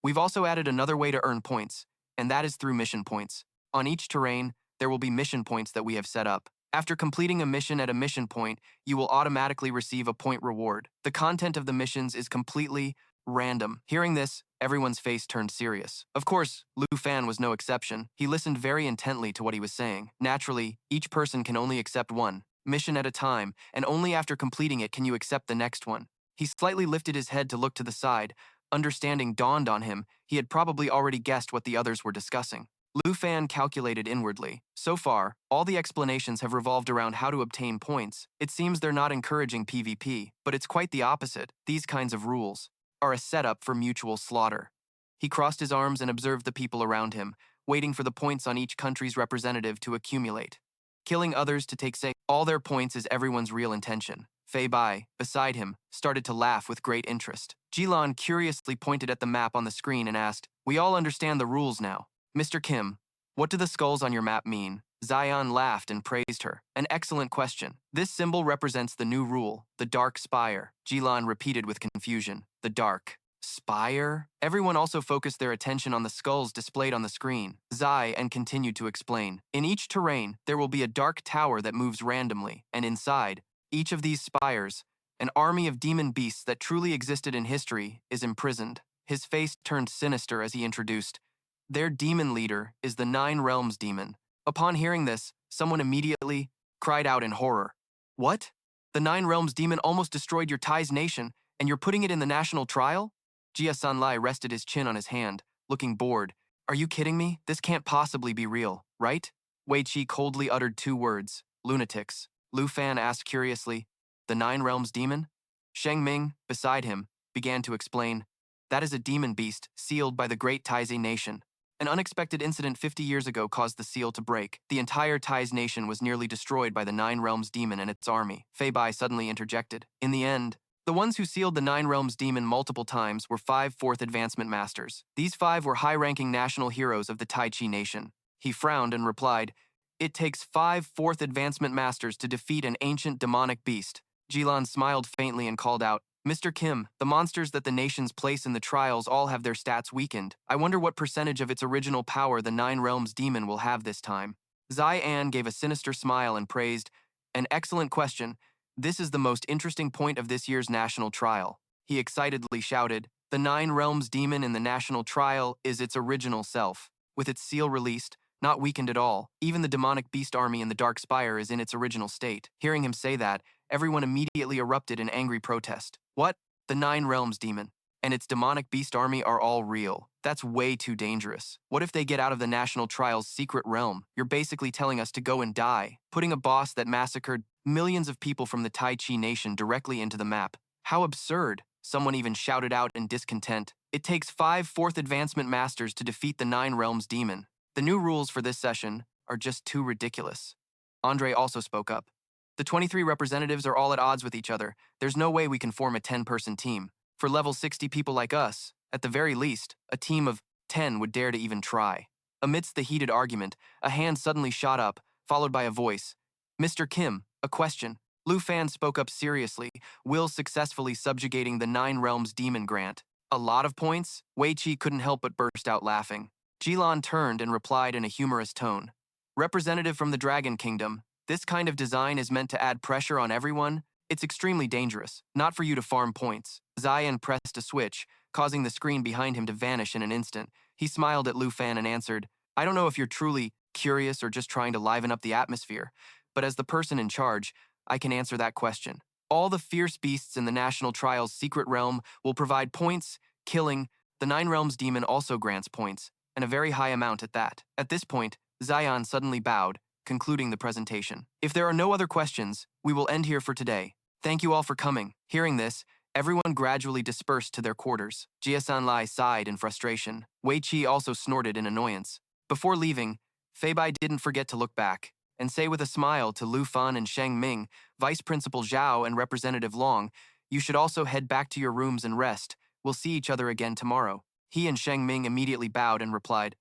"We've also added another way to earn points, and that is through mission points. On each terrain, there will be mission points that we have set up. After completing a mission at a mission point, you will automatically receive a point reward. The content of the missions is completely random." Hearing this, everyone's face turned serious. Of course, Lu Fan was no exception. He listened very intently to what he was saying. Naturally, each person can only accept one mission at a time, and only after completing it can you accept the next one. He slightly lifted his head to look to the side. Understanding dawned on him. He had probably already guessed what the others were discussing. Lu Fan calculated inwardly. So far, all the explanations have revolved around how to obtain points. It seems they're not encouraging PvP, but it's quite the opposite. These kinds of rules are a setup for mutual slaughter. He crossed his arms and observed the people around him, waiting for the points on each country's representative to accumulate. Killing others to take all their points is everyone's real intention. Fei Bai, beside him, started to laugh with great interest. Jilan curiously pointed at the map on the screen and asked, "We all understand the rules now. Mr. Kim, what do the skulls on your map mean?" Zion laughed and praised her. "An excellent question. This symbol represents the new rule, the Dark Spire." Jilan repeated with confusion. The Dark Spire? Everyone also focused their attention on the skulls displayed on the screen. Zai and continued to explain. In each terrain, there will be a dark tower that moves randomly, and inside each of these spires, an army of demon beasts that truly existed in history is imprisoned. His face turned sinister as he introduced, "Their demon leader is the Nine Realms demon." Upon hearing this, someone immediately cried out in horror. "What? The Nine Realms demon almost destroyed your Tai's nation, and you're putting it in the national trial?" Jia Sanlai rested his chin on his hand, looking bored. "Are you kidding me? This can't possibly be real, right?" Wei Qi coldly uttered two words, "lunatics." Lu Fan asked curiously, "The Nine Realms demon?" Sheng Ming, beside him, began to explain, "That is a demon beast sealed by the great Taizé nation. An unexpected incident 50 years ago caused the seal to break. The entire Tai's nation was nearly destroyed by the Nine Realms demon and its army." Fei Bai suddenly interjected. "In the end, the ones who sealed the Nine Realms demon multiple times were 5 fourth advancement masters. These 5 were high-ranking national heroes of the Tai Chi nation." He frowned and replied, "It takes 5 fourth advancement masters to defeat an ancient demonic beast." Jilan smiled faintly and called out, "Mr. Kim, the monsters that the nations place in the trials all have their stats weakened. I wonder what percentage of its original power the Nine Realms demon will have this time." Zai An gave a sinister smile and praised, "An excellent question. This is the most interesting point of this year's national trial." He excitedly shouted, "The Nine Realms demon in the national trial is its original self. With its seal released, not weakened at all, even the demonic beast army in the Dark Spire is in its original state." Hearing him say that, everyone immediately erupted in angry protest. "What? The Nine Realms demon and its demonic beast army are all real? That's way too dangerous. What if they get out of the national trial's secret realm? You're basically telling us to go and die, putting a boss that massacred millions of people from the Tai Chi nation directly into the map. How absurd." Someone even shouted out in discontent, "It takes 5 fourth advancement masters to defeat the Nine Realms demon. The new rules for this session are just too ridiculous." Andre also spoke up. "The 23 representatives are all at odds with each other. There's no way we can form a 10-person team. For level 60 people like us, at the very least, a team of 10 would dare to even try." Amidst the heated argument, a hand suddenly shot up, followed by a voice. "Mr. Kim, a question." Lu Fan spoke up seriously, will successfully subjugating the Nine Realms demon grant a lot of points? Wei Qi couldn't help but burst out laughing. Jilan turned and replied in a humorous tone, "Representative from the Dragon Kingdom, this kind of design is meant to add pressure on everyone. It's extremely dangerous, not for you to farm points." Zion pressed a switch, causing the screen behind him to vanish in an instant. He smiled at Lu Fan and answered, "I don't know if you're truly curious or just trying to liven up the atmosphere, but as the person in charge, I can answer that question. All the fierce beasts in the National Trial's secret realm will provide points. Killing the Nine Realms demon also grants points, and a very high amount at that." At this point, Zion suddenly bowed, concluding the presentation. "If there are no other questions, we will end here for today. Thank you all for coming." Hearing this, everyone gradually dispersed to their quarters. Jia Sanlai sighed in frustration. Wei Qi also snorted in annoyance. Before leaving, Fei Bai didn't forget to look back and say with a smile to Lu Fan and Sheng Ming, Vice Principal Zhao and Representative Long, "You should also head back to your rooms and rest. We'll see each other again tomorrow." He and Sheng Ming immediately bowed and replied,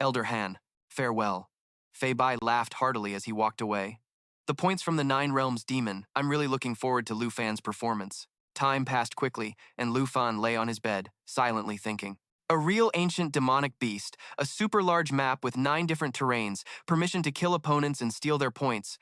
"Elder Han, farewell." Fei Bai laughed heartily as he walked away. "The points from the Nine Realms demon. I'm really looking forward to Lu Fan's performance." Time passed quickly, and Lu Fan lay on his bed, silently thinking. A real ancient demonic beast, a super large map with 9 different terrains, permission to kill opponents and steal their points.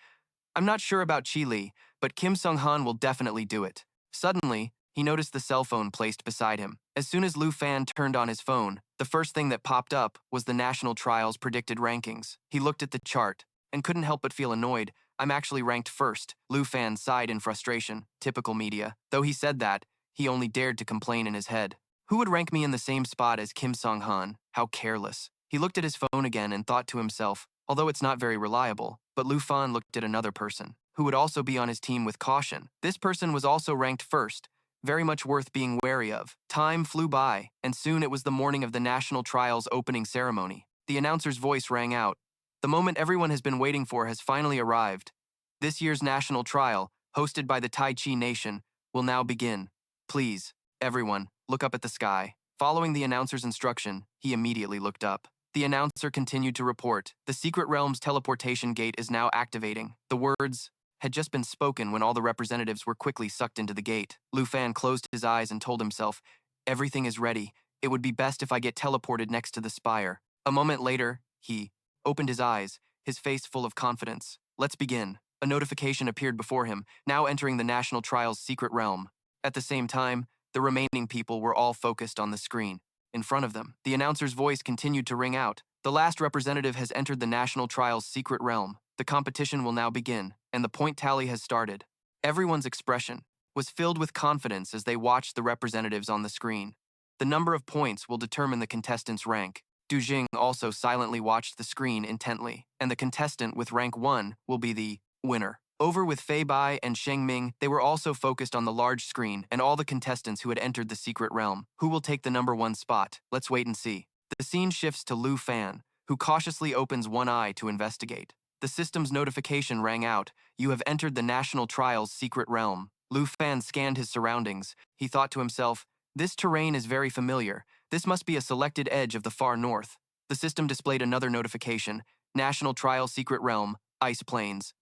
I'm not sure about Qi Li, but Kim Sung-han will definitely do it. Suddenly, he noticed the cell phone placed beside him. As soon as Lu Fan turned on his phone, the first thing that popped up was the national trial's predicted rankings. He looked at the chart and couldn't help but feel annoyed. "I'm actually ranked first." Lu Fan sighed in frustration. Typical media. Though he said that, he only dared to complain in his head. Who would rank me in the same spot as Kim Sung-han? How careless. He looked at his phone again and thought to himself, although it's not very reliable, but Lu Fan looked at another person, who would also be on his team with caution. This person was also ranked first, very much worth being wary of. Time flew by, and soon it was the morning of the national trial's opening ceremony. The announcer's voice rang out. The moment everyone has been waiting for has finally arrived. This year's national trial, hosted by the Tai Chi Nation, will now begin. Please, everyone, look up at the sky. Following the announcer's instruction, he immediately looked up. The announcer continued to report, the Secret Realm's teleportation gate is now activating. The words had just been spoken when all the representatives were quickly sucked into the gate. Lu Fan closed his eyes and told himself, everything is ready. It would be best if I get teleported next to the spire. A moment later, he opened his eyes, his face full of confidence. Let's begin. A notification appeared before him, now entering the national trial's secret realm. At the same time, the remaining people were all focused on the screen. In front of them, the announcer's voice continued to ring out. The last representative has entered the national trial's secret realm. The competition will now begin, and the point tally has started. Everyone's expression was filled with confidence as they watched the representatives on the screen. The number of points will determine the contestant's rank. Du Jing also silently watched the screen intently, and the contestant with rank 1 will be the winner. Over with Fei Bai and Sheng Ming, they were also focused on the large screen and all the contestants who had entered the secret realm. Who will take the number 1 spot? Let's wait and see. The scene shifts to Lu Fan, who cautiously opens one eye to investigate. The system's notification rang out. You have entered the national trial's secret realm. Lu Fan scanned his surroundings. He thought to himself, this terrain is very familiar. This must be a selected edge of the far north. The system displayed another notification. National Trial Secret Realm, Ice Plains.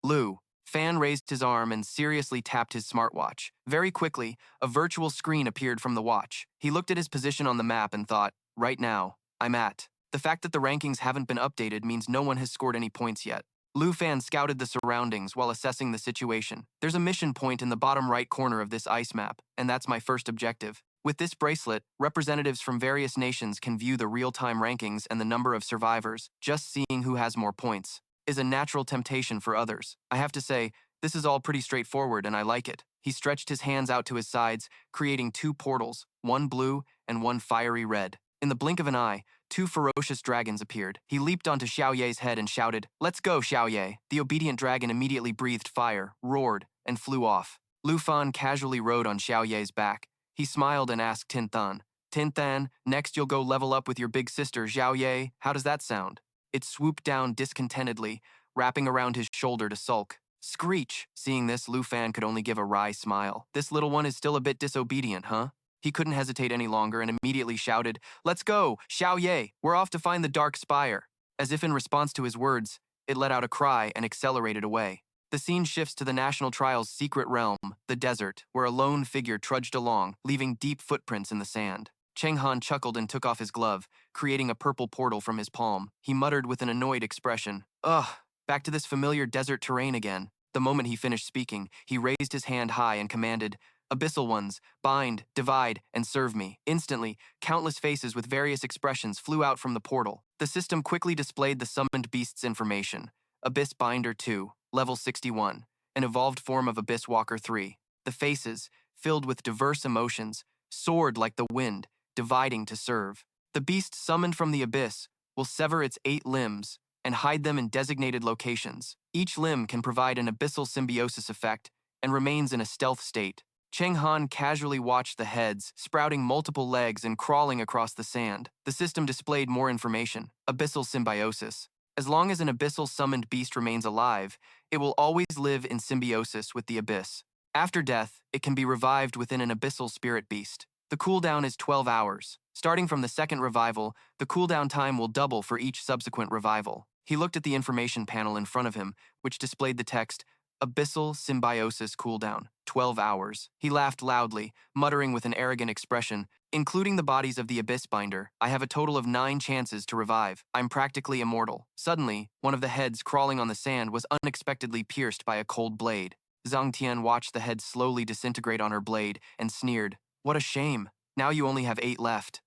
Lu Fan raised his arm and seriously tapped his smartwatch. Very quickly, a virtual screen appeared from the watch. He looked at his position on the map and thought, right now, I'm at. The fact that the rankings haven't been updated means no one has scored any points yet. Lu Fan scouted the surroundings while assessing the situation. There's a mission point in the bottom right corner of this ice map, and that's my first objective. With this bracelet, representatives from various nations can view the real-time rankings and the number of survivors. Just seeing who has more points is a natural temptation for others. I have to say, this is all pretty straightforward and I like it. He stretched his hands out to his sides, creating 2 portals, one blue and one fiery red. In the blink of an eye, 2 ferocious dragons appeared. He leaped onto Xiao Ye's head and shouted, "Let's go, Xiao Ye." The obedient dragon immediately breathed fire, roared, and flew off. Lu Fan casually rode on Xiao Ye's back. He smiled and asked Tin Than, "Tin Than, next you'll go level up with your big sister, Xiao Ye. How does that sound?" It swooped down discontentedly, wrapping around his shoulder to sulk. Screech! Seeing this, Lu Fan could only give a wry smile. This little one is still a bit disobedient, huh? He couldn't hesitate any longer and immediately shouted, "Let's go, Xiao Ye! We're off to find the Dark Spire." As if in response to his words, it let out a cry and accelerated away. The scene shifts to the national trial's secret realm, the desert, where a lone figure trudged along, leaving deep footprints in the sand. Cheng Han chuckled and took off his glove, creating a purple portal from his palm. He muttered with an annoyed expression, "Ugh, back to this familiar desert terrain again." The moment he finished speaking, he raised his hand high and commanded, "Abyssal ones, bind, divide, and serve me." Instantly, countless faces with various expressions flew out from the portal. The system quickly displayed the summoned beast's information. Abyss Binder 2, level 61, an evolved form of Abyss Walker 3. The faces, filled with diverse emotions, soared like the wind, dividing to serve. The beast summoned from the abyss will sever its 8 limbs and hide them in designated locations. Each limb can provide an abyssal symbiosis effect and remains in a stealth state. Cheng Han casually watched the heads, sprouting multiple legs and crawling across the sand. The system displayed more information. Abyssal symbiosis. As long as an abyssal summoned beast remains alive, it will always live in symbiosis with the abyss. After death, it can be revived within an abyssal spirit beast. The cooldown is 12 hours. Starting from the second revival, the cooldown time will double for each subsequent revival. He looked at the information panel in front of him, which displayed the text, Abyssal Symbiosis Cooldown, 12 hours. He laughed loudly, muttering with an arrogant expression, "Including the bodies of the Abyss Binder, I have a total of 9 chances to revive. I'm practically immortal." Suddenly, one of the heads crawling on the sand was unexpectedly pierced by a cold blade. Zhang Tian watched the head slowly disintegrate on her blade and sneered, "What a shame. Now you only have 8 left."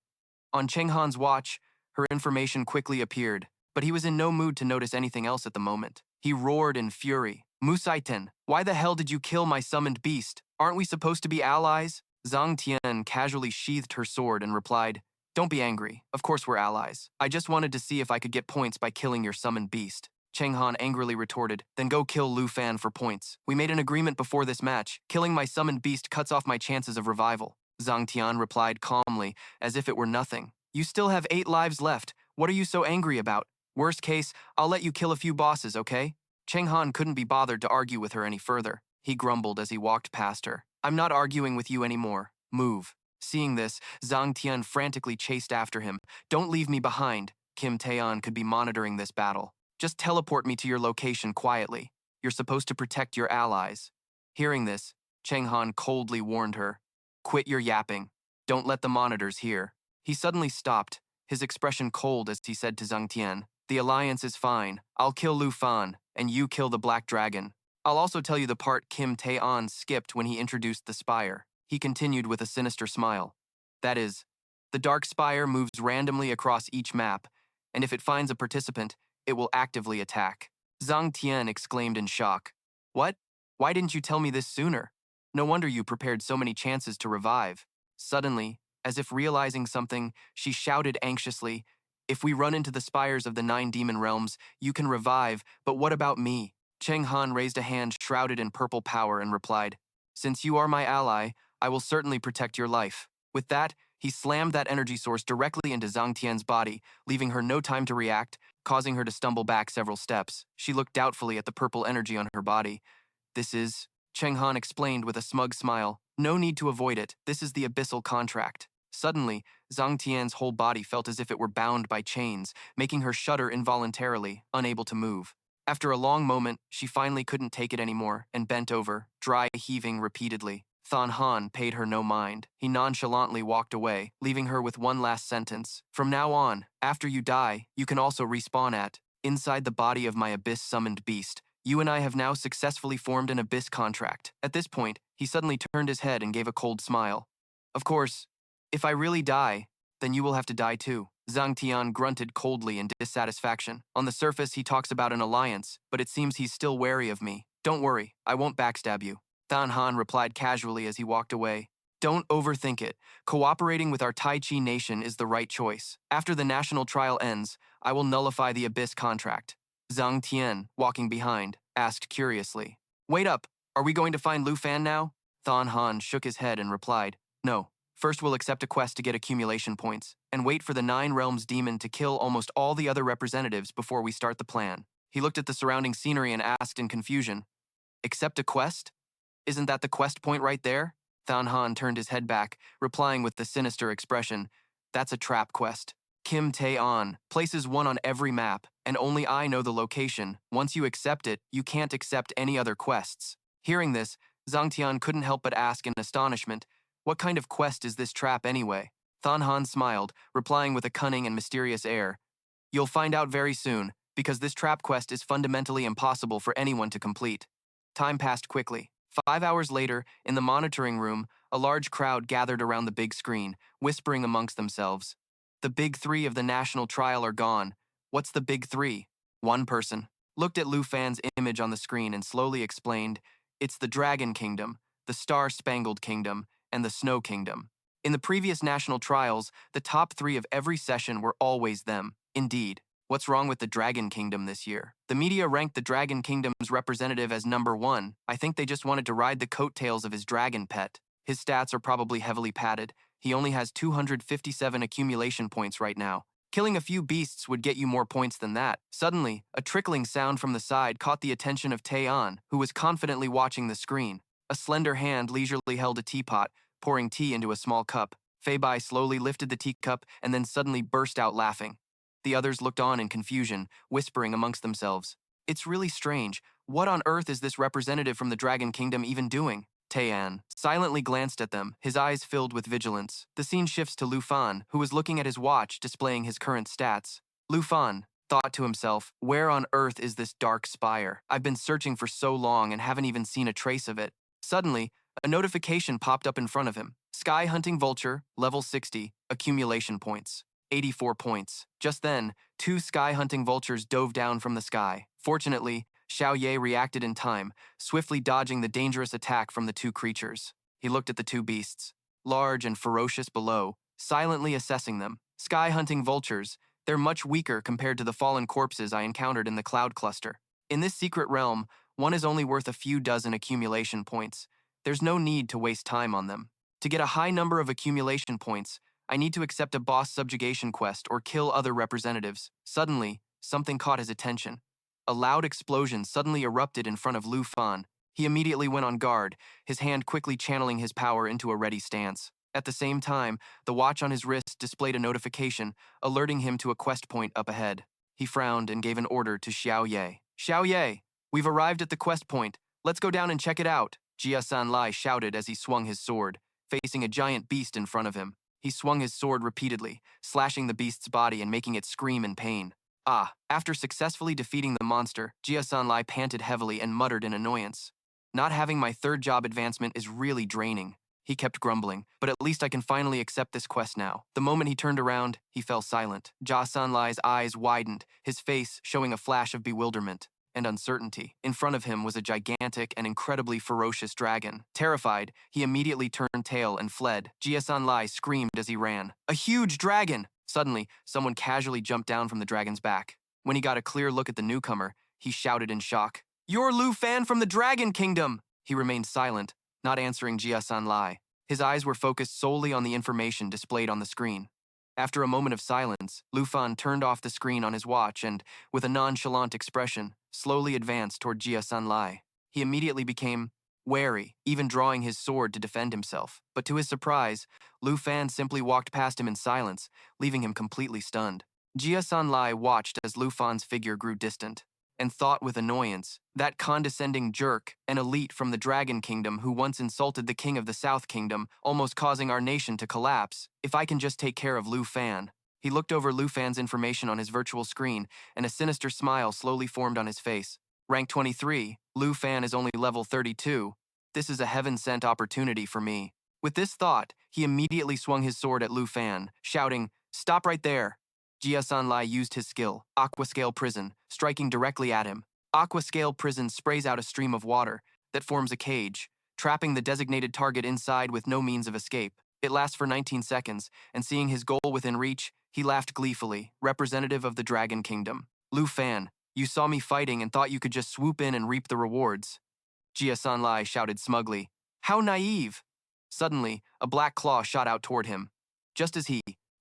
On Cheng Han's watch, her information quickly appeared, but he was in no mood to notice anything else at the moment. He roared in fury, "Musaiten, why the hell did you kill my summoned beast? Aren't we supposed to be allies?" Zhang Tian casually sheathed her sword and replied, Don't be angry. Of course we're allies. I just wanted to see if I could get points by killing your summoned beast. Cheng Han angrily retorted, then go kill Lu Fan for points. We made an agreement before this match. Killing my summoned beast cuts off my chances of revival. Zhang Tian replied calmly, as if it were nothing. You still have 8 lives left. What are you so angry about? Worst case, I'll let you kill a few bosses, okay? Cheng Han couldn't be bothered to argue with her any further. He grumbled as he walked past her. I'm not arguing with you anymore. Move. Seeing this, Zhang Tian frantically chased after him. Don't leave me behind. Kim Taeon could be monitoring this battle. Just teleport me to your location quietly. You're supposed to protect your allies. Hearing this, Cheng Han coldly warned her. Quit your yapping. Don't let the monitors hear. He suddenly stopped, his expression cold as he said to Zhang Tian, the alliance is fine. I'll kill Lu Fan, and you kill the Black Dragon. I'll also tell you the part Kim Taeon skipped when he introduced the spire. He continued with a sinister smile. That is, the Dark Spire moves randomly across each map, and if it finds a participant, it will actively attack. Zhang Tian exclaimed in shock. What? Why didn't you tell me this sooner? No wonder you prepared so many chances to revive. Suddenly, as if realizing something, she shouted anxiously, if we run into the spires of the 9 demon realms, you can revive, but what about me? Cheng Han raised a hand shrouded in purple power and replied, since you are my ally, I will certainly protect your life. With that, he slammed that energy source directly into Zhang Tian's body, leaving her no time to react, causing her to stumble back several steps. She looked doubtfully at the purple energy on her body. This is, Cheng Han explained with a smug smile. No need to avoid it. This is the abyssal contract. Suddenly, Zhang Tian's whole body felt as if it were bound by chains, making her shudder involuntarily, unable to move. After a long moment, she finally couldn't take it anymore and bent over, dry heaving repeatedly. Thon Han paid her no mind. He nonchalantly walked away, leaving her with one last sentence. From now on, after you die, you can also respawn at, inside the body of my abyss-summoned beast. You and I have now successfully formed an abyss contract. At this point, he suddenly turned his head and gave a cold smile. Of course, if I really die, then you will have to die too. Zhang Tian grunted coldly in dissatisfaction. On the surface, he talks about an alliance, but it seems he's still wary of me. Don't worry, I won't backstab you. Thon Han replied casually as he walked away. Don't overthink it. Cooperating with our Tai Chi nation is the right choice. After the national trial ends, I will nullify the abyss contract. Zhang Tian, walking behind, asked curiously. Wait up, are we going to find Lu Fan now? Thon Han shook his head and replied, no. First we'll accept a quest to get accumulation points, and wait for the 9 Realms demon to kill almost all the other representatives before we start the plan. He looked at the surrounding scenery and asked in confusion, accept a quest? Isn't that the quest point right there? Thon Han turned his head back, replying with the sinister expression, that's a trap quest. Kim Taeon places one on every map, and only I know the location. Once you accept it, you can't accept any other quests. Hearing this, Zhang Tian couldn't help but ask in astonishment, what kind of quest is this trap anyway? Thon Han smiled, replying with a cunning and mysterious air, you'll find out very soon, because this trap quest is fundamentally impossible for anyone to complete. Time passed quickly. 5 hours later, in the monitoring room, a large crowd gathered around the big screen, whispering amongst themselves. The big 3 of the national trial are gone. What's the big 3? One person looked at Lu Fan's image on the screen and slowly explained, it's the Dragon Kingdom, the Star-Spangled Kingdom, and the Snow Kingdom. In the previous national trials, the top 3 of every session were always them. Indeed. What's wrong with the Dragon Kingdom this year? The media ranked the Dragon Kingdom's representative as number 1. I think they just wanted to ride the coattails of his dragon pet. His stats are probably heavily padded. He only has 257 accumulation points right now. Killing a few beasts would get you more points than that. Suddenly, a trickling sound from the side caught the attention of Taeon, who was confidently watching the screen. A slender hand leisurely held a teapot, pouring tea into a small cup. Fei Bai slowly lifted the teacup and then suddenly burst out laughing. The others looked on in confusion, whispering amongst themselves. It's really strange. What on earth is this representative from the Dragon Kingdom even doing? Taean silently glanced at them, his eyes filled with vigilance. The scene shifts to Lu Fan, who was looking at his watch displaying his current stats. Lu Fan thought to himself, where on earth is this dark spire? I've been searching for so long and haven't even seen a trace of it. Suddenly, a notification popped up in front of him. Sky Hunting Vulture, level 60, accumulation points. 84 points. Just then, 2 sky hunting vultures dove down from the sky. Fortunately, Xiao Ye reacted in time, swiftly dodging the dangerous attack from the 2 creatures. He looked at the 2 beasts, large and ferocious below, silently assessing them. Sky-hunting vultures, they're much weaker compared to the fallen corpses I encountered in the cloud cluster. In this secret realm, one is only worth a few dozen accumulation points. There's no need to waste time on them. To get a high number of accumulation points, I need to accept a boss subjugation quest or kill other representatives. Suddenly, something caught his attention. A loud explosion suddenly erupted in front of Lu Fan. He immediately went on guard, his hand quickly channeling his power into a ready stance. At the same time, the watch on his wrist displayed a notification, alerting him to a quest point up ahead. He frowned and gave an order to Xiao Ye. Xiao Ye, we've arrived at the quest point. Let's go down and check it out, Jia Sanlai shouted as he swung his sword, facing a giant beast in front of him. He swung his sword repeatedly, slashing the beast's body and making it scream in pain. After successfully defeating the monster, Jia Sanlai panted heavily and muttered in annoyance. Not having my third job advancement is really draining. He kept grumbling, but at least I can finally accept this quest now. The moment he turned around, he fell silent. Jia Sanlai's eyes widened, his face showing a flash of bewilderment and uncertainty. In front of him was a gigantic and incredibly ferocious dragon. Terrified, he immediately turned tail and fled. Jia Sanlai screamed as he ran. A huge dragon! Suddenly, someone casually jumped down from the dragon's back. When he got a clear look at the newcomer, he shouted in shock. "You're Lu Fan from the Dragon Kingdom!" He remained silent, not answering Jia Sanlai. His eyes were focused solely on the information displayed on the screen. After a moment of silence, Lu Fan turned off the screen on his watch and, with a nonchalant expression, slowly advanced toward Jia Sanlai. He immediately became wary, even drawing his sword to defend himself. But to his surprise, Lu Fan simply walked past him in silence, leaving him completely stunned. Jia Sanlai watched as Lu Fan's figure grew distant, and thought with annoyance, that condescending jerk, an elite from the Dragon Kingdom who once insulted the king of the South Kingdom, almost causing our nation to collapse. If I can just take care of Lu Fan. He looked over Lu Fan's information on his virtual screen, and a sinister smile slowly formed on his face. Rank 23, Lu Fan is only level 32. This is a heaven-sent opportunity for me. With this thought, he immediately swung his sword at Lu Fan, shouting, "Stop right there!" Jia Sanlai used his skill, Aquascale Prison, striking directly at him. Aquascale Prison sprays out a stream of water that forms a cage, trapping the designated target inside with no means of escape. It lasts for 19 seconds, and seeing his goal within reach, he laughed gleefully, representative of the Dragon Kingdom. "Lu Fan, you saw me fighting and thought you could just swoop in and reap the rewards." Jia Sanlai shouted smugly. "How naive!" Suddenly, a black claw shot out toward him.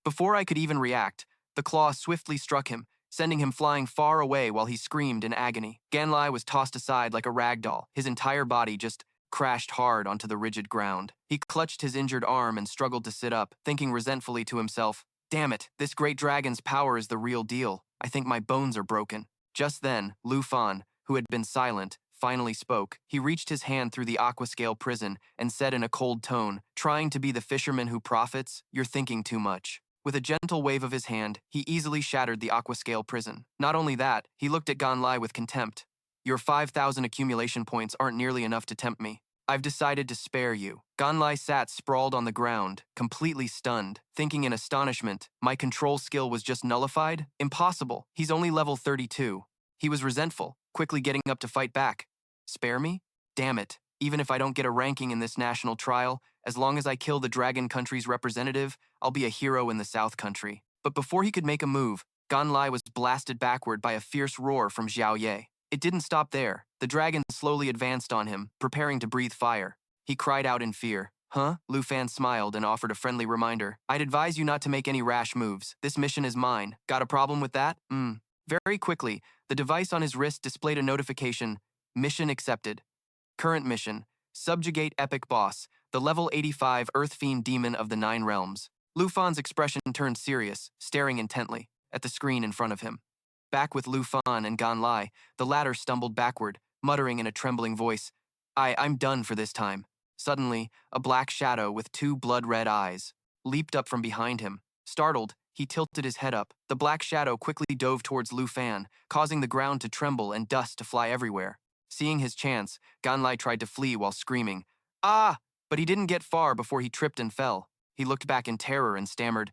Before I could even react, the claw swiftly struck him, sending him flying far away while he screamed in agony. Ganlai was tossed aside like a rag doll. His entire body just crashed hard onto the rigid ground. He clutched his injured arm and struggled to sit up, thinking resentfully to himself, "Damn it, this great dragon's power is the real deal. I think my bones are broken." Just then, Lu Fan, who had been silent, finally spoke. He reached his hand through the Aquascale Prison and said in a cold tone, "Trying to be the fisherman who profits? You're thinking too much." With a gentle wave of his hand, he easily shattered the Aquascale Prison. Not only that, he looked at Ganlai with contempt. "Your 5,000 accumulation points aren't nearly enough to tempt me. I've decided to spare you." Ganlai sat sprawled on the ground, completely stunned, thinking in astonishment, my control skill was just nullified? Impossible. He's only level 32. He was resentful, quickly getting up to fight back. Spare me? Damn it. Even if I don't get a ranking in this national trial, as long as I kill the Dragon Country's representative, I'll be a hero in the South Country. But before he could make a move, Ganlai was blasted backward by a fierce roar from Xiao Ye. It didn't stop there. The dragon slowly advanced on him, preparing to breathe fire. He cried out in fear. "Huh?" Lu Fan smiled and offered a friendly reminder. "I'd advise you not to make any rash moves. This mission is mine. Got a problem with that? Very quickly, the device on his wrist displayed a notification. Mission accepted. Current mission, subjugate epic boss, the level 85 Earth Fiend Demon of the Nine Realms. Lu Fan's expression turned serious, staring intently at the screen in front of him. Back with Lu Fan and Ganlai, the latter stumbled backward, muttering in a trembling voice, I'm done for this time." Suddenly, a black shadow with two blood-red eyes leaped up from behind him. Startled, he tilted his head up. The black shadow quickly dove towards Lu Fan, causing the ground to tremble and dust to fly everywhere. Seeing his chance, Ganlai tried to flee while screaming, "Ah!" But he didn't get far before he tripped and fell. He looked back in terror and stammered,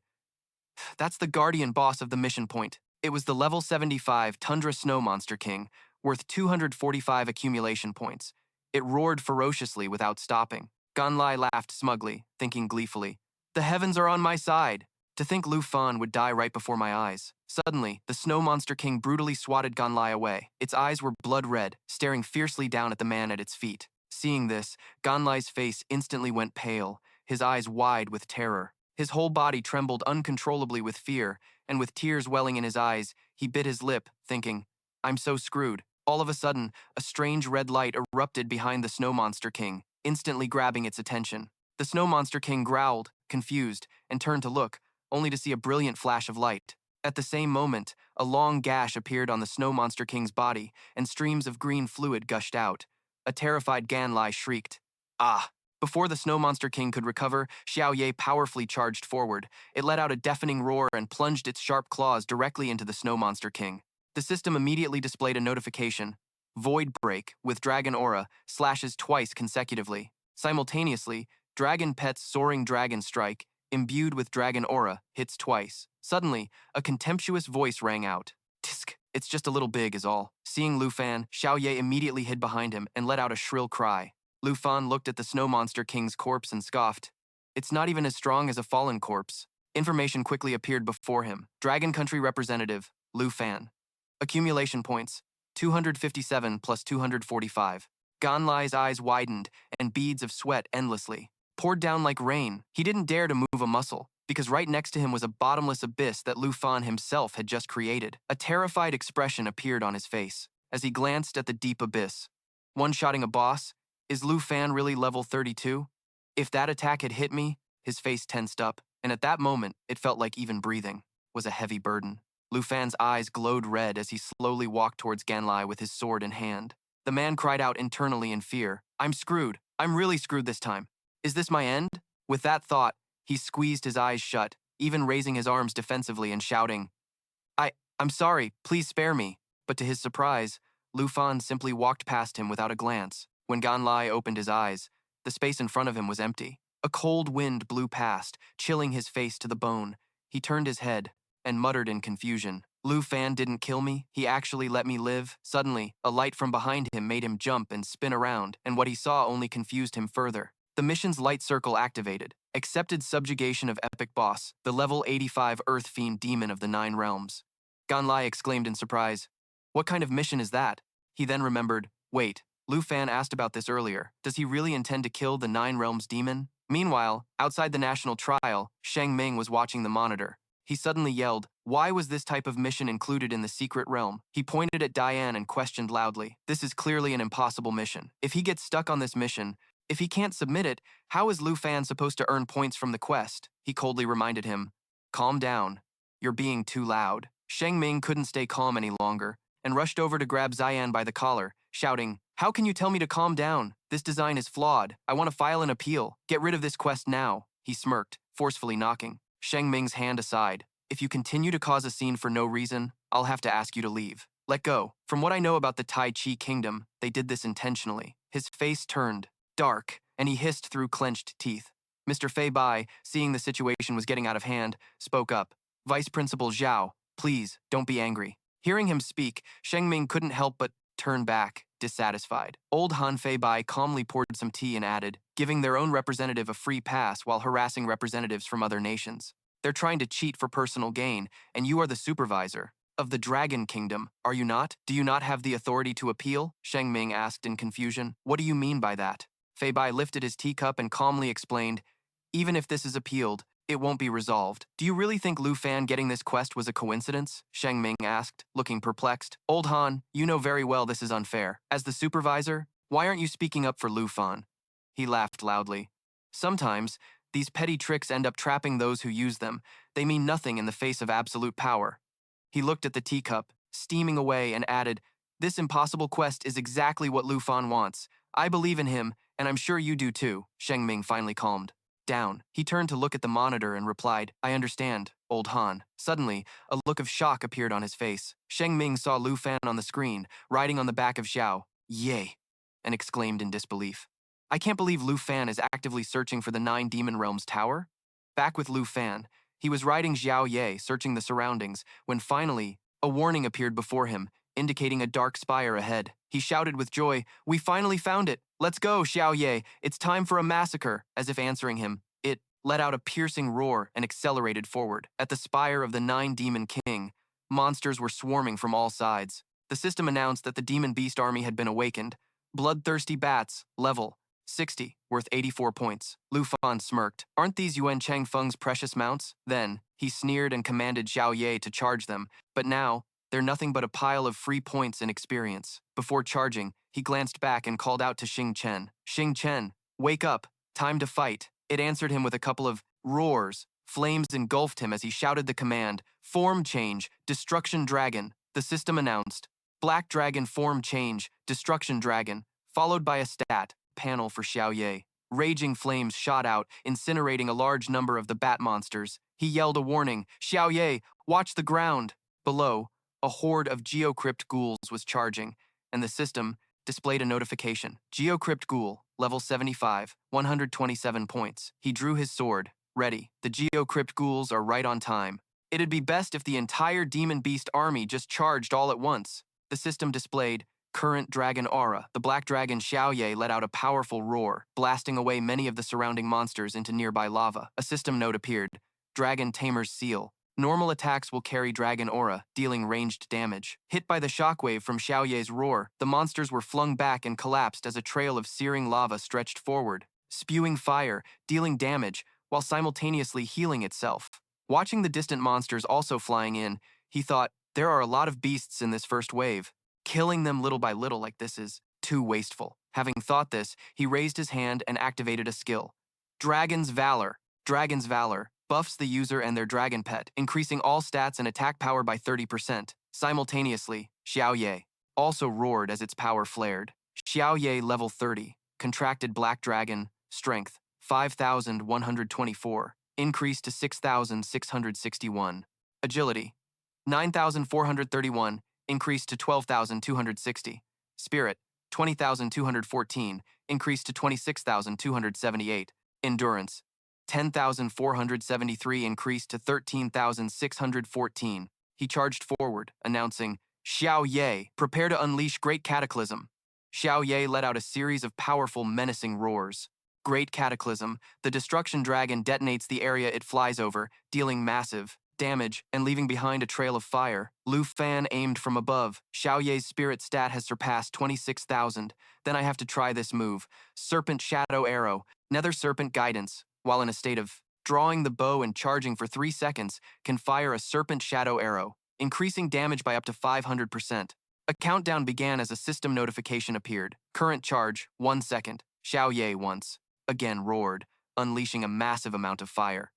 "That's the guardian boss of the mission point." It was the level 75 Tundra Snow Monster King, worth 245 accumulation points. It roared ferociously without stopping. Ganlai laughed smugly, thinking gleefully, "The heavens are on my side." To think Lu Fan would die right before my eyes. Suddenly, the Snow Monster King brutally swatted Ganlai away. Its eyes were blood red, staring fiercely down at the man at its feet. Seeing this, Ganlai's face instantly went pale, his eyes wide with terror. His whole body trembled uncontrollably with fear, and with tears welling in his eyes, he bit his lip, thinking, I'm so screwed. All of a sudden, a strange red light erupted behind the Snow Monster King, instantly grabbing its attention. The Snow Monster King growled, confused, and turned to look, only to see a brilliant flash of light. At the same moment, a long gash appeared on the Snow Monster King's body, and streams of green fluid gushed out. A terrified Ganlai shrieked, Ah! Before the Snow Monster King could recover, Xiao Ye powerfully charged forward. It let out a deafening roar and plunged its sharp claws directly into the Snow Monster King. The system immediately displayed a notification. Void Break, with Dragon Aura, slashes twice consecutively. Simultaneously, Dragon Pet's Soaring Dragon Strike, imbued with Dragon Aura, hits twice. Suddenly, a contemptuous voice rang out. Tisk, it's just a little big is all. Seeing Lu Fan, Xiao Ye immediately hid behind him and let out a shrill cry. Lu Fan looked at the Snow Monster King's corpse and scoffed. It's not even as strong as a fallen corpse. Information quickly appeared before him. Dragon Country Representative, Lu Fan. Accumulation points, 257 plus 245. Ganlai's eyes widened, and beads of sweat endlessly poured down like rain. He didn't dare to move a muscle, because right next to him was a bottomless abyss that Lu Fan himself had just created. A terrified expression appeared on his face as he glanced at the deep abyss. One-shotting a boss? Is Lu Fan really level 32? If that attack had hit me, his face tensed up, and at that moment, it felt like even breathing was a heavy burden. Lu Fan's eyes glowed red as he slowly walked towards Ganlai with his sword in hand. The man cried out internally in fear, I'm screwed. I'm really screwed this time. Is this my end? With that thought, he squeezed his eyes shut, even raising his arms defensively and shouting, I'm sorry, please spare me. But to his surprise, Lu Fan simply walked past him without a glance. When Ganlai opened his eyes, the space in front of him was empty. A cold wind blew past, chilling his face to the bone. He turned his head and muttered in confusion, Lu Fan didn't kill me, he actually let me live. Suddenly, a light from behind him made him jump and spin around, and what he saw only confused him further. The mission's light circle activated. Accepted subjugation of epic boss, the level 85 Earth Fiend demon of the 9 realms. Ganlai exclaimed in surprise, What kind of mission is that? He then remembered, wait, Lu Fan asked about this earlier. Does he really intend to kill the 9 realms demon? Meanwhile, outside the national trial, Shang Ming was watching the monitor. He suddenly yelled, Why was this type of mission included in the secret realm? He pointed at Diane and questioned loudly, This is clearly an impossible mission. If he gets stuck on this mission, if he can't submit it, how is Lu Fan supposed to earn points from the quest? He coldly reminded him, Calm down. You're being too loud. Shang Ming couldn't stay calm any longer and rushed over to grab Ziyan by the collar, shouting, How can you tell me to calm down? This design is flawed. I want to file an appeal. Get rid of this quest now. He smirked, forcefully knocking Shang Ming's hand aside. If you continue to cause a scene for no reason, I'll have to ask you to leave. Let go. From what I know about the Tai Chi Kingdom, they did this intentionally. His face turned dark, and he hissed through clenched teeth. Mr. Fei Bai, seeing the situation was getting out of hand, spoke up. Vice Principal Zhao, please, don't be angry. Hearing him speak, Sheng Ming couldn't help but turn back, dissatisfied. Old Han Fei Bai calmly poured some tea and added, giving their own representative a free pass while harassing representatives from other nations. They're trying to cheat for personal gain, and you are the supervisor of the Dragon Kingdom, are you not? Do you not have the authority to appeal? Sheng Ming asked in confusion. What do you mean by that? Fei Bai lifted his teacup and calmly explained, Even if this is appealed, it won't be resolved. Do you really think Lu Fan getting this quest was a coincidence? Sheng Ming asked, looking perplexed. Old Han, you know very well this is unfair. As the supervisor, why aren't you speaking up for Lu Fan? He laughed loudly. Sometimes, these petty tricks end up trapping those who use them. They mean nothing in the face of absolute power. He looked at the teacup, steaming away, and added, This impossible quest is exactly what Lu Fan wants. I believe in him, and I'm sure you do too. Sheng Ming finally calmed down. He turned to look at the monitor and replied, I understand, Old Han. Suddenly, a look of shock appeared on his face. Sheng Ming saw Lu Fan on the screen, riding on the back of Xiao, Yay, and exclaimed in disbelief. I can't believe Lu Fan is actively searching for the 9 Demon Realms tower. Back with Lu Fan, he was riding Xiao Ye, searching the surroundings, when finally, a warning appeared before him, indicating a dark spire ahead. He shouted with joy, We finally found it! Let's go, Xiao Ye! It's time for a massacre! As if answering him, it let out a piercing roar and accelerated forward. At the spire of the Nine Demon King, monsters were swarming from all sides. The system announced that the Demon Beast army had been awakened. Bloodthirsty bats, level 60, worth 84 points. Lu Fan smirked. Aren't these Yuan Changfeng's precious mounts? Then, he sneered and commanded Xiao Ye to charge them, but now, they're nothing but a pile of free points and experience. Before charging, he glanced back and called out to Xing Chen. Xing Chen, wake up, time to fight. It answered him with a couple of roars. Flames engulfed him as he shouted the command, Form Change, Destruction Dragon. The system announced, Black Dragon Form Change, Destruction Dragon, followed by a stat panel for Xiao Ye. Raging flames shot out, incinerating a large number of the bat monsters. He yelled a warning, Xiao Ye, watch the ground. Below, a horde of Geocrypt ghouls was charging, and the system displayed a notification. Geocrypt ghoul, level 75, 127 points. He drew his sword. Ready. The Geocrypt ghouls are right on time. It'd be best if the entire Demon Beast army just charged all at once. The system displayed current dragon aura. The black dragon Xiao Ye let out a powerful roar, blasting away many of the surrounding monsters into nearby lava. A system note appeared. Dragon Tamer's seal. Normal attacks will carry dragon aura, dealing ranged damage. Hit by the shockwave from Xiao Ye's roar, the monsters were flung back and collapsed as a trail of searing lava stretched forward, spewing fire, dealing damage, while simultaneously healing itself. Watching the distant monsters also flying in, he thought, there are a lot of beasts in this first wave. Killing them little by little like this is too wasteful. Having thought this, he raised his hand and activated a skill. Dragon's Valor. Dragon's Valor buffs the user and their dragon pet, increasing all stats and attack power by 30%. Simultaneously, Xiao Ye also roared as its power flared. Xiao Ye level 30, contracted black dragon, strength 5,124, increased to 6,661. Agility 9,431, increased to 12,260. Spirit 20,214, increased to 26,278. Endurance 10,473, increased to 13,614. He charged forward, announcing, Xiao Ye, prepare to unleash Great Cataclysm. Xiao Ye let out a series of powerful, menacing roars. Great Cataclysm, the destruction dragon detonates the area it flies over, dealing massive damage and leaving behind a trail of fire. Lu Fan aimed from above. Xiao Ye's spirit stat has surpassed 26,000. Then I have to try this move. Serpent Shadow Arrow, Nether Serpent Guidance. While in a state of drawing the bow and charging for 3 seconds, can fire a Serpent Shadow Arrow, increasing damage by up to 500%. A countdown began as a system notification appeared. Current charge, 1 second. Xiao Ye once again roared, unleashing a massive amount of fire.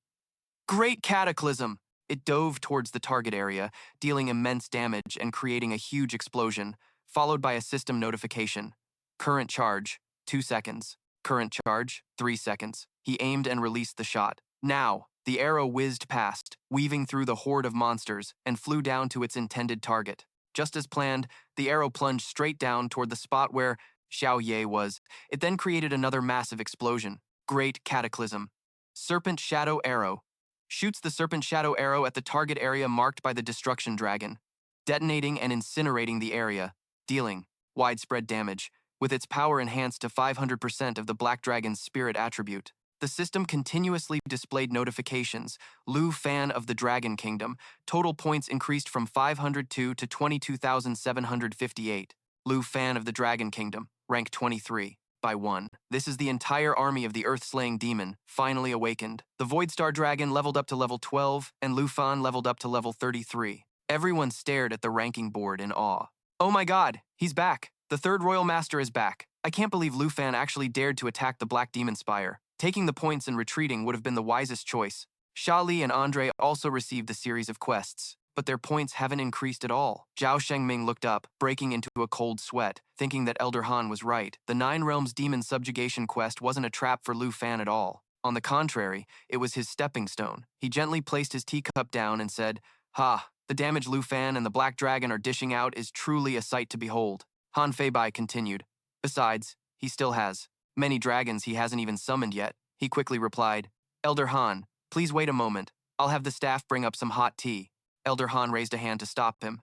Great Cataclysm! It dove towards the target area, dealing immense damage and creating a huge explosion, followed by a system notification. Current charge, 2 seconds. Current charge, 3 seconds. He aimed and released the shot. Now, the arrow whizzed past, weaving through the horde of monsters, and flew down to its intended target. Just as planned, the arrow plunged straight down toward the spot where Xiao Ye was. It then created another massive explosion. Great Cataclysm. Serpent Shadow Arrow. Shoots the Serpent Shadow Arrow at the target area marked by the Destruction Dragon, detonating and incinerating the area, dealing widespread damage, with its power enhanced to 500% of the Black Dragon's spirit attribute. The system continuously displayed notifications. Lu Fan of the Dragon Kingdom. Total points increased from 502 to 22,758. Lu Fan of the Dragon Kingdom. Rank 23. By 1. This is the entire army of the Earth-slaying demon, finally awakened. The Void Star Dragon leveled up to level 12, and Lu Fan leveled up to level 33. Everyone stared at the ranking board in awe. Oh my god, he's back! The third Royal Master is back. I can't believe Lu Fan actually dared to attack the Black Demon Spire. Taking the points and retreating would have been the wisest choice. Sha Li and Andre also received a series of quests, but their points haven't increased at all. Zhao Shengming looked up, breaking into a cold sweat, thinking that Elder Han was right. The Nine Realms Demon Subjugation quest wasn't a trap for Lu Fan at all. On the contrary, it was his stepping stone. He gently placed his teacup down and said, Ha, the damage Lu Fan and the Black Dragon are dishing out is truly a sight to behold. Han Feibai continued. Besides, he still has many dragons he hasn't even summoned yet. He quickly replied, Elder Han, please wait a moment. I'll have the staff bring up some hot tea. Elder Han raised a hand to stop him.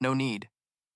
No need.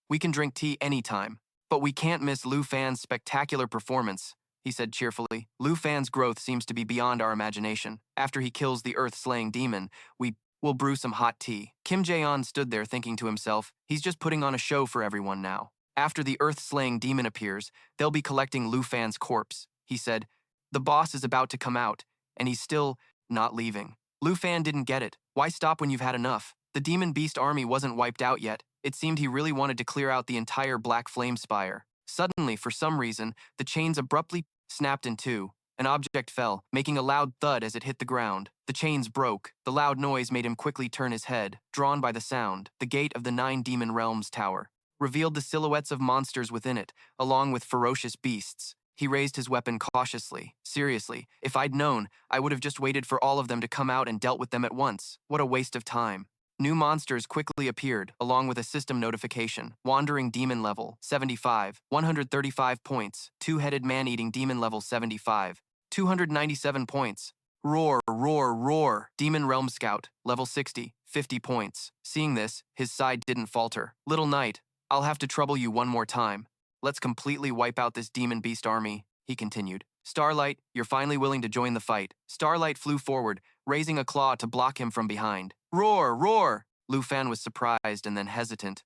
We can drink tea anytime, but we can't miss Lu Fan's spectacular performance. he said cheerfully. Lu Fan's growth seems to be beyond our imagination. After he kills the earth-slaying demon, we'll brew some hot tea. Kim Jae-on stood there thinking to himself, he's just putting on a show for everyone now. After the earth-slaying demon appears, they'll be collecting Lu Fan's corpse, he said. The boss is about to come out, and he's still not leaving. Lu Fan didn't get it. Why stop when you've had enough? The demon beast army wasn't wiped out yet. It seemed he really wanted to clear out the entire Black Flame Spire. Suddenly, for some reason, the chains abruptly snapped in two. An object fell, making a loud thud as it hit the ground. The chains broke. The loud noise made him quickly turn his head. Drawn by the sound, the gate of the 9 Demon Realms tower revealed the silhouettes of monsters within it, along with ferocious beasts. He raised his weapon cautiously. Seriously, if I'd known, I would have just waited for all of them to come out and dealt with them at once. What a waste of time. New monsters quickly appeared, along with a system notification. Wandering Demon level, 75, 135 points. Two-headed man-eating demon level, 75, 297 points. Roar, roar, roar. Demon Realm Scout, level 60, 50 points. Seeing this, his side didn't falter. Little Knight, I'll have to trouble you one more time. Let's completely wipe out this demon beast army, he continued. Starlight, you're finally willing to join the fight. Starlight flew forward, raising a claw to block him from behind. Roar, roar! Lu Fan was surprised and then hesitant.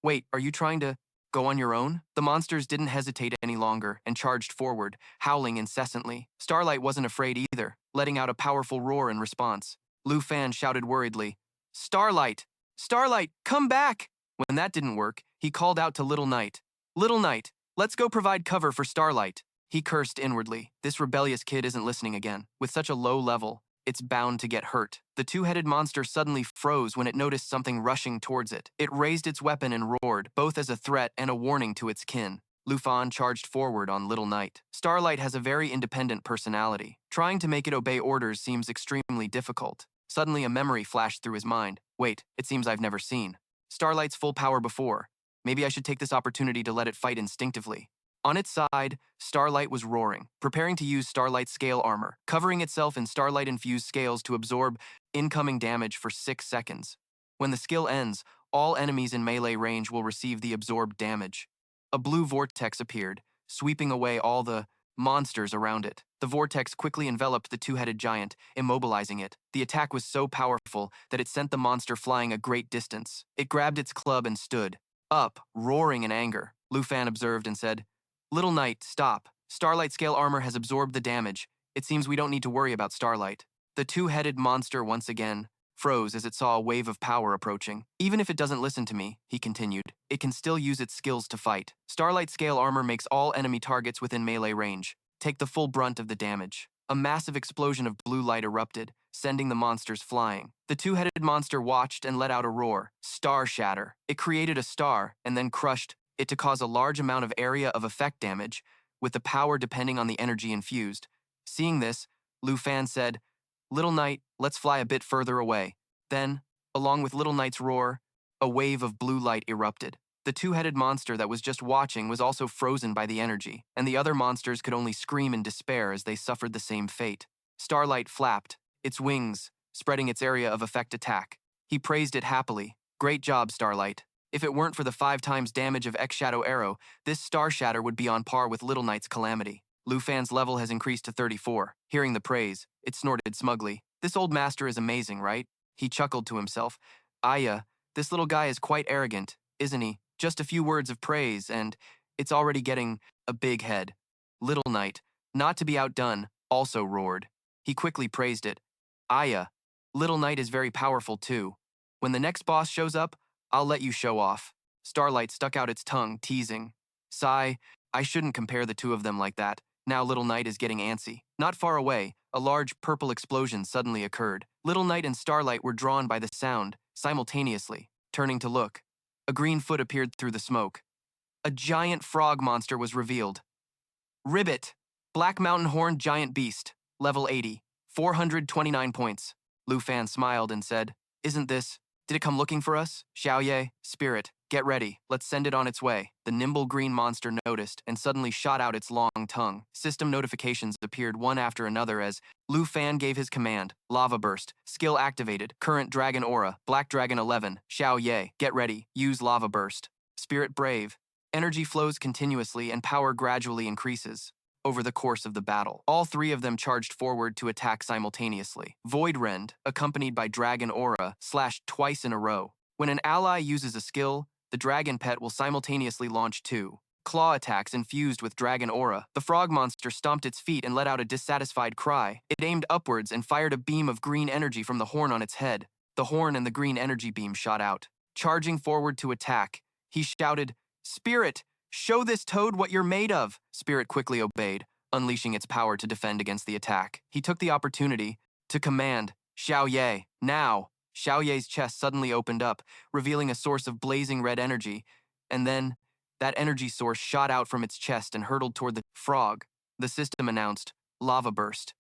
Wait, are you trying to go on your own? The monsters didn't hesitate any longer and charged forward, howling incessantly. Starlight wasn't afraid either, letting out a powerful roar in response. Lu Fan shouted worriedly, Starlight! Starlight, come back! When that didn't work, he called out to Little Knight. Little Knight, let's go provide cover for Starlight. He cursed inwardly. This rebellious kid isn't listening again. With such a low level, it's bound to get hurt. The two-headed monster suddenly froze when it noticed something rushing towards it. It raised its weapon and roared, both as a threat and a warning to its kin. Lu Fan charged forward on Little Knight. Starlight has a very independent personality. Trying to make it obey orders seems extremely difficult. Suddenly a memory flashed through his mind. Wait, it seems I've never seen Starlight's full power before. Maybe I should take this opportunity to let it fight instinctively. On its side, Starlight was roaring, preparing to use Starlight scale armor, covering itself in Starlight-infused scales to absorb incoming damage for 6 seconds. When the skill ends, all enemies in melee range will receive the absorbed damage. A blue vortex appeared, sweeping away all the monsters around it. The vortex quickly enveloped the two-headed giant, immobilizing it. The attack was so powerful that it sent the monster flying a great distance. It grabbed its club and stood up, roaring in anger. Lu Fan observed and said, Little Knight, stop. Starlight scale armor has absorbed the damage. It seems we don't need to worry about Starlight. The two-headed monster once again froze as it saw a wave of power approaching. Even if it doesn't listen to me, he continued, it can still use its skills to fight. Starlight scale armor makes all enemy targets within melee range take the full brunt of the damage. A massive explosion of blue light erupted, sending the monsters flying. The two-headed monster watched and let out a roar. Star Shatter. It created a star and then crushed it to cause a large amount of area of effect damage, with the power depending on the energy infused. Seeing this, Lu Fan said, Little Knight, let's fly a bit further away. Then, along with Little Knight's roar, a wave of blue light erupted. The two-headed monster that was just watching was also frozen by the energy, and the other monsters could only scream in despair as they suffered the same fate. Starlight flapped, its wings spreading its area of effect attack. He praised it happily. Great job, Starlight. If it weren't for the 5 times damage of X-Shadow Arrow, this Star Shatter would be on par with Little Knight's Calamity. Lu Fan's level has increased to 34. Hearing the praise, it snorted smugly. This old master is amazing, right? He chuckled to himself. Aya, this little guy is quite arrogant, isn't he? Just a few words of praise, and it's already getting a big head. Little Knight, not to be outdone, also roared. He quickly praised it. Aya, Little Knight is very powerful too. When the next boss shows up, I'll let you show off. Starlight stuck out its tongue, teasing. Sigh, I shouldn't compare the two of them like that. Now Little Knight is getting antsy. Not far away, a large purple explosion suddenly occurred. Little Knight and Starlight were drawn by the sound, simultaneously. Turning to look, a green foot appeared through the smoke. A giant frog monster was revealed. Ribbit, Black Mountain Horned Giant Beast, level 80, 429 points. Lu Fan smiled and said, Isn't this? Did it come looking for us? Xiaoye, Spirit, get ready. Let's send it on its way. The nimble green monster noticed and suddenly shot out its long tongue. System notifications appeared one after another as Lu Fan gave his command. Lava Burst. Skill activated. Current Dragon Aura. Black Dragon 11. Xiaoye, get ready. Use Lava Burst. Spirit Brave. Energy flows continuously and power gradually increases. over the course of the battle. All three of them charged forward to attack simultaneously. Void Rend, accompanied by Dragon Aura, slashed twice in a row. When an ally uses a skill, the dragon pet will simultaneously launch two claw attacks infused with Dragon Aura. The frog monster stomped its feet and let out a dissatisfied cry. It aimed upwards and fired a beam of green energy from the horn on its head. The horn and the green energy beam shot out. Charging forward to attack, he shouted, "Spirit, show this toad what you're made of!" Spirit quickly obeyed, unleashing its power to defend against the attack. He took the opportunity to command, "Xiao Ye, now!" Xiao Ye's chest suddenly opened up, revealing a source of blazing red energy, and then that energy source shot out from its chest and hurtled toward the frog. The system announced, "Lava burst."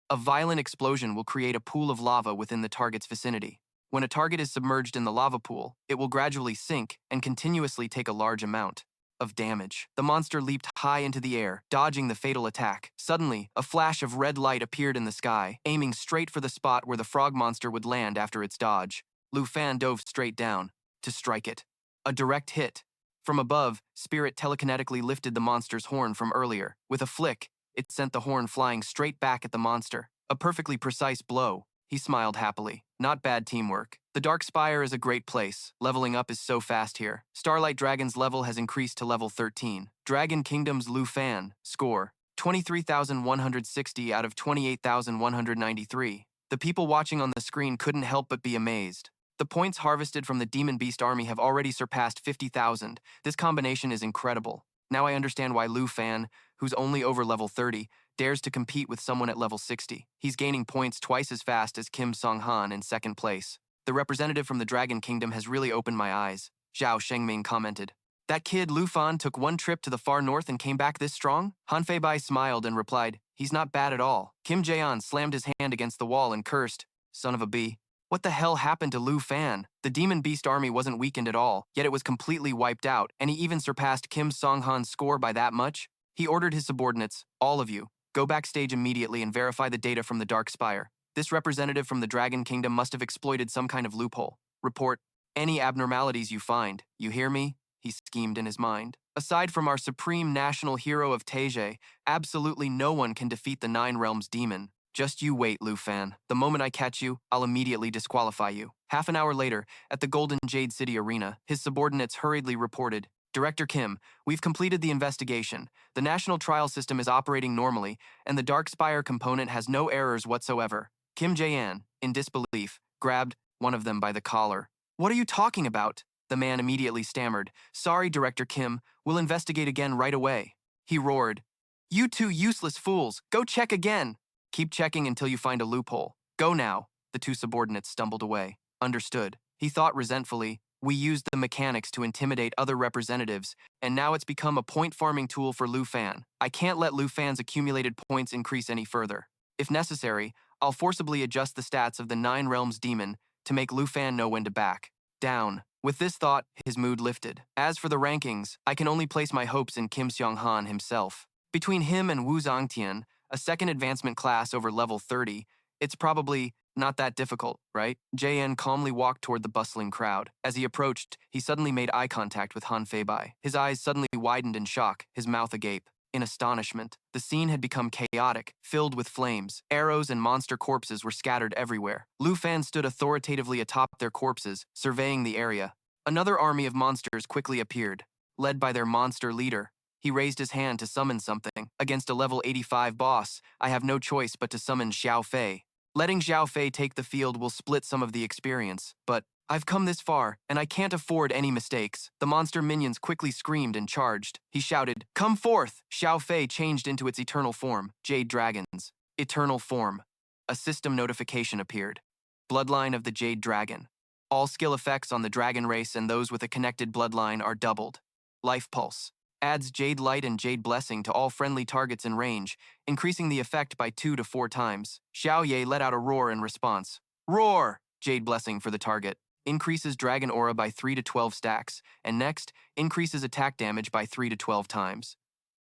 A violent explosion will create a pool of lava within the target's vicinity. When a target is submerged in the lava pool, it will gradually sink and continuously take a large amount of damage. The monster leaped high into the air, dodging the fatal attack. Suddenly, a flash of red light appeared in the sky, aiming straight for the spot where the frog monster would land after its dodge. Lu Fan dove straight down to strike it. A direct hit. From above, Spirit telekinetically lifted the monster's horn from earlier. With a flick, it sent the horn flying straight back at the monster. A perfectly precise blow. He smiled happily. Not bad teamwork. The Dark Spire is a great place. Leveling up is so fast here. Starlight Dragon's level has increased to level 13. Dragon Kingdom's Lu Fan, score, 23,160 out of 28,193. The people watching on the screen couldn't help but be amazed. The points harvested from the Demon Beast army have already surpassed 50,000. This combination is incredible. Now I understand why Lu Fan, who's only over level 30, dares to compete with someone at level 60. He's gaining points twice as fast as Kim Song-han in second place. The representative from the Dragon Kingdom has really opened my eyes, Zhao Shengming commented. That kid Lu Fan took one trip to the far north and came back this strong? Han Feibai smiled and replied, "He's not bad at all." Kim Jaeon slammed his hand against the wall and cursed, "Son of a bee." What the hell happened to Lu Fan? The Demon Beast army wasn't weakened at all, yet it was completely wiped out, and he even surpassed Kim Song-han's score by that much? He ordered his subordinates, "All of you, go backstage immediately and verify the data from the Dark Spire. This representative from the Dragon Kingdom must have exploited some kind of loophole. Report any abnormalities you find. You hear me?" He schemed in his mind. Aside from our supreme national hero of Taizhe, absolutely no one can defeat the Nine Realms demon. Just you wait, Lu Fan. The moment I catch you, I'll immediately disqualify you. Half an hour later, at the Golden Jade City Arena, his subordinates hurriedly reported, "Director Kim, we've completed the investigation. The national trial system is operating normally, and the Dark Spire component has no errors whatsoever." Kim Jae-an, in disbelief, grabbed one of them by the collar. "What are you talking about?" The man immediately stammered. "Sorry, Director Kim, we'll investigate again right away." He roared, "You two useless fools, go check again. Keep checking until you find a loophole. Go now." The two subordinates stumbled away. Understood. He thought resentfully, "We used the mechanics to intimidate other representatives, and now it's become a point-farming tool for Lu Fan. I can't let Lu Fan's accumulated points increase any further. If necessary, I'll forcibly adjust the stats of the Nine Realms demon to make Lu Fan know when to back down." With this thought, his mood lifted. As for the rankings, I can only place my hopes in Kim Seong-han himself. Between him and Wu Zongtian, a second advancement class over level 30, it's probably not that difficult, right? JN calmly walked toward the bustling crowd. As he approached, he suddenly made eye contact with Han Feibai. His eyes suddenly widened in shock, his mouth agape. In astonishment, the scene had become chaotic, filled with flames. Arrows and monster corpses were scattered everywhere. Lu Fan stood authoritatively atop their corpses, surveying the area. Another army of monsters quickly appeared, led by their monster leader. He raised his hand to summon something. Against a level 85 boss, I have no choice but to summon Xiao Fei. Letting Xiao Fei take the field will split some of the experience, but I've come this far, and I can't afford any mistakes. The monster minions quickly screamed and charged. He shouted, "Come forth!" Xiao Fei changed into its eternal form, Jade Dragon's eternal form. A system notification appeared. Bloodline of the Jade Dragon. All skill effects on the dragon race and those with a connected bloodline are doubled. Life Pulse. Adds Jade Light and Jade Blessing to all friendly targets in range, increasing the effect by 2 to 4 times. Xiao Ye let out a roar in response. Roar! Jade Blessing for the target. Increases Dragon Aura by 3 to 12 stacks, and next, increases attack damage by 3 to 12 times.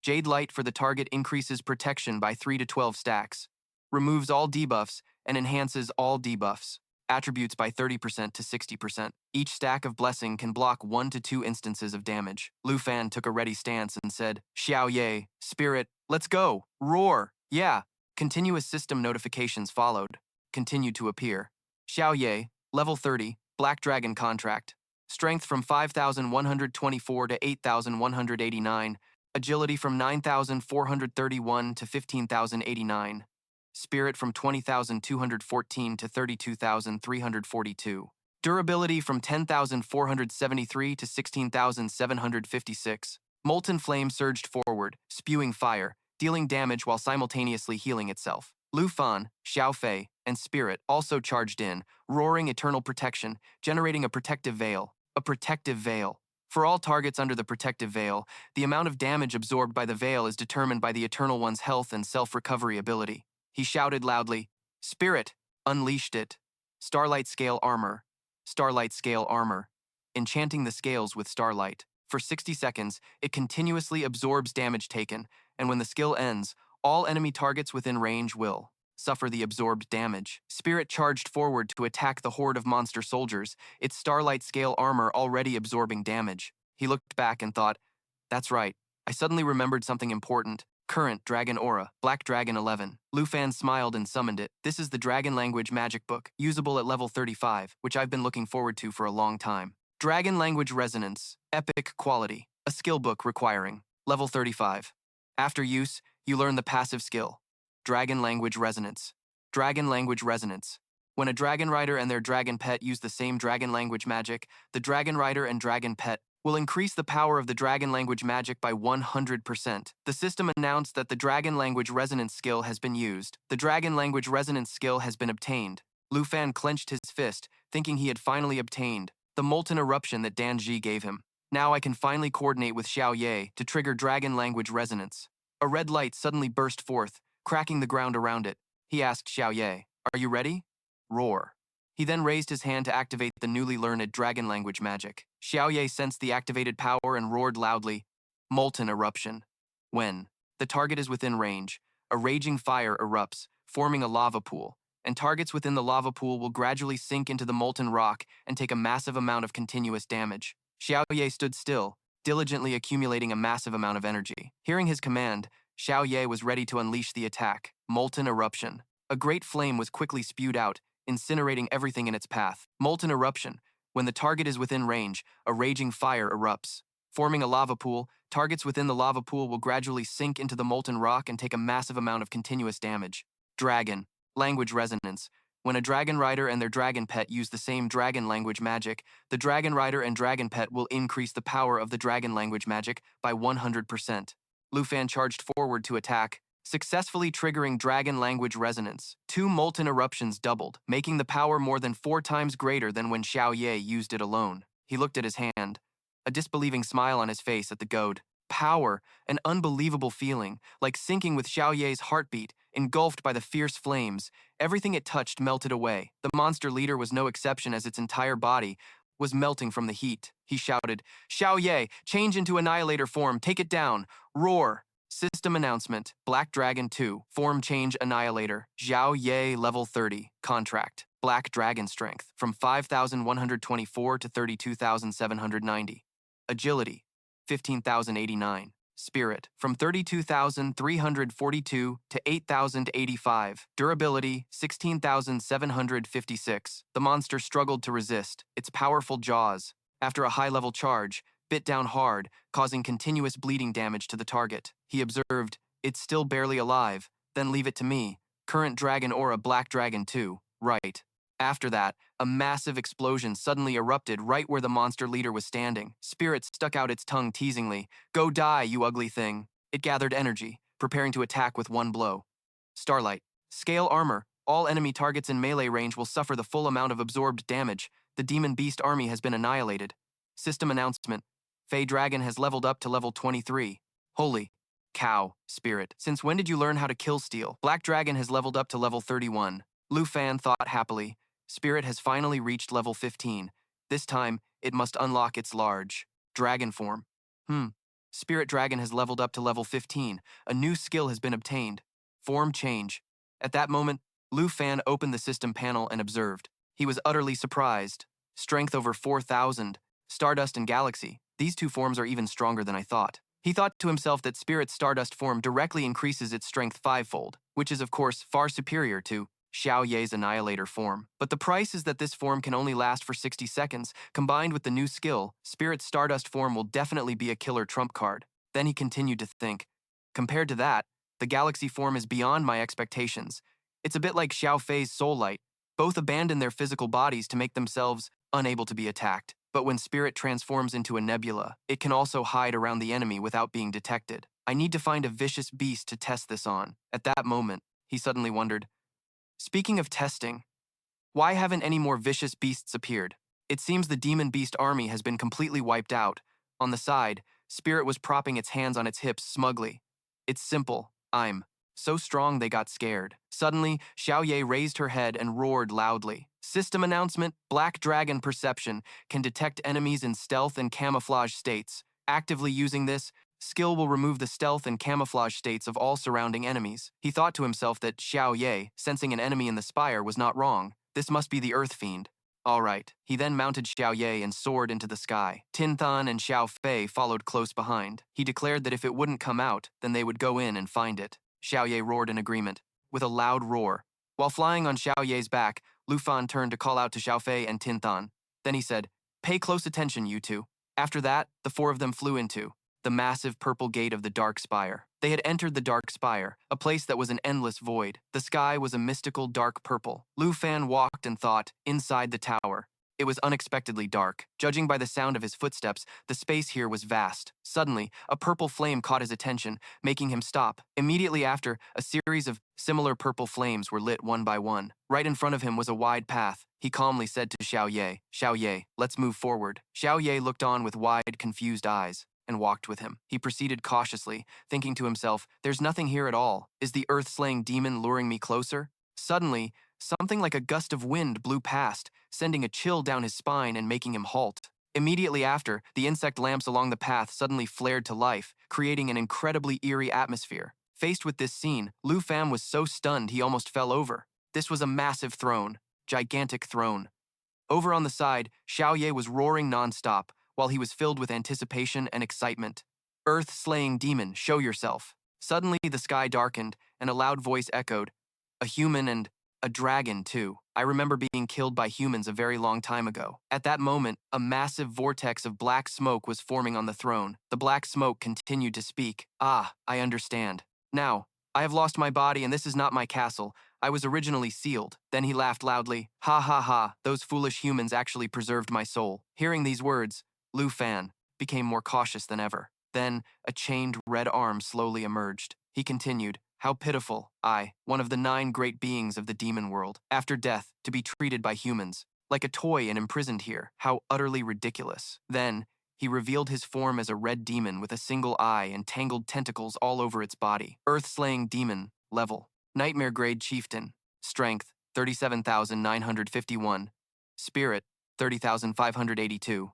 Jade Light for the target increases protection by 3 to 12 stacks. Removes all debuffs and enhances all debuffs. Attributes by 30% to 60%. Each stack of Blessing can block 1 to 2 instances of damage. Lu Fan took a ready stance and said, "Xiao Ye, Spirit, Let's go. Roar. Yeah. Continuous system notifications followed. Continued to appear. Xiao Ye, level 30, Black Dragon contract. Strength from 5,124 to 8,189. Agility from 9,431 to 15,089. Spirit from 20,214 to 32,342. Durability from 10,473 to 16,756. Molten flame surged forward, spewing fire, dealing damage while simultaneously healing itself. Lu Fan, Xiao Fei, and Spirit also charged in, roaring eternal protection, generating a protective veil. A protective veil. For all targets under the protective veil, the amount of damage absorbed by the veil is determined by the Eternal One's health and self-recovery ability. He shouted loudly, "Spirit!" Unleashed it. Starlight Scale Armor. Starlight Scale Armor. Enchanting the scales with starlight. For 60 seconds, it continuously absorbs damage taken, and when the skill ends, all enemy targets within range will suffer the absorbed damage. Spirit charged forward to attack the horde of monster soldiers, its starlight scale armor already absorbing damage. He looked back and thought, that's right, I suddenly remembered something important. Current Dragon Aura, Black Dragon 11. Lu Fan smiled and summoned it. This is the Dragon Language Magic Book, usable at level 35, which I've been looking forward to for a long time. Dragon Language Resonance, Epic Quality, a skill book requiring level 35. After use, you learn the passive skill, Dragon Language Resonance. Dragon Language Resonance. When a dragon rider and their dragon pet use the same dragon language magic, the dragon rider and dragon pet will increase the power of the dragon language magic by 100%. The system announced that the dragon language resonance skill has been used. The dragon language resonance skill has been obtained. Lu Fan clenched his fist, thinking he had finally obtained the molten eruption that Dan Ji gave him. Now I can finally coordinate with Xiao Ye to trigger dragon language resonance. A red light suddenly burst forth, cracking the ground around it. He asked Xiao Ye, "Are you ready?" Roar. He then raised his hand to activate the newly learned dragon language magic. Xiao Ye sensed the activated power and roared loudly, "Molten eruption." When the target is within range, a raging fire erupts, forming a lava pool, and targets within the lava pool will gradually sink into the molten rock and take a massive amount of continuous damage. Xiao Ye stood still, diligently accumulating a massive amount of energy. Hearing his command, Xiao Ye was ready to unleash the attack. Molten eruption. A great flame was quickly spewed out, incinerating everything in its path. Molten eruption. When the target is within range, a raging fire erupts. Forming a lava pool, targets within the lava pool will gradually sink into the molten rock and take a massive amount of continuous damage. Dragon. Language resonance. When a dragon rider and their dragon pet use the same dragon language magic, the dragon rider and dragon pet will increase the power of the dragon language magic by 100%. Lu Fan charged forward to attack, successfully triggering dragon language resonance. 2 molten eruptions doubled, making the power more than 4 times greater than when Xiao Ye used it alone. He looked at his hand, a disbelieving smile on his face at the goad. Power, an unbelievable feeling, like sinking with Xiao Ye's heartbeat, engulfed by the fierce flames. Everything it touched melted away. The monster leader was no exception, as its entire body was melting from the heat. He shouted, "Xiao Ye, change into Annihilator form, take it down, roar." System announcement, Black Dragon 2, form change Annihilator, Xiao Ye level 30, contract, Black Dragon strength, from 5,124 to 32,790. Agility, 15,089. Spirit, from 32,342 to 8,085. Durability, 16,756. The monster struggled to resist. Its powerful jaws, after a high-level charge, bit down hard, causing continuous bleeding damage to the target. He observed, "It's still barely alive, then leave it to me. Current Dragon Aura Black Dragon 2, right." After that, a massive explosion suddenly erupted right where the monster leader was standing. Spirit stuck out its tongue teasingly. "Go die, you ugly thing." It gathered energy, preparing to attack with one blow. Starlight. Scale armor. All enemy targets in melee range will suffer the full amount of absorbed damage. The Demon Beast army has been annihilated. System announcement. Fey Dragon has leveled up to level 23. Holy cow, Spirit. Since when did you learn how to kill steel? Black Dragon has leveled up to level 31. Lu Fan thought happily. Spirit has finally reached level 15. This time, it must unlock its large dragon form. Spirit Dragon has leveled up to level 15. A new skill has been obtained. Form change. At that moment, Lu Fan opened the system panel and observed. He was utterly surprised. Strength over 4,000. Stardust and Galaxy. These 2 forms are even stronger than I thought. He thought to himself that Spirit Stardust form directly increases its strength fivefold, which is of course far superior to Xiao Ye's Annihilator form. But the price is that this form can only last for 60 seconds. Combined with the new skill, Spirit Stardust form will definitely be a killer trump card. Then he continued to think. Compared to that, the Galaxy form is beyond my expectations. It's a bit like Xiao Fei's Soul Light. Both abandon their physical bodies to make themselves unable to be attacked. But when Spirit transforms into a nebula, it can also hide around the enemy without being detected. I need to find a vicious beast to test this on. At that moment, he suddenly wondered, speaking of testing, why haven't any more vicious beasts appeared? It seems the demon beast army has been completely wiped out. On the side, Spirit was propping its hands on its hips smugly. It's simple. I'm so strong they got scared. Suddenly, Xiao Ye raised her head and roared loudly. System announcement, Black Dragon Perception can detect enemies in stealth and camouflage states. Actively using this, skill will remove the stealth and camouflage states of all surrounding enemies. He thought to himself that Xiao Ye, sensing an enemy in the spire, was not wrong. This must be the Earth Fiend. All right. He then mounted Xiao Ye and soared into the sky. Tin Than and Xiao Fei followed close behind. He declared that if it wouldn't come out, then they would go in and find it. Xiao Ye roared in agreement, with a loud roar. While flying on Xiao Ye's back, Lu Fan turned to call out to Xiao Fei and Tin Than. Then he said, "Pay close attention, you two." After that, the four of them flew into the massive purple gate of the Dark Spire. They had entered the Dark Spire, a place that was an endless void. The sky was a mystical dark purple. Lu Fan walked and thought, inside the tower. It was unexpectedly dark. Judging by the sound of his footsteps, the space here was vast. Suddenly, a purple flame caught his attention, making him stop. Immediately after, a series of similar purple flames were lit one by one. Right in front of him was a wide path. He calmly said to Xiao Ye, "Xiao Ye, let's move forward." Xiao Ye looked on with wide, confused eyes and walked with him. He proceeded cautiously, thinking to himself, "There's nothing here at all. Is the earth-slaying demon luring me closer?" Suddenly, something like a gust of wind blew past, sending a chill down his spine and making him halt. Immediately after, the insect lamps along the path suddenly flared to life, creating an incredibly eerie atmosphere. Faced with this scene, Lu Fan was so stunned he almost fell over. This was a massive throne. Gigantic throne. Over on the side, Xiao Ye was roaring non-stop, while he was filled with anticipation and excitement. "Earth-slaying demon, show yourself." Suddenly, the sky darkened, and a loud voice echoed, "A human and a dragon, too. I remember being killed by humans a very long time ago." At that moment, a massive vortex of black smoke was forming on the throne. The black smoke continued to speak. "Ah, I understand. Now, I have lost my body and this is not my castle. I was originally sealed." Then he laughed loudly. "Ha ha ha, those foolish humans actually preserved my soul." Hearing these words, Lu Fan became more cautious than ever. Then, a chained red arm slowly emerged. He continued, "How pitiful, I, one of the 9 great beings of the demon world, after death, to be treated by humans, like a toy and imprisoned here. How utterly ridiculous." Then, he revealed his form as a red demon with a single eye and tangled tentacles all over its body. Earth-slaying demon, level. Nightmare grade chieftain. Strength, 37,951. Spirit, 30,582.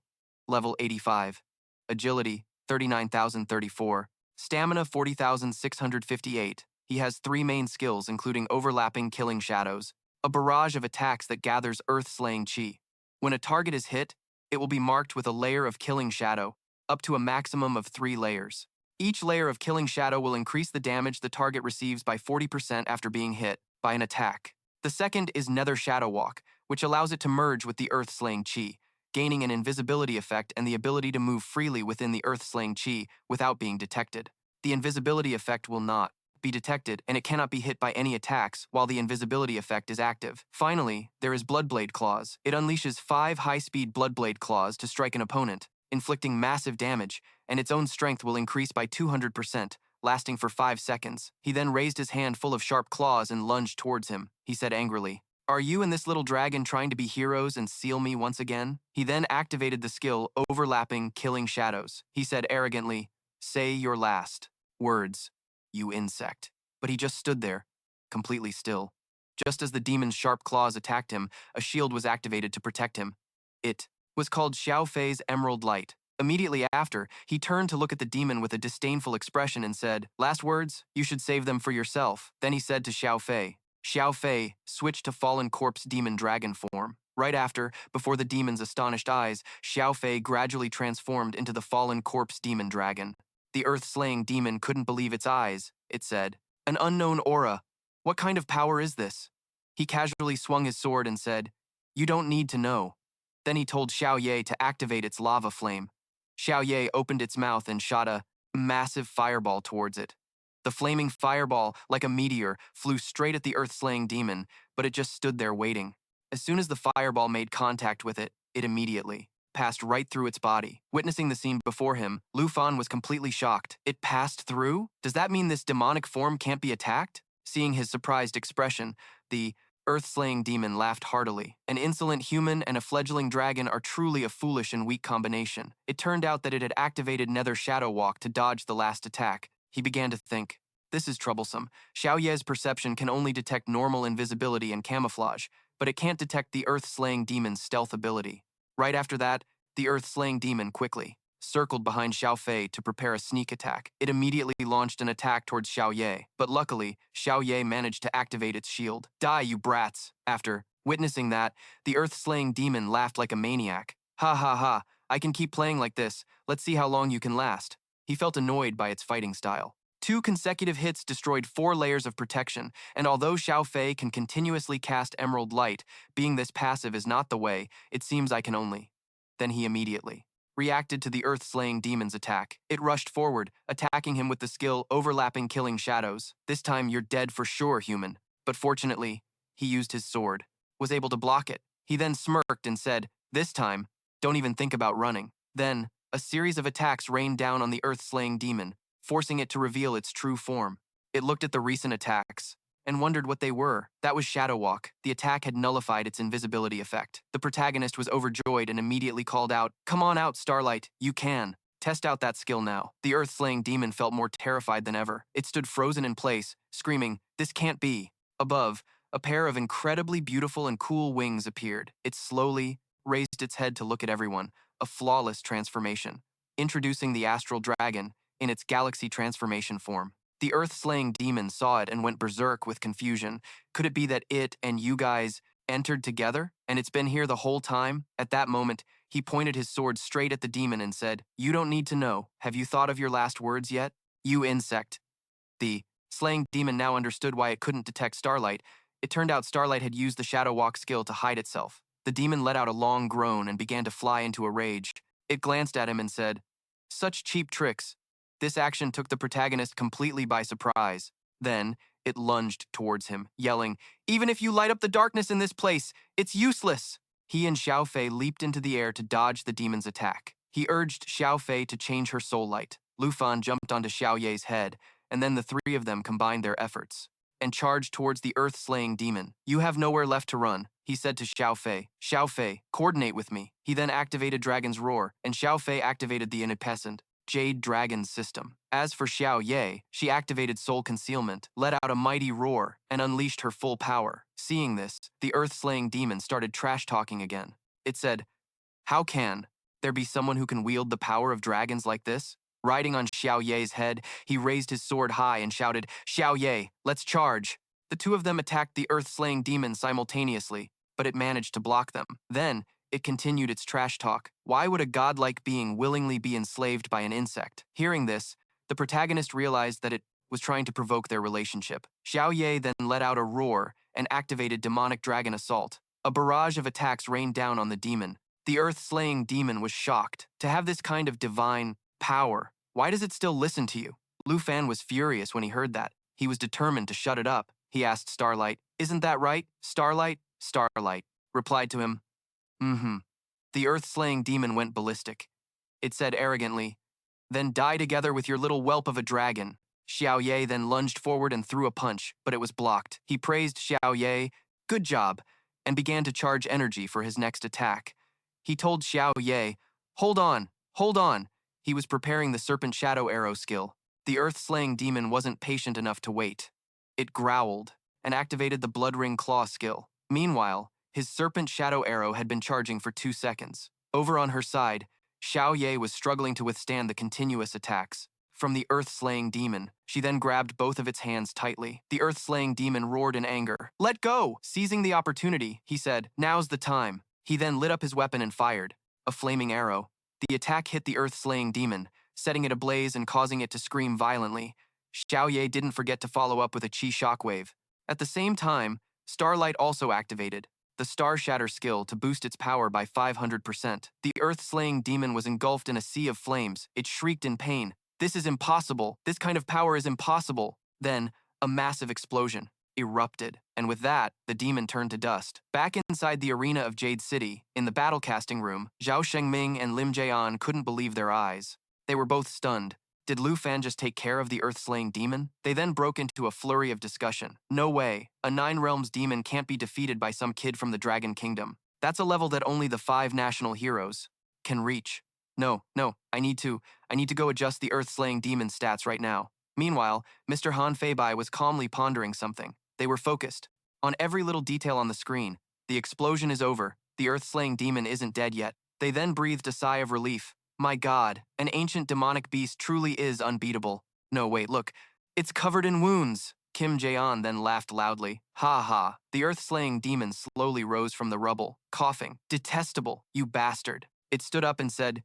Level 85. Agility, 39,034. Stamina, 40,658. He has 3 main skills including overlapping killing shadows, a barrage of attacks that gathers earth-slaying chi. When a target is hit, it will be marked with a layer of killing shadow, up to a maximum of 3 layers. Each layer of killing shadow will increase the damage the target receives by 40% after being hit by an attack. The second is Nether Shadow Walk, which allows it to merge with the earth-slaying chi, gaining an invisibility effect and the ability to move freely within the earth-slaying chi without being detected. The invisibility effect will not be detected, and it cannot be hit by any attacks while the invisibility effect is active. Finally, there is Bloodblade Claws. It unleashes 5 high-speed Bloodblade Claws to strike an opponent, inflicting massive damage, and its own strength will increase by 200%, lasting for 5 seconds. He then raised his hand full of sharp claws and lunged towards him. He said angrily, "Are you and this little dragon trying to be heroes and seal me once again?" He then activated the skill Overlapping Killing Shadows. He said arrogantly, "Say your last words, you insect." But he just stood there, completely still. Just as the demon's sharp claws attacked him, a shield was activated to protect him. It was called Xiao Fei's Emerald Light. Immediately after, he turned to look at the demon with a disdainful expression and said, "Last words? You should save them for yourself." Then he said to Xiao Fei. Xiao Fei switched to fallen corpse demon dragon form. Right after, before the demon's astonished eyes, Xiao Fei gradually transformed into the fallen corpse demon dragon. The earth-slaying demon couldn't believe its eyes. It said, "An unknown aura. What kind of power is this?" He casually swung his sword and said, "You don't need to know." Then he told Xiao Ye to activate its lava flame. Xiao Ye opened its mouth and shot a massive fireball towards it. The flaming fireball, like a meteor, flew straight at the earth-slaying demon, but it just stood there waiting. As soon as the fireball made contact with it, it immediately passed right through its body. Witnessing the scene before him, Lu Fan was completely shocked. It passed through? Does that mean this demonic form can't be attacked? Seeing his surprised expression, the earth-slaying demon laughed heartily. An insolent human and a fledgling dragon are truly a foolish and weak combination. It turned out that it had activated Nether Shadow Walk to dodge the last attack. He began to think, this is troublesome. Xiao Ye's perception can only detect normal invisibility and camouflage, but it can't detect the earth-slaying demon's stealth ability. Right after that, the earth-slaying demon quickly circled behind Xiao Fei to prepare a sneak attack. It immediately launched an attack towards Xiao Ye, but luckily, Xiao Ye managed to activate its shield. "Die, you brats!" After witnessing that, the earth-slaying demon laughed like a maniac. "Ha ha ha, I can keep playing like this. Let's see how long you can last." He felt annoyed by its fighting style. 2 consecutive hits destroyed 4 layers of protection, and although Xiao Fei can continuously cast Emerald Light, being this passive is not the way, it seems I can only. Then he immediately reacted to the earth-slaying demon's attack. It rushed forward, attacking him with the skill overlapping killing shadows. "This time you're dead for sure, human." But fortunately, he used his sword, was able to block it. He then smirked and said, "This time, don't even think about running." Then, a series of attacks rained down on the earth-slaying demon, forcing it to reveal its true form. It looked at the recent attacks and wondered what they were. That was Shadow Walk. The attack had nullified its invisibility effect. The protagonist was overjoyed and immediately called out, "Come on out, Starlight, you can. Test out that skill now." The earth-slaying demon felt more terrified than ever. It stood frozen in place, screaming, "This can't be." Above, a pair of incredibly beautiful and cool wings appeared. It slowly raised its head to look at everyone, a flawless transformation. Introducing the astral dragon in its galaxy transformation form. The earth-slaying demon saw it and went berserk with confusion. Could it be that it and you guys entered together, and it's been here the whole time? At that moment, he pointed his sword straight at the demon and said, "You don't need to know. Have you thought of your last words yet? You insect." The slaying demon now understood why it couldn't detect Starlight. It turned out Starlight had used the Shadow Walk skill to hide itself. The demon let out a long groan and began to fly into a rage. It glanced at him and said, "Such cheap tricks." This action took the protagonist completely by surprise. Then, it lunged towards him, yelling, "Even if you light up the darkness in this place, it's useless!" He and Xiao Fei leaped into the air to dodge the demon's attack. He urged Xiao Fei to change her soul light. Lu Fan jumped onto Xiao Ye's head, and then the 3 of them combined their efforts and charged towards the earth-slaying demon. "You have nowhere left to run," he said to Xiao Fei. "Xiao Fei, coordinate with me." He then activated Dragon's Roar, and Xiao Fei activated the incandescent Jade Dragon system. As for Xiao Ye, she activated Soul Concealment, let out a mighty roar, and unleashed her full power. Seeing this, the earth-slaying demon started trash-talking again. It said, "How can there be someone who can wield the power of dragons like this?" Riding on Xiao Ye's head, he raised his sword high and shouted, "Xiao Ye, let's charge." The 2 of them attacked the earth-slaying demon simultaneously, but it managed to block them. Then, it continued its trash talk. Why would a godlike being willingly be enslaved by an insect? Hearing this, the protagonist realized that it was trying to provoke their relationship. Xiao Ye then let out a roar and activated Demonic Dragon Assault. A barrage of attacks rained down on the demon. The earth-slaying demon was shocked. To have this kind of divine power, why does it still listen to you? Lu Fan was furious when he heard that. He was determined to shut it up. He asked Starlight, "Isn't that right, Starlight?" Starlight replied to him, "Mm-hmm." The earth-slaying demon went ballistic. It said arrogantly, "Then die together with your little whelp of a dragon." Xiao Ye then lunged forward and threw a punch, but it was blocked. He praised Xiao Ye, "Good job," and began to charge energy for his next attack. He told Xiao Ye, hold on. He was preparing the Serpent Shadow Arrow skill. The earth-slaying demon wasn't patient enough to wait. It growled and activated the Blood Ring Claw skill. Meanwhile, his Serpent Shadow Arrow had been charging for 2 seconds. Over on her side, Xiao Ye was struggling to withstand the continuous attacks from the earth-slaying demon. She then grabbed both of its hands tightly. The earth-slaying demon roared in anger. "Let go!" Seizing the opportunity, he said, "Now's the time." He then lit up his weapon and fired a flaming arrow. The attack hit the earth-slaying demon, setting it ablaze and causing it to scream violently. Xiaoye didn't forget to follow up with a chi shockwave. At the same time, Starlight also activated the Star Shatter skill to boost its power by 500%. The earth-slaying demon was engulfed in a sea of flames. It shrieked in pain. This is impossible. This kind of power is impossible. Then, a massive explosion erupted, and with that, the demon turned to dust. Back inside the arena of Jade City, in the battle casting room, Zhao Shengming and Lim Jian couldn't believe their eyes. They were both stunned. Did Lu Fan just take care of the earth-slaying demon? They then broke into a flurry of discussion. No way. A Nine Realms demon can't be defeated by some kid from the Dragon Kingdom. That's a level that only the 5 national heroes can reach. No, I need to go adjust the earth-slaying demon stats right now. Meanwhile, Mr. Han Feibai was calmly pondering something. They were focused on every little detail on the screen. The explosion is over. The earth-slaying demon isn't dead yet. They then breathed a sigh of relief. My God, an ancient demonic beast truly is unbeatable. No, wait, look. It's covered in wounds. Kim Jaeon then laughed loudly. Ha ha. The earth-slaying demon slowly rose from the rubble, coughing. Detestable, you bastard. It stood up and said,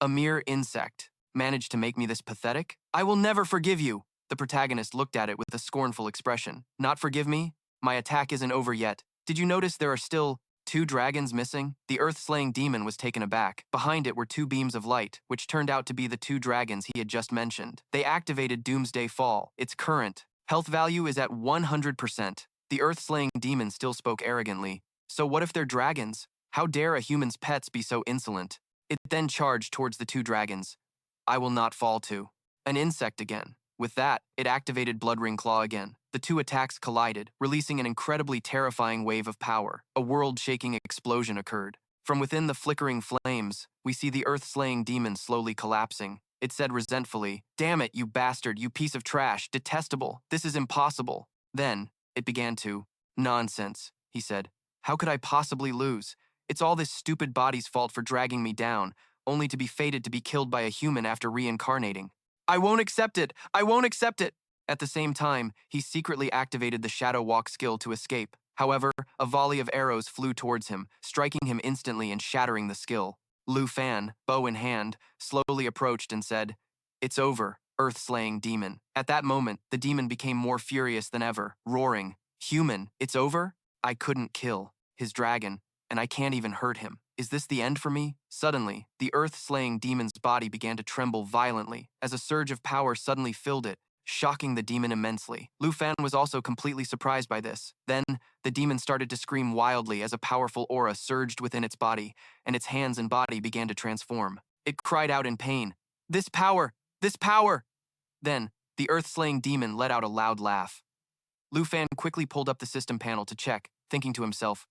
a mere insect. Managed to make me this pathetic? I will never forgive you. The protagonist looked at it with a scornful expression. Not forgive me? My attack isn't over yet. Did you notice there are still 2 dragons missing? The earth-slaying demon was taken aback. Behind it were 2 beams of light, which turned out to be the 2 dragons he had just mentioned. They activated Doomsday Fall. Its current health value is at 100%. The earth-slaying demon still spoke arrogantly. So what if they're dragons? How dare a human's pets be so insolent? It then charged towards the 2 dragons. I will not fall to. An insect again. With that, it activated Bloodring Claw again. The 2 attacks collided, releasing an incredibly terrifying wave of power. A world-shaking explosion occurred. From within the flickering flames, we see the earth-slaying demon slowly collapsing. It said resentfully, damn it, you bastard, you piece of trash, detestable, this is impossible. Then, it began to, nonsense, he said. How could I possibly lose? It's all this stupid body's fault for dragging me down, only to be fated to be killed by a human after reincarnating. I won't accept it! I won't accept it! At the same time, he secretly activated the Shadow Walk skill to escape. However, a volley of arrows flew towards him, striking him instantly and shattering the skill. Lu Fan, bow in hand, slowly approached and said, it's over, earth-slaying demon. At that moment, the demon became more furious than ever, roaring, human, it's over? I couldn't kill his dragon, and I can't even hurt him. Is this the end for me? Suddenly, the earth-slaying demon's body began to tremble violently as a surge of power suddenly filled it, shocking the demon immensely. Lu Fan was also completely surprised by this. Then, the demon started to scream wildly as a powerful aura surged within its body, and its hands and body began to transform. It cried out in pain, this power! This power! Then, the earth-slaying demon let out a loud laugh. Lu Fan quickly pulled up the system panel to check, thinking to himself,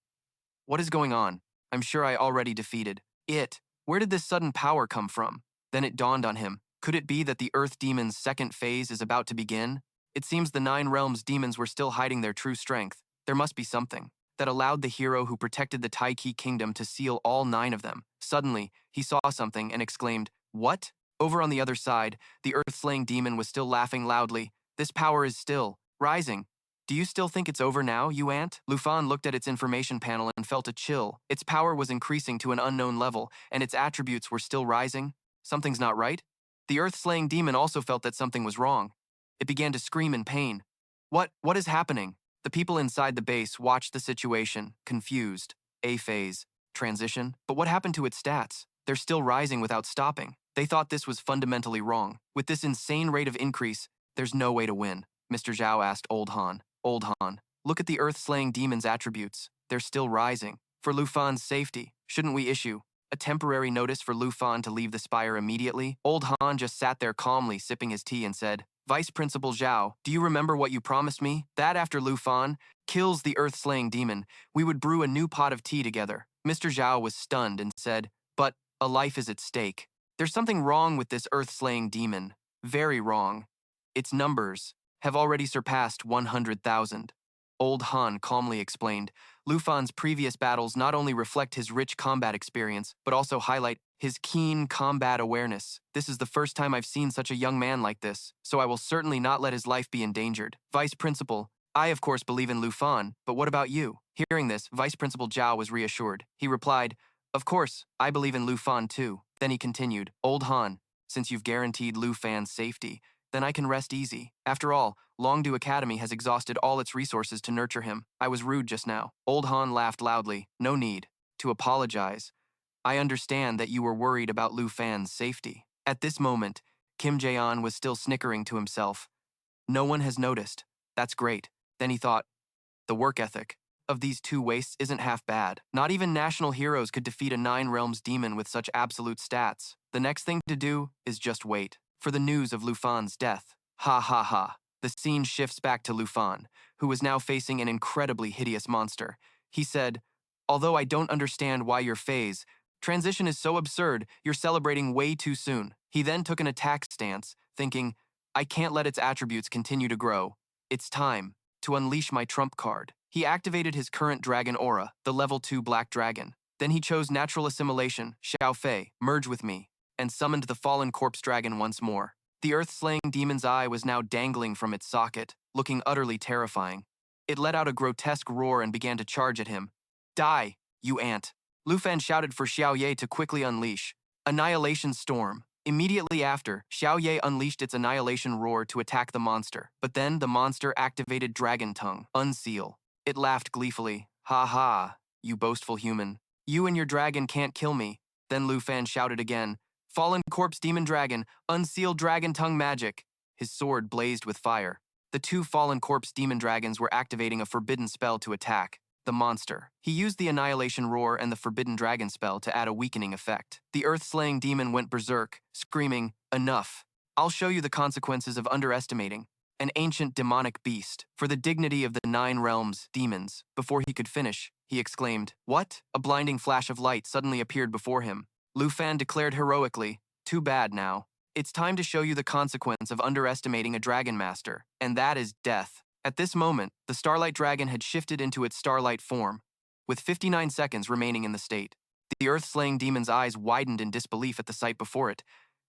what is going on? I'm sure I already defeated it. Where did this sudden power come from? Then it dawned on him. Could it be that the Earth Demon's second phase is about to begin? It seems the 9 Realms demons were still hiding their true strength. There must be something that allowed the hero who protected the Taiki Kingdom to seal all 9 of them. Suddenly, he saw something and exclaimed, what? Over on the other side, the Earth-slaying demon was still laughing loudly. This power is still rising. Do you still think it's over now, you ant? Lu Fan looked at its information panel and felt a chill. Its power was increasing to an unknown level, and its attributes were still rising. Something's not right? The earth-slaying demon also felt that something was wrong. It began to scream in pain. What is happening? The people inside the base watched the situation, confused. A phase. Transition. But what happened to its stats? They're still rising without stopping. They thought this was fundamentally wrong. With this insane rate of increase, there's no way to win. Mr. Zhao asked Old Han. Old Han, look at the earth-slaying demon's attributes. They're still rising. For Lu Fan's safety, shouldn't we issue a temporary notice for Lu Fan to leave the spire immediately? Old Han just sat there calmly sipping his tea and said, Vice Principal Zhao, do you remember what you promised me? That after Lu Fan kills the earth-slaying demon, we would brew a new pot of tea together. Mr. Zhao was stunned and said, but a life is at stake. There's something wrong with this earth-slaying demon. Very wrong. Its numbers have already surpassed 100,000. Old Han calmly explained, Lu Fan's previous battles not only reflect his rich combat experience, but also highlight his keen combat awareness. This is the first time I've seen such a young man like this, so I will certainly not let his life be endangered. Vice Principal, I of course believe in Lu Fan, but what about you? Hearing this, Vice Principal Zhao was reassured. He replied, of course, I believe in Lu Fan too. Then he continued, Old Han, Since you've guaranteed Lu Fan's safety, then I can rest easy. After all, Longdu Academy has exhausted all its resources to nurture him. I was rude just now. Old Han laughed loudly. No need to apologize. I understand that you were worried about Lu Fan's safety. At this moment, Kim Jae-on was still snickering to himself. No one has noticed. That's great. Then he thought, the work ethic of these two wastes isn't half bad. Not even national heroes could defeat a Nine Realms demon with such absolute stats. The next thing to do is just wait for the news of Lu Fan's death. Ha ha ha. The scene shifts back to Lu Fan, who was now facing an incredibly hideous monster. He said, although I don't understand why your phase transition is so absurd, you're celebrating way too soon. He then took an attack stance, thinking, I can't let its attributes continue to grow. It's time to unleash my trump card. He activated his current dragon aura, the level 2 black dragon. Then he chose natural assimilation, Xiao Fei, merge with me, and summoned the fallen corpse dragon once more. The earth-slaying demon's eye was now dangling from its socket, looking utterly terrifying. It let out a grotesque roar and began to charge at him. Die, you ant. Lu Fan shouted for Xiao Ye to quickly unleash. Annihilation Storm. Immediately after, Xiao Ye unleashed its annihilation roar to attack the monster, but then the monster activated Dragon Tongue, Unseal. It laughed gleefully. Ha ha, you boastful human. You and your dragon can't kill me. Then Lu Fan shouted again. Fallen Corpse Demon Dragon, Unseal Dragon Tongue Magic. His sword blazed with fire. The two Fallen Corpse Demon Dragons were activating a forbidden spell to attack the monster. He used the Annihilation Roar and the Forbidden Dragon spell to add a weakening effect. The earth-slaying demon went berserk, screaming, enough. I'll show you the consequences of underestimating an ancient demonic beast. For the dignity of the Nine Realms demons. Before he could finish, he exclaimed, what? A blinding flash of light suddenly appeared before him. Lu Fan declared heroically, too bad now. It's time to show you the consequence of underestimating a dragon master, and that is death. At this moment, the Starlight Dragon had shifted into its starlight form, with 59 seconds remaining in the state. The earth-slaying demon's eyes widened in disbelief at the sight before it.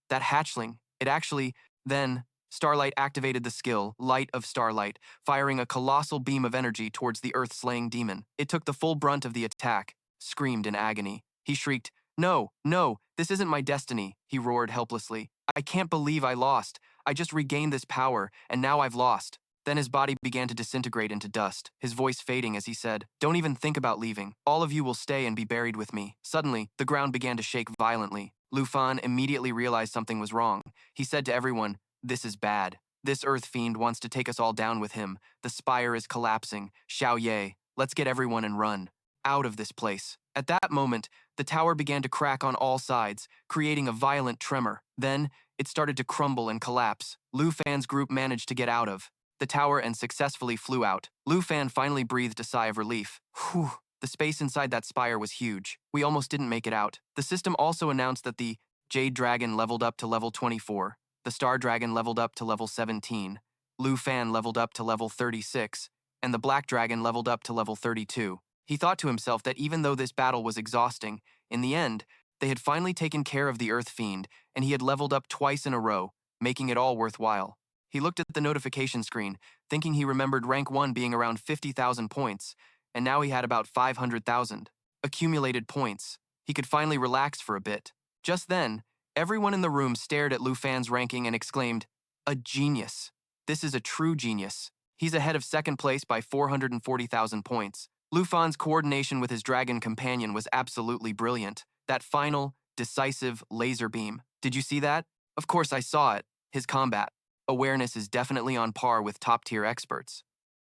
That hatchling, it actually, then, Starlight activated the skill, Light of Starlight, firing a colossal beam of energy towards the earth-slaying demon. It took the full brunt of the attack, screamed in agony. He shrieked, no, no, this isn't my destiny, he roared helplessly. I can't believe I lost. I just regained this power, and now I've lost. Then his body began to disintegrate into dust, his voice fading as he said, don't even think about leaving. All of you will stay and be buried with me. Suddenly, the ground began to shake violently. Lu Fan immediately realized something was wrong. He said to everyone, this is bad. This earth fiend wants to take us all down with him. The spire is collapsing. Xiao Ye, let's get everyone and run out of this place. At that moment, the tower began to crack on all sides, creating a violent tremor. Then, it started to crumble and collapse. Lu Fan's group managed to get out of the tower and successfully flew out. Lu Fan finally breathed a sigh of relief. Whew, the space inside that spire was huge. We almost didn't make it out. The system also announced that the Jade Dragon leveled up to level 24, the Star Dragon leveled up to level 17, Lu Fan leveled up to level 36, and the Black Dragon leveled up to level 32. He thought to himself that even though this battle was exhausting, in the end, they had finally taken care of the Earth Fiend, and he had leveled up twice in a row, making it all worthwhile. He looked at the notification screen, thinking he remembered rank 1 being around 50,000 points, and now he had about 500,000 accumulated points. He could finally relax for a bit. Just then, everyone in the room stared at Lu Fan's ranking and exclaimed, a genius. This is a true genius. He's ahead of second place by 440,000 points. Lu Fan's coordination with his dragon companion was absolutely brilliant. That final, decisive laser beam. Did you see that? Of course I saw it. His combat awareness is definitely on par with top-tier experts.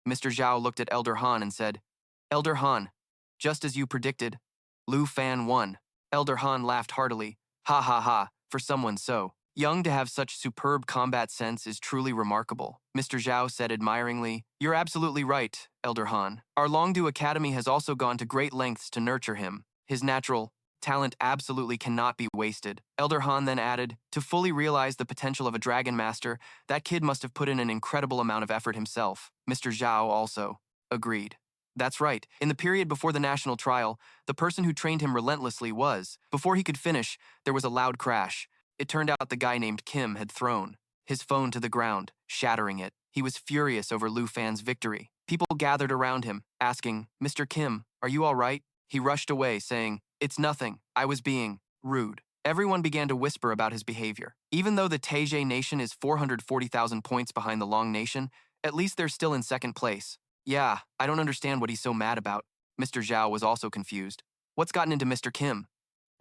Mr. Zhao looked at Elder Han and said, Elder Han, just as you predicted, Lu Fan won. Elder Han laughed heartily. Ha ha ha, for someone so young to have such superb combat sense is truly remarkable. Mr. Zhao said admiringly, you're absolutely right, Elder Han. Our Longdu Academy has also gone to great lengths to nurture him. His natural talent absolutely cannot be wasted. Elder Han then added, to fully realize the potential of a dragon master, that kid must have put in an incredible amount of effort himself. Mr. Zhao also agreed. That's right. In the period before the national trial, the person who trained him relentlessly was. Before he could finish, there was a loud crash. It turned out the guy named Kim had thrown his phone to the ground, shattering it. He was furious over Lu Fan's victory. People gathered around him, asking, Mr. Kim, are you all right? He rushed away, saying, it's nothing. I was being rude. Everyone began to whisper about his behavior. Even though the Taizhou nation is 440,000 points behind the Long nation, at least they're still in second place. Yeah, I don't understand what he's so mad about. Mr. Zhao was also confused. What's gotten into Mr. Kim?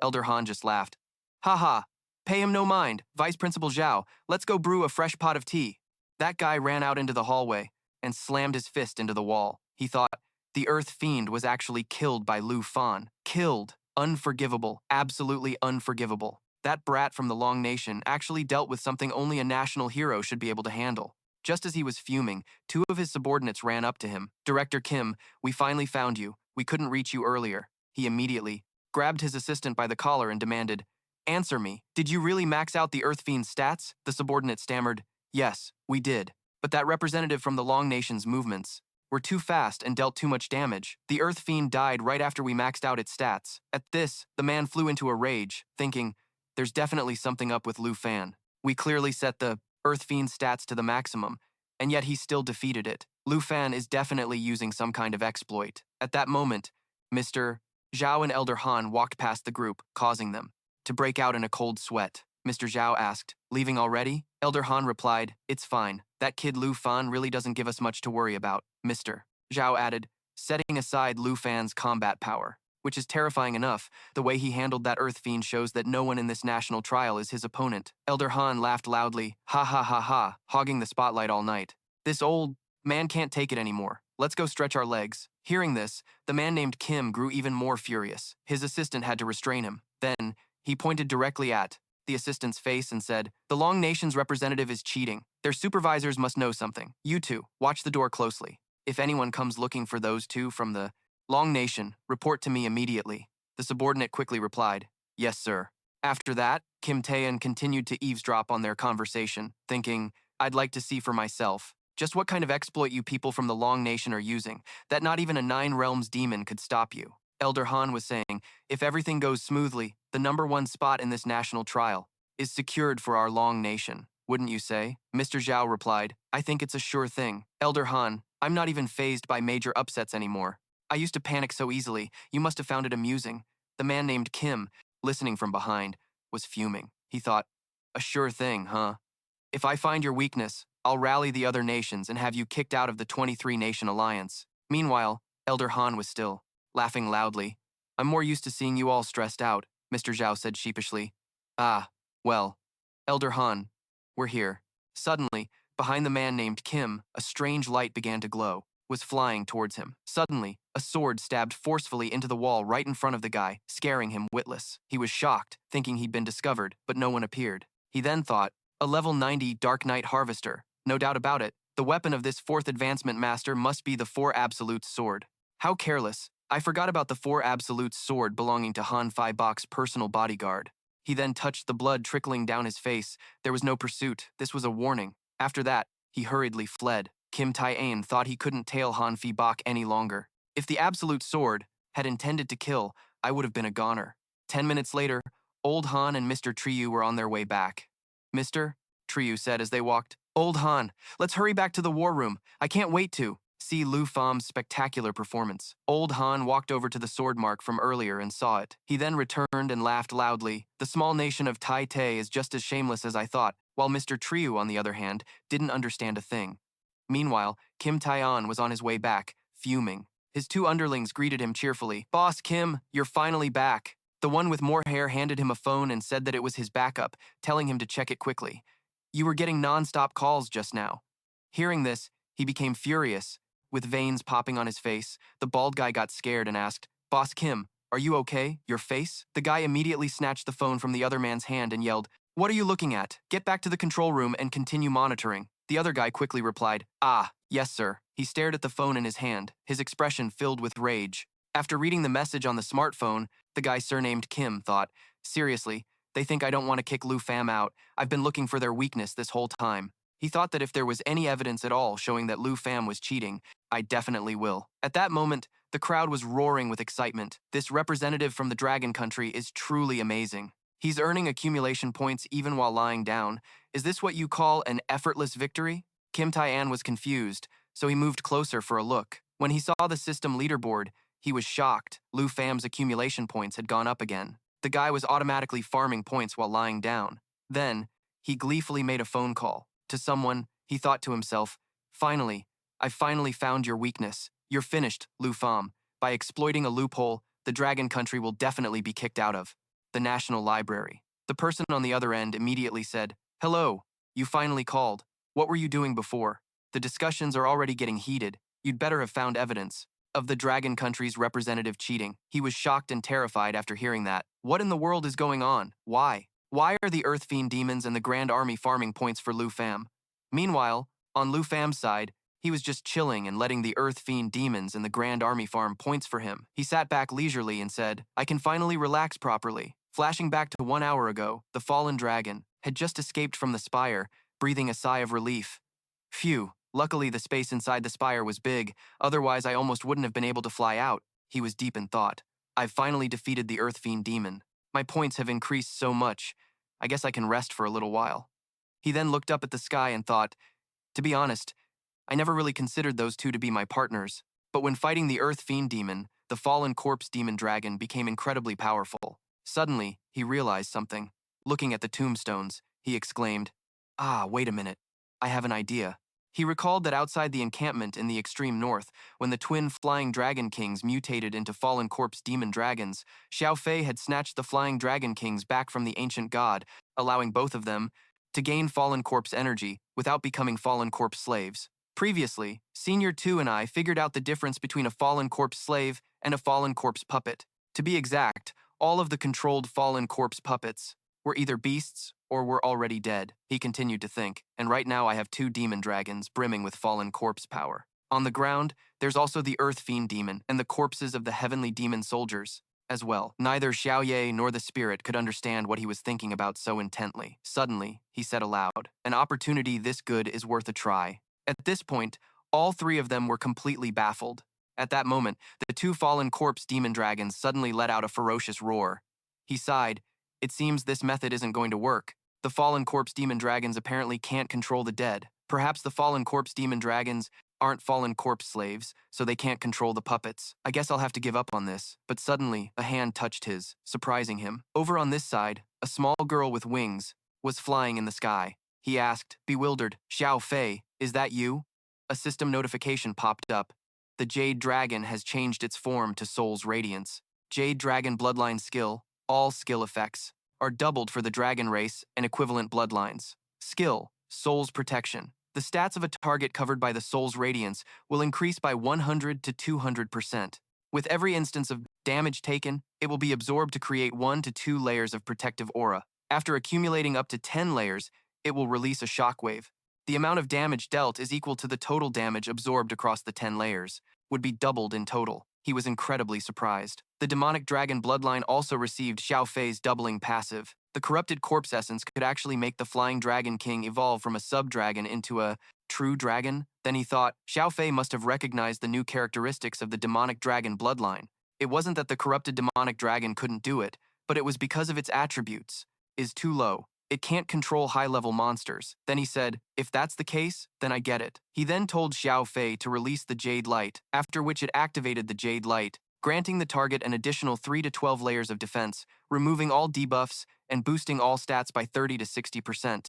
Elder Han just laughed. Haha, pay him no mind, Vice Principal Zhao, let's go brew a fresh pot of tea. That guy ran out into the hallway and slammed his fist into the wall. He thought the Earth Fiend was actually killed by Lu Fan. Killed. Unforgivable. Absolutely unforgivable. That brat from the Long Nation actually dealt with something only a national hero should be able to handle. Just as he was fuming, two of his subordinates ran up to him. Director Kim, we finally found you. We couldn't reach you earlier. He immediately grabbed his assistant by the collar and demanded, Answer me, did you really max out the Earth Fiend's stats? The subordinate stammered, Yes, we did. But that representative from the Long Nation's movements were too fast and dealt too much damage. The Earth Fiend died right after we maxed out its stats. At this, the man flew into a rage, thinking, There's definitely something up with Lu Fan. We clearly set the Earth Fiend's stats to the maximum, and yet he still defeated it. Lu Fan is definitely using some kind of exploit. At that moment, Mr. Zhao and Elder Han walked past the group, causing them to break out in a cold sweat. Mr. Zhao asked, Leaving already? Elder Han replied, It's fine. That kid Lu Fan really doesn't give us much to worry about. Mr. Zhao added, setting aside Lu Fan's combat power, which is terrifying enough. The way he handled that Earth Fiend shows that no one in this national trial is his opponent. Elder Han laughed loudly, ha ha ha ha, hogging the spotlight all night. This old man can't take it anymore. Let's go stretch our legs. Hearing this, the man named Kim grew even more furious. His assistant had to restrain him. Then, he pointed directly at the assistant's face and said, The Long Nation's representative is cheating. Their supervisors must know something. You two, watch the door closely. If anyone comes looking for those two from the Long Nation, report to me immediately. The subordinate quickly replied, Yes, sir. After that, Kim Taeyeon continued to eavesdrop on their conversation, thinking, I'd like to see for myself just what kind of exploit you people from the Long Nation are using, that not even a Nine Realms demon could stop you. Elder Han was saying, if everything goes smoothly, the #1 spot in this national trial is secured for our Long Nation, wouldn't you say? Mr. Zhao replied, I think it's a sure thing. Elder Han, I'm not even fazed by major upsets anymore. I used to panic so easily, you must have found it amusing. The man named Kim, listening from behind, was fuming. He thought, a sure thing, huh? If I find your weakness, I'll rally the other nations and have you kicked out of the 23-nation alliance. Meanwhile, Elder Han was still laughing loudly. I'm more used to seeing you all stressed out, Mr. Zhao said sheepishly. Ah, well, Elder Han, we're here. Suddenly, behind the man named Kim, a strange light began to glow, was flying towards him. Suddenly, a sword stabbed forcefully into the wall right in front of the guy, scaring him witless. He was shocked, thinking he'd been discovered, but no one appeared. He then thought, a level 90 Dark Knight Harvester. No doubt about it, the weapon of this 4th Advancement Master must be the 4 Absolutes sword. How careless. I forgot about the 4 Absolutes sword belonging to Han Fai Bak's personal bodyguard. He then touched the blood trickling down his face. There was no pursuit. This was a warning. After that, he hurriedly fled. Kim Tae-ain thought he couldn't tail Han Fai Bak any longer. If the Absolute sword had intended to kill, I would have been a goner. 10 minutes later, Old Han and Mr. Triyu were on their way back. Mr. Triyu said as they walked, Old Han, let's hurry back to the war room. I can't wait to see Lu Fam's spectacular performance. Old Han walked over to the sword mark from earlier and saw it. He then returned and laughed loudly. The small nation of Tai Te is just as shameless as I thought, while Mr. Triyu, on the other hand, didn't understand a thing. Meanwhile, Kim Tae-on was on his way back, fuming. His 2 underlings greeted him cheerfully. Boss Kim, you're finally back. The one with more hair handed him a phone and said that it was his backup, telling him to check it quickly. You were getting non-stop calls just now. Hearing this, he became furious. With veins popping on his face, the bald guy got scared and asked, Boss Kim, are you okay? Your face? The guy immediately snatched the phone from the other man's hand and yelled, What are you looking at? Get back to the control room and continue monitoring. The other guy quickly replied, Ah, yes sir. He stared at the phone in his hand, his expression filled with rage. After reading the message on the smartphone, the guy surnamed Kim thought, Seriously, they think I don't want to kick Lu Fam out. I've been looking for their weakness this whole time. He thought that if there was any evidence at all showing that Lu Fam was cheating, I definitely will. At that moment, the crowd was roaring with excitement. This representative from the Dragon Country is truly amazing. He's earning accumulation points even while lying down. Is this what you call an effortless victory? Kim Tae-an was confused, so he moved closer for a look. When he saw the system leaderboard, he was shocked. Lu Fam's accumulation points had gone up again. The guy was automatically farming points while lying down. Then, he gleefully made a phone call. To someone, he thought to himself, finally, I finally found your weakness. You're finished, Lu Fam. By exploiting a loophole, the Dragon Country will definitely be kicked out of. The National Library. The person on the other end immediately said, hello, you finally called. What were you doing before? The discussions are already getting heated. You'd better have found evidence of the Dragon Country's representative cheating. He was shocked and terrified after hearing that. What in the world is going on? Why? Why are the Earth Fiend demons and the Grand Army farming points for Lu Fam? Meanwhile, on Lu Fam's side, he was just chilling and letting the Earth Fiend demons and the Grand Army farm points for him. He sat back leisurely and said, I can finally relax properly. Flashing back to 1 hour ago, the fallen dragon had just escaped from the spire, breathing a sigh of relief. Phew, luckily the space inside the spire was big, otherwise I almost wouldn't have been able to fly out. He was deep in thought. I've finally defeated the Earth Fiend demon. My points have increased so much, I guess I can rest for a little while. He then looked up at the sky and thought, to be honest, I never really considered those two to be my partners, but when fighting the Earth Fiend demon, the fallen corpse demon dragon became incredibly powerful. Suddenly, he realized something. Looking at the tombstones, he exclaimed, ah, wait a minute. I have an idea. He recalled that outside the encampment in the extreme north, when the twin flying dragon kings mutated into fallen corpse demon dragons, Xiao Fei had snatched the flying dragon kings back from the ancient god, allowing both of them to gain fallen corpse energy without becoming fallen corpse slaves. Previously, Senior 2 and I figured out the difference between a fallen corpse slave and a fallen corpse puppet. To be exact, all of the controlled fallen corpse puppets were either beasts or were already dead, he continued to think, and right now I have 2 demon dragons brimming with fallen corpse power. On the ground, there's also the Earth Fiend demon and the corpses of the heavenly demon soldiers as well. Neither Xiaoye nor the spirit could understand what he was thinking about so intently. Suddenly, he said aloud, an opportunity this good is worth a try. At this point, all 3 of them were completely baffled. At that moment, the 2 fallen corpse demon dragons suddenly let out a ferocious roar. He sighed, it seems this method isn't going to work. The fallen corpse demon dragons apparently can't control the dead. Perhaps the fallen corpse demon dragons aren't fallen corpse slaves, so they can't control the puppets. I guess I'll have to give up on this. But suddenly, a hand touched his, surprising him. Over on this side, a small girl with wings was flying in the sky. He asked, bewildered, Xiao Fei, is that you? A system notification popped up. The Jade Dragon has changed its form to Soul's Radiance. Jade Dragon Bloodline Skill, all skill effects, are doubled for the dragon race and equivalent bloodlines. Skill, Soul's Protection. The stats of a target covered by the Soul's Radiance will increase by 100 to 200%. With every instance of damage taken, it will be absorbed to create 1 to 2 layers of protective aura. After accumulating up to 10 layers, it will release a shockwave. The amount of damage dealt is equal to the total damage absorbed across the 10 layers, would be doubled in total. He was incredibly surprised. The demonic dragon bloodline also received Xiao Fei's doubling passive. The corrupted corpse essence could actually make the flying dragon king evolve from a sub-dragon into a true dragon. Then he thought, Xiao Fei must have recognized the new characteristics of the demonic dragon bloodline. It wasn't that the corrupted demonic dragon couldn't do it, but it was because of its attributes. Is too low. It can't control high-level monsters. Then he said, if that's the case, then I get it. He then told Xiao Fei to release the Jade Light, after which it activated the Jade Light, granting the target an additional 3 to 12 layers of defense, removing all debuffs and boosting all stats by 30 to 60%.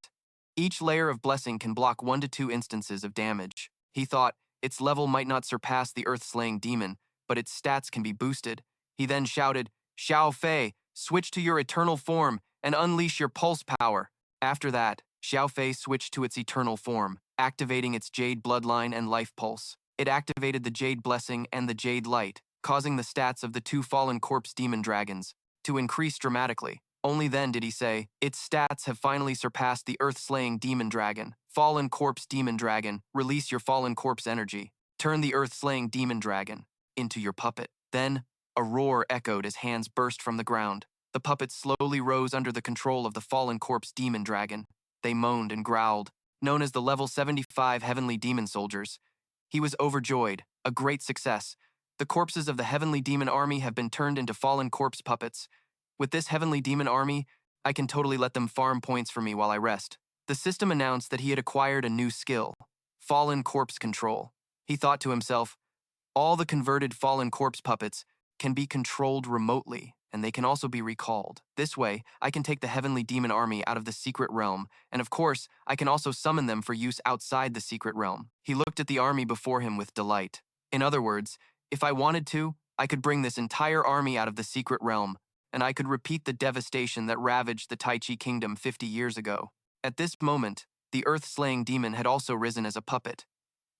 Each layer of blessing can block 1 to 2 instances of damage. He thought, its level might not surpass the Earth-slaying demon, but its stats can be boosted. He then shouted, Xiao Fei, switch to your eternal form and unleash your pulse power. After that, Xiao Fei switched to its eternal form, activating its Jade Bloodline and Life Pulse. It activated the Jade Blessing and the Jade Light, causing the stats of the 2 fallen corpse demon dragons to increase dramatically. Only then did he say, its stats have finally surpassed the earth-slaying demon dragon. Fallen corpse demon dragon, release your fallen corpse energy. Turn the earth-slaying demon dragon into your puppet. Then, a roar echoed as hands burst from the ground. The puppets slowly rose under the control of the fallen corpse demon dragon. They moaned and growled, known as the level 75 heavenly demon soldiers. He was overjoyed, a great success. The corpses of the heavenly demon army have been turned into fallen corpse puppets. With this heavenly demon army, I can totally let them farm points for me while I rest. The system announced that he had acquired a new skill, fallen corpse control. He thought to himself, all the converted fallen corpse puppets can be controlled remotely. and they can also be recalled. This way, I can take the heavenly demon army out of the secret realm, and of course, I can also summon them for use outside the secret realm. He looked at the army before him with delight. In other words, if I wanted to, I could bring this entire army out of the secret realm, and I could repeat the devastation that ravaged the Tai Chi kingdom 50 years ago. At this moment, the earth-slaying demon had also risen as a puppet.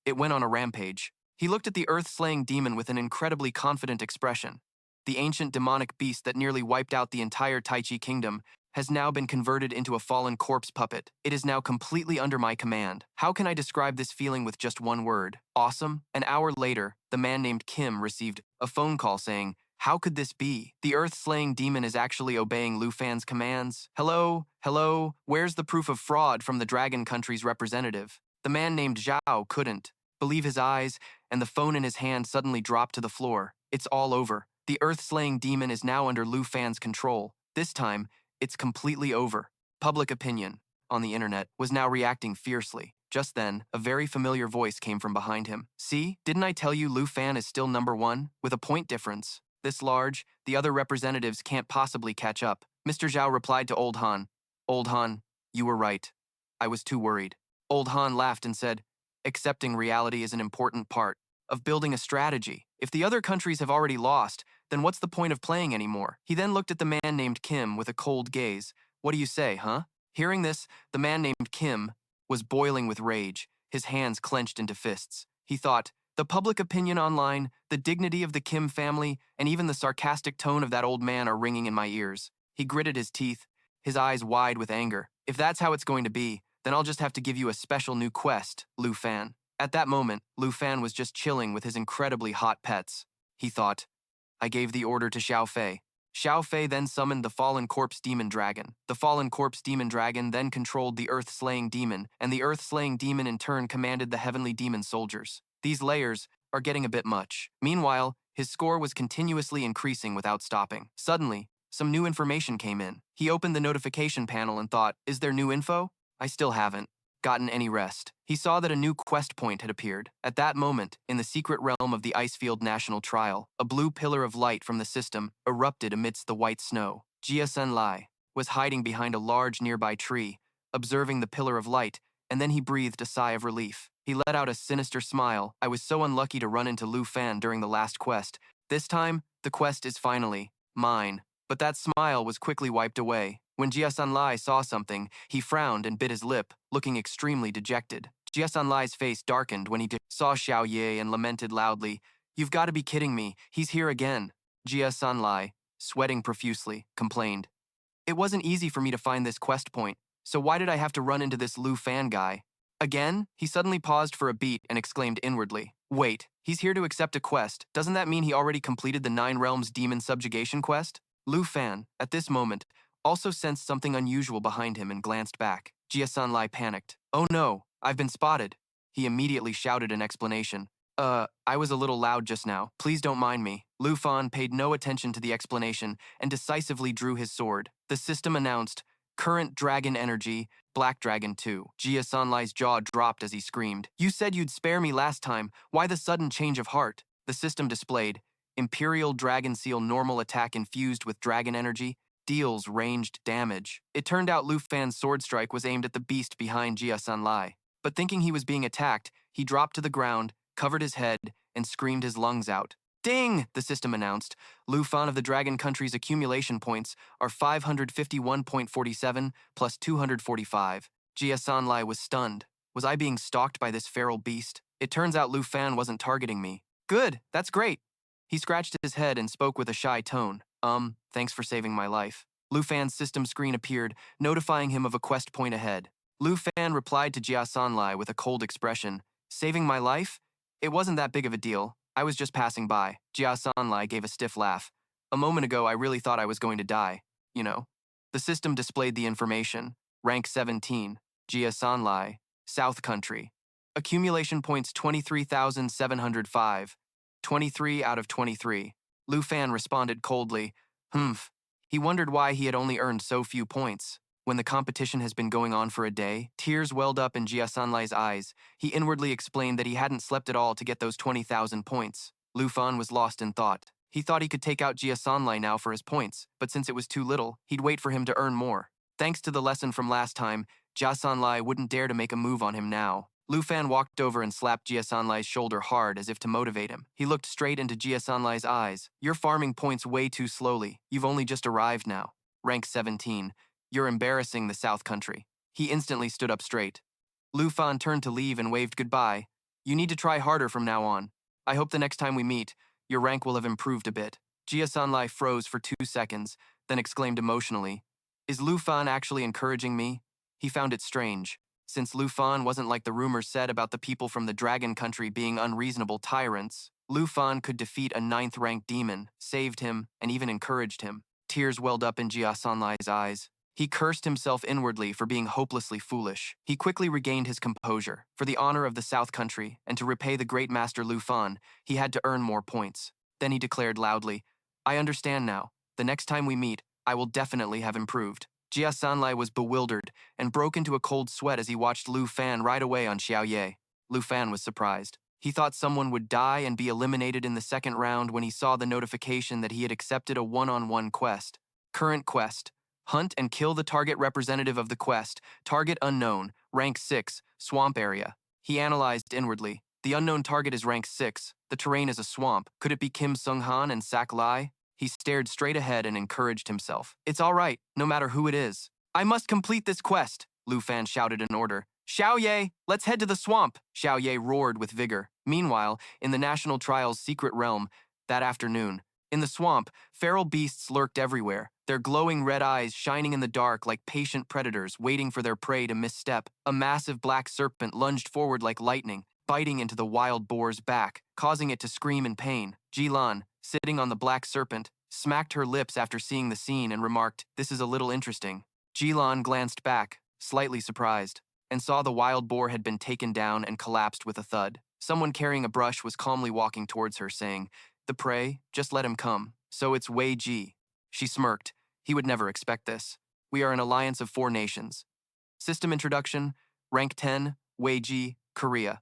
It went on a rampage. He looked at the earth-slaying demon with an incredibly confident expression. The ancient demonic beast that nearly wiped out the entire Tai Chi kingdom has now been converted into a fallen corpse puppet. It is now completely under my command. How can I describe this feeling with just one word? Awesome. An hour later, the man named Kim received a phone call saying, "How could this be? The earth-slaying demon is actually obeying Lu Fan's commands. Hello? Hello? Where's the proof of fraud from the Dragon Country's representative?" The man named Zhao couldn't believe his eyes, and the phone in his hand suddenly dropped to the floor. It's all over. The earth-slaying demon is now under Lu Fan's control. This time, it's completely over. Public opinion, on the internet, was now reacting fiercely. Just then, a very familiar voice came from behind him. "See, didn't I tell you Lu Fan is still number one, with a point difference? This large, the other representatives can't possibly catch up." Mr. Zhao replied to Old Han. "Old Han, you were right. I was too worried." Old Han laughed and said, "Accepting reality is an important part of building a strategy. If the other countries have already lost, then what's the point of playing anymore?" He then looked at the man named Kim with a cold gaze. "What do you say, huh?" Hearing this, the man named Kim was boiling with rage, his hands clenched into fists. He thought, the public opinion online, the dignity of the Kim family, and even the sarcastic tone of that old man are ringing in my ears. He gritted his teeth, his eyes wide with anger. "If that's how it's going to be, then I'll just have to give you a special new quest, Lu Fan." At that moment, Lu Fan was just chilling with his incredibly hot pets. He thought, I gave the order to Xiao Fei. Xiao Fei then summoned the fallen corpse demon dragon. The fallen corpse demon dragon then controlled the earth-slaying demon, and the earth-slaying demon in turn commanded the heavenly demon soldiers. These layers are getting a bit much. Meanwhile, his score was continuously increasing without stopping. Suddenly, some new information came in. He opened the notification panel and thought, is there new info? I still haven't gotten any rest. He saw that a new quest point had appeared. At that moment, in the secret realm of the Icefield National Trial, a blue pillar of light from the system erupted amidst the white snow. Jia Senlai was hiding behind a large nearby tree, observing the pillar of light, and then he breathed a sigh of relief. He let out a sinister smile. I was so unlucky to run into Lu Fan during the last quest. This time, the quest is finally mine. But that smile was quickly wiped away. When Jia Sanlai saw something, he frowned and bit his lip, looking extremely dejected. Jia Sanlai's face darkened when he saw Xiao Ye and lamented loudly, "You've got to be kidding me, he's here again." Jia Sanlai, sweating profusely, complained, "It wasn't easy for me to find this quest point, so why did I have to run into this Lu Fan guy?" Again, he suddenly paused for a beat and exclaimed inwardly, "Wait, he's here to accept a quest. Doesn't that mean he already completed the Nine Realms Demon Subjugation quest?" Lu Fan, at this moment, also sensed something unusual behind him and glanced back. Jia Sanlai panicked. "Oh no, I've been spotted." He immediately shouted an explanation. I was a little loud just now. Please don't mind me." Lu Fan paid no attention to the explanation and decisively drew his sword. The system announced, "Current Dragon Energy, Black Dragon 2. Jia Sanlai's jaw dropped as he screamed, "You said you'd spare me last time. Why the sudden change of heart?" The system displayed, Imperial Dragon Seal normal attack infused with dragon energy, deals ranged damage. It turned out Lu Fan's sword strike was aimed at the beast behind Jia Sanlai. But thinking he was being attacked, he dropped to the ground, covered his head, and screamed his lungs out. "Ding!" the system announced. Lu Fan of the Dragon Country's accumulation points are 551.47 plus 245. Jia Sanlai was stunned. Was I being stalked by this feral beast? It turns out Lu Fan wasn't targeting me. "Good, that's great." He scratched his head and spoke with a shy tone. Thanks for saving my life." Lu Fan's system screen appeared, notifying him of a quest point ahead. Lu Fan replied to Jia Sanlai with a cold expression. "Saving my life? It wasn't that big of a deal. I was just passing by." Jia Sanlai gave a stiff laugh. "A moment ago, I really thought I was going to die, you know." The system displayed the information. Rank 17, Jia Sanlai, South Country. Accumulation points 23,705. 23 out of 23. Lu Fan responded coldly, "Humph." He wondered why he had only earned so few points. When the competition has been going on for a day, tears welled up in Jia Sanlai's eyes. He inwardly explained that he hadn't slept at all to get those 20,000 points. Lu Fan was lost in thought. He thought he could take out Jia Sanlai now for his points, but since it was too little, he'd wait for him to earn more. Thanks to the lesson from last time, Jia Sanlai wouldn't dare to make a move on him now. Lu Fan walked over and slapped Jia Sanlai's shoulder hard as if to motivate him. He looked straight into Jia Sanlai's eyes. You're farming points way too slowly. You've only just arrived now. Rank 17. You're embarrassing the South Country. He instantly stood up straight. Lu Fan turned to leave and waved goodbye. You need to try harder from now on. I hope the next time we meet, your rank will have improved a bit. Jia Sanlai froze for 2 seconds, then exclaimed emotionally, Is Lu Fan actually encouraging me? He found it strange. Since Lu Fan wasn't like the rumors said about the people from the Dragon Country being unreasonable tyrants, Lu Fan could defeat a 9th-ranked demon, saved him, and even encouraged him. Tears welled up in Jia Sanlai's eyes. He cursed himself inwardly for being hopelessly foolish. He quickly regained his composure. For the honor of the South Country, and to repay the great master Lu Fan, he had to earn more points. Then he declared loudly, I understand now. The next time we meet, I will definitely have improved. Jia Sanlai was bewildered and broke into a cold sweat as he watched Lu Fan ride away on Xiao Ye. Lu Fan was surprised. He thought someone would die and be eliminated in the second round when he saw the notification that he had accepted a one-on-one quest. Current quest. Hunt and kill the target representative of the quest. Target unknown. Rank 6. Swamp area. He analyzed inwardly. The unknown target is rank 6. The terrain is a swamp. Could it be Kim Sung-han and Sak Lai? He stared straight ahead and encouraged himself. It's all right, no matter who it is. I must complete this quest, Lu Fan shouted an order. Xiao Ye, let's head to the swamp, Xiao Ye roared with vigor. Meanwhile, in the National Trial's secret realm, that afternoon, in the swamp, feral beasts lurked everywhere, their glowing red eyes shining in the dark like patient predators waiting for their prey to misstep. A massive black serpent lunged forward like lightning, biting into the wild boar's back, causing it to scream in pain. Jilan, sitting on the black serpent, smacked her lips after seeing the scene and remarked, This is a little interesting. Jilan glanced back, slightly surprised, and saw the wild boar had been taken down and collapsed with a thud. Someone carrying a brush was calmly walking towards her, saying, The prey, just let him come. So it's Wei Ji. She smirked. He would never expect this. We are an alliance of 4 nations. System introduction, rank 10, Wei Ji, Korea.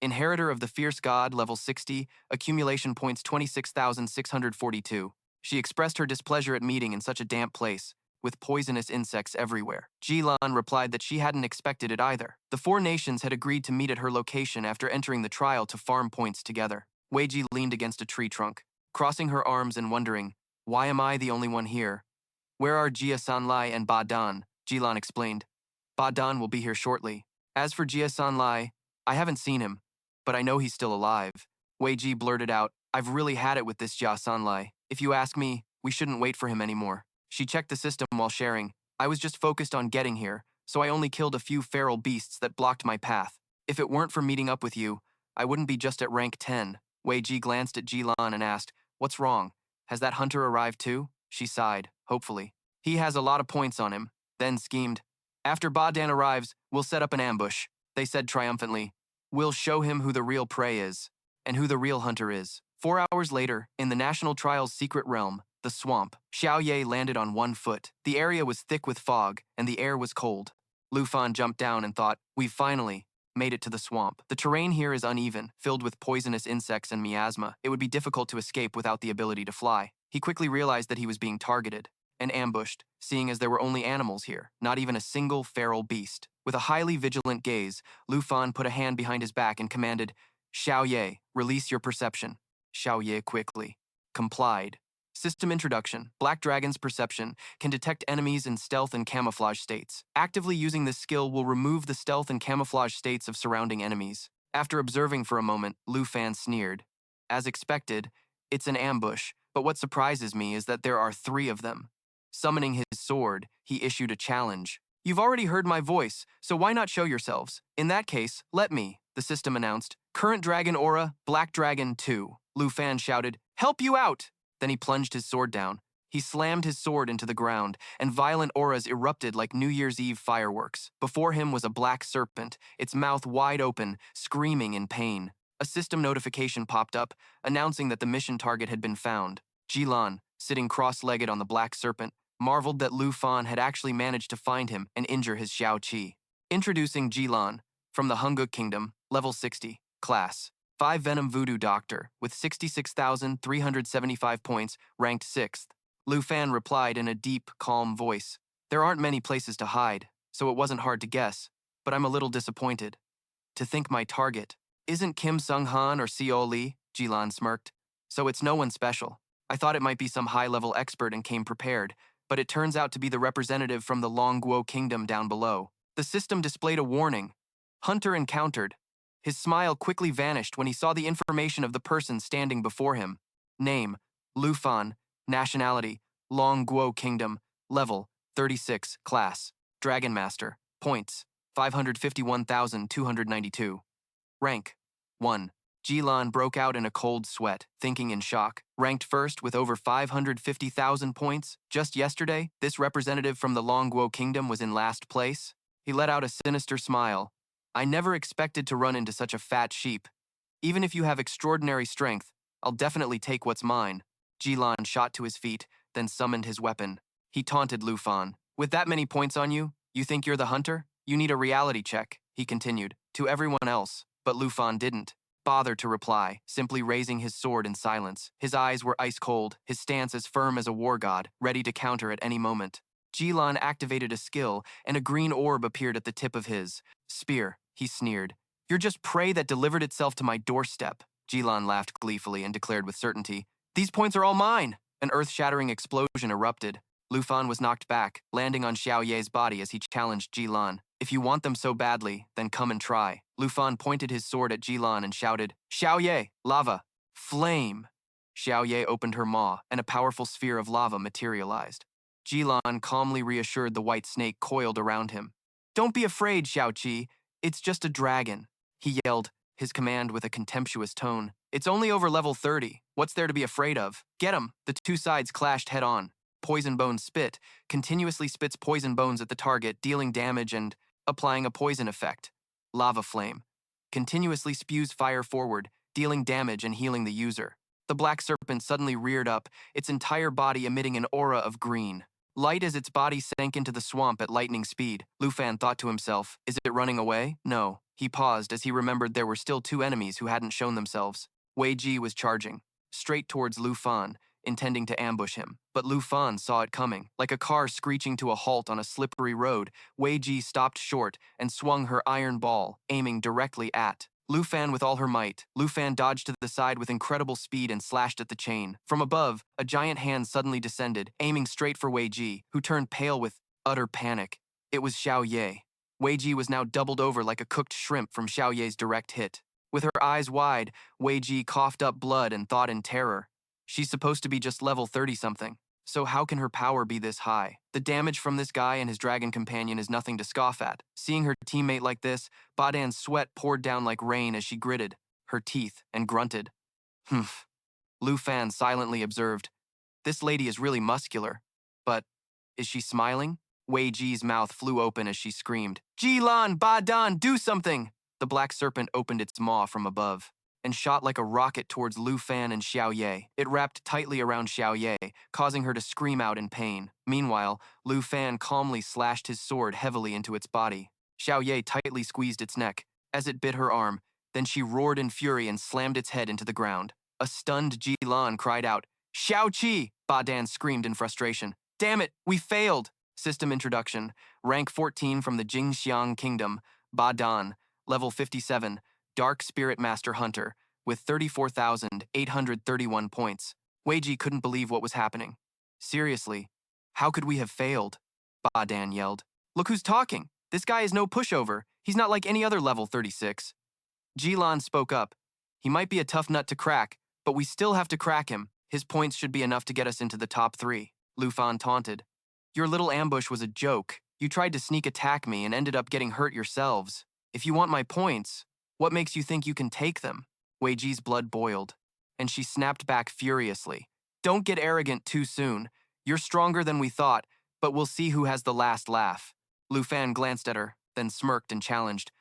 Inheritor of the Fierce God, level 60, accumulation points 26,642. She expressed her displeasure at meeting in such a damp place, with poisonous insects everywhere. Jilan replied that she hadn't expected it either. The 4 nations had agreed to meet at her location after entering the trial to farm points together. Weiji leaned against a tree trunk, crossing her arms and wondering, Why am I the only one here? Where are Jia Sanlai and Ba Dan? Jilan explained. Ba Dan will be here shortly. As for Jia Sanlai, I haven't seen him, but I know he's still alive. Wei Ji blurted out, I've really had it with this Jia Sanlai. If you ask me, we shouldn't wait for him anymore. She checked the system while sharing. I was just focused on getting here, so I only killed a few feral beasts that blocked my path. If it weren't for meeting up with you, I wouldn't be just at rank 10. Wei Ji glanced at Jilan and asked, What's wrong? Has that hunter arrived too? She sighed, hopefully. He has a lot of points on him, then schemed. After Ba Dan arrives, we'll set up an ambush. They said triumphantly. We'll show him who the real prey is, and who the real hunter is. 4 hours later, in the National Trial's secret realm, the swamp, Xiao Ye landed on 1 foot. The area was thick with fog, and the air was cold. Lu Fan jumped down and thought, We've finally made it to the swamp. The terrain here is uneven, filled with poisonous insects and miasma. It would be difficult to escape without the ability to fly. He quickly realized that he was being targeted and ambushed, seeing as there were only animals here, not even a single feral beast. With a highly vigilant gaze, Lu Fan put a hand behind his back and commanded, Xiao Ye, release your perception. Xiao Ye quickly complied. System introduction. Black Dragon's perception can detect enemies in stealth and camouflage states. Actively using this skill will remove the stealth and camouflage states of surrounding enemies. After observing for a moment, Lu Fan sneered. As expected, it's an ambush, but what surprises me is that there are 3 of them. Summoning his sword, he issued a challenge. You've already heard my voice, so why not show yourselves? In that case, let me, the system announced. Current Dragon Aura, Black Dragon 2. Lu Fan shouted, Help you out! Then he plunged his sword down. He slammed his sword into the ground, and violent auras erupted like New Year's Eve fireworks. Before him was a black serpent, its mouth wide open, screaming in pain. A system notification popped up, announcing that the mission target had been found. Jilan, sitting cross-legged on the black serpent, marveled that Lu Fan had actually managed to find him and injure his Xiao Qi. Introducing Jilan, from the Hanguk Kingdom, level 60, class. 5 Venom Voodoo Doctor, with 66,375 points, ranked 6th. Lu Fan replied in a deep, calm voice. There aren't many places to hide, so it wasn't hard to guess, but I'm a little disappointed. To think my target isn't Kim Sung-han or Seo Lee, Jilan smirked. So it's no one special. I thought it might be some high-level expert and came prepared, but it turns out to be the representative from the Longguo Kingdom down below. The system displayed a warning. Hunter encountered. His smile quickly vanished when he saw the information of the person standing before him. Name, Lu Fan. Nationality, Longguo Kingdom. Level, 36. Class, Dragon Master. Points, 551,292. Rank, 1. Jilan broke out in a cold sweat, thinking in shock. Ranked first with over 550,000 points. Just yesterday, this representative from the Longguo Kingdom was in last place. He let out a sinister smile. I never expected to run into such a fat sheep. Even if you have extraordinary strength, I'll definitely take what's mine. Jilan shot to his feet, then summoned his weapon. He taunted Lu Fan. With that many points on you, you think you're the hunter? You need a reality check, he continued, to everyone else, but Lu Fan didn't bother to reply, simply raising his sword in silence. His eyes were ice cold, his stance as firm as a war god, ready to counter at any moment. Jilan activated a skill, and a green orb appeared at the tip of his spear. He sneered. You're just prey that delivered itself to my doorstep. Jilan laughed gleefully and declared with certainty, These points are all mine! An earth-shattering explosion erupted. Lu Fan was knocked back, landing on Xiao Ye's body as he challenged Jilan. If you want them so badly, then come and try. Lu Fan pointed his sword at Jilan and shouted, Xiao Ye, lava, flame. Xiao Ye opened her maw, and a powerful sphere of lava materialized. Jilan calmly reassured the white snake coiled around him. Don't be afraid, Xiao Qi. It's just a dragon. He yelled, his command with a contemptuous tone. It's only over level 30. What's there to be afraid of? Get him. The two sides clashed head-on. Poison Bone spit continuously spits poison bones at the target, dealing damage and applying a poison effect. Lava Flame continuously spews fire forward, dealing damage and healing the user. The black serpent suddenly reared up, its entire body emitting an aura of green. Light as its body sank into the swamp at lightning speed, Lu Fan thought to himself, is it running away? No. He paused as he remembered there were still two enemies who hadn't shown themselves. Wei Ji was charging, straight towards Lu Fan, intending to ambush him. But Lu Fan saw it coming. Like a car screeching to a halt on a slippery road, Wei Ji stopped short and swung her iron ball, aiming directly at Lu Fan with all her might. Lu Fan dodged to the side with incredible speed and slashed at the chain. From above, a giant hand suddenly descended, aiming straight for Wei Ji, who turned pale with utter panic. It was Xiao Ye. Wei Ji was now doubled over like a cooked shrimp from Xiao Ye's direct hit. With her eyes wide, Wei Ji coughed up blood and thought in terror. She's supposed to be just level 30-something. So how can her power be this high? The damage from this guy and his dragon companion is nothing to scoff at. Seeing her teammate like this, Badan's sweat poured down like rain as she gritted her teeth and grunted. Humph. Lu Fan silently observed. This lady is really muscular. But is she smiling? Wei Ji's mouth flew open as she screamed, Jilan, Badan, do something! The black serpent opened its maw from above and shot like a rocket towards Lu Fan and Xiao Ye. It wrapped tightly around Xiao Ye, causing her to scream out in pain. Meanwhile, Lu Fan calmly slashed his sword heavily into its body. Xiao Ye tightly squeezed its neck as it bit her arm. Then she roared in fury and slammed its head into the ground. A stunned Jilan cried out, Xiao Qi! Badan screamed in frustration. Damn it, we failed! System introduction. Rank 14 from the Jingxiang Kingdom. Badan. Level 57. Dark Spirit Master Hunter, with 34,831 points. Wei Ji couldn't believe what was happening. Seriously, how could we have failed? Badan yelled. Look who's talking. This guy is no pushover. He's not like any other level 36. Jilan spoke up. He might be a tough nut to crack, but we still have to crack him. His points should be enough to get us into the top 3. Lu Fan taunted. Your little ambush was a joke. You tried to sneak attack me and ended up getting hurt yourselves. If you want my points, what makes you think you can take them? Wei Ji's blood boiled, and she snapped back furiously. Don't get arrogant too soon. You're stronger than we thought, but we'll see who has the last laugh. Lu Fan glanced at her, then smirked and challenged.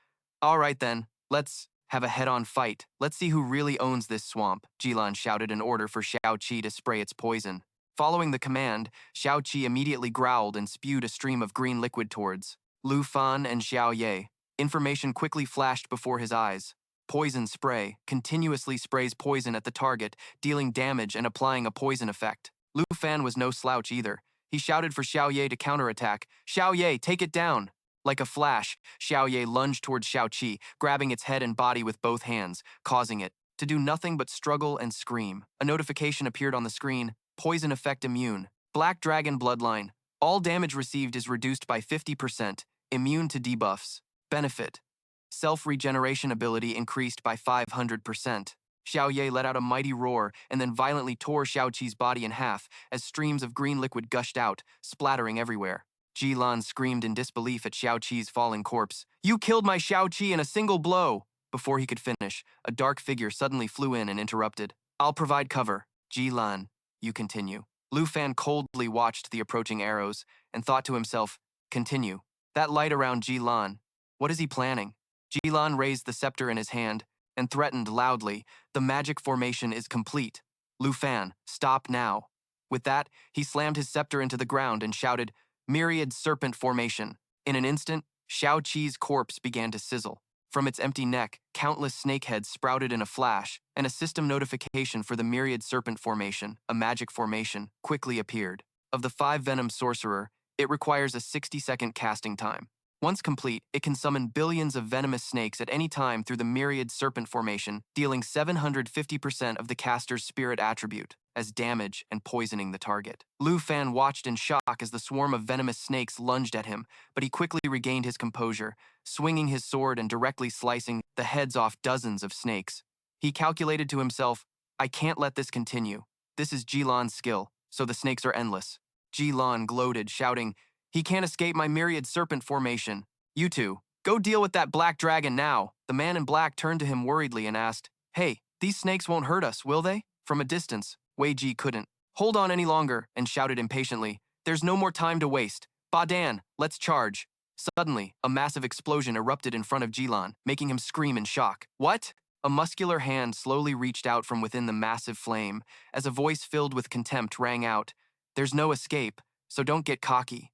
All right then, let's have a head-on fight. Let's see who really owns this swamp. Jilan shouted an order for Xiao Qi to spray its poison. Following the command, Xiao Qi immediately growled and spewed a stream of green liquid towards Lu Fan and Xiao Ye. Information quickly flashed before his eyes. Poison spray continuously sprays poison at the target, dealing damage and applying a poison effect. Lu Fan was no slouch either. He shouted for Xiao Ye to counterattack. Xiao Ye, take it down! Like a flash, Xiao Ye lunged towards Xiao Qi, grabbing its head and body with both hands, causing it to do nothing but struggle and scream. A notification appeared on the screen. Poison effect immune. Black Dragon Bloodline. All damage received is reduced by 50%. Immune to debuffs. Benefit. Self-regeneration ability increased by 500%. Xiao Ye let out a mighty roar and then violently tore Xiao Qi's body in half as streams of green liquid gushed out, splattering everywhere. Ji Lan screamed in disbelief at Xiao Qi's falling corpse. "You killed my Xiao Qi in a single blow!" Before he could finish, a dark figure suddenly flew in and interrupted. "I'll provide cover. Ji Lan, you continue." Lu Fan coldly watched the approaching arrows and thought to himself, "Continue. That light around Ji Lan. What is he planning?" Ji Lan raised the scepter in his hand and threatened loudly, "The magic formation is complete. Lu Fan, stop now." With that, he slammed his scepter into the ground and shouted, "Myriad Serpent Formation." In an instant, Xiao Qi's corpse began to sizzle. From its empty neck, countless snakeheads sprouted in a flash, and a system notification for the Myriad Serpent Formation, a magic formation, quickly appeared. Of the 5 Venom Sorcerer, it requires a 60-second casting time. Once complete, it can summon billions of venomous snakes at any time through the Myriad Serpent Formation, dealing 750% of the caster's spirit attribute as damage and poisoning the target. Lu Fan watched in shock as the swarm of venomous snakes lunged at him, but he quickly regained his composure, swinging his sword and directly slicing the heads off dozens of snakes. He calculated to himself, "I can't let this continue. This is Ji Lan's skill, so the snakes are endless." Ji Lan gloated, shouting, "He can't escape my Myriad Serpent Formation. You two, go deal with that black dragon now." The man in black turned to him worriedly and asked, "Hey, these snakes won't hurt us, will they?" From a distance, Wei Ji couldn't hold on any longer and shouted impatiently, "There's no more time to waste. Ba Dan, let's charge." Suddenly, a massive explosion erupted in front of Ji Lan, making him scream in shock. "What?" A muscular hand slowly reached out from within the massive flame, as a voice filled with contempt rang out, "There's no escape, so don't get cocky."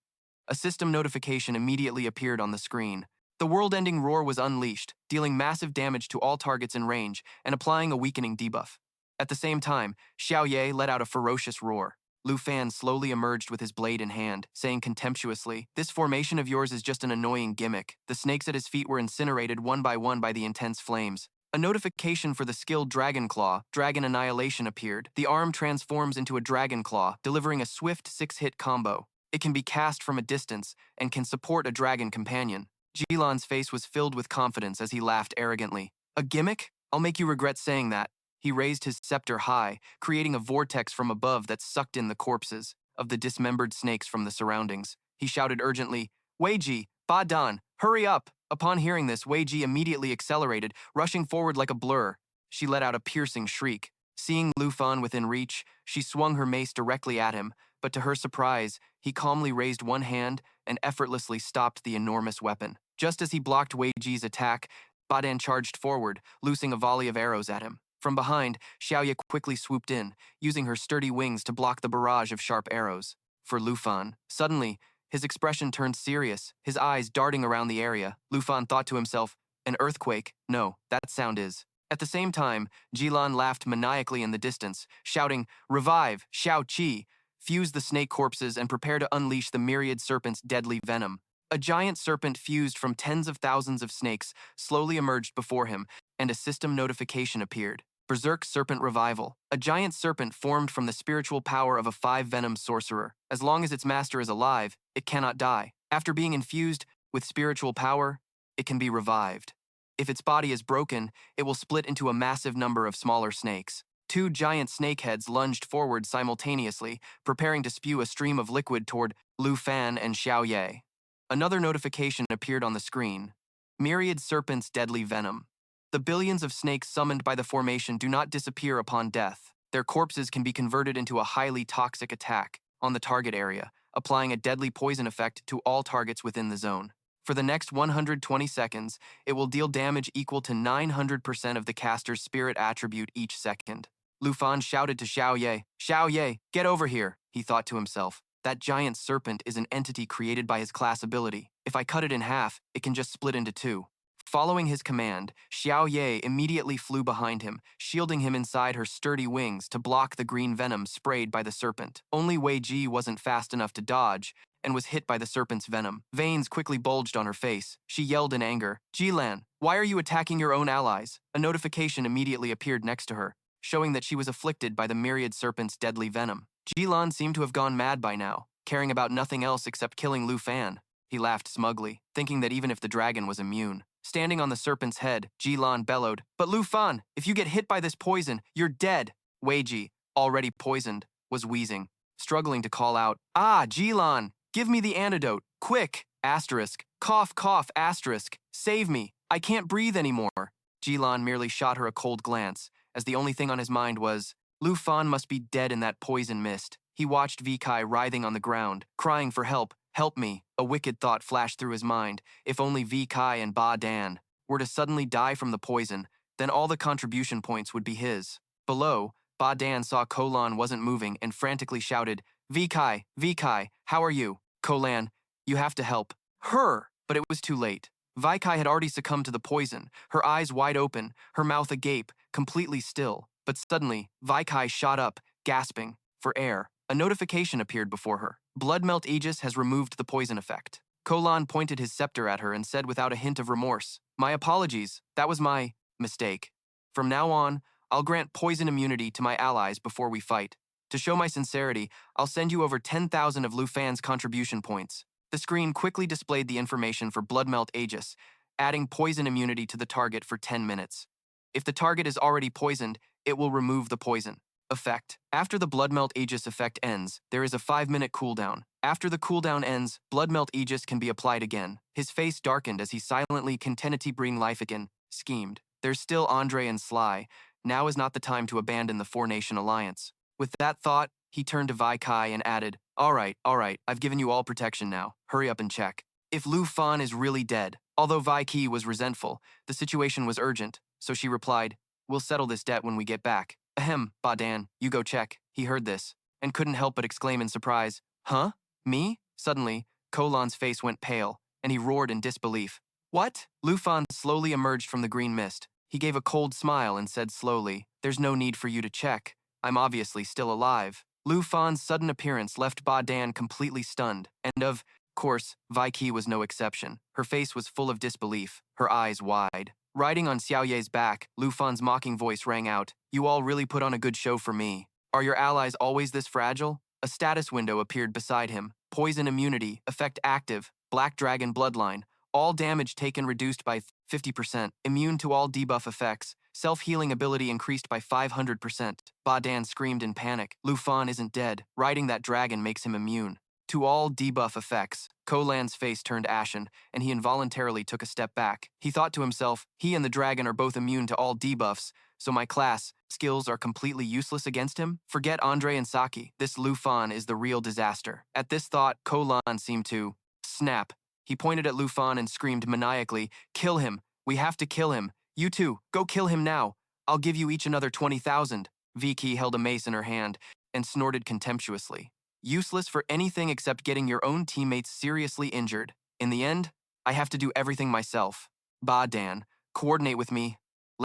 A system notification immediately appeared on the screen. The world-ending roar was unleashed, dealing massive damage to all targets in range and applying a weakening debuff. At the same time, Xiao Ye let out a ferocious roar. Lu Fan slowly emerged with his blade in hand, saying contemptuously, "This formation of yours is just an annoying gimmick." The snakes at his feet were incinerated one by the intense flames. A notification for the skilled Dragon Claw, Dragon Annihilation appeared. The arm transforms into a Dragon Claw, delivering a swift 6-hit combo. It can be cast from a distance and can support a dragon companion. Ji Lan's face was filled with confidence as he laughed arrogantly. "A gimmick? I'll make you regret saying that." He raised his scepter high, creating a vortex from above that sucked in the corpses of the dismembered snakes from the surroundings. He shouted urgently, "Wei Ji, Ba Dan, hurry up!" Upon hearing this, Wei Ji immediately accelerated, rushing forward like a blur. She let out a piercing shriek. Seeing Lu Fan within reach, she swung her mace directly at him, but to her surprise, he calmly raised one hand and effortlessly stopped the enormous weapon. Just as he blocked Wei Ji's attack, Ba Dan charged forward, loosing a volley of arrows at him. From behind, Xiao Ye quickly swooped in, using her sturdy wings to block the barrage of sharp arrows. For Lu Fan, suddenly, his expression turned serious, his eyes darting around the area. Lu Fan thought to himself, "An earthquake? No, that sound is." At the same time, Ji Lan laughed maniacally in the distance, shouting, "Revive, Xiao Qi! Fuse the snake corpses and prepare to unleash the Myriad Serpent's deadly venom." A giant serpent fused from tens of thousands of snakes slowly emerged before him, and a system notification appeared. Berserk Serpent Revival. A giant serpent formed from the spiritual power of a 5-venom sorcerer. As long as its master is alive, it cannot die. After being infused with spiritual power, it can be revived. If its body is broken, it will split into a massive number of smaller snakes. 2 giant snakeheads lunged forward simultaneously, preparing to spew a stream of liquid toward Lu Fan and Xiao Ye. Another notification appeared on the screen. Myriad Serpent's deadly venom. The billions of snakes summoned by the formation do not disappear upon death. Their corpses can be converted into a highly toxic attack on the target area, applying a deadly poison effect to all targets within the zone. For the next 120 seconds, it will deal damage equal to 900% of the caster's spirit attribute each second. Lu Fan shouted to Xiao Ye, "Xiao Ye, get over here," he thought to himself. That giant serpent is an entity created by his class ability. If I cut it in half, it can just split into 2. Following his command, Xiao Ye immediately flew behind him, shielding him inside her sturdy wings to block the green venom sprayed by the serpent. Only Wei Ji wasn't fast enough to dodge, and was hit by the serpent's venom. Veins quickly bulged on her face. She yelled in anger, "Jilan, why are you attacking your own allies?" A notification immediately appeared next to her, showing that she was afflicted by the myriad serpent's deadly venom. Jilan seemed to have gone mad by now, caring about nothing else except killing Lu Fan. He laughed smugly, thinking that even if the dragon was immune. Standing on the serpent's head, Jilan bellowed, "But Lu Fan, if you get hit by this poison, you're dead." Wei Ji, already poisoned, was wheezing, struggling to call out, "Ah, Jilan! Give me the antidote, quick! Asterisk, cough, cough, asterisk, save me, I can't breathe anymore." Jilan merely shot her a cold glance, as the only thing on his mind was, Lu Fan must be dead in that poison mist. He watched Vikai writhing on the ground, crying for help. "Help me." A wicked thought flashed through his mind. If only Vikai and Ba Dan were to suddenly die from the poison, then all the contribution points would be his. Below, Ba Dan saw Kolan wasn't moving and frantically shouted, "Vikai, Vikai, how are you? Kolan, you have to help her." But it was too late. Vikai had already succumbed to the poison, her eyes wide open, her mouth agape, completely still. But suddenly, Vikai shot up, gasping for air. A notification appeared before her. Bloodmelt Aegis has removed the poison effect. Kolan pointed his scepter at her and said without a hint of remorse, "My apologies, that was my mistake. From now on, I'll grant poison immunity to my allies before we fight. To show my sincerity, I'll send you over 10,000 of Lu Fan's contribution points." The screen quickly displayed the information for Bloodmelt Aegis, adding poison immunity to the target for 10 minutes. If the target is already poisoned, it will remove the poison. Effect. After the Bloodmelt Aegis effect ends, there is a 5-minute cooldown. After the cooldown ends, Bloodmelt Aegis can be applied again. His face darkened as he silently continued bring life again, schemed. There's still Andre and Sly. Now is not the time to abandon the Four-Nation Alliance. With that thought, he turned to Vikai and added, all right, I've given you all protection now. Hurry up and check. If Lu Fan is really dead." Although Vikai was resentful, the situation was urgent, so she replied, "We'll settle this debt when we get back." "Ahem, Ba Dan, you go check." He heard this, and couldn't help but exclaim in surprise, "Huh? Me?" Suddenly, Kolan's face went pale, and he roared in disbelief. "What?" Lu Fan slowly emerged from the green mist. He gave a cold smile and said slowly, "There's no need for you to check. I'm obviously still alive." Lu Fan's sudden appearance left Ba Dan completely stunned, and of course, Vikai was no exception. Her face was full of disbelief, her eyes wide. Riding on Xiao Ye's back, Lu Fan's mocking voice rang out, "You all really put on a good show for me. Are your allies always this fragile?" A status window appeared beside him. Poison immunity, effect active, Black Dragon bloodline, all damage taken reduced by 50%, immune to all debuff effects, self-healing ability increased by 500%. Ba Dan screamed in panic. Lu Fan isn't dead. Riding that dragon makes him immune to all debuff effects. Kolan's face turned ashen, and he involuntarily took a step back. He thought to himself, he and the dragon are both immune to all debuffs, so my class skills are completely useless against him? Forget Andre and Saki. This Lu Fan is the real disaster. At this thought, Kolan seemed to snap. He pointed at Lu Fan and screamed maniacally, "Kill him! We have to kill him! You two, go kill him now! I'll give you each another 20,000. Vicky held a mace in her hand and snorted contemptuously. Useless for anything except getting your own teammates seriously injured. In the end, I have to do everything myself. Ba Dan, coordinate with me.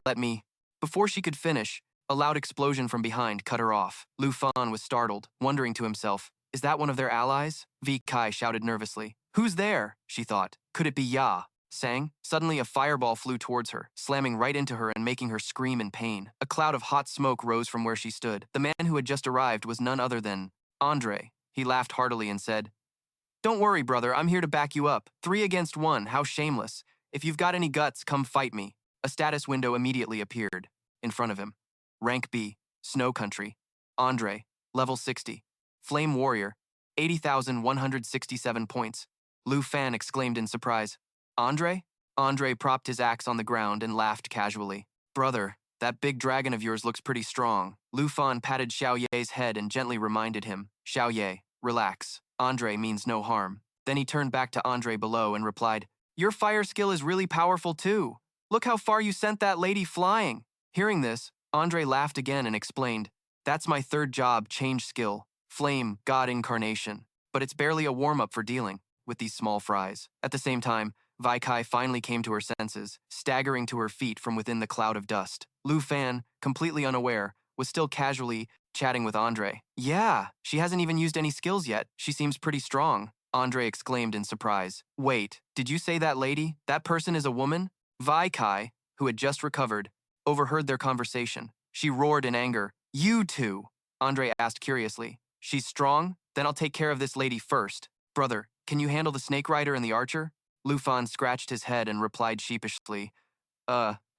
Let me." Before she could finish, a loud explosion from behind cut her off. Lu Fan was startled, wondering to himself, is that one of their allies? Vikai shouted nervously. "Who's there?" she thought. Could it be Ya? Sang. Suddenly a fireball flew towards her, slamming right into her and making her scream in pain. A cloud of hot smoke rose from where she stood. The man who had just arrived was none other than Andre. He laughed heartily and said, "Don't worry, brother, I'm here to back you up. 3 against 1, how shameless. If you've got any guts, come fight me." A status window immediately appeared in front of him. Rank B, Snow Country. Andre, level 60. Flame Warrior, 80,167 points. Lu Fan exclaimed in surprise. "Andre?" Andre propped his axe on the ground and laughed casually. "Brother, that big dragon of yours looks pretty strong." Lu Fan patted Xiao Ye's head and gently reminded him, "Xiao Ye, relax. Andre means no harm." Then he turned back to Andre below and replied, "Your fire skill is really powerful too. Look how far you sent that lady flying." Hearing this, Andre laughed again and explained, "That's my 3rd job change skill, Flame God Incarnation. But it's barely a warm-up for dealing with these small fries." At the same time, Kai finally came to her senses, staggering to her feet from within the cloud of dust. Lu Fan, completely unaware, was still casually chatting with Andre. Yeah, she hasn't even used any skills yet. She seems pretty strong, Andre exclaimed in surprise. Wait, did you say that lady? That person is a woman? Kai, who had just recovered, overheard their conversation. She roared in anger. You two? Andre asked curiously. She's strong? Then I'll take care of this lady first. Brother, can you handle the snake rider and the archer? Lufan scratched his head and replied sheepishly,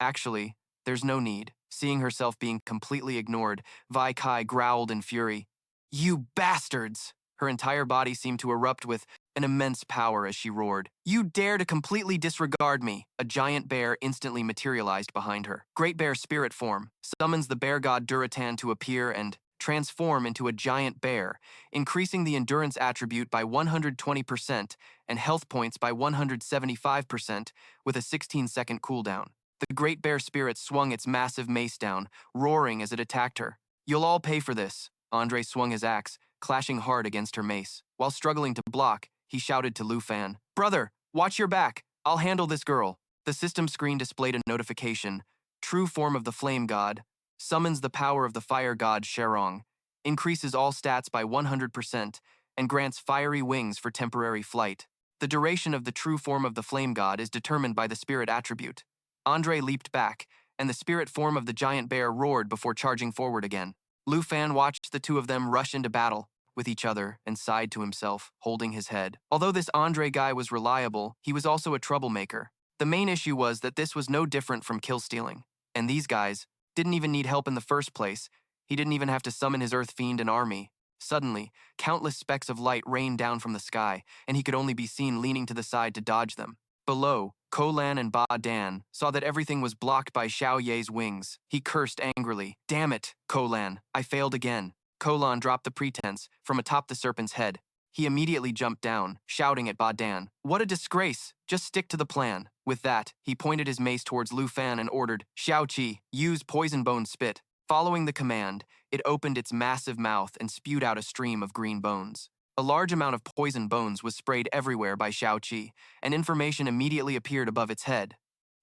actually, there's no need. Seeing herself being completely ignored, Kai growled in fury. You bastards! Her entire body seemed to erupt with an immense power as she roared. You dare to completely disregard me! A giant bear instantly materialized behind her. Great Bear spirit form summons the bear god Duratan to appear and transform into a giant bear, increasing the endurance attribute by 120% and health points by 175% with a 16-second cooldown. The Great Bear Spirit swung its massive mace down, roaring as it attacked her. You'll all pay for this. Andre swung his axe, clashing hard against her mace. While struggling to block, he shouted to Lu Fan, Brother, watch your back. I'll handle this girl. The system screen displayed a notification. True form of the Flame God. Summons the power of the Fire God Sherong. Increases all stats by 100% and grants fiery wings for temporary flight. The duration of the true form of the Flame God is determined by the spirit attribute. Andre leaped back, and the spirit form of the giant bear roared before charging forward again. Lu Fan watched the two of them rush into battle with each other and sighed to himself, holding his head. Although this Andre guy was reliable, he was also a troublemaker. The main issue was that this was no different from kill stealing, and these guys didn't even need help in the first place. He didn't even have to summon his Earth Fiend and army. Suddenly, countless specks of light rained down from the sky, and he could only be seen leaning to the side to dodge them. Below, Ko Lan and Ba Dan saw that everything was blocked by Xiao Ye's wings. He cursed angrily. Damn it, Ko Lan, I failed again. Ko Lan dropped the pretense from atop the serpent's head. He immediately jumped down, shouting at Ba Dan. What a disgrace! Just stick to the plan. With that, he pointed his mace towards Lu Fan and ordered, Xiao Qi, use Poison Bone Spit. Following the command, it opened its massive mouth and spewed out a stream of green bones. A large amount of poison bones was sprayed everywhere by Xiao Qi, and information immediately appeared above its head.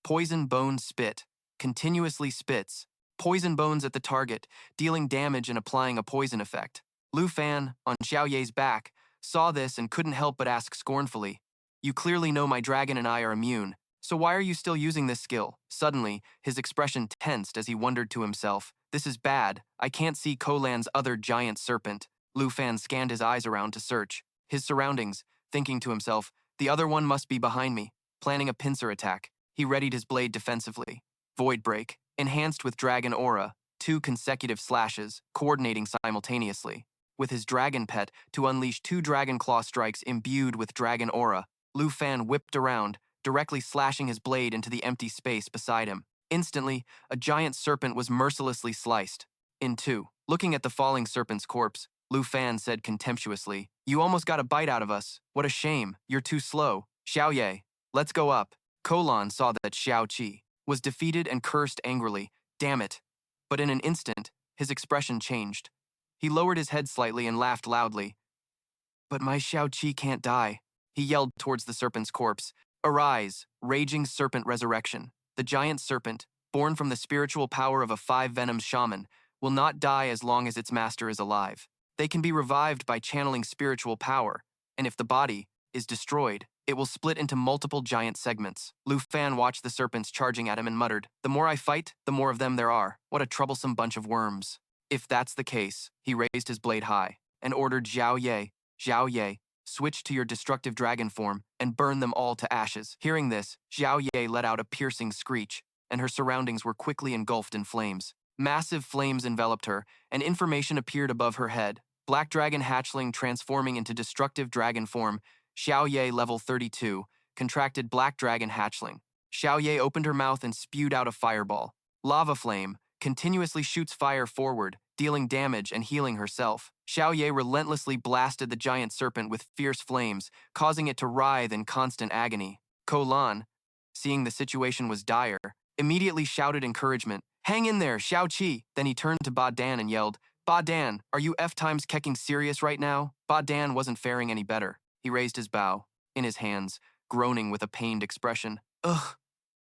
Poison Bone Spit. Continuously spits. Poison bones at the target, dealing damage and applying a poison effect. Lu Fan, on Xiao Ye's back, saw this and couldn't help but ask scornfully, You clearly know my dragon and I are immune, so why are you still using this skill? Suddenly, his expression tensed as he wondered to himself, This is bad. I can't see Ko Lan's other giant serpent. Lu Fan scanned his eyes around to search his surroundings, thinking to himself, the other one must be behind me. Planning a pincer attack, he readied his blade defensively. Void Break, enhanced with Dragon Aura, 2 consecutive slashes, coordinating simultaneously. With his dragon pet to unleash 2 Dragon Claw strikes imbued with Dragon Aura, Lu Fan whipped around, directly slashing his blade into the empty space beside him. Instantly, a giant serpent was mercilessly sliced in 2. Looking at the falling serpent's corpse, Lu Fan said contemptuously, You almost got a bite out of us. What a shame. You're too slow. Xiao Ye, let's go up. Ko Lan saw that Xiao Qi was defeated and cursed angrily. Damn it. But in an instant, his expression changed. He lowered his head slightly and laughed loudly. But my Xiao Qi can't die. He yelled towards the serpent's corpse. Arise, raging serpent resurrection. The giant serpent, born from the spiritual power of a 5-venom shaman, will not die as long as its master is alive. They can be revived by channeling spiritual power, and if the body is destroyed, it will split into multiple giant segments. Lu Fan watched the serpents charging at him and muttered, The more I fight, the more of them there are. What a troublesome bunch of worms. If that's the case, he raised his blade high and ordered Xiao Ye, switch to your destructive dragon form and burn them all to ashes. Hearing this, Xiao Ye let out a piercing screech, and her surroundings were quickly engulfed in flames. Massive flames enveloped her, and information appeared above her head. Black Dragon Hatchling transforming into destructive dragon form, Xiao Ye level 32, contracted Black Dragon Hatchling. Xiao Ye opened her mouth and spewed out a fireball. Lava Flame continuously shoots fire forward, dealing damage and healing herself. Xiao Ye relentlessly blasted the giant serpent with fierce flames, causing it to writhe in constant agony. Ko Lan, seeing the situation was dire, immediately shouted encouragement. Hang in there, Xiao Qi. Then he turned to Ba Dan and yelled, Ba Dan, are you F-times kecking serious right now? Ba Dan wasn't faring any better. He raised his bow. In his hands, groaning with a pained expression. Ugh,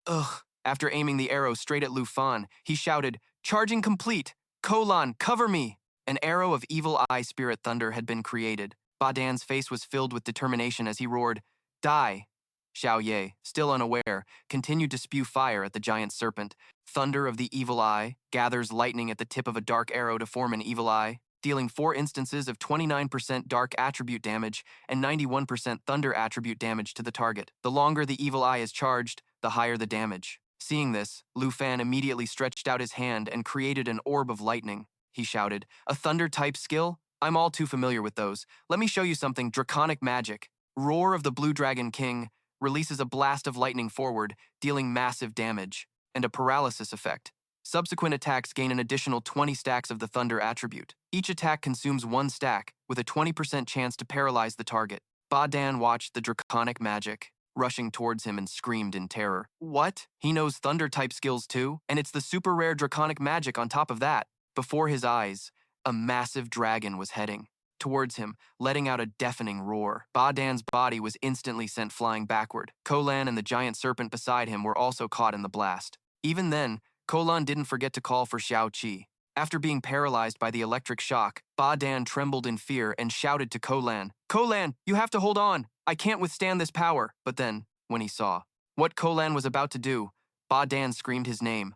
ugh. After aiming the arrow straight at Lu Fan, he shouted, "Charging complete! Cover me!" An arrow of evil eye spirit thunder had been created. Ba Dan's face was filled with determination as he roared, "Die!" Xiao Ye, still unaware, continued to spew fire at the giant serpent. Thunder of the evil eye gathers lightning at the tip of a dark arrow to form an evil eye, dealing 4 instances of 29% dark attribute damage and 91% thunder attribute damage to the target. The longer the evil eye is charged, the higher the damage. Seeing this, Lu Fan immediately stretched out his hand and created an orb of lightning. He shouted, "A thunder-type skill? I'm all too familiar with those. Let me show you something draconic magic." Roar of the Blue Dragon King releases a blast of lightning forward, dealing massive damage, and a paralysis effect. Subsequent attacks gain an additional 20 stacks of the thunder attribute. Each attack consumes 1 stack, with a 20% chance to paralyze the target. Ba Dan watched the draconic magic, rushing towards him and screamed in terror. What? He knows thunder-type skills too? And it's the super rare draconic magic on top of that. Before his eyes, a massive dragon was heading towards him, letting out a deafening roar. Ba Dan's body was instantly sent flying backward. Kolan and the giant serpent beside him were also caught in the blast. Even then, Kolan didn't forget to call for Xiao Qi. After being paralyzed by the electric shock, Ba Dan trembled in fear and shouted to Kolan, "Kolan, you have to hold on! I can't withstand this power!" But then, when he saw what Kolan was about to do, Ba Dan screamed his name.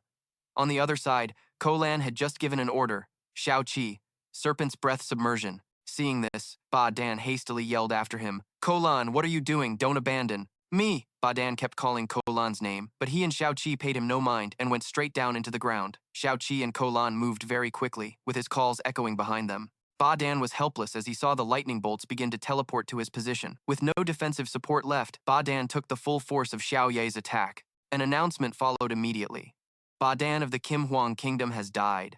On the other side, Kolan had just given an order, "Xiao Qi, Serpent's Breath Submersion." Seeing this, Ba Dan hastily yelled after him, "Kolan, what are you doing? Don't abandon." "Me!" Ba Dan kept calling Kolan's name, but he and Xiao Qi paid him no mind and went straight down into the ground. Xiao Qi and Kolan moved very quickly, with his calls echoing behind them. Ba Dan was helpless as he saw the lightning bolts begin to teleport to his position. With no defensive support left, Ba Dan took the full force of Xiao Ye's attack. An announcement followed immediately. Ba Dan of the Kim Huang Kingdom has died.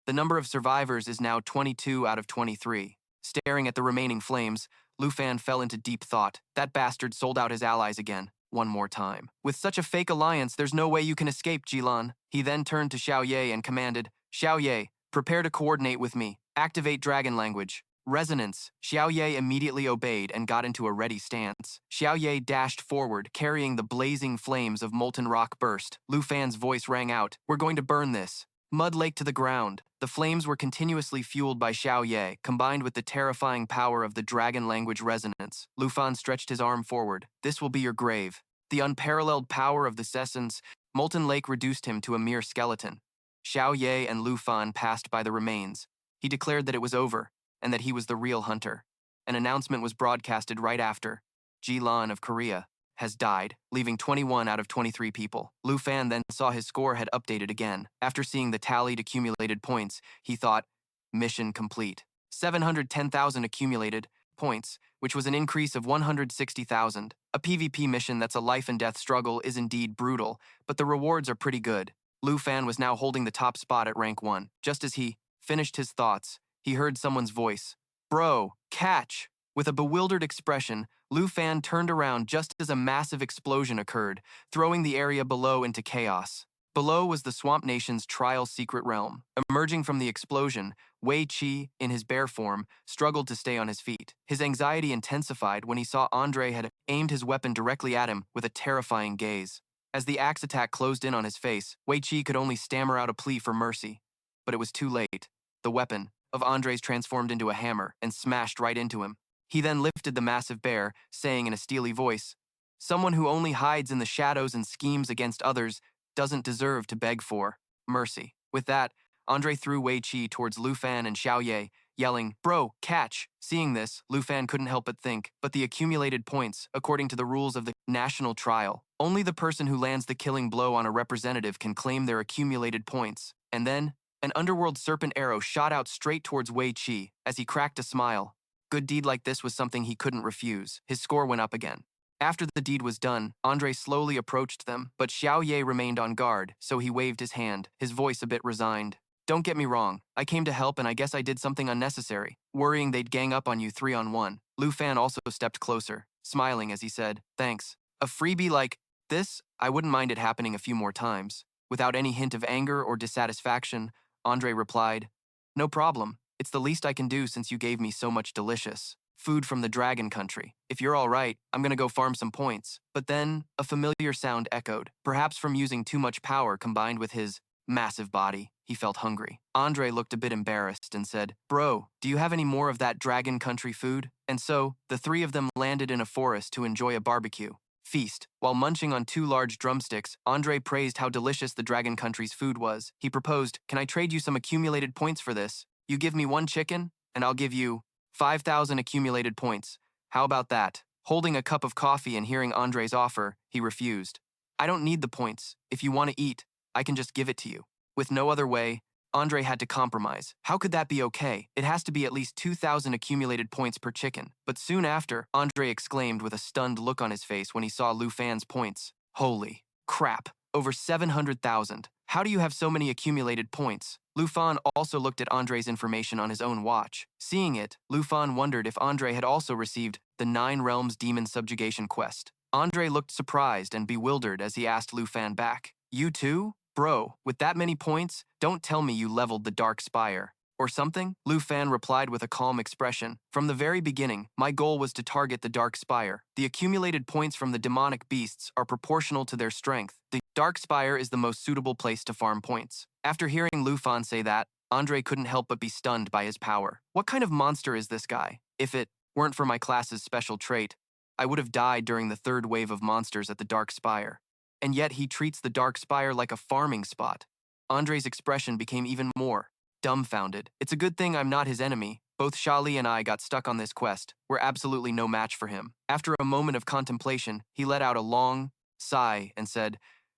The number of survivors is now 22 out of 23. Staring at the remaining flames, Lu Fan fell into deep thought. That bastard sold out his allies again, one more time. With such a fake alliance, there's no way you can escape, Jilan. He then turned to Xiao Ye and commanded, "Xiao Ye, prepare to coordinate with me. Activate dragon language." Resonance. Xiao Ye immediately obeyed and got into a ready stance. Xiao Ye dashed forward, carrying the blazing flames of molten rock burst. Lu Fan's voice rang out, "We're going to burn this." Mud lake to the ground. The flames were continuously fueled by Xiao Ye, combined with the terrifying power of the dragon language resonance. Lu Fan stretched his arm forward. "This will be your grave." The unparalleled power of this essence, molten lake reduced him to a mere skeleton. Xiao Ye and Lu Fan passed by the remains. He declared that it was over, and that he was the real hunter. An announcement was broadcasted right after. Jilan of Korea has died, leaving 21 out of 23 people. Lu Fan then saw his score had updated again. After seeing the tallied accumulated points, he thought, mission complete. 710,000 accumulated points, which was an increase of 160,000. A PvP mission that's a life and death struggle is indeed brutal, but the rewards are pretty good. Lu Fan was now holding the top spot at rank 1. Just as he finished his thoughts, he heard someone's voice. "Bro, catch!" With a bewildered expression, Lu Fan turned around just as a massive explosion occurred, throwing the area below into chaos. Below was the Swamp Nation's trial secret realm. Emerging from the explosion, Wei Qi, in his bear form, struggled to stay on his feet. His anxiety intensified when he saw Andre had aimed his weapon directly at him with a terrifying gaze. As the axe attack closed in on his face, Wei Qi could only stammer out a plea for mercy. But it was too late. The weapon of Andre's transformed into a hammer and smashed right into him. He then lifted the massive bear, saying in a steely voice, "Someone who only hides in the shadows and schemes against others doesn't deserve to beg for mercy." With that, Andre threw Wei Qi towards Lu Fan and Xiao Ye, yelling, "Bro, catch!" Seeing this, Lu Fan couldn't help but think, but the accumulated points, according to the rules of the national trial, only the person who lands the killing blow on a representative can claim their accumulated points. And then, an underworld serpent arrow shot out straight towards Wei Qi as he cracked a smile. Good deed like this was something he couldn't refuse. His score went up again. After the deed was done, Andre slowly approached them, but Xiao Ye remained on guard, so he waved his hand, his voice a bit resigned. "Don't get me wrong, I came to help and I guess I did something unnecessary, worrying they'd gang up on you 3-on-1. Lu Fan also stepped closer, smiling as he said, "Thanks. A freebie like this, I wouldn't mind it happening a few more times." Without any hint of anger or dissatisfaction, Andre replied, "No problem. It's the least I can do since you gave me so much delicious." Food from the dragon country. If you're all right, I'm gonna go farm some points. But then, a familiar sound echoed, perhaps from using too much power combined with his massive body. He felt hungry. Andre looked a bit embarrassed and said, Bro, do you have any more of that dragon country food? And so, the three of them landed in a forest to enjoy a barbecue feast. While munching on two large drumsticks, Andre praised how delicious the dragon country's food was. He proposed, Can I trade you some accumulated points for this? You give me one chicken, and I'll give you 5,000 accumulated points. How about that? Holding a cup of coffee and hearing Andre's offer, he refused. I don't need the points. If you want to eat, I can just give it to you. With no other way, Andre had to compromise. How could that be okay? It has to be at least 2,000 accumulated points per chicken. But soon after, Andre exclaimed with a stunned look on his face when he saw Lu Fan's points. Holy crap, over 700,000. How do you have so many accumulated points? Lu Fan also looked at Andre's information on his own watch. Seeing it, Lu Fan wondered if Andre had also received the 9 Realms Demon Subjugation quest. Andre looked surprised and bewildered as he asked Lu Fan back. You too? Bro, with that many points, don't tell me you leveled the Dark Spire. Or something? Lu Fan replied with a calm expression. From the very beginning, my goal was to target the Dark Spire. The accumulated points from the demonic beasts are proportional to their strength. The Dark Spire is the most suitable place to farm points. After hearing Lu Fan say that, Andre couldn't help but be stunned by his power. What kind of monster is this guy? If it weren't for my class's special trait, I would have died during the third wave of monsters at the Dark Spire. And yet he treats the Dark Spire like a farming spot. Andre's expression became even more dumbfounded. It's a good thing I'm not his enemy. Both Shali and I got stuck on this quest. We're absolutely no match for him. After a moment of contemplation, he let out a long sigh and said,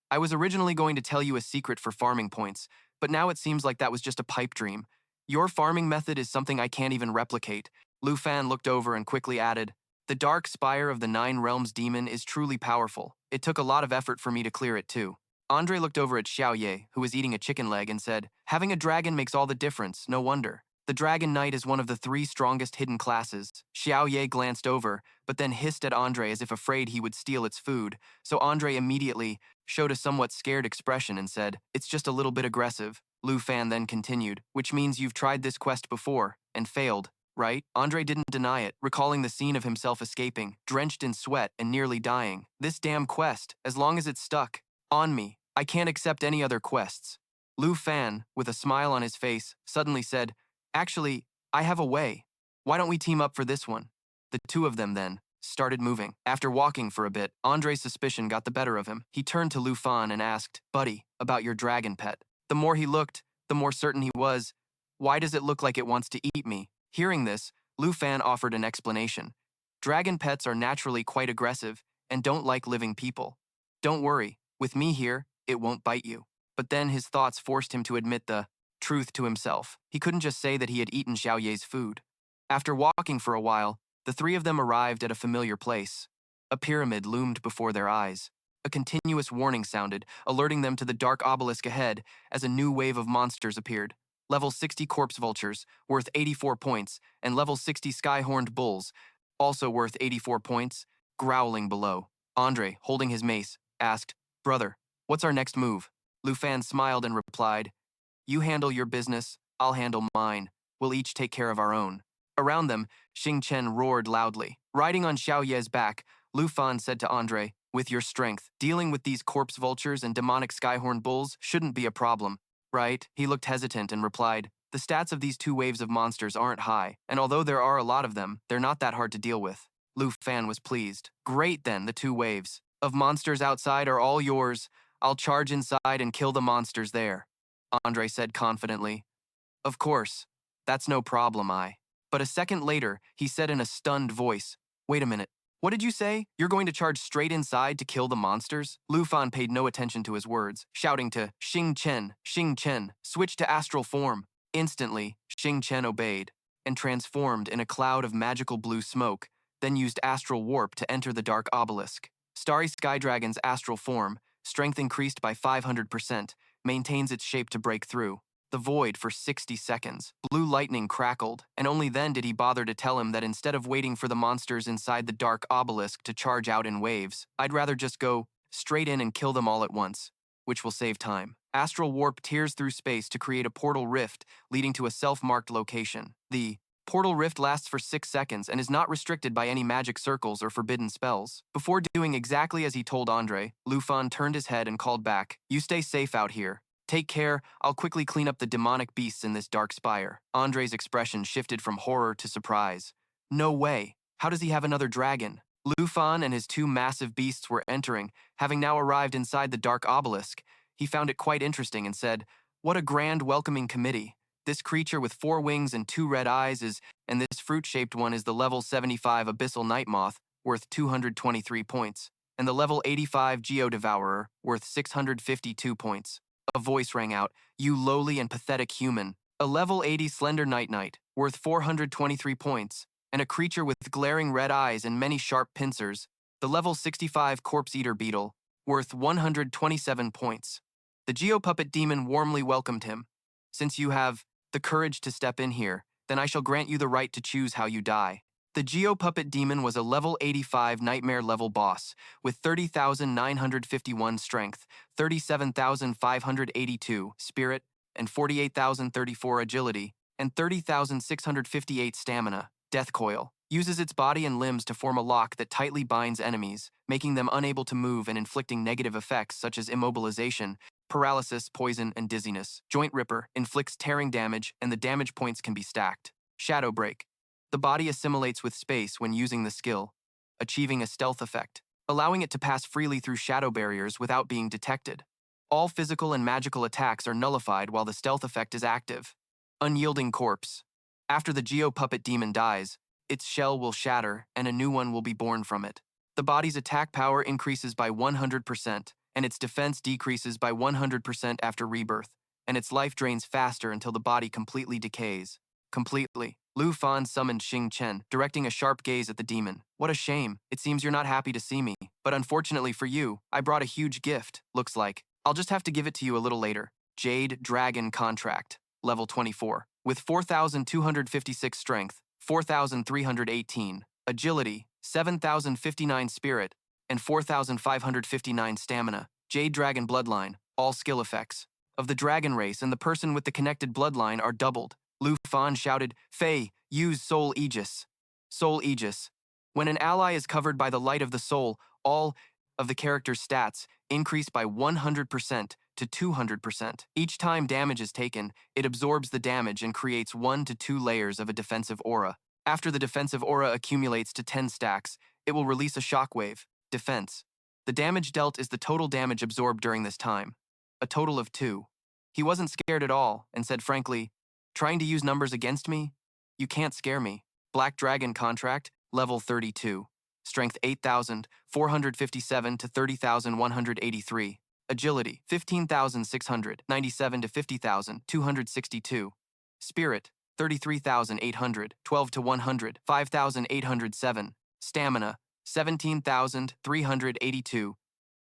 I was originally going to tell you a secret for farming points, but now it seems like that was just a pipe dream. Your farming method is something I can't even replicate. Lu Fan looked over and quickly added, The Dark Spire of the 9 Realms Demon is truly powerful. It took a lot of effort for me to clear it too. Andre looked over at Xiaoye, who was eating a chicken leg, and said, Having a dragon makes all the difference, no wonder. The Dragon Knight is one of the 3 strongest hidden classes. Xiaoye glanced over, but then hissed at Andre as if afraid he would steal its food, so Andre immediately showed a somewhat scared expression and said, It's just a little bit aggressive. Lu Fan then continued, Which means you've tried this quest before, and failed, right? Andre didn't deny it, recalling the scene of himself escaping, drenched in sweat and nearly dying. This damn quest, as long as it's stuck on me, I can't accept any other quests. Lu Fan, with a smile on his face, suddenly said, Actually, I have a way. Why don't we team up for this one? The two of them then started moving. After walking for a bit, Andre's suspicion got the better of him. He turned to Lu Fan and asked, Buddy, about your dragon pet. The more he looked, the more certain he was. Why does it look like it wants to eat me? Hearing this, Lu Fan offered an explanation. Dragon pets are naturally quite aggressive and don't like living people. Don't worry, with me here, it won't bite you. But then his thoughts forced him to admit the truth to himself. He couldn't just say that he had eaten Xiaoye's food. After walking for a while, the 3 of them arrived at a familiar place. A pyramid loomed before their eyes. A continuous warning sounded, alerting them to the dark obelisk ahead as a new wave of monsters appeared. Level 60 corpse vultures, worth 84 points, and level 60 sky-horned bulls, also worth 84 points, growling below. Andre, holding his mace, asked, Brother, what's our next move? Lu Fan smiled and replied, You handle your business, I'll handle mine. We'll each take care of our own. Around them, Xing Chen roared loudly. Riding on Xiaoye's back, Lu Fan said to Andre, With your strength, dealing with these corpse vultures and demonic skyhorn bulls shouldn't be a problem, right? He looked hesitant and replied, The stats of these 2 waves of monsters aren't high, and although there are a lot of them, they're not that hard to deal with. Lu Fan was pleased. Great then, the 2 waves of monsters outside are all yours. I'll charge inside and kill the monsters there, Andre said confidently. Of course, that's no problem, But a second later, he said in a stunned voice, Wait a minute, what did you say? You're going to charge straight inside to kill the monsters? Lu Fan paid no attention to his words, shouting to Xing Chen, switch to astral form. Instantly, Xing Chen obeyed and transformed in a cloud of magical blue smoke, then used astral warp to enter the dark obelisk. Starry Sky Dragon's astral form, strength increased by 500%, maintains its shape to break through the void for 60 seconds. Blue lightning crackled, and only then did he bother to tell him that instead of waiting for the monsters inside the dark obelisk to charge out in waves, I'd rather just go straight in and kill them all at once, which will save time. Astral warp tears through space to create a portal rift leading to a self-marked location. The Portal Rift lasts for 6 seconds and is not restricted by any magic circles or forbidden spells. Before doing exactly as he told Andre, Lu Fan turned his head and called back, "You stay safe out here. Take care, I'll quickly clean up the demonic beasts in this dark spire." Andre's expression shifted from horror to surprise. No way. How does he have another dragon? Lu Fan and his two massive beasts were entering, having now arrived inside the dark obelisk. He found it quite interesting and said, "What a grand welcoming committee. This creature with 4 wings and 2 red eyes and this fruit-shaped one is the level 75 Abyssal Night Moth, worth 223 points, and the level 85 Geo Devourer, worth 652 points." A voice rang out, "You lowly and pathetic human." A level 80 Slender Night Knight, worth 423 points, and a creature with glaring red eyes and many sharp pincers, the level 65 Corpse Eater Beetle, worth 127 points. The Geo-Puppet Demon warmly welcomed him. "Since you have the courage to step in here, then I shall grant you the right to choose how you die." The Geo-Puppet Demon was a level 85 Nightmare-level boss, with 30,951 strength, 37,582 spirit, and 48,034 agility, and 30,658 stamina. Death Coil uses its body and limbs to form a lock that tightly binds enemies, making them unable to move and inflicting negative effects such as immobilization, paralysis, poison, and dizziness. Joint Ripper inflicts tearing damage, and the damage points can be stacked. Shadow Break. The body assimilates with space when using the skill, achieving a stealth effect, allowing it to pass freely through shadow barriers without being detected. All physical and magical attacks are nullified while the stealth effect is active. Unyielding Corpse. After the Geo-Puppet Demon dies, its shell will shatter and a new one will be born from it. The body's attack power increases by 100%, and its defense decreases by 100% after rebirth, and its life drains faster until the body completely decays. Completely. Lu Fan summoned Xing Chen, directing a sharp gaze at the demon. "What a shame. It seems you're not happy to see me. But unfortunately for you, I brought a huge gift, looks like. I'll just have to give it to you a little later." Jade Dragon Contract, level 24. With 4,256 strength, 4,318 agility, 7,059 spirit, and 4,559 stamina. Jade Dragon Bloodline, all skill effects of the dragon race and the person with the connected bloodline are doubled. Lu Fan shouted, "Faye, use Soul Aegis." Soul Aegis. When an ally is covered by the light of the soul, all of the character's stats increase by 100% to 200%. Each time damage is taken, it absorbs the damage and creates 1 to 2 layers of a defensive aura. After the defensive aura accumulates to 10 stacks, it will release a shockwave. Defense. The damage dealt is the total damage absorbed during this time. A total of 2. He wasn't scared at all and said frankly, "Trying to use numbers against me? You can't scare me." Black Dragon Contract, level 32. Strength 8,457 to 30,183. Agility 15,697 to 50,262. Spirit 33,800, 12 to 100, 5,807. Stamina 17,382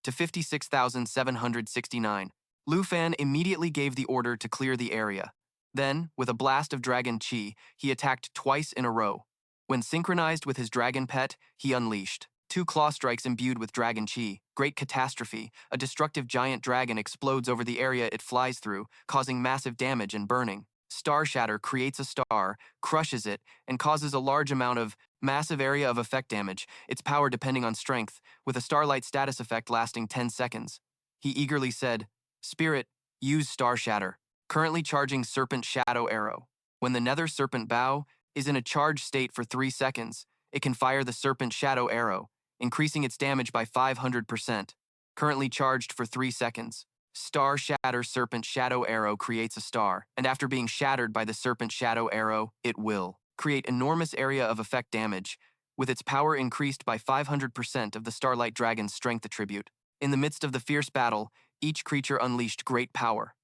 to 56,769. Lu Fan immediately gave the order to clear the area. Then, with a blast of dragon chi, he attacked twice in a row. When synchronized with his dragon pet, he unleashed 2 claw strikes imbued with dragon chi. Great Catastrophe. A destructive giant dragon explodes over the area it flies through, causing massive damage and burning. Star Shatter creates a star, crushes it, and causes a large amount of massive area of effect damage, its power depending on strength, with a Starlight status effect lasting 10 seconds. He eagerly said, "Spirit, use Star Shatter." Currently charging Serpent Shadow Arrow. When the Nether Serpent Bow is in a charged state for 3 seconds, it can fire the Serpent Shadow Arrow, increasing its damage by 500%. Currently charged for 3 seconds. Star Shatter Serpent Shadow Arrow creates a star, and after being shattered by the Serpent Shadow Arrow, it will create enormous area of effect damage, with its power increased by 500% of the Starlight Dragon's strength attribute. In the midst of the fierce battle, each creature unleashed great power.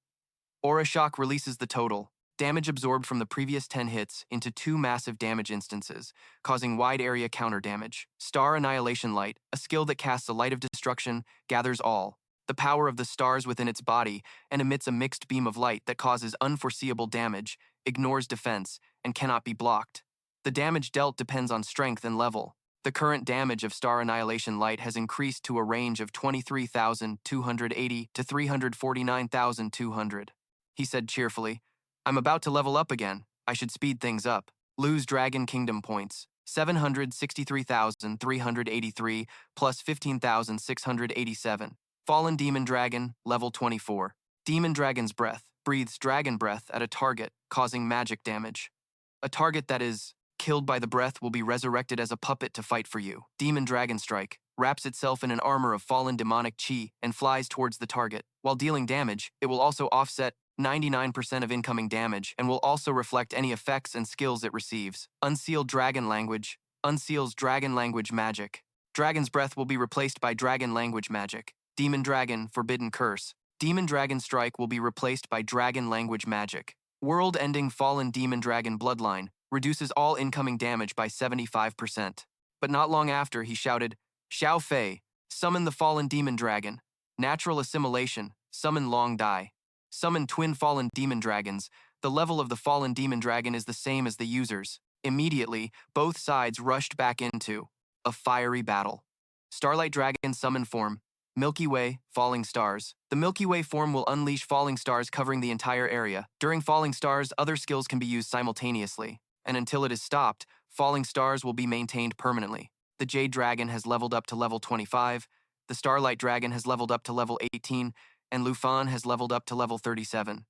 Aura Shock releases the total damage absorbed from the previous 10 hits into 2 massive damage instances, causing wide area counter damage. Star Annihilation Light, a skill that casts a light of destruction, gathers all the power of the stars within its body and emits a mixed beam of light that causes unforeseeable damage, ignores defense, and cannot be blocked. The damage dealt depends on strength and level. The current damage of Star Annihilation Light has increased to a range of 23,280 to 349,200. He said cheerfully, "I'm about to level up again. I should speed things up." Lose Dragon Kingdom points. 763,383 plus 15,687. Fallen Demon Dragon, level 24. Demon Dragon's Breath breathes dragon breath at a target, causing magic damage. A target that is killed by the breath will be resurrected as a puppet to fight for you. Demon Dragon Strike wraps itself in an armor of fallen demonic chi and flies towards the target. While dealing damage, it will also offset 99% of incoming damage and will also reflect any effects and skills it receives. Unsealed Dragon Language unseals Dragon Language magic. Dragon's Breath will be replaced by Dragon Language magic. Demon Dragon Forbidden Curse. Demon Dragon Strike will be replaced by Dragon Language magic. World-ending Fallen Demon Dragon Bloodline reduces all incoming damage by 75%. But not long after, he shouted, Xiao Fei, summon the Fallen Demon Dragon. Natural Assimilation, summon Long Dai. Summon twin Fallen Demon Dragons. The level of the Fallen Demon Dragon is the same as the user's. Immediately, both sides rushed back into a fiery battle. Starlight Dragon Summon Form. Milky Way, Falling Stars. The Milky Way form will unleash falling stars covering the entire area. During falling stars, other skills can be used simultaneously, and until it is stopped, falling stars will be maintained permanently. The Jade Dragon has leveled up to level 25, the Starlight Dragon has leveled up to level 18, and Lufan has leveled up to level 37.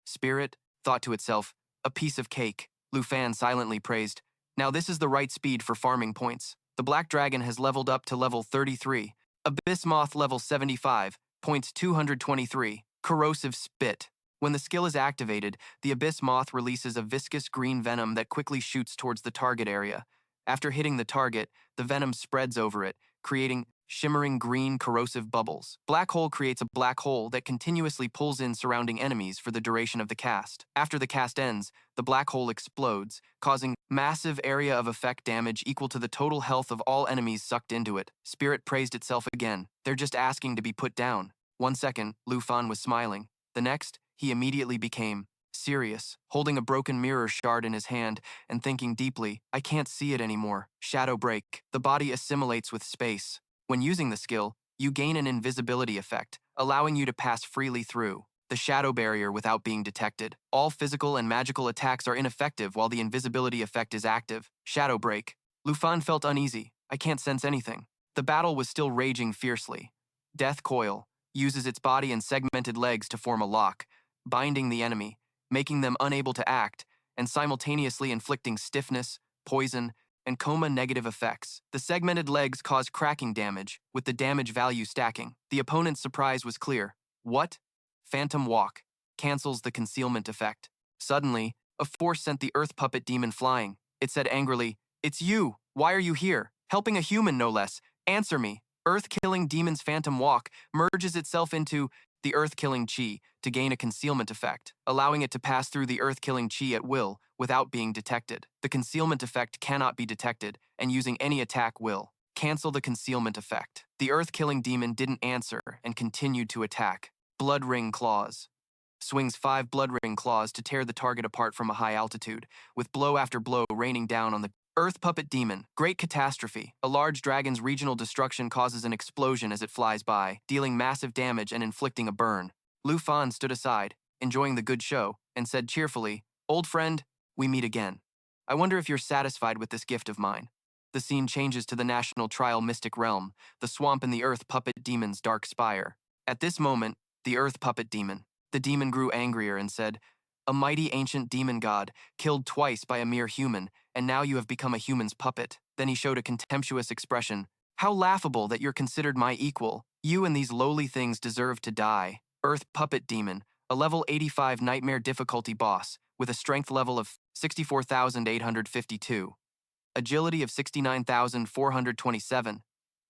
Spirit thought to itself, a piece of cake. Lufan silently praised, now this is the right speed for farming points. The Black Dragon has leveled up to level 33. Abyss Moth level 75, points 223. Corrosive Spit. When the skill is activated, the Abyss Moth releases a viscous green venom that quickly shoots towards the target area. After hitting the target, the venom spreads over it, creating shimmering green corrosive bubbles. Black Hole creates a black hole that continuously pulls in surrounding enemies for the duration of the cast. After the cast ends, the black hole explodes, causing massive area of effect damage equal to the total health of all enemies sucked into it. Spirit praised itself again. They're just asking to be put down. 1 second, Lufan was smiling. The next, he immediately became serious, holding a broken mirror shard in his hand and thinking deeply, I can't see it anymore. Shadow Break. The body assimilates with space. When using the skill, you gain an invisibility effect, allowing you to pass freely through the shadow barrier without being detected. All physical and magical attacks are ineffective while the invisibility effect is active. Shadow Break. Lufan felt uneasy. I can't sense anything. The battle was still raging fiercely. Death Coil uses its body and segmented legs to form a lock, binding the enemy, making them unable to act, and simultaneously inflicting stiffness, poison, and coma negative effects. The segmented legs cause cracking damage, with the damage value stacking. The opponent's surprise was clear. What? Phantom Walk cancels the concealment effect. Suddenly, a force sent the Earth Puppet Demon flying. It said angrily, It's you! Why are you here? Helping a human, no less. Answer me. Earth-killing Demon's Phantom Walk merges itself into the Earth-killing Chi to gain a concealment effect, allowing it to pass through the Earth-killing Chi at will without being detected. The concealment effect cannot be detected, and using any attack will cancel the concealment effect. The Earth-killing demon didn't answer and continued to attack. Blood Ring Claws. Swings 5 Blood Ring Claws to tear the target apart from a high altitude, with blow after blow raining down on the Earth Puppet Demon. Great Catastrophe. A large dragon's regional destruction causes an explosion as it flies by, dealing massive damage and inflicting a burn. Lufan stood aside, enjoying the good show, and said cheerfully, Old friend, we meet again. I wonder if you're satisfied with this gift of mine. The scene changes to the National Trial Mystic Realm, the swamp in the Earth Puppet Demon's dark spire. At this moment, the Earth Puppet Demon. The demon grew angrier and said, A mighty ancient demon god, killed twice by a mere human, and now you have become a human's puppet. Then he showed a contemptuous expression. How laughable that you're considered my equal. You and these lowly things deserve to die. Earth Puppet Demon, a level 85 nightmare difficulty boss, with a strength level of 64,852, agility of 69,427,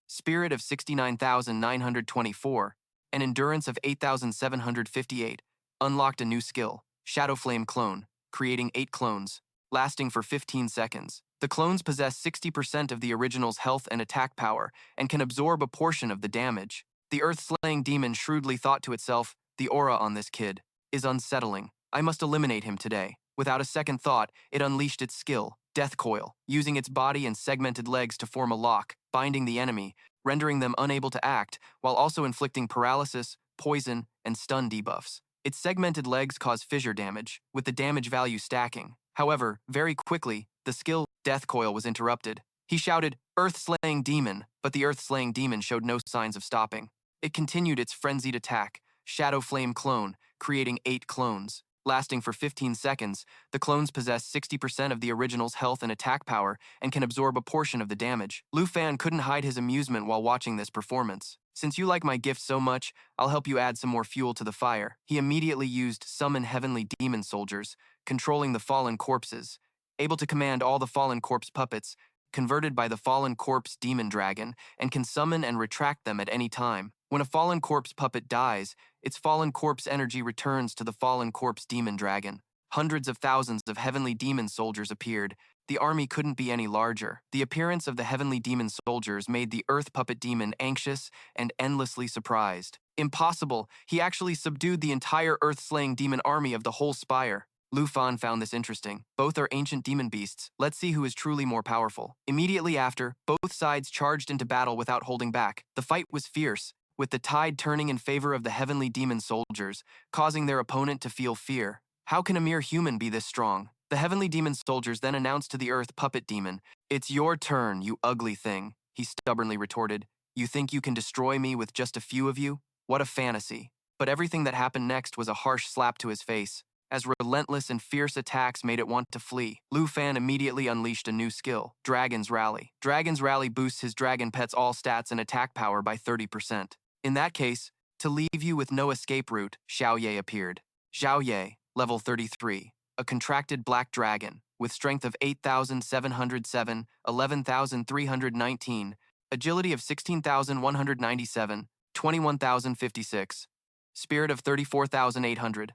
spirit of 69,924, and endurance of 8,758, unlocked a new skill, Shadow Flame Clone, creating 8 clones, lasting for 15 seconds. The clones possess 60% of the original's health and attack power and can absorb a portion of the damage. The Earth-slaying demon shrewdly thought to itself, the aura on this kid is unsettling. I must eliminate him today. Without a second thought, it unleashed its skill, Death Coil, using its body and segmented legs to form a lock, binding the enemy, rendering them unable to act, while also inflicting paralysis, poison, and stun debuffs. Its segmented legs cause fissure damage, with the damage value stacking. However, very quickly, The skill death coil was interrupted. He shouted, "Earth-slaying demon," but the earth-slaying demon showed no signs of stopping. It continued its frenzied attack, Shadow Flame Clone, creating 8 clones. Lasting for 15 seconds, the clones possess 60% of the original's health and attack power and can absorb a portion of the damage. Lu Fan couldn't hide his amusement while watching this performance. "Since you like my gift so much, I'll help you add some more fuel to the fire." He immediately used Summon Heavenly Demon Soldiers, controlling the fallen corpses. Able to command all the fallen corpse puppets, converted by the fallen corpse demon dragon, and can summon and retract them at any time. When a fallen corpse puppet dies, its fallen corpse energy returns to the fallen corpse demon dragon. Hundreds of thousands of heavenly demon soldiers appeared. The army couldn't be any larger. The appearance of the heavenly demon soldiers made the earth puppet demon anxious and endlessly surprised. Impossible! He actually subdued the entire earth-slaying demon army of the whole spire. Lu Fan found this interesting. Both are ancient demon beasts. Let's see who is truly more powerful. Immediately after, both sides charged into battle without holding back. The fight was fierce, with the tide turning in favor of the heavenly demon soldiers, causing their opponent to feel fear. How can a mere human be this strong? The heavenly demon soldiers then announced to the earth puppet demon, "It's your turn, you ugly thing." He stubbornly retorted, "You think you can destroy me with just a few of you? What a fantasy." But everything that happened next was a harsh slap to his face, as relentless and fierce attacks made it want to flee. Lu Fan immediately unleashed a new skill, Dragon's Rally. Dragon's Rally boosts his dragon pet's all stats and attack power by 30%. In that case, to leave you with no escape route, Xiao Ye appeared. Xiao Ye, level 33, a contracted black dragon, with strength of 8,707, 11,319, agility of 16,197, 21,056, spirit of 34,800,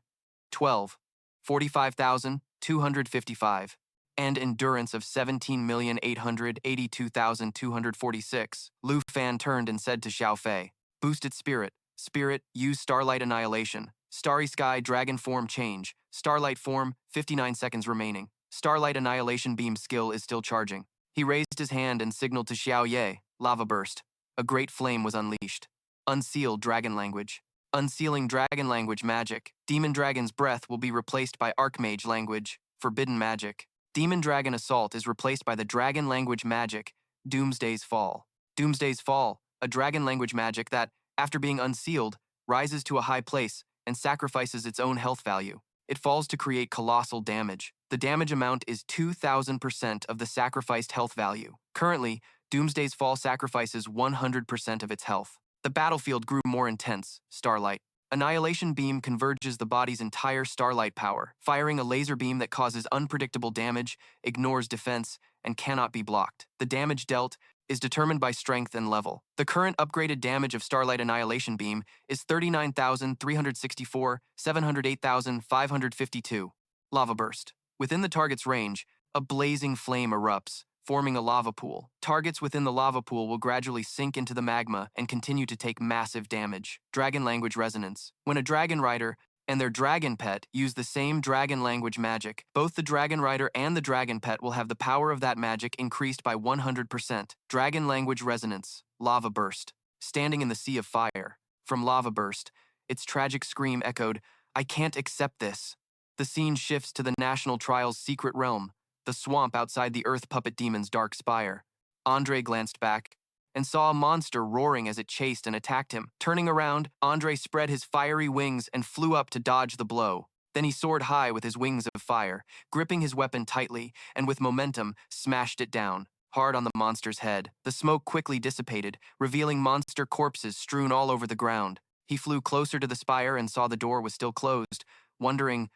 12, 45,255, and endurance of 17,882,246. Lu Fan turned and said to Xiao Fei, "Boosted spirit. Spirit, use Starlight Annihilation. Starry Sky Dragon Form Change. Starlight Form, 59 seconds remaining. Starlight Annihilation Beam skill is still charging." He raised his hand and signaled to Xiao Ye, Lava Burst. A great flame was unleashed. Unsealed Dragon Language. Unsealing Dragon Language Magic. Demon Dragon's Breath will be replaced by Archmage Language, Forbidden Magic. Demon Dragon Assault is replaced by the Dragon Language Magic, Doomsday's Fall. Doomsday's Fall, a Dragon Language magic that, after being unsealed, rises to a high place and sacrifices its own health value. It falls to create colossal damage. The damage amount is 2,000% of the sacrificed health value. Currently, Doomsday's Fall sacrifices 100% of its health. The battlefield grew more intense. Starlight. Annihilation Beam converges the body's entire starlight power, firing a laser beam that causes unpredictable damage, ignores defense, and cannot be blocked. The damage dealt is determined by strength and level. The current upgraded damage of Starlight Annihilation Beam is 39,364, 708,552. Lava Burst. Within the target's range, a blazing flame erupts, forming a lava pool. Targets within the lava pool will gradually sink into the magma and continue to take massive damage. Dragon Language Resonance. When a dragon rider and their dragon pet use the same dragon language magic, both the dragon rider and the dragon pet will have the power of that magic increased by 100%. Dragon Language Resonance. Lava Burst. Standing in the sea of fire. From Lava Burst, its tragic scream echoed, "I can't accept this." The scene shifts to the National Trial's secret realm, the swamp outside the Earth Puppet Demon's dark spire. Andre glanced back and saw a monster roaring as it chased and attacked him. Turning around, Andre spread his fiery wings and flew up to dodge the blow. Then he soared high with his wings of fire, gripping his weapon tightly, and with momentum, smashed it down, hard on the monster's head. The smoke quickly dissipated, revealing monster corpses strewn all over the ground. He flew closer to the spire and saw the door was still closed, wondering,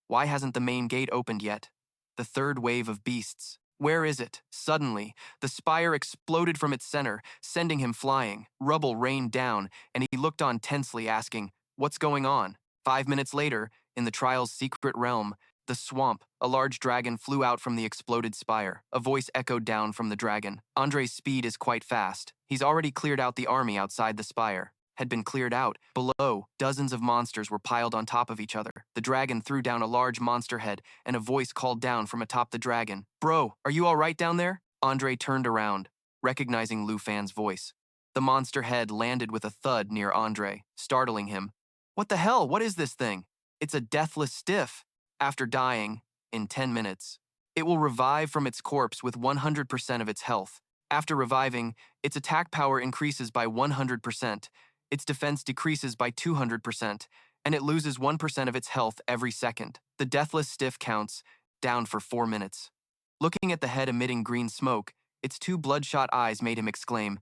why hasn't the main gate opened yet? The third wave of beasts. Where is it? Suddenly, the spire exploded from its center, sending him flying. Rubble rained down, and he looked on tensely, asking, "What's going on?" 5 minutes later, in the trial's secret realm, the swamp, a large dragon flew out from the exploded spire. A voice echoed down from the dragon. Andre's speed is quite fast. He's already cleared out the army outside the spire. Had been cleared out. Below, dozens of monsters were piled on top of each other. The dragon threw down a large monster head, and a voice called down from atop the dragon, "Bro, are you all right down there?" Andre turned around, recognizing Lu Fan's voice. The monster head landed with a thud near Andre, startling him. "What the hell? What is this thing?" "It's a deathless stiff. After dying, in 10 minutes, It will revive from its corpse with 100% of its health. After reviving, its attack power increases by 100%, its defense decreases by 200%, and it loses 1% of its health every second. The deathless stiff counts down for 4 minutes. Looking at the head emitting green smoke, its two bloodshot eyes made him exclaim,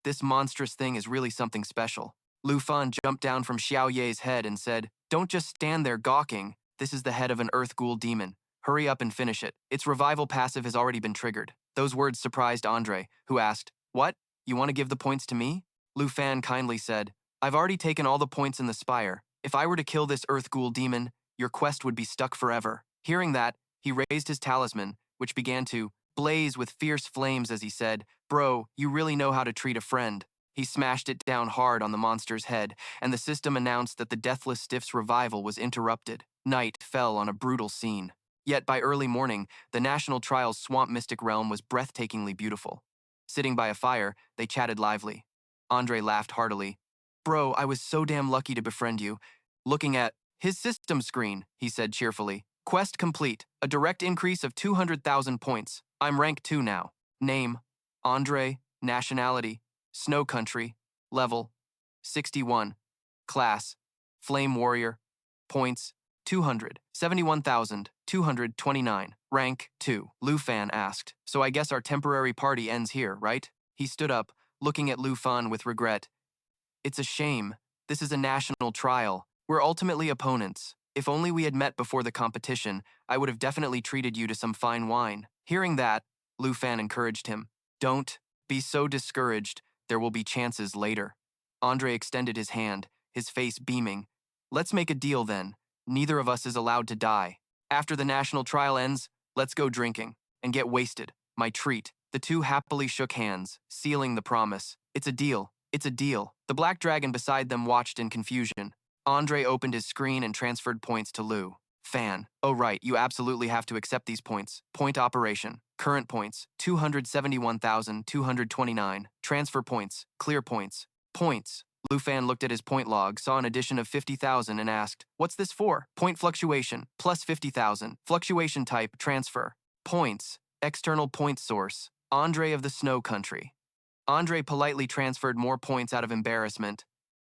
"This monstrous thing is really something special." Lu Fan jumped down from Xiao Ye's head and said, "Don't just stand there gawking. This is the head of an earth ghoul demon. Hurry up and finish it. Its revival passive has already been triggered." Those words surprised Andre, who asked, "What? You want to give the points to me?" Lu Fan kindly said, "I've already taken all the points in the spire. If I were to kill this earth ghoul demon, your quest would be stuck forever." Hearing that, he raised his talisman, which began to blaze with fierce flames as he said, "Bro, you really know how to treat a friend." He smashed it down hard on the monster's head, and the system announced that the Deathless Stiff's revival was interrupted. Night fell on a brutal scene. Yet by early morning, the National Trial's swamp mystic realm was breathtakingly beautiful. Sitting by a fire, they chatted lively. Andre laughed heartily. "Bro, I was so damn lucky to befriend you." Looking at his system screen, he said cheerfully, "Quest complete. A direct increase of 200,000 points. I'm rank 2 now. Name, Andre. Nationality, Snow Country. Level, 61. Class, Flame Warrior. Points, 271,229. Rank, 2. Lu Fan asked, "So I guess our temporary party ends here, right?" He stood up, looking at Lu Fan with regret. "It's a shame. This is a national trial. We're ultimately opponents. If only we had met before the competition, I would have definitely treated you to some fine wine." Hearing that, Lu Fan encouraged him. "Don't be so discouraged. There will be chances later." Andre extended his hand, his face beaming. "Let's make a deal then. Neither of us is allowed to die. After the national trial ends, let's go drinking and get wasted. My treat." The two happily shook hands, sealing the promise. "It's a deal. It's a deal." The black dragon beside them watched in confusion. Andre opened his screen and transferred points to Lu Fan. "Oh right, you absolutely have to accept these points. Point operation. Current points, 271,229. Transfer points, clear points. Points." Lu Fan looked at his point log, saw an addition of 50,000 and asked, "What's this for?" "Point fluctuation, plus 50,000. Fluctuation type, transfer. Points, external point source, Andre of the Snow Country." Andre politely transferred more points out of embarrassment.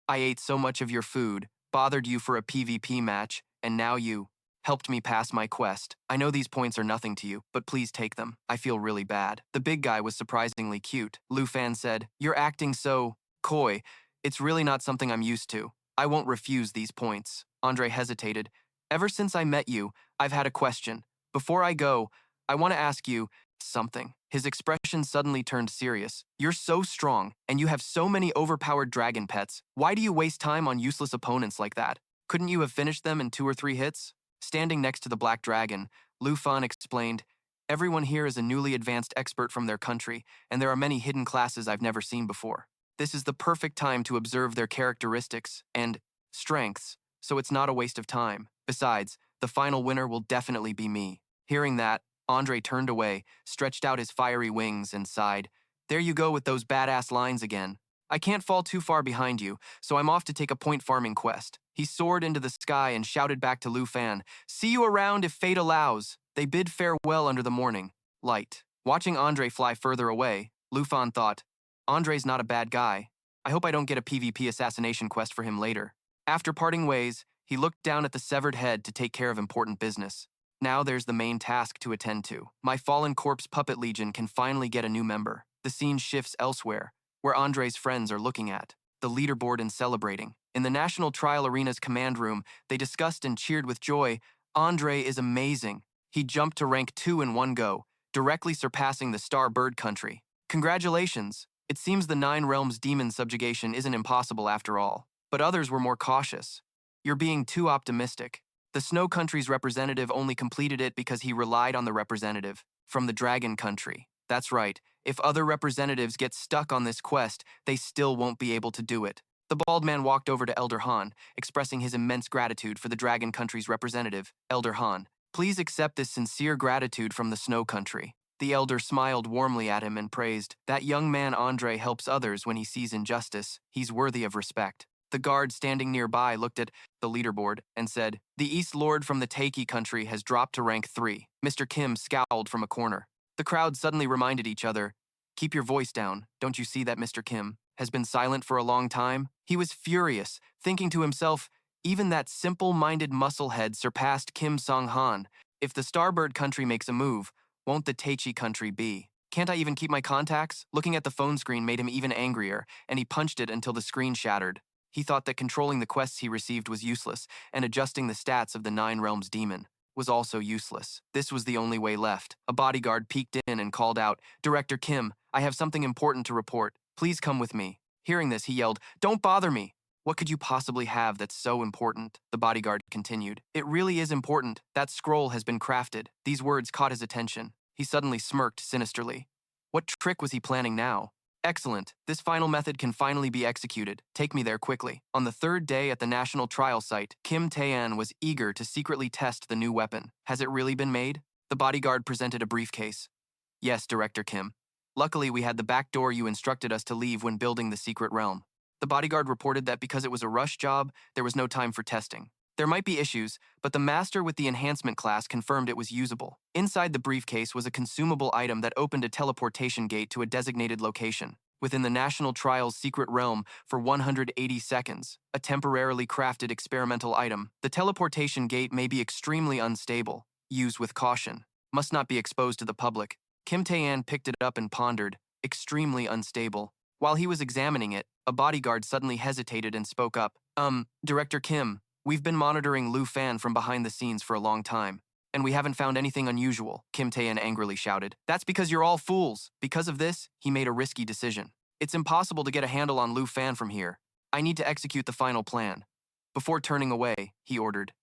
"I ate so much of your food, bothered you for a PvP match, and now you helped me pass my quest. I know these points are nothing to you, but please take them. I feel really bad." The big guy was surprisingly cute. Lu Fan said, "You're acting so coy. It's really not something I'm used to. I won't refuse these points." Andre hesitated. "Ever since I met you, I've had a question. Before I go, I want to ask you something." His expression suddenly turned serious. "You're so strong, and you have so many overpowered dragon pets. Why do you waste time on useless opponents like that? Couldn't you have finished them in 2 or 3 hits?" Standing next to the black dragon, Lu Fan explained, "Everyone here is a newly advanced expert from their country, and there are many hidden classes I've never seen before. This is the perfect time to observe their characteristics and strengths, so it's not a waste of time. Besides, the final winner will definitely be me." Hearing that, Andre turned away, stretched out his fiery wings, and sighed, "There you go with those badass lines again. I can't fall too far behind you, so I'm off to take a point farming quest." He soared into the sky and shouted back to Lu Fan, "See you around if fate allows." They bid farewell under the morning light. Watching Andre fly further away, Lu Fan thought, "Andre's not a bad guy. I hope I don't get a PvP assassination quest for him later." After parting ways, he looked down at the severed head to take care of important business. Now there's the main task to attend to. My fallen corpse puppet legion can finally get a new member. The scene shifts elsewhere, where Andre's friends are looking at the leaderboard and celebrating. In the National Trial Arena's command room, they discussed and cheered with joy. "Andre is amazing. He jumped to rank 2 in one go, directly surpassing the Star Bird Country. Congratulations. It seems the 9 Realms demon subjugation isn't impossible after all." But others were more cautious. "You're being too optimistic. The Snow Country's representative only completed it because he relied on the representative from the Dragon Country. That's right. If other representatives get stuck on this quest, they still won't be able to do it." The bald man walked over to Elder Han, expressing his immense gratitude for the Dragon Country's representative. "Elder Han, please accept this sincere gratitude from the Snow Country." The elder smiled warmly at him and praised, "That young man Andre helps others when he sees injustice. He's worthy of respect." The guard standing nearby looked at the leaderboard and said, "The East Lord from the Taiki country has dropped to rank 3. Mr. Kim scowled from a corner. The crowd suddenly reminded each other, "Keep your voice down. Don't you see that Mr. Kim has been silent for a long time?" He was furious, thinking to himself, even that simple-minded musclehead surpassed Kim Song-han. If the Starbird country makes a move, won't the Taichi country be? Can't I even keep my contacts? Looking at the phone screen made him even angrier, and he punched it until the screen shattered. He thought that controlling the quests he received was useless, and adjusting the stats of the Nine Realms demon was also useless. This was the only way left. A bodyguard peeked in and called out, "Director Kim, I have something important to report. Please come with me." Hearing this, he yelled, "Don't bother me." "What could you possibly have that's so important?" The bodyguard continued. "It really is important. That scroll has been crafted." These words caught his attention. He suddenly smirked sinisterly. What trick was he planning now? "Excellent. This final method can finally be executed. Take me there quickly." On the third day at the national trial site, Kim Tae-an was eager to secretly test the new weapon. "Has it really been made?" The bodyguard presented a briefcase. "Yes, Director Kim. Luckily, we had the back door you instructed us to leave when building the secret realm." The bodyguard reported that because it was a rush job, there was no time for testing. There might be issues, but the master with the enhancement class confirmed it was usable. Inside the briefcase was a consumable item that opened a teleportation gate to a designated location within the National Trial's secret realm for 180 seconds, a temporarily crafted experimental item. The teleportation gate may be extremely unstable. Use with caution. Must not be exposed to the public. Kim Tae-an picked it up and pondered. Extremely unstable. While he was examining it, a bodyguard suddenly hesitated and spoke up. Director Kim, we've been monitoring Lu Fan from behind the scenes for a long time, and we haven't found anything unusual," Kim Tae-an angrily shouted. "That's because you're all fools." Because of this, he made a risky decision. "It's impossible to get a handle on Lu Fan from here. I need to execute the final plan." Before turning away, he ordered,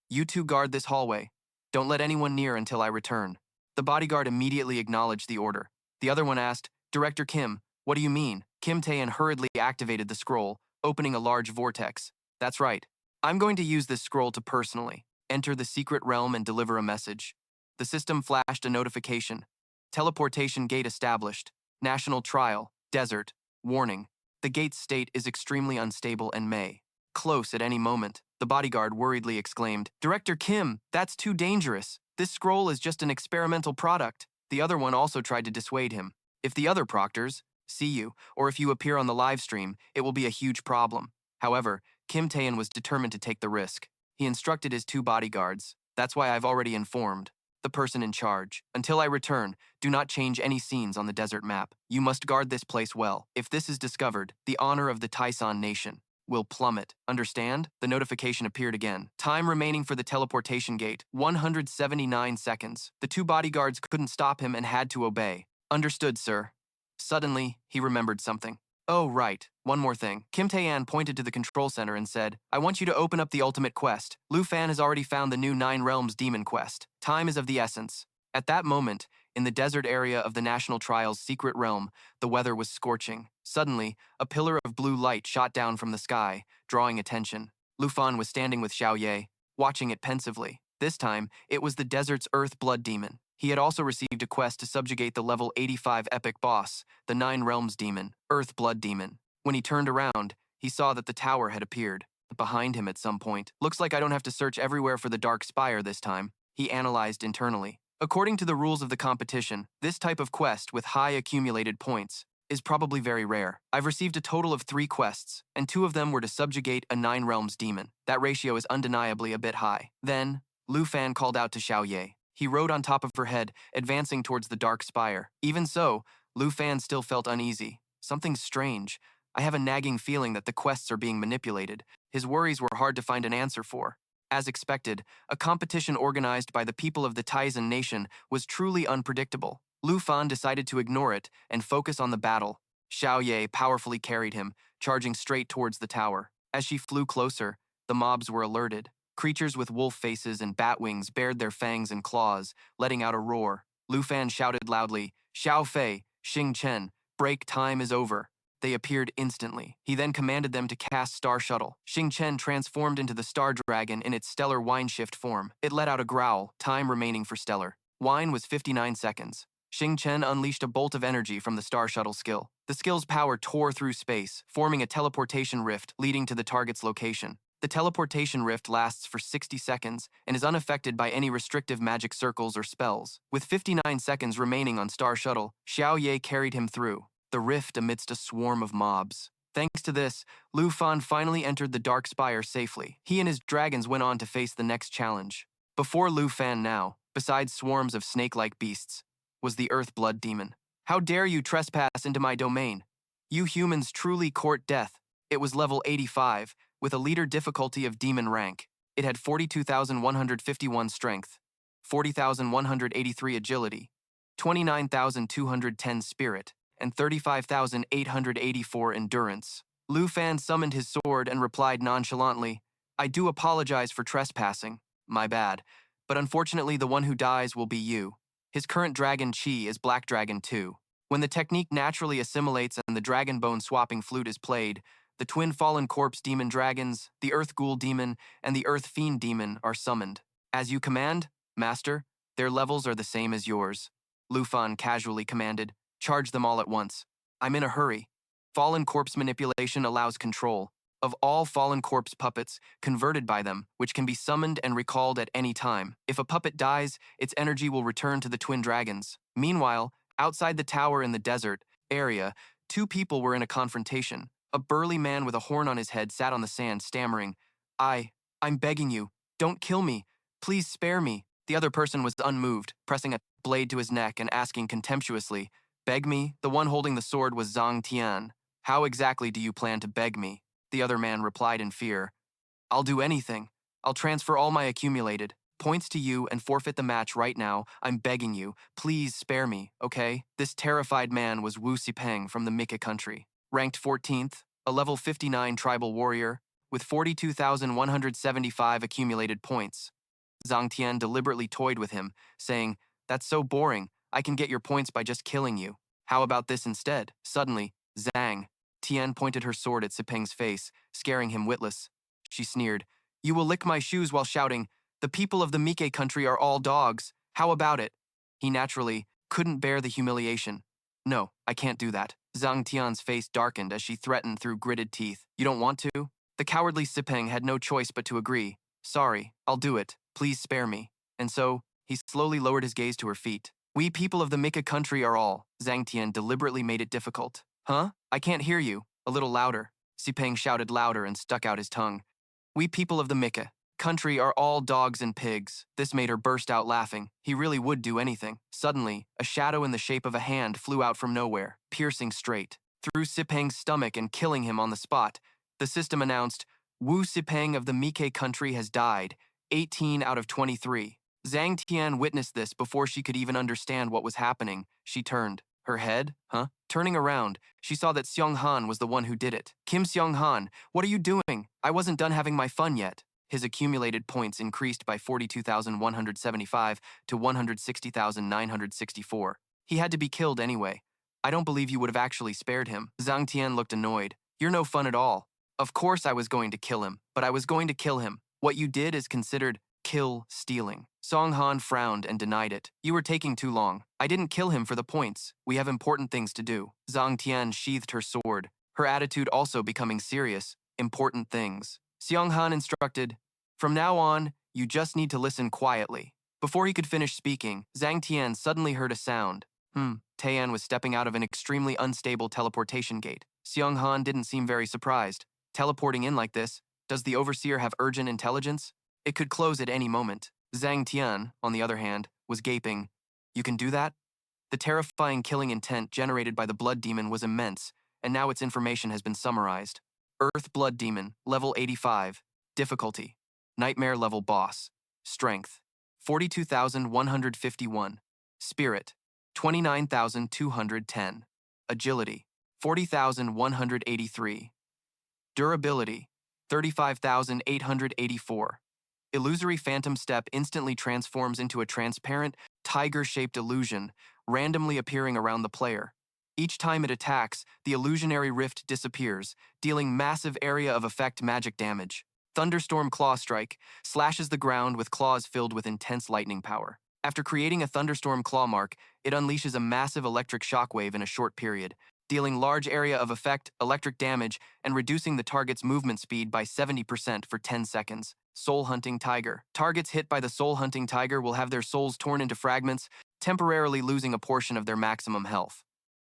"You two guard this hallway. Don't let anyone near until I return." The bodyguard immediately acknowledged the order. The other one asked, "Director Kim, what do you mean?" Kim Tae-an hurriedly activated the scroll, opening a large vortex. "That's right. I'm going to use this scroll to personally enter the secret realm and deliver a message." The system flashed a notification. "Teleportation gate established. National trial. Desert. Warning. The gate's state is extremely unstable and may close at any moment." The bodyguard worriedly exclaimed, "Director Kim, that's too dangerous. This scroll is just an experimental product." The other one also tried to dissuade him. "If the other proctors see you, or if you appear on the live stream, it will be a huge problem." However, Kim Tae-an was determined to take the risk. He instructed his two bodyguards, "That's why I've already informed the person in charge. Until I return, do not change any scenes on the desert map. You must guard this place well. If this is discovered, the honor of the Taisan nation will plummet. Understand?" The notification appeared again. Time remaining for the teleportation gate, 179 seconds. The two bodyguards couldn't stop him and had to obey. "Understood, sir." Suddenly, he remembered something. "Oh, right. One more thing." Kim Tae-an pointed to the control center and said, "I want you to open up the ultimate quest. Lu Fan has already found the new Nine Realms demon quest. Time is of the essence." At that moment, in the desert area of the National Trial's secret realm, the weather was scorching. Suddenly, a pillar of blue light shot down from the sky, drawing attention. Lu Fan was standing with Xiao Ye, watching it pensively. This time, it was the desert's Earth Blood Demon. He had also received a quest to subjugate the level 85 epic boss, the Nine Realms Demon, Earth Blood Demon. When he turned around, he saw that the tower had appeared behind him at some point. "Looks like I don't have to search everywhere for the Dark Spire this time," he analyzed internally. According to the rules of the competition, this type of quest with high accumulated points is probably very rare. I've received a total of 3 quests, and 2 of them were to subjugate a Nine Realms demon. That ratio is undeniably a bit high. Then, Lu Fan called out to Xiao Ye. He rode on top of her head, advancing towards the Dark Spire. Even so, Lu Fan still felt uneasy. Something's strange. I have a nagging feeling that the quests are being manipulated. His worries were hard to find an answer for. As expected, a competition organized by the people of the Taisan nation was truly unpredictable. Lu Fan decided to ignore it and focus on the battle. Xiao Ye powerfully carried him, charging straight towards the tower. As she flew closer, the mobs were alerted. Creatures with wolf faces and bat wings bared their fangs and claws, letting out a roar. Lu Fan shouted loudly, "Xiao Fei, Xing Chen, break time is over." They appeared instantly. He then commanded them to cast Star Shuttle. Xing Chen transformed into the Star Dragon in its stellar wine shift form. It let out a growl, time remaining for stellar. Wine was 59 seconds. Xing Chen unleashed a bolt of energy from the Star Shuttle skill. The skill's power tore through space, forming a teleportation rift leading to the target's location. The teleportation rift lasts for 60 seconds and is unaffected by any restrictive magic circles or spells. With 59 seconds remaining on Star Shuttle, Xiao Ye carried him through the rift amidst a swarm of mobs. Thanks to this, Lu Fan finally entered the Dark Spire safely. He and his dragons went on to face the next challenge. Before Lu Fan now, besides swarms of snake-like beasts, was the Earth Blood Demon. How dare you trespass into my domain? You humans truly court death. It was level 85, with a leader difficulty of demon rank. It had 42,151 strength, 40,183 agility, 29,210 spirit, and 35,884 endurance. Lu Fan summoned his sword and replied nonchalantly, I do apologize for trespassing. My bad. But unfortunately, the one who dies will be you. His current dragon Qi is Black Dragon 2. When the technique naturally assimilates and the dragon bone swapping flute is played, the twin fallen corpse demon dragons, the Earth Ghoul demon, and the Earth Fiend demon are summoned. As you command, Master, their levels are the same as yours. Lu Fan casually commanded, charge them all at once. I'm in a hurry. Fallen corpse manipulation allows control of all fallen corpse puppets converted by them, which can be summoned and recalled at any time. If a puppet dies, its energy will return to the twin dragons. Meanwhile, outside the tower in the desert area, two people were in a confrontation. A burly man with a horn on his head sat on the sand, stammering, I'm begging you, don't kill me. Please spare me. The other person was unmoved, pressing a blade to his neck and asking contemptuously, beg me? The one holding the sword was Zhang Tian. How exactly do you plan to beg me? The other man replied in fear, I'll do anything. I'll transfer all my accumulated points to you and forfeit the match right now. I'm begging you. Please spare me, okay? This terrified man was Wu Sipeng from the Mika country. Ranked 14th, a level 59 tribal warrior, with 42,175 accumulated points. Zhang Tian deliberately toyed with him, saying, That's so boring. I can get your points by just killing you. How about this instead? Suddenly, Zhang Tian pointed her sword at Sipeng's face, scaring him witless. She sneered, You will lick my shoes while shouting, The people of the Mike country are all dogs. How about it? He naturally couldn't bear the humiliation. No, I can't do that. Zhang Tian's face darkened as she threatened through gritted teeth. You don't want to? The cowardly Sipeng had no choice but to agree. Sorry, I'll do it. Please spare me. And so, he slowly lowered his gaze to her feet. We people of the Mika country are all. Zhang Tian deliberately made it difficult. Huh? I can't hear you. A little louder. Sipeng shouted louder and stuck out his tongue. We people of the Mika country are all dogs and pigs. This made her burst out laughing. He really would do anything. Suddenly, a shadow in the shape of a hand flew out from nowhere, piercing straight through Sipeng's stomach and killing him on the spot. The system announced, Wu Sipeng of the Mike country has died, 18 out of 23. Zhang Tian witnessed this before she could even understand what was happening. She turned. Her head? Huh? Turning around, she saw that Xiong Han was the one who did it. Kim Xiong Han, what are you doing? I wasn't done having my fun yet. His accumulated points increased by 42,175 to 160,964. He had to be killed anyway. I don't believe you would have actually spared him. Zhang Tian looked annoyed. You're no fun at all. Of course I was going to kill him, but I was going to kill him. What you did is considered kill stealing. Song Han frowned and denied it. You were taking too long. I didn't kill him for the points. We have important things to do. Zhang Tian sheathed her sword, her attitude also becoming serious. Important things. Xiong Han instructed, From now on, you just need to listen quietly. Before he could finish speaking, Zhang Tian suddenly heard a sound. Tian was stepping out of an extremely unstable teleportation gate. Xiong Han didn't seem very surprised. Teleporting in like this, does the overseer have urgent intelligence? It could close at any moment. Zhang Tian, on the other hand, was gaping. You can do that? The terrifying killing intent generated by the blood demon was immense, and now its information has been summarized. Earth Blood Demon, level 85. Difficulty. Nightmare level boss. Strength. 42,151. Spirit. 29,210. Agility. 40,183. Durability. 35,884. Illusory Phantom Step instantly transforms into a transparent, tiger-shaped illusion, randomly appearing around the player. Each time it attacks, the illusionary rift disappears, dealing massive area of effect magic damage. Thunderstorm Claw Strike slashes the ground with claws filled with intense lightning power. After creating a thunderstorm claw mark, it unleashes a massive electric shockwave in a short period, dealing large area of effect, electric damage, and reducing the target's movement speed by 70% for 10 seconds. Soul Hunting Tiger. Targets hit by the Soul Hunting Tiger will have their souls torn into fragments, temporarily losing a portion of their maximum health.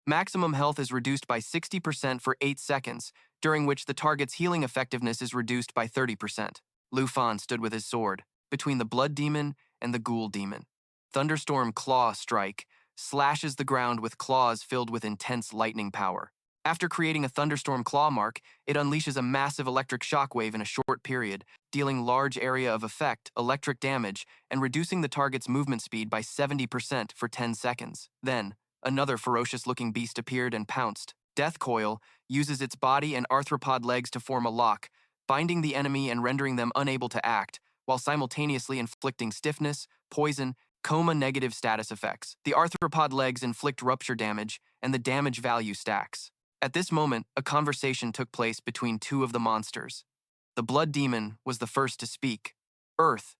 Maximum health is reduced by 60% for 8 seconds, during which the target's healing effectiveness is reduced by 30%. Lu Fan stood with his sword, between the Blood Demon and the Ghoul Demon. Thunderstorm Claw Strike slashes the ground with claws filled with intense lightning power. After creating a thunderstorm claw mark, it unleashes a massive electric shockwave in a short period, dealing large area of effect, electric damage, and reducing the target's movement speed by 70% for 10 seconds. Then, another ferocious-looking beast appeared and pounced. Death Coil uses its body and arthropod legs to form a lock, binding the enemy and rendering them unable to act, while simultaneously inflicting stiffness, poison, coma-negative status effects. The arthropod legs inflict rupture damage, and the damage value stacks. At this moment, a conversation took place between two of the monsters. The Blood Demon was the first to speak. Earth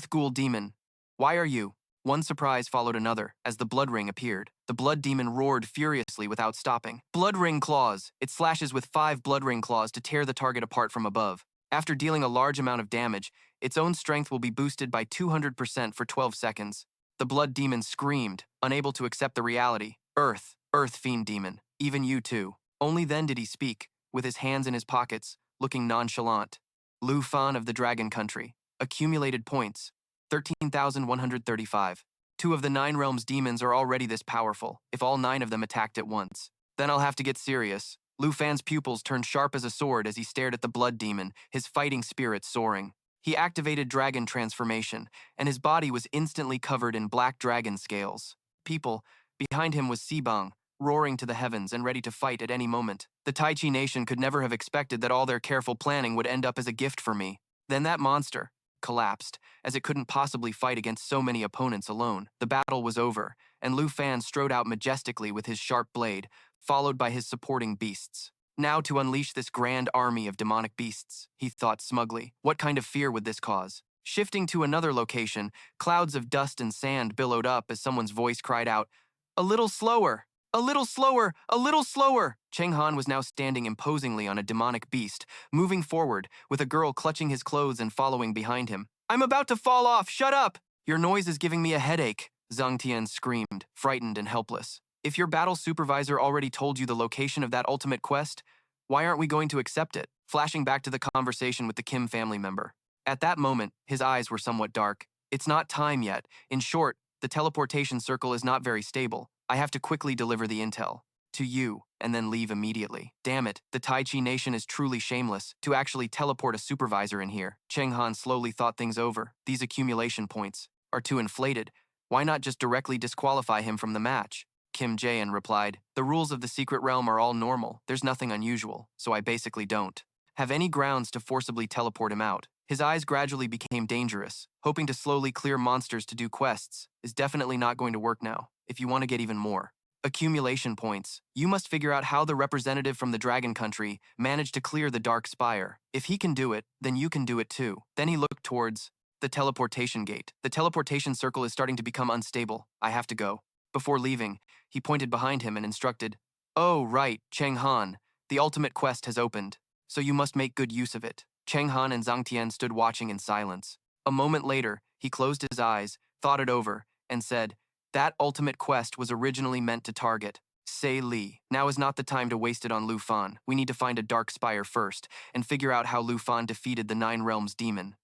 Ghoul Demon, why are you? One surprise followed another as the Blood Ring appeared. The Blood Demon roared furiously without stopping. Blood Ring Claws. It slashes with 5 Blood Ring Claws to tear the target apart from above. After dealing a large amount of damage, its own strength will be boosted by 200% for 12 seconds. The Blood Demon screamed, unable to accept the reality. Earth Fiend Demon, even you too. Only then did he speak, with his hands in his pockets, looking nonchalant. Lu Fan of the Dragon Country. Accumulated points, 13,135. 2 of the 9 realms demons are already this powerful, if all 9 of them attacked at once. Then I'll have to get serious. Lu Fan's pupils turned sharp as a sword as he stared at the Blood Demon, his fighting spirit soaring. He activated Dragon Transformation, and his body was instantly covered in black dragon scales. People, behind him was Sibang, roaring to the heavens and ready to fight at any moment. The Tai Chi Nation could never have expected that all their careful planning would end up as a gift for me. Then that monster collapsed, as it couldn't possibly fight against so many opponents alone. The battle was over, and Lu Fan strode out majestically with his sharp blade, followed by his supporting beasts. Now to unleash this grand army of demonic beasts, he thought smugly. What kind of fear would this cause? Shifting to another location, clouds of dust and sand billowed up as someone's voice cried out, "A little slower! A little slower! A little slower!" Cheng Han was now standing imposingly on a demonic beast, moving forward, with a girl clutching his clothes and following behind him. "I'm about to fall off! Shut up! Your noise is giving me a headache," Zhang Tian screamed, frightened and helpless. "If your battle supervisor already told you the location of that ultimate quest, why aren't we going to accept it?" Flashing back to the conversation with the Kim family member. At that moment, his eyes were somewhat dark. "It's not time yet. In short, the teleportation circle is not very stable. I have to quickly deliver the intel to you, and then leave immediately." Damn it, the Tai Chi Nation is truly shameless to actually teleport a supervisor in here. Cheng Han slowly thought things over. These accumulation points are too inflated. Why not just directly disqualify him from the match? Kim Jae-in replied, "The rules of the secret realm are all normal. There's nothing unusual, so I basically don't have any grounds to forcibly teleport him out." His eyes gradually became dangerous. Hoping to slowly clear monsters to do quests is definitely not going to work now, if you want to get even more accumulation points. You must figure out how the representative from the Dragon Country managed to clear the Dark Spire. If he can do it, then you can do it too. Then he looked towards the teleportation gate. The teleportation circle is starting to become unstable. I have to go. Before leaving, he pointed behind him and instructed, "Oh, right, Cheng Han. The ultimate quest has opened, so you must make good use of it." Cheng Han and Zhang Tian stood watching in silence. A moment later, he closed his eyes, thought it over, and said, "That ultimate quest was originally meant to target Sei Li. Now is not the time to waste it on Lu Fan. We need to find a Dark Spire first, and figure out how Lu Fan defeated the 9 Realms demon."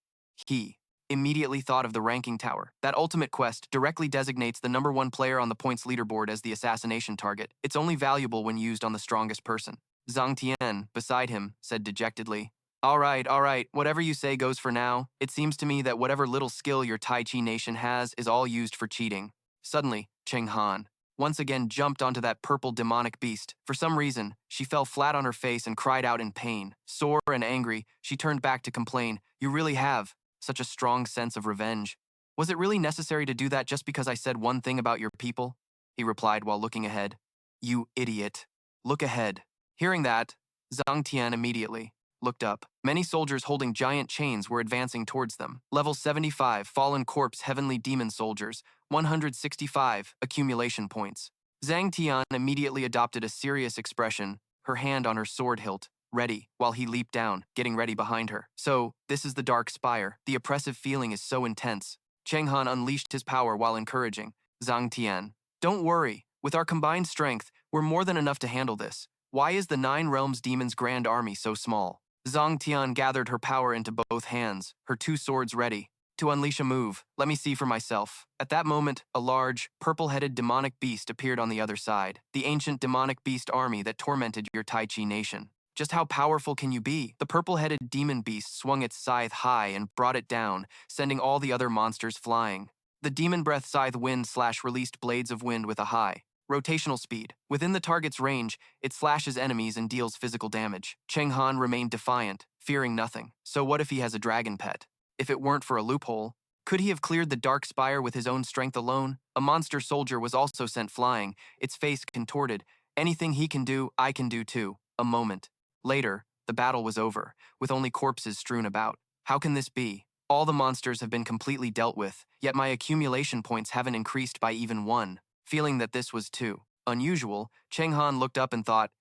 He immediately thought of the ranking tower. That ultimate quest directly designates the number 1 player on the points leaderboard as the assassination target. It's only valuable when used on the strongest person. Zhang Tian, beside him, said dejectedly, all right, whatever you say goes for now. It seems to me that whatever little skill your Tai Chi Nation has is all used for cheating." Suddenly, Cheng Han once again jumped onto that purple demonic beast. For some reason, she fell flat on her face and cried out in pain. Sore and angry, she turned back to complain, "You really have such a strong sense of revenge. Was it really necessary to do that just because I said one thing about your people?" he replied while looking ahead. "You idiot. Look ahead." Hearing that, Zhang Tian immediately looked up. Many soldiers holding giant chains were advancing towards them. Level 75, Fallen Corpse Heavenly Demon Soldiers, 165, accumulation points. Zhang Tian immediately adopted a serious expression, her hand on her sword hilt, ready, while he leaped down, getting ready behind her. So, this is the Dark Spire. The oppressive feeling is so intense. Cheng Han unleashed his power while encouraging Zhang Tian. Don't worry, with our combined strength, we're more than enough to handle this. Why is the Nine Realms Demon's grand army so small? Zhang Tian gathered her power into both hands, her two swords ready. To unleash a move, let me see for myself. At that moment, a large, purple-headed demonic beast appeared on the other side. The ancient demonic beast army that tormented your Tai Chi nation. Just how powerful can you be? The purple-headed demon beast swung its scythe high and brought it down, sending all the other monsters flying. The demon breath scythe released blades of wind with a high rotational speed. Within the target's range, it slashes enemies and deals physical damage. Cheng Han remained defiant, fearing nothing. So what if he has a dragon pet? If it weren't for a loophole, could he have cleared the Dark Spire with his own strength alone? A monster soldier was also sent flying, its face contorted. Anything he can do, I can do too. A moment. Later, the battle was over, with only corpses strewn about. How can this be? All the monsters have been completely dealt with, yet my accumulation points haven't increased by even one. Feeling that this was too unusual, Cheng Han looked up and thought,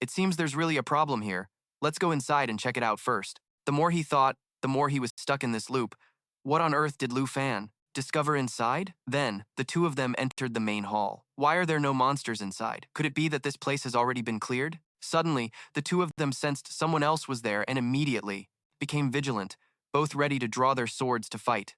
it seems there's really a problem here. Let's go inside and check it out first. The more he thought, the more he was stuck in this loop. What on earth did Lu Fan discover inside? Then, the two of them entered the main hall. Why are there no monsters inside? Could it be that this place has already been cleared? Suddenly, the two of them sensed someone else was there and immediately became vigilant, both ready to draw their swords to fight.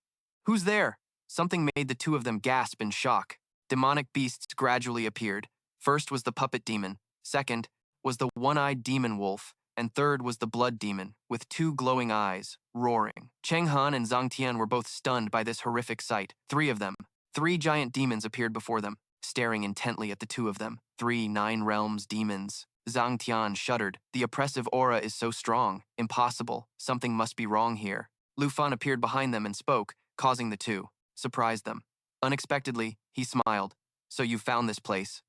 Who's there? Something made the two of them gasp in shock. Demonic beasts gradually appeared. First was the puppet demon, second was the one-eyed demon wolf, and third was the blood demon, with two glowing eyes, roaring. Cheng Han and Zhang Tian were both stunned by this horrific sight. Three of them. Three giant demons appeared before them, staring intently at the two of them. 3 Nine Realms demons. Zhang Tian shuddered. The oppressive aura is so strong. Impossible. Something must be wrong here. Lu Fan appeared behind them and spoke, causing the two surprised them. Unexpectedly, he smiled. So you found this place.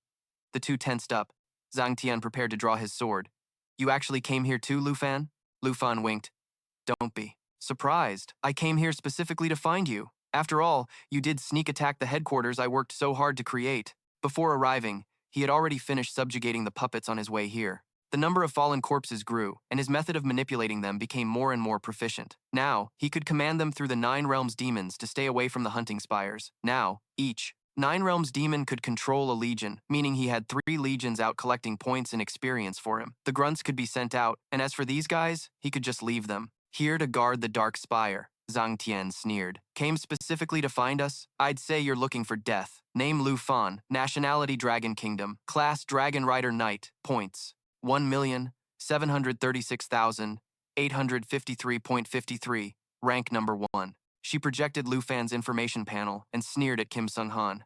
The two tensed up. Zhang Tian prepared to draw his sword. You actually came here too, Lu Fan? Lu Fan winked. Don't be surprised. I came here specifically to find you. After all, you did sneak attack the headquarters I worked so hard to create. Before arriving, he had already finished subjugating the puppets on his way here. The number of fallen corpses grew, and his method of manipulating them became more and more proficient. Now, he could command them through the Nine Realms demons to stay away from the hunting spires. Now, each Nine Realms demon could control a legion, meaning he had 3 legions out collecting points and experience for him. The grunts could be sent out, and as for these guys, he could just leave them. Here to guard the Dark Spire, Zhang Tian sneered. Came specifically to find us? I'd say you're looking for death. Name Lu Fan, nationality Dragon Kingdom, class Dragon Rider Knight, points 1,736,853.53, rank number 1. She projected Lu Fan's information panel and sneered at Kim Sung Han.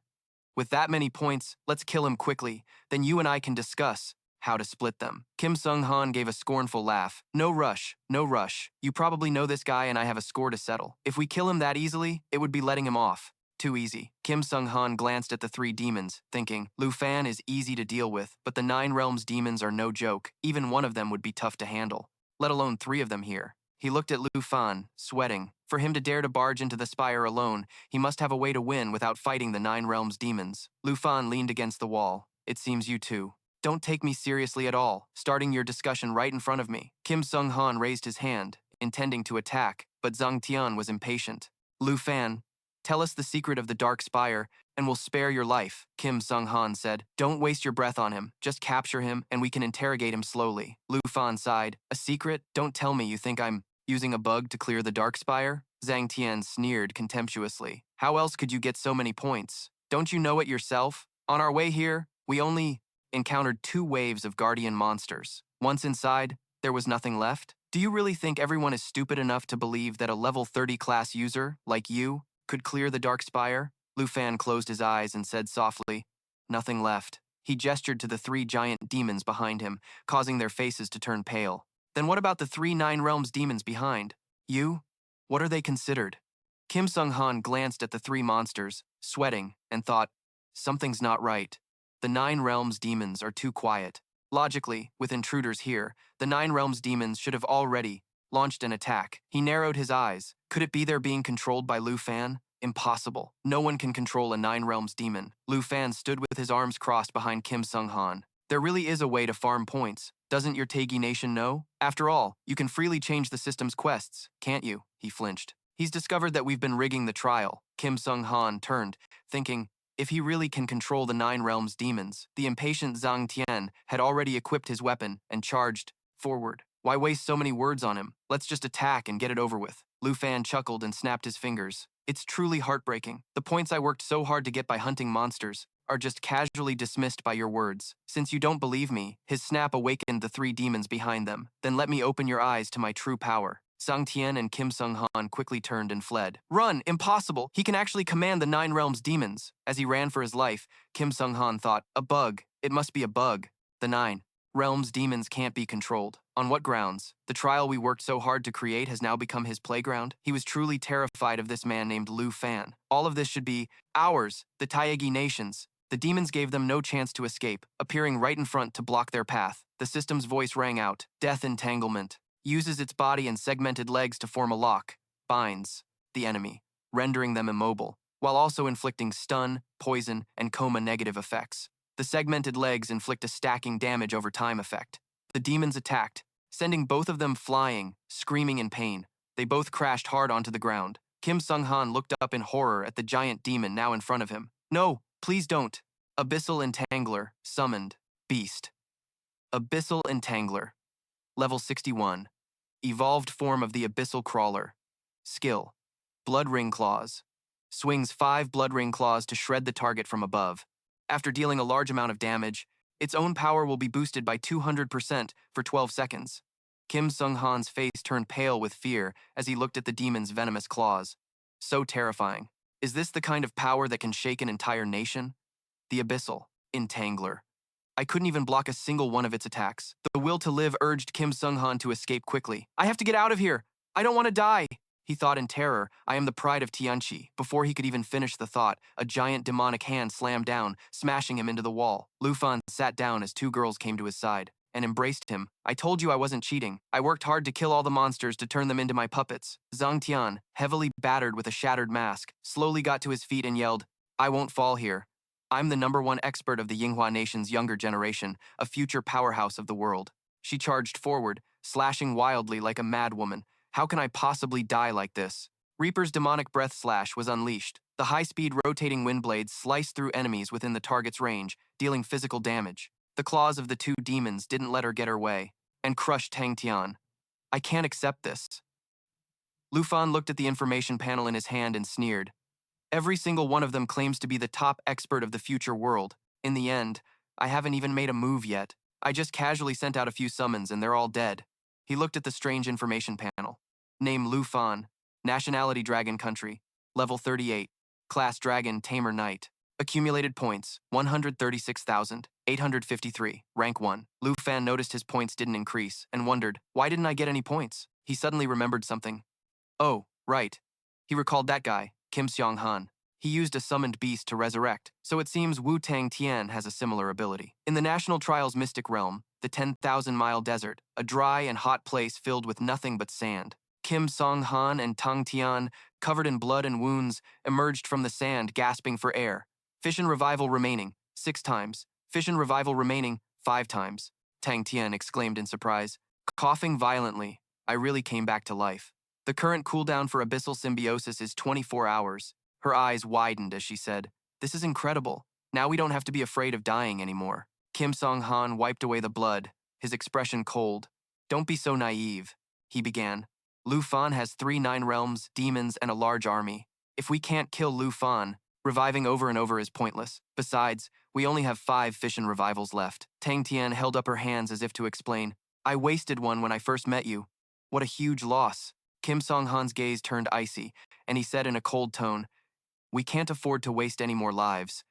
With that many points, let's kill him quickly, then you and I can discuss how to split them. Kim Sung Han gave a scornful laugh. No rush, no rush. You probably know this guy and I have a score to settle. If we kill him that easily, it would be letting him off. Too easy. Kim Sung Han glanced at the 3 demons, thinking, Lu Fan is easy to deal with, but the Nine Realms demons are no joke. Even one of them would be tough to handle, let alone 3 of them here. He looked at Lu Fan, sweating. For him to dare to barge into the spire alone, he must have a way to win without fighting the Nine Realms demons. Lu Fan leaned against the wall. It seems you too. Don't take me seriously at all, starting your discussion right in front of me. Kim Sung Han raised his hand, intending to attack, but Zhang Tian was impatient. Lu Fan, tell us the secret of the Dark Spire, and we'll spare your life, Kim Sung Han said. Don't waste your breath on him. Just capture him, and we can interrogate him slowly. Lu Fan sighed. A secret? Don't tell me you think I'm using a bug to clear the Dark Spire? Zhang Tian sneered contemptuously. How else could you get so many points? Don't you know it yourself? On our way here, we only encountered 2 waves of guardian monsters. Once inside, there was nothing left. Do you really think everyone is stupid enough to believe that a level 30 class user, like you, could clear the Dark Spire? Lu Fan closed his eyes and said softly, nothing left. He gestured to the 3 giant demons behind him, causing their faces to turn pale. Then what about the 3 Nine Realms demons behind? You? What are they considered? Kim Sung Han glanced at the 3 monsters, sweating, and thought, something's not right. The Nine Realms demons are too quiet. Logically, with intruders here, the Nine Realms demons should have already launched an attack. He narrowed his eyes. Could it be they're being controlled by Lu Fan? Impossible. No one can control a Nine Realms demon. Lu Fan stood with his arms crossed behind Kim Sung-han. There really is a way to farm points. Doesn't your Taegi nation know? After all, you can freely change the system's quests, can't you? He flinched. He's discovered that we've been rigging the trial. Kim Sung-han turned, thinking, if he really can control the Nine Realms demons, the impatient Zhang Tian had already equipped his weapon and charged forward. Why waste so many words on him? Let's just attack and get it over with. Lu Fan chuckled and snapped his fingers. It's truly heartbreaking. The points I worked so hard to get by hunting monsters are just casually dismissed by your words. Since you don't believe me, his snap awakened the three demons behind them. Then let me open your eyes to my true power. Zhang Tian and Kim Sung-han quickly turned and fled. Run! Impossible! He can actually command the Nine Realms demons. As he ran for his life, Kim Sung-han thought, a bug. It must be a bug. The Nine Realms demons can't be controlled. On what grounds? The trial we worked so hard to create has now become his playground? He was truly terrified of this man named Lu Fan. All of this should be ours, the Taegi nations. The demons gave them no chance to escape, appearing right in front to block their path. The system's voice rang out. Death entanglement. Uses its body and segmented legs to form a lock. Binds the enemy, rendering them immobile, while also inflicting stun, poison, and coma negative effects. The segmented legs inflict a stacking damage over time effect. The demons attacked, sending both of them flying, screaming in pain. They both crashed hard onto the ground. Kim Sung-han looked up in horror at the giant demon now in front of him. No, please don't. Abyssal Entangler, summoned. Beast. Abyssal Entangler. Level 61. Evolved form of the Abyssal Crawler. Skill. Blood Ring Claws. Swings 5 Blood Ring Claws to shred the target from above. After dealing a large amount of damage, its own power will be boosted by 200% for 12 seconds. Kim Sung-han's face turned pale with fear as he looked at the demon's venomous claws. So terrifying. Is this the kind of power that can shake an entire nation? The Abyssal Entangler. I couldn't even block a single one of its attacks. The will to live urged Kim Sung-han to escape quickly. I have to get out of here. I don't want to die. He thought in terror, I am the pride of Tianqi. Before he could even finish the thought, a giant demonic hand slammed down, smashing him into the wall. Lu Fan sat down as two girls came to his side and embraced him. I told you I wasn't cheating. I worked hard to kill all the monsters to turn them into my puppets. Zhang Tian, heavily battered with a shattered mask, slowly got to his feet and yelled, I won't fall here. I'm the #1 expert of the Yinghua nation's younger generation, a future powerhouse of the world. She charged forward, slashing wildly like a mad woman. How can I possibly die like this? Reaper's demonic breath slash was unleashed. The high-speed rotating wind blades sliced through enemies within the target's range, dealing physical damage. The claws of the two demons didn't let her get her way, and crushed Tang Tian. I can't accept this. Lu Fan looked at the information panel in his hand and sneered. Every single one of them claims to be the top expert of the future world. In the end, I haven't even made a move yet. I just casually sent out a few summons and they're all dead. He looked at the strange information panel. Name Lu Fan. Nationality Dragon Country. Level 38. Class Dragon Tamer Knight. Accumulated points 136,853. Rank 1. Lu Fan noticed his points didn't increase and wondered, why didn't I get any points? He suddenly remembered something. Oh, right. He recalled that guy, Kim Seong-han. He used a summoned beast to resurrect, so it seems Wu Tang Tian has a similar ability. In the National Trial's mystic realm, the 10,000-mile desert, a dry and hot place filled with nothing but sand, Kim Song-han and Tang Tian, covered in blood and wounds, emerged from the sand gasping for air. Fission revival remaining, 6 times. Fission revival remaining, 5 times. Tang Tian exclaimed in surprise. Coughing violently, I really came back to life. The current cooldown for abyssal symbiosis is 24 hours. Her eyes widened as she said, this is incredible. Now we don't have to be afraid of dying anymore. Kim Song-han wiped away the blood, his expression cold. Don't be so naive, he began. Lu Fan has 3 Nine Realms, demons, and a large army. If we can't kill Lu Fan, reviving over and over is pointless. Besides, we only have 5 fission revivals left. Tang Tian held up her hands as if to explain, I wasted one when I first met you. What a huge loss. Kim Song-han's gaze turned icy, and he said in a cold tone, we can't afford to waste any more lives.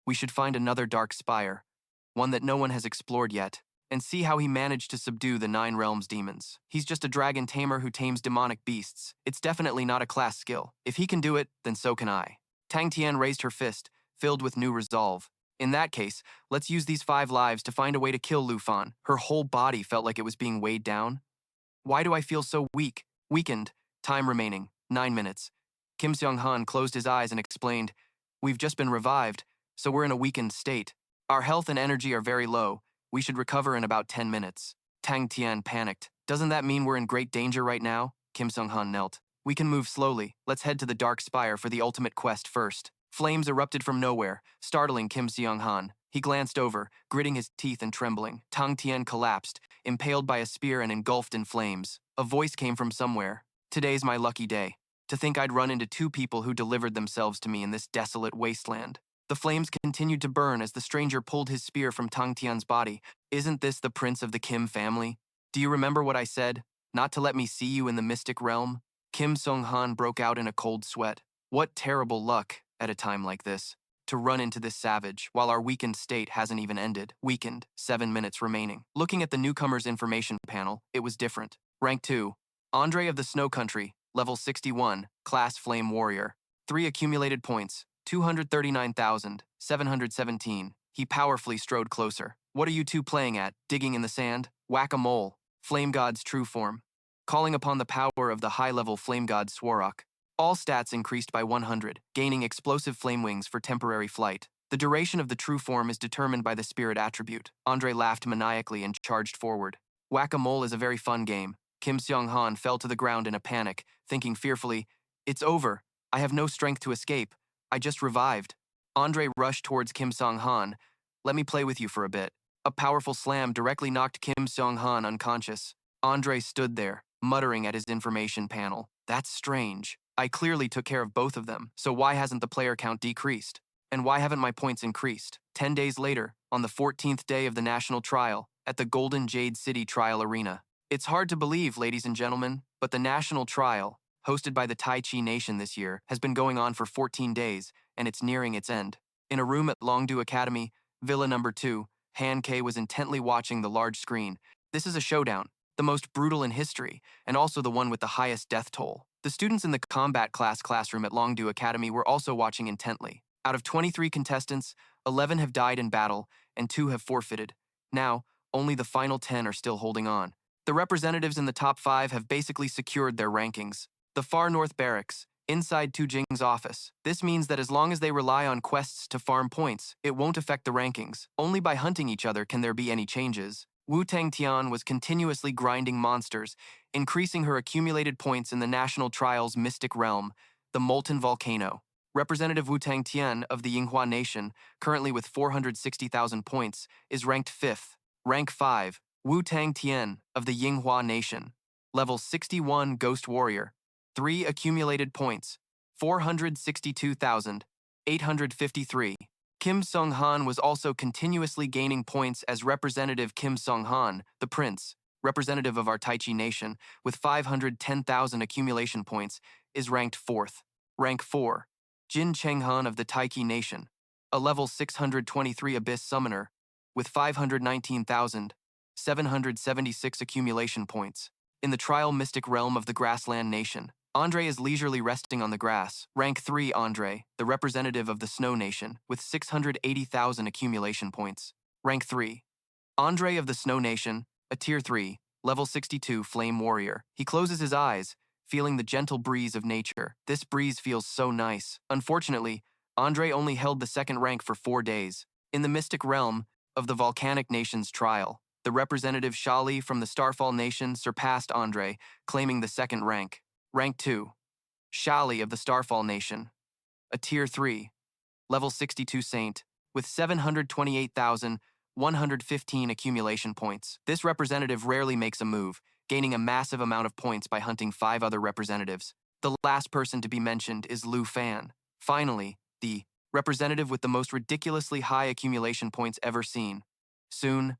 We should find another dark spire, one that no one has explored yet, and see how he managed to subdue the 9 Realms demons. He's just a dragon tamer who tames demonic beasts. It's definitely not a class skill. If he can do it, then so can I. Tang Tian raised her fist, filled with new resolve. In that case, let's use these 5 lives to find a way to kill Lu Fan. Her whole body felt like it was being weighed down. Why do I feel so weak? Weakened. Time remaining. 9 minutes. Kim Seong-han closed his eyes and explained, "We've just been revived, so we're in a weakened state. Our health and energy are very low. We should recover in about 10 minutes. Tang Tian panicked. Doesn't that mean we're in great danger right now? Kim Seong-han knelt. We can move slowly. Let's head to the Dark Spire for the ultimate quest first. Flames erupted from nowhere, startling Kim Seong-han. He glanced over, gritting his teeth and trembling. Tang Tian collapsed, impaled by a spear and engulfed in flames. A voice came from somewhere. Today's my lucky day. To think I'd run into 2 people who delivered themselves to me in this desolate wasteland. The flames continued to burn as the stranger pulled his spear from Tang Tian's body. Isn't this the prince of the Kim family? Do you remember what I said? Not to let me see you in the mystic realm? Kim Seong-han broke out in a cold sweat. What terrible luck, at a time like this, to run into this savage while our weakened state hasn't even ended. Weakened, 7 minutes remaining. Looking at the newcomer's information panel, it was different. Rank 2. Andre of the Snow Country, level 61, class Flame Warrior. 3 accumulated points, 239,717. He powerfully strode closer. What are you 2 playing at? Digging in the sand? Whack-a-mole. Flame God's true form. Calling upon the power of the high-level Flame God Swarok. All stats increased by 100, gaining explosive flame wings for temporary flight. The duration of the true form is determined by the spirit attribute. Andre laughed maniacally and charged forward. Whack-a-mole is a very fun game. Kim Seong-han fell to the ground in a panic, thinking fearfully, "It's over. I have no strength to escape. I just revived." Andre rushed towards Kim Seong-han. "Let me play with you for a bit." A powerful slam directly knocked Kim Seong-han unconscious. Andre stood there, muttering at his information panel. That's strange. I clearly took care of both of them, so why hasn't the player count decreased? And why haven't my points increased? 10 days later, on the 14th day of the national trial, at the Golden Jade City Trial Arena. It's hard to believe, ladies and gentlemen, but the national trial, hosted by the Tai Chi Nation this year, has been going on for 14 days, and it's nearing its end. In a room at Longdu Academy, Villa Number 2, Han K was intently watching the large screen. This is a showdown, the most brutal in history, and also the one with the highest death toll. The students in the combat classroom at Longdu Academy were also watching intently. Out of 23 contestants, 11 have died in battle, and 2 have forfeited. Now, only the final 10 are still holding on. The representatives in the top 5 have basically secured their rankings. The Far North Barracks, inside Tu Jing's office. This means that as long as they rely on quests to farm points, it won't affect the rankings. Only by hunting each other can there be any changes. Wu Tangtian was continuously grinding monsters, increasing her accumulated points in the national trial's mystic realm, the Molten Volcano. Representative Wu Tangtian of the Yinghua Nation, currently with 460,000 points, is ranked 5th. Rank 5, Wu Tangtian of the Yinghua Nation. Level 61 Ghost Warrior. 3 accumulated points, 462,853. Kim Seong-han was also continuously gaining points as Representative Kim Seong-han, the Prince, representative of our Tai Chi Nation, with 510,000 accumulation points, is ranked 4th. Rank 4, Jin Cheng-han of the Tai Chi Nation, a level 623 Abyss Summoner, with 519,776 accumulation points. In the Trial Mystic Realm of the Grassland Nation, Andre is leisurely resting on the grass. Rank 3 Andre, the representative of the Snow Nation, with 680,000 accumulation points. Rank 3. Andre of the Snow Nation, a Tier 3, level 62 Flame Warrior. He closes his eyes, feeling the gentle breeze of nature. This breeze feels so nice. Unfortunately, Andre only held the 2nd rank for 4 days. In the Mystic Realm of the Volcanic Nation's trial, the representative Shali from the Starfall Nation surpassed Andre, claiming the 2nd rank. Rank 2, Shali of the Starfall Nation, a Tier 3, level 62 Saint, with 728,115 accumulation points. This representative rarely makes a move, gaining a massive amount of points by hunting 5 other representatives. The last person to be mentioned is Lu Fan. Finally, the representative with the most ridiculously high accumulation points ever seen. Soon,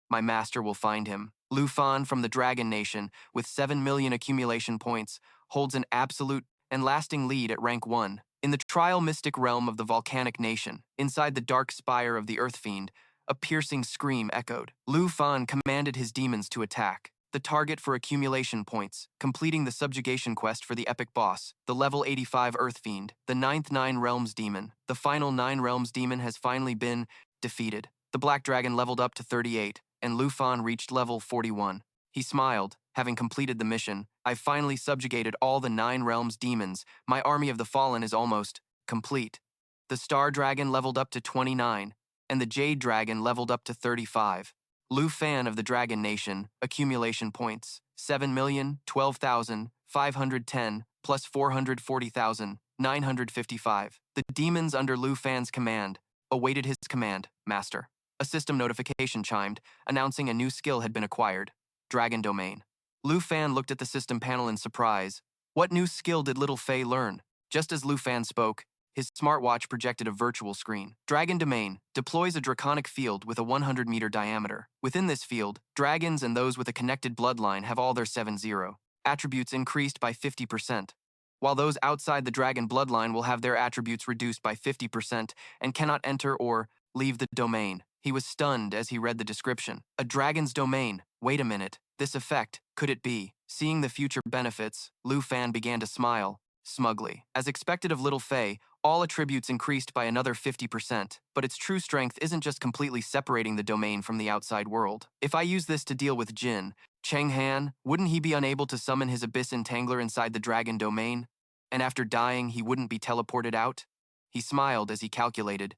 my master will find him. Lu Fan from the Dragon Nation, with 7 million accumulation points, holds an absolute and lasting lead at rank 1. In the Trial Mystic Realm of the Volcanic Nation, inside the dark spire of the Earth Fiend, a piercing scream echoed. Lu Fan commanded his demons to attack. The target for accumulation points, completing the subjugation quest for the epic boss, the level 85 Earth Fiend, the 9th 9 Realms Demon. The final 9 Realms Demon has finally been defeated. The black dragon leveled up to 38, and Lu Fan reached level 41. He smiled, having completed the mission. I've finally subjugated all the 9 realms demons. My army of the fallen is almost complete. The star dragon leveled up to 29, and the jade dragon leveled up to 35. Lu Fan of the Dragon Nation, accumulation points, 7,012,510 plus 440,955. The demons under Lu Fan's command awaited his command, Master. A system notification chimed, announcing a new skill had been acquired, Dragon Domain. Lu Fan looked at the system panel in surprise. What new skill did little Fei learn? Just as Lu Fan spoke, his smartwatch projected a virtual screen. Dragon Domain deploys a draconic field with a 100-meter diameter. Within this field, dragons and those with a connected bloodline have all their 7-0 attributes increased by 50%, while those outside the dragon bloodline will have their attributes reduced by 50% and cannot enter or leave the domain. He was stunned as he read the description. A dragon's domain. Wait a minute. This effect, could it be? Seeing the future benefits, Lu Fan began to smile, smugly. As expected of little Fei, all attributes increased by another 50%, but its true strength isn't just completely separating the domain from the outside world. If I use this to deal with Jin Cheng Han, wouldn't he be unable to summon his Abyss Entangler inside the dragon domain? And after dying, he wouldn't be teleported out? He smiled as he calculated.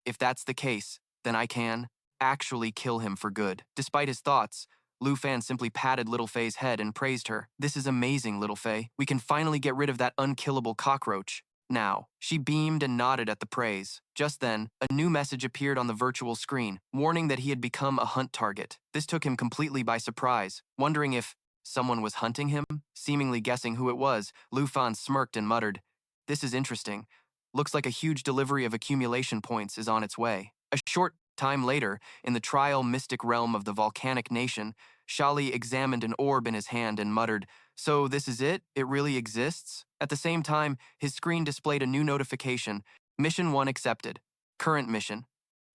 If that's the case, then I can actually kill him for good. Despite his thoughts, Lu Fan simply patted Little Fei's head and praised her. This is amazing, Little Fei. We can finally get rid of that unkillable cockroach. Now, she beamed and nodded at the praise. Just then, a new message appeared on the virtual screen, warning that he had become a hunt target. This took him completely by surprise, wondering if someone was hunting him. Seemingly guessing who it was, Lu Fan smirked and muttered, "This is interesting. Looks like a huge delivery of accumulation points is on its way." A short time later, in the trial mystic realm of the volcanic nation, Shali examined an orb in his hand and muttered, "So this is it? It really exists?" At the same time, his screen displayed a new notification. Mission 1 accepted. Current mission.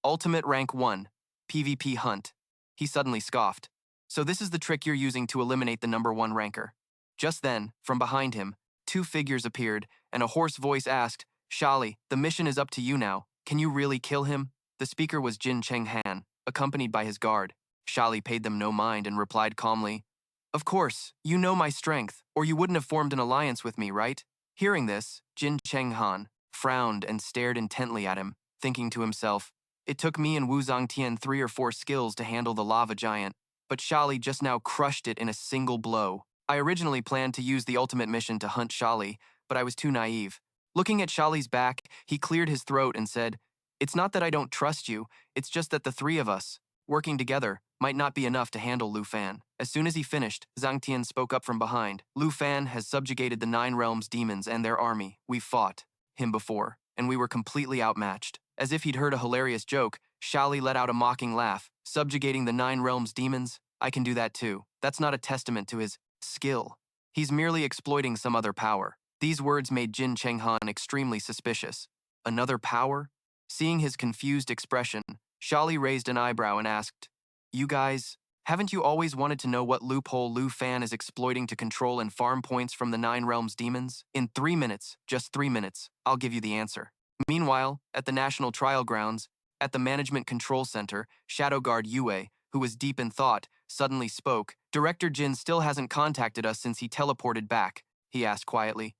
Ultimate rank 1. PvP hunt. He suddenly scoffed. So this is the trick you're using to eliminate the number 1 ranker. Just then, from behind him, 2 figures appeared, and a hoarse voice asked, "Shali, the mission is up to you now. Can you really kill him?" The speaker was Jin Cheng Han, accompanied by his guard. Shali paid them no mind and replied calmly, "Of course, you know my strength, or you wouldn't have formed an alliance with me, right?" Hearing this, Jin Cheng Han frowned and stared intently at him, thinking to himself, "It took me and Wu Zongtian 3 or 4 skills to handle the lava giant, but Shali just now crushed it in a single blow. I originally planned to use the ultimate mission to hunt Shali, but I was too naive." Looking at Shali's back, he cleared his throat and said, "It's not that I don't trust you, it's just that the 3 of us, working together, might not be enough to handle Lu Fan." As soon as he finished, Zhang Tian spoke up from behind. "Lu Fan has subjugated the 9 realms demons and their army. We've fought him before, and we were completely outmatched." As if he'd heard a hilarious joke, Shali let out a mocking laugh. "Subjugating the 9 realms demons? I can do that too. That's not a testament to his skill. He's merely exploiting some other power." These words made Jin Cheng Han extremely suspicious. Another power? Seeing his confused expression, Shali raised an eyebrow and asked, "You guys, haven't you always wanted to know what loophole Lu Fan is exploiting to control and farm points from the 9 realms demons? In 3 minutes, just 3 minutes, I'll give you the answer." Meanwhile, at the National Trial Grounds, at the Management Control Center, Shadow Guard Yue, who was deep in thought, suddenly spoke. "Director Jin still hasn't contacted us since he teleported back," he asked quietly.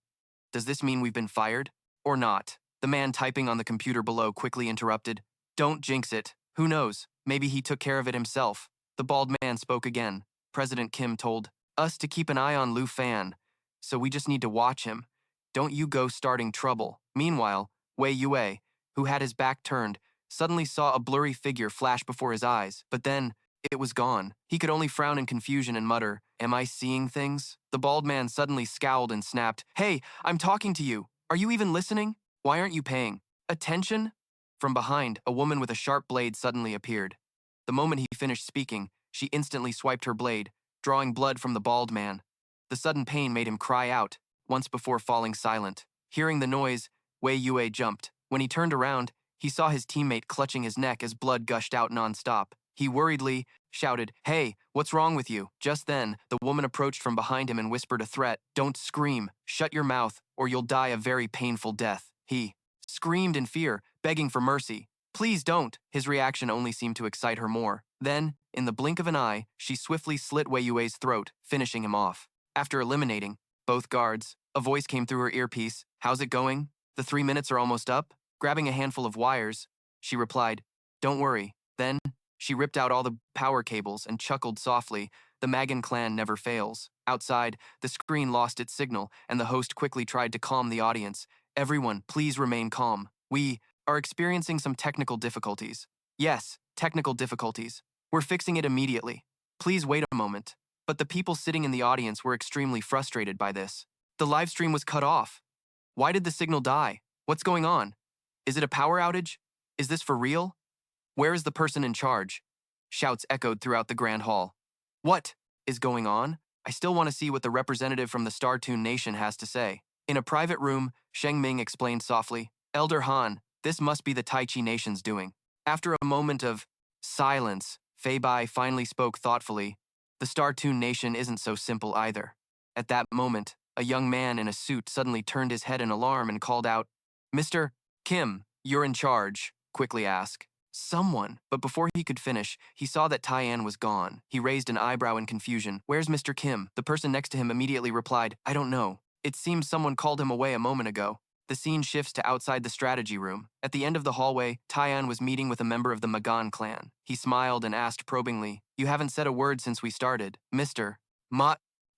"Does this mean we've been fired? Or not?" The man typing on the computer below quickly interrupted. "Don't jinx it. Who knows? Maybe he took care of it himself." The bald man spoke again. "President Kim told us to keep an eye on Lu Fan, so we just need to watch him. Don't you go starting trouble." Meanwhile, Wei Yue, who had his back turned, suddenly saw a blurry figure flash before his eyes, but then it was gone. He could only frown in confusion and mutter, "Am I seeing things?" The bald man suddenly scowled and snapped, "Hey, I'm talking to you. Are you even listening? Why aren't you paying attention?" From behind, a woman with a sharp blade suddenly appeared. The moment he finished speaking, she instantly swiped her blade, drawing blood from the bald man. The sudden pain made him cry out, once before falling silent. Hearing the noise, Wei Yue jumped. When he turned around, he saw his teammate clutching his neck as blood gushed out nonstop. He worriedly shouted, "Hey, what's wrong with you?" Just then, the woman approached from behind him and whispered a threat. "Don't scream. Shut your mouth, or you'll die a very painful death." He screamed in fear, begging for mercy. Please don't. His reaction only seemed to excite her more. Then, in the blink of an eye, she swiftly slit Wei Yue's throat, finishing him off. After eliminating both guards, a voice came through her earpiece. How's it going? The 3 minutes are almost up? Grabbing a handful of wires, she replied, don't worry. Then, she ripped out all the power cables and chuckled softly. The Magan clan never fails. Outside, the screen lost its signal, and the host quickly tried to calm the audience. Everyone, please remain calm. We are experiencing some technical difficulties. Yes, technical difficulties. We're fixing it immediately. Please wait a moment. But the people sitting in the audience were extremely frustrated by this. The live stream was cut off. Why did the signal die? What's going on? Is it a power outage? Is this for real? Where is the person in charge? Shouts echoed throughout the grand hall. What is going on? I still want to see what the representative from the Startoon Nation has to say. In a private room, Sheng Ming explained softly, Elder Han, this must be the Tai Chi Nation's doing. After a moment of silence, Fei Bai finally spoke thoughtfully. The Startoon Nation isn't so simple either. At that moment, a young man in a suit suddenly turned his head in alarm and called out, Mr. Kim, you're in charge, quickly asked. Someone, but before he could finish, he saw that Tyann was gone. He raised an eyebrow in confusion. Where's Mr. Kim? The person next to him immediately replied, I don't know. It seems someone called him away a moment ago. The scene shifts to outside the strategy room. At the end of the hallway, Tyann was meeting with a member of the Magan clan. He smiled and asked probingly, You haven't said a word since we started. Mr.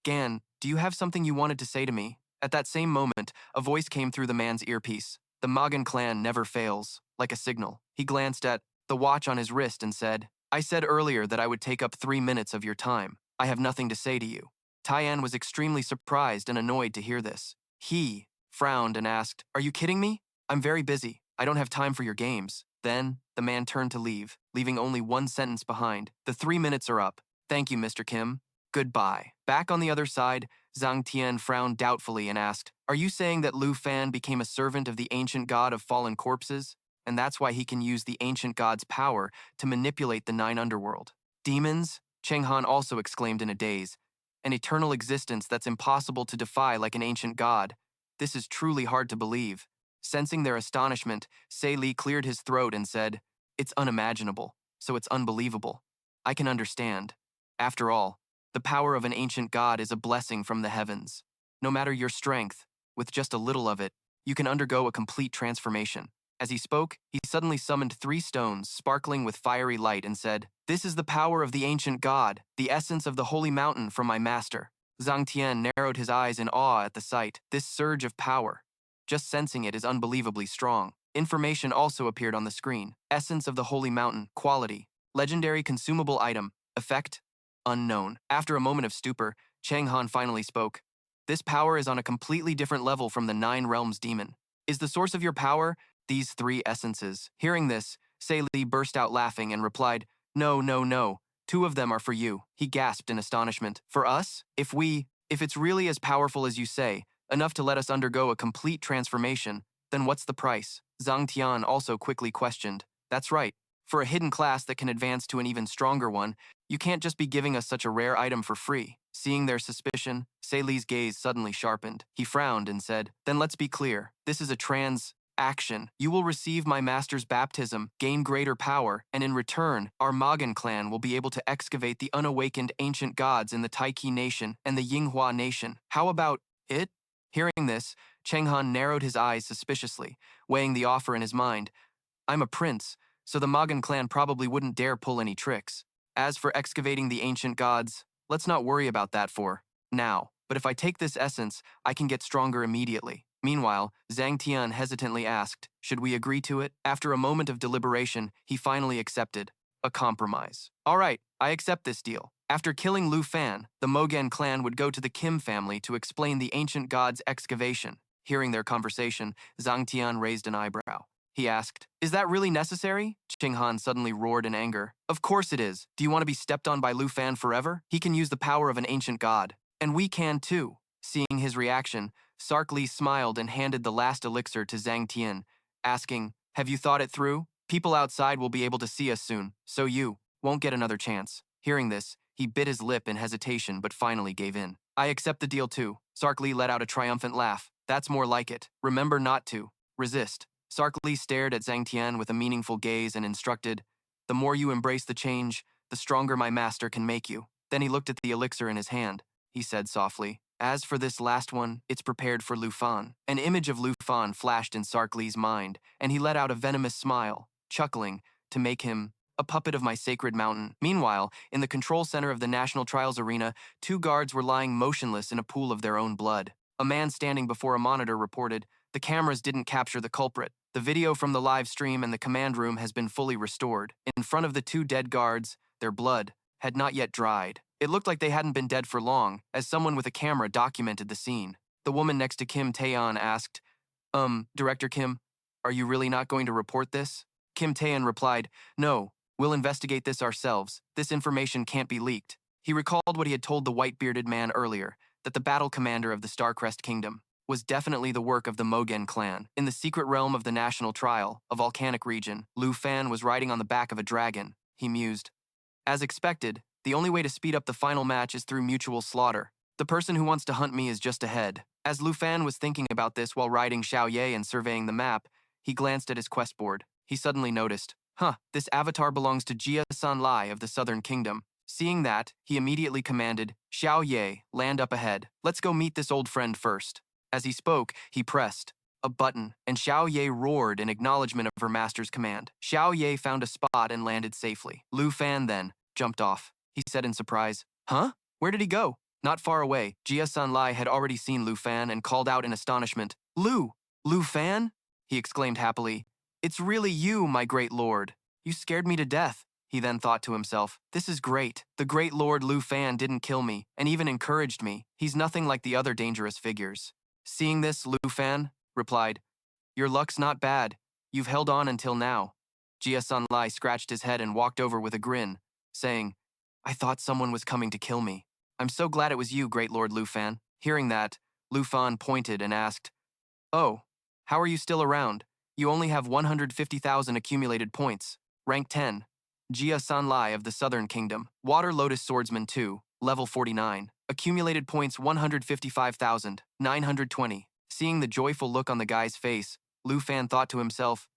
Gan, do you have something you wanted to say to me? At that same moment, a voice came through the man's earpiece. The Magan clan never fails, like a signal. He glanced at the watch on his wrist and said, I said earlier that I would take up 3 minutes of your time. I have nothing to say to you. Tyann was extremely surprised and annoyed to hear this. He frowned and asked, Are you kidding me? I'm very busy. I don't have time for your games. Then, the man turned to leave, leaving only one sentence behind. The 3 minutes are up. Thank you, Mr. Kim. Goodbye. Back on the other side, Zhang Tian frowned doubtfully and asked, Are you saying that Lu Fan became a servant of the ancient god of fallen corpses? And that's why he can use the ancient god's power to manipulate the 9 underworld. Demons? Cheng Han also exclaimed in a daze. An eternal existence that's impossible to defy like an ancient god. This is truly hard to believe. Sensing their astonishment, Se Li cleared his throat and said, It's unimaginable, so it's unbelievable. I can understand. After all, the power of an ancient god is a blessing from the heavens. No matter your strength, with just a little of it, you can undergo a complete transformation. As he spoke, he suddenly summoned 3 stones, sparkling with fiery light, and said, This is the power of the ancient god, the essence of the holy mountain from my master. Zhang Tian narrowed his eyes in awe at the sight. This surge of power. Just sensing it is unbelievably strong. Information also appeared on the screen. Essence of the holy mountain, quality, legendary consumable item, effect, unknown. After a moment of stupor, Cheng Han finally spoke. This power is on a completely different level from the 9 realms demon. Is the source of your power these 3 essences? Hearing this, Se Li burst out laughing and replied, No, no, no. 2 of them are for you. He gasped in astonishment. For us? If it's really as powerful as you say, enough to let us undergo a complete transformation, then what's the price? Zhang Tian also quickly questioned. That's right. For a hidden class that can advance to an even stronger one, you can't just be giving us such a rare item for free. Seeing their suspicion, Se Li's gaze suddenly sharpened. He frowned and said, Then let's be clear. This is a action. You will receive my master's baptism, gain greater power, and in return, our Magan clan will be able to excavate the unawakened ancient gods in the Taiki Nation and the Yinghua Nation. How about it? Hearing this, Cheng Han narrowed his eyes suspiciously, weighing the offer in his mind. I'm a prince, so the Magan clan probably wouldn't dare pull any tricks. As for excavating the ancient gods, let's not worry about that for now. But if I take this essence, I can get stronger immediately. Meanwhile, Zhang Tian hesitantly asked, Should we agree to it? After a moment of deliberation, he finally accepted. A compromise. All right, I accept this deal. After killing Lu Fan, the Mogan clan would go to the Kim family to explain the ancient god's excavation. Hearing their conversation, Zhang Tian raised an eyebrow. He asked, Is that really necessary? Cheng Han suddenly roared in anger. Of course it is. Do you want to be stepped on by Lu Fan forever? He can use the power of an ancient god. And we can too. Seeing his reaction, Sark Li smiled and handed the last elixir to Zhang Tian, asking, Have you thought it through? People outside will be able to see us soon, so you won't get another chance. Hearing this, he bit his lip in hesitation but finally gave in. I accept the deal too. Sark Li let out a triumphant laugh. That's more like it. Remember not to resist. Sark Li stared at Zhang Tian with a meaningful gaze and instructed, "The more you embrace the change, the stronger my master can make you." Then he looked at the elixir in his hand. He said softly, "As for this last one, it's prepared for Lu Fan." An image of Lu Fan flashed in Sark Li's mind, and he let out a venomous smile, chuckling, "To make him a puppet of my sacred mountain." Meanwhile, in the control center of the National Trials Arena, two guards were lying motionless in a pool of their own blood. A man standing before a monitor reported, "The cameras didn't capture the culprit. The video from the live stream and the command room has been fully restored." In front of the two dead guards, their blood had not yet dried. It looked like they hadn't been dead for long, as someone with a camera documented the scene. The woman next to Kim Taeyeon asked, Director Kim, are you really not going to report this?" Kim Taeyeon replied, "No, we'll investigate this ourselves. This information can't be leaked." He recalled what he had told the white-bearded man earlier, that the battle commander of the Starcrest Kingdom was definitely the work of the Mogen clan. In the secret realm of the National Trial, a volcanic region, Lu Fan was riding on the back of a dragon. He mused, "As expected, the only way to speed up the final match is through mutual slaughter. The person who wants to hunt me is just ahead." As Lu Fan was thinking about this while riding Xiao Ye and surveying the map, he glanced at his quest board. He suddenly noticed, this avatar belongs to Jia San Lai of the Southern Kingdom. Seeing that, he immediately commanded, "Xiao Ye, land up ahead. Let's go meet this old friend first." As he spoke, he pressed a button, and Xiao Ye roared in acknowledgement of her master's command. Xiao Ye found a spot and landed safely. Lu Fan then jumped off. He said in surprise, "Huh? Where did he go?" Not far away, Jia San Lai had already seen Lu Fan and called out in astonishment, Lu Fan?" he exclaimed happily. "It's really you, my great lord. You scared me to death." He then thought to himself, "This is great. The great lord Lu Fan didn't kill me, and even encouraged me. He's nothing like the other dangerous figures." Seeing this, Lu Fan replied, "Your luck's not bad. You've held on until now." Jia San Lai scratched his head and walked over with a grin, saying, "I thought someone was coming to kill me. I'm so glad it was you, great lord Lu Fan." Hearing that, Lu Fan pointed and asked, "Oh, how are you still around? You only have 150,000 accumulated points. Rank 10. Jia San Lai of the Southern Kingdom. Water Lotus Swordsman 2, level 49. Accumulated points 155,920. Seeing the joyful look on the guy's face, Lu Fan thought to himself,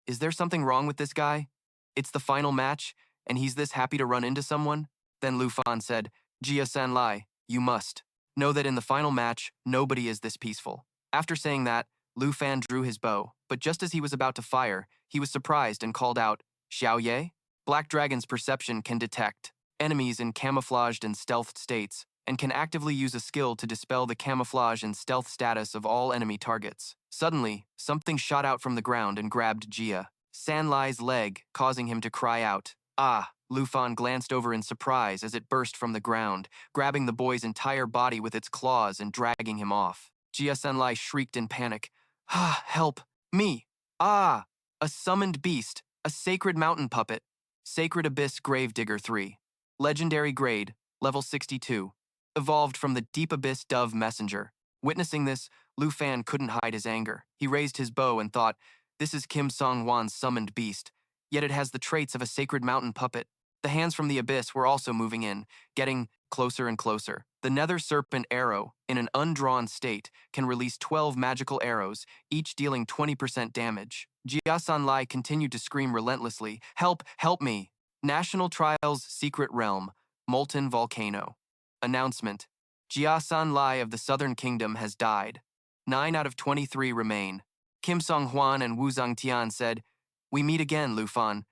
"Is there something wrong with this guy? It's the final match, and he's this happy to run into someone?" Then Lu Fan said, "Jia San Lai, you must know that in the final match, nobody is this peaceful." After saying that, Lu Fan drew his bow, but just as he was about to fire, he was surprised and called out, "Xiao Ye?" Black Dragon's perception can detect enemies in camouflaged and stealthed states, and can actively use a skill to dispel the camouflage and stealth status of all enemy targets. Suddenly, something shot out from the ground and grabbed Jia San Lai's leg, causing him to cry out, "Ah!" Lu Fan glanced over in surprise as it burst from the ground, grabbing the boy's entire body with its claws and dragging him off. Jia San Lai shrieked in panic, "Ah, help! Me! Ah! A summoned beast! A sacred mountain puppet! Sacred Abyss Gravedigger 3. Legendary grade, level 62. Evolved from the Deep Abyss Dove Messenger." Witnessing this, Lu Fan couldn't hide his anger. He raised his bow and thought, "This is Kim Song-hwan's summoned beast, yet it has the traits of a sacred mountain puppet." The hands from the abyss were also moving in, getting closer and closer. The Nether Serpent Arrow, in an undrawn state, can release 12 magical arrows, each dealing 20% damage. Jia San Lai continued to scream relentlessly, "Help! Help me!" National Trials Secret Realm, Molten Volcano. Announcement: Jia San Lai of the Southern Kingdom has died. 9 out of 23 remain. Kim Song-hwan and Wu Zhangtian said, "We meet again, Lu Fan.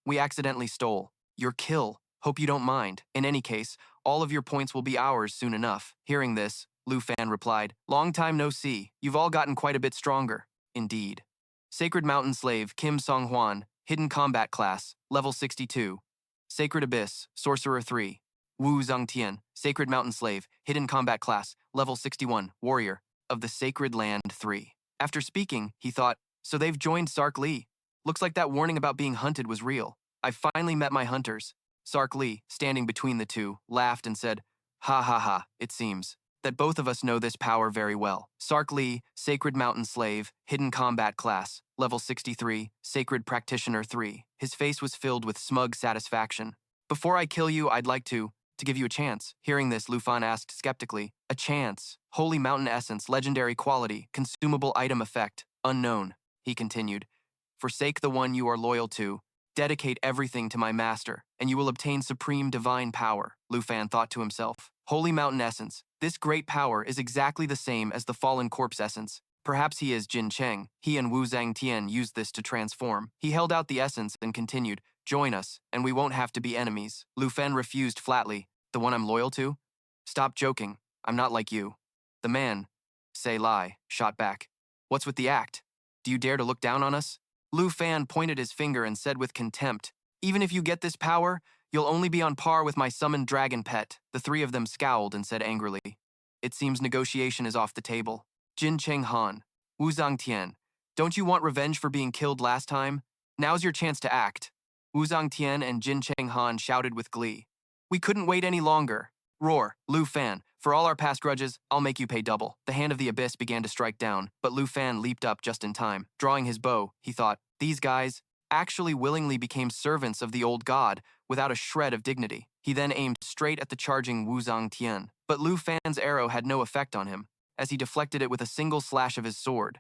We accidentally stole your kill. Hope you don't mind. In any case, all of your points will be ours soon enough." Hearing this, Lu Fan replied, "Long time no see. You've all gotten quite a bit stronger." Indeed. Sacred Mountain Slave Kim Song-hwan, Hidden Combat Class, level 62. Sacred Abyss, Sorcerer 3. Wu Zhangtian, Sacred Mountain Slave, Hidden Combat Class, level 61, Warrior, of the Sacred Land 3. After speaking, he thought, "So they've joined Sark Li. Looks like that warning about being hunted was real. I finally met my hunters." Sark Li, standing between the two, laughed and said, "Ha ha ha, it seems that both of us know this power very well." Sark Li, Sacred Mountain Slave, Hidden Combat Class, level 63, Sacred Practitioner 3. His face was filled with smug satisfaction. "Before I kill you, I'd like to give you a chance." Hearing this, Lu Fan asked skeptically, "A chance? Holy Mountain Essence, legendary quality, consumable item effect, unknown." he continued. Forsake the one you are loyal to. Dedicate everything to my master, and you will obtain supreme divine power, Lu Fan thought to himself. Holy Mountain Essence. This great power is exactly the same as the fallen corpse essence. Perhaps he is Jin Cheng. He and Wu Zhangtian used this to transform. He held out the essence and continued, join us, and we won't have to be enemies. Lu Fan refused flatly. The one I'm loyal to? Stop joking. I'm not like you. The man, say lie, shot back. What's with the act? Do you dare to look down on us? Lu Fan pointed his finger and said with contempt, even if you get this power, you'll only be on par with my summoned dragon pet. The three of them scowled and said angrily, it seems negotiation is off the table. Jin Cheng Han, Wu Zhangtian, don't you want revenge for being killed last time? Now's your chance to act. Wu Zhangtian and Jin Cheng Han shouted with glee. We couldn't wait any longer. Roar, Lu Fan, for all our past grudges, I'll make you pay double. The hand of the abyss began to strike down, but Lu Fan leaped up just in time. Drawing his bow, he thought, these guys actually willingly became servants of the old god without a shred of dignity. He then aimed straight at the charging Wu Zhangtian, but Lu Fan's arrow had no effect on him, as he deflected it with a single slash of his sword.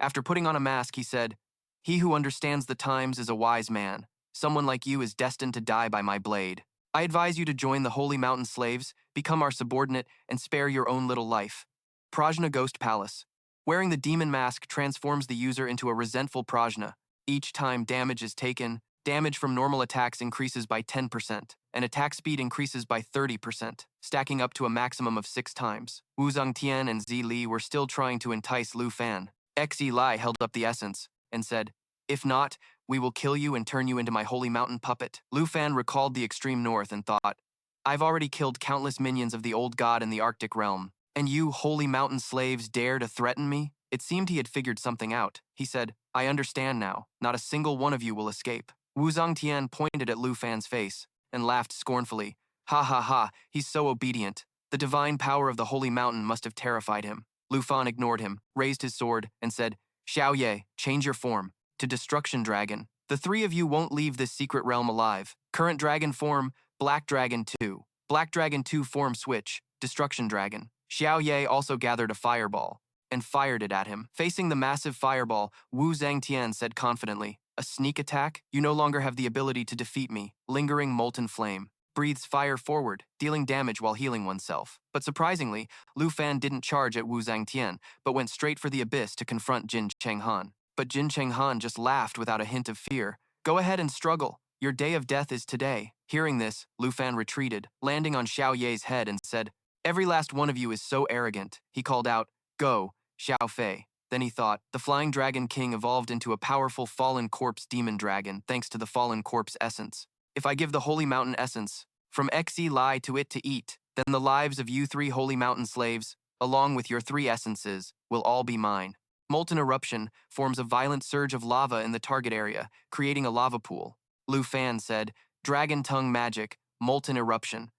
After putting on a mask, he said, he who understands the times is a wise man. Someone like you is destined to die by my blade. I advise you to join the Holy Mountain Slaves, become our subordinate, and spare your own little life. Prajna Ghost Palace. Wearing the demon mask transforms the user into a resentful Prajna. Each time damage is taken, damage from normal attacks increases by 10%, and attack speed increases by 30%, stacking up to a maximum of 6 times. Wu Zhangtian and Zi Li were still trying to entice Lu Fan. Xi Lai held up the essence and said, if not, we will kill you and turn you into my holy mountain puppet. Lu Fan recalled the extreme north and thought, I've already killed countless minions of the old god in the Arctic realm, and you holy mountain slaves dare to threaten me? It seemed he had figured something out. He said, I understand now. Not a single one of you will escape. Wu Zhangtian pointed at Lu Fan's face and laughed scornfully. Ha ha ha, he's so obedient. The divine power of the holy mountain must have terrified him. Lu Fan ignored him, raised his sword, and said, Xiao Ye, change your form to Destruction Dragon. The three of you won't leave this secret realm alive. Current dragon form, Black Dragon 2. Black Dragon 2 form switch, Destruction Dragon. Xiao Ye also gathered a fireball and fired it at him. Facing the massive fireball, Wu Zhangtian said confidently, a sneak attack? You no longer have the ability to defeat me. Lingering Molten Flame. Breathes fire forward, dealing damage while healing oneself. But surprisingly, Lu Fan didn't charge at Wu Zhangtian, but went straight for the abyss to confront Jin Cheng Han. But Jin Cheng Han just laughed without a hint of fear. Go ahead and struggle. Your day of death is today. Hearing this, Lu Fan retreated, landing on Xiao Ye's head and said, every last one of you is so arrogant. He called out, go, Xiao Fei. Then he thought, the Flying Dragon King evolved into a powerful fallen corpse demon dragon thanks to the fallen corpse essence. If I give the Holy Mountain essence, from Xi Lai to it to eat, then the lives of you 3 Holy Mountain slaves, along with your 3 essences, will all be mine. Molten Eruption forms a violent surge of lava in the target area, creating a lava pool. Lu Fan said, Dragon Tongue Magic, Molten Eruption.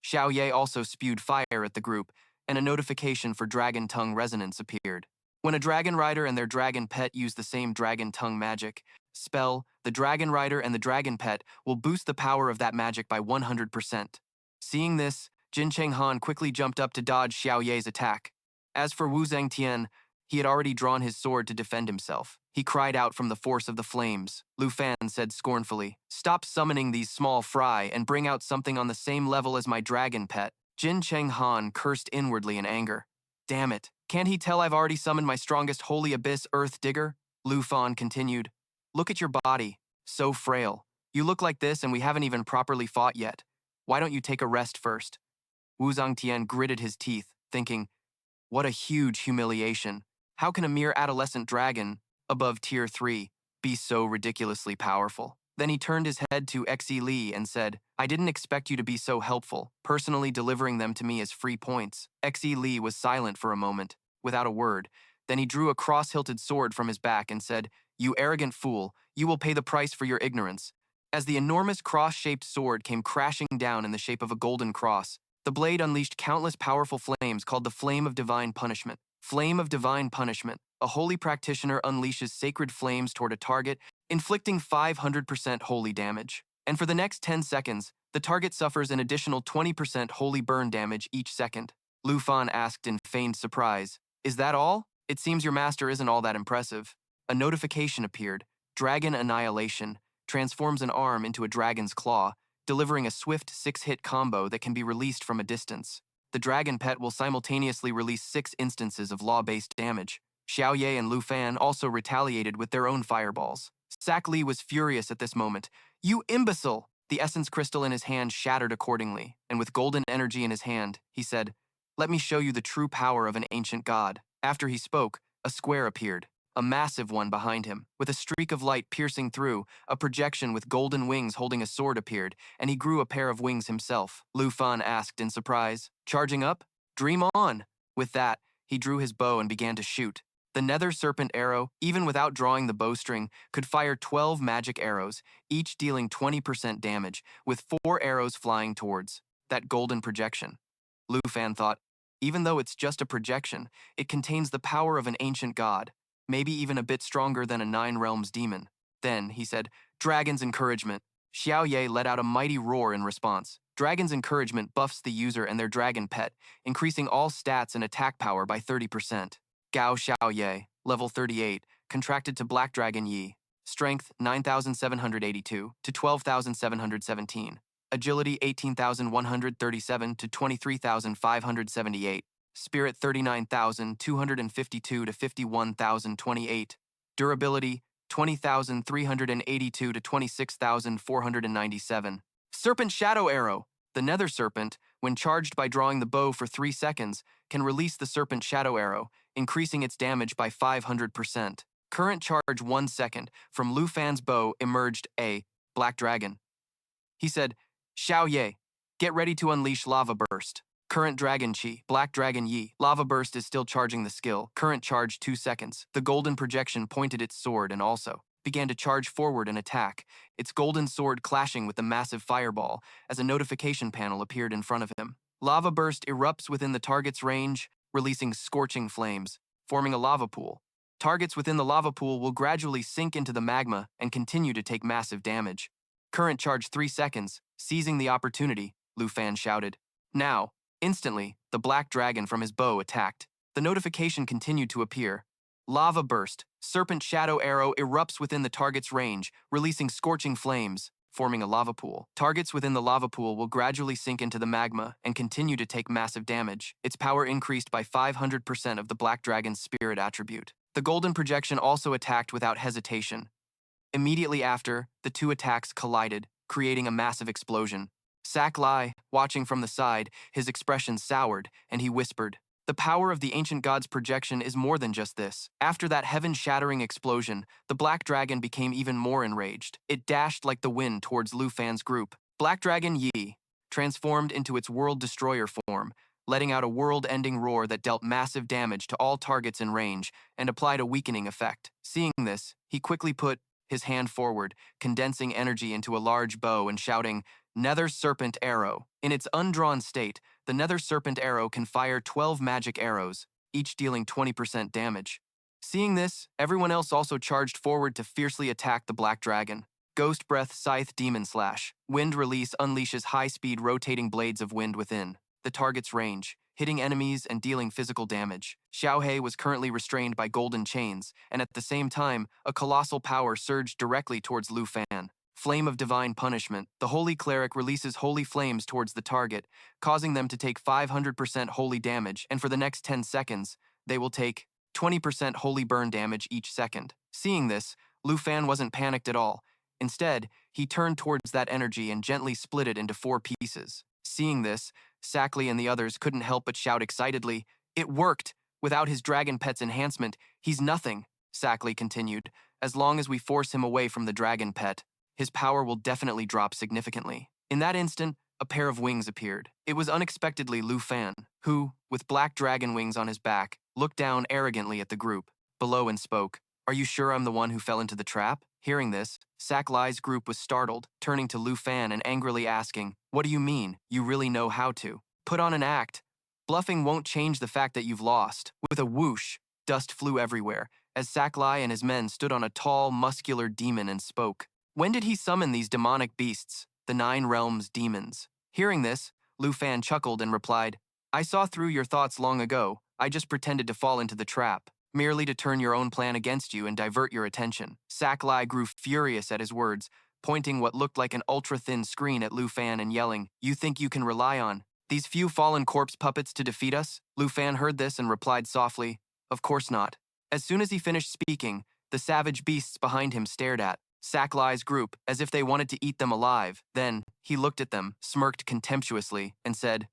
Xiao Ye also spewed fire at the group, and a notification for Dragon Tongue Resonance appeared. When a dragon rider and their dragon pet use the same Dragon Tongue Magic spell, the dragon rider and the dragon pet will boost the power of that magic by 100%. Seeing this, Jin Cheng Han quickly jumped up to dodge Xiao Ye's attack. As for Wu Zhangtian, he had already drawn his sword to defend himself. He cried out from the force of the flames. Lu Fan said scornfully, stop summoning these small fry and bring out something on the same level as my dragon pet. Jin Cheng Han cursed inwardly in anger. Damn it, can't he tell I've already summoned my strongest holy abyss earth digger? Lu Fan continued, look at your body, so frail. You look like this and we haven't even properly fought yet. Why don't you take a rest first? Wu Zhangtian gritted his teeth, thinking, what a huge humiliation. How can a mere adolescent dragon, above tier 3, be so ridiculously powerful? Then he turned his head to Xi Li and said, I didn't expect you to be so helpful, personally delivering them to me as free points. Xi Li was silent for a moment, without a word. Then he drew a cross-hilted sword from his back and said, you arrogant fool, you will pay the price for your ignorance. As the enormous cross-shaped sword came crashing down in the shape of a golden cross, the blade unleashed countless powerful flames called the Flame of Divine Punishment. Flame of Divine Punishment. A holy practitioner unleashes sacred flames toward a target, inflicting 500% holy damage. And for the next 10 seconds, the target suffers an additional 20% holy burn damage each second. Lu Fan asked in feigned surprise, is that all? It seems your master isn't all that impressive. a notification appeared. Dragon Annihilation transforms an arm into a dragon's claw, delivering a swift 6-hit combo that can be released from a distance. The dragon pet will simultaneously release 6 instances of law-based damage. Xiao Ye and Lu Fan also retaliated with their own fireballs. Sak Li was furious at this moment. "You imbecile!" The essence crystal in his hand shattered accordingly, and with golden energy in his hand, he said, "Let me show you the true power of an ancient god." After he spoke, a square appeared, a massive one behind him. With a streak of light piercing through, a projection with golden wings holding a sword appeared, and he grew a pair of wings himself. Lu Fan asked in surprise, "Charging up? Dream on!" With that, he drew his bow and began to shoot. The nether serpent arrow, even without drawing the bowstring, could fire 12 magic arrows, each dealing 20% damage, with 4 arrows flying towards that golden projection. Lu Fan thought, even though it's just a projection, it contains the power of an ancient god, maybe even a bit stronger than a 9 realms demon. Then, he said, "Dragon's Encouragement." Xiao Ye let out a mighty roar in response. Dragon's Encouragement buffs the user and their dragon pet, increasing all stats and attack power by 30%. Gao Xiao Ye, level 38, contracted to Black Dragon Yi. Strength 9,782 to 12,717. Agility 18,137 to 23,578. Spirit 39,252 to 51,028. Durability 20,382 to 26,497. Serpent Shadow Arrow. The Nether Serpent, when charged by drawing the bow for 3 seconds, can release the Serpent Shadow Arrow, increasing its damage by 500%. Current charge 1 second. From Lu Fan's bow emerged a Black Dragon. He said, "Xiao Ye, get ready to unleash Lava Burst." Current Dragon Chi, Black Dragon Yi. Lava Burst is still charging the skill. Current charge 2 seconds. The golden projection pointed its sword and also began to charge forward and attack, its golden sword clashing with the massive fireball as a notification panel appeared in front of him. Lava Burst erupts within the target's range, releasing scorching flames, forming a lava pool. Targets within the lava pool will gradually sink into the magma and continue to take massive damage. Current charge 3 seconds. Seizing the opportunity, Lu Fan shouted. Now, instantly, the black dragon from his bow attacked. The notification continued to appear. Lava Burst. Serpent Shadow Arrow erupts within the target's range, releasing scorching flames, forming a lava pool. Targets within the lava pool will gradually sink into the magma and continue to take massive damage. Its power increased by 500% of the Black Dragon's spirit attribute. The golden projection also attacked without hesitation. Immediately after, the two attacks collided, creating a massive explosion. Sak Lai, watching from the side, his expression soured, and he whispered, "The power of the ancient god's projection is more than just this." After that heaven-shattering explosion, the Black Dragon became even more enraged. It dashed like the wind towards Lu Fan's group. Black Dragon Yi transformed into its world destroyer form, letting out a world-ending roar that dealt massive damage to all targets in range and applied a weakening effect. Seeing this, he quickly put his hand forward, condensing energy into a large bow and shouting, "Nether Serpent Arrow." In its undrawn state, the Nether Serpent Arrow can fire 12 magic arrows, each dealing 20% damage. Seeing this, everyone else also charged forward to fiercely attack the Black Dragon. Ghost Breath Scythe Demon Slash. Wind Release unleashes high-speed rotating blades of wind within the target's range, hitting enemies and dealing physical damage. Xiao He was currently restrained by golden chains, and at the same time, a colossal power surged directly towards Lu Fan. Flame of Divine Punishment. The Holy Cleric releases holy flames towards the target, causing them to take 500% holy damage, and for the next 10 seconds, they will take 20% holy burn damage each second. Seeing this, Lu Fan wasn't panicked at all. Instead, he turned towards that energy and gently split it into 4 pieces. Seeing this, Sak Li and the others couldn't help but shout excitedly, "It worked! Without his dragon pet's enhancement, he's nothing," Sak Li continued. "As long as we force him away from the dragon pet, his power will definitely drop significantly." In that instant, a pair of wings appeared. It was unexpectedly Lu Fan, who, with black dragon wings on his back, looked down arrogantly at the group below and spoke, "Are you sure I'm the one who fell into the trap?" Hearing this, Sak Lai's group was startled, turning to Lu Fan and angrily asking, "What do you mean? You really know how to? Put on an act. Bluffing won't change the fact that you've lost." With a whoosh, dust flew everywhere, as Sak Lai and his men stood on a tall, muscular demon and spoke. When did he summon these demonic beasts, the 9 realms demons? Hearing this, Lu Fan chuckled and replied, "I saw through your thoughts long ago. I just pretended to fall into the trap." merely to turn your own plan against you and divert your attention. Saklai grew furious at his words, pointing what looked like an ultra-thin screen at Lu Fan and yelling, "You think you can rely on these few fallen corpse puppets to defeat us?" Lu Fan heard this and replied softly, "Of course not." As soon as he finished speaking, the savage beasts behind him stared at Saklai's group as if they wanted to eat them alive. Then, he looked at them, smirked contemptuously, and said,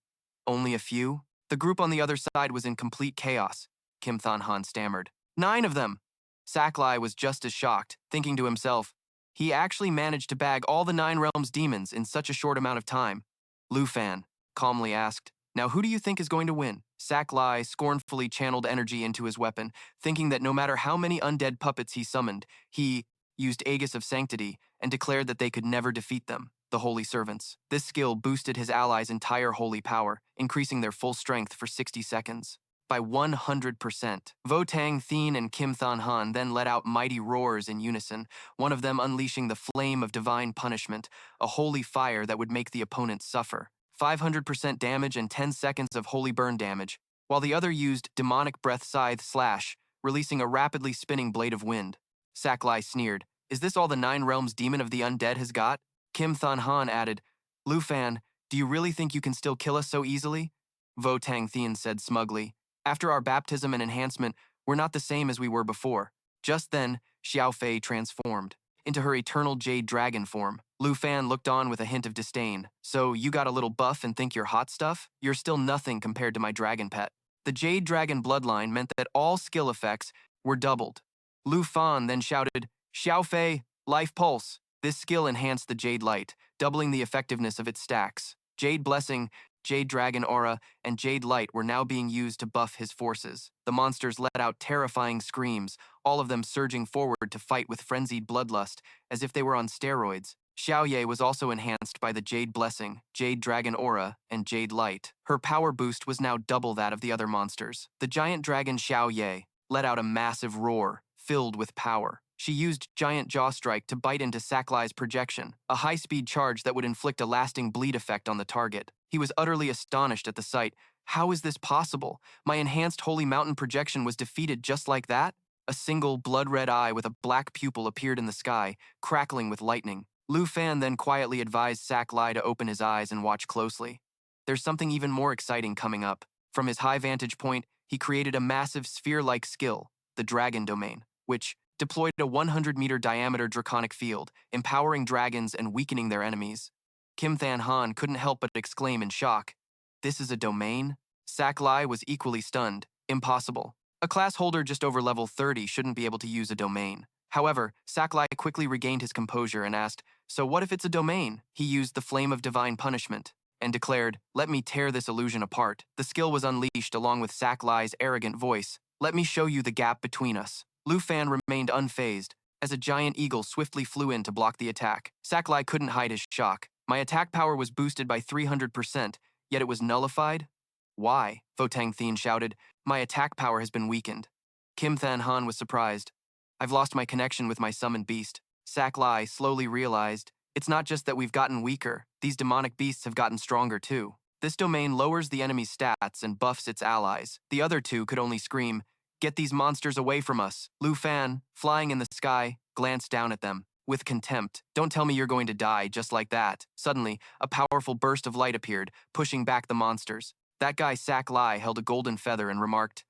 "Only a few?" The group on the other side was in complete chaos. Kim Thon Han stammered, "9 of them!" Saklai was just as shocked, thinking to himself, he actually managed to bag all the 9 realms demons in such a short amount of time. Lu Fan calmly asked, "Now who do you think is going to win?" Saklai scornfully channeled energy into his weapon, thinking that no matter how many undead puppets he summoned, he used Aegis of Sanctity and declared that they could never defeat them, the Holy Servants. This skill boosted his allies' entire holy power, increasing their full strength for 60 seconds. By 100%. Votang Thien and Kim Thon Han then let out mighty roars in unison, one of them unleashing the flame of divine punishment, a holy fire that would make the opponent suffer. 500% damage and 10 seconds of holy burn damage, while the other used demonic breath scythe slash, releasing a rapidly spinning blade of wind. Saklai sneered, "Is this all the 9 realms demon of the undead has got?" Kim Thon Han added, "Lu Fan, do you really think you can still kill us so easily?" Votang Thien said smugly, "After our baptism and enhancement, we're not the same as we were before." Just then, Xiao Fei transformed into her eternal jade dragon form. Lu Fan looked on with a hint of disdain. "So you got a little buff and think you're hot stuff? You're still nothing compared to my dragon pet." The jade dragon bloodline meant that all skill effects were doubled. Lu Fan then shouted, "Xiao Fei, life pulse." This skill enhanced the jade light, doubling the effectiveness of its stacks. Jade blessing, Jade Dragon Aura, and Jade Light were now being used to buff his forces. The monsters let out terrifying screams, all of them surging forward to fight with frenzied bloodlust, as if they were on steroids. Xiaoye was also enhanced by the Jade Blessing, Jade Dragon Aura, and Jade Light. Her power boost was now double that of the other monsters. The giant dragon Xiaoye let out a massive roar, filled with power. She used Giant Jaw Strike to bite into Saklai's projection, a high-speed charge that would inflict a lasting bleed effect on the target. He was utterly astonished at the sight. How is this possible? My enhanced Holy Mountain projection was defeated just like that? A single blood-red eye with a black pupil appeared in the sky, crackling with lightning. Lu Fan then quietly advised Saklai to open his eyes and watch closely. There's something even more exciting coming up. From his high vantage point, he created a massive sphere-like skill, the Dragon Domain, which deployed a 100-meter diameter draconic field, empowering dragons and weakening their enemies. Kim Thon Han couldn't help but exclaim in shock, "This is a domain?" Saklai was equally stunned. Impossible. A class holder just over level 30 shouldn't be able to use a domain. However, Saklai quickly regained his composure and asked, "So what if it's a domain?" He used the Flame of Divine Punishment and declared, "Let me tear this illusion apart." The skill was unleashed along with Saklai's arrogant voice. "Let me show you the gap between us." Lu Fan remained unfazed, as a giant eagle swiftly flew in to block the attack. Saklai couldn't hide his shock. My attack power was boosted by 300%, yet it was nullified? Why? Votang Thien shouted. "My attack power has been weakened." Kim Thon Han was surprised. "I've lost my connection with my summoned beast." Saklai slowly realized, it's not just that we've gotten weaker, these demonic beasts have gotten stronger too. This domain lowers the enemy's stats and buffs its allies. The other two could only scream, "Get these monsters away from us." Lu Fan, flying in the sky, glanced down at them with contempt. "Don't tell me you're going to die just like that." Suddenly, a powerful burst of light appeared, pushing back the monsters. That guy Saklai held a golden feather and remarked,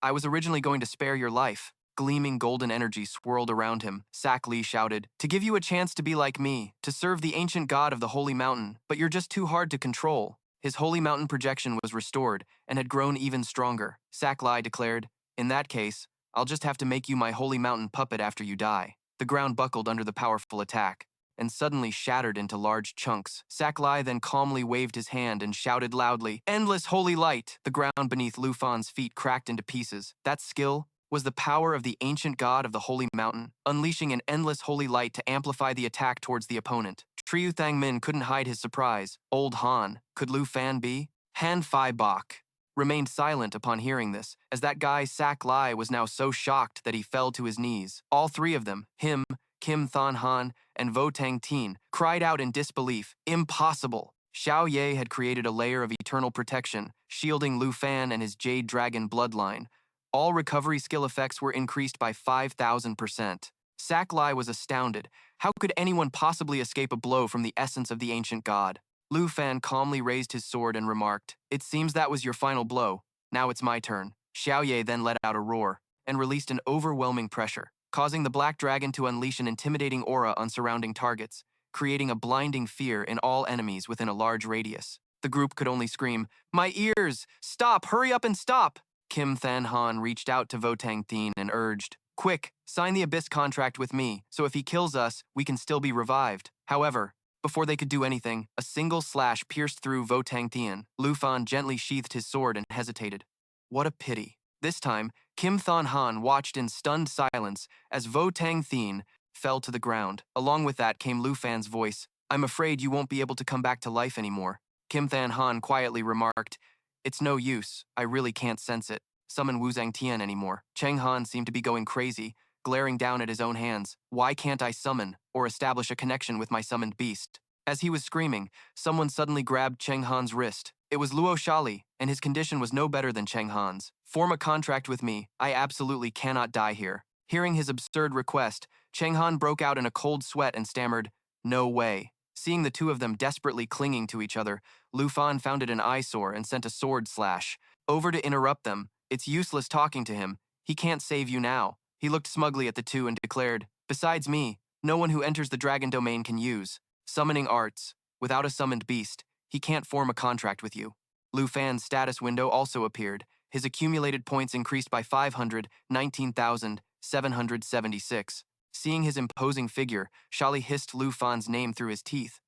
"I was originally going to spare your life." Gleaming golden energy swirled around him. Saklai shouted, "To give you a chance to be like me, to serve the ancient god of the Holy Mountain, but you're just too hard to control." His Holy Mountain projection was restored and had grown even stronger. Saklai declared, "In that case, I'll just have to make you my Holy Mountain puppet after you die." The ground buckled under the powerful attack, and suddenly shattered into large chunks. Saklai then calmly waved his hand and shouted loudly, "Endless holy light!" The ground beneath Lu Fan's feet cracked into pieces. That skill was the power of the ancient god of the Holy Mountain, unleashing an endless holy light to amplify the attack towards the opponent. Triu Thangmin couldn't hide his surprise. Old Han, could Lu Fan be? Han Fai Bok remained silent upon hearing this, as that guy Saklai was now so shocked that he fell to his knees. All 3 of them, him, Kim Thon Han, and Votang Thien, cried out in disbelief, "Impossible!" Xiao Ye had created a layer of eternal protection, shielding Lu Fan and his Jade Dragon bloodline, All recovery skill effects were increased by 5,000%. Saklai was astounded. How could anyone possibly escape a blow from the essence of the ancient god? Lu Fan calmly raised his sword and remarked, "It seems that was your final blow. Now it's my turn." Xiaoye then let out a roar and released an overwhelming pressure, causing the black dragon to unleash an intimidating aura on surrounding targets, creating a blinding fear in all enemies within a large radius. The group could only scream, "My ears! Stop! Hurry up and stop!" Kim Than Han reached out to Votang Thien and urged, "Quick, sign the Abyss contract with me, so if he kills us, we can still be revived." However, before they could do anything, a single slash pierced through Votang Thien. Lu Fan gently sheathed his sword and hesitated. What a pity. This time, Kim Than Han watched in stunned silence as Votang Thien fell to the ground. Along with that came Lu Fan's voice, "I'm afraid you won't be able to come back to life anymore." Kim Than Han quietly remarked, "It's no use, I really can't sense it. Summon Wu Zhangtian anymore." Cheng Han seemed to be going crazy, glaring down at his own hands. "Why can't I summon or establish a connection with my summoned beast?" As he was screaming, someone suddenly grabbed Cheng Han's wrist. It was Luo Shali, and his condition was no better than Cheng Han's. "Form a contract with me, I absolutely cannot die here." Hearing his absurd request, Cheng Han broke out in a cold sweat and stammered, "No way." Seeing the two of them desperately clinging to each other, Lu Fan found it an eyesore and sent a sword slash over to interrupt them. "It's useless talking to him. He can't save you now." He looked smugly at the two and declared, "Besides me, no one who enters the dragon domain can use summoning arts. Without a summoned beast, he can't form a contract with you." Lu Fan's status window also appeared. His accumulated points increased by 519,776. Seeing his imposing figure, Shali hissed Lu Fan's name through his teeth.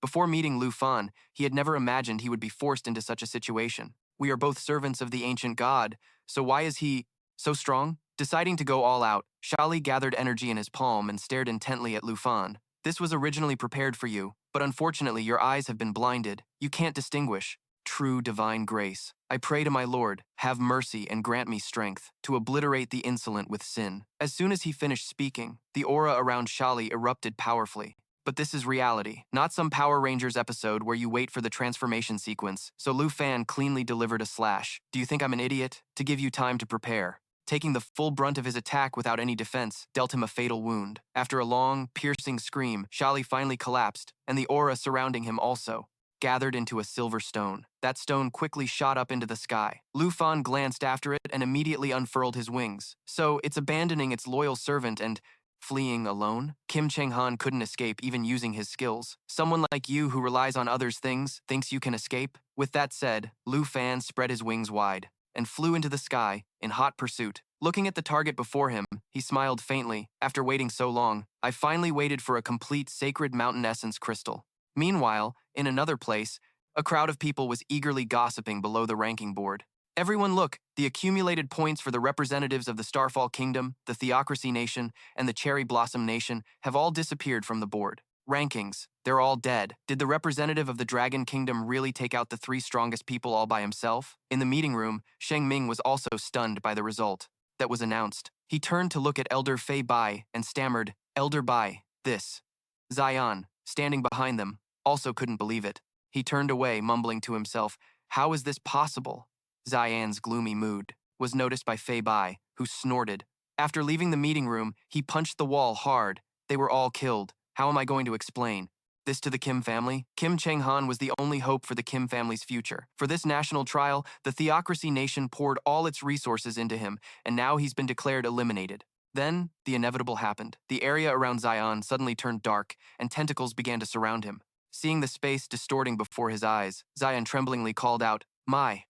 Before meeting Lu Fan, he had never imagined he would be forced into such a situation. "We are both servants of the ancient god, so why is he so strong?" Deciding to go all out, Shali gathered energy in his palm and stared intently at Lu Fan. "This was originally prepared for you, but unfortunately your eyes have been blinded. You can't distinguish. True divine grace. I pray to my Lord, have mercy and grant me strength to obliterate the insolent with sin." As soon as he finished speaking, the aura around Shali erupted powerfully. But this is reality, not some Power Rangers episode where you wait for the transformation sequence, so Lu Fan cleanly delivered a slash. "Do you think I'm an idiot? To give you time to prepare." Taking the full brunt of his attack without any defense, dealt him a fatal wound. After a long, piercing scream, Shali finally collapsed, and the aura surrounding him also gathered into a silver stone. That stone quickly shot up into the sky. Lu Fan glanced after it and immediately unfurled his wings. So it's abandoning its loyal servant and fleeing alone? Kim Cheng Han couldn't escape even using his skills. Someone like you who relies on others' things thinks you can escape? With that said, Lu Fan spread his wings wide and flew into the sky in hot pursuit. Looking at the target before him, he smiled faintly. After waiting so long, I finally waited for a complete sacred mountain essence crystal. Meanwhile, in another place, a crowd of people was eagerly gossiping below the ranking board. "Everyone look, the accumulated points for the representatives of the Starfall Kingdom, the Theocracy Nation, and the Cherry Blossom Nation have all disappeared from the board. Rankings, they're all dead. Did the representative of the Dragon Kingdom really take out the three strongest people all by himself?" In the meeting room, Sheng Ming was also stunned by the result that was announced. He turned to look at Elder Fei Bai and stammered, "Elder Bai, this." Zion, standing behind them, also couldn't believe it. He turned away, mumbling to himself, "How is this possible?" Zian's gloomy mood was noticed by Fei Bai, who snorted. After leaving the meeting room, he punched the wall hard. They were all killed. How am I going to explain this to the Kim family? Kim Cheng Han was the only hope for the Kim family's future. For this national trial, the Theocracy Nation poured all its resources into him, and now he's been declared eliminated. Then, the inevitable happened. The area around Zion suddenly turned dark, and tentacles began to surround him. Seeing the space distorting before his eyes, Zion tremblingly called out, my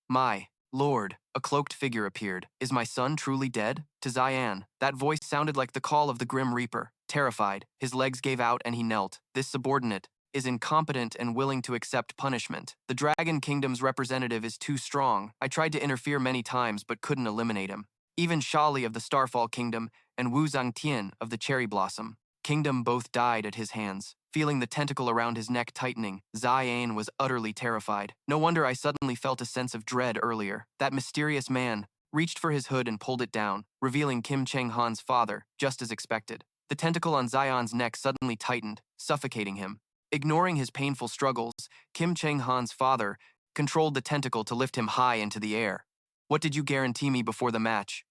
Lord." A cloaked figure appeared. "Is my son truly dead?" To Zion, that voice sounded like the call of the Grim Reaper. Terrified, his legs gave out and he knelt. This subordinate is incompetent and willing to accept punishment. The Dragon Kingdom's representative is too strong. I tried to interfere many times but couldn't eliminate him. Even Shali of the Starfall Kingdom and Wu Zhangtian of the Cherry Blossom Kingdom both died at his hands. Feeling the tentacle around his neck tightening, Zian was utterly terrified. No wonder I suddenly felt a sense of dread earlier. That mysterious man reached for his hood and pulled it down, revealing Kim Cheng Han's father, just as expected. The tentacle on Zion's neck suddenly tightened, suffocating him. Ignoring his painful struggles, Kim Cheng Han's father controlled the tentacle to lift him high into the air. "What did you guarantee me before the match?"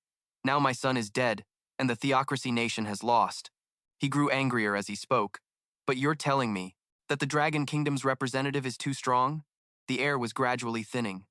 Now my son is dead, and the theocracy nation has lost. He grew angrier as he spoke. But you're telling me that the Dragon Kingdom's representative is too strong? The air was gradually thinning.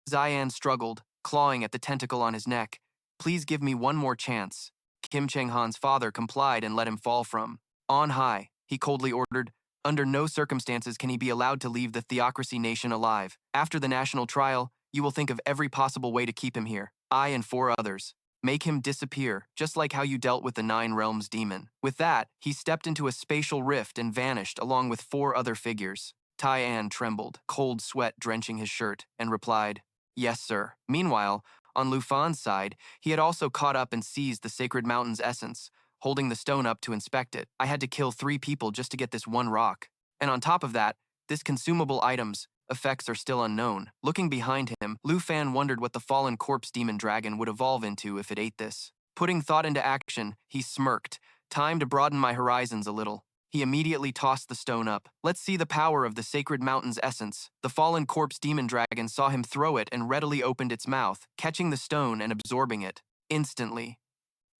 Zian struggled, clawing at the tentacle on his neck. Please give me one more chance. Kim Chang-han's father complied and let him fall from on high. He coldly ordered, under no circumstances can he be allowed to leave the theocracy nation alive. After the national trial, you will think of every possible way to keep him here. I and 4 others. Make him disappear, just like how you dealt with the 9 Realms demon. With that, he stepped into a spatial rift and vanished along with 4 other figures. Tyann trembled, cold sweat drenching his shirt, and replied, "Yes, sir." Meanwhile, on Lu Fan's side, he had also caught up and seized the sacred mountain's essence, holding the stone up to inspect it. I had to kill 3 people just to get this one rock. And on top of that, this consumable item's effects are still unknown. Looking behind him, Lu Fan wondered what the fallen corpse demon dragon would evolve into if it ate this. Putting thought into action, he smirked. Time to broaden my horizons a little. He immediately tossed the stone up. Let's see the power of the sacred mountain's essence. The fallen corpse demon dragon saw him throw it and readily opened its mouth, catching the stone and absorbing it. Instantly,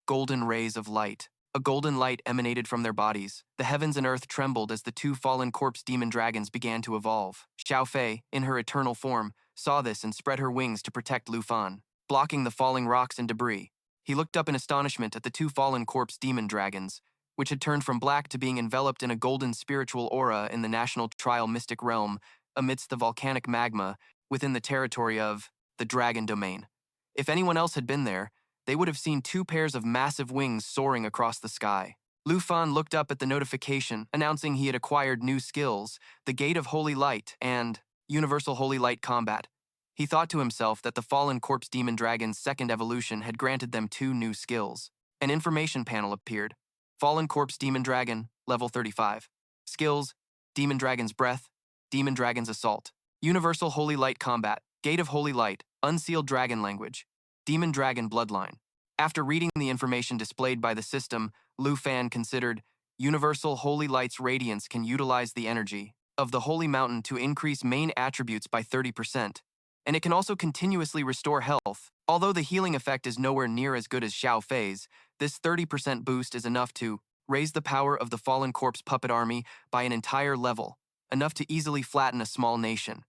golden rays of light. A golden light emanated from their bodies. The heavens and earth trembled as the 2 fallen corpse demon dragons began to evolve. Xiao Fei, in her eternal form, saw this and spread her wings to protect Lu Fan, blocking the falling rocks and debris. He looked up in astonishment at the 2 fallen corpse demon dragons, which had turned from black to being enveloped in a golden spiritual aura in the national trial mystic realm amidst the volcanic magma within the territory of the Dragon Domain. If anyone else had been there, they would have seen 2 pairs of massive wings soaring across the sky. Lu Fan looked up at the notification announcing he had acquired new skills, the Gate of Holy Light and Universal Holy Light Combat. He thought to himself that the fallen corpse demon dragon's second evolution had granted them 2 new skills. An information panel appeared. Fallen corpse demon dragon, level 35. Skills, Demon Dragon's Breath, Demon Dragon's Assault. Universal Holy Light Combat, Gate of Holy Light, Unsealed Dragon Language. Demon Dragon Bloodline. After reading the information displayed by the system, Lu Fan considered, Universal Holy Light's radiance can utilize the energy of the Holy Mountain to increase main attributes by 30%, and it can also continuously restore health. Although the healing effect is nowhere near as good as Xiao Fei's, this 30% boost is enough to raise the power of the fallen corpse puppet army by an entire level, enough to easily flatten a small nation.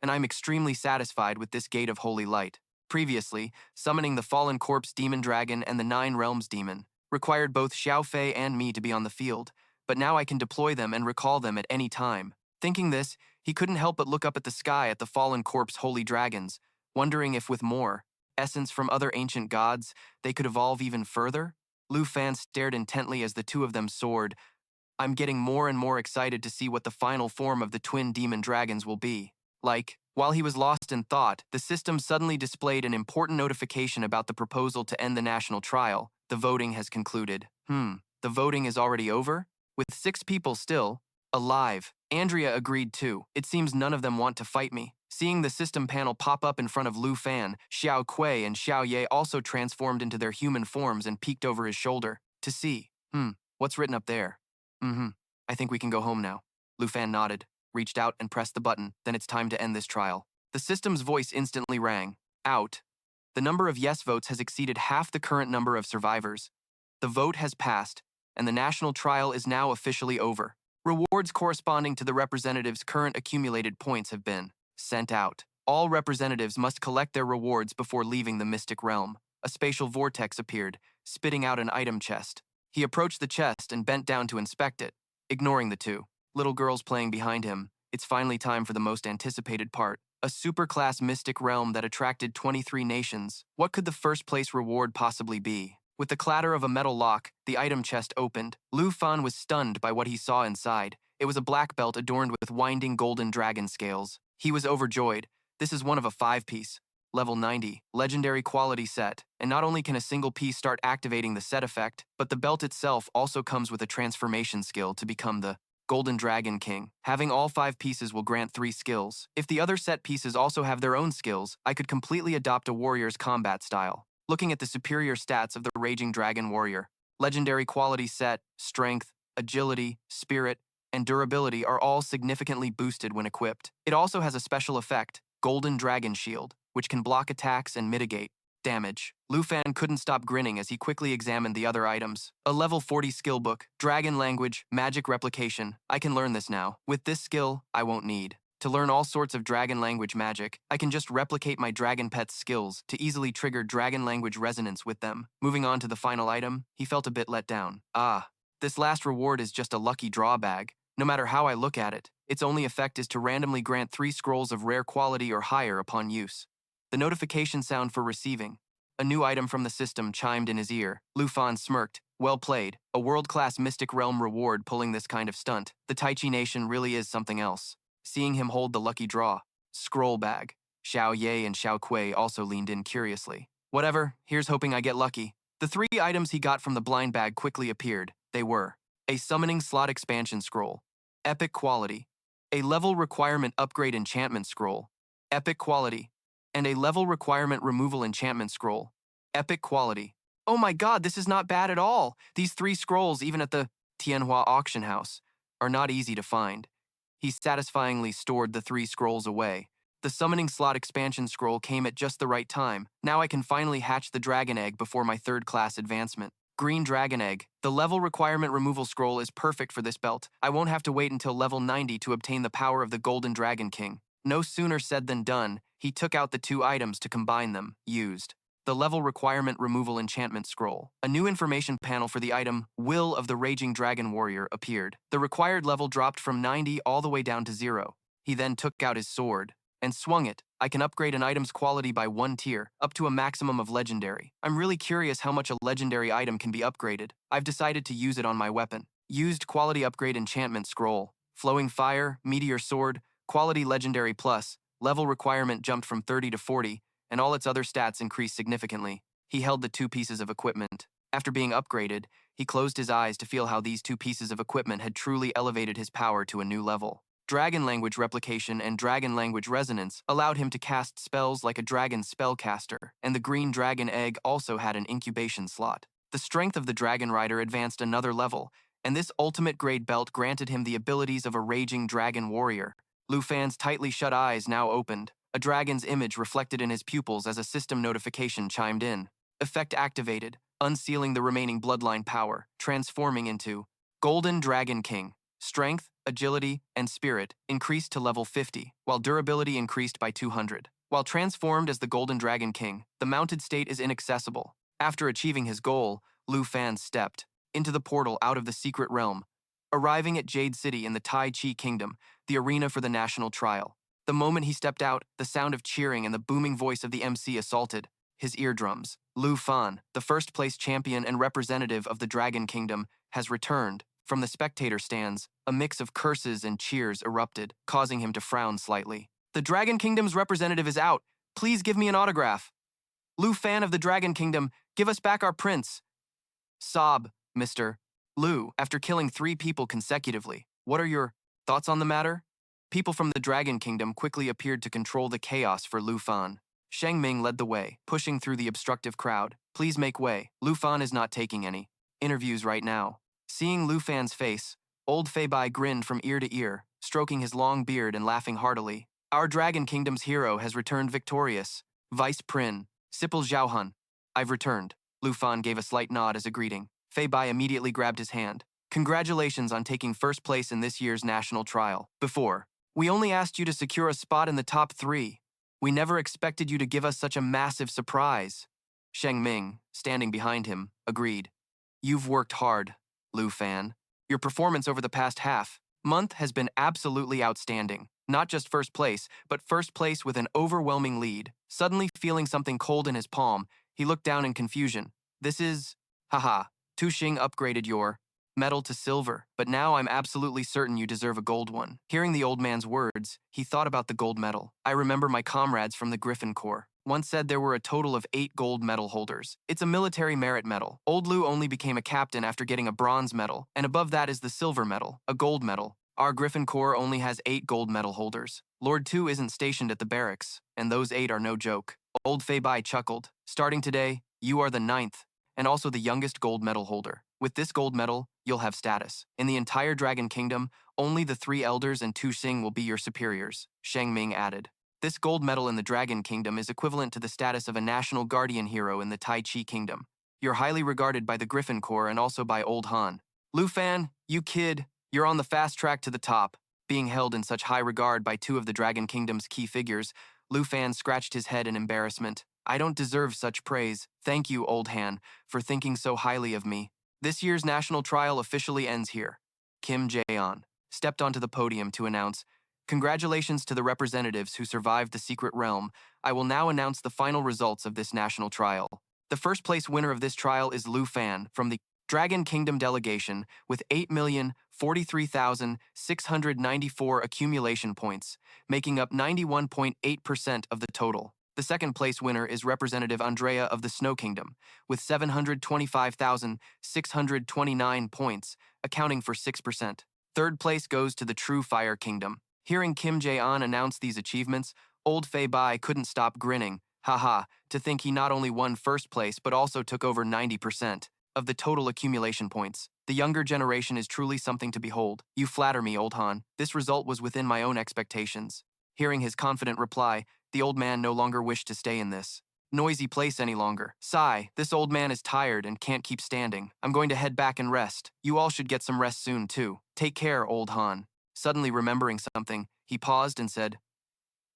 And I'm extremely satisfied with this Gate of Holy Light. Previously, summoning the fallen corpse demon dragon and the 9 realms demon required both Xiao Fei and me to be on the field, but now I can deploy them and recall them at any time. Thinking this, he couldn't help but look up at the sky at the fallen corpse holy dragons, wondering if with more essence from other ancient gods, they could evolve even further. Lu Fan stared intently as the 2 of them soared. I'm getting more and more excited to see what the final form of the twin demon dragons will be. While he was lost in thought, the system suddenly displayed an important notification about the proposal to end the national trial. The voting has concluded. The voting is already over? With 6 people still alive. Andrea agreed too. It seems none of them want to fight me. Seeing the system panel pop up in front of Lu Fan, Xiao Kui and Xiao Ye also transformed into their human forms and peeked over his shoulder to see. What's written up there? I think we can go home now. Lu Fan nodded, reached out and pressed the button. Then it's time to end this trial. The system's voice instantly rang. Out. The number of yes votes has exceeded half the current number of survivors. The vote has passed, and the national trial is now officially over. Rewards corresponding to the representatives' current accumulated points have been sent out. All representatives must collect their rewards before leaving the mystic realm. A spatial vortex appeared, spitting out an item chest. He approached the chest and bent down to inspect it, ignoring the 2 little girls playing behind him. It's finally time for the most anticipated part. A superclass mystic realm that attracted 23 nations. What could the first place reward possibly be? With the clatter of a metal lock, the item chest opened. Lu Fan was stunned by what he saw inside. It was a black belt adorned with winding golden dragon scales. He was overjoyed. This is one of a 5-piece, level 90, legendary quality set, and not only can a single piece start activating the set effect, but the belt itself also comes with a transformation skill to become the Golden Dragon King. Having all 5 pieces will grant 3 skills. If the other set pieces also have their own skills, I could completely adopt a warrior's combat style. Looking at the superior stats of the Raging Dragon Warrior, legendary quality set, strength, agility, spirit, and durability are all significantly boosted when equipped. It also has a special effect, Golden Dragon Shield, which can block attacks and mitigate Damage. Lu Fan couldn't stop grinning as he quickly examined the other items. A level 40 skill book, dragon language, magic replication. I can learn this now. With this skill, I won't need to learn all sorts of dragon language magic. I can just replicate my dragon pet's skills to easily trigger dragon language resonance with them. Moving on to the final item, he felt a bit let down. This last reward is just a lucky draw bag. No matter how I look at it, its only effect is to randomly grant 3 scrolls of rare quality or higher upon use. The notification sound for receiving. A new item from the system chimed in his ear. Lu Fan smirked. Well played. A world-class Mystic Realm reward pulling this kind of stunt. The Taichi Nation really is something else. Seeing him hold the lucky draw. Scroll bag. Xiao Ye and Xiao Kui also leaned in curiously. Whatever, here's hoping I get lucky. The 3 items he got from the blind bag quickly appeared. They were a summoning slot expansion scroll, epic quality, a level requirement upgrade enchantment scroll, epic quality, and a level requirement removal enchantment scroll, epic quality. Oh my god, this is not bad at all. These 3 scrolls, even at the Tianhua auction house, are not easy to find. He satisfyingly stored the 3 scrolls away. The summoning slot expansion scroll came at just the right time. Now I can finally hatch the dragon egg before my 3rd class advancement. Green dragon egg. The level requirement removal scroll is perfect for this belt. I won't have to wait until level 90 to obtain the power of the Golden Dragon King. No sooner said than done. He took out the 2 items to combine them. Used the level requirement removal enchantment scroll. A new information panel for the item Will of the Raging Dragon Warrior appeared. The required level dropped from 90 all the way down to 0. He then took out his sword and swung it. I can upgrade an item's quality by 1 tier, up to a maximum of legendary. I'm really curious how much a legendary item can be upgraded. I've decided to use it on my weapon. Used quality upgrade enchantment scroll. Flowing fire, meteor sword, quality legendary plus. Level requirement jumped from 30 to 40, and all its other stats increased significantly. He held the 2 pieces of equipment. After being upgraded, he closed his eyes to feel how these 2 pieces of equipment had truly elevated his power to a new level. Dragon language replication and dragon language resonance allowed him to cast spells like a dragon spellcaster, and the green dragon egg also had an incubation slot. The strength of the dragon rider advanced another level, and this ultimate grade belt granted him the abilities of a raging dragon warrior. Lu Fan's tightly shut eyes now opened, a dragon's image reflected in his pupils as a system notification chimed in. Effect activated, unsealing the remaining bloodline power, transforming into Golden Dragon King. Strength, agility, and spirit increased to level 50, while durability increased by 200. While transformed as the Golden Dragon King, the mounted state is inaccessible. After achieving his goal, Lu Fan stepped into the portal out of the secret realm, arriving at Jade City in the Tai Chi Kingdom, the arena for the national trial. The moment he stepped out, the sound of cheering and the booming voice of the MC assaulted his eardrums. Lu Fan, the first-place champion and representative of the Dragon Kingdom, has returned. From the spectator stands, a mix of curses and cheers erupted, causing him to frown slightly. The Dragon Kingdom's representative is out. Please give me an autograph. Lu Fan of the Dragon Kingdom, give us back our prince. Sob, Mr. Lu, after killing 3 people consecutively. What are your thoughts on the matter? People from the Dragon Kingdom quickly appeared to control the chaos for Lu Fan. Sheng Ming led the way, pushing through the obstructive crowd. Please make way. Lu Fan is not taking any interviews right now. Seeing Lu Fan's face, old Fei Bai grinned from ear to ear, stroking his long beard and laughing heartily. Our Dragon Kingdom's hero has returned victorious. Vice Prin, Sipil Zhaohun. I've returned. Lu Fan gave a slight nod as a greeting. Fei Bai immediately grabbed his hand. Congratulations on taking first place in this year's national trial. Before, we only asked you to secure a spot in the top 3. We never expected you to give us such a massive surprise. Sheng Ming, standing behind him, agreed. You've worked hard, Lu Fan. Your performance over the past half-month has been absolutely outstanding. Not just first place, but first place with an overwhelming lead. Suddenly feeling something cold in his palm, he looked down in confusion. This is... Haha, Tu Xing upgraded your medal to silver, but now I'm absolutely certain you deserve a gold one. Hearing the old man's words, he thought about the gold medal. I remember my comrades from the Griffin Corps once said there were a total of 8 gold medal holders. It's a military merit medal. Old Lu only became a captain after getting a bronze medal, and above that is the silver medal, a gold medal. Our Griffin Corps only has 8 gold medal holders. Lord 2 isn't stationed at the barracks, and those 8 are no joke. Old Fei Bai chuckled. Starting today, you are the 9th, and also the youngest gold medal holder. With this gold medal, you'll have status. In the entire Dragon Kingdom, only the 3 elders and Tu Xing will be your superiors, Sheng Ming added. This gold medal in the Dragon Kingdom is equivalent to the status of a national guardian hero in the Tai Chi Kingdom. You're highly regarded by the Griffin Corps and also by Old Han. Lu Fan, you kid, you're on the fast track to the top. Being held in such high regard by two of the Dragon Kingdom's key figures, Lu Fan scratched his head in embarrassment. I don't deserve such praise. Thank you, Old Han, for thinking so highly of me. This year's national trial officially ends here. Kim Jae-on stepped onto the podium to announce, "Congratulations to the representatives who survived the secret realm. I will now announce the final results of this national trial. The first place winner of this trial is Lu Fan from the Dragon Kingdom delegation with 8,043,694 accumulation points, making up 91.8% of the total. The second place winner is Representative Andrea of the Snow Kingdom with 725,629 points, accounting for 6%. Third place goes to the True Fire Kingdom." Hearing Kim Jae-on announce these achievements, Old Fei Bai couldn't stop grinning. Haha, to think he not only won first place but also took over 90% of the total accumulation points. The younger generation is truly something to behold. You flatter me, Old Han. This result was within my own expectations. Hearing his confident reply, the old man no longer wished to stay in this noisy place any longer. Sigh, this old man is tired and can't keep standing. I'm going to head back and rest. You all should get some rest soon, too. Take care, Old Han. Suddenly remembering something, he paused and said,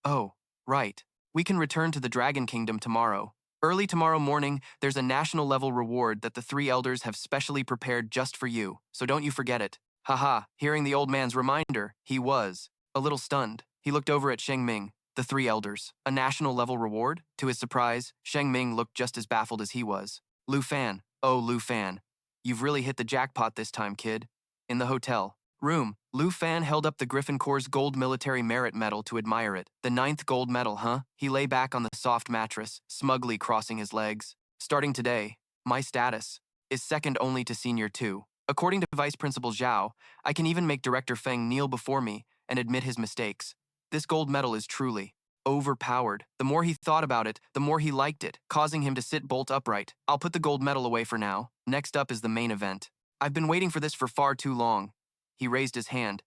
"Oh, right. We can return to the Dragon Kingdom tomorrow. Early tomorrow morning, there's a national-level reward that the three elders have specially prepared just for you, so don't you forget it." Haha, hearing the old man's reminder, he was a little stunned. He looked over at Sheng Ming, the three elders. A national-level reward? To his surprise, Sheng Ming looked just as baffled as he was. Lu Fan, oh Lu Fan, you've really hit the jackpot this time, kid. In the hotel room, Lu Fan held up the Griffin Corps' gold military merit medal to admire it. The 9th gold medal, huh? He lay back on the soft mattress, smugly crossing his legs. Starting today, my status is second only to Senior 2. According to Vice Principal Zhao, I can even make Director Feng kneel before me and admit his mistakes. This gold medal is truly overpowered. The more he thought about it, the more he liked it, causing him to sit bolt upright. I'll put the gold medal away for now. Next up is the main event. I've been waiting for this for far too long. He raised his hand,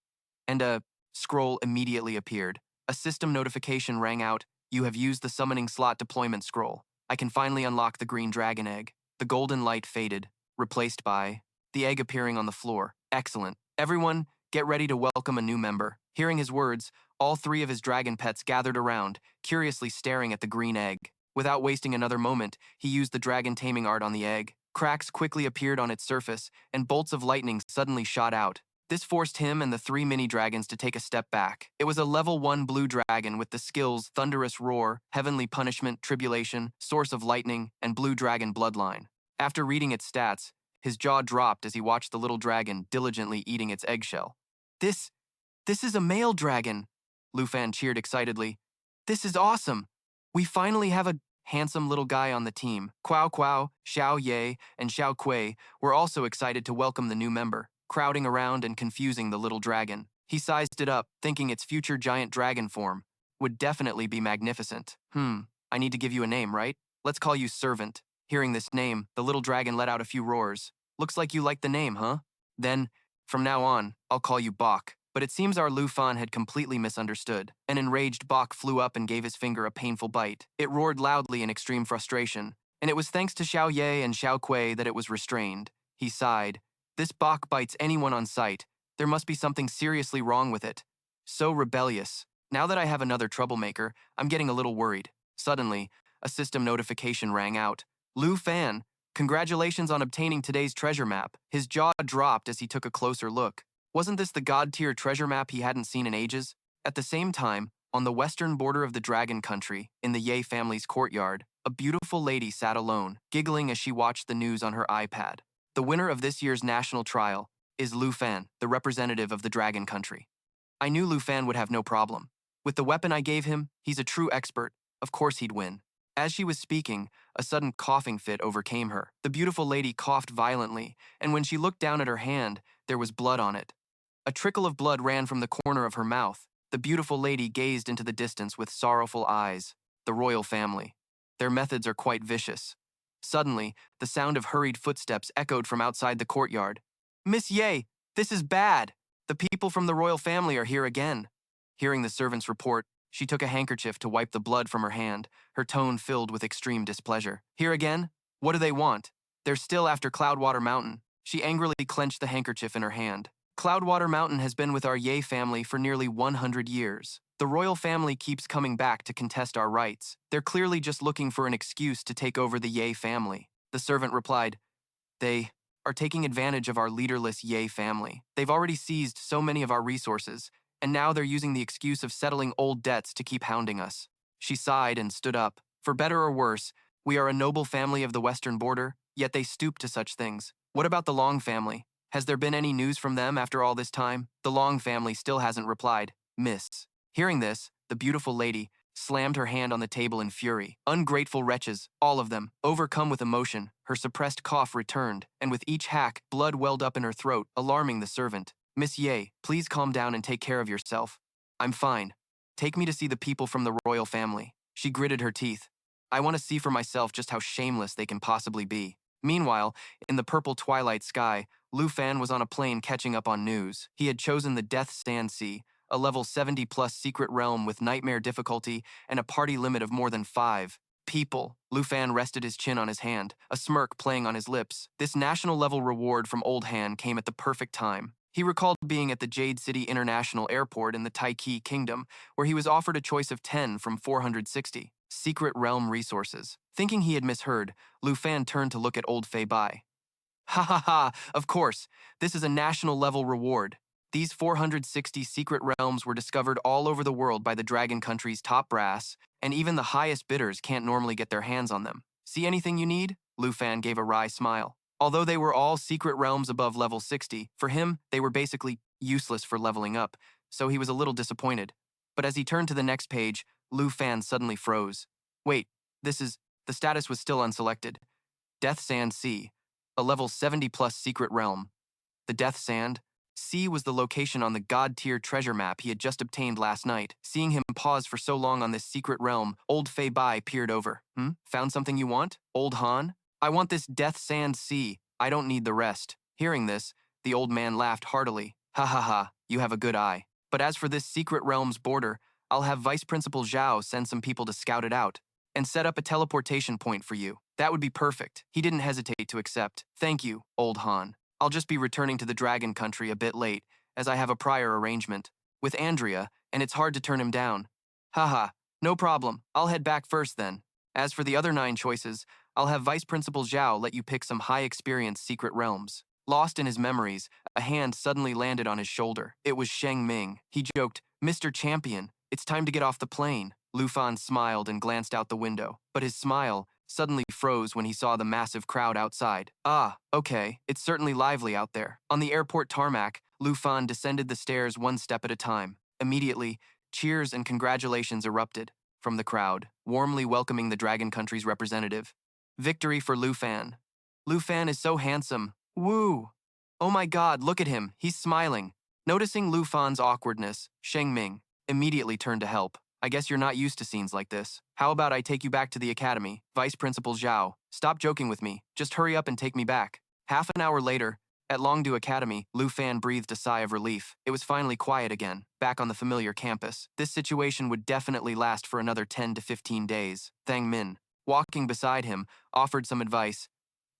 and a scroll immediately appeared. A system notification rang out. You have used the summoning slot deployment scroll. I can finally unlock the green dragon egg. The golden light faded, replaced by the egg appearing on the floor. Excellent. Everyone, get ready to welcome a new member. Hearing his words, all three of his dragon pets gathered around, curiously staring at the green egg. Without wasting another moment, he used the dragon taming art on the egg. Cracks quickly appeared on its surface, and bolts of lightning suddenly shot out. This forced him and the three mini-dragons to take a step back. It was a level 1 blue dragon with the skills Thunderous Roar, Heavenly Punishment, Tribulation, Source of Lightning, and Blue Dragon Bloodline. After reading its stats, his jaw dropped as he watched the little dragon diligently eating its eggshell. This is a male dragon, Lu Fan cheered excitedly. This is awesome. We finally have a handsome little guy on the team. Kuao Kuao, Xiao Ye, and Xiao Kui were also excited to welcome the new member, crowding around and confusing the little dragon. He sized it up, thinking its future giant dragon form would definitely be magnificent. I need to give you a name, right? Let's call you Servant. Hearing this name, the little dragon let out a few roars. Looks like you like the name, huh? Then, from now on, I'll call you Bok. But it seems our Lu Fan had completely misunderstood. An enraged Bok flew up and gave his finger a painful bite. It roared loudly in extreme frustration, and it was thanks to Xiao Ye and Xiao Kui that it was restrained. He sighed. This Bok bites anyone on sight. There must be something seriously wrong with it. So rebellious. Now that I have another troublemaker, I'm getting a little worried. Suddenly, a system notification rang out. Lu Fan, congratulations on obtaining today's treasure map. His jaw dropped as he took a closer look. Wasn't this the god-tier treasure map he hadn't seen in ages? At the same time, on the western border of the Dragon Country, in the Ye family's courtyard, a beautiful lady sat alone, giggling as she watched the news on her iPad. The winner of this year's national trial is Lu Fan, the representative of the Dragon Country. I knew Lu Fan would have no problem. With the weapon I gave him, he's a true expert. Of course he'd win. As she was speaking, a sudden coughing fit overcame her. The beautiful lady coughed violently, and when she looked down at her hand, there was blood on it. A trickle of blood ran from the corner of her mouth. The beautiful lady gazed into the distance with sorrowful eyes. The royal family. Their methods are quite vicious. Suddenly, the sound of hurried footsteps echoed from outside the courtyard. Miss Ye, this is bad. The people from the royal family are here again. Hearing the servant's report, She took a handkerchief to wipe the blood from her hand, her tone filled with extreme displeasure. Here again? What do they want? They're still after Cloudwater Mountain. She angrily clenched the handkerchief in her hand. Cloudwater Mountain has been with our Ye family for nearly 100 years. The royal family keeps coming back to contest our rights. They're clearly just looking for an excuse to take over the Ye family. The servant replied, They are taking advantage of our leaderless Ye family. They've already seized so many of our resources, and now they're using the excuse of settling old debts to keep hounding us. She sighed and stood up. For better or worse, we are a noble family of the western border, yet they stoop to such things. What about the Long family? Has there been any news from them after all this time? The Long family still hasn't replied. Miss. Hearing this, the beautiful lady slammed her hand on the table in fury. Ungrateful wretches, all of them. Overcome with emotion, her suppressed cough returned, and with each hack, blood welled up in her throat, alarming the servant. Miss Ye, please calm down and take care of yourself. I'm fine. Take me to see the people from the royal family. She gritted her teeth. I want to see for myself just how shameless they can possibly be. Meanwhile, in the purple twilight sky, Lu Fan was on a plane catching up on news. He had chosen the Death Sand Sea, a level 70+ secret realm with nightmare difficulty and a party limit of more than 5 people. Lu Fan rested his chin on his hand, a smirk playing on his lips. This national-level reward from Old Han came at the perfect time. He recalled being at the Jade City International Airport in the Taiki Kingdom, where he was offered a choice of 10 from 460 secret realm resources. Thinking he had misheard, Lu Fan turned to look at old Fei Bai. Ha ha ha, of course, this is a national-level reward. These 460 secret realms were discovered all over the world by the Dragon Country's top brass, and even the highest bidders can't normally get their hands on them. See anything you need? Lu Fan gave a wry smile. Although they were all secret realms above level 60, for him, they were basically useless for leveling up, so he was a little disappointed. But as he turned to the next page, Lu Fan suddenly froze. Wait, the status was still unselected. Death Sand Sea, a level 70+ secret realm. The Death Sand Sea was the location on the God-tier treasure map he had just obtained last night. Seeing him pause for so long on this secret realm, old Fei Bai peered over. Found something you want? Old Han? I want this Death Sand Sea. I don't need the rest. Hearing this, the old man laughed heartily. Ha ha ha, you have a good eye. But as for this secret realm's border, I'll have Vice Principal Zhao send some people to scout it out and set up a teleportation point for you. That would be perfect. He didn't hesitate to accept. Thank you, old Han. I'll just be returning to the Dragon Country a bit late, as I have a prior arrangement with Andrea, and it's hard to turn him down. Haha, no problem. I'll head back first then. As for the other 9 choices, I'll have Vice Principal Zhao let you pick some high-experience secret realms. Lost in his memories, a hand suddenly landed on his shoulder. It was Sheng Ming. He joked, Mr. Champion, it's time to get off the plane. Lu Fan smiled and glanced out the window, but his smile suddenly froze when he saw the massive crowd outside. Ah, okay, it's certainly lively out there. On the airport tarmac, Lu Fan descended the stairs one step at a time. Immediately, cheers and congratulations erupted from the crowd, warmly welcoming the Dragon Country's representative. Victory for Lu Fan. Lu Fan is so handsome. Woo! Oh my god, look at him, he's smiling. Noticing Lu Fan's awkwardness, Sheng Ming immediately turned to help. I guess you're not used to scenes like this. How about I take you back to the academy? Vice Principal Zhao, stop joking with me. Just hurry up and take me back. Half an hour later, at Longdu Academy, Lu Fan breathed a sigh of relief. It was finally quiet again, back on the familiar campus. This situation would definitely last for another 10 to 15 days. Thang Min, walking beside him, offered some advice.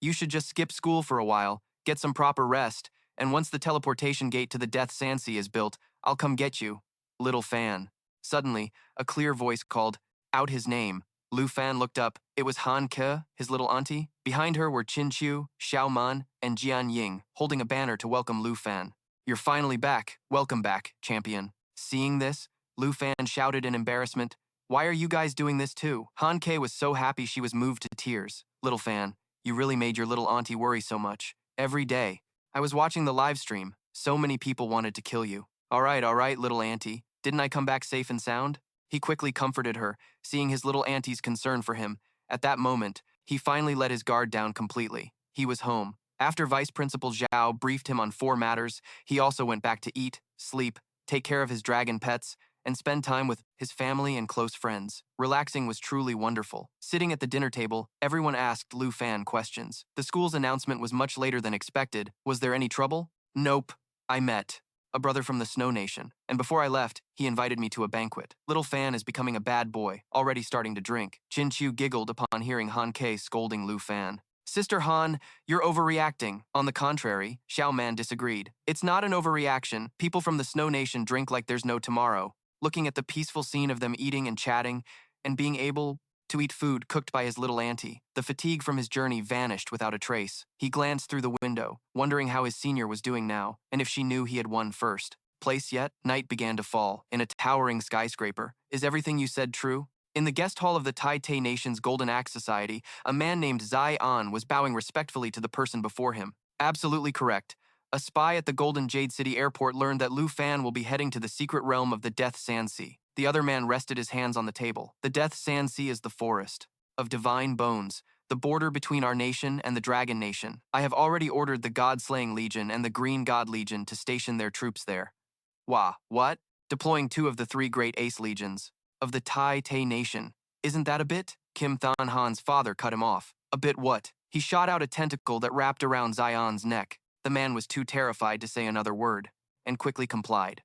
You should just skip school for a while, get some proper rest, and once the teleportation gate to the Death Sand Sea is built, I'll come get you. Little Fan. Suddenly, a clear voice called out his name. Lu Fan looked up. It was Han Ke, his little auntie. Behind her were Qin Chu, Xiao Man, and Jian Ying, holding a banner to welcome Lu Fan. You're finally back. Welcome back, champion. Seeing this, Lu Fan shouted in embarrassment. Why are you guys doing this too? Han Ke was so happy she was moved to tears. Little Fan, you really made your little auntie worry so much. Every day. I was watching the live stream. So many people wanted to kill you. All right, little auntie. Didn't I come back safe and sound? He quickly comforted her, seeing his little auntie's concern for him. At that moment, he finally let his guard down completely. He was home. After Vice Principal Zhao briefed him on 4 matters, he also went back to eat, sleep, take care of his dragon pets, and spend time with his family and close friends. Relaxing was truly wonderful. Sitting at the dinner table, everyone asked Lu Fan questions. The school's announcement was much later than expected. Was there any trouble? Nope. I met. a brother from the Snow Nation, and before I left, he invited me to a banquet. Little Fan is becoming a bad boy, already starting to drink. Chin Chu giggled upon hearing Han Kei scolding Lu Fan. Sister Han, you're overreacting. On the contrary, Xiao Man disagreed. It's not an overreaction. People from the Snow Nation drink like there's no tomorrow. Looking at the peaceful scene of them eating and chatting, and being able to eat food cooked by his little auntie, the fatigue from his journey vanished without a trace. He glanced through the window, wondering how his senior was doing now, and if she knew he had won first. Place yet? Night began to fall, in a towering skyscraper. Is everything you said true? In the guest hall of the Tai Te Nation's Golden Axe Society, a man named Zai An was bowing respectfully to the person before him. Absolutely correct. A spy at the Golden Jade City airport learned that Lu Fan will be heading to the secret realm of the Death Sand Sea. The other man rested his hands on the table. The Death Sand Sea is the forest of divine bones, the border between our nation and the Dragon Nation. I have already ordered the God-Slaying Legion and the Green God Legion to station their troops there. Wah, what? Deploying 2 of the 3 great ace legions of the Tai Te Nation. Isn't that a bit? Kim Than Han's father cut him off. A bit what? He shot out a tentacle that wrapped around Zion's neck. The man was too terrified to say another word, and quickly complied.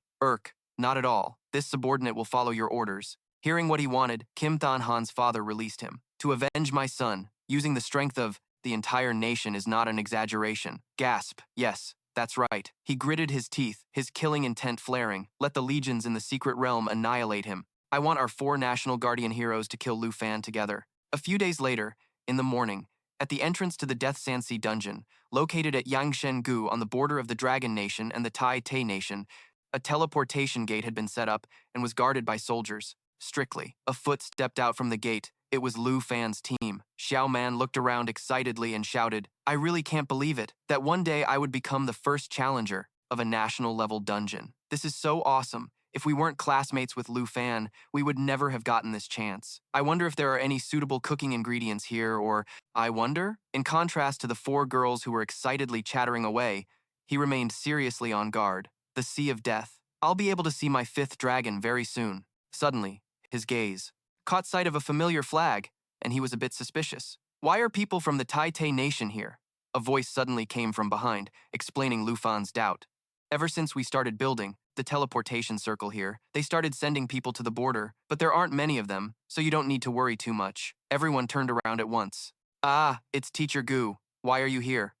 Not at all. This subordinate will follow your orders. Hearing what he wanted, Kim Than Han's father released him. To avenge my son, using the strength of the entire nation is not an exaggeration. Gasp. Yes, that's right. He gritted his teeth, his killing intent flaring. Let the legions in the secret realm annihilate him. I want our 4 national guardian heroes to kill Lu Fan together. A few days later, in the morning, at the entrance to the Death Sand Sea dungeon, located at Yangshen-gu on the border of the Dragon Nation and the Tai Te Nation, a teleportation gate had been set up and was guarded by soldiers. Strictly, a foot stepped out from the gate. It was Lu Fan's team. Xiao Man looked around excitedly and shouted, I really can't believe it, that one day I would become the first challenger of a national-level dungeon. This is so awesome. If we weren't classmates with Lu Fan, we would never have gotten this chance. I wonder if there are any suitable cooking ingredients here, or I wonder? In contrast to the 4 girls who were excitedly chattering away, he remained seriously on guard. The Sea of Death. I'll be able to see my 5th dragon very soon. Suddenly, his gaze caught sight of a familiar flag, and he was a bit suspicious. Why are people from the Tai Te Nation here? A voice suddenly came from behind, explaining Lu Fan's doubt. Ever since we started building the teleportation circle here, they started sending people to the border, but there aren't many of them, so you don't need to worry too much. Everyone turned around at once. Ah, it's Teacher Gu. Why are you here?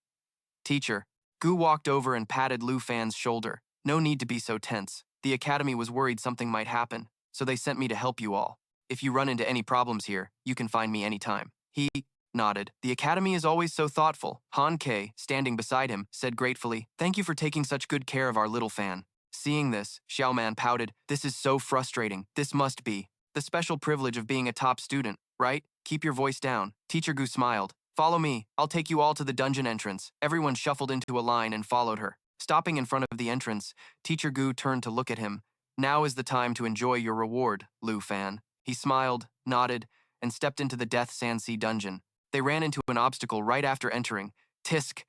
Teacher. Gu walked over and patted Lu Fan's shoulder. No need to be so tense. The academy was worried something might happen, so they sent me to help you all. If you run into any problems here, you can find me anytime. He nodded. The academy is always so thoughtful. Han Kei, standing beside him, said gratefully, Thank you for taking such good care of our little fan. Seeing this, Xiao Man pouted, This is so frustrating. This must be the special privilege of being a top student, right? Keep your voice down. Teacher Gu smiled. Follow me. I'll take you all to the dungeon entrance. Everyone shuffled into a line and followed her. Stopping in front of the entrance, Teacher Gu turned to look at him. Now is the time to enjoy your reward, Lu Fan. He smiled, nodded, and stepped into the Death Sand Sea dungeon. They ran into an obstacle right after entering. Tisk!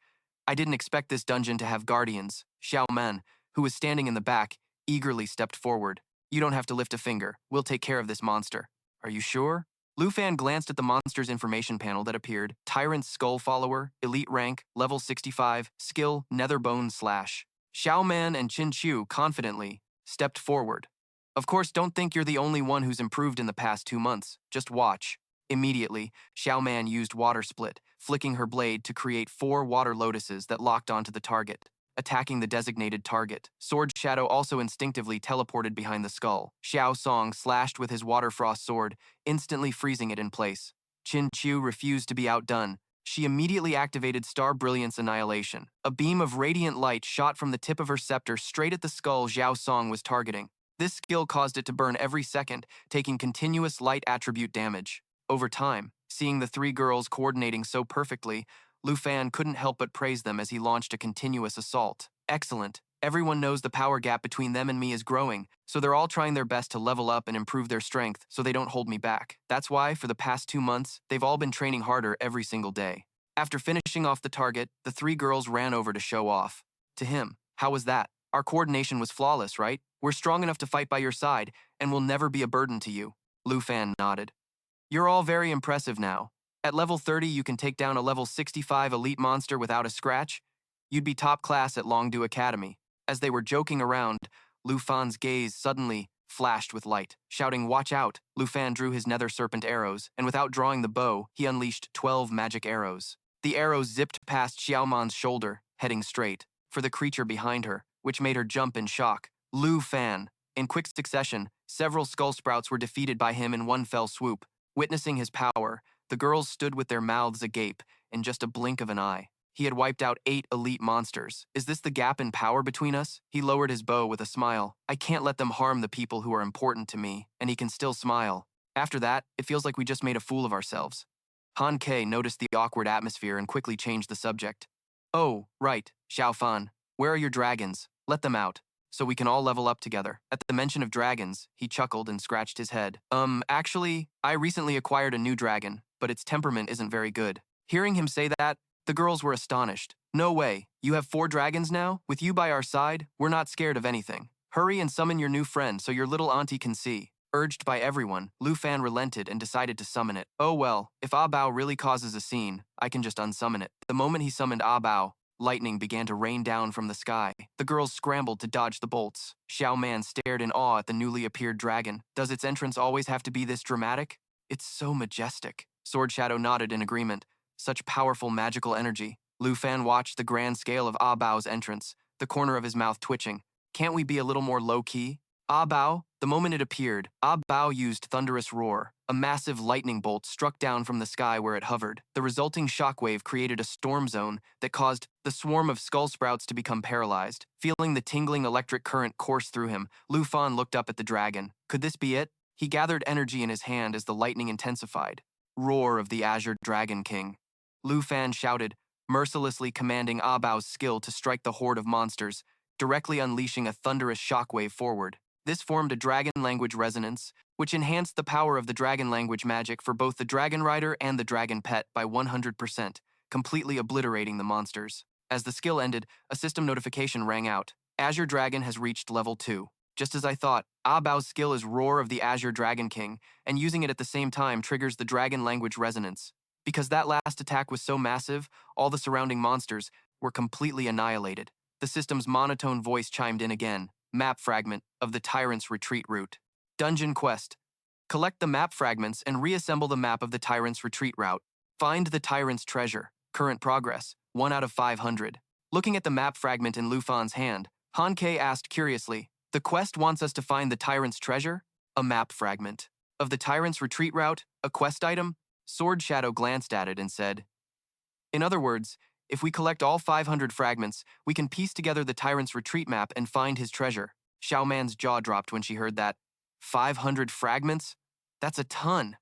I didn't expect this dungeon to have guardians. Xiao Men, who was standing in the back, eagerly stepped forward. You don't have to lift a finger. We'll take care of this monster. Are you sure? Lu Fan glanced at the monster's information panel that appeared. Tyrant's Skull Follower, Elite Rank, Level 65, Skill, Netherbone Slash. Xiao Man and Qin Chu confidently stepped forward. Of course, don't think you're the only one who's improved in the past 2 months. Just watch. Immediately, Xiao Man used Water Split, flicking her blade to create 4 water lotuses that locked onto the target, attacking the designated target. Sword Shadow also instinctively teleported behind the skull. Xiao Song slashed with his Water Frost sword, instantly freezing it in place. Qin Chu refused to be outdone. She immediately activated Star Brilliance Annihilation. A beam of radiant light shot from the tip of her scepter straight at the skull Xiao Song was targeting. This skill caused it to burn every second, taking continuous light attribute damage. Over time, seeing the 3 girls coordinating so perfectly, Lu Fan couldn't help but praise them as he launched a continuous assault. Excellent. Everyone knows the power gap between them and me is growing, so they're all trying their best to level up and improve their strength so they don't hold me back. That's why, for the past 2 months, they've all been training harder every single day. After finishing off the target, the 3 girls ran over to show off. To him, how was that? Our coordination was flawless, right? We're strong enough to fight by your side, and will never be a burden to you. Lu Fan nodded. You're all very impressive now. At level 30, you can take down a level 65 elite monster without a scratch. You'd be top class at Longdu Academy. As they were joking around, Lu Fan's gaze suddenly flashed with light. Shouting, "Watch out!" Lu Fan drew his nether serpent arrows, and without drawing the bow, he unleashed 12 magic arrows. The arrows zipped past Xiaoman's shoulder, heading straight for the creature behind her, which made her jump in shock. Lu Fan. In quick succession, several skull sprouts were defeated by him in one fell swoop. Witnessing his power, the girls stood with their mouths agape in just a blink of an eye. He had wiped out 8 elite monsters. Is this the gap in power between us? He lowered his bow with a smile. I can't let them harm the people who are important to me, and he can still smile. After that, it feels like we just made a fool of ourselves. Han Ke noticed the awkward atmosphere and quickly changed the subject. Oh, right, Xiao Fan. Where are your dragons? Let them out, so we can all level up together. At the mention of dragons, he chuckled and scratched his head. Actually, I recently acquired a new dragon, but its temperament isn't very good. Hearing him say that, the girls were astonished. No way, you have 4 dragons now? With you by our side, we're not scared of anything. Hurry and summon your new friend so your little auntie can see. Urged by everyone, Lu Fan relented and decided to summon it. Oh well, if Ah Bao really causes a scene, I can just unsummon it. The moment he summoned Ah Bao, lightning began to rain down from the sky. The girls scrambled to dodge the bolts. Xiao Man stared in awe at the newly appeared dragon. Does its entrance always have to be this dramatic? It's so majestic. Sword Shadow nodded in agreement. Such powerful magical energy. Lu Fan watched the grand scale of Ah Bao's entrance, the corner of his mouth twitching. Can't we be a little more low-key? Ah Bao, the moment it appeared, Ah Bao used Thunderous Roar. A massive lightning bolt struck down from the sky where it hovered. The resulting shockwave created a storm zone that caused the swarm of skull sprouts to become paralyzed. Feeling the tingling electric current course through him, Lu Fan looked up at the dragon. Could this be it? He gathered energy in his hand as the lightning intensified. Roar of the Azure Dragon King. Lu Fan shouted, mercilessly commanding Ah Bao's skill to strike the horde of monsters, directly unleashing a thunderous shockwave forward. This formed a dragon language resonance, which enhanced the power of the dragon language magic for both the dragon rider and the dragon pet by 100%, completely obliterating the monsters. As the skill ended, a system notification rang out. Azure Dragon has reached level 2. Just as I thought, Ah Bao's skill is Roar of the Azure Dragon King, and using it at the same time triggers the dragon language resonance. Because that last attack was so massive, all the surrounding monsters were completely annihilated. The system's monotone voice chimed in again. Map fragment of the Tyrant's retreat route. Dungeon quest. Collect the map fragments and reassemble the map of the Tyrant's retreat route. Find the Tyrant's treasure. Current progress, 1 out of 500. Looking at the map fragment in Lu Fan's hand, Han Ke asked curiously, the quest wants us to find the Tyrant's treasure? A map fragment. Of the Tyrant's retreat route? A quest item? Sword Shadow glanced at it and said, in other words, if we collect all 500 fragments, we can piece together the Tyrant's retreat map and find his treasure. Xiao Man's jaw dropped when she heard that. 500 fragments? That's a ton.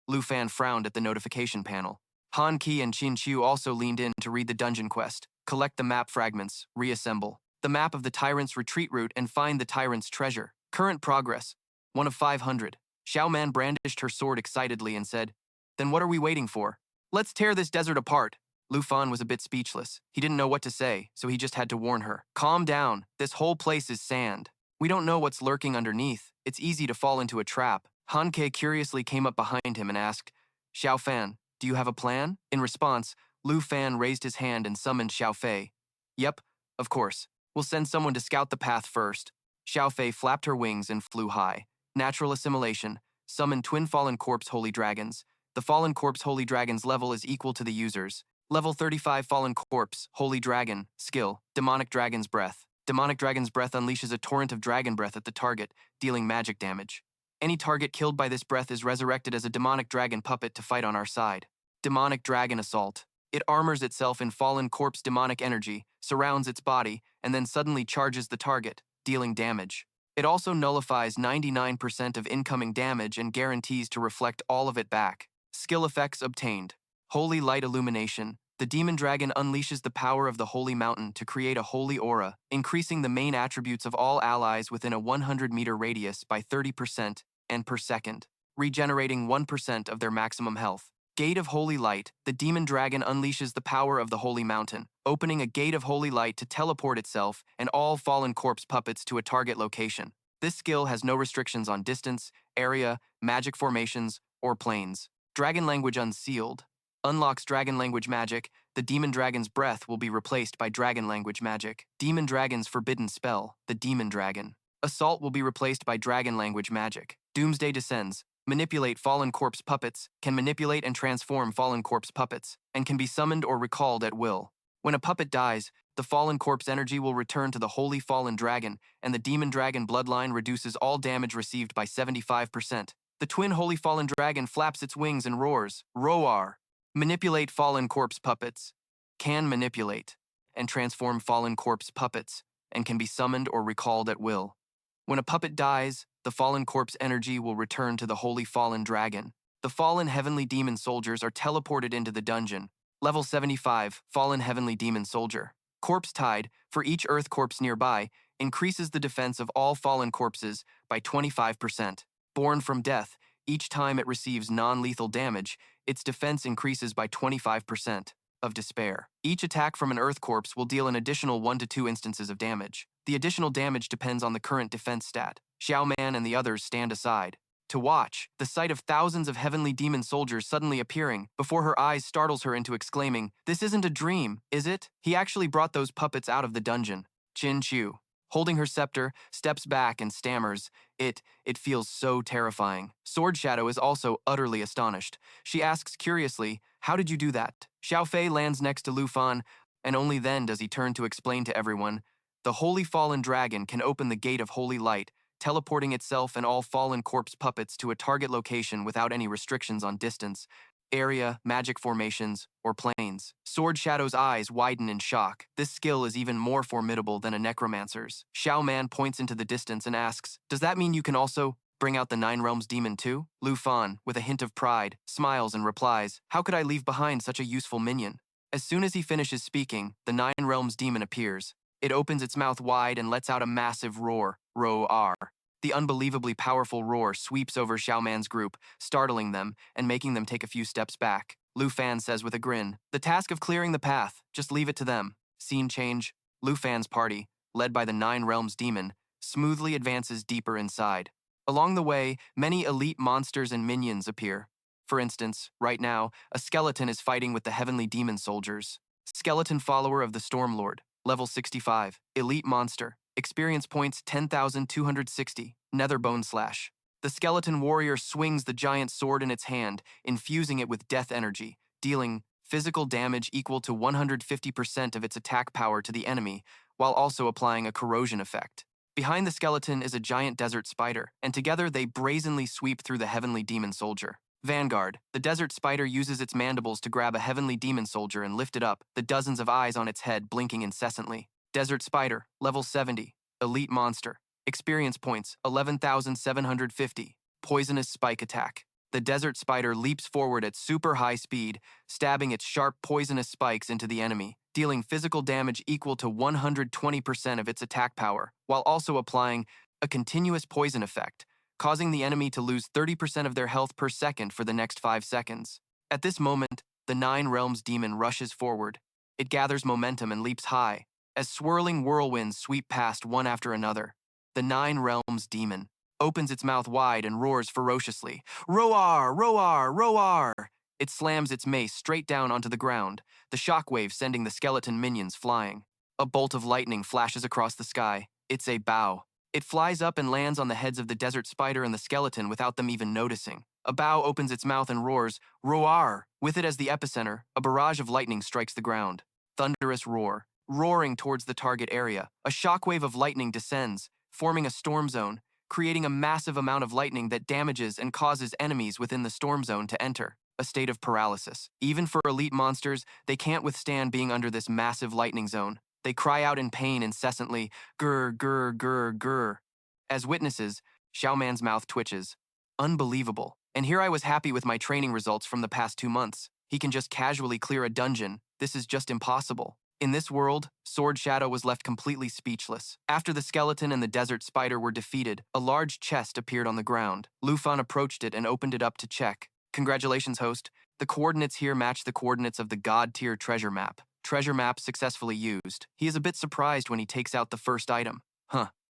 Lu Fan frowned at the notification panel. Han Ki and Qin Qiu also leaned in to read the dungeon quest. Collect the map fragments, reassemble the map of the Tyrant's retreat route and find the Tyrant's treasure. Current progress, 1 of 500. Xiao Man brandished her sword excitedly and said, then what are we waiting for? Let's tear this desert apart. Lu Fan was a bit speechless. He didn't know what to say, so he just had to warn her. Calm down. This whole place is sand. We don't know what's lurking underneath. It's easy to fall into a trap. Han Ke curiously came up behind him and asked, Xiao Fan, do you have a plan? In response, Lu Fan raised his hand and summoned Xiao Fei. Yep, of course. We'll send someone to scout the path first. Xiao Fei flapped her wings and flew high. Natural assimilation. Summon twin fallen corpse holy dragons. The fallen corpse holy dragon's level is equal to the user's. Level 35 Fallen Corpse, Holy Dragon, Skill, Demonic Dragon's Breath. Demonic Dragon's Breath unleashes a torrent of dragon breath at the target, dealing magic damage. Any target killed by this breath is resurrected as a demonic dragon puppet to fight on our side. Demonic Dragon Assault. It armors itself in fallen corpse demonic energy, surrounds its body, and then suddenly charges the target, dealing damage. It also nullifies 99% of incoming damage and guarantees to reflect all of it back. Skill effects obtained. Holy Light Illumination. The demon dragon unleashes the power of the holy mountain to create a holy aura, increasing the main attributes of all allies within a 100-meter radius by 30% and per second, regenerating 1% of their maximum health. Gate of Holy Light. The demon dragon unleashes the power of the holy mountain, opening a gate of holy light to teleport itself and all fallen corpse puppets to a target location. This skill has no restrictions on distance, area, magic formations, or planes. Dragon Language Unsealed. Unlocks dragon language magic, the demon dragon's breath will be replaced by dragon language magic. Demon dragon's forbidden spell, the demon dragon. Assault will be replaced by dragon language magic. Doomsday descends. Manipulate fallen corpse puppets, can manipulate and transform fallen corpse puppets, and can be summoned or recalled at will. When a puppet dies, the fallen corpse energy will return to the holy fallen dragon, and the demon dragon bloodline reduces all damage received by 75%. The twin holy fallen dragon flaps its wings and roars, Roar! Manipulate fallen corpse puppets. Can manipulate and transform fallen corpse puppets, and can be summoned or recalled at will. When a puppet dies, the fallen corpse energy will return to the holy fallen dragon. The fallen heavenly demon soldiers are teleported into the dungeon. Level 75, Fallen Heavenly Demon Soldier. Corpse Tide, for each earth corpse nearby, increases the defense of all fallen corpses by 25%. Born from death, each time it receives non-lethal damage, its defense increases by 25%. Of despair. Each attack from an earth corpse will deal an additional 1 to 2 instances of damage. The additional damage depends on the current defense stat. Xiao Man and the others stand aside. To watch, the sight of thousands of heavenly demon soldiers suddenly appearing before her eyes startles her into exclaiming, "This isn't a dream, is it? He actually brought those puppets out of the dungeon." Qin Chu, holding her scepter, steps back and stammers, It feels so terrifying." Sword Shadow is also utterly astonished. She asks curiously, "How did you do that?" Xiao Fei lands next to Lu Fan, and only then does he turn to explain to everyone, "The holy fallen dragon can open the gate of holy light, teleporting itself and all fallen corpse puppets to a target location without any restrictions on distance, area, magic formations, or planes." Sword Shadow's eyes widen in shock. This skill is even more formidable than a necromancer's. Xiao Man points into the distance and asks, "Does that mean you can also bring out the Nine Realms demon too?" Lu Fan, with a hint of pride, smiles and replies, "How could I leave behind such a useful minion?" As soon as he finishes speaking, the Nine Realms demon appears. It opens its mouth wide and lets out a massive roar, Roar. The unbelievably powerful roar sweeps over Xiao Man's group, startling them and making them take a few steps back. Lu Fan says with a grin, "The task of clearing the path, just leave it to them." Scene change. Lu Fan's party, led by the Nine Realms demon, smoothly advances deeper inside. Along the way, many elite monsters and minions appear. For instance, right now, a skeleton is fighting with the heavenly demon soldiers. Skeleton follower of the Stormlord, level 65, elite monster. Experience points 10,260, Nether Bone Slash. The skeleton warrior swings the giant sword in its hand, infusing it with death energy, dealing physical damage equal to 150% of its attack power to the enemy, while also applying a corrosion effect. Behind the skeleton is a giant desert spider, and together they brazenly sweep through the heavenly demon soldier. Vanguard. The desert spider uses its mandibles to grab a heavenly demon soldier and lift it up, the dozens of eyes on its head blinking incessantly. Desert Spider, level 70, elite monster. Experience points, 11,750. Poisonous spike attack. The desert spider leaps forward at super high speed, stabbing its sharp poisonous spikes into the enemy, dealing physical damage equal to 120% of its attack power, while also applying a continuous poison effect, causing the enemy to lose 30% of their health per second for the next 5 seconds. At this moment, the Nine Realms demon rushes forward. It gathers momentum and leaps high. As swirling whirlwinds sweep past one after another, the Nine Realms demon opens its mouth wide and roars ferociously, "Roar! Roar! Roar!" It slams its mace straight down onto the ground, the shockwave sending the skeleton minions flying. A bolt of lightning flashes across the sky. It's a bow. It flies up and lands on the heads of the desert spider and the skeleton without them even noticing. A bow opens its mouth and roars, "Roar!" With it as the epicenter, a barrage of lightning strikes the ground. Thunderous roar. Roaring towards the target area, a shockwave of lightning descends, forming a storm zone, creating a massive amount of lightning that damages and causes enemies within the storm zone to enter a state of paralysis. Even for elite monsters, they can't withstand being under this massive lightning zone. They cry out in pain incessantly, "Grr, grr, grr, grr." As witnesses, Xiao Man's mouth twitches. Unbelievable. And here I was happy with my training results from the past 2 months. He can just casually clear a dungeon. This is just impossible. In this world, Sword Shadow was left completely speechless. After the skeleton and the desert spider were defeated, a large chest appeared on the ground. Lu Fan approached it and opened it up to check. "Congratulations, host. The coordinates here match the coordinates of the God-tier treasure map. Treasure map successfully used." He is a bit surprised when he takes out the first item.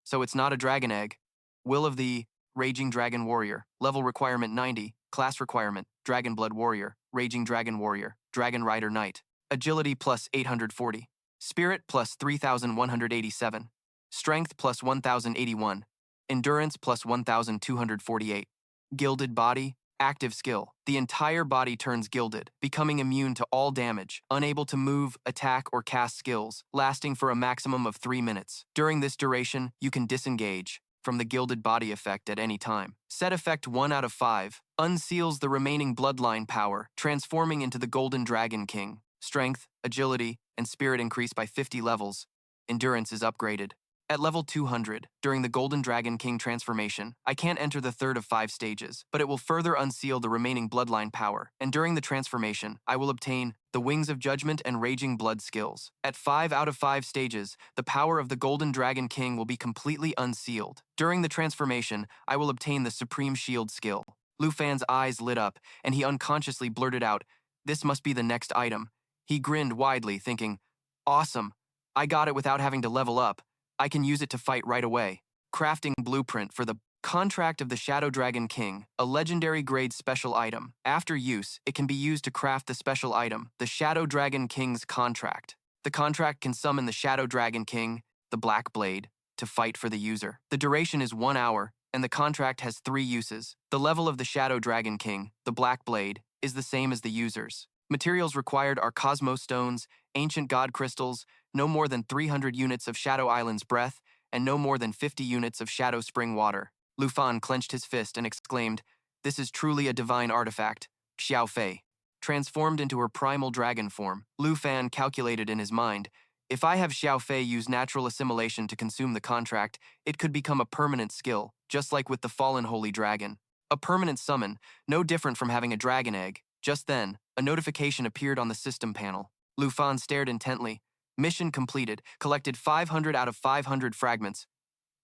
So it's not a dragon egg. Will of the Raging Dragon Warrior. Level requirement 90. Class requirement, Dragon Blood Warrior, Raging Dragon Warrior, Dragon Rider Knight. Agility plus 840. Spirit plus 3,187. Strength plus 1,081. Endurance plus 1,248. Gilded body, active skill. The entire body turns gilded, becoming immune to all damage, unable to move, attack, or cast skills, lasting for a maximum of 3 minutes. During this duration, you can disengage from the gilded body effect at any time. Set effect 1 out of 5 unseals the remaining bloodline power, transforming into the Golden Dragon King. Strength, agility, and spirit increase by 50 levels. Endurance is upgraded. At level 200, during the Golden Dragon King transformation, I can't enter the third of 5 stages, but it will further unseal the remaining bloodline power, and during the transformation, I will obtain the Wings of Judgment and Raging Blood skills. At 5 out of 5 stages, the power of the Golden Dragon King will be completely unsealed. During the transformation, I will obtain the Supreme Shield skill. Lu Fan's eyes lit up, and he unconsciously blurted out, "This must be the next item." He grinned widely, thinking, "Awesome, I got it without having to level up. I can use it to fight right away." Crafting blueprint for the Contract of the Shadow Dragon King, a legendary grade special item. After use, it can be used to craft the special item, the Shadow Dragon King's Contract. The contract can summon the Shadow Dragon King, the Black Blade, to fight for the user. The duration is 1 hour, and the contract has 3 uses. The level of the Shadow Dragon King, the Black Blade, is the same as the user's. Materials required are Cosmos Stones, Ancient God Crystals, no more than 300 units of Shadow Island's breath, and no more than 50 units of Shadow Spring water. Lu Fan clenched his fist and exclaimed, "This is truly a divine artifact." Xiao Fei, transformed into her primal dragon form, Lu Fan calculated in his mind, "If I have Xiao Fei use natural assimilation to consume the contract, it could become a permanent skill, just like with the fallen holy dragon. A permanent summon, no different from having a dragon egg." Just then, a notification appeared on the system panel. Lu Fan stared intently. Mission completed. Collected 500 out of 500 fragments.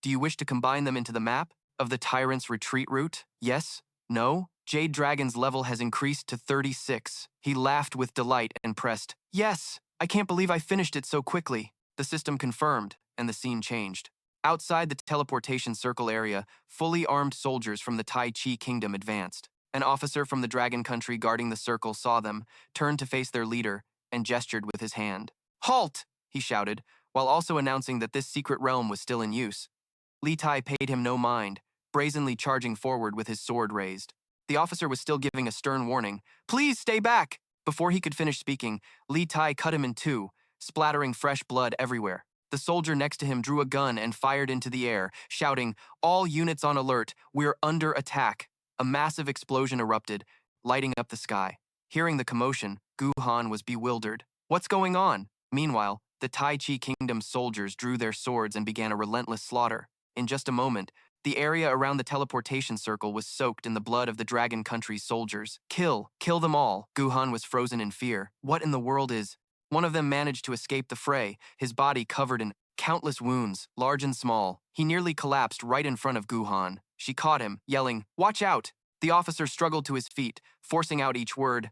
Do you wish to combine them into the map of the Tyrant's retreat route? Yes? No? Jade Dragon's level has increased to 36. He laughed with delight and pressed, "Yes! I can't believe I finished it so quickly." The system confirmed, and the scene changed. Outside the teleportation circle area, fully armed soldiers from the Tai Chi Kingdom advanced. An officer from the Dragon Country guarding the circle saw them, turned to face their leader, and gestured with his hand. "Halt!" he shouted, while also announcing that this secret realm was still in use. Li Tai paid him no mind, brazenly charging forward with his sword raised. The officer was still giving a stern warning, "Please stay back!" Before he could finish speaking, Li Tai cut him in two, splattering fresh blood everywhere. The soldier next to him drew a gun and fired into the air, shouting, "All units on alert, we're under attack." A massive explosion erupted, lighting up the sky. Hearing the commotion, Gu Han was bewildered. What's going on? Meanwhile, the Tai Chi Kingdom's soldiers drew their swords and began a relentless slaughter. In just a moment, the area around the teleportation circle was soaked in the blood of the Dragon Country's soldiers. Kill them all. Gu Han was frozen in fear. What in the world is? One of them managed to escape the fray, his body covered in countless wounds, large and small. He nearly collapsed right in front of Gu Han. She caught him, yelling, "Watch out!" The officer struggled to his feet, forcing out each word.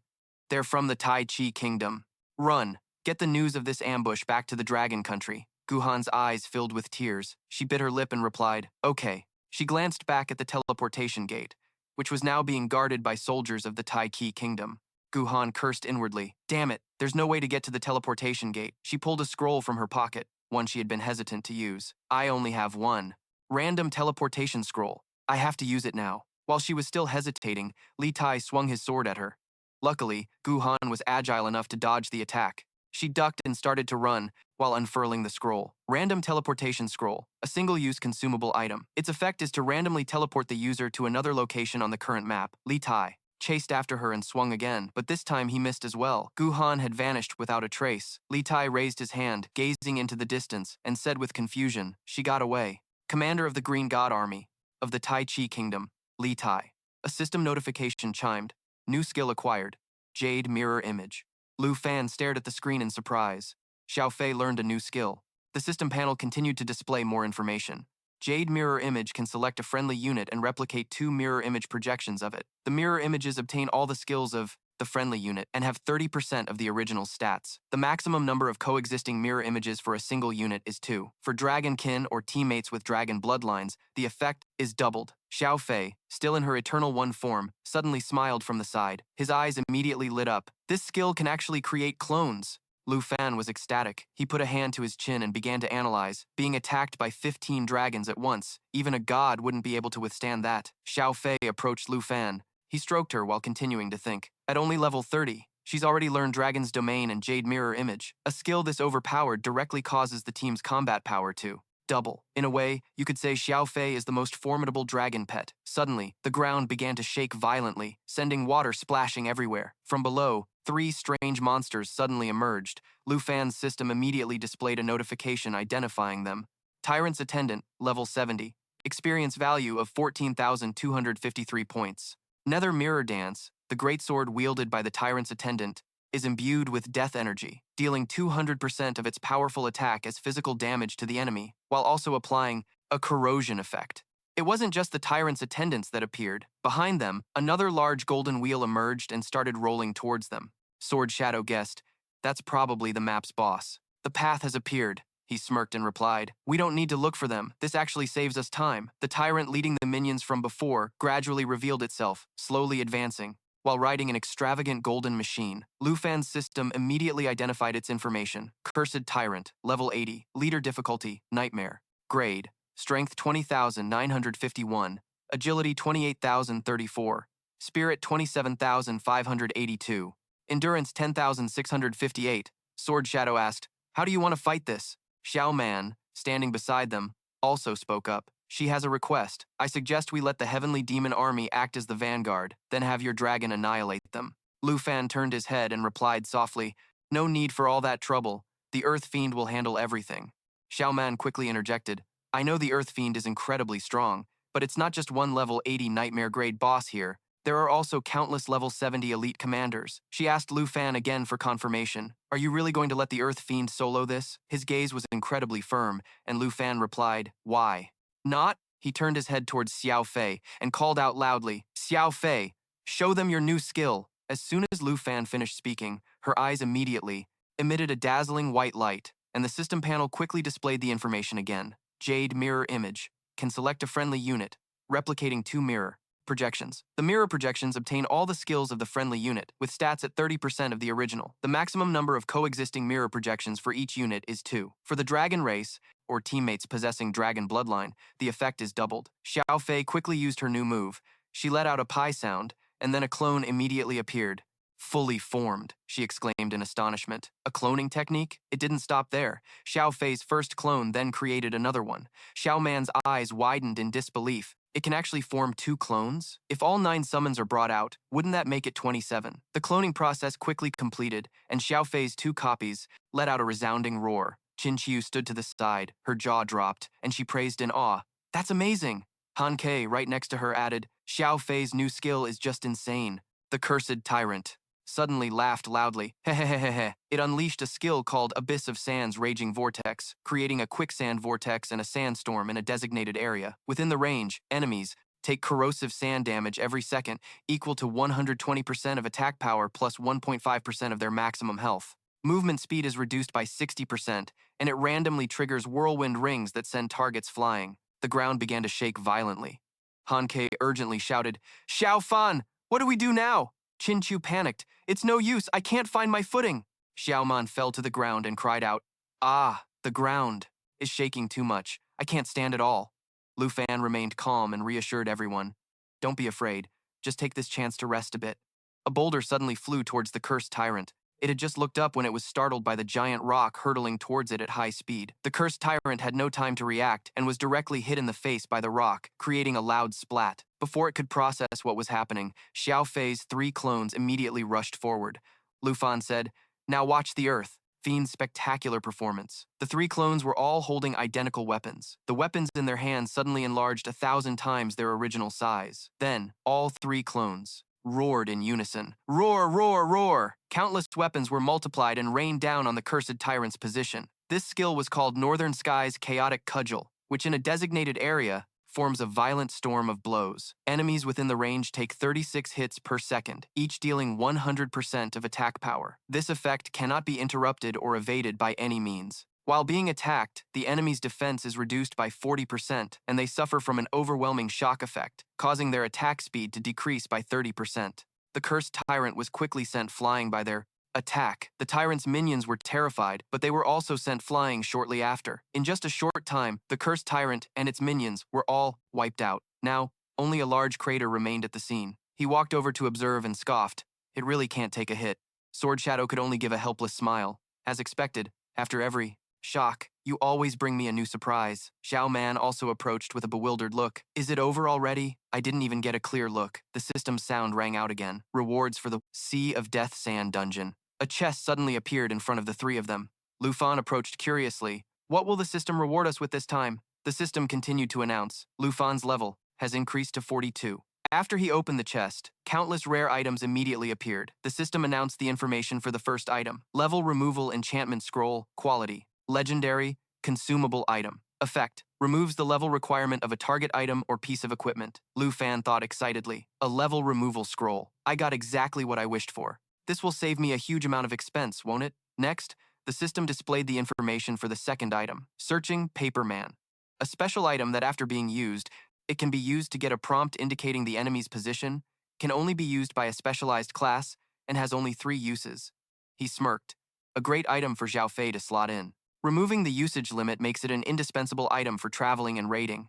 "They're from the Tai Chi Kingdom. Run! Get the news of this ambush back to the Dragon Country." Gu Han's eyes filled with tears. She bit her lip and replied, "Okay." She glanced back at the teleportation gate, which was now being guarded by soldiers of the Tai Chi Kingdom. Gu Han cursed inwardly. Damn it, there's no way to get to the teleportation gate. She pulled a scroll from her pocket, one she had been hesitant to use. I only have one. Random teleportation scroll. I have to use it now. While she was still hesitating, Li Tai swung his sword at her. Luckily, Gu Han was agile enough to dodge the attack. She ducked and started to run while unfurling the scroll. Random teleportation scroll, a single-use consumable item. Its effect is to randomly teleport the user to another location on the current map. Li Tai chased after her and swung again, but this time he missed as well. Gu Han had vanished without a trace. Li Tai raised his hand, gazing into the distance, and said with confusion, "She got away." Commander of the Green God Army of the Tai Chi Kingdom, Li Tai. A system notification chimed. New skill acquired. Jade Mirror Image. Lu Fan stared at the screen in surprise. Xiao Fei learned a new skill. The system panel continued to display more information. Jade Mirror Image can select a friendly unit and replicate 2 mirror image projections of it. The mirror images obtain all the skills of the friendly unit, and have 30% of the original stats. The maximum number of coexisting mirror images for a single unit is 2. For dragon kin or teammates with dragon bloodlines, the effect is doubled. Xiao Fei, still in her Eternal One form, suddenly smiled from the side. His eyes immediately lit up. This skill can actually create clones. Lu Fan was ecstatic. He put a hand to his chin and began to analyze. Being attacked by 15 dragons at once, even a god wouldn't be able to withstand that. Xiao Fei approached Lu Fan. He stroked her while continuing to think. At only level 30, she's already learned Dragon's Domain and Jade Mirror Image. A skill this overpowered directly causes the team's combat power to double. In a way, you could say Xiao Fei is the most formidable dragon pet. Suddenly, the ground began to shake violently, sending water splashing everywhere. From below, 3 strange monsters suddenly emerged. Lu Fan's system immediately displayed a notification identifying them. Tyrant's Attendant, level 70. Experience value of 14,253 points. Nether Mirror Dance, the greatsword wielded by the Tyrant's Attendant, is imbued with death energy, dealing 200% of its powerful attack as physical damage to the enemy, while also applying a corrosion effect. It wasn't just the Tyrant's Attendants that appeared. Behind them, another large golden wheel emerged and started rolling towards them. Sword Shadow guessed, "That's probably the map's boss." "The path has appeared," he smirked and replied. "We don't need to look for them. This actually saves us time." The tyrant leading the minions from before gradually revealed itself, slowly advancing. While riding an extravagant golden machine, Lu Fan's system immediately identified its information. Cursed Tyrant, level 80, leader difficulty, Nightmare. Grade, Strength 20,951, Agility 28,034, Spirit 27,582, Endurance 10,658. Sword Shadow asked, "How do you want to fight this?" Xiao Man, standing beside them, also spoke up. "She has a request. I suggest we let the Heavenly Demon Army act as the vanguard, then have your dragon annihilate them." Lu Fan turned his head and replied softly, "No need for all that trouble. The Earth Fiend will handle everything." Xiao Man quickly interjected, "I know the Earth Fiend is incredibly strong, but it's not just one level 80 nightmare grade boss here. There are also countless level 70 elite commanders." She asked Lu Fan again for confirmation. "Are you really going to let the Earth Fiend solo this?" His gaze was incredibly firm, and Lu Fan replied, "Why not?" He turned his head towards Xiao Fei and called out loudly, "Xiao Fei, show them your new skill." As soon as Lu Fan finished speaking, her eyes immediately emitted a dazzling white light, and the system panel quickly displayed the information again. Jade Mirror Image can select a friendly unit, replicating 2 mirror projections. The mirror projections obtain all the skills of the friendly unit, with stats at 30% of the original. The maximum number of coexisting mirror projections for each unit is 2. For the dragon race, or teammates possessing dragon bloodline, the effect is doubled. Xiao Fei quickly used her new move. She let out a pie sound, and then a clone immediately appeared. "Fully formed," she exclaimed in astonishment. "A cloning technique?" It didn't stop there. Xiao Fei's first clone then created another one. Xiao Man's eyes widened in disbelief. It can actually form 2 clones? If all 9 summons are brought out, wouldn't that make it 27? The cloning process quickly completed, and Xiao Fei's 2 copies let out a resounding roar. Qin Qiu stood to the side, her jaw dropped, and she praised in awe. "That's amazing!" Han Kei, right next to her, added, "Xiao Fei's new skill is just insane." The Cursed Tyrant suddenly laughed loudly. Hehehehe. It unleashed a skill called Abyss of Sand's Raging Vortex, creating a quicksand vortex and a sandstorm in a designated area. Within the range, enemies take corrosive sand damage every second, equal to 120% of attack power plus 1.5% of their maximum health. Movement speed is reduced by 60%, and it randomly triggers whirlwind rings that send targets flying. The ground began to shake violently. Han Kei urgently shouted, "Xiao Fan, what do we do now?" Qin Qiu panicked. "It's no use, I can't find my footing." Xiao Man fell to the ground and cried out, "Ah, the ground is shaking too much. I can't stand at all." Lu Fan remained calm and reassured everyone. "Don't be afraid. Just take this chance to rest a bit." A boulder suddenly flew towards the cursed tyrant. It had just looked up when it was startled by the giant rock hurtling towards it at high speed. The cursed tyrant had no time to react and was directly hit in the face by the rock, creating a loud splat. Before it could process what was happening, Xiao Fei's 3 clones immediately rushed forward. Lu Fan said, "Now watch the earth." Fiend's spectacular performance. The 3 clones were all holding identical weapons. The weapons in their hands suddenly enlarged 1,000 times their original size. Then, all 3 clones roared in unison. Roar, roar, roar! Countless weapons were multiplied and rained down on the cursed tyrant's position. This skill was called Northern Sky's Chaotic Cudgel, which in a designated area forms a violent storm of blows. Enemies within the range take 36 hits per second, each dealing 100% of attack power. This effect cannot be interrupted or evaded by any means. While being attacked, the enemy's defense is reduced by 40%, and they suffer from an overwhelming shock effect, causing their attack speed to decrease by 30%. The cursed tyrant was quickly sent flying by their attack. The tyrant's minions were terrified, but they were also sent flying shortly after. In just a short time, the cursed tyrant and its minions were all wiped out. Now, only a large crater remained at the scene. He walked over to observe and scoffed. It really can't take a hit. Sword Shadow could only give a helpless smile. As expected, after every shock, you always bring me a new surprise. Xiao Man also approached with a bewildered look. Is it over already? I didn't even get a clear look. The system's sound rang out again. Rewards for the Sea of Death Sand dungeon. A chest suddenly appeared in front of the three of them. Lu Fan approached curiously. What will the system reward us with this time? The system continued to announce. Lu Fan's level has increased to 42. After he opened the chest, countless rare items immediately appeared. The system announced the information for the first item. Level Removal Enchantment Scroll, Quality. Legendary, consumable item. Effect. Removes the level requirement of a target item or piece of equipment. Lu Fan thought excitedly. A level removal scroll. I got exactly what I wished for. This will save me a huge amount of expense, won't it? Next, the system displayed the information for the second item. Searching Paper Man. A special item that after being used, it can be used to get a prompt indicating the enemy's position, can only be used by a specialized class, and has only 3 uses. He smirked. A great item for Zhao Fei to slot in. Removing the usage limit makes it an indispensable item for traveling and raiding.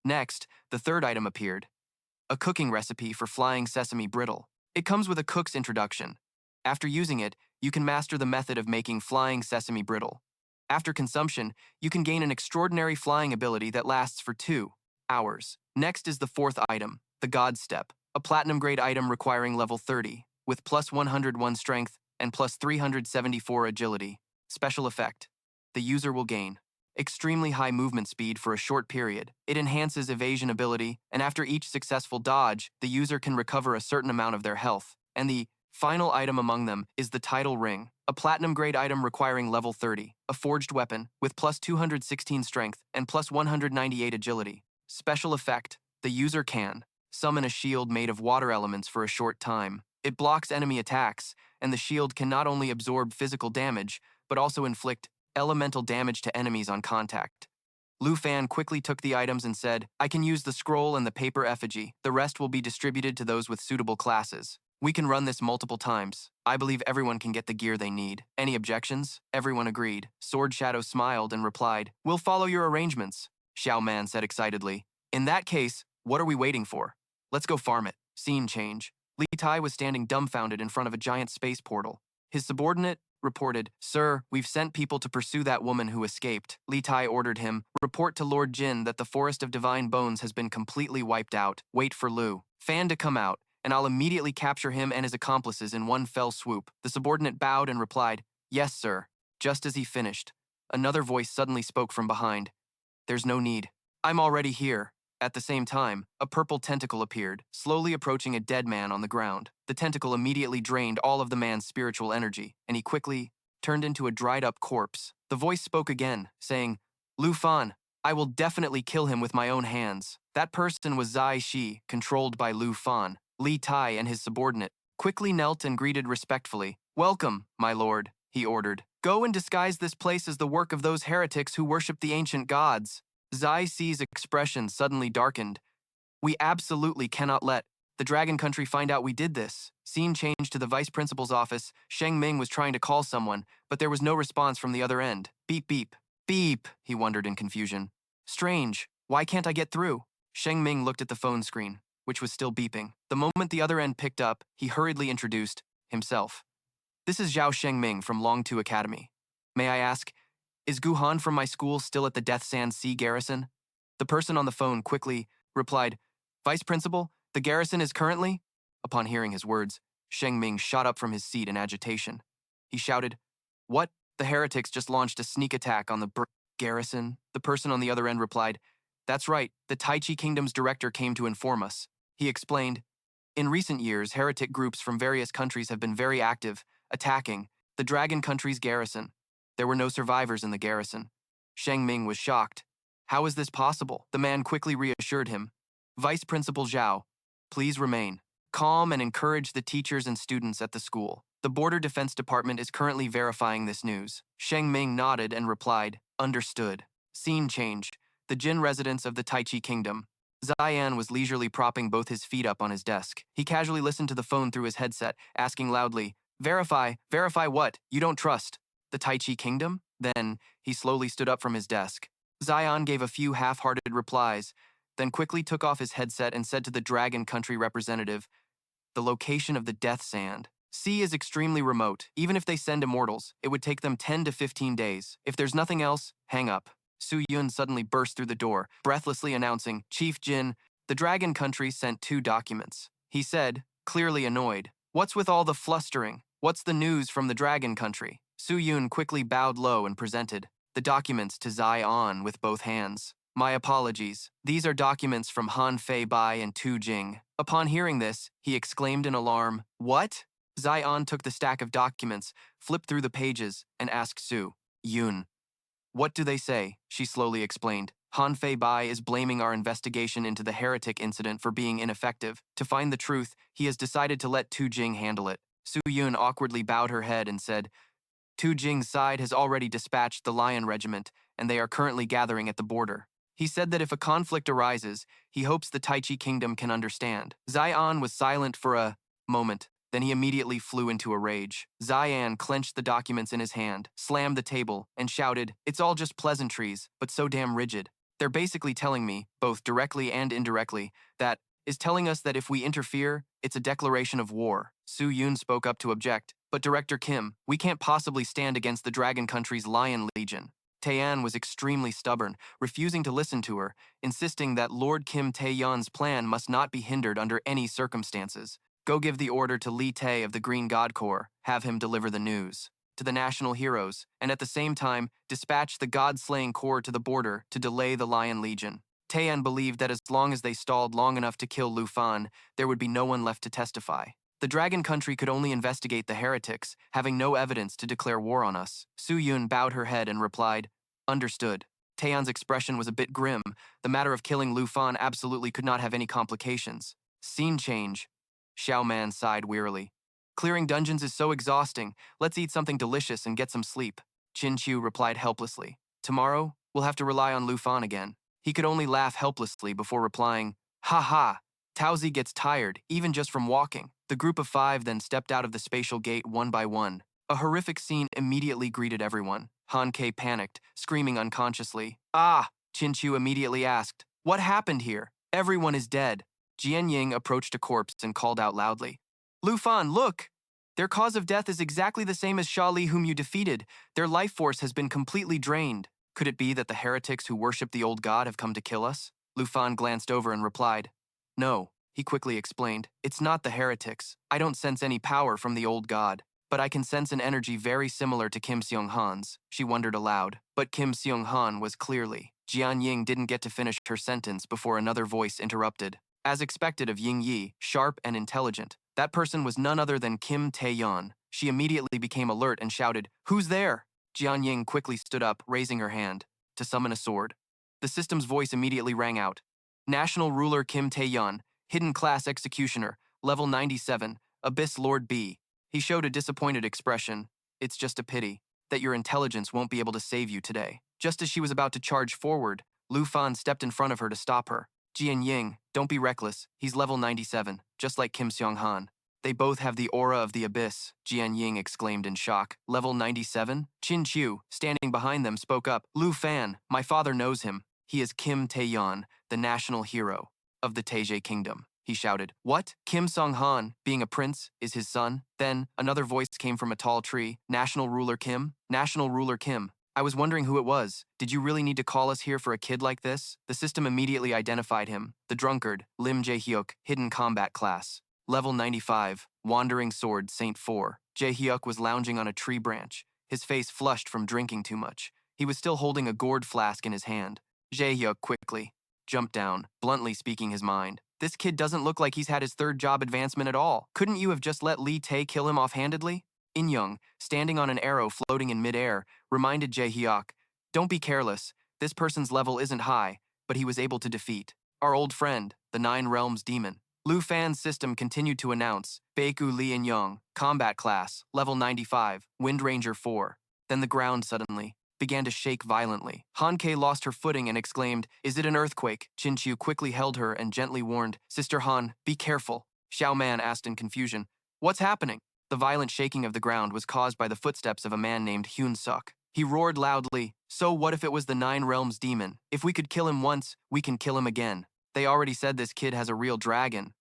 Next, the third item appeared. A cooking recipe for flying sesame brittle. It comes with a cook's introduction. After using it, you can master the method of making flying sesame brittle. After consumption, you can gain an extraordinary flying ability that lasts for 2 hours. Next is the fourth item, the God Step, a platinum-grade item requiring level 30, with plus 101 strength and plus 374 agility. Special effect. The user will gain extremely high movement speed for a short period. It enhances evasion ability, and after each successful dodge, the user can recover a certain amount of their health. And the final item among them is the Title Ring, a platinum-grade item requiring level 30, a forged weapon with plus 216 strength and plus 198 agility. Special effect. The user can summon a shield made of water elements for a short time. It blocks enemy attacks, and the shield can not only absorb physical damage, but also inflict elemental damage to enemies on contact. Lu Fan quickly took the items and said, I can use the scroll and the paper effigy. The rest will be distributed to those with suitable classes. We can run this multiple times. I believe everyone can get the gear they need. Any objections? Everyone agreed. Sword Shadow smiled and replied, We'll follow your arrangements, Xiao Man said excitedly. In that case, what are we waiting for? Let's go farm it. Scene change. Li Tai was standing dumbfounded in front of a giant space portal. His subordinate reported, Sir, we've sent people to pursue that woman who escaped. Li Tai ordered him, report to Lord Jin that the Forest of Divine Bones has been completely wiped out. Wait for Lu Fan to come out, and I'll immediately capture him and his accomplices in one fell swoop. The subordinate bowed and replied, Yes, sir. Just as he finished, another voice suddenly spoke from behind. There's no need. I'm already here. At the same time, a purple tentacle appeared, slowly approaching a dead man on the ground. The tentacle immediately drained all of the man's spiritual energy, and he quickly turned into a dried-up corpse. The voice spoke again, saying, Lu Fan, I will definitely kill him with my own hands. That person was Zai Shi, controlled by Lu Fan. Li Tai and his subordinate quickly knelt and greeted respectfully. Welcome, my lord, he ordered. Go and disguise this place as the work of those heretics who worship the ancient gods. Zai Si's expression suddenly darkened. We absolutely cannot let the Dragon Country find out we did this. Scene changed to the vice principal's office. Sheng Ming was trying to call someone, but there was no response from the other end. Beep, beep. Beep, he wondered in confusion. Strange. Why can't I get through? Sheng Ming looked at the phone screen, which was still beeping. The moment the other end picked up, he hurriedly introduced himself. This is Zhao Sheng Ming from Long Tu Academy. May I ask, is Guhan from my school still at the Death Sand Sea garrison? The person on the phone quickly replied, Vice Principal, the garrison is currently... Upon hearing his words, Sheng Ming shot up from his seat in agitation. He shouted, What? The heretics just launched a sneak attack on the garrison? The person on the other end replied, That's right, the Tai Chi Kingdom's director came to inform us. He explained, In recent years, heretic groups from various countries have been very active, attacking the Dragon Country's garrison. There were no survivors in the garrison. Sheng Ming was shocked. How is this possible? The man quickly reassured him. Vice Principal Zhao, please remain calm and encourage the teachers and students at the school. The Border Defense Department is currently verifying this news. Sheng Ming nodded and replied, understood. Scene change. The Jin residence of the Taichi Kingdom. Zian was leisurely propping both his feet up on his desk. He casually listened to the phone through his headset, asking loudly, verify what? You don't trust the Taichi Kingdom? Then, he slowly stood up from his desk. Zion gave a few half-hearted replies, then quickly took off his headset and said to the Dragon Country representative, the location of the Death Sand. Sea is extremely remote. Even if they send immortals, it would take them 10 to 15 days. If there's nothing else, hang up. Su Yun suddenly burst through the door, breathlessly announcing, Chief Jin, the Dragon Country sent 2 documents. He said, clearly annoyed. What's with all the flustering? What's the news from the Dragon Country? Su Yun quickly bowed low and presented the documents to Zion with both hands. My apologies. These are documents from Han Fei Bai and Tu Jing. Upon hearing this, he exclaimed in alarm, what? Zion took the stack of documents, flipped through the pages, and asked Su Yun, what do they say? She slowly explained. Han Fei Bai is blaming our investigation into the heretic incident for being ineffective. To find the truth, he has decided to let Tu Jing handle it. Su Yun awkwardly bowed her head and said, Tu Jing's side has already dispatched the Lion Regiment, and they are currently gathering at the border. He said that if a conflict arises, he hopes the Taichi Kingdom can understand. Zion was silent for a moment, then he immediately flew into a rage. Zion clenched the documents in his hand, slammed the table, and shouted, it's all just pleasantries, but so damn rigid. They're basically telling me, both directly and indirectly, that is telling us that if we interfere, it's a declaration of war. Su Yun spoke up to object, but Director Kim, we can't possibly stand against the Dragon Country's Lion Legion. Taean was extremely stubborn, refusing to listen to her, insisting that Lord Kim Taeyeon's plan must not be hindered under any circumstances. Go give the order to Li Tae of the Green God Corps, have him deliver the news to the national heroes, and at the same time, dispatch the God-slaying corps to the border to delay the Lion Legion. Taean believed that as long as they stalled long enough to kill Lu Fan, there would be no one left to testify. The Dragon Country could only investigate the heretics, having no evidence to declare war on us. Su Yun bowed her head and replied, understood. Taeyeon's expression was a bit grim. The matter of killing Lu Fan absolutely could not have any complications. Scene change. Xiao Man sighed wearily. Clearing dungeons is so exhausting. Let's eat something delicious and get some sleep. Qin Chu replied helplessly. Tomorrow, we'll have to rely on Lu Fan again. He could only laugh helplessly before replying, ha ha. Taozi gets tired, even just from walking. The group of 5 then stepped out of the spatial gate one by one. A horrific scene immediately greeted everyone. Han Kei panicked, screaming unconsciously. Ah! Qin Chu immediately asked, what happened here? Everyone is dead. Jian Ying approached a corpse and called out loudly. Lu Fan, look! Their cause of death is exactly the same as Sha Li whom you defeated. Their life force has been completely drained. Could it be that the heretics who worship the old god have come to kill us? Lu Fan glanced over and replied, no, he quickly explained. It's not the heretics. I don't sense any power from the old god, but I can sense an energy very similar to Kim Seong-han's. She wondered aloud, but Kim Seong-han was clearly. Jian Ying didn't get to finish her sentence before another voice interrupted. As expected of Ying Yi, sharp and intelligent, that person was none other than Kim Taeyeon. She immediately became alert and shouted, who's there? Jian Ying quickly stood up, raising her hand to summon a sword. The system's voice immediately rang out. National Ruler Kim Taeyeon, Hidden Class Executioner, Level 97, Abyss Lord B. He showed a disappointed expression. It's just a pity that your intelligence won't be able to save you today. Just as she was about to charge forward, Lu Fan stepped in front of her to stop her. Jian Ying, don't be reckless. He's level 97, just like Kim Seong-han. They both have the aura of the abyss, Jian Ying exclaimed in shock. Level 97? Qin Chu, standing behind them, spoke up. Lu Fan, my father knows him. He is Kim Taeyeon, the national hero of the Taizé Kingdom. He shouted. What? Kim Song-han, being a prince, is his son? Then, another voice came from a tall tree. National Ruler Kim? National Ruler Kim. I was wondering who it was. Did you really need to call us here for a kid like this? The system immediately identified him. The drunkard, Lim Jae-hyuk, hidden combat class. Level 95, Wandering Sword, Saint 4. Jae-hyuk was lounging on a tree branch, his face flushed from drinking too much. He was still holding a gourd flask in his hand. Jae-hyuk quickly jumped down, bluntly speaking his mind. This kid doesn't look like he's had his 3rd job advancement at all. Couldn't you have just let Li Tae kill him offhandedly? In-young, standing on an arrow floating in mid-air, reminded Jae-hyuk, don't be careless. This person's level isn't high, but he was able to defeat our old friend, the Nine Realms Demon. Lu Fan's system continued to announce, Beiku Li and Young, combat class, level 95, Wind Ranger 4. Then the ground suddenly began to shake violently. Han-Kei lost her footing and exclaimed, "Is it an earthquake?" Chin-Chiu quickly held her and gently warned, "Sister Han, be careful." Xiao Man asked in confusion, "What's happening?" The violent shaking of the ground was caused by the footsteps of a man named Hyun-Suk. He roared loudly, "So what if it was the Nine Realms Demon? If we could kill him once, we can kill him again. They already said this kid has a real dragon.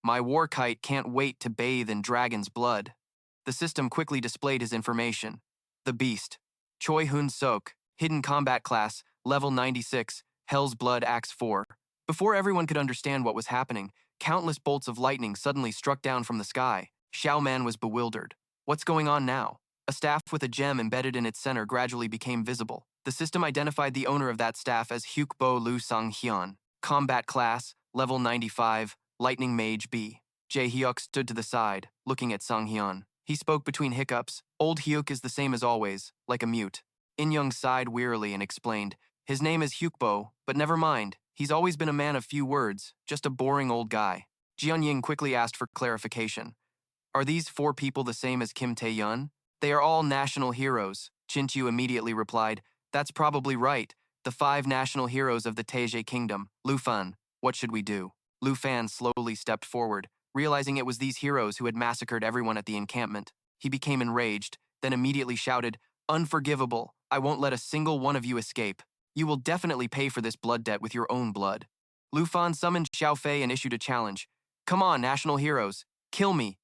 My war kite can't wait to bathe in dragon's blood." The system quickly displayed his information. The Beast. Choi Hoon-Sok, Hidden Combat Class, Level 96, Hell's Blood Axe 4. Before everyone could understand what was happening, countless bolts of lightning suddenly struck down from the sky. Xiao Man was bewildered. What's going on now? A staff with a gem embedded in its center gradually became visible. The system identified the owner of that staff as Hyukbo Lu Sang-hyun. Combat Class, Level 95, Lightning Mage B. Jae-hyuk stood to the side, looking at Sang-hyun. He spoke between hiccups. Old Hyuk is the same as always, like a mute. In-young sighed wearily and explained, "His name is Hyukbo, but never mind. He's always been a man of few words, just a boring old guy." Jian-ying quickly asked for clarification. "Are these 4 people the same as Kim Tae-yun?" "They are all national heroes," Chin-Chiu immediately replied. "That's probably right. The 5 national heroes of the Taizé Kingdom. Lu Fan, what should we do?" Lu Fan slowly stepped forward, realizing it was these heroes who had massacred everyone at the encampment. He became enraged, then immediately shouted, "Unforgivable! I won't let a single one of you escape. You will definitely pay for this blood debt with your own blood." Lu Fan summoned Xiao Fei and issued a challenge. "Come on, national heroes. Kill me,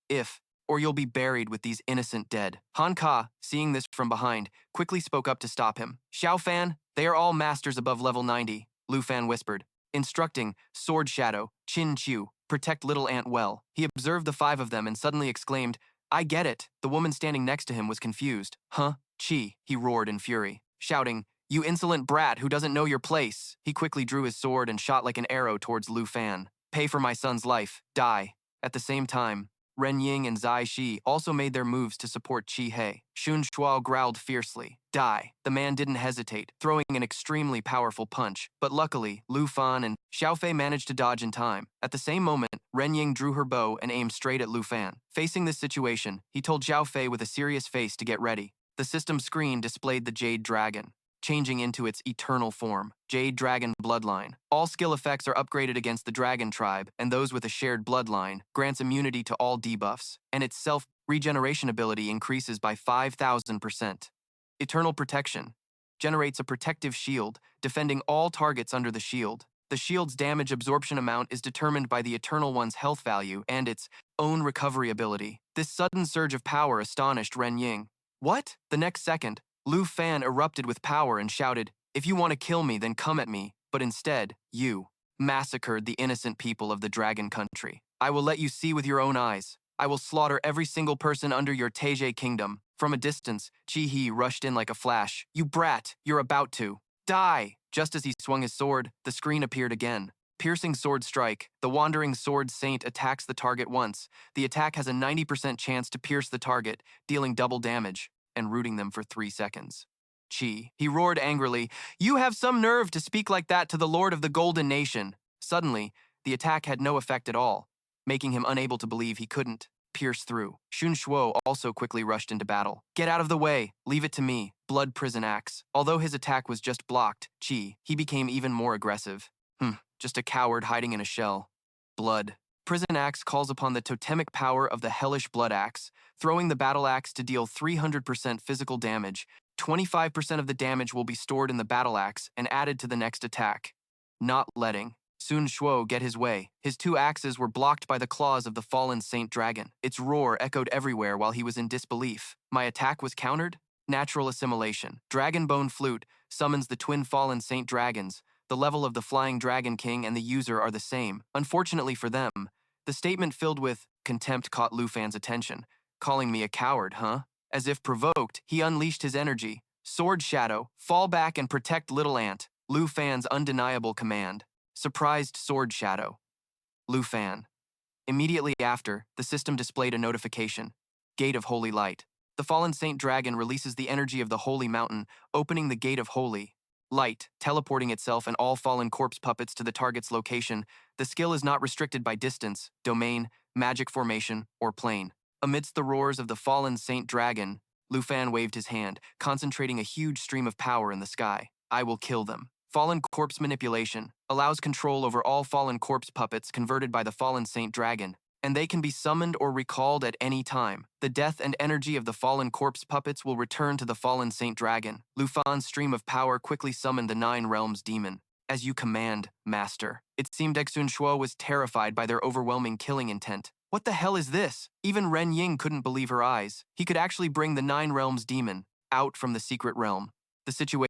or you'll be buried with these innocent dead." Han Ka, seeing this from behind, quickly spoke up to stop him. "Xiao Fan, they are all masters above level 90, Lu Fan whispered, instructing Sword Shadow, Chin Chiu, protect little Ant well. He observed the 5 of them and suddenly exclaimed, "I get it." The woman standing next to him was confused. "Huh? Chi," he roared in fury, shouting, "You insolent brat who doesn't know your place." He quickly drew his sword and shot like an arrow towards Lu Fan. "Pay for my son's life. Die." At the same time, Ren Ying and Zai Shi also made their moves to support Chi He. Shun Shuo growled fiercely. "Die." The man didn't hesitate, throwing an extremely powerful punch, but luckily, Lu Fan and Xiao Fei managed to dodge in time. At the same moment, Ren Ying drew her bow and aimed straight at Lu Fan. Facing this situation, he told Xiao Fei with a serious face to get ready. The system screen displayed the Jade Dragon, changing into its eternal form, Jade Dragon Bloodline. All skill effects are upgraded against the Dragon Tribe, and those with a shared bloodline grants immunity to all debuffs, and its self-regeneration ability increases by 5,000%. Eternal Protection generates a protective shield, defending all targets under the shield. The shield's damage absorption amount is determined by the Eternal One's health value and its own recovery ability. This sudden surge of power astonished Ren Ying. "What?" The next second, Lu Fan erupted with power and shouted, "If you want to kill me, then come at me, but instead, you massacred the innocent people of the Dragon Country. I will let you see with your own eyes. I will slaughter every single person under your Taizé Kingdom." From a distance, Chi He rushed in like a flash. "You brat, you're about to die!" Just as he swung his sword, the screen appeared again. Piercing Sword Strike. The Wandering Sword Saint attacks the target once. The attack has a 90% chance to pierce the target, dealing double damage and rooting them for 3 seconds. Chi. He roared angrily, "You have some nerve to speak like that to the Lord of the Golden Nation." Suddenly, the attack had no effect at all, making him unable to believe he couldn't pierce through. Shun Shuo also quickly rushed into battle. "Get out of the way. Leave it to me." Blood Prison Axe. Although his attack was just blocked, he became even more aggressive. Just a coward hiding in a shell. Blood. Prison Axe calls upon the totemic power of the Hellish Blood Axe, throwing the battle axe to deal 300% physical damage. 25% of the damage will be stored in the battle axe and added to the next attack. Not letting Sun Shuo get his way. His 2 axes were blocked by the claws of the fallen Saint Dragon. Its roar echoed everywhere while he was in disbelief. My attack was countered? Natural assimilation. Dragonbone Flute summons the twin fallen Saint Dragons. The level of the Flying Dragon King and the user are the same. Unfortunately for them, the statement filled with contempt caught Lu Fan's attention. "Calling me a coward, huh?" As if provoked, he unleashed his energy. Sword Shadow, fall back and protect Little Ant. Lu Fan's undeniable command. Surprised Sword Shadow. Lu Fan. Immediately after, the system displayed a notification. Gate of Holy Light. The fallen Saint Dragon releases the energy of the Holy Mountain, opening the Gate of Holy. Light, teleporting itself and all fallen corpse puppets to the target's location. The skill is not restricted by distance, domain, magic formation, or plane. Amidst the roars of the fallen Saint Dragon, Lu Fan waved his hand, concentrating a huge stream of power in the sky. I will kill them. Fallen corpse manipulation allows control over all fallen corpse puppets converted by the fallen Saint Dragon, and they can be summoned or recalled at any time. The death and energy of the fallen corpse puppets will return to the fallen Saint Dragon. Lu Fan's stream of power quickly summoned the Nine Realms demon. As you command, Master. It seemed Exun Shuo was terrified by their overwhelming killing intent. What the hell is this? Even Ren Ying couldn't believe her eyes. He could actually bring the Nine Realms demon out from the secret realm. The situation